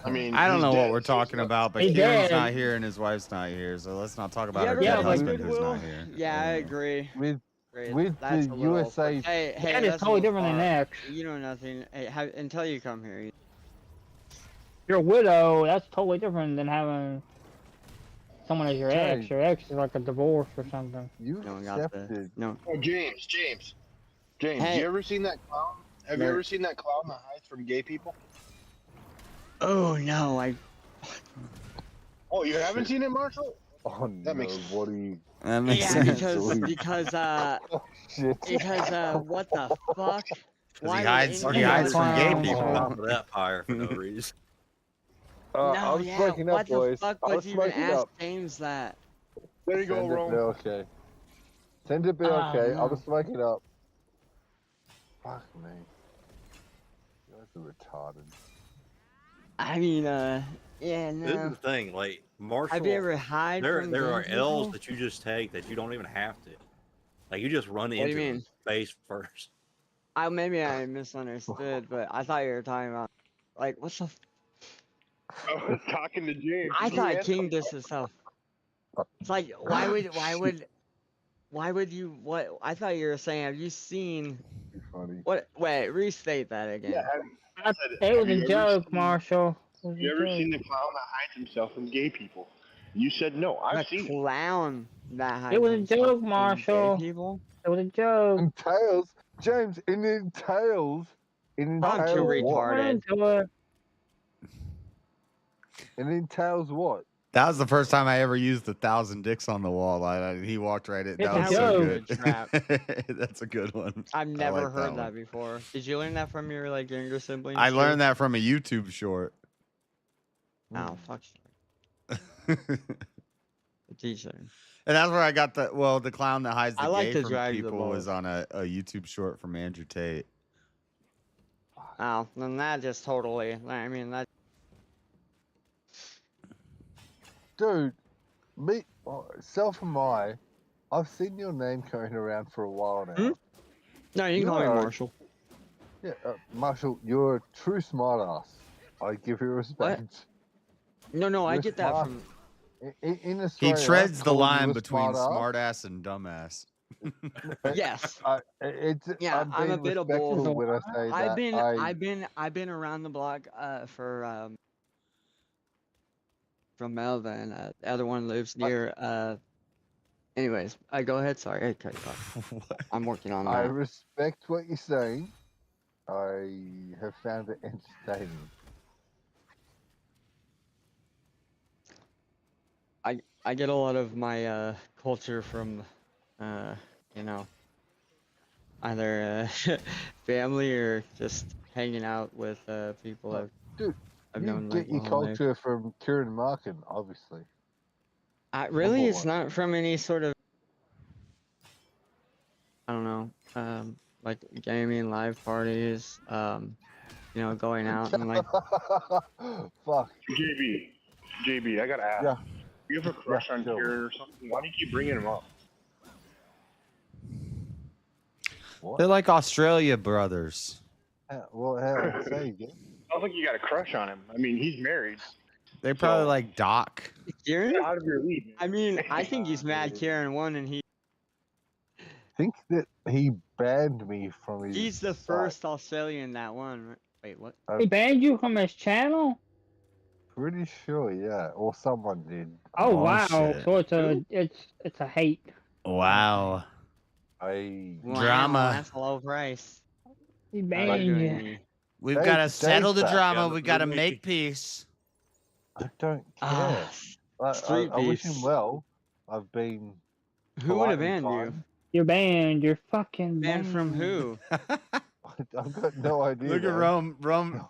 I mean, I don't he's know dead, what we're so talking about, but He Kieran's dead. not here and his wife's not here, so let's not talk about You her ever dead been husband who's Goodwill? not here. Yeah, I agree. With That's the a little USA. Hey, That is that's a totally little different than far. ex. You know nothing until you come here. You're a widow. That's totally different than having someone as your ex. James. Your ex is like a divorce or something. You No one got the accepted. no. Oh, James. Hey. You ever seen that clown? Have you There- ever seen that clown that hides from gay people? Oh no, Oh, you haven't seen it, Marshall? Oh no, That makes- what are you? That makes yeah, sense. because Shit. what the fuck? Why he would hides anyone- he hides from gay Clown. people. Top of that fire for no reason. No, I was yeah, smoking what up, the boys. fuck I would was you even smoking ask up. James that? There you go, Send it Rome. be okay. Send it be Oh, okay. I no. was smoking up. Fuck me. You guys are retarded. I mean, yeah, This is no. the thing, like Marshall. Have you ever hide There from are gay L's people? that you just take that you don't even have to. Like you just run do you into mean? them face first. Maybe I misunderstood, but I thought you were talking about like what's the? I was talking to James. I He thought answered. King dissed himself. It's like why would you what? I thought you were saying have you seen Too funny. what? Wait, restate that again. Yeah, It was have you a ever joke, seen- Marshall. It was You a ever joke. seen the clown that hides himself from gay people? You said no. I've The seen it. clown that hides It was a himself joke, from Marshall. gay people. It was a joke. Entails, James. It entails. It I'm too entails what? retarded. Into it. It entails what? That was the first time I ever used 1,000 dicks on the wall. He walked right in. It's That a was so joke. good. Trap. That's a good one. I've never like that heard one. that before. Did you learn that from your like younger siblings? I too? learned that from a YouTube short. Oh fuck. Teacher. And that's where I got the clown that hides the I like gay to from drag the people was ball. on a YouTube short from Andrew Tate. Oh, then that just totally. I mean that. Dude, self and I've seen your name going around for a while now. No, you can call me are- Marshall. Yeah, Marshall, you're a true smartass. I give you respect. No, I You're get that smart. from. In He Australia, treads the calling you line a between smartass, smartass and dumbass. Yes. Yeah, I'm a bit of both. when I say that. I've been around the block for from Melvin. The other one lives near anyways, go ahead. Sorry, I cut you off. I'm working on I that. respect what you're saying. I have found it entertaining. I get a lot of my culture from you know, either family or just hanging out with people Dude, I've you known get like my your whole life. culture from Kieran Markin, obviously. Really, Number it's one. not from any sort of, I don't know, like gaming, live parties, you know, going out and like. Fuck. JB, I gotta ask. Yeah. You have a crush on sure. Kieran or something? Why do you keep bringing him up? They're like Australia brothers. Say again. Sounds like you got a crush on him. I mean, he's married. They probably So- like Doc. Kieran? Get out of your league. Man. I mean, I think he's mad Kieran won and Think that he banned me from his he's the site. first Australian that won. Right? Wait, what? He banned you from his channel? Pretty sure, yeah. Or someone did. Oh, wow. shit. So it's a hate. Wow. Wow, Drama. that's a low price. He How banned you you. doing? We've Dave- got to settle the Dave's back. drama. Yeah, We've got to we're make peace. I don't care. Ah, street I wish beefs. him well. I've been. Who would have polite and banned you? kind. You're banned. You're fucking banned. Banned from who? I've got no idea. Look at man. Rome.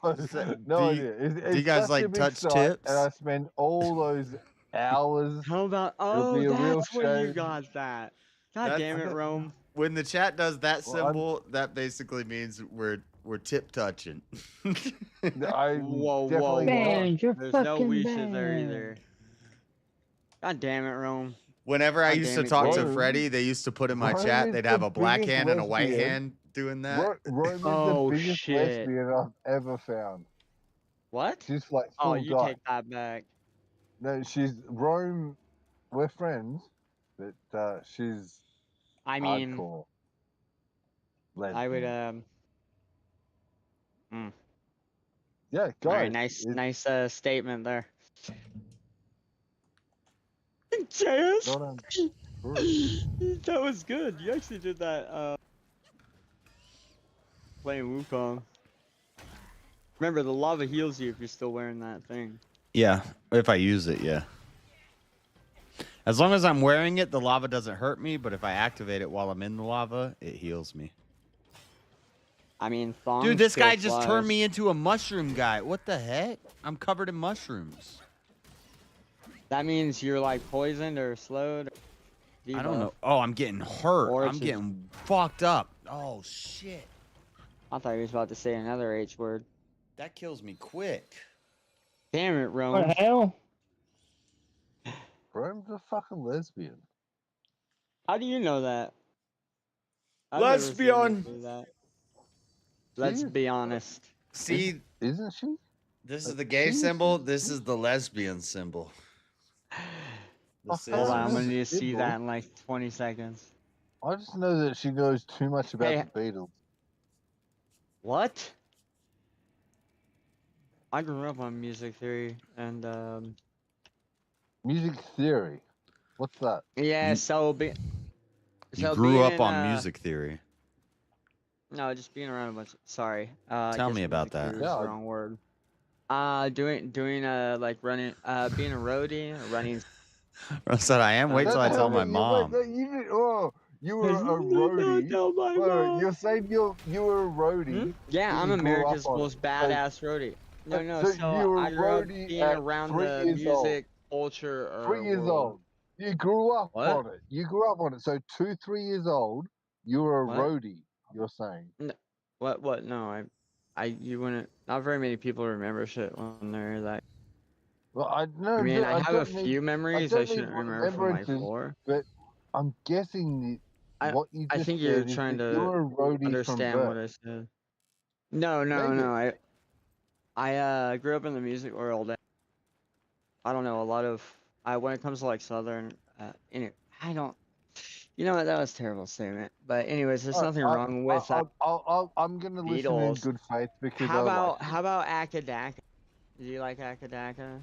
No idea. Do you guys such like a big touch site, tips? And I spend all those hours. How about? It'll be Oh, a real that's where you shame. got that. God That's- damn it, Rome. When the chat does that Well, I'm- symbol, that basically means we're tip touching. I Whoa, definitely Banned. You're There's no fucking wishes banned. there either. God damn it, Rome. Whenever I God used damn to it, talk to Dave. Freddie, they used to put in my Rome chat, is they'd the have a black biggest hand and a white lesbian. hand doing that. Rome is Oh, the biggest shit. lesbian I've ever found. What? She's like Oh, full you guy. take that back. No, she's Rome. We're friends, but she's I mean, hardcore. I would lesbian. mm. Yeah, guys. All right, nice statement there. JS, Not on- that was good. You actually did that playing Wukong. Remember, the lava heals you if you're still wearing that thing. Yeah, if I use it, yeah. As long as I'm wearing it, the lava doesn't hurt me, but if I activate it while I'm in the lava, it heals me. I mean, thongs Dude, this kill guy just flies. turned me into a mushroom guy. What the heck? I'm covered in mushrooms. That means you're like poisoned or slowed. I don't know. Oh, I'm getting hurt. Or I'm it's just- getting fucked up. Oh, shit. I thought he was about to say another H word. That kills me quick. Damn it, Rome. What the hell? Rome's a fucking lesbian. How do you know that? I've never seen you Lesbian. do that. Let's be honest. See, Isn't she? this is the gay symbol. This is the lesbian symbol. The Hold on, I'm gonna scissors. need to see Symbol? that in like 20 seconds. I just know that she knows too much about Hey. the Beatles. What? I grew up on music theory and Music theory. What's that? yeah, You- so You so grew being up in, on music theory. No, just being around a bunch. Sorry. I Tell guess me about music that. theory is Yeah. the wrong word. Doing like running being a roadie, running. I said I am. Wait till I tell my mom. You were a roadie. Tell my Wait, mom. you're saying you were a roadie. Yeah, that I'm you grew America's up on. most badass roadie. No, no. so So you were I grew up roadie being at around 3 the years old. music culture. 3 years world. old. You grew up What? on it. You grew up on it. So 2-3 years old, you were a What? roadie. You're saying. What? No, you wouldn't. Not very many people remember shit when they're like. Well, I no. I mean, I have a don't need- few memories don't I need shouldn't remember from my remembrances, floor. But I'm guessing what you just I think said you're is trying that to you're a roadie understand from what birth. I said. No. Maybe. I grew up in the music world. I don't know a lot of. When it comes to like Southern, I don't. You know what? That was a terrible statement. But anyways, there's nothing wrong with I'm gonna listen in Beatles. good faith because How I about like it. how about Akadaka? Do you like Akadaka?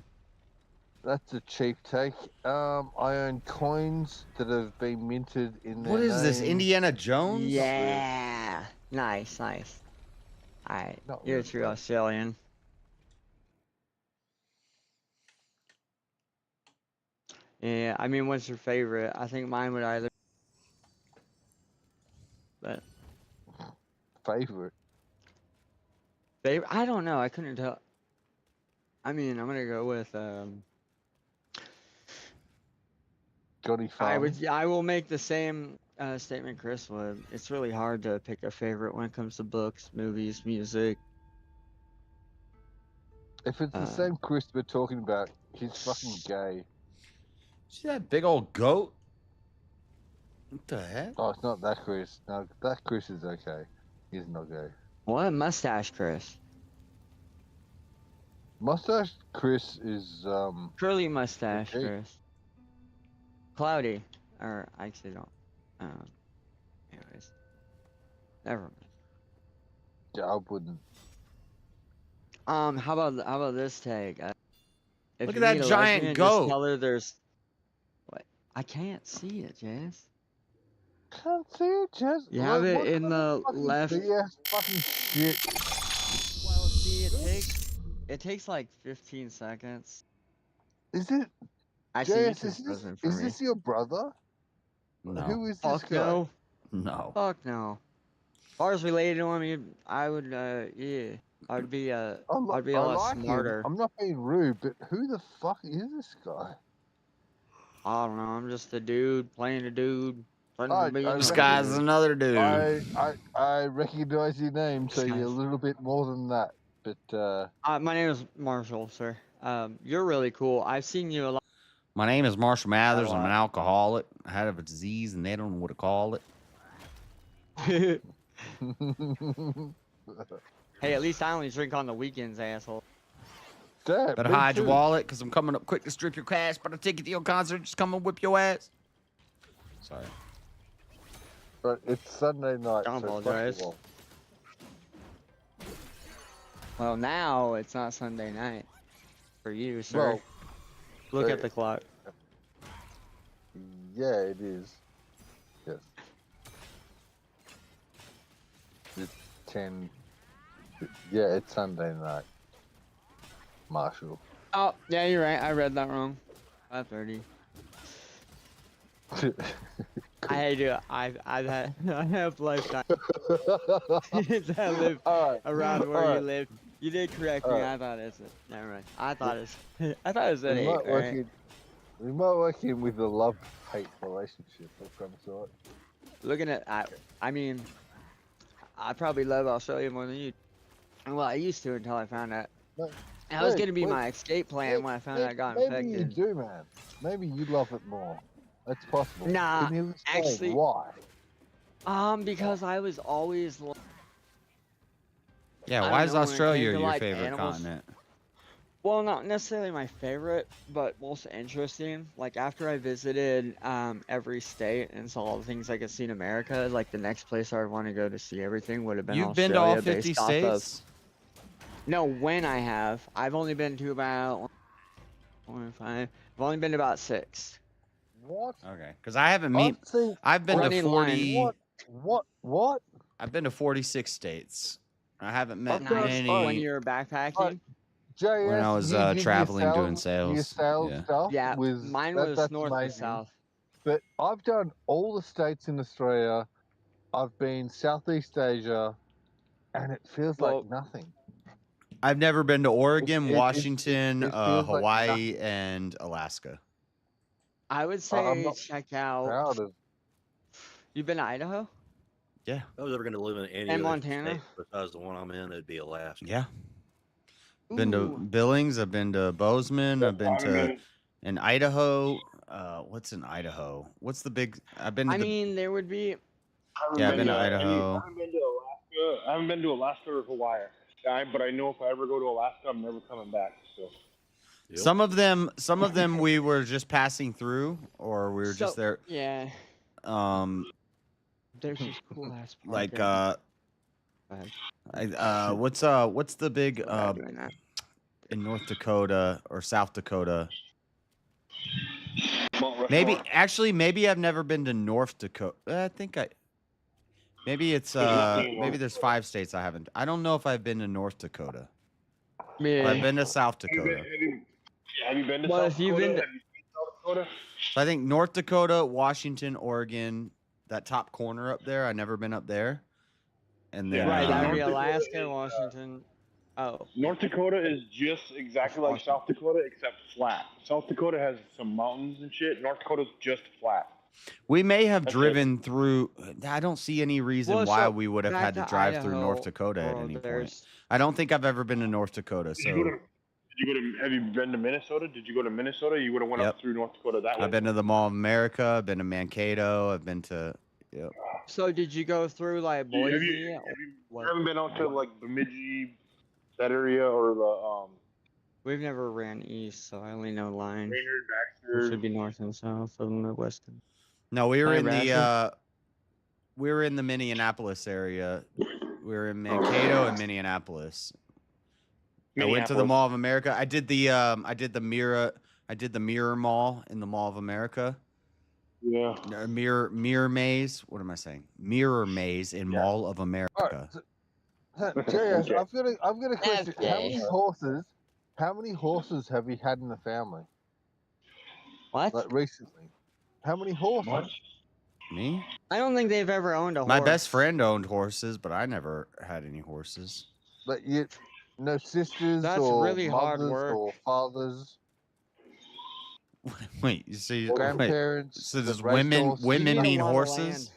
That's a cheap take. I own coins that have been minted in their What is this, name. Indiana Jones? Yeah. Nice. Alright, you're a true Australian. Yeah, I mean, what's your favorite? I think mine would either. favorite? I don't know. I couldn't tell. I mean, I'm gonna go with Johnny Farm. I will make the same statement Chris would. It's really hard to pick a favorite when it comes to books, movies, music. If it's the same Chris we're talking about, he's fucking gay. See that big old goat? What the heck? Oh, it's not that Chris. No, that Chris is okay. He's not gay. What mustache, Chris? Mustache Chris is Curly mustache, okay. Chris. Cloudy, or I actually don't. Anyways, never mind. Yeah, I wouldn't. How about this tag? If Look you at meet that a giant lesbian, goat. Just tell her there's. What? I can't see it, Jazz. Can't see it, Jazz. You have it What in kind the of fucking left. BS fucking shit. Well, see, it takes like 15 seconds. Is it? Actually, JS, YouTube's frozen for is me. this your brother? No. Who is this Fuck guy? no. No. Fuck no. As far as related to him, I would, yeah, I'd be a lot like smarter. him. I'm not being rude, but who the fuck is this guy? I don't know. I'm just a dude playing a dude. This guy's another dude. I recognize your name, so you're a little bit more than that. But my name is Marshall, sir. You're really cool. I've seen you a lot. My name is Marshall Mathers. I'm an alcoholic. I had a disease, and they don't know what to call it. Hey, at least I only drink on the weekends, asshole. Better hide your wallet, because I'm coming up quick to strip your cash, but a ticket to your concert, just come and whip your ass. Sorry. But it's Sunday night. Don't so apologize. fuck you all. Well, now it's not Sunday night for you, sir. Well, Look at the clock. Yeah, it is. Yes. It's 10. Yeah, it's Sunday night. Marshall. Oh, yeah, you're right. I read that wrong. 5:30. I do. I have lifetime. I live around where you live. You did correct me. I thought it's never mind. I thought it's at 8. Right? We might work in with a love-hate relationship of some sort. Looking at, I mean, I probably love Australia more than you. Well, I used to until I found out. That was gonna be my escape plan when I found out I got infected. Maybe you do, man. Maybe you love it more. That's possible. Nah, Can you explain actually, why? Because I was always. Yeah, I why don't is know, when it Australia came to, your like, favorite animals- continent? Well, not necessarily my favorite, but most interesting. Like after I visited every state and saw all the things I could see in America, like the next place I would want to go to see everything would have been You've been Australia. to all 50 based off of- states? No, when I have, I've only been to about 5. I've only been to about 6. What? Okay, because I haven't I've been to 40. What? I've been to 46 states. I haven't met Nice. many. When you're backpacking. JS, When I was you did your traveling doing Your sales. sales Yeah. stuff Yeah, was, mine that- was that's north to amazing. south. But I've done all the states in Australia. I've been Southeast Asia, and it feels like nothing. I've never been to Oregon, it Washington, feels like Hawaii, nothing. and Alaska. I would I'm say not check out. proud of. You've been to Idaho? Yeah. If I was ever going to live in any And other Montana? state besides the one I'm in, it'd be Alaska. Yeah. Been to Ooh. Billings. I've been to Bozeman. I've been I to mean- in Idaho. What's in Idaho? What's the big? I've been to I the. mean, there would be. Yeah, I've been to Idaho. I haven't been to Alaska. I haven't been to Alaska or Hawaii. But I know if I ever go to Alaska, I'm never coming back. So. Some of them we were just passing through, or we were just there. Yeah. There's this cool ass park. Like Go ahead. what's the big in North Dakota or South Dakota? Maybe I've never been to North Dakota. I think maybe it's maybe there's 5 states I haven't. I don't know if I've been to North Dakota. Yeah. I've been to South Dakota. Have you been to Well, South if you've Dakota? been to- Have you seen South Dakota? So I think North Dakota, Washington, Oregon, that top corner up there. I've never been up there. and then Right, that would North be Dakota Alaska, is, Washington. Oh. North Dakota is just exactly like South Dakota, except flat. South Dakota has some mountains and shit. North Dakota's just flat. we may have That's driven through. I don't see any reason Well, why so we would have back had to to drive through North Idaho, Dakota at bro, any point. there's I don't think I've ever been to North Dakota. Did you go So to? Have you been to Minnesota? Did you go to Minnesota? You would have went Yep. up through North Dakota that way. I've been to the Mall of America. I've been to Mankato. I've been to. Yep. So did you go through like Do you- have Boise? you, have you What? haven't been out to like Bemidji, that area, or the We've never ran east, so I only know line. Raynard, It Baxter? should be north and south of the Midwestern. No, we were Hi, in the Nebraska. we were in the Minneapolis area. We were in Mankato and Minneapolis. I went to the Minneapolis. Mall of America. I did the Mirror Mall in the Mall of America. Yeah. No, Mirror Maze. What am I saying? Mirror Maze in Mall of America. JS, I've got a question. Okay. How many horses have you had in the family? What? Like recently? How many horses? Me? I don't think they've ever owned a horse. My best friend owned horses, but I never had any horses. Like you, no sisters That's or really hard mothers work. or fathers, Wait, you see? Wait, grandparents. so does that raised women horses? You need a mean lot of horses?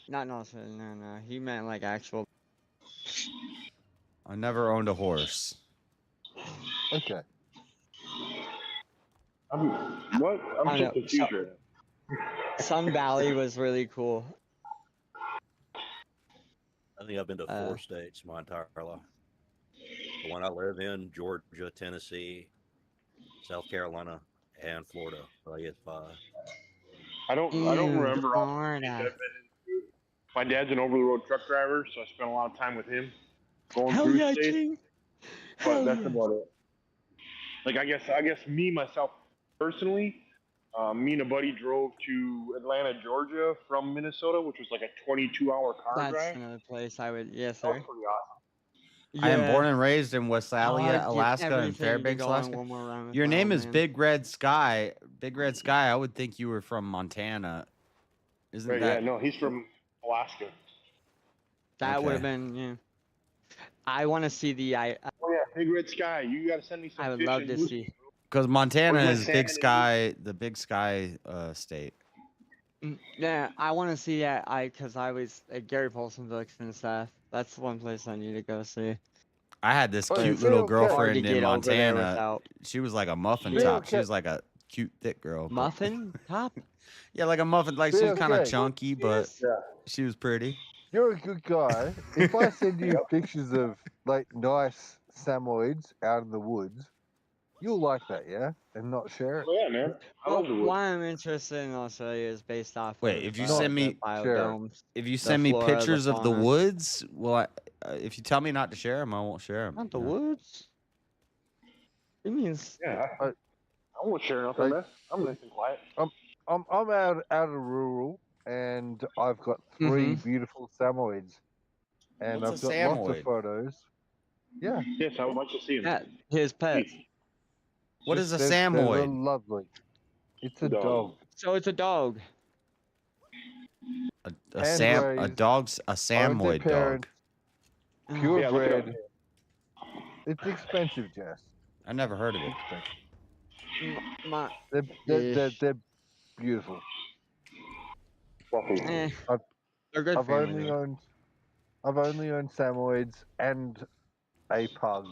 land. No. He meant like actual. I never owned a horse. Okay. I'm I so know, confused right now. Sun Valley was really cool. I think I've been to 4 states my entire life. The one I live in, Georgia, Tennessee, South Carolina, and Florida. So I get 5. I don't remember all the Florida. states I've been into. My dad's an over-the-road truck driver, so I spent a lot of time with him going Hell through yeah, states. King. But Hell that's yeah. about it. Like I guess me myself personally, me and a buddy drove to Atlanta, Georgia from Minnesota, which was like a 22-hour car That's drive. another place I would. Yes, That was sir. pretty awesome. I am born Yeah. and raised in Westphalia, I'd give Alaska, and everything to Fairbanks, go on Alaska. one more round with Your my name old is man. Big Red Sky. Big Red Sky. I would think you were from Montana. Isn't Right, that? yeah, no, he's from Alaska. That would have Okay. been, yeah. I want to see the. Oh yeah, Big Red Sky. You gotta send me some. I would fish love and to moose. see. Because Montana Where's my is salmon Big and Sky, the Big Sky state. Yeah, I want to see that. Because I was at Gary Paulson books and stuff. That's one place I need to go see. I had this Oh, cute you little feel okay? Hard to girlfriend get in over there Montana. without She was like a muffin Feel top. She okay? was like a cute, thick girl. but- muffin top. Yeah, like a muffin. Like she Feel was kind of okay? chunky, but Yeah. she was pretty. You're a good guy. If I send you pictures of like nice Samoyeds out in the woods, you'll like that, yeah, and not share it. Oh yeah, man. I love the Well, woods. why I'm interested in Australia is based off. Wait, of, if you No, send me, the biodomes, if you the send me flora, the pictures of the fauna. woods, well, if you tell me not to share them, I won't share them. Not the woods. It means. Yeah, I won't share nothing, Like- man. I'm nice and quiet. I'm out of rural, and I've got 3 beautiful Samoyeds, and What's I've a got lots Samoyed? of photos. Yeah, Yes, I would like to see him. Yeah, his pets. What is a they're Samoyed? lovely. It's a Dog. dog. So it's a dog. A Hand-raised, dog's a Owned their Samoyed dog. parents, Yeah, look it up. purebred. It's expensive, Jess. I never heard of it. My, They're beautiful. Fluffy. they're good I've family. only owned Samoyeds and a pug.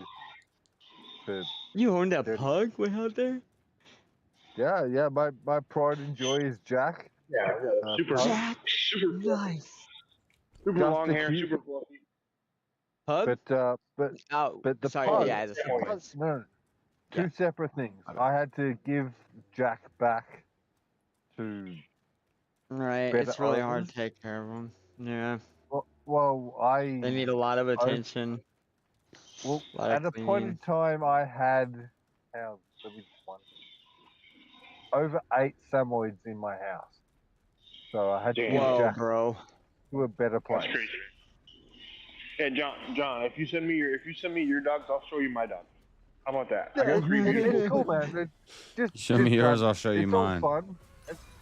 For, You owned a They're- pug way out there? yeah. My pride and joy is Jack. Yeah, super, Jack, super, nice. super Just long a hair, cute- super fluffy. Pug? But the sorry, pug. yeah, the Samoyed. pug- no, two Yeah. separate things. I had to give Jack back to. Right, better it's really hard owners. to take care of them. Yeah, Well, they need a lot of attention. Well, lot of at a point in cleaning. time, I had over 8 Samoyeds in my house, so I had to give Whoa, Jack bro. to a better That's place. crazy. Yeah, John, if you send me your dogs, I'll show you my dog. How about that? I got 3 beautiful. It's cool, man. Show me yours, I'll show you it's all mine. fun.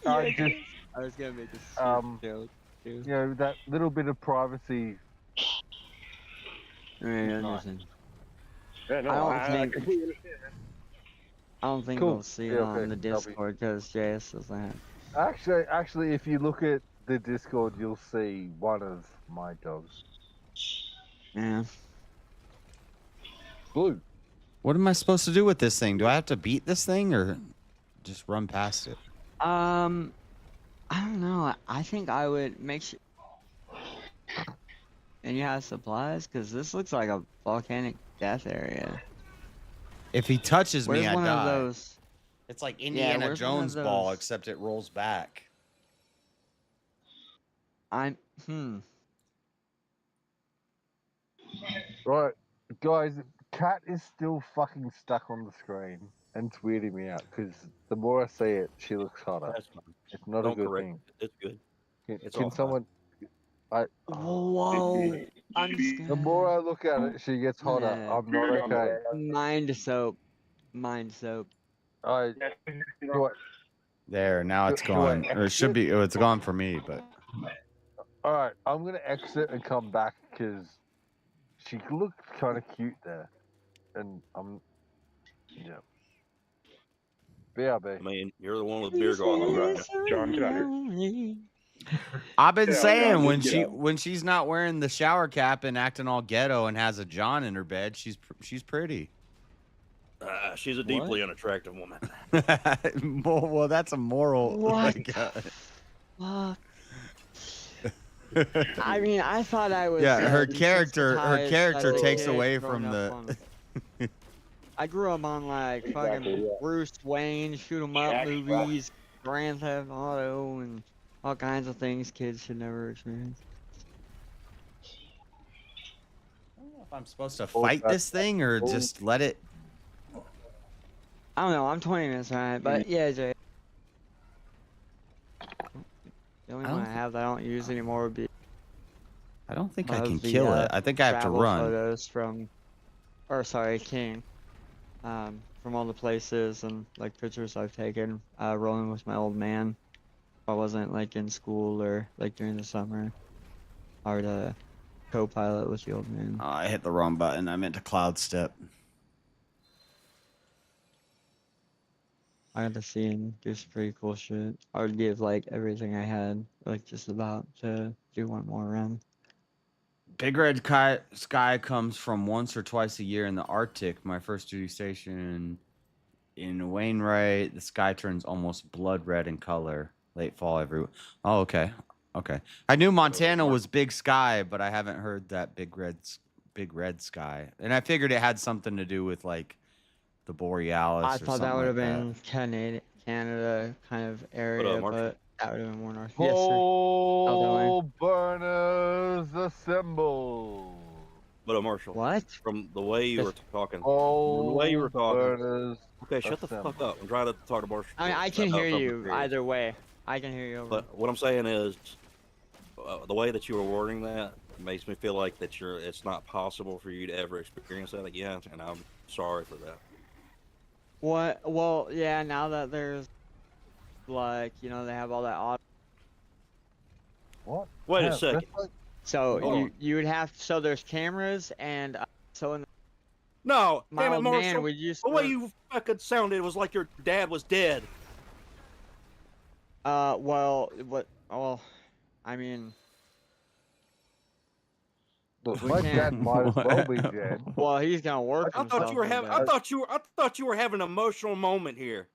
I was gonna make a joke. too. You know, that little bit of privacy. Yeah, Nice. Yeah, no, I completely understand. I don't think Cool. we'll see it Yeah, on okay. the Discord because JS doesn't have. Actually, if you look at the Discord, you'll see one of my dogs. Yeah. Blue. What am I supposed to do with this thing? Do I have to beat this thing or just run past it? I don't know. I think I would make sure. And you have supplies? Because this looks like a volcanic death area. If he touches me, Where's I one die. of those? It's like Indiana where's one of Jones ball, those? except it rolls back. Right, guys, Cat is still fucking stuck on the screen and it's weirding me out because the more I see it, she looks hotter. That's fine. It's not Don't a good correct thing. it. It's good. It's Can all fine. someone? Whoa! I'm The more I look at it, she gets hotter. Yeah. I'm not okay. Mind soap. Mind soap. There, now it's Do I gone. Or it should be. It's gone for me, but All right, I'm gonna exit and come back because she looked kind of cute there, and yeah. BRB. I mean, you're the one with the beer garden, right? John, get out of here. I've been Yeah, saying yeah, get out. when she's not wearing the shower cap and acting all ghetto and has a John in her bed, she's pretty. She's a deeply unattractive woman. well, that's a moral. What? Fuck. I mean, I thought I was. Yeah, her character desensitized as a takes kid away growing from up the. on- I grew up on like fucking Exactly, yeah. Bruce Wayne, shoot 'em up Yeah, movies, Grand Theft Auto, and all kinds of things kids should never experience. I don't know if I'm supposed to fight this thing or just let it. I don't know. I'm 20 minutes behind, but yeah, Jay. The only I one don't I have that I don't use anymore would be. I don't think I of can the, kill it. I think I have to travel run. Photos from, or sorry, King, from all the places and like pictures I've taken, rolling with my old man. If I wasn't like in school or like during the summer, or to co-pilot with the old man. Oh, I hit the wrong button. I meant to cloud step. I got to see and do some pretty cool shit. I would give like everything I had, like just about to do one more run. Big Red Sky comes from once or twice a year in the Arctic. My first duty station in Wainwright, the sky turns almost blood red in color. Late fall every. Oh, okay, okay. I knew Montana was big sky, but I haven't heard that big red sky. And I figured it had something to do with like the Borealis. I or thought that something would have like been Canada kind of area, Marshall? but that would have been more north. All burners assemble. But Marshall. What? From the way you were talking. All From the way you were talking. burners Okay, shut the fuck up. I'm trying to talk to Marshall. I mean, I can about hear something you serious. either way. I can hear you over. But what I'm saying is, the way that you were wording that makes me feel like that it's not possible for you to ever experience that again, and I'm sorry for that. What? Well, yeah. Now that there's like, you know, they have all that audio. What? Wait Yeah, a second. that's like- So Hold on. you would have. So there's cameras and so in. No, My damn it, old Marshall. man would use the way the- you fucking sounded was like your dad was dead. Well, what? Well, I mean. Look, we my can't- dad might as well be dead. Well, he's gonna work. I thought you were having. I thought you were having an emotional moment here.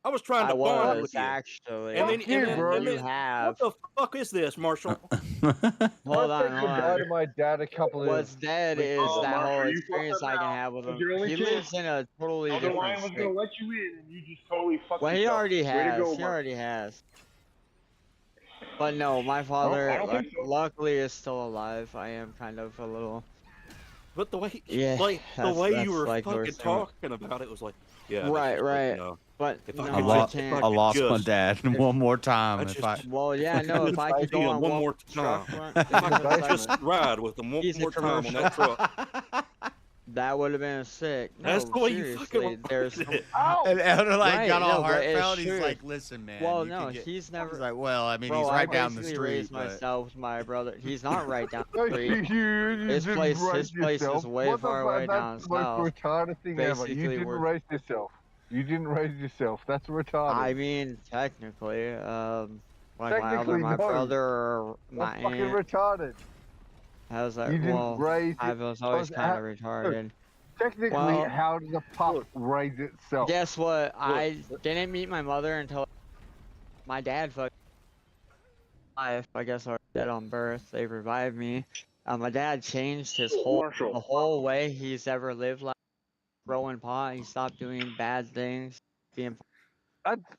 I was trying I to bond was with you. actually. And then, Fuck you, bro. You have. What the fuck is this, Marshall? Hold I said on. goodbye to my dad a couple of What's dead is Oh, that Mark, whole you experience fucked I up can now. have with That's him. your only He chance. lives in a totally Other different lion was state. gonna let you in, and you just totally fucked Well, he yourself. already Way to has. go, He Mark. already has. But no, my father, I don't think so. luckily, is still alive. I am kind of a little. But the way, Yeah, like the that's- way that's you were like we're fucking saying. talking about it was like, yeah, Right, this is like, right. you know, But if no, I I, could I just, can't. I lost my just- dad one more time. I If just- I, Well, yeah, no. If I could see go him on one one more truck time. run, If I could because just ride with him one He's a more time on that truck. That would have been sick. No, That's the way you seriously, fucking there's worded it. And Elder like right, got all no, but it's heartfelt. He's true. like, "Listen, man. Well, you no, could get." he's never. He's like, "Well, I mean, Bro, he's I right down the basically street." raised But myself, my brother. He's not right down the No, street. you His didn't place, raise his place yourself. is way What the far fuck? away down That's the most south. retarded thing ever. You Basically, didn't we're. raise yourself. You didn't raise yourself. That's retarded. I mean, technically, like my Technically, my no. brother or my That's fucking aunt. retarded. How's that? You didn't Well, raise I it. was always Because kind of retarded. Technically, Well, how does a pup raise itself? guess what? I didn't meet my mother until my dad fucked life. I guess I was dead on birth. They revived me. My dad changed his the whole way he's ever lived, like growing pot. He stopped doing bad things, being.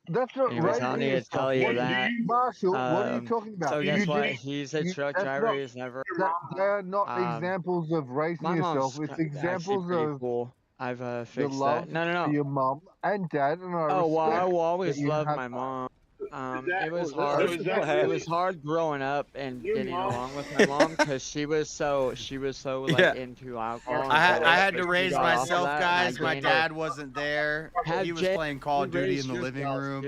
That's not He was raising telling me to yourself. tell you that. Marshall, what are you talking about? So guess what? didn't- He's a truck that's driver. not- He's never. They are not examples of raising My mom's yourself. It's actually examples pretty of cool. I've the fixed love that. No. for your mom and dad, and I Oh well, I respect will that always you love have my mom. It was so hard. is that It really- was hard growing up and Your getting mom- along with my mom because she was so like Yeah. into alcohol. I and had to she raise got off of myself, that, and guys. I My gained dad wasn't there. He was playing Call of Duty in the living room.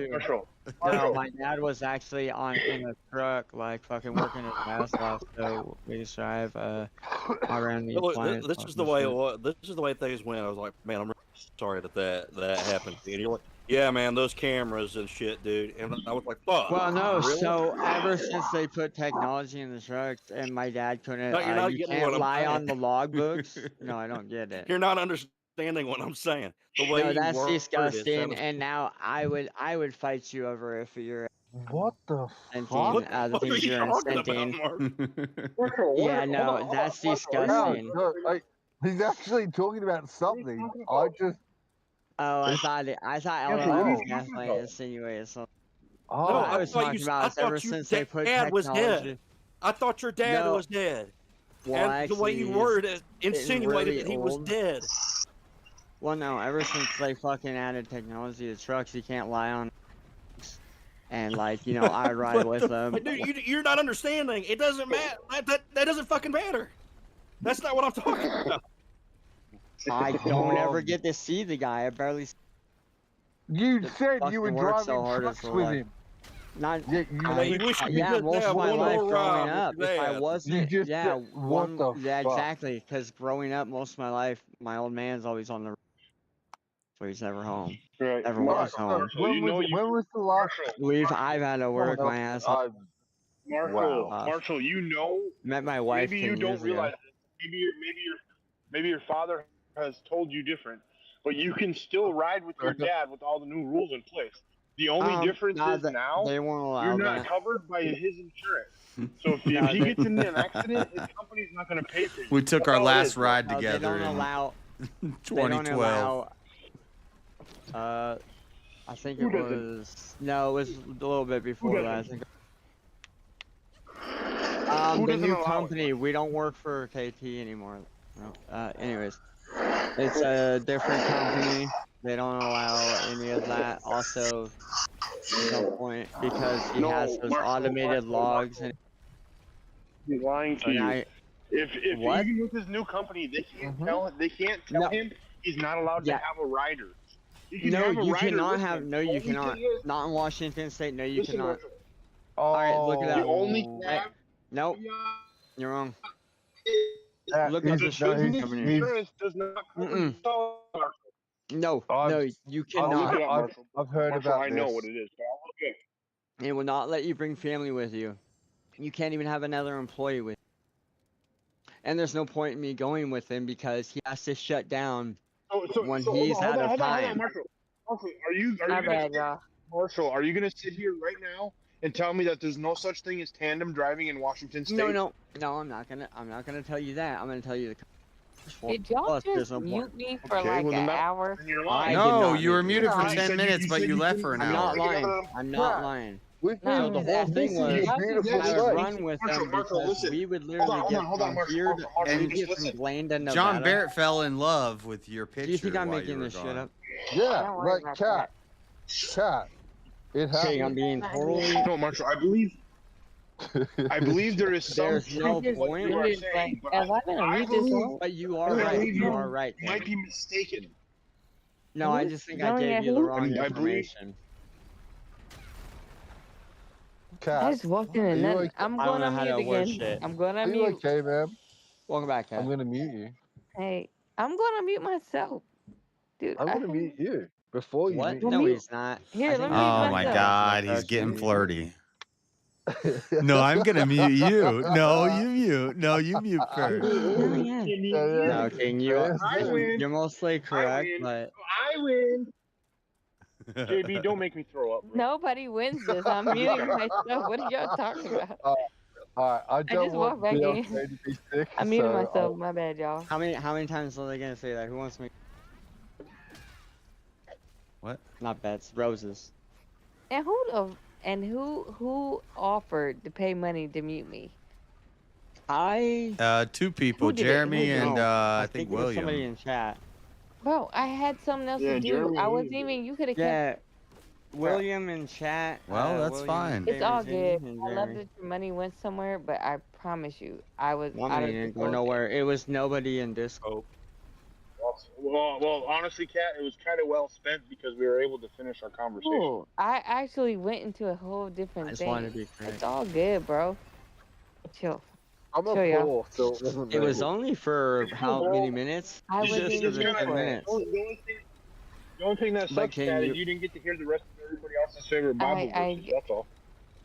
No, my dad was actually in a truck, like fucking working his ass off. So we just drive around these Look, planets. this is the way it was. This is the way things went. I was like, man, I'm really sorry that happened. And you're like, yeah, man, those cameras and shit, dude. And I was like, fuck. Well, no. really? So ever since they put technology in the trucks, and my dad couldn't, No, you're not you getting can't what I'm lie saying. on the logbooks. No, I don't get it. You're not understanding what I'm saying. The way No, you that's worded it disgusting. sounds- And now I would fight you over if you're What the sending fuck? What the the fuck are things you you're talking about, sending. Mark? Yeah, no, that's disgusting. No, he's actually talking about something. I just. Oh, I thought Marshall, what are Elon you was talking definitely about? insinuating something. Oh, What I was thought talking you- about I is ever thought your since they put dad was technology. dead. I thought your dad No. was dead. Well, And the way you actually, worded it getting insinuated really that he was old. dead. Well, no, ever since they fucking added technology to trucks, you can't lie on. And like, I ride What with the them. fuck? Dude, you're not understanding. It doesn't matter. That doesn't fucking matter. That's not what I'm talking about. I don't ever get to see the guy. I barely. You Just said you were fucking work driving so hard trucks his with life. him. Not. Yeah, you wish you Yeah, could most have of my one life more growing ride up. with If your I dad. wasn't, just yeah, said, what the yeah, fuck? exactly. Because growing up, most of my life, my old man's always on the. So he's never home. Right. Never was Marshall, home. Marshall, you know you- When was the last? I've had to work my ass off. Marshall, Wow. Marshall, you know. Met my wife Maybe 10 you don't years ago. realize. Maybe your father has told you different, but you can still ride with your dad with all the new rules in place. The only difference is now they won't allow you're not that. covered by his insurance. So if he they- gets in an accident, his company's not going to pay for you. We took That's our all it last is. ride No, together They don't in allow. 2012. They don't allow. I think it Who doesn't? was. No, it was a little bit before Who that. I doesn't? think. Who The doesn't new allow it? company. We don't work for KT anymore. No. Anyways, it's a different company. They don't allow any of that. Also, there's no point because he No, has those Marshall, automated Marshall, logs and. He's lying to So now you. If What? even with his new company, they can't Mhm. tell No. him he's not allowed Yeah. to have a rider. He can No, have a you rider cannot with have. him. No, you Only cannot. thing is- Not in Washington State. No, you Listen, cannot. Marshall, All right, look it Oh. up. you only Hey, have nope, you're wrong. That Look is- up the the trucking business company. insurance does not cover Mm-mm. the No, I've- no, you I'll look cannot. it up, Marshall. I've heard Marshall, about I know this. what it is, but I'll look it up. It will not let you bring family with you. You can't even have another employee with you. And there's no point in me going with him because he has to shut down when he's hold out on, of hold on, time. Marshall. Marshall, are you My gonna bad, y'all. Marshall, are you gonna sit here right now and tell me that there's no such thing as tandem driving in Washington State? No, I'm not gonna tell you that. I'm gonna tell you the. Did y'all Plus, there's just no mute point. me for Okay, like well, then an that- hour? then you're I lying. did No, not you were mute muted for No, you 10 said minutes, you but said you you left couldn't- for an I'm not hour. lying. I'm not lying. With No, So the whole thing listen, was y'all beautiful just- I sight. would run with Marshall, them Marshall, because listen. we would Hold literally on, get hold on, from Marshall, here Marshall, to Marshall, we just get from listen. Blaine to Nevada. John Barrett fell in love with your picture. Do you think I'm while you making were this shit gone. up? Yeah, Don't worry like about cat. It Okay, I'm happened. being totally. No, Marshall, I believe I believe there is some There's truth no in what point. you are Dude, like, saying, but if I'm gonna I mute this believe, whole, But you I are right. believe You are right, you might Danny. be mistaken. No, I who's just think I yelling gave at you the who? wrong I believe. information. I Cat, just walked in are and you nothing. okay? I'm I going don't on know how mute to word again. shit. I'm going Are on you mute. okay, ma'am? Welcome back, I'm Cat. gonna mute you. Hey, I'm going to mute myself, dude. I'm gonna mute you before you What? mute Well, No, you. he's not. here, I let think me I mute Oh tried my to myself. ask my God, he's crush to getting mute me. flirty. No, I'm gonna mute you. No, you mute. No, you mute first. No, yeah. No, King, I win. you're mostly I correct, win. but I win. JB, don't make me throw up, bro. Nobody wins this. I'm muting myself. What are y'all talking about? Alright, I I don't just want walked back Beyonce in. to be sick, I'm muting so myself. My bad, y'all. how many times are they gonna say that? Who wants me? What? Not bets, roses. And who offered to pay money to mute me? Two people, Who did it? Who Jeremy did and it? I think it was somebody William. in chat. Bro, I had something else Yeah, to do. Jeremy I and wasn't William even. You could have Yeah, kept. William in chat. Well, that's William, fine. It's all Jenny, good. and I love Jeremy. that your money went somewhere, but I promise you, I was My out money of this didn't go whole thing. nowhere. It was nobody in Discord. Well, honestly, Kat, it was kind of well spent because we were able to finish our conversation. Cool. I actually went into a whole different I just thing. wanted to be correct. It's all good, bro. Chill. I'm a Chill, y'all. poor, so it wasn't It was me. only for how Well, many minutes? I You wasn't just even kinda, 10 for it. minutes. the only thing that But sucks, can Kat, you? is you didn't get to hear the rest of everybody else's favorite Bible verses. That's all.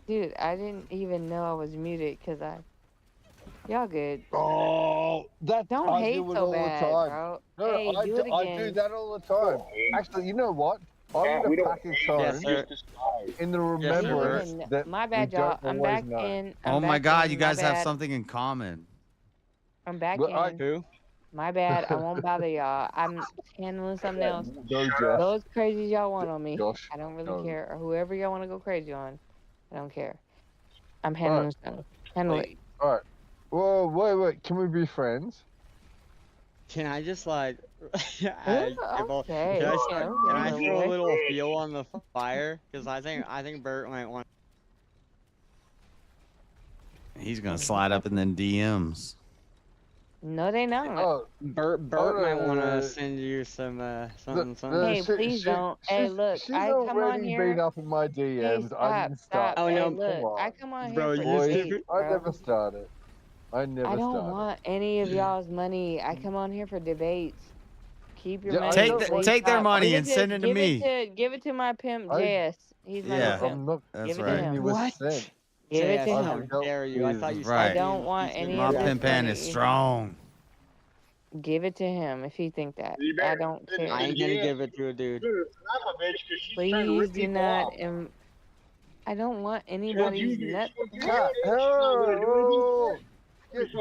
Dude, I didn't even know I was muted because y'all good. Oh, that Don't I hate do it so all bad, the time. bro. No, Hey, do it I do again. that all the time. Actually, you know what? I'm Kat, gonna we don't pack a hate, cone Yes, sir. in the I didn't remembrance even know. that My we bad, y'all. don't I'm always back know. in. Oh I'm my back God, in. you My guys have bad. something in common. I'm back But in. Who? My bad. I won't bother y'all. I'm handling something else. Go, Josh. Go as crazy as y'all want on me. Josh, I don't really go. care. Or whoever y'all want to go crazy on. I don't care. I'm Alright, handling something. Handle it. alright. Whoa, wait. Can we be friends? Can I just like? Okay. Can I Okay. throw a little fuel on the fire? Because I think Bert might want. He's gonna slide up in them DMs. No, they not. Oh, Bert might want to send you some something. Hey, please don't. Hey, look, she's I come on already here. been up in my Hey, DMs. I didn't start. Oh, Hey, no, look, come on. I come on Bro, here for Boys, debates, I bro. never started. I never I don't started. want any of y'all's money. I come on here for debates. Keep your Yeah, money. Take their money and send it to me. Give it to my pimp, I- JS. He's my Yeah, new pimp. I'm not that's Give it right. to him. What? Give it to JS, him. how dare you? I thought you Right. I don't want any My of his pimp hand money. is strong. Give it to him if he think that. I don't care. I ain't gonna give it to a dude. Please do not. I don't want anybody's nuts. Cat, oh,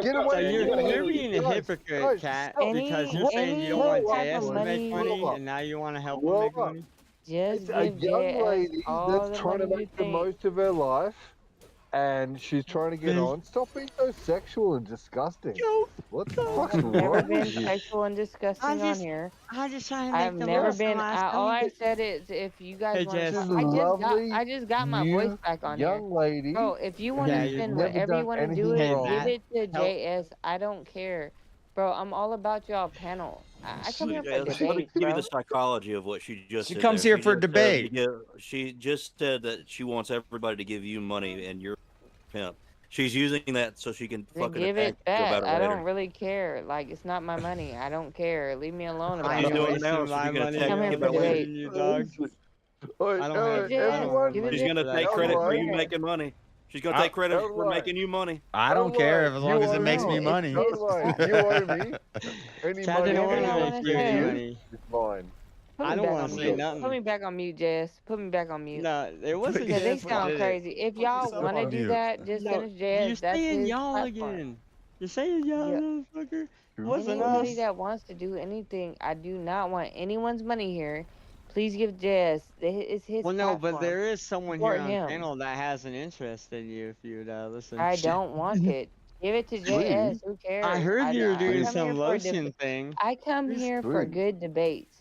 get away So from you're me. being a Guys, hypocrite, guys, Cat, stop. because you're saying you don't want type JS of to make money- money, and now you want to help him Well, make money. Just It's a give young JS lady all that's the trying to money you make the think. most of her life, and she's trying to get on. Stop being so sexual and disgusting. What the fuck's I've never wrong been with you? sexual and disgusting on here. I'm just trying to I've never been. All I said is, if you guys Hey, want to, Jess. This is a lovely, I just got my new, voice back on here. young lady. Bro, if you want Yeah, to you've spend never whatever you done want to do anything it, wrong. give it to Help. JS. I don't care. Bro, I'm all about y'all panel. I come here for Let me debate, give you bro. the psychology of what she just She said comes there. here for just said to debate. she just said that she wants everybody to give you money and you're a pimp. She's using that so she can Then fucking give attack it you back. about it I later. don't really care. Like, it's not my money. I don't care. Leave me alone I about She's ain't it. doing it now, wasting so my she can money attack Come here you for about it later. debate. you, dog. I don't have Give it She's to gonna for take that credit for shit. you making money. She's gonna take credit for making you money. I don't care as long as it makes me it's- money. Don't worry, you owe me. Any Cat money didn't Whatever want y'all to want make to you any say. money. is mine. Put I me don't back want on to say mute. nothing. Put me back on mute, Jess. Put me back on mute. No, it wasn't Because they JS that sound did it. crazy. If y'all yourself want to on do mute. that, just No, finish JS. you're That's saying his y'all platform. again. You're saying y'all, Yeah. motherfucker. It wasn't us. Anybody that wants to do anything, I do not want anyone's money here. Please give Jess. It's his Well, no, platform. but there is someone Support here on him. the panel that has an interest in you if you'd listen. I don't want it. Give it to JS. Who cares? I heard you were I doing come here some for lotion thing. I come here for Please. good debates.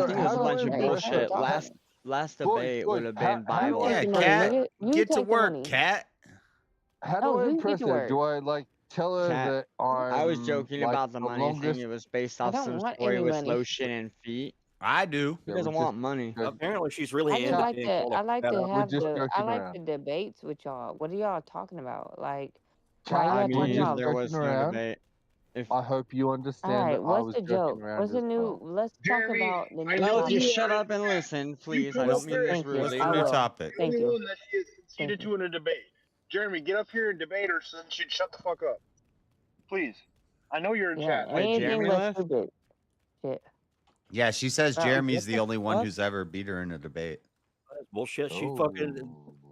I think it was a bunch of Hey, bullshit. hey, Last Boy, debate boy, would have how, been how do Bible. I Yeah, Take the money, cat. nigga. You Get to take the work, money. cat. how do Oh, I you get impress to her? work. Do I like tell her Cat. that I was I'm joking like about the the money thing. longest? It was based I off don't some want story any with money. lotion and feet. I do. Who Yeah, doesn't we're just want money? joking. Apparently, she's I really just into Cat, like being to called I a like fat to ass. we're have just the joking around. debates with y'all. What are y'all talking about? Like, why Cat, y'all we're talking just about? There joking was no around. debate. If I hope you All understand right, that I what's was the joking joke? around What's the as new? well. Let's talk Jeremy, about the I new know no, you just topic. shut are in up and chat. listen, You please. put I What's don't up mean there this Thank you. what's rudely. the I new will. topic? the Thank only you. one that she is Thank conceded you. to in a debate. Jeremy, get up here and debate her so that she'd shut the fuck up. Please. I know you're in Yeah, chat. Wait, anything Jeremy but left? stupid shit. Yeah, she says Bro, Jeremy's what the the only one fuck? who's ever beat her in a debate. That's bullshit. She Oh. fucking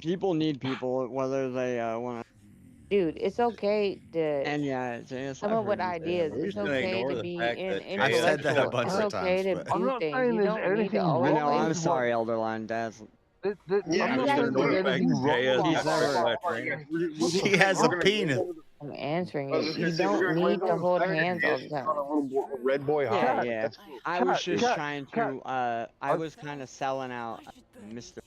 People need people, whether they want to. Dude, it's okay to And yeah, JS, come I've up with heard you say ideas. that. It's okay to be I've said that a intellectual. bunch It's of okay times, to but I'm do not things. saying You there's don't need to anything I always know. wrong say I'm with what. sorry, Elderline. Dad's. I'm Yeah, not saying there's anything wrong with He's what. never. He has a penis. I'm answering I was it. just gonna You say we're don't gonna need to hold glaze hands all the on time. a little red boy high. Yeah, yeah. That's cool. I was just Cat, trying cat. to. I was kind of selling out Mr.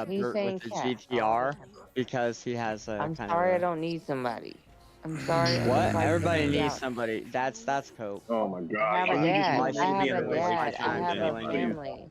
He's Bert saying with the cat. GTR because he has a I'm kind sorry I of don't need somebody. I'm sorry I just what? like to Everybody hang needs out. somebody. That's cope. Oh my I god. have a And you just dad. might I be have being a a waste of dad. I time have a telling you. family.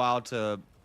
while to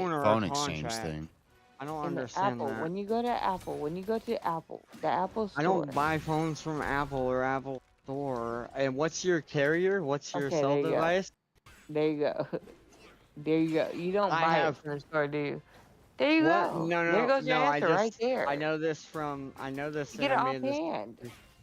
phone or phone a exchange contract? thing. I don't In the understand Apple, that. when you go to Apple, the Apple I store. don't buy phones from Apple or Apple Store. And what's your carrier? What's your Okay, cell there you go. device? There you go. There you go. You don't I buy it have from the store, do you? There you what? go. No, There no, goes your no. answer right there. I know this You since get it I made this. offhand.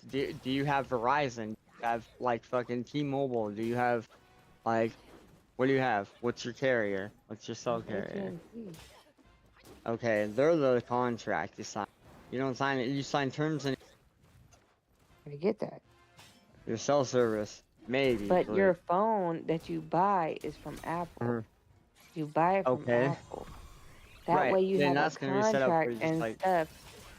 this. Do you have Verizon? Do you have like fucking T-Mobile? Do you have like what do you have? What's your carrier? What's your cell carrier? Okay, they're the contract you sign. You don't sign it. You sign terms and. I get that. Your cell service, maybe. But your phone that you buy is from Apple. You buy it from Okay. Apple. That Right, way you then have that's a gonna be set up for contract just and like- stuff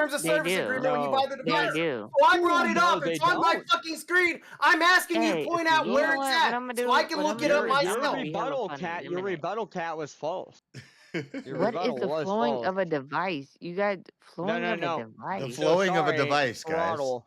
terms of They service do. agreement when you buy the They device. do. So I brought it No, up. they It's on my don't. fucking screen. I'm asking you to Hey, point out you where know it's what? What at I'm gonna do? so I can What I'm look it gonna up do is I'm myself. gonna be hella rebuttal funny cat, in a your minute. rebuttal cat was false. Your What is rebuttal the was flowing false. of a device? You got No, flowing no, of a no. The device. flowing of a sorry, device, guys. throttle.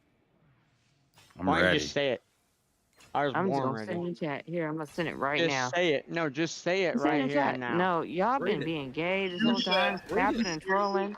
I'm Why don't you ready. just say it? I was I'm just born gonna send ready. you chat. Here, I'm gonna send it right Just now. say it. No, just say it I'm sending right the here chat. and now. No, y'all Read been it. being gay this Read whole it. time, Read it. capping and trolling.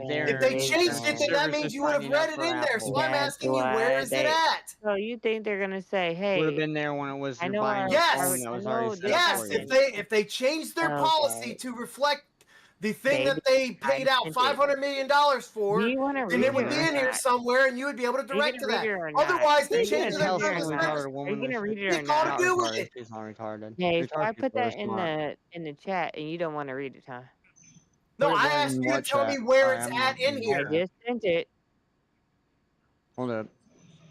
already there. If they and, changed it, then that servers means just you would have signing up read it for in there. So Apple. I'm That's asking you, where why is it they. at? So you think they're gonna say, Would have "Hey, been there when it was I you're know buying our, your Yes. phone that I was already know set this up Yes, for you. if they change their policy Okay, to reflect the thing baby, that they I paid out sent it. $500 million Do for, you want to then read it it would or be in here not? somewhere, and you would be able to Are you direct gonna to read that. it or not? Otherwise, Are they're you gonna changing read their it or purpose. not? retarded Are woman you gonna was read it or Dick on not not? do with retarded. it. She's not retarded. Okay, so I Retarded put people are that smart. in the chat, and you don't want to read it, huh? No, Put it I where asked in you to what tell me chat? where Sorry, it's I'm at not in in the I here. chat. just sent it. Hold up.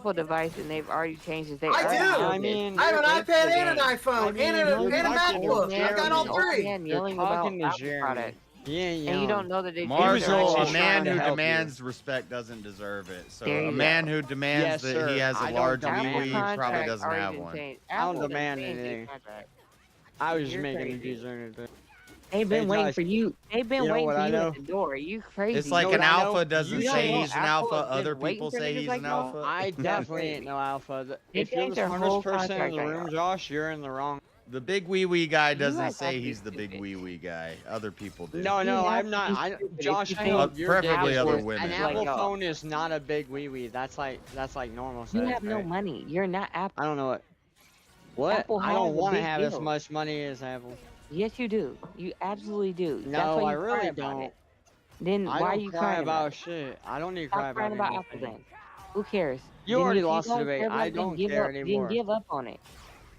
Apple device and they've already changed it. They I already do. did I it. mean, I have an it's the iPad and an game. iPhone I mean, and a you're talking to MacBook. I got all Jeremy. three. Man You're yelling about talking to Apple Jeremy. products. He ain't And you yelling. don't know that they Marshall, just a trying man to who help you. demands respect doesn't deserve it. So There a you man go. who demands Yes, that sir. he has a I don't large demand wee wee probably Contract doesn't already have been one. changed. I don't Apple done demand changed their anything. contract. I was just You're making a crazy. discernment. They've been Hey, waiting Josh, for you. They've been you know waiting what for I you know? at the door. You crazy. It's like You know an what I know? alpha doesn't You don't say know he's an Apple alpha. has Other been waiting people for say niggas he's like an y'all? alpha. I Y'all definitely ain't crazy. no alpha. They If you're changed the their whole smartest person in contract the on room, y'all. Josh, you're in the wrong. The big wee wee guy You doesn't guys have say to be he's the big stupid. wee wee guy. Other people do. No, You no, have I'm to not. be I, stupid if Josh, you I think know you're preferably dead. other Apple women. An is like Apple y'all. phone is not a big wee wee. That's like normal You size, have no right? money. You're not Apple. I don't know what. Apple I has don't a want to big have as deal. much money as Apple. Yes, you do. You absolutely do. That's No, why I you cry really about don't. it. Then I why are don't you cry crying about about it? shit. I don't need to Stop cry crying about about Apple anything. then. Who cares? You Then already if you lost the don't debate. care about I it, then don't give care up. Then anymore. give up on it.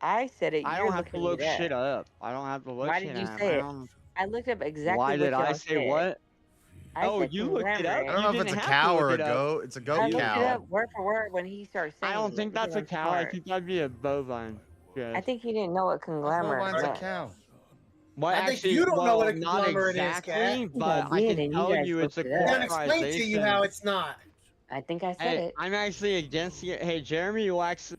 I said it. I You're don't have to looking look it shit up. up. I don't have to look Why shit did you up. say it? I looked up exactly Why what did I y'all say said. what? I Oh, said you looked it up? conglomerate. I don't know if You it's a didn't have to cow look or a it up. goat. It's a I goat looked it cow. up word for word when he started saying I don't it think because that's a I'm cow. I smart. think that'd be a bovine. I think he didn't know what conglomerate Bovine's a meant. cow. Well, I think actually, you don't know what well, a not conglomerate is, Cat. exactly, I but I did, can and you tell guys you it's looked a it up. Then explain to you how corporatization. it's not. I think I said Hey, it. I'm actually against it. Hey, Jeremy, you actually.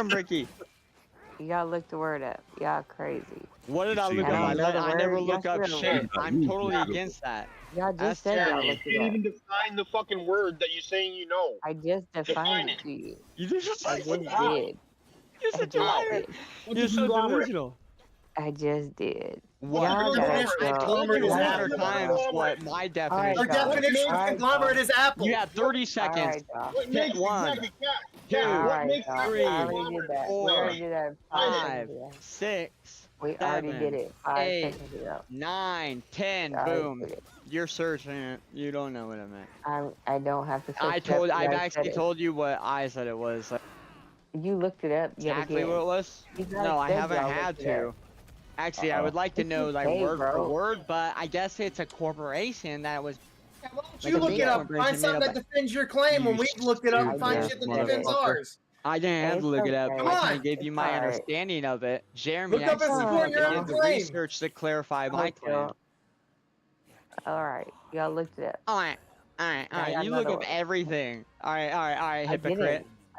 from Bricky? Y'all look the word up. Y'all crazy. What did I see look the up? I word? don't know the I never word. look Y'all up should shit. have. I'm totally against that. Y'all That's just said y'all terrible. You looked can't it up. even define the fucking word that you're saying you know. I just Define defined it. it to you. You just I like just How? did. You're I such a just How? liar. did. What's You're a so conglomerate? delusional. I just did. What? Our Y'all gotta definition of I've go. told conglomerate you is Y'all gotta 100 apple. go. times what my All right, definition Our y'all. is. definition All of right, conglomerate y'all. is apple. You have 30 All seconds. right, y'all. What makes One, exactly cat? two, All What right, makes y'all. apple a I three, already did conglomerate? that. We four, already did that 5 Define it. seconds 5, ago. 6, We already did 7, it 5 8, seconds ago. 9, 10. We already Boom. did it. You're searching it. You don't know what I meant. I don't have to search it up. You I've guys said actually it. told you what I said it was. Like, You looked it up yet exactly what again. it was? You guys No, I said haven't y'all had looked it up. to. Actually, I would like to It's know like okay, word for bro. word, but I guess it's a corporation that was Yeah, why don't like you a look big it up? Find corporation made something up. that defends your claim when You we've looked it up I and find stupid just shit that did defends it. motherfucker. ours. I didn't have It's to look it up. okay. Come I on. kind of gave you It's my alright. understanding of it. Jeremy Look up and actually support your did own the claim. research to clarify my Alright, claim. y'all. Alright. Y'all looked it up. All right, Now I got You look another up one. everything. All right, I hypocrite. didn't.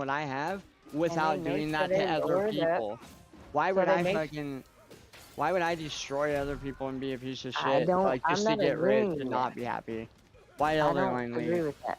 what I have without they doing make that sure to they other lower it up. people. Why So would they I make- fucking? Why would I destroy other people and be a piece of shit? I don't. Like I'm just to not get rich agreeing and with not that. be happy. Why I other don't agree with that.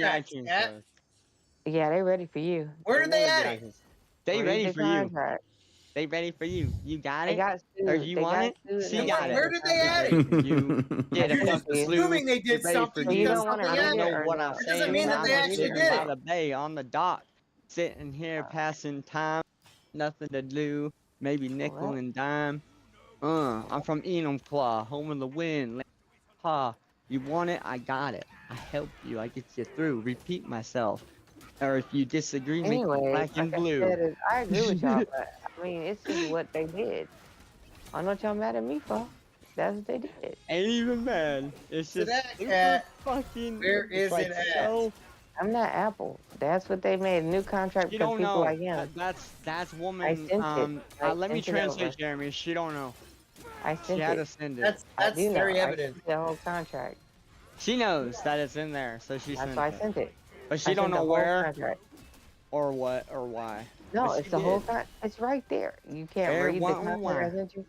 contracts, iTunes Cat. first. Yeah, they ready for you. Where did they at it? They Read ready the for you. contract. They ready for you. You got They it? got Or sued. you They want got it? sued. She and got it. Where did they at it? You get I a sent it You're to fucking you. assuming they Get did ready something for So you because don't want to something You read know it happened. or what I'm no? That doesn't saying? mean that I'm they just actually sitting did by it. the bay on the dock, sitting here passing time, nothing to do, maybe nickel What? and dime. I'm from Enumclaw, home of the wind. Ha, you want it? I got it. I help you. I get you through. Repeat myself. Or if you disagree, make it Anyways, black like and I blue. said, I agree with y'all, but I mean, it's just what they did. I don't know what y'all mad at me for. That's what they did. Ain't even bad. It's To just that super cat, fucking. where It's is like it at? so. I'm not Apple. That's what they made a new contract She for don't people know. like him. That's I woman. sent it. I Let me sent it over. translate, Jeremy. She don't know. I She sent had to it. send it. That's I do know. very I evident. sent the whole contract. She knows that it's in there, so she That's sent why I it. sent it. But she I don't sent the know whole where contract. or what or why. No, But it's she the whole did. contract. It's right there. You can't Where, read the what, contract why? I sent you.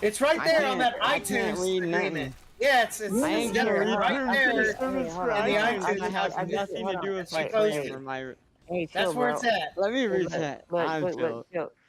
It's right I there on can't. that I can't iTunes read agreement. nothing. Yeah, it's I it's ain't gonna there, read right terms of there service for in the iTunes. iTunes That has agreement. nothing to do with It's my supposed claim to. or my. Hey, That's chill, where bro. it's at. Let me Hey, reset. look, I'm look, chill. chill.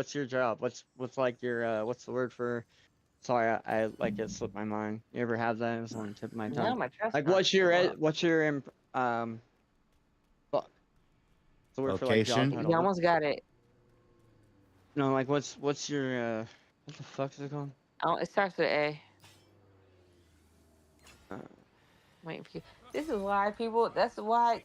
what's your job? What's like your what's the word for? Sorry, I like it slipped my mind. You ever have that? It was on the tip of my No, tongue. my chest Like, hurts what's your fuck, what's the word for like job Vocation? You title? almost got it. No, like what's your what the fuck is it called? Oh, it starts with A. Uh, Wait for you. This is why people. That's why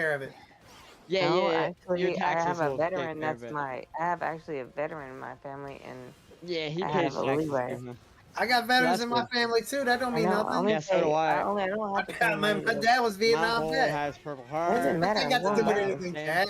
care of it. Yeah, No, yeah. Your actually, I taxes have a will take veteran. care of That's it. I have actually a veteran in my family, and Yeah, he I pays have a taxes. leeway. I got veterans that's in my good. family too. That don't I mean know. I nothing. only Yeah, so pay. do I. I don't have to pay My money. dad was My Vietnam whole vet. has Purple Doesn't Heart. matter. I got to What do with matters? anything, Cat.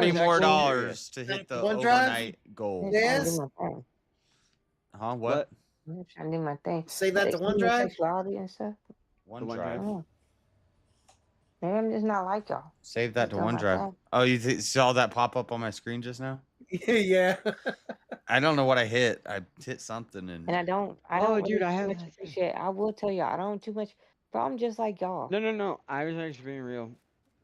$40 was more actually dollars to hit the OneDrive? overnight goal. I'm just trying to do Yes. my thing. Huh? What? I'm just trying to do my thing. Save But that to explaining OneDrive. sexuality and stuff. OneDrive. Yeah. Maybe I'm just not like y'all. Save that Just to doing my OneDrive. thing. Oh, you saw that pop up on my screen just now? Yeah. I don't know what I hit. I hit something and And I don't Oh, really dude, I too have. much appreciate. I will tell you, I don't too much, but I'm just like y'all. No. I was actually being real.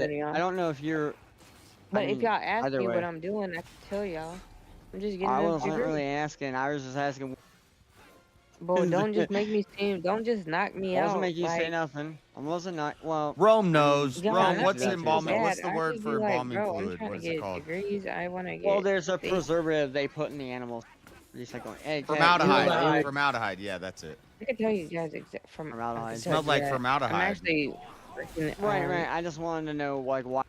get it. y'all. I don't know if you're. But I if mean, y'all ask either me what way. I'm doing, I can tell y'all. I'm just getting I a wasn't degree. really asking. I was just asking. Boy, don't just make me seem. Don't just knock me I wasn't out. making you say Like, nothing. I wasn't not. Well, Rome I mean, knows. y'all, Rome, not what's being so embalming? What's bad. the I word just for be like, embalming bro, I'm fluid? trying What to is it get called? degrees. I want to Well, get there's a healthy. preservative they put in the animals. Recycling. Hey, Formaldehyde. Formaldehyde. Yeah, that's it. I can tell you guys from. I can Formaldehyde. It tell smelled you like that. I'm formaldehyde. actually working Right, on. right. I just wanted to know, like, why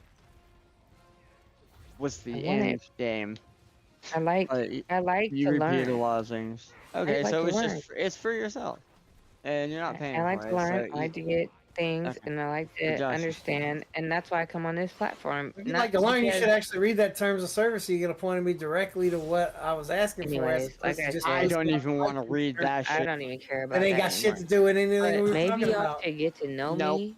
was I the want end it. game? I like You to repeated a learn. lot of things. I Okay, like so to it's learn. just it's for yourself, and you're not I paying like for to it. learn. So I you like to get things, okay? and I like For to Josh's sake. understand, and that's why I come on this platform. If you'd Not like to learn, you because, should actually read that terms of service so you can point me directly to what I was asking for, as anyways, like opposed to I just I said, posting don't what even I want like to to. read that I shit. don't even care That about ain't that got shit anymore. to do with anything But we were maybe talking y'all about. should get to know Nope. me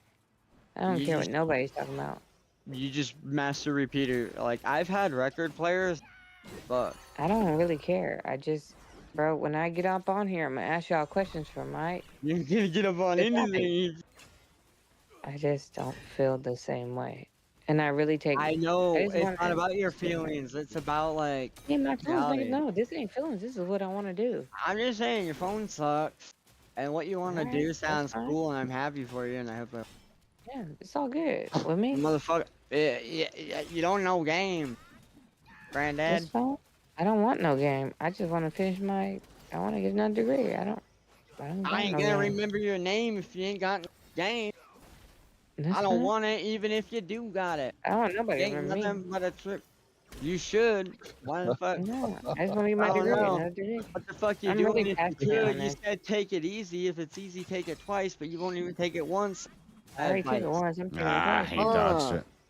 I don't You care just- what nobody's talking about. You just master repeater. Like I've had record players, but I don't really care. I just, bro, when I get up on here, I'm gonna ask y'all questions from right. you're gonna get up on Good topic. anything. I just don't feel the same way, and I really take. I know I just it's wanna- not about your feelings. It's about like. Yeah, my feelings. reality. No, this ain't feelings. This is what I want to do. I'm just saying your phone sucks, and what you want to Alright, do that's sounds fine. cool, and I'm happy for you, and I hope that. Yeah, it's all good with me. Motherfucker, you don't know game, granddad. It's fine. I don't want no game. I just want to finish my. I want to get another degree. I don't I want ain't no gonna game. remember your name if you ain't got no game. That's I don't fine. want it, even if you do got it. I don't want nobody It ain't remember me. nothing but a trick. You should. Why the fuck? No, I just want to get my I don't degree. know. Another degree. What the fuck you I'm doing really if passionate you on could? You this. said take it easy. If it's easy, take it twice, but you won't even take it once. I already took it Advice. once. I'm taking it Ah, twice. he dodged it.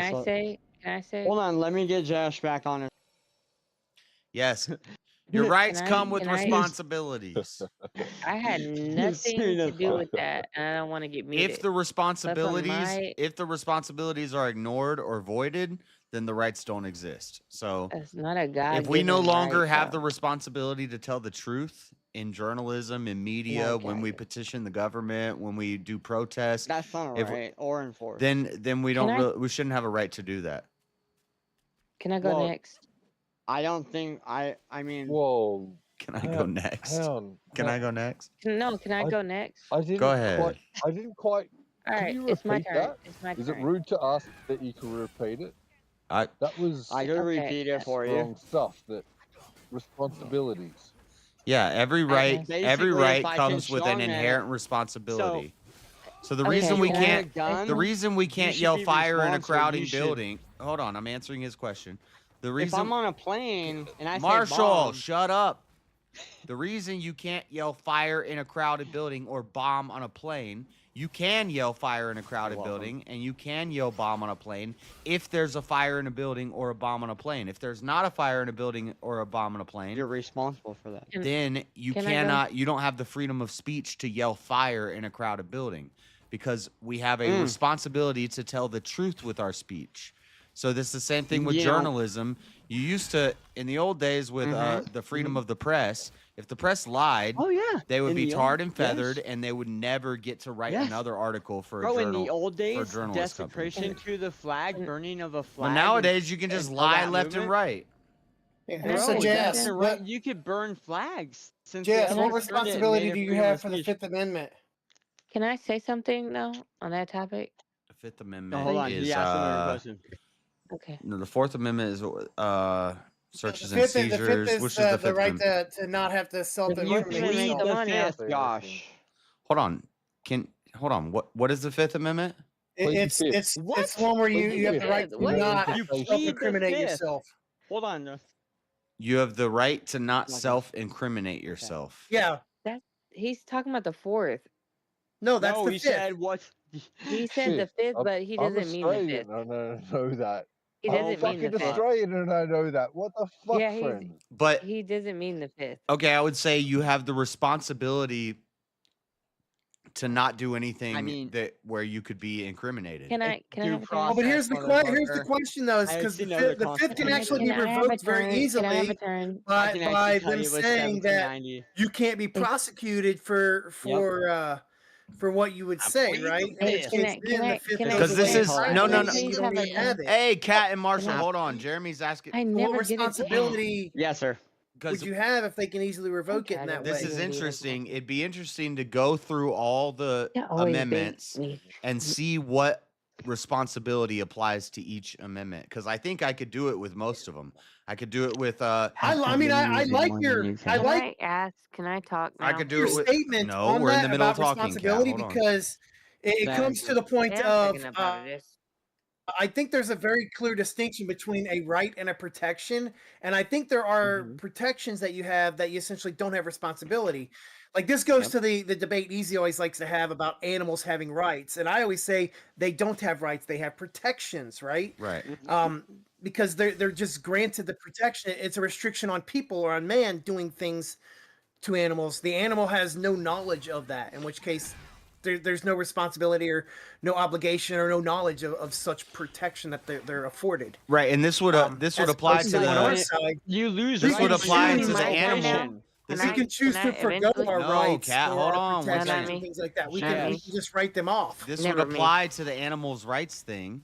I so- say? Can I say? Hold on, let me get Josh back on it. Yes. Your Can rights I- come with can I- responsibilities. I had nothing to do with that, and I don't want to get muted. If the responsibilities my- if the responsibilities are ignored or voided, then the rights don't exist. So It's not a God. if we no longer right, have though. the responsibility to tell the truth in journalism, in media, when we petition the government, when we do protests, That's not if right or enforced. then we Can don't I- really, we shouldn't have a right to do that. Can I go Well, next? I don't think I mean. Whoa. Can I go next? Can I go next? No, can I go next? I didn't Go ahead. I didn't quite. All Can right, you it's my repeat turn. that? It's my Is turn. it rude to ask that you can repeat it? That was I could Okay. repeat it for you. strong stuff. That responsibilities. Yeah, every right basically, if I can comes with an strongman it- inherent responsibility. So the Okay, reason we can I- can't gun, the reason we can't should yell be fire in a responsible. crowded You should- building. Hold on, I'm answering his question. The If reason I'm on a plane and I say Marshall, bomb, shut up. The reason you can't yell fire in a crowded building or bomb on a plane, you can yell fire in a crowded building and you can yell bomb on a plane if there's a fire in a building or a bomb on a plane. If there's not a fire in a building or a bomb on a plane, you're responsible for that. then you Can I go? cannot, you don't have the freedom of speech to yell fire in a crowded building because we have a responsibility to tell the truth with our speech. So this is the same thing with You know- journalism. You used to, in the old days with the freedom of the press, if the press lied, Oh yeah, they would In be the tarred old- and feathered yes. and they would never get to write Yes. another article for a Bro, journal. in the old for a days, journalist company. desecration to the flag, burning of a flag. But and- nowadays you can just and lie that left and movement- right. Yeah, Bro, so left Jess, and right, you could burn flags. Since the Jess, others what turned it and responsibility made it do you freedom have of for the speech. Fifth Amendment? Can I say something though on that topic? The Fifth No, Amendment hold on, is he asked another question. Okay. no, the Fourth Amendment is searches The and fifth, the seizures. fifth Which is is the the Fifth right Amendment? to not have to self-incriminate Amendment yourself. the Read money the off fifth, Josh. Hold on. Hold on. What is the Fifth Amendment? It's What? one where you have the right to What? not You plead the self-incriminate fifth. yourself. Hold on, Josh. You have the right to not Oh my gosh. self-incriminate yourself. Yeah. He's talking about the fourth. No, that's No, the he fifth. said what? He said the Shit, fifth, I'm- but he I'm doesn't mean the Australian fifth. and I know that. He I'm doesn't mean fucking the fifth. Australian and I know that. What the fuck, Yeah, friend? But he doesn't mean the fifth. okay, I would say you have the responsibility to not do anything that where you could be incriminated. Can I have a Oh, turn? but here's the question though, is because the fifth can actually be Can I have a revoked very turn? Can I have easily a turn? I by can actually tell them you it's saying that 1790. you can't be prosecuted for what you would say, right? In which Can case, then the fifth Because this is no. please You don't have a even have it. Hey, Cat and Marshall, Can I- hold on. Jeremy's asking. I What never get it. responsibility Yes, sir. would you have if they can easily revoke it in that This way? is interesting. It'd be interesting to go through all the That always amendments baits me. and see what responsibility applies to each amendment. Because I think I could do it with most of them. I could do it with. I like your Can I ask? Can I talk now? I could do your it with. statement No, on we're in that the middle about of talking. Cat, responsibility hold on. because it comes to the point Yeah, I'm of thinking about this. I think there's a very clear distinction between a right and a protection, and I think there are protections that you have that you essentially don't have responsibility. Like this goes to the debate Easy always likes to have about animals having rights, and I always say they don't have rights; they have protections, right? Right. Because they're just granted the protection. It's a restriction on people or on man doing things to animals. The animal has no knowledge of that, in which case there's no responsibility or no obligation or no knowledge of such protection that they're afforded. Right, and this would as apply opposed to on our the. side. You lose. This would rights apply when to you the use animal. protection. We can choose to forgo our No, rights Cat, or hold our on one protections second. and things like that. We Yes. can just write them off. This Never would me. apply to the animals' rights thing.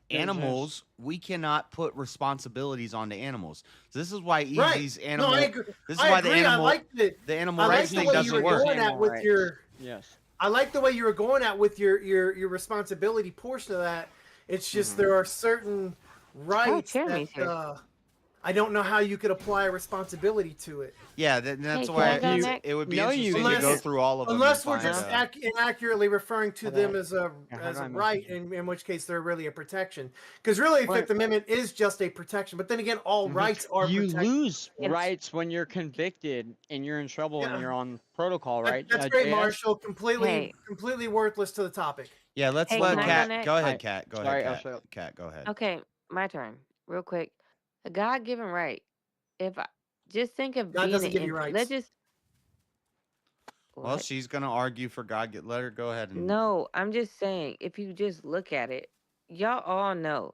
Animals, we cannot put responsibilities onto animals. So this is why Easy's animal. No, I agree. This is I why agree. the animal. I like the animal I like rights the thing way doesn't you were work. going at with your. Yes. I like the way you were going at with your responsibility portion of that. It's just there are certain rights Jeremy's that I don't know how you could apply a responsibility to it. Yeah, that's Hey, why can I go next? it would be No, interesting you to go can't. through all of them. Unless and we're find, just inaccurately referring to them as a how do I right, in which case they're really a protection. Because really, the Fifth Amendment is just a protection. But then again, all rights are You protected. lose rights when you're convicted and you're in trouble and you're on protocol, right? That's great, JS? Marshall. Completely, Hey. completely worthless to the topic. Yeah, let's Hey, let can I go Cat. next? Go ahead, Alright. Cat. Go Sorry, ahead, I'll Cat. shut up. Cat, go ahead. Okay, my turn. Real quick. A God-given right. If I just think of God being doesn't an give you infant- rights. Let's just. Well, What? she's gonna argue for God. Let her go ahead and. No, I'm just saying. If you just look at it, y'all all know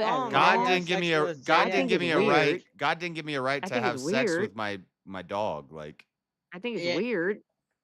it as God wrong. didn't give me a I God didn't think give it's me a right. weird. God didn't give me a right I to think have it's sex weird. with my dog. Like I think it's Yeah. weird.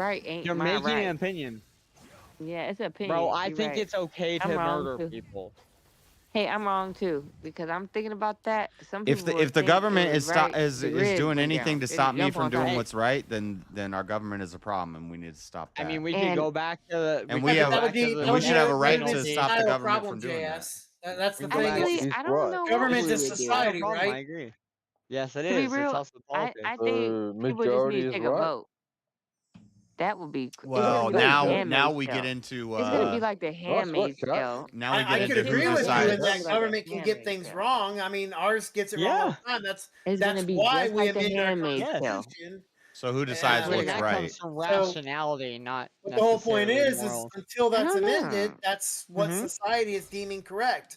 right ain't You're my making right. an opinion. Yeah, it's an opinion. Bro, I You're think right. it's okay I'm to wrong murder too. people. Hey, I'm wrong too because I'm thinking about that. Some If people the would if the think it government was is right. is The is grids doing went anything down. to They stop me jump from on doing top. what's right, then our government is a problem, and we need to stop that. I mean, we could And go back to the. And we we could have go That would back to be the and we should have a right to penalty. stop the societal government problem, from doing that. JS. That's the We go thing. back. actually, I don't know what Government's we a would do. society, Problem, I right? agree. Yes, it To be is. It's real, also politics. I think people just Majority need to is take a right. vote. That would be. It's gonna Well, be like the now Handmaid's we get Tale. into It's gonna be like the Handmaid's Tale. now we get I could into who agree with you in decides. that government can get things wrong. I mean, ours gets it wrong all the time. It's That's gonna be why just we like the amend our Handmaid's Tale. constitution. So who decides But what's that right? comes from So- rationality, not But the whole point necessarily is moral. until I that's don't know. amended, that's what Mhm. society is deeming correct.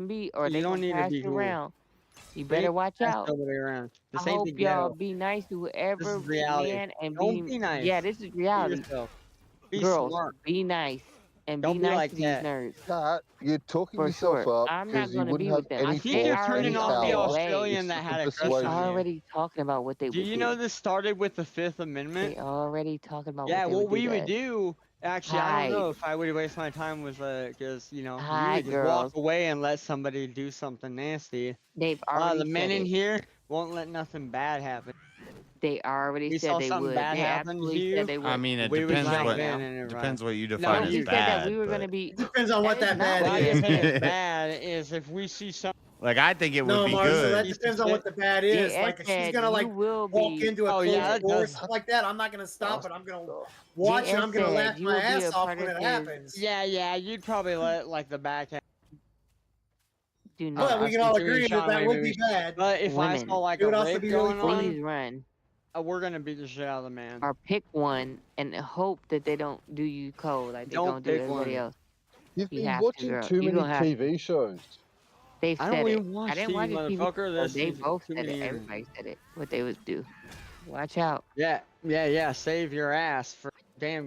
can be, or You they don't gonna need to pass be you cool. around. You Please better watch pass out. somebody around. This I ain't the hope y'all ghetto. be nice to This whoever is reality. man and Don't be nice. yeah, this is Be reality. yourself. Be Girls, smart. be nice and Don't be be nice like to these that. nerds. Cat, you're talking For yourself sure. up I'm not because you gonna wouldn't be have with them. any I think you're force, turning any already off on the their power. way. Australian It's that just had a a crush They on persuasion. you. already talking about what they Do would you do. know this started with the Fifth Amendment? They already talking about Yeah, what they what would do we to would us. do, actually, I don't Hide. know if I would waste my time with, because, you know, we Hide, would just walk girls. away and let somebody do something nasty. They've The already men said in it. here won't let nothing bad happen. They already We said saw they something would. bad They happen to absolutely you. said they I would. mean, it We would depends jump Right what now. in and run. depends what you No, define No, as we you. said that bad, we were but gonna be. It depends on what That is that not bad What I is. define as bad. bad is if we see some like I think it would No, be Marshall, that good. piece of depends on shit. what the bad is. JS Like if she's said gonna you like will walk be. into a Oh closed yeah, that door or does. something like that, I'm not gonna stop it. I'm gonna Oh. watch and JS I'm gonna laugh said you my will be ass a off part when of it his. happens. Yeah, you'd probably let like the backhand. Do But not. we I've can seen all too many agree that Shawn that Wayne would be movies. bad. But if I saw Women, like It a would also rape be really going funny. on, please run we're gonna beat the shit out of the man. or pick one and hope that they don't do you cold like they Don't gonna do pick everybody one. else. You've You been have to, watching girl. too You many gonna have to. TV shows. They've I said don't it. even I watch didn't TV, watch a TV motherfucker. show. This They is both too said it. many. Everybody said it. What they would do. Watch out. Yeah. Save your ass for damn.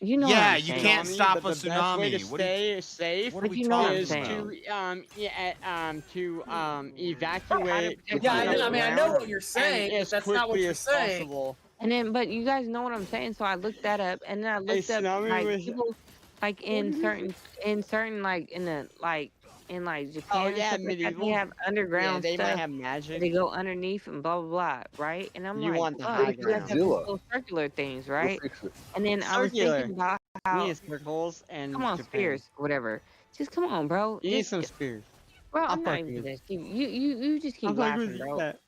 You know Yeah, what I'm you saying. can't stop but a the best way to tsunami. What are you, stay safe what are we you know what I'm is talking saying. to protect evacuate the Yeah, I yourself. know. I nearest mean, I know town what you're and saying, but as that's not what quickly you're as saying. possible. And then, but you guys know what I'm saying. So I looked that up, and then I A looked up tsunami like was. people, like What did you say? in certain like in like Oh Japan and yeah, stuff like that, they medieval. have Yeah, underground they might stuff have that magic. they go underneath and blah blah blah, right? And I'm You like, want the fuck, high you guys have these Godzilla. little circular things, We'll right? fix it. And then I was Circular. thinking about You how, need circles and come on, Japan. spears, whatever. Just come on, bro. You need Just, some spears. bro, I'll I'm not fuck even with gonna keep you just keep I'll fuck with laughing, you. bro. That.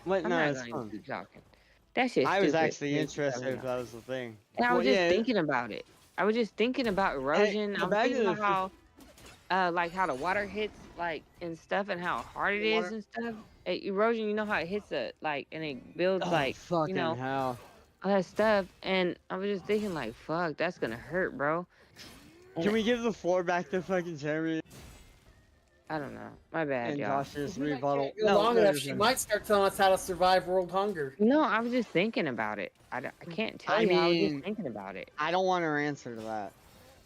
What? I'm No, not it's gonna even fun. keep talking. That shit's I was stupid. actually You keep interested talking if about. that was the thing. And I Well, was just yeah. thinking about it. I was just thinking about erosion. I was thinking Imagine about if how, like how the water hits, like and stuff, and how hard it the is water. and stuff. Erosion, you know how it hits it, like, and it builds Oh like, fucking hell! all that stuff. And I was just thinking, like, fuck, that's gonna hurt, bro. Can we give the floor back to fucking Jeremy I don't know. My bad, and y'all. Josh's rebuttal? Go long no, enough, you're she good. might start telling us how to survive world hunger. No, I was just thinking about it. I can't tell I you. I was mean, just thinking about it. I don't want her answer to that.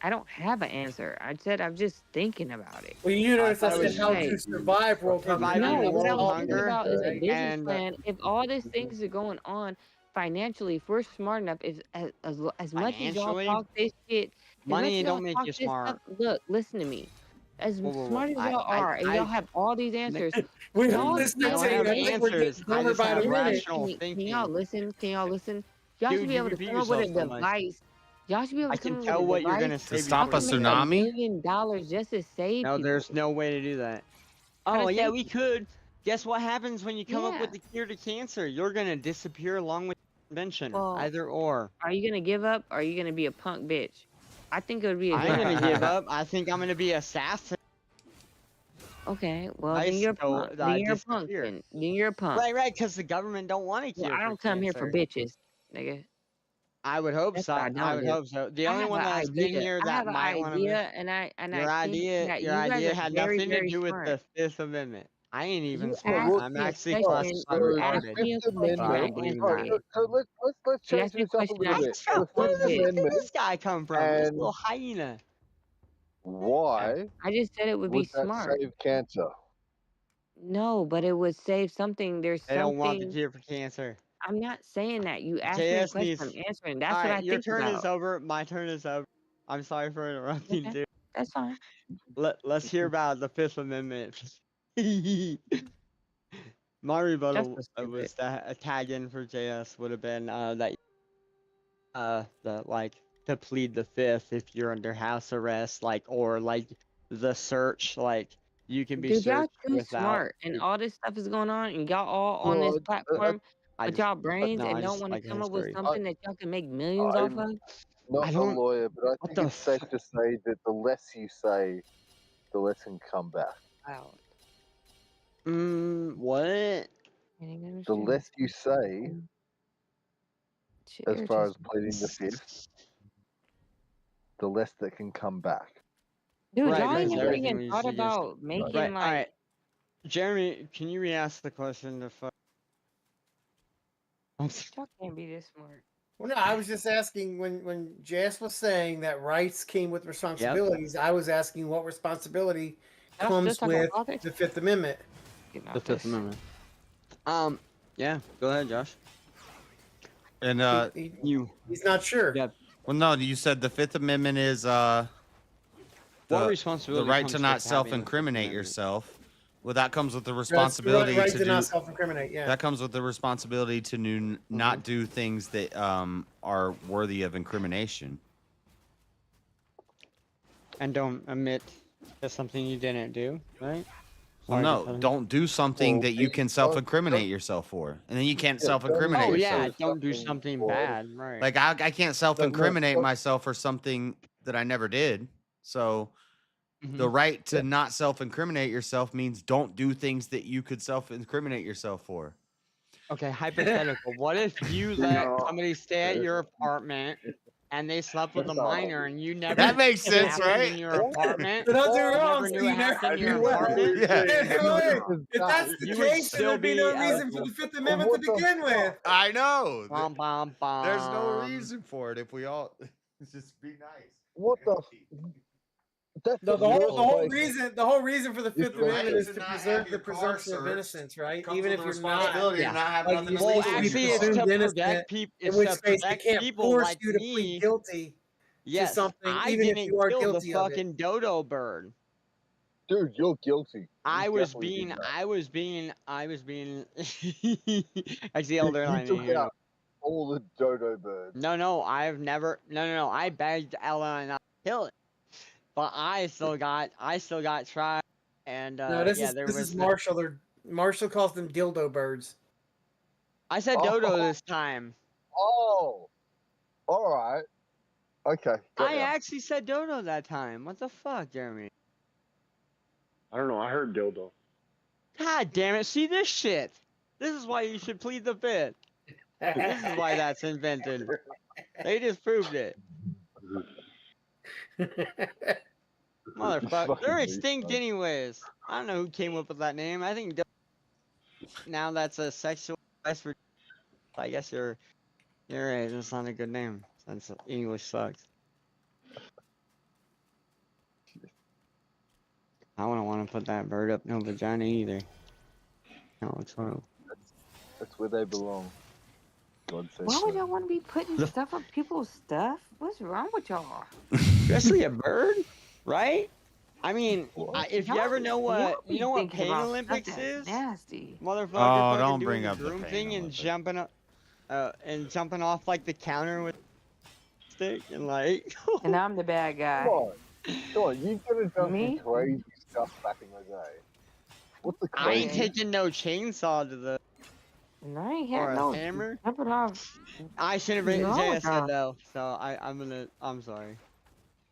I don't have an answer. I said I'm just thinking about it. Well, you notice I thought it said was how to survive world hunger. surviving No, what I world was thinking hunger about is a business and plan. If all these things are going on financially, if we're smart enough, if as much as y'all financially, talk this shit, as much money as y'all don't make talk you this stuff, smart. look, listen to me. As Whoa, whoa, whoa. smart as y'all are, and y'all have all these answers, We're y'all not be listening able to you. to I think we're getting answers. I dumber just by have the minute. rational Can thinking. y'all listen? Can y'all listen? Y'all should Dude, be you able to repeat come up with a yourself so much. device. Y'all should be able I to come can up tell with a what you're device gonna say. To stop a y'all can make $1 tsunami? million just to save No, people. there's no way to do that. How to Oh yeah, save we people. could. Guess what happens when you come up Yeah. with the cure to cancer? You're gonna disappear along with the invention. Well, Either or. are you gonna give up? Or are you gonna be a punk bitch? I think it would be a I good ain't gonna idea. give up. I think I'm gonna be assassin. Okay, well I then you're a still punk. Then you're a punk. disappear. Then you're a punk. Right, because the government don't want to Well, cure I for don't come here for cancer. bitches, nigga. I would hope That's so. what I I don't would do. hope so. The I only have one an that's in idea. here I that have an might want to idea, and I your think that your you guys idea are had very, nothing to very do with smart. the Fifth Amendment. I ain't even You smart. asked I'm me a actually question. classified You The asked retarded. me a Fifth question. I I Amendment. don't believe in All right, answered that. it. so let's You change asked me a this up a question. little I bit. Where The Fifth the fuck did Amendment this guy come from? This and little hyena. why I just said it would be would that smart. save cancer? No, but it would save something. There's They don't want the something. cure for cancer. I'm not saying that. You asked me a JS question. needs. I'm answering. That's All what right, I your think turn is about. over. My turn is over. I'm sorry for interrupting, Okay, dude. that's fine. Let's hear about the Fifth Amendment. My That's rebuttal so stupid. was that a tag in for JS would have been that the like to plead the fifth if you're under house arrest, like or like the search, like you can be Dude, y'all searched too without. smart, and all this stuff is going on, and y'all all on this No, platform I with just y'all brains no, and I don't just want to like come up with history. something that y'all can make millions off I'm of. not I a don't. lawyer, but I What think the it's safe to say that the less you say, the less can come back. Wow. What? The less you say, as far as pleading the fifth, the less that can come back. Dude, Right, y'all ain't because never everything even we thought used to just about making right. All like. right, Jeremy, can you re-ask the question? To Y'all can't be this smart. Well, no, I was just asking when Jess was saying that rights came with responsibilities. I was asking what responsibility Y'all still comes talking about with politics? the Fifth Amendment. The Fifth Amendment. Yeah, go ahead, Josh. And He's not sure. Yeah. well, no, you said the Fifth Amendment is What the responsibility right comes to with not having the Fifth self-incriminate Amendment? yourself. Well, that comes with the That's the responsibility right to to do. not self-incriminate. Yeah. That comes with the responsibility to not do things that are worthy of incrimination. And don't admit to something you didn't do, right? Well, Sorry to no, cut in. don't do something that you can self-incriminate yourself for, and then you can't self-incriminate Oh yourself. yeah, don't do something bad, right? Like I can't self-incriminate myself for something that I never did. So the right to not self-incriminate yourself means don't do things that you could self-incriminate yourself for. Okay, hypothetical. What if you let somebody stay at your apartment and they slept with a minor and you never That makes knew it sense, happened right? in your apartment? So don't do You wrong. never So knew you it never happened in your knew it. apartment? Yeah. If that's the You would case, then still there'd be no be reason for the Fifth Amendment to begin with. I know. Bum, bum, bum. There's no reason for it if we all just be nice. What the? That's The the whole first reason for the Fifth Amendment is to preserve the presumption of innocence, right? Even if you're not, like, you Well, should be actually, it's presumed to innocent. protect people. In It's which to case, they protect can't people force like you to me. plead guilty to Yes, something, I even if didn't you are kill the guilty of it. fucking dodo bird. Dude, you're guilty. I You was definitely being, did that. I was being. Actually, You elder line in took here. out all the dodo birds. No, I've never. No. I begged Ella not to kill it, but I still got tried. And No, this yeah, is there this was. is Marshall. Marshall calls them dildo birds. I said dodo this time. Oh, all right. Okay. I actually said dodo that time. What the fuck, Jeremy? I don't know. I heard dildo. God damn it! See this shit. This is why you should plead the fifth. This is why that's invented. They just proved it. Motherfucker, they're fucking extinct retard. anyways. I don't know who came up with that name. I think now that's a sexual device for. I guess you're right. That's not a good name since English sucks. I wouldn't want to put that bird up no vagina either. No, it's wrong. That's where they belong. God says Why would so. y'all want to be putting stuff on people's stuff? What's wrong with y'all? Especially a bird, right? I mean, if you Y'all- ever know y'all what be you know what thinking Pain about stuff Olympics that's is, nasty. motherfucker, Oh, fucking don't doing bring the up the broom Pain thing and Olympics. jumping off like the counter with a stick and like. And I'm the bad guy. Come on, you've got to done Me? some crazy stuff back in the day. What's the I ain't crazy? taking no chainsaw to the And I ain't or had a no hammer. jumping off. I shouldn't have No, JS no. said though, so I'm sorry.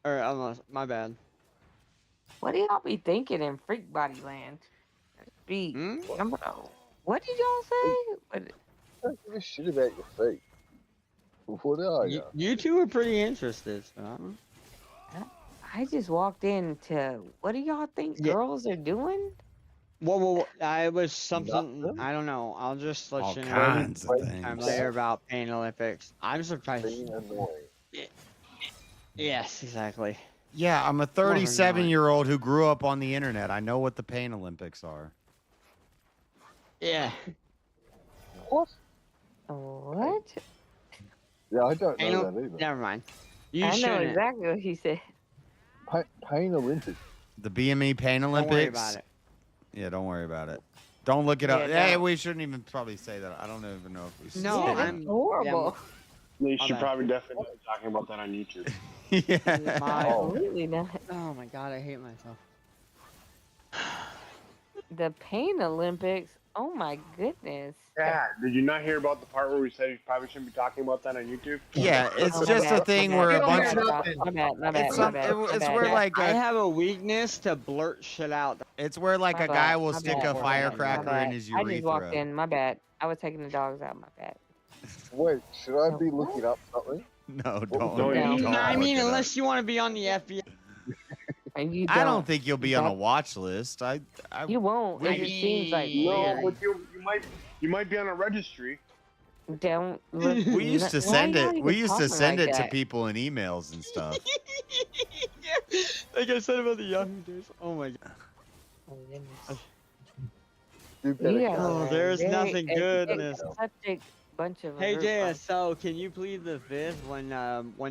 Or my bad. What do y'all be thinking in freak body land? Be jumping off. What did y'all say? What, Don't give a shit about your feet. What are you? You two are pretty interested. So I don't know. I just walked into. What do y'all think Yeah. girls are doing? Whoa. I was something. I don't know. I'll just let All you know. kinds of Time things. later about Pain Olympics. I'm surprised. Being annoying. Yes, exactly. Yeah, I'm a More annoying. 37-year-old who grew up on the internet. I know what the Pain Olympics are. Yeah. What? What? Yeah, I don't Pain know Ol- that either. Never mind. You I know shouldn't. exactly what he said. Pain Olympics. The BME Pain Don't Olympics. worry about it. Yeah, don't worry about it. Don't look it up. Yeah, Hey, don't. we shouldn't even probably say that. I don't even know if we should No, say Yeah, that. that's horrible. You My should bad. probably definitely not be talking about that on YouTube. Yeah. Absolutely not. Oh my god, I hate myself. The Pain Olympics. Oh my goodness. Yeah. Did you not hear about the part where we said you probably shouldn't be talking about that on YouTube? Yeah, it's Oh, my just a bad, thing my where bad, a my bunch bad, of Doc. My bad, my bad, it's my some, bad, my it's bad. where like I a, have a weakness to blurt shit out. it's where like My a bad, guy will my stick bad, a my bad, firecracker my bad. in his I just walked urethra. in. My bad. I was taking the dogs out. My bad. Wait, should I be What? looking up something? No, What was don't. going on? don't I look mean, it up. unless you want to be on the FBI. And you I don't think you'll be on a That- watch list. You won't. I It just seems like No, weird. but you might be on a registry. Don't look. We used to why send y'all it. even We used to talking send like it to that? people in emails and stuff. Like I said about the Yahoo days. Oh my god. Oh, goodness. Do better, You guys. guys Oh, are there's very nothing good in this. Such bunch of Hey group JS, of- so can you plead the fifth when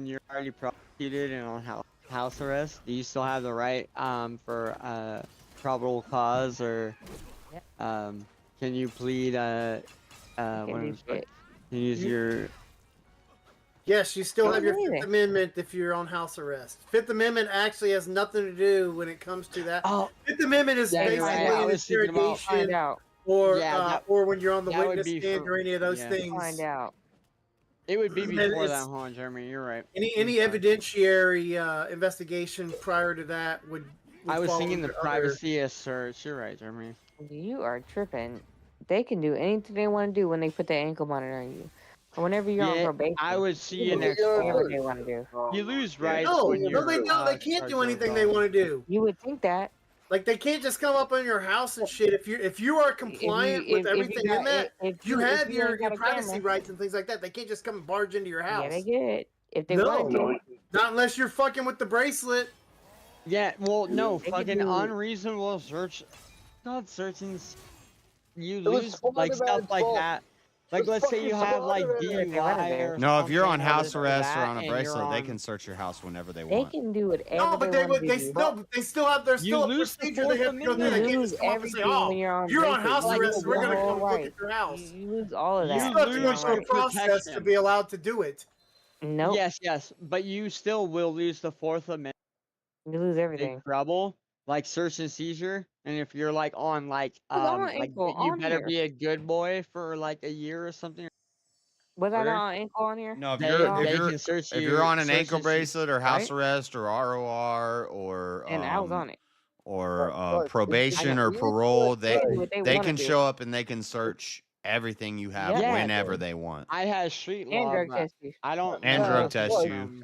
you're already prosecuted and on house arrest? Do you still have the right for probable cause or can you plead can when do shit. you use your Yes, you still have your Don't do Fifth it. Amendment if you're on house arrest. Fifth Amendment actually has nothing to do when it comes to that. Oh, Fifth Amendment is yeah, you're basically right. I an was thinking about interrogation Find out. or Yeah, that- or when you're on the that would witness be stand for- or any of those yeah. things. Find out. it would be And before it's- that, hold on, Jeremy, you're right. Any I'm sorry. evidentiary investigation prior to that would I was fall thinking the under other- privacy of search. You're right, Jeremy. You are tripping. They can do anything they want to do when they put the ankle monitor on you. Or whenever you're on Yeah, probation. I would see you What are next you gonna Whatever do? they want to do. You lose rights No, when you're no, they don't. They can't do anything they want to do. You would think that. Like they can't just come up on your house and shit. If you are compliant with everything in that, you have your ain't got a privacy camera. rights and things like that. They can't just come and barge into your house. Yeah, they get. If they No, wanted to. not unless you're fucking with the bracelet. Yeah, well, no, They could fucking do- unreasonable search. God, searching. You was lose spotted like by stuff its like fault. that. Like, It's let's say you fucking have like spotted by it. DUI or No, if you're on something house other arrest or that, on a and you're bracelet, they on- can search your house whenever they They want. can do whatever No, but they want would. to They do. still. They still have. There's You still a lose the procedure they have to go through. You They can't lose just come up and say, everything "Oh, when you're on you're on bracelet. house You arrest. lose We're the gonna whole come look right. at your house." You lose all of You that. still when have to you're go on through a right. process to be allowed to do it. Nope. Yes, but you still will lose the Fourth Amendment. You lose everything. Big trouble, like search and seizure, and if you're like on like Who's on like ankle you on better here? be a good boy for like a year or something. Was I Where? not on ankle on here? No, if They- you're they if you're can search if you- you're on an search ankle and seize, bracelet or house right? arrest or ROR or And I was on it. or Right, probation I or know. parole, They they can do what they they wanna can do. show up and they can search everything you have Yeah. whenever they want. I had street And law, drug but test you. I don't And know drug if test it's, you.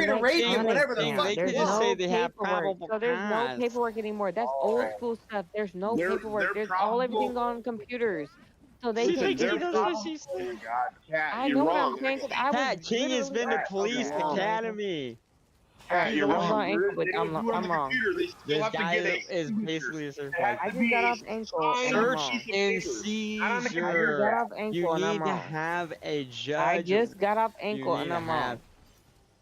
free to rate it electronic whatever the now. fuck They you could There's just want. say no they have paperwork. probable So there's no cause. paperwork anymore. That's old school stuff. There's no paperwork. There's all everything's on computers. So they Listen, can they're just. oh my god, Cat, I you're know what I'm wrong. saying because I was Cat, King has literally been to just police talking about it. academy. Cat, He's you're also wrong. on ankle, but They don't I'm do it on the wrong. computer. They still This have to guy get a is signature. basically a It certified. has I to just got be off ankle and I'm Search wrong. piece of and paper. Not on the I just computer. got off seizure. ankle You and I'm need to wrong. have a I judge. just got off You ankle need and to I'm have. wrong.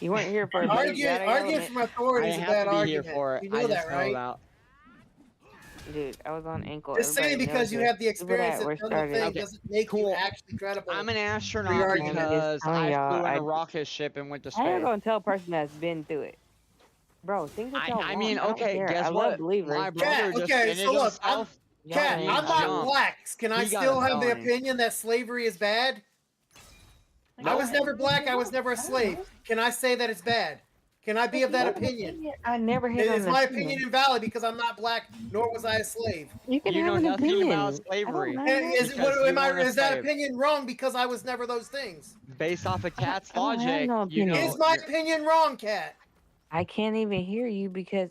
You weren't here for a big Arguing element. from authority is a bad argument. You know that, right? Dude, I was on ankle. Just saying Everybody because knows you this. have the People that experience of were done the started. thing doesn't make you actually credible. I'm an for your astronaut argument. because telling I y'all, flew in I- a rocket ship and went to How you space. gonna tell a person that's been through it? Bro, think what y'all I want. mean, I don't okay, care. guess I what? love believers. My brother just Okay, finished so look, himself. Cat, He I'm not jumped. black. Can I He got still a have the felony. opinion that slavery is bad? I was never black. I was never a slave. Can I say that it's bad? Can I be of that opinion? I never had Is an my opinion. opinion invalid because I'm not black, nor was I a slave? You can You have know an nothing opinion. about slavery. Is, because you weren't a is that slave. opinion wrong because I was never those things? Based off of Cat's I don't have logic, no you know. opinion. Is my opinion wrong, Cat? I can't even hear you because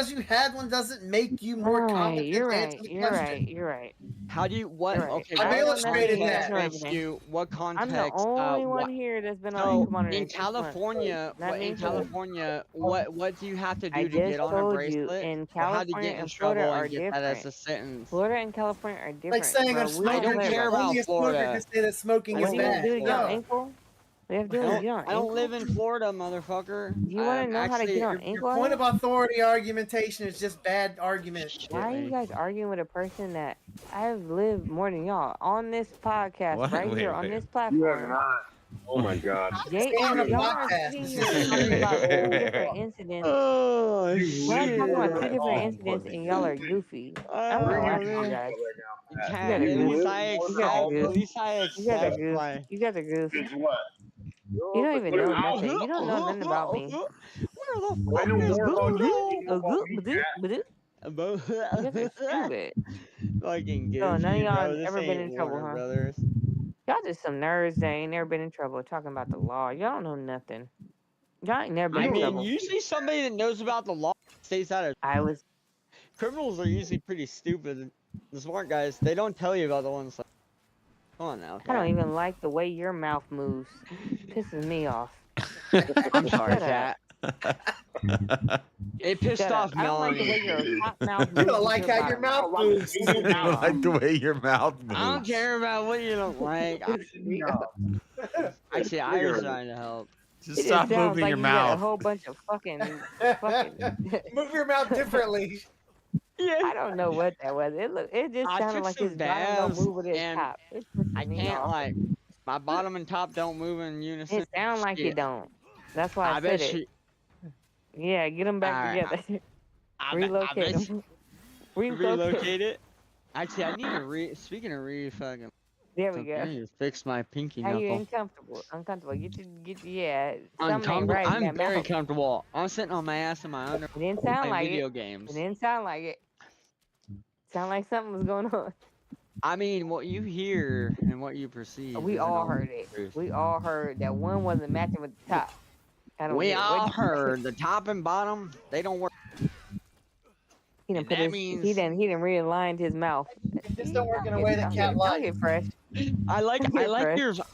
because you had one doesn't make you more Right, competent you're to right. answer the You're question. right. You're right. How do you what? You're right. Okay, I've I what don't illustrated context that. makes everything. you? What I'm the context? only one What? here that's been on So come on in 6 months. California, Not me. what do you have to I do to just get on a told you, bracelet, in or how to California get in and Florida trouble are and get that as different. a sentence? Florida and California are different. Like saying bro. a We smoker I don't don't play can care about about only a smoker Florida. can say that smoking What is do you want to bad. do to get my No. ankle? We have to do is get on I don't ink. live in Florida, motherfucker. Do you want to know how to get on ink? Your point of authority argumentation is just bad argument. Why are you guys arguing with a person that I've lived more than y'all on this podcast What? right Wait, here on wait. this You have platform? not. Oh my god. Jay, Stay on a y'all are podcast. sitting This here is talking about two Wait, different incidents. Oh, Y'all are shit. talking about two different Oh, incidents and y'all are goofy. I'm Oh, gonna laugh at you man. guys. You You can't. guys are At goofy. least I You guys are accept. At goofy. least I You guys are accept goofy. my. You guys are goofy. Is what? You don't even know How? nothing. You don't know nothing about me. Where the I fuck know is more about you Google? than you know about me, Cat. You guys are stupid. Fucking So none of goofy, y'all bro. This ever been ain't in trouble, Warner huh? Brothers. Y'all just some nerds that ain't never been in trouble talking about the law. Y'all don't know nothing. Y'all ain't never been I in mean, trouble. usually somebody that knows about the law stays out of. I was. Criminals are usually pretty stupid. The smart guys, they don't tell you about the ones like. Come on now. I don't Cat. even like the way your mouth moves. Pisses me off. I'm sorry, Shut up. Cat. It pissed Shut up. off I don't like the way Melanie. your top mouth You moves. don't with like how your bottom mouth moves. Pisses me I off. like the way your mouth moves. I don't care about what you don't like. Actually, I was trying to help. Just It stop just sounds moving like your you got a mouth. whole bunch of fucking. Move your mouth differently. I don't know what that was. It just I sounded took like some his bottom don't baths move with his and top. It pisses I me can't off. like my bottom and top don't move in unison. It sounds like it Shit. don't. That's why I, I said bet it. you. Yeah, get them back Alright, together. I Relocate bet them. you relocate it. Actually, I need to Speaking of fucking. There we go. I need to fix my pinky Now you're knuckle. uncomfortable. Yeah. Something ain't right in I'm that very mouth. comfortable. I'm sitting on my ass in my under. It didn't sound playing like video it. games. It didn't sound like it. Sound like something was going on. I mean, what you hear and what you perceive. We isn't all always heard the it. truth. We all heard that one wasn't matching with the top. I don't We get it. all What'd you say? heard the top and bottom. They don't work. He done And put that his, means he done realigned his mouth. Just don't work in a Don't way get, that don't Cat get, don't likes. get fresh. I like Don't get fresh. your escape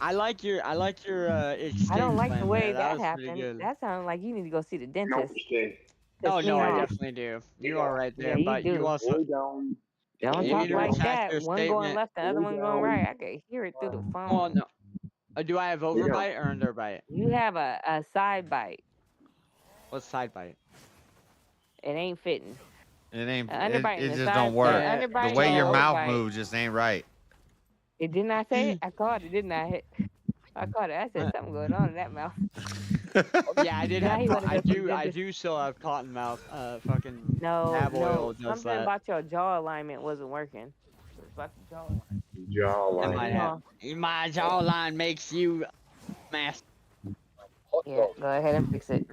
I don't like plan the way there. that was pretty happened. good. That sounded like you need to go see the No, dentist. stay. Oh no, I Yeah. definitely do. You are right there, Yeah, you but you do. also down. Don't you talk need to like retract that. your One going statement. left, the other one going right. I could hear it through the phone. Well, no. Do I have overbite or underbite? You have a side bite. What's side bite? It ain't fitting. It ain't. An underbite It and a just side. don't work. An The underbite way and your an mouth overbite. moves just ain't right. It didn't I say it? I caught it, didn't I? I caught it. I said something going on in that mouth. Yeah, I did Now have. he wanna go see the I dentist. do still have cotton mouth. Fucking No, ab no. oil does Something that. about your jaw alignment wasn't working. It was about the jaw alignment. Jawline. I might have. My jawline makes you mass. Yeah, go ahead and fix it.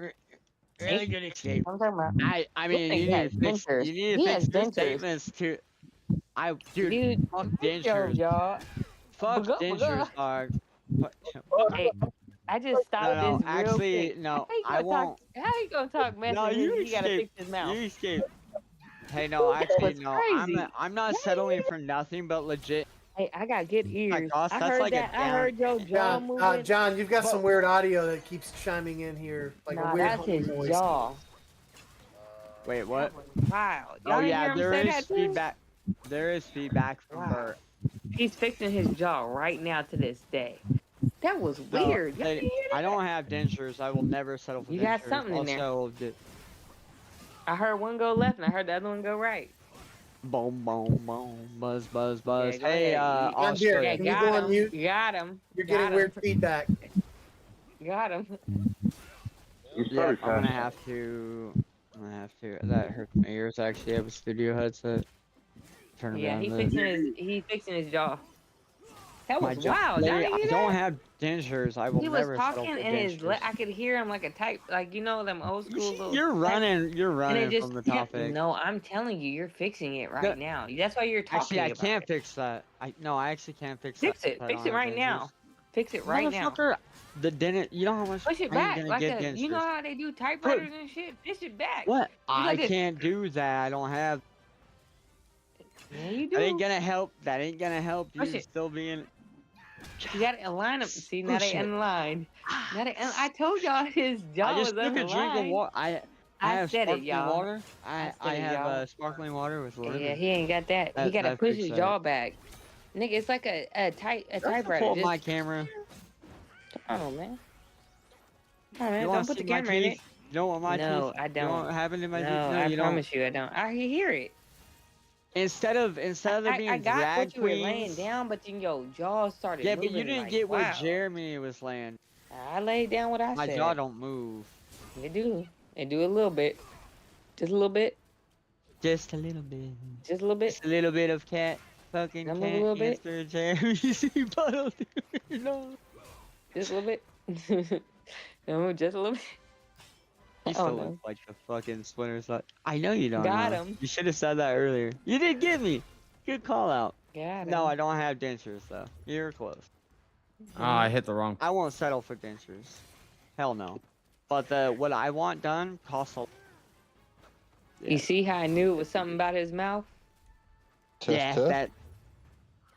Really good escape. I'm talking about. I mean, This you nigga need has to fix. dentures. You need to He fix has your dentures. statements to. Dude, fuck fix your dentures. jaw. Fuck Buga, dentures, buga. dog. Hey, I just stopped No, this real actually, quick. no, How I you won't. gonna talk mess No, and you he gotta escape. fix his mouth? You escape. Hey, no, actually, That's no. crazy. I'm not settling for nothing but legit. Hey, I got good ears. gosh, I that's heard like a that. I down- heard your jaw John, moving. John, you've got some weird audio that keeps chiming in here, like a Nah, weird that's humming his noise. jaw. Wait, what? Wow. Oh Y'all didn't yeah, hear him there say is that too? feedback. There is feedback from Wow. Bert. He's fixing his jaw right now to this day. That was No, weird. Y'all they- didn't hear that? I don't have dentures. I will never settle for You dentures. got something in there. Also, I heard one go left and I heard the other one go right. boom, boom, boom, buzz, buzz, buzz. Yeah, go Hey, ahead. John Deere, Australia. can you go on mute? Got him. You're Got getting him. weird feedback. Got him. Yeah, I'm gonna have to. That hurts my ears. Actually, I have a studio headset. Turn it Yeah, down. he's fixing his jaw. That My was jaw- wild. Lady, Y'all didn't I hear don't that? have dentures. I will He was never settle talking for and his dentures. I could hear him like a type, like you know them old school little. You're running. You're And running it just from the topic. no, I'm telling you, you're fixing it right now. That's why you're talking Actually, I about can't it. fix that. I actually can't fix Fix that. it. Fix it right now. Fix it right now. Motherfucker, the dentist. You know how much Push it I ain't back gonna like get a. You know dentures. how they do typewriters and shit. Push it back. What? You I like this. can't do that. I don't have. Yeah, you That ain't do. gonna help. That ain't gonna help you Push it. still being. You gotta align them. See, now Push they it. unaligned. Now they. I told y'all his jaw I was just took a drink of unaligned. water. I have said it, sparkling y'all. water. I said it, have y'all. sparkling water with lemon. Yeah, he ain't got that. He That- gotta that push fixed his that. jaw back. Nigga, it's like a That's the typewriter. fault of Just, my camera. I don't know, man. Oh, man, You don't want to put see the my camera in it. teeth? You don't want my No, teeth? I You don't. want what happened to my teeth? No, No, I you promise you, I don't. I hear it. Instead of there being I got drag what you were laying queens. down, but then your jaw started Yeah, moving. but you didn't like, get what wow. Jeremy was laying. I laid down what I My said. jaw don't move. It do. It do a little bit. Just a little bit. Just a little bit. Just a little bit. Just a little bit of cat. Fucking Just a cat little bit. answer Jeremy's rebuttal. No. Just a little bit. No, just a little bit. You Oh, still no. look like the fucking Splinter Cell. I know you don't Got know. him. You should have said that earlier. You did get me. Good call out. Got No, him. I don't have dentures though. You're close. Ah, I hit the wrong. I won't settle for dentures. Hell no. But what I want done costs a. You see how I knew it was something about his mouth? Yeah, that.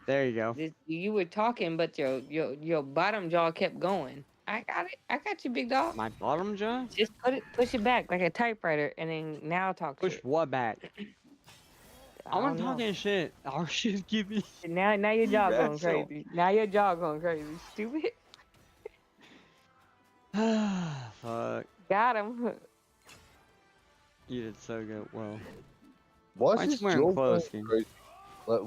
There you go. You were talking, but your bottom jaw kept going. I got it. I got you, big dog. My bottom jaw? Just push it back like a typewriter, and then now talk. Push what back? I want don't know. talking shit. Oh shit, give me. Now your jaw going Wrestle. crazy. Now your jaw going crazy. Stupid. Fuck. Got him. You did so good. Well. Why Why'd is you this wearing jaw clothes, going King? crazy? Like,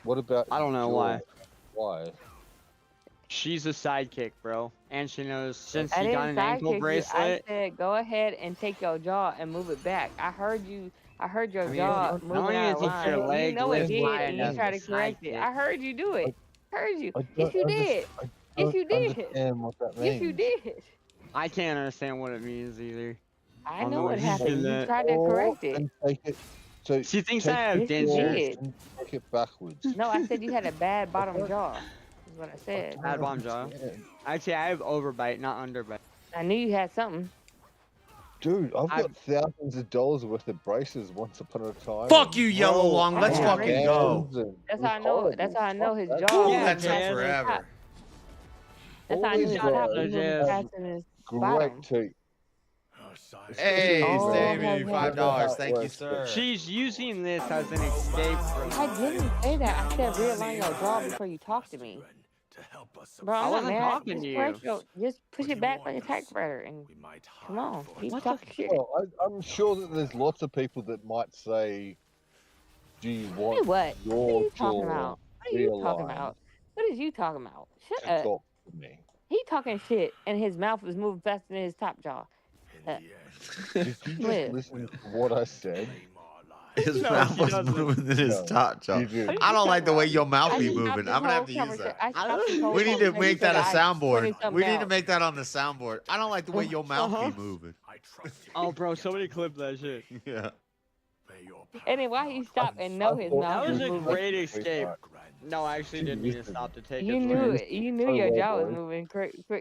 what about I don't know jaw? why. Why? She's a sidekick, bro. And she knows since I she got didn't an ankle sidekick you. I bracelet. said go ahead and take your jaw and move it back. I heard you. I heard your I mean, jaw not moving only out is of it your line. You leg know it lift did, high and you enough tried to to correct it. sidekick. I heard you do it. Heard you. I Yes, you did. I Yes, you don't did. understand what that means. Yes, you did. I can't understand what it means either. I don't know what he happened. did You that. tried to correct it. And take it. So She thinks take I have Yes, you jaw did. and take it backwards. No, I said you had a bad bottom jaw. Is what I said. Bad bottom jaw. Actually, I have overbite, not underbite. I knew you had something. Dude, I've got thousands of dollars worth of braces once upon a time. Fuck you, Yellow Long. I Let's have fucking go. That's how I know. That's how I know his jaw. Ooh, was that took faster than his top. forever. That's how I knew his top was moving Yeah. faster than his bottom. Great teeth. Hey, Oh, Sammy, okay. $5. Thank you, sir. She's using this as an escape from. I didn't say that. I said realign your jaw before you talk to me. Bro, I I'm not wasn't mad. talking Just to correct you. Just push it back like a typewriter and come on, keep talking shit. Well, I'm sure that there's lots of people that might say, "Do you Hey, want what? What are your you talking jaw about? What are you talking realigned?" about? What is you talking about? Shut To up. talk to me. He talking shit and his mouth was moving faster than his top jaw. Did you just Live. listen to what I said? His No, mouth he was doesn't. moving in his No, top jaw. you didn't. I don't like the way your mouth I be just stopped moving. this I'm gonna have whole to use conversation. that. I stopped this whole We need to conversation make that a because I soundboard. pointed something We need to out. make that on the soundboard. I don't like the way your mouth Uh-huh. be moving. Oh, bro, somebody clip that shit. Yeah. And then why he stopped and know his thought mouth That was a moving? great escape. No, I actually didn't need to stop to take You it. knew it. You knew your well, jaw was boy. moving.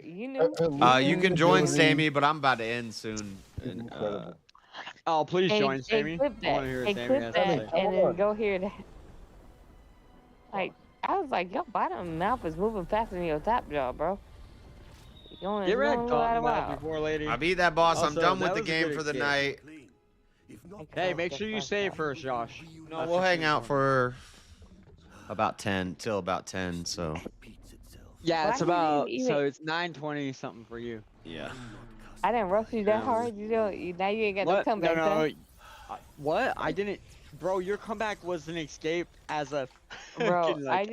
You knew. You can join Sammy, but I'm about to end soon. And, Incredible. Oh, please Hey, join hey, Sammy. clip I that. want to hear Hey, Sammy clip has that, to say. and then go hear that. Like, I was like, your bottom mouth is moving faster than your top jaw, bro. You only Get rid a of little out cotton of mouth wow. before lady. I beat that boss. I'm Also, done with that the was a game good for the escape. night. Hey, make sure you say it first, Josh. No, we'll hang out for about 10 till about 10. So Yeah, it's Why about didn't you so even- it's 9:20 something for you. yeah. I didn't rush you that hard. You know, now you ain't got no What? comeback. No. What? I didn't. Bro, your comeback was an escape as a. Bro, fucking, like-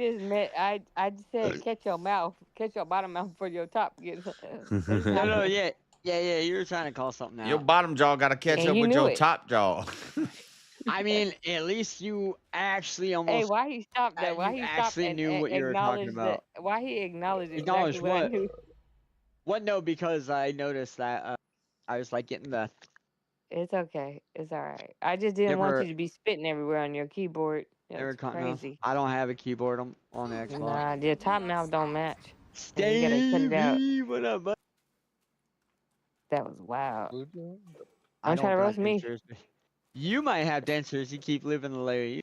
I just said catch your mouth, catch your bottom mouth for your top. No, yeah. You were trying to call something out. Your bottom jaw got to catch And up you with knew your it. top jaw. I mean, at least you actually almost. Hey, why he stopped that? Why you he stopped actually and, knew and what you were talking acknowledged about. that? Why he acknowledged Acknowledge exactly what I what? knew? What? No, because I noticed that I was like getting the. It's okay. It's all right. I just didn't want Never- you to be spitting everywhere on your keyboard. Never That's cut enough. crazy. I don't have a keyboard on the Xbox. Nah, your top mouth don't match. And you gotta cut it out. Stevie, what up, bud? That was wild. I Don't try to got roast me. dentures. You might have dentures. You keep living the way.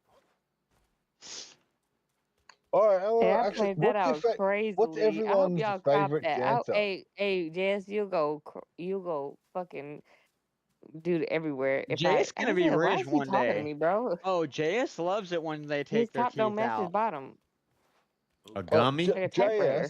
All right, well, Hey, I actually, played that out what's your crazily. what's I hope everyone's y'all cop favorite that. dancer? Hey, Jess, you go fucking dude everywhere. If JS I gonna be said, why rich is he one talking day. to me, bro? Oh, JS loves it when they His take their top don't teeth match his out. bottom. A gummy? Like a typewriter.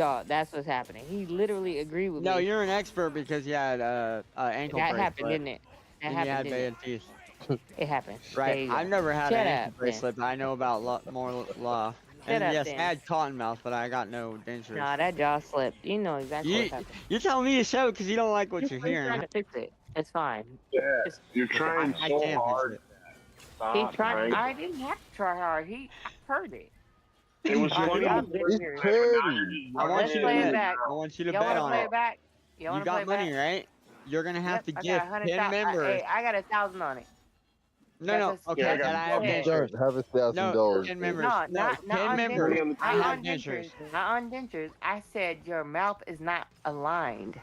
jaw. That's what's happening. He literally agreed with No, me. you're an expert because you had ankle That bracelet. happened, didn't it? That And you had happened, didn't bad teeth. it happened. Right. There you I've go. never had Shut an ankle up, then. bracelet, but I know about more law. Shut And up, yes, then. I had cotton mouth, but I got no dentures. Nah, that jaw slipped. You know exactly what's happening. You're telling me to show because you don't like what you're He's hearing. trying to fix it. It's fine. Yeah, Just- you're trying I so can't fix hard. it. He's Stop, trying. Frank. I didn't have to try hard. I heard it. It was All right, funny. y'all the get first serious. time, but now you're just I want Let's you to play it bet. back. I want you to Y'all bet wanna on play it. it back? Y'all You wanna got play money, back? right? You're gonna have Yep, to I give got 10 members. Hey, I got 1,000 on it. No, okay, got and I have it. dentures. Don't have No, $1,000. 10 members. No, No, not 10 on members. dentures. I Not have on dentures. dentures. Not on dentures. I said your mouth is not aligned.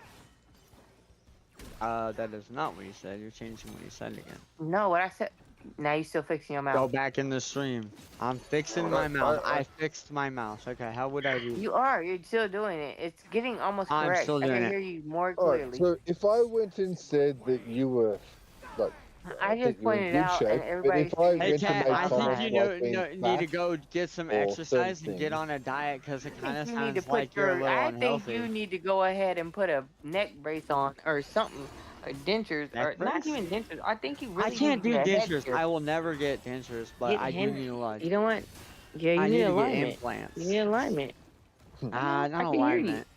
That is not what you said. You're changing what you said again. No, what I said. Now you still fixing your mouth. Go back in the stream. I'm fixing my mouth. I fixed my mouth. Okay, how would I do that? You are. You're still doing it. It's getting almost I'm correct. still I doing can it. hear you more Alright, clearly. so if I went and said that you were, like, I think just you're in pointed good out, shape, and but everybody if I sees Hey, went to Kat, make I think comments you like being need fat to go get some or certain exercise and get things, on a diet because it kind of you need to sounds put like you're a your. little I think unhealthy. you need to go ahead and put a neck brace on or something, or dentures, or Neck not brace? even dentures. I think you I really can't need do to get a dentures. headgear. I will never get dentures, but Get I do him. need alignment. You know what? Yeah, you I need need to get alignment. implants. You need alignment. Not I can hear you. alignment.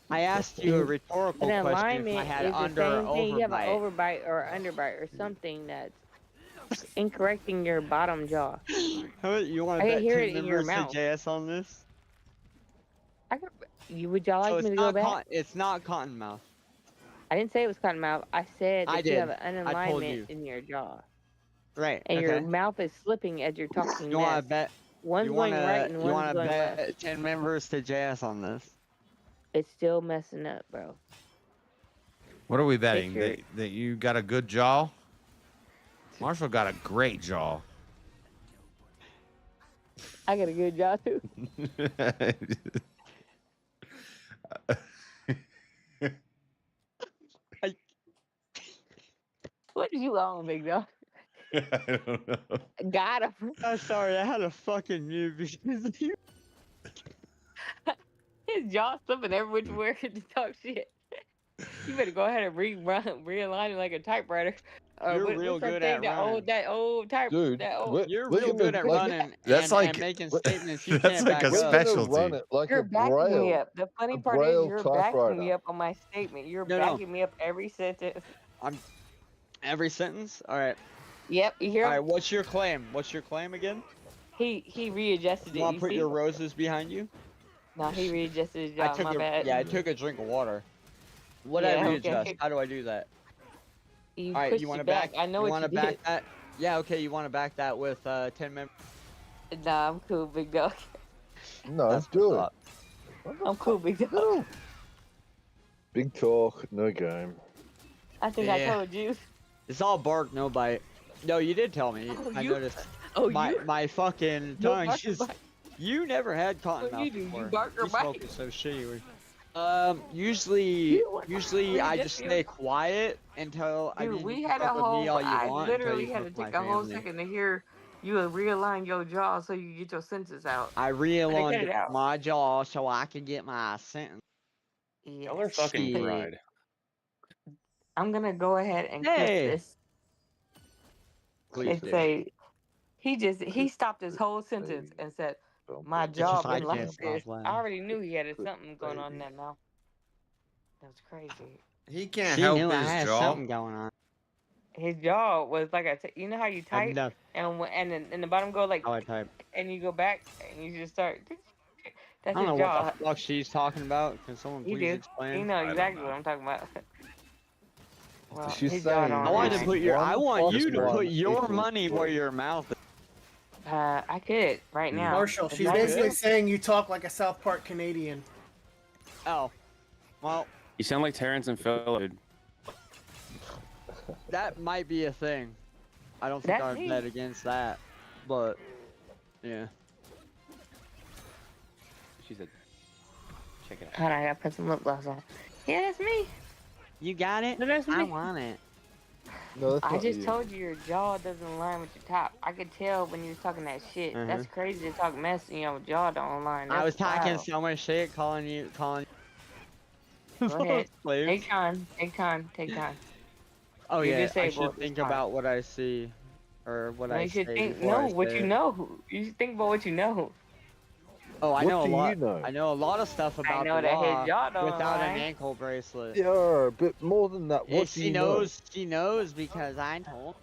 I asked you a And rhetorical an question if I alignment had is the under or same thing. You have an overbite. overbite or underbite or something that's incorrecting your bottom jaw. You want I to can bet hear 10 it in your members to mouth. JS on this? Would y'all So like me to go back? it's not cottonmouth. I didn't say it was cotton mouth. I said I that you did. have an I told you. unalignment in your jaw. Right. And your Okay. mouth is slipping as you're talking You want mess. to bet? One's You going want right to? and You one's want to going left. bet 10 members to JS on this? It's still messing up, bro. What are we betting? your- That you got a good jaw? Marshall got a great jaw. I got a good jaw too. What did you on, big dog? I don't know. Got him. I'm sorry, I had a fucking mute because of you. His jaw slipping every which way to talk shit. You better go ahead and realign it like a typewriter. You're what's real that good thing? at running. That old type. dude. That old. You're We're real gonna, good at like, running That's and like making statements you that's can't like back a we're up. gonna specialty. run it like You're a backing me braille, up. The funny a part is braille you're backing typewriter. me up on my statement. You're No. backing me up every sentence. I'm every sentence. All right. Yep, you hear All him? right. What's your claim? What's your claim again? He readjusted You it. want You to put see? your roses behind you? No, he readjusted his I jaw. took My a bad. I took a drink of water. What Yeah, I okay. readjust? How do I do that? You All right. pushed You want it to back? back. I know you what want you to did. back that? Yeah. Okay. You want to back that with 10 members? Nah, I'm cool, big dog. No, let's do it. I'm cool, big dog. Big talk, no game. I think I Yeah. told you. It's all bark, no bite. No, you did tell me. Oh, I you- noticed. Oh, my you? my fucking No tongue bark or just. bite. You never had cotton What mouth you do? You before. bark or You bite? smoke it so shitty. Usually I just stay quiet until I Dude, mean we you had can a fuck with me whole. all you I want until literally you had to fuck with take my a whole family. second to hear you realign your jaw so you get your sentences out. I cut it realigned out. my jaw so I could get my sentence. Y'all are fucking Shit. fried. I'm gonna go ahead and clip Hey. this Please and do. say he stopped his whole sentence and said my jaw just I been like can't this. stop I already knew he had something going on in that mouth. That was crazy. He can't She help knew I his had jaw. something going on. His jaw was like you know how you type Enough. and then the bottom go like How I type. and you go back and you just start. I That's don't know his jaw. what the fuck she's talking about. Can someone You please do. explain? You know exactly what I'm talking about. Well, She's his jaw saying don't I want to align. put your. I want you to One put your equals money where three. your mouth is. I could right now. Marshall, If she's I basically could. saying you talk like a South Park Canadian. Oh, well, You sound like Terrence and Phil, dude. that might be a thing. I don't think That's I'd me. bet against that, but yeah. She said, check it out. God, I gotta put some lip gloss on. Yeah, that's me. You got it. No, that's me. I want it. No, that's I not just you. told you your jaw doesn't align with your top. I could tell when you was talking that shit. That's crazy to talk mess and your jaw don't align. I was That's talking wild. so much shit, calling you. Go ahead. Slaves. Take time. Take time. Take time. Oh You're yeah, I disabled, should it's think fine. about what I see, or what No, I you should say think. before I No, what say you it. know. You should think about what you know. Oh, I What know a do you lot. know? I know a lot of stuff about know the that his law jaw don't without an align. ankle bracelet. Yeah, but more than that, Yeah, what do she you know? knows. She knows because I told.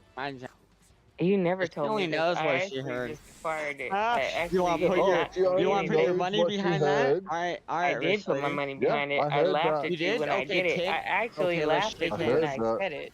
You never She told only me this. knows I what she actually heard. just acquired it. Ah, I you actually want to put did your not you you want to put your knows money what you behind that? heard. All right, I did rich put my lady. money Yeah, behind it. I I heard laughed that. at You you did? when I Okay, did it. take- I actually okay, let's laughed shake at I you when heard I that. said it.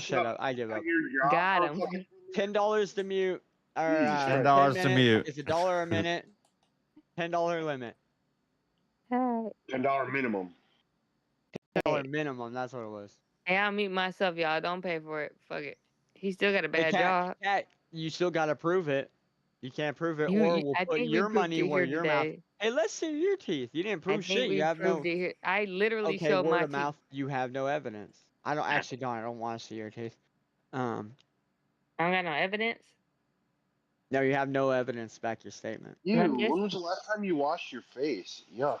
shut up. I give up. Got him. $10 to mute. Or $10 to mute. It's $1 a minute. $10 limit. Hey. $10 minimum. $10 minimum. That's what it was. Hey, I'll mute myself, y'all. Don't pay for it. Fuck it. He still got a Hey, bad job. Cat, you still got to prove it. You can't prove it, You- or you- we'll I put think we your proved money it where here your mouth. today. Hey, let's see your teeth. You didn't I prove think shit. we You have no. proved it here. I literally Okay, showed word my of mouth. You have no evidence. I don't actually don't. I don't want to see your teeth. I don't got no evidence. No, you have no evidence to back your statement. You. When was the last time you washed your face? Yuck.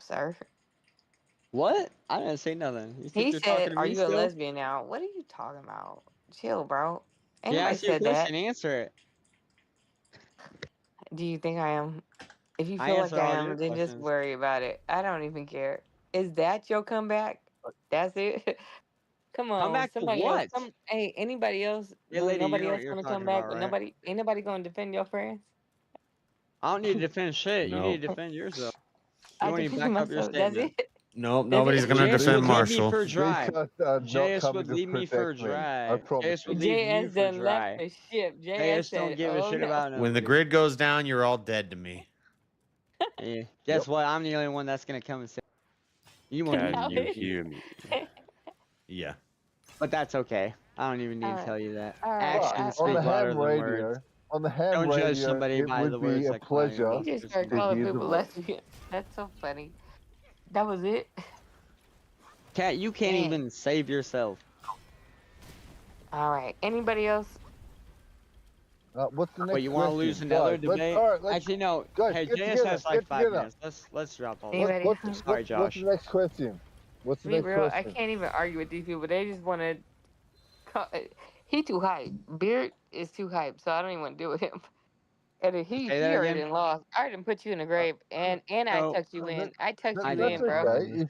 sir. What? I didn't say nothing. You think He you're talking said, to "Are me you a still? lesbian now?" What are you talking about? Chill, bro. Ain't He nobody asked you a said that. question. Answer it. Do you think I am? If you I feel like answer I all am, your then just questions. worry about it. I don't even care. Is that your comeback? That's it? Come Come on, back for somebody else. what? Hey, anybody else? Hey, lady, you Nobody know what else you're gonna talking come back, about, but right? ain't nobody gonna defend your friends. I don't need to defend shit. You need Nope. to defend yourself. You I won't even defend back up your myself. That's statement. it. Nope. That's Nobody's it. gonna JS defend would leave me Marshall. for dry. Because they're not JS coming would to leave me for protect me. I dry. promise JS would you. leave you JS for done left dry. the ship. JS JS said, don't give a "Oh shit no." about When the nobody. grid goes down, you're all dead to me. Yeah. Guess what? I'm the only one that's gonna come and say you won't Can even you use hear me? Yeah. But that's okay. I don't even need All to right. tell you that. All right. Actions On the speak louder ham than words. radio, on the ham Don't judge radio, somebody it by would the be words a that come out of your pleasure He mouth. just Just started to calling hear the people voice. lesbian. That's so funny. That was it. Cat, you can't Dang. even save yourself. All right. Anybody else? What's the next Wait, you want to lose another Guys, let's, debate? all right, let's, Actually, no. guys, Hey, get JS together. has like Get 5 together. minutes. Let's drop all What, this. Anybody? what's, Sorry, what's Josh. the next question? What's the Be next real. I question? can't even argue with these people. They just want to. He too hype. Beard is too hype, so I don't even want to deal with him. And then Say he that already again. done lost. I already done put you in the grave, and I No, tucked you in. I tucked I you That's in, didn't. bro. okay.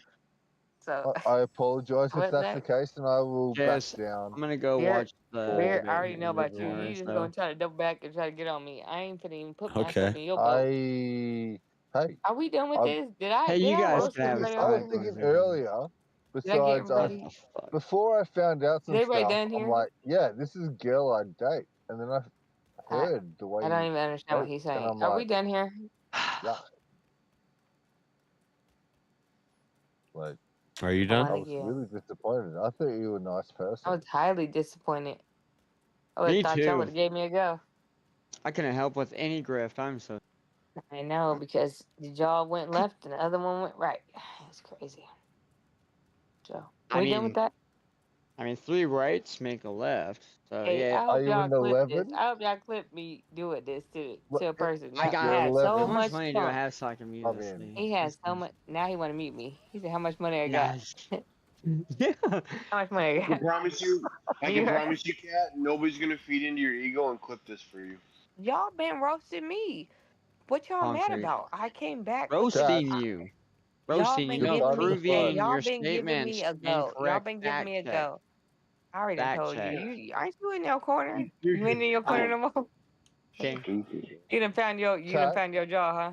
So I apologize if what's that's the that? case, and I will back JS, down. I'm gonna go Beard, watch the Beard, I debate already here know in a about little you. more. You just So gonna try to double back and try to get on me. I ain't finna even put myself Okay. in your boat. Hey, Are we done with I, this? hey, Did you I I guys was roast can have thinking, a everybody I on was side here? thinking conversation. earlier. Did I get Besides, What everybody? the fuck? before I found out Is some everybody stuff, done I'm here? like, yeah, this is a girl I'd date, and then I I, heard the way I don't you even understand what spoke, he's and saying. I'm Are we like, done here? yeah, like Are you I done? I want was to get. really disappointed. I thought you were a nice I person. was highly disappointed. I would Me have thought y'all too. would have gave me a go. I couldn't help with any grift. I'm so. I know because the jaw went left and the other one went right. It's crazy. So I we done with mean, that? 3 rights make a left. So Hey, yeah, I Are hope you y'all in clip this. 11? I hope y'all clip me doing this What, to a person. I I got. you're had so How 11? much much money do I fun. have so I can mute I this mean, thing? He has so much. Now he want to mute me. He said, "How much money I got? Nice. Yeah. How much money I I can got?" promise you, I You can heard? promise you, Cat, nobody's gonna feed into your ego and clip this for you. Y'all been roasting me. What y'all mad Concrete. about? I came back with the. Cat, Roasting you. Y'all Roasting you. been you're No, giving part of me. the Hey, fun. proving y'all your been giving me statements a go. Y'all incorrect. been giving Fact me a check. go. I already done Fact told you. check. You aren't you in your corner? You're You ain't in your corner I, no more. King. You done found Cat, your jaw, huh?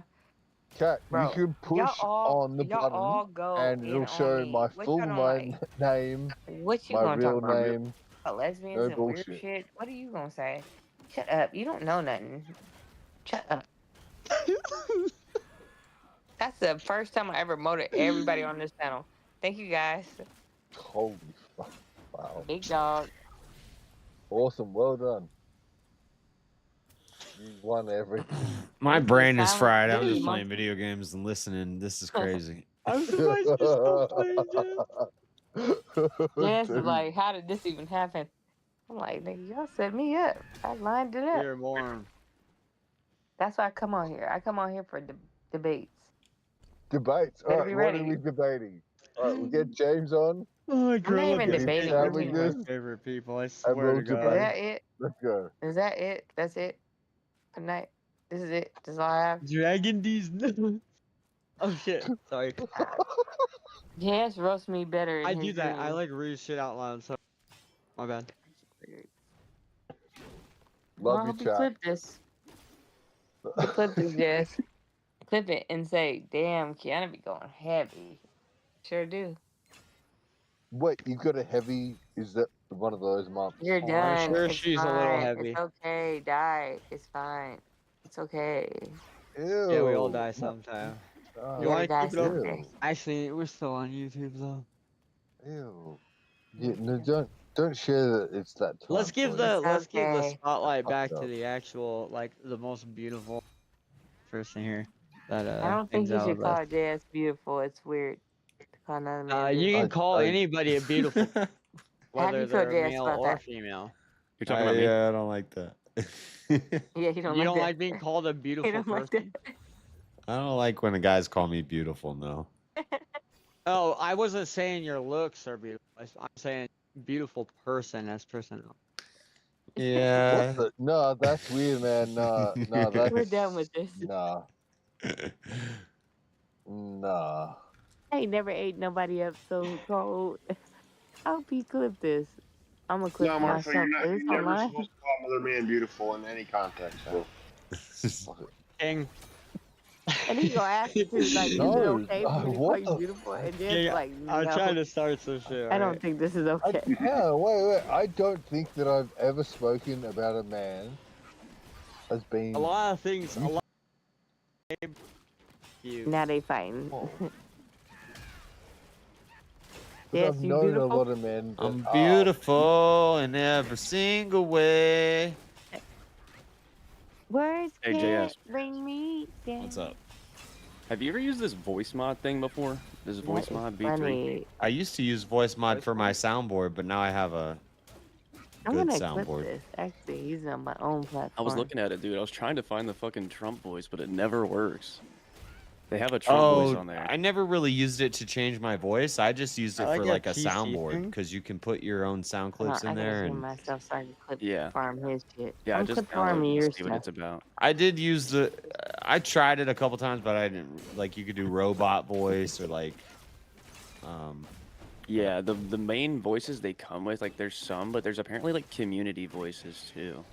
you Bro, can push on the y'all button, all go and in it'll on show me. my What y'all full don't like? name, What you my gonna talk real about? name. About lesbians No and weird bullshit. shit? What are you gonna say? Shut up. You don't know nothing. Shut up. That's the first time I ever moted everybody on this panel. Thank you guys. Holy fuck! Wow, Big dog. awesome, well done. You won everything. My This is the brain is silent. fried. This I'm is just the most. playing video games and listening. This is crazy. I'm surprised you're still playing, Jeff. Jess is Dude, like, how did this even happen? I'm like, nigga, y'all set me up. I lined it up. You're warm. That's why I come on here. I come on here for debates. debates. All Better right, be what are ready. we debating? All right, we'll get James on. Oh, my I'm not girl even gets Get me him debating with One you. of my sandwiches, favorite people. I and swear we'll to Is God. debate. that it? Let's go. Is that it? That's it? Good night. This is it. This is all I have. Dragging these nuts. Oh shit. Sorry. Jess roasts me better in I his do that. I dreams. like read shit out loud. So my bad. Well, Love I you, hope you chat. clip this. You clip this, Jess. Clip it and say, damn, Kiana be going heavy. Sure do. Wait, you got a heavy? Is that one of those months? You're Oh, I'm done. sure It's she's a little fine. It's heavy. okay. Die. It's fine. It's okay. Ew. Yeah, we all die sometime. Oh, You want to die keep it up? someday. Actually, we're still on YouTube though. Ew. Yeah, no, don't share that. It's that time. Let's give please. the Okay. spotlight back Fucked to up. the actual the most beautiful person here that I don't think hangs you out should with us. call Jess beautiful. It's weird to call another man You beautiful. can call anybody a beautiful, Have whether you told they're Jess male about or that? female. You're talking about me? Yeah, I don't like that. Yeah, you don't You like don't that. like being called a You beautiful don't like person? I don't like when the guys call me beautiful. No. Oh, I wasn't saying your looks are beautiful. I'm saying beautiful person as personal. Yeah. What the? No, that's weird, man. No, that's We're done with this. nah, nah. I ain't never ate nobody up so cold. I hope he clipped this. I'm gonna clip No, it Marshall, myself. you're not. Is You're this never online? supposed to call another man beautiful in any context, bro. King. And he gonna ask you too, like, is it No, okay for me to call what you the? beautiful? And Jen's King, like, I'm trying no, to start some shit. I don't Right? think this is okay. Wait. I don't think that I've ever spoken about a man as being. A lot of things. A lot. You. Now they fighting. Oh. Yes, I've you known a beautiful. lot of men. That I'm are- beautiful in every single way. Words Hey, can't JS. bring me down. What's up? Have you ever used this voice mod thing before? This That voice is mod B3. funny. I used to use voice mod for my soundboard, but now I have a I'm good gonna clip soundboard. this. Actually, using it on my own platform. I was looking at it, dude. I was trying to find the fucking Trump voice, but it never works. They have a Trump voice on there. I never really used it to change my voice. I just used it I like for a like a PC soundboard thing. because you can put your own sound clips I in gotta there. see And myself so I can clip Yeah. farm his shit. Yeah, I I'm just clip farming downloaded it your to see what stuff. it's about. I did use the. I tried it a couple times, but I didn't like. You could do robot voice or like. Yeah, the main voices they come with, like there's some, but there's apparently like community voices too.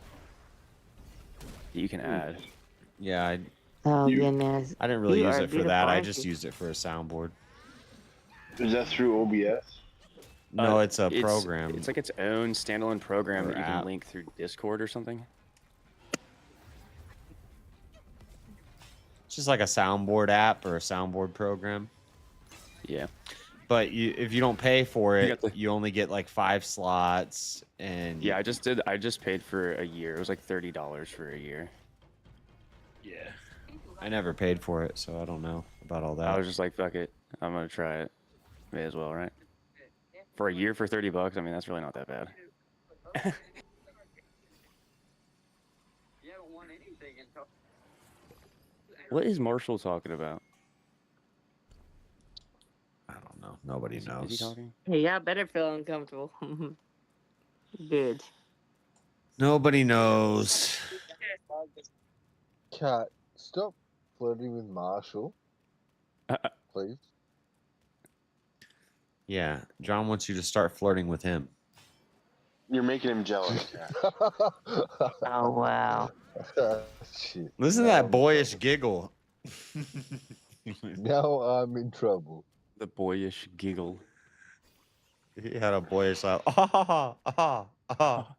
That you can add. Yeah, Oh goodness. I didn't really You use are it for beautiful, that. I aren't just you? used it for a soundboard. Is that through OBS? No, it's a program. It's like its own standalone program Or that you app. can link through Discord or something. It's just like a soundboard app or a soundboard program. Yeah. But if you don't pay for You it, got you only get like 5 slots. And Yeah, I just paid for a year. It was like $30 for a year. Yeah. I never paid for it, so I don't know about all that. I was just like, fuck it, I'm gonna try it. May as well, right? For a year for $30, I mean that's really not that bad. What is Marshall talking about? I don't know. Nobody Is he knows. talking? Hey, y'all better feel uncomfortable. Good. Nobody knows. Cat, stop flirting with Marshall, please. Yeah, John wants you to start flirting with him. You're making him jealous. Oh wow. Shit. Listen to Now that I'm boyish giggle. Now I'm in trouble. The boyish giggle. He had a boyish laugh. Ah, ah, ah.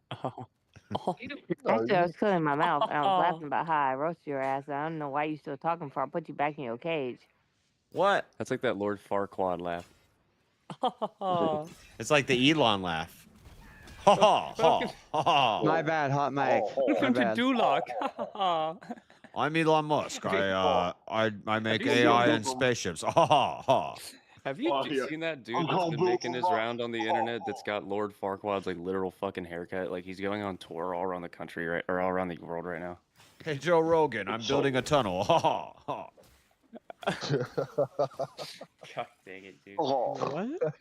Actually, I was cleaning my mouth and I was laughing about how I roasted your ass. I don't know why you still talking for. I put you back in your cage. What? That's like that Lord Farquaad laugh. It's like the Elon laugh. Ha ha ha ha. My bad, hot mic. My Welcome to bad. Duloc. I'm Elon Musk. I make Have you seen AI that? and spaceships. Ha ha ha. Have you seen that dude that's been making his round on the internet that's got Lord Farquaad's like literal fucking haircut? Like he's going on tour all around the country or all around the world right now. Hey Joe Rogan, I'm building a tunnel. Ha ha ha. God dang it, dude. What?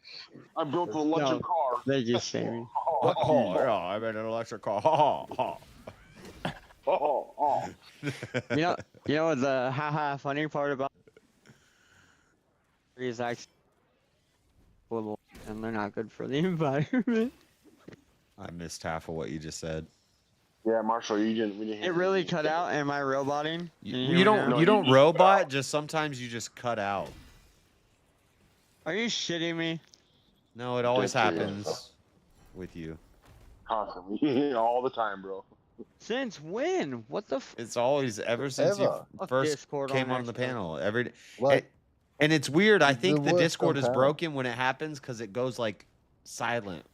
I built an electric car. They just say me. Oh yeah, I made an electric car. Ha ha ha. You know what the haha funny part about is actually little and they're not good for the environment. I missed half of what you just said. Yeah, Marshall, we didn't hear It really cut out. Am I roboting? You don't robot. Just sometimes you just cut out. Are you shitting me? No, it always Dead happens with you. Constantly, all the time, bro. Since when? What the? It's always ever since you Fuck first Discord came on on the Xbox. panel. Like, And it's weird. I think the worst Discord is compound. broken when it happens because it goes like silent.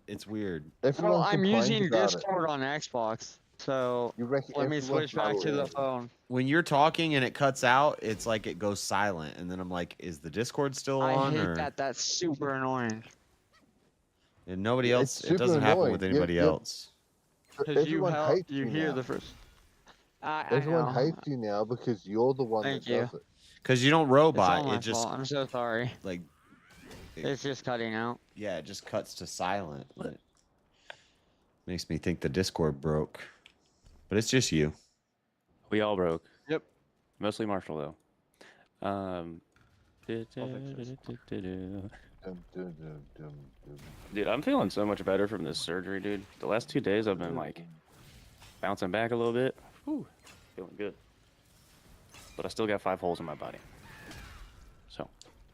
It's weird. Well, I'm complains using about it. Discord on Xbox, so let me switch back to the phone. When you're talking and it cuts out, it's like it goes silent, and then I'm like, "Is the Discord still I on?" hate or that. That's super annoying. and nobody else. It's It super doesn't happen annoying. with anybody else. Because you Everyone hates you you hear now. the first. I Everyone know. hates you now because you're the one Thank that you. does it. Because you don't It's robot. all my It just fault. I'm so sorry. like It's just cutting out. yeah, it just cuts to silent. And it makes me think the Discord broke, but it's just you. We all broke. Yep. Mostly Marshall though. Dude, I'm feeling so much better from this surgery, dude. The last 2 days I've been like bouncing back a little bit. Whew, feeling good. But I still got 5 holes in my body. So.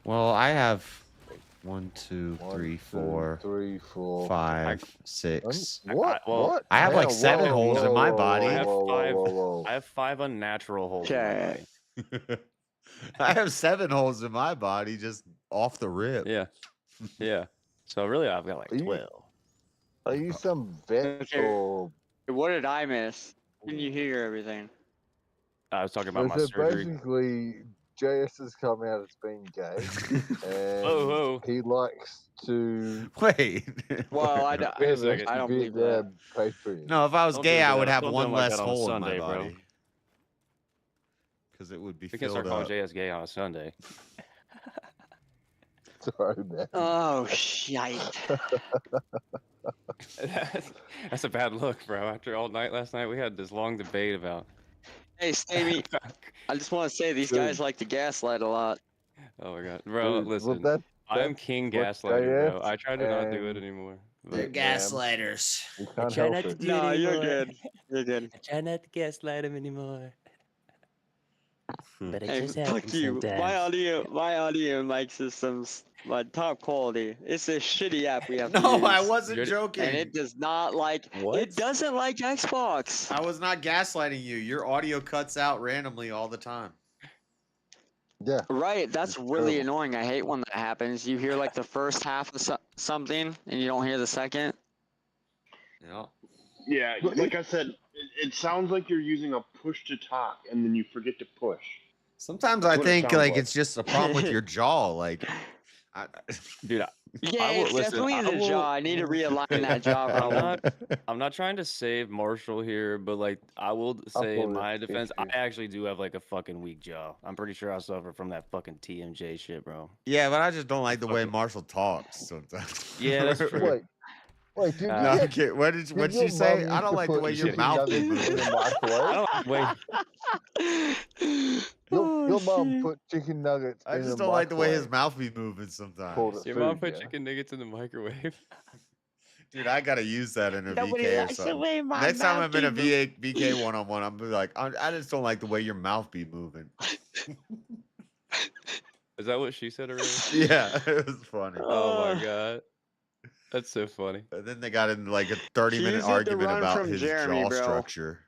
Well, I have 1, 2, 3, 4, 5, 6. What? I have like 7 holes in my body. I have 5 unnatural holes in my body. I have 7 holes in my body just off the rip. Yeah. Yeah. So really, I've got like 12. Are you some vet or? What did I miss? Can you hear everything? I was talking about my So surgery. basically, JS has come out as being gay, and Whoa. he likes to. Wait. Well, I don't believe that. Patreon. No, if I was Don't gay, do I would that. have Don't do one them like less that on a hole Sunday, in my bro. body. Because it would be We can filled start calling up. JS gay on a Sunday. Sorry, man. Oh, shite. That's a bad look, bro. After all night last night, we had this long debate about. Hey, Stevie, I just want to say these guys like to gaslight a lot. Oh my god, bro! Dude, listen, I'm king gaslighter, bro. I try to not do it and anymore. They're But gaslighters. You I can't try help not to it. do No, it you're anymore. good. You're good. I try not to gaslight him anymore. But it Hey, just fuck happens you. sometimes. My audio mic system's top quality. It's a shitty app we have to No, use. I wasn't joking. And it does not like. It doesn't like Xbox. I was not gaslighting you. Your audio cuts out randomly all the time. Yeah. Right, that's really annoying. I hate when that happens. You hear like the first half of something, and you don't hear the second. Yeah. Yeah, like I said, it sounds like you're using a push to talk, and then you forget to push. Sometimes That's I what it think sounds like like. it's just a problem with your jaw. Like, Dude, Yeah, I will it's listen. definitely I the will, jaw. I need to realign that jaw problem. I'm not trying to save Marshall here, but like I will say in my defense, I actually do have like a fucking weak jaw. I'm pretty sure I suffer from that fucking TMJ shit, bro. yeah, but I just don't like the way Marshall talks sometimes. Yeah, that's true. Wait, did No, you okay, what'd your she say? mum I used don't to like the put way your chicken mouth is nuggets in moving. the microwave? Your mum put chicken nuggets I in just the don't like the way his microwave. mouth be moving sometimes. Called it Your mom food, put yeah. chicken nuggets in the microwave. Dude, I gotta use that in a Nobody VK or likes the something. way my Next time mouth I'm in a be VK one-on-one, I'm be like, I just don't like the way your mouth be moving. Is that what she said earlier? Yeah, it was funny. Oh my god, that's so funny. And then they got in like a 30-minute She's had to argument run about from his Jeremy, jaw bro. structure.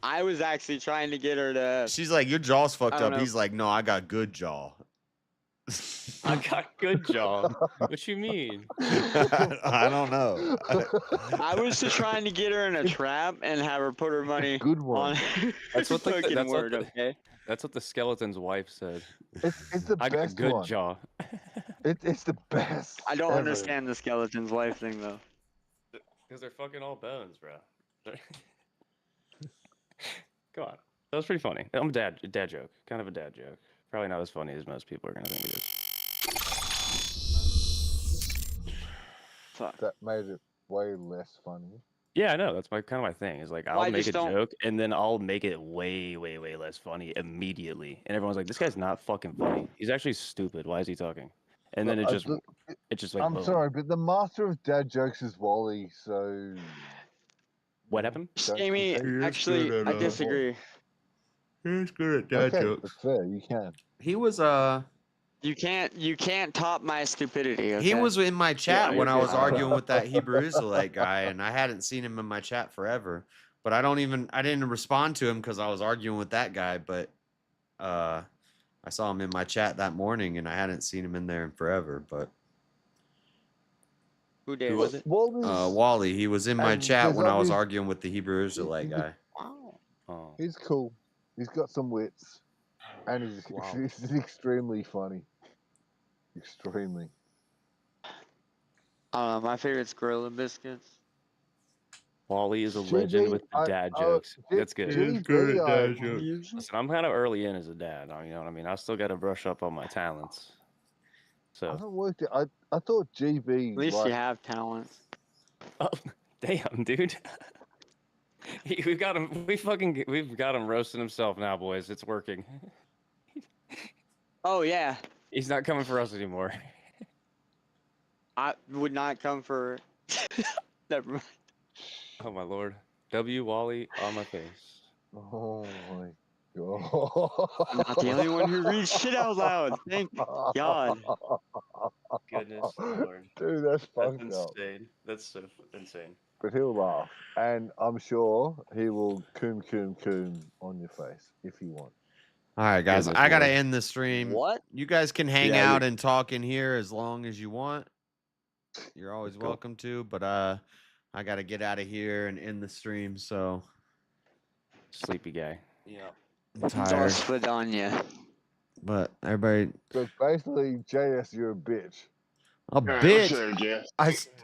I was actually trying to get her to. She's like, your jaw's fucked I don't up. know. He's like, no, I got good jaw. I got good jaw. What you mean? I don't know. I was just trying to get her in a trap and have her put her money Good one. on. That's what the fucking word, okay? That's what the skeleton's wife said. It's the I got best good one. jaw. It's the best. I don't ever. understand the skeleton's wife thing though. Because they're fucking all bones, bro. Come on. That was pretty funny. I'm a dad joke. Kind of a dad joke. Probably not as funny as most people are gonna think it is. Fuck. That made it way less funny. Yeah, I know. That's kind of my thing. Is like Well, I'll I make just a don't- joke and then I'll make it way, way, way less funny immediately, and everyone's like, "This guy's not fucking funny. He's actually stupid. Why is he talking?" And then it just like. I'm boom. sorry, but the master of dad jokes is Wally, so. What happened? Amy, actually, I disagree. He's good at Okay, that's fair. You can. He was You can't top my stupidity. Okay? he was in my chat Yeah, when you're I was good. arguing with that Hebrew Israelite guy, and I hadn't seen him in my chat forever. But I didn't respond to him because I was arguing with that guy. But I saw him in my chat that morning, and I hadn't seen him in there in forever. But Who did? Who was it? Wally, he was in my And chat there's when I was obvious- arguing with the Hebrew Israelite guy. Oh. He's cool. He's got some wits, and he's, Wow. he's extremely funny. Extremely. My favorite's Gorilla Biscuits. Wally is a GB, legend with the dad jokes. That's good. He's good at dad Listen, I'm kind of early in as a dad. You know what I mean? I still got to brush up on my talents. I So, haven't worked it. I thought GB. At least like, you have talent. oh, damn, dude. We've got him. We've got him roasting himself now, boys. It's working. Oh yeah, He's not coming for us anymore. I would not come for. Never mind. Oh my lord. W Wally on my face. Oh my god. I'm not the only one who reads shit out loud. Thank God. Goodness lord. Dude, that's That's fucked up. insane. That's so insane. But he'll laugh. And I'm sure he will coom on your face if you want. All right, guys. Goodness I gotta lord. end the stream. What? You guys can hang Yeah, out and talk in here as long as you want. You're always Cool. welcome to, but I gotta get out of here and end the stream. So Sleepy guy. yeah, I'm It's all tired. split on you. But everybody, So basically, JS, you're a bitch. a Alright, bitch. sure, Jess.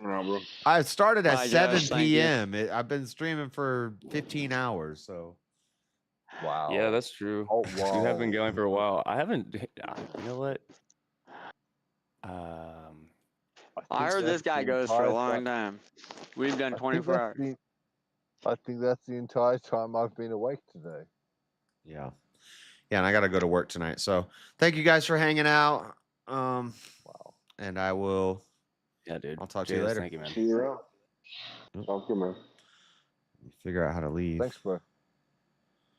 No, bro. I started at Bye, 7 Josh, thank you. p.m. I've been streaming for 15 hours. So Wow. Yeah, that's true. Oh, You have been wow. going for a while. I haven't. You know what? I heard this guy goes for a long time. We've done 24 hours. I think that's the entire time I've been awake today. yeah, and I gotta go to work tonight. So thank you guys for hanging out. Wow. And I will. Yeah, dude. I'll talk to you Cheers, later. Thank you, man. See you around. Sounds good, man. Figure out how to leave. Thanks, bro.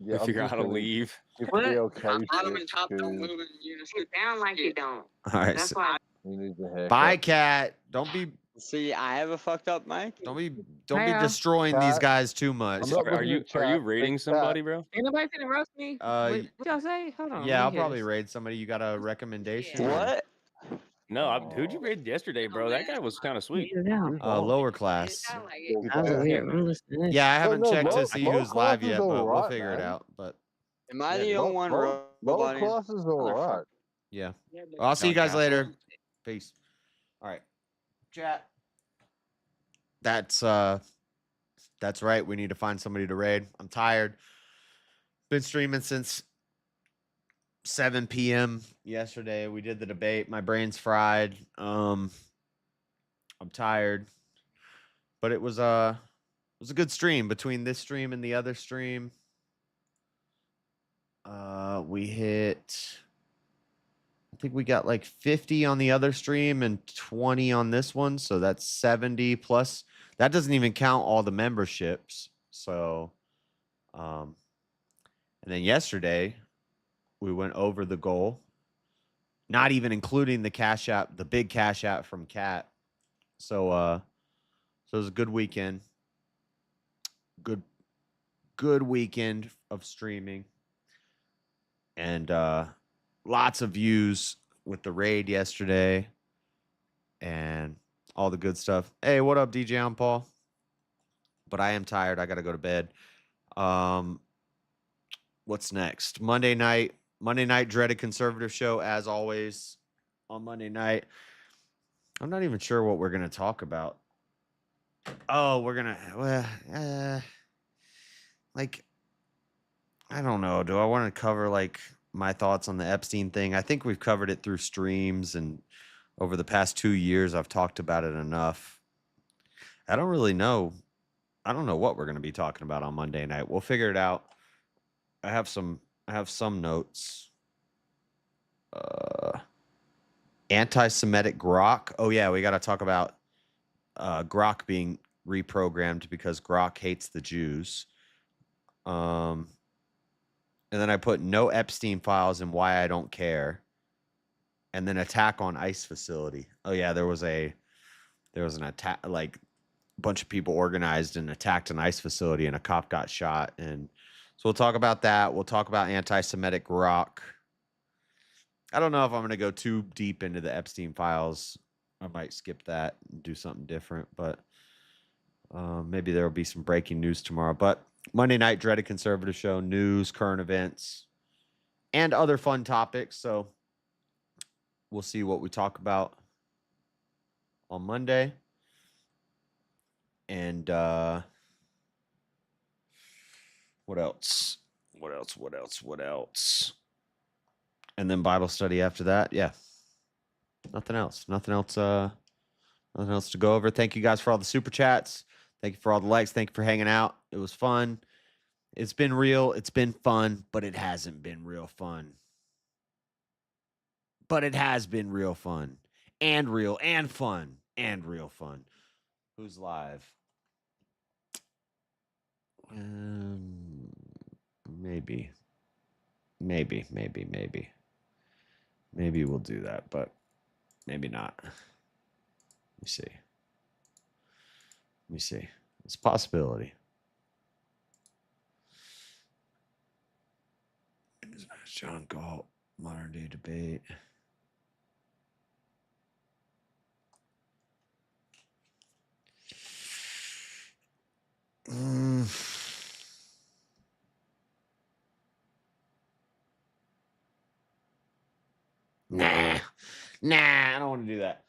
Yeah, We figure out how to leave. If What? we okay, Bottom and top don't move and you just sit down like you don't. All right. That's So, why. we need the haircut. bye, cat. Don't be See, I have a fucked up mic. Hiya. destroying these Cat. guys too much. I'm not Are looking you at are you chat, rating big somebody, chat. bro? Ain't nobody finna roast me. What y'all say? Hold on. Yeah, let I'll me hear probably this. raid somebody. You got a recommendation? or- What? No, who'd you raid yesterday, bro? That guy was kind of sweet. Get it out. Who's on? Lower class. That was Yeah. weird. I'm listening. Yeah, I Oh, haven't no, checked low, to see low who's class live is yet, but we'll alright, figure it man. out. But Am I Yeah, the dude. only one Lower robot in? class is alright. yeah, I'll see you guys later. Peace. All right, chat. That's right. We need to find somebody to raid. I'm tired. Been streaming since 7 p.m. yesterday. We did the debate. My brain's fried. I'm tired. But it was a good stream. Between this stream and the other stream, we hit, I think we got like 50 on the other stream and 20 on this one, so that's 70 plus. That doesn't even count all the memberships. So and then yesterday we went over the goal, not even including the Cashapp, the big Cashapp from Cat. So it was a good weekend. Good weekend of streaming. And lots of views with the raid yesterday and all the good stuff. Hey, what up, DJ? I'm Paul. But I am tired. I got to go to bed. What's next? Monday night Dreaded Conservative show, as always, on Monday night. I'm not even sure what we're going to talk about. Oh, we're going to, like, I don't know. Do I want to cover, like, my thoughts on the Epstein thing? I think we've covered it through streams, and over the past 2 years, I've talked about it enough. I don't really know. I don't know what we're going to be talking about on Monday night. We'll figure it out. I have some notes. Anti-Semitic Grok. Oh yeah, we got to talk about Grok being reprogrammed because Grok hates the Jews. And then I put no Epstein files and why I don't care. And then attack on ICE facility. Oh yeah, there was an attack, like a bunch of people organized and attacked an ICE facility and a cop got shot. And so we'll talk about that. We'll talk about anti-Semitic Grok. I don't know if I'm going to go too deep into the Epstein files. I might skip that and do something different, but maybe there will be some breaking news tomorrow. But Monday night Dreaded Conservative show, news, current events, and other fun topics. So we'll see what we talk about on Monday. And what else? What else? And then Bible study after that. Yeah. Nothing else to go over. Thank you guys for all the super chats. Thank you for all the likes. Thank you for hanging out. It was fun. It's been real. It's been fun, but it hasn't been real fun. but it has been real fun and real and fun and real fun. Who's live? Maybe we'll do that, but maybe not. Let me see. It's a possibility. John Galt, modern day debate. Nah, I don't want to do that.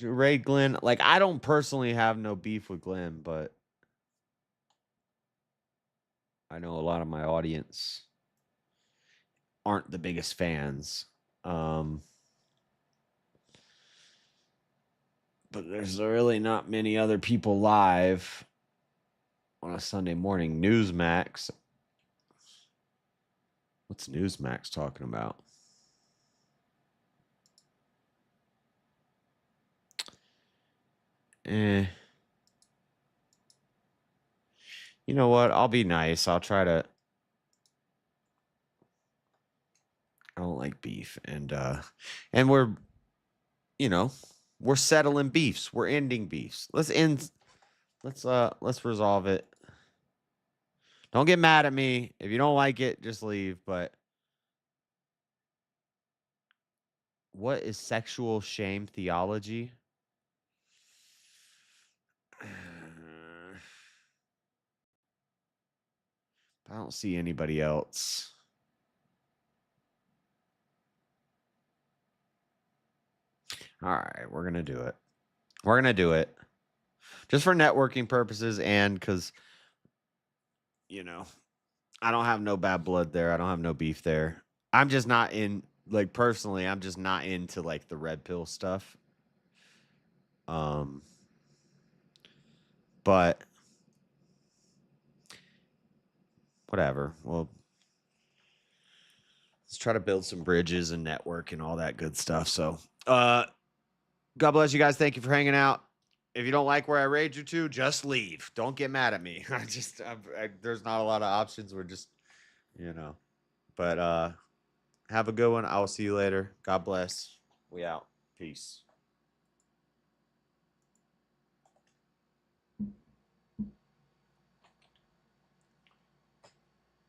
Raid Glenn. Like, I don't personally have no beef with Glenn, but I know a lot of my audience aren't the biggest fans. But there's really not many other people live on a Sunday morning. Newsmax. What's Newsmax talking about? You know what? I'll be nice. I'll try to. I don't like beef, and we're, we're settling beefs. We're ending beefs. Let's resolve it. Don't get mad at me. If you don't like it, just leave. But what is sexual shame theology? I don't see anybody else. All right, we're going to do it. We're going to do it. Just for networking purposes and because, I don't have no bad blood there. I don't have no beef there. I'm just not in, like, personally, I'm just not into, like, the red pill stuff. But whatever. Well, let's try to build some bridges and network and all that good stuff. So, God bless you guys. Thank you for hanging out. If you don't like where I raid you to, just leave. Don't get mad at me. There's not a lot of options. We're just, But have a good one. I will see you later. God bless. We out. Peace.